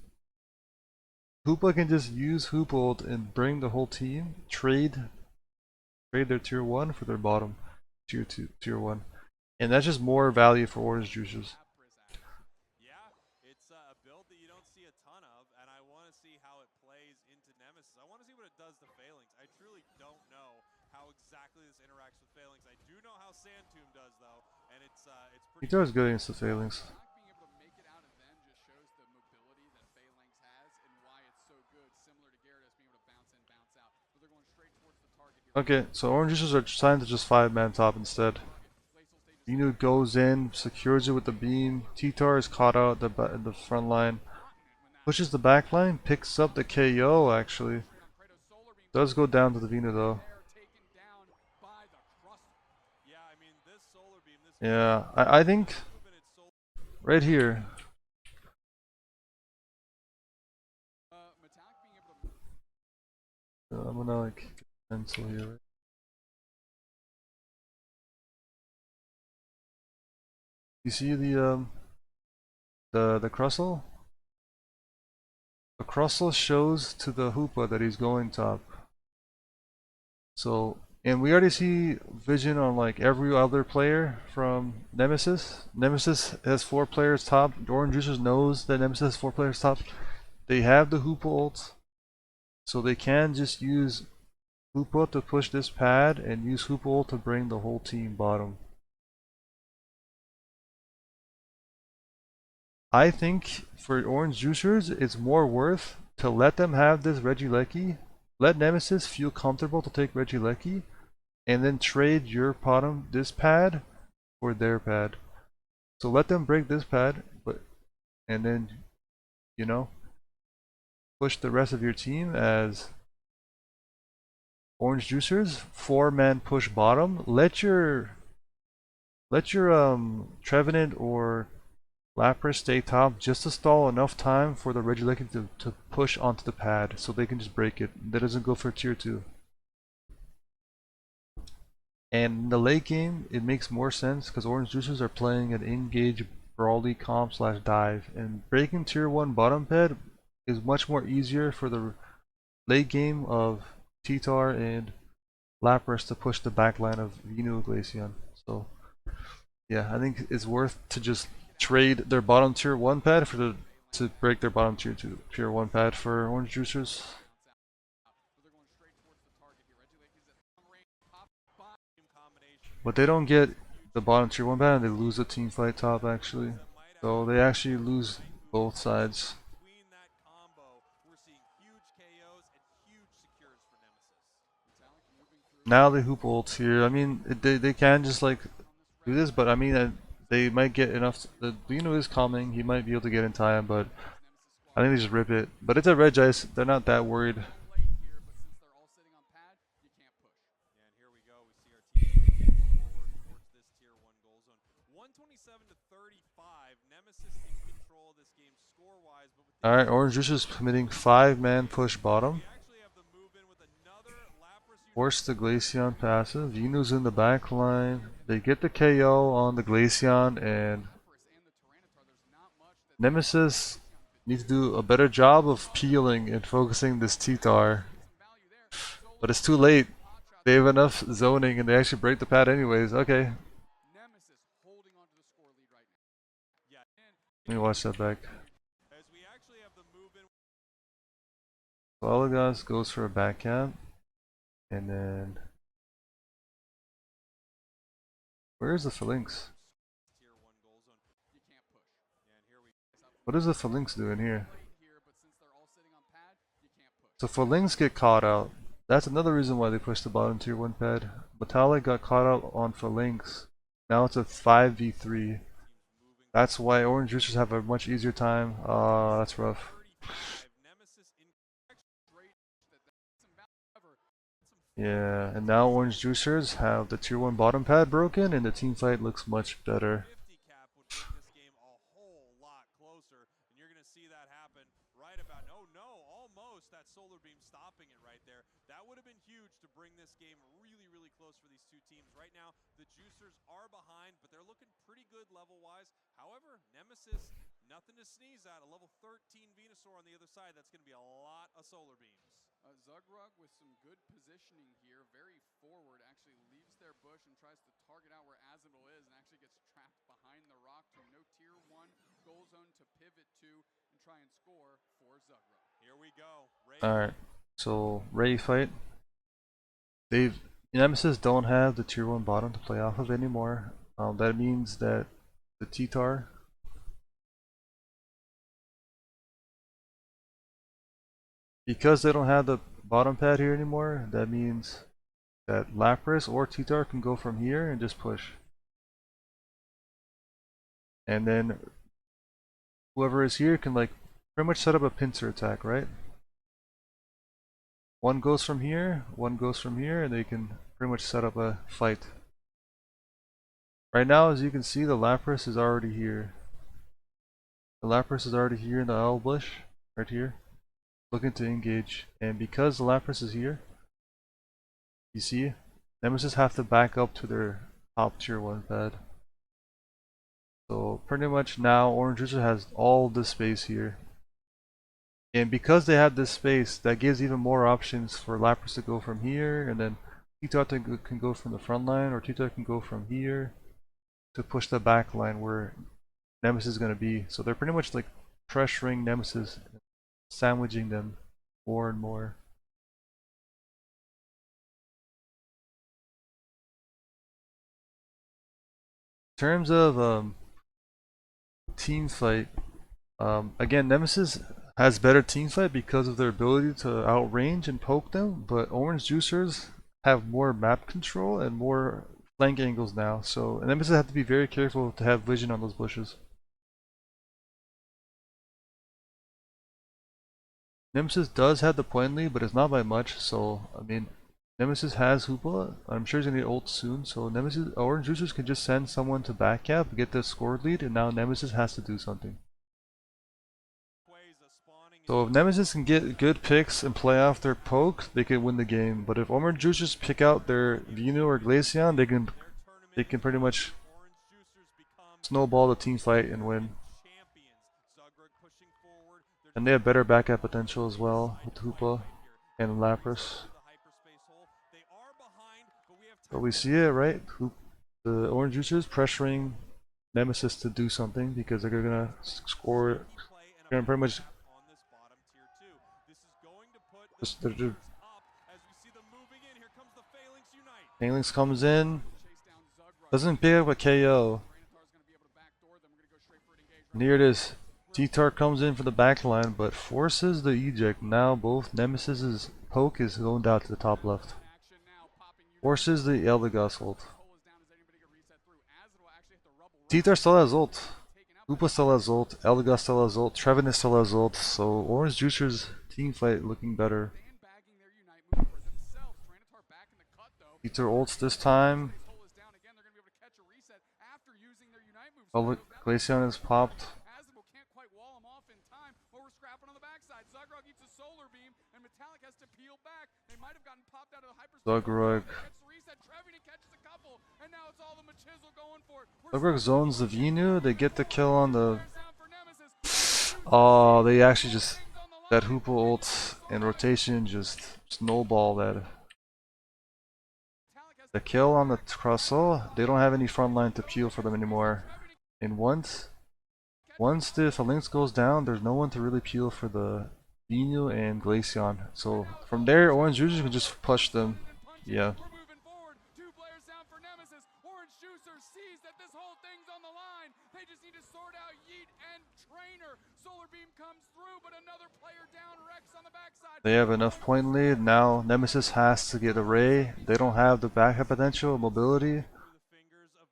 Hoopa can just use Hoop ult and bring the whole team, trade their tier 1 for their bottom tier 2, tier 1. And that's just more value for Orange Juicers. Yeah, it's a build that you don't see a ton of, and I want to see how it plays into Nemesis. I want to see what it does to Phalanx. I truly don't know how exactly this interacts with Phalanx. I do know how Sand Tomb does, though, and it's pretty... He does good against the Phalanx. Being able to make it out of them just shows the mobility that Phalanx has and why it's so good, similar to Gyarados being able to bounce in, bounce out. But they're going straight towards the target here. Okay, so Orange Juicers are trying to just 5-man top instead. Venu goes in, secures it with the beam. Cheetar is caught out at the front line. Pushes the back line, picks up the KO actually. Does go down to the Venu though. Yeah, I think right here. I'm gonna like pencil here. Right? You see the Crustle? The Crustle shows to the Hoopa that he's going top. So, and we already see vision on like every other player from Nemesis. Nemesis has 4 players top. Orange Juicers knows that Nemesis has 4 players top. They have the Hoopa ult. So they can just use Hoopa to push this pad and use Hoopa ult to bring the whole team bottom. I think for Orange Juicers, it's more worth to let them have this Regieleki, let Nemesis feel comfortable to take Regieleki, and then trade your bottom, this pad, for their pad. So let them break this pad, and then, you know, push the rest of your team as Orange Juicers, 4-man push bottom. Let your Trevenant or Lapras stay top just to stall enough time for the Regieleki to push onto the pad so they can just break it. That doesn't go for tier 2. And in the late game, it makes more sense because Orange Juicers are playing an engage brawly comp / dive, and breaking tier 1 bottom pad is much more easier for the late game of Cheetar and Lapras to push the back line of Venu Glaceon. So yeah, I think it's worth to just trade their bottom tier 1 pad to break their bottom tier 2 tier 1 pad for Orange Juicers. But they don't get the bottom tier 1 pad and they lose the team fight top actually. So they actually lose both sides. Now they hoop ult here. I mean, they can just like do this, but I mean, they might get enough. The Venu is coming. He might be able to get in time, but I think they just rip it. But it's a red ice. They're not that worried. Nemesis in control of this game score-wise, but with Alright, Orange Juice is committing 5-man push bottom. we actually have the move in with another Lapras Force the Glaceon passive. Yinu's in the back line. They get the KO on the Glaceon, and Nemesis needs to do a better job of peeling and focusing this T-Tar. But it's too late. They have enough zoning and they actually break the pad anyways. Okay. Nemesis holding onto the score lead right now. Yeah. Let me watch that back. As we actually have the move in Alagas goes for a backhand. And then... where's the Phalanx? tier 1 goal zone. You can't push. And here we What does the Phalanx do in here? Right here, but since they're all sitting on pad, you can't push. So Phalanx get caught out. That's another reason why they pushed the bottom tier 1 pad. Metallic got caught out on Phalanx. Now it's a 5v3. That's why Orange Juicers have a much easier time. That's rough. 35. Nemesis in Great. Some value. Yeah, and now Orange Juicers have the tier 1 bottom pad broken and the team fight looks much better. 50 cap would bring this game a whole lot closer, and you're going to see that happen right about, oh no, almost that solar beam stopping it right there. That would have been huge to bring this game really, really close for these two teams. Right now, the Juicers are behind, but they're looking pretty good level-wise. However, Nemesis, nothing to sneeze at. A level 13 Venusaur on the other side, that's going to be a lot of solar beams. Zugrug with some good positioning here, very forward, actually leaves their bush and tries to target out where Azadel is and actually gets trapped behind the rock tomb. No tier 1 goal zone to pivot to and try and score for Zugrug. Here we go. Alright, so Ray fight. Nemesis don't have the tier 1 bottom to play off of anymore. That means that the T-Tar because they don't have the bottom pad here anymore, that means that Lapras or T-Tar can go from here and just push. And then whoever is here can like pretty much set up a pincer attack, right? One goes from here, one goes from here, and they can pretty much set up a fight. Right now, as you can see, the Lapras is already here. The Lapras is already here in the owl bush, right here, looking to engage. And because the Lapras is here, you see, Nemesis have to back up to their top tier 1 pad. So pretty much now, Orange Juicer has all this space here. And because they have this space, that gives even more options for Lapras to go from here, and then T-Tar can go from the front line, or T-Tar can go from here to push the back line where Nemesis is going to be. So they're pretty much like pressuring Nemesis, sandwiching them more and more. In terms of team fight, again, Nemesis has better team fight because of their ability to outrange and poke them, but Orange Juicers have more map control and more flank angles now, so Nemesis have to be very careful to have vision on those bushes. Nemesis does have the point lead, but it's not by much, so I mean, Nemesis has Hoopa. I'm sure he's gonna get ult soon, so Orange Juicers can just send someone to backcap, get the score lead, and now Nemesis has to do something. So if Nemesis can get good picks and play off their poke, they can win the game. But if Orange Juicers pick out their Vino or Glaceon, they can pretty much snowball the team fight and win. And they have better backup potential as well with Hoopa and Lapras. So we see it, right? The Orange Juicers pressuring Nemesis to do something because they're gonna score. They're gonna pretty much Phalanx comes in, doesn't pick up a KO. And here it is. T-Tar comes in for the back line, but forces the eject. Now both Nemesis's poke is going down to the top left. Forces the Eldegoss ult. T-Tar still has ult. Hoopa still has ult. Eldegoss still has ult. Trevenant still has ult. So Orange Juicers team fight looking better. T-Tar ults this time. Glaceon is popped. Azabel can't quite wall him off in time, or we're scrapping on the backside. Zagrog eats a solar beam, and Metallic has to peel back. They might have gotten popped out of the hyperspace. Zagrog. Catch the reset. Trevenant catches a couple, and now it's all the Machisel going for it. Zagrog zones the Venu. They get the kill on the. Oh, they actually just. That Hoopa ult and rotation just snowball that. The kill on the Croissant, they don't have any front line to peel for them anymore. And once the Phalanx goes down, there's no one to really peel for the Venu and Glaceon. So from there, Orange Juicer can just push them. Yeah. We're moving forward. 2 players down for Nemesis. Orange Juicer sees that this whole thing's on the line. They just need to sort out Yeet and Trainer. Solar Beam comes through, but another player down. Rex on the backside. They have enough point lead. Now Nemesis has to get a Ray. They don't have the backup potential, mobility.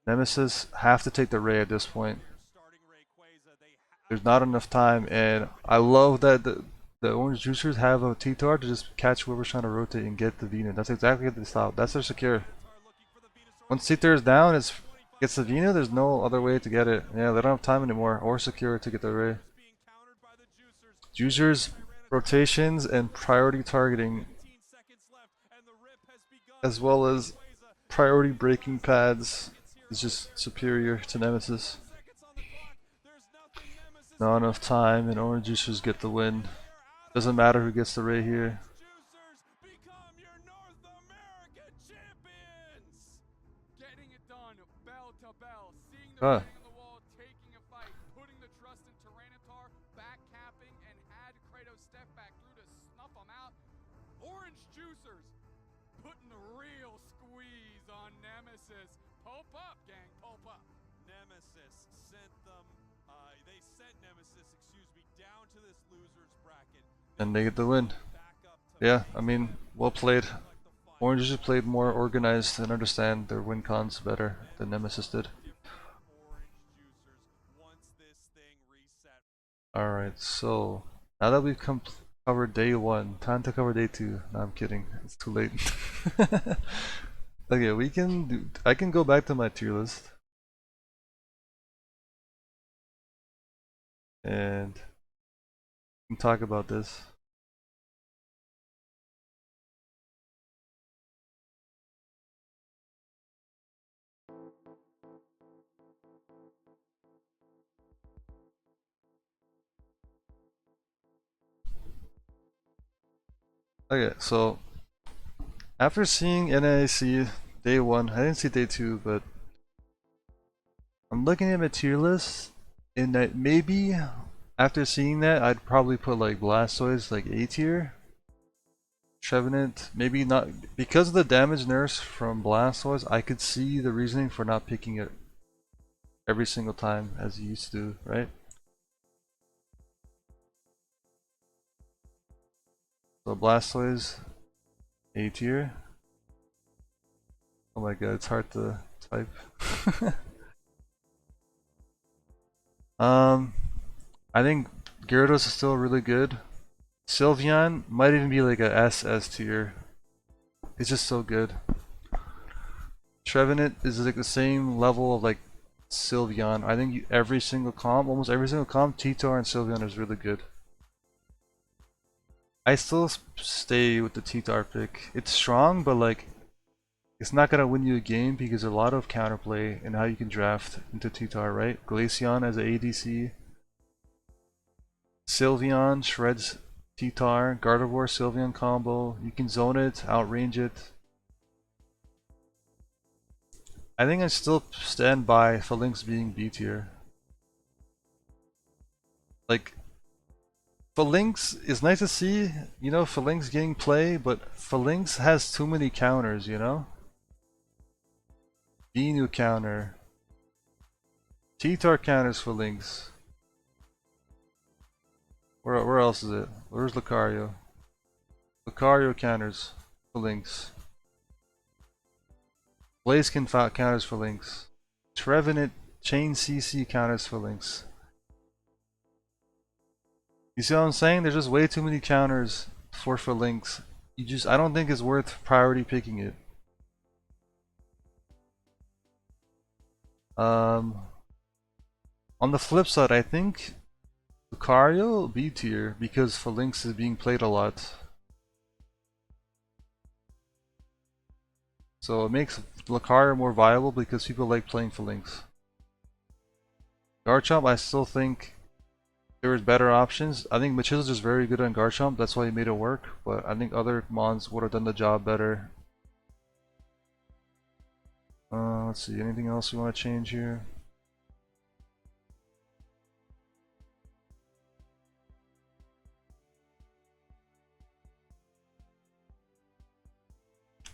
Nemesis have to take the Ray at this point. There's not enough time, and I love that the Orange Juicers have a T-Tar to just catch whoever's trying to rotate and get the Venu. That's exactly what they stop. That's their secure. Once T-Tar is down, gets the Venu, there's no other way to get it. Yeah, they don't have time anymore, or secure to get the Ray. Juicers, rotations, and priority targeting, as well as priority breaking pads, is just superior to Nemesis. Not enough time, and Orange Juicers get the win. Doesn't matter who gets the Ray here. Getting it done, bell to bell, seeing the writing on the wall, taking a fight, putting the trust in Tyranitar, backcapping, and had Kratos step back through to snuff them out. Orange Juicers putting the real squeeze on Nemesis. Pulp up, gang, pulp up. Nemesis sent them, they sent Nemesis, down to this loser's bracket. And they get the win. Yeah, I mean, well played. Orange just played more organized and understand their win cons better than Nemesis did. Alright, so now that we've covered day 1, time to cover day 2. No, I'm kidding. It's too late. Okay, I can go back to my tier list. And we can talk about this. Okay, so after seeing NAIC day 1, I didn't see day 2, but I'm looking at my tier list, and that maybe after seeing that, I'd probably put like Blastoise like A tier. Trevenant, maybe not, because of the damage nerfs from Blastoise. I could see the reasoning for not picking it every single time as you used to, right? So Blastoise, A tier. Oh my god, it's hard to type. I think Gyarados is still really good. Sylveon might even be like a S tier. It's just so good. Trevenant is like the same level of like Sylveon. I think every single comp, almost every single comp, T-Tar and Sylveon is really good. I still stay with the T-Tar pick. It's strong, but like it's not gonna win you a game because there's a lot of counterplay and how you can draft into T-Tar, right? Glaceon as an ADC. Sylveon shreds T-Tar, Gardevoir Sylveon combo. You can zone it, outrange it. I think I still stand by Phalanx being B tier. Like, Phalanx is nice to see, you know, Phalanx getting play, but Phalanx has too many counters, you know? Venu counter. T-Tar counters Phalanx. Where else is it? Where's Lucario? Lucario counters Phalanx. Blaziken counters Phalanx. Trevenant Chain CC counters Phalanx. You see what I'm saying? There's just way too many counters for Phalanx. I don't think it's worth priority picking it. On the flip side, I think Lucario B tier because Phalanx is being played a lot. So it makes Lucario more viable because people like playing Phalanx. Garchomp, I still think there was better options. I think Machilla's just very good on Garchomp, that's why he made it work, but I think other Mons would have done the job better. Let's see, anything else we want to change here?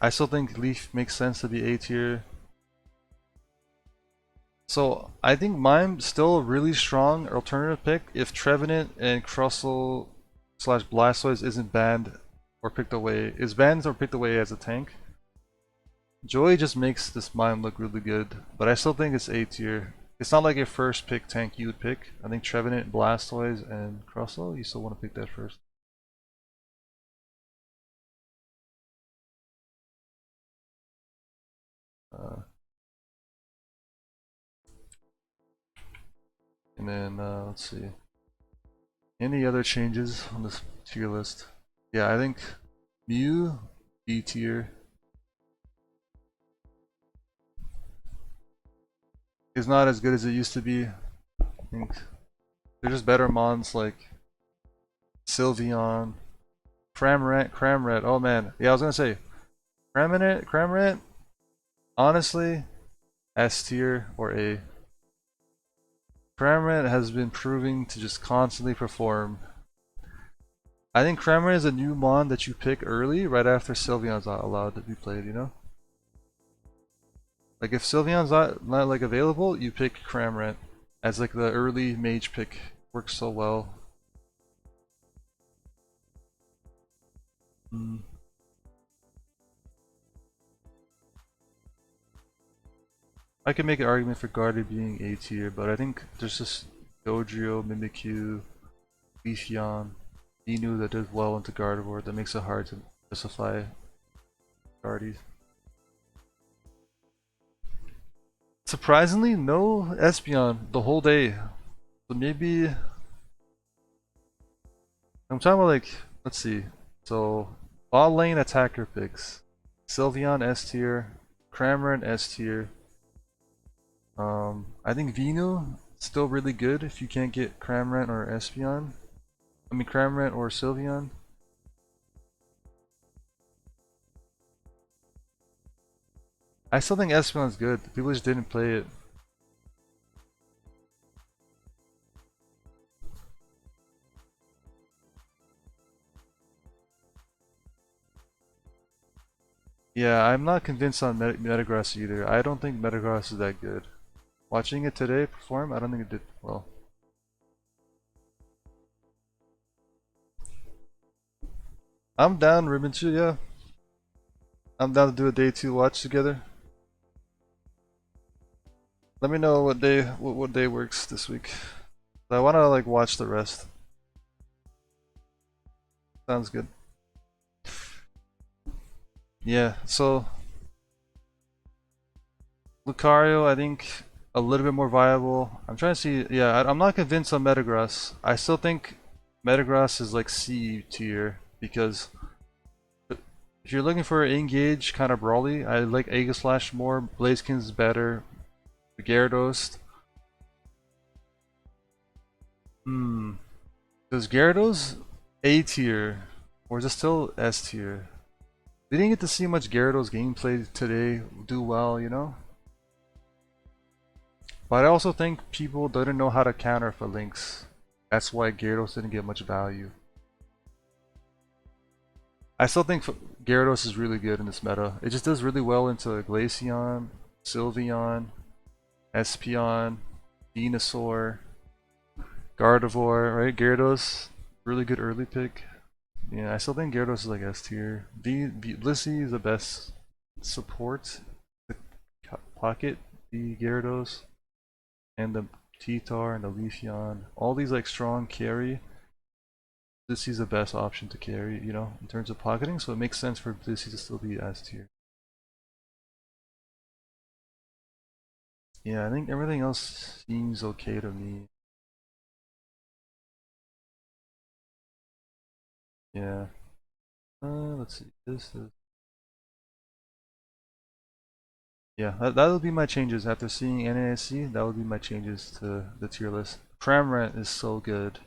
I still think Leaf makes sense to be A tier. So I think mine's still a really strong alternative pick if Trevenant and Crustle slash Blastoise isn't banned or picked away. Is banned or picked away as a tank. Joey just makes this mime look really good, but I still think it's A tier. It's not like your first pick tank you would pick. I think Trevenant, Blastoise, and Crustle, you still want to pick that first. And then let's see. Any other changes on this tier list? Yeah, I think Mew, B tier. Is not as good as it used to be. I think they're just better mons like Sylveon, Cramorant. Oh man, yeah, I was gonna say Cramorant. Honestly, S tier or A. Cramorant has been proving to just constantly perform. I think Cramorant is a new mon that you pick early, right after Sylveon's not allowed to be played. You know, like if Sylveon's not like available, you pick Cramorant as like the early mage pick. Works so well. I can make an argument for Guardian being A tier, but I think there's just Dodrio, Mimikyu, Leafeon, Inu that does well into Gardevoir that makes it hard to justify Guardies. Surprisingly, no Espeon the whole day. So maybe I'm talking about like, let's see. So bot lane attacker picks. Sylveon S tier, Cramorant S tier. I think Venu still really good if you can't get Cramorant or Espeon. I mean Cramorant or Sylveon. I still think Espeon's good. People just didn't play it. Yeah, I'm not convinced on Metagross either. I don't think Metagross is that good. Watching it today perform, I don't think it did well. I'm down, Ribbon2, yeah. I'm down to do a day 2 watch together. Let me know what day works this week. I want to like watch the rest. Sounds good. Yeah, so Lucario, I think a little bit more viable. I'm trying to see. Yeah, I'm not convinced on Metagross. I still think Metagross is like C tier because if you're looking for engage kind of brawly, I like Aegislash more. Blaziken's better. Gyarados. Does Gyarados A tier or is it still S tier? We didn't get to see much Gyarados gameplay today do well, you know? But I also think people didn't know how to counter for Lynx. That's why Gyarados didn't get much value. I still think Gyarados is really good in this meta. It just does really well into Glaceon, Sylveon, Espeon, Venusaur, Gardevoir, right? Gyarados, really good early pick. Yeah, I still think Gyarados is like S tier. Blissey is the best support. The pocket, the Gyarados, and the T-Tar and the Leafeon. All these like strong carry. Blissey's the best option to carry, you know, in terms of pocketing, so it makes sense for Blissey to still be S tier. Yeah, I think everything else seems okay to me. Yeah. Let's see. This is. Yeah, that'll be my changes after seeing NAIC. That would be my changes to the tier list. Cramrant is so good.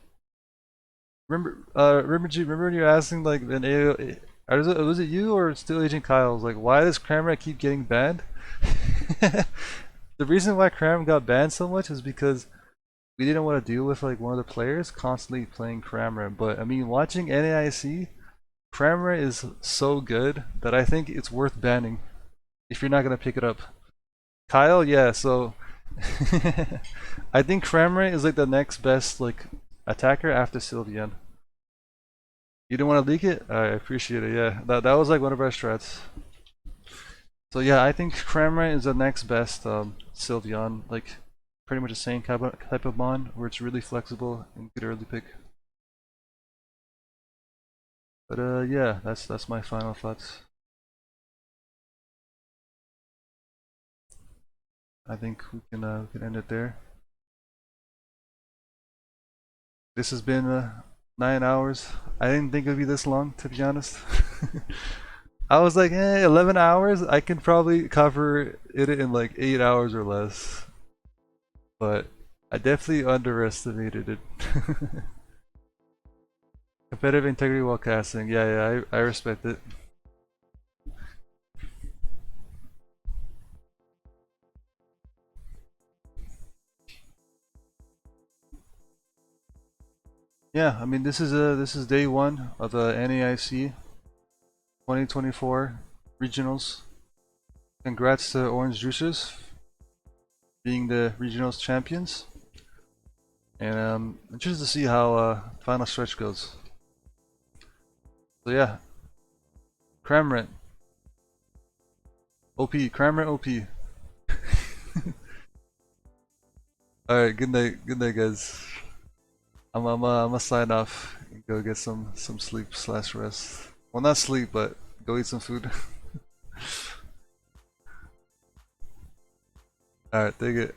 Remember when you were asking like an AO, was it you or Steel Agent Kyle's like why does Cramrant keep getting banned? The reason why Cram got banned so much is because we didn't want to deal with like one of the players constantly playing Cramrant. But I mean, watching NAIC, Cramrant is so good that I think it's worth banning if you're not gonna pick it up. Kyle, yeah. So I think Cramrant is like the next best like attacker after Sylveon. You didn't want to leak it? I appreciate it. Yeah, that was like one of our strats. So yeah, I think Cramrant is the next best Sylveon. Like pretty much the same type of mon where it's really flexible and good early pick. But yeah, that's my final thoughts. I think we can end it there. This has been 9 hours. I didn't think it would be this long, to be honest. I was like, 11 hours? I can probably cover it in like 8 hours or less. But I definitely underestimated it. Competitive integrity while casting. Yeah, I respect it. Yeah, I mean this is day one of the NAIC 2024 regionals. Congrats to Orange Juices being the regionals champions. And interested to see how final stretch goes. So yeah, Cramrant, OP, Cramrant OP. All right, good night, guys. I'm sign off and go get some sleep slash rest. Well, not sleep, but go eat some food. All right, take it.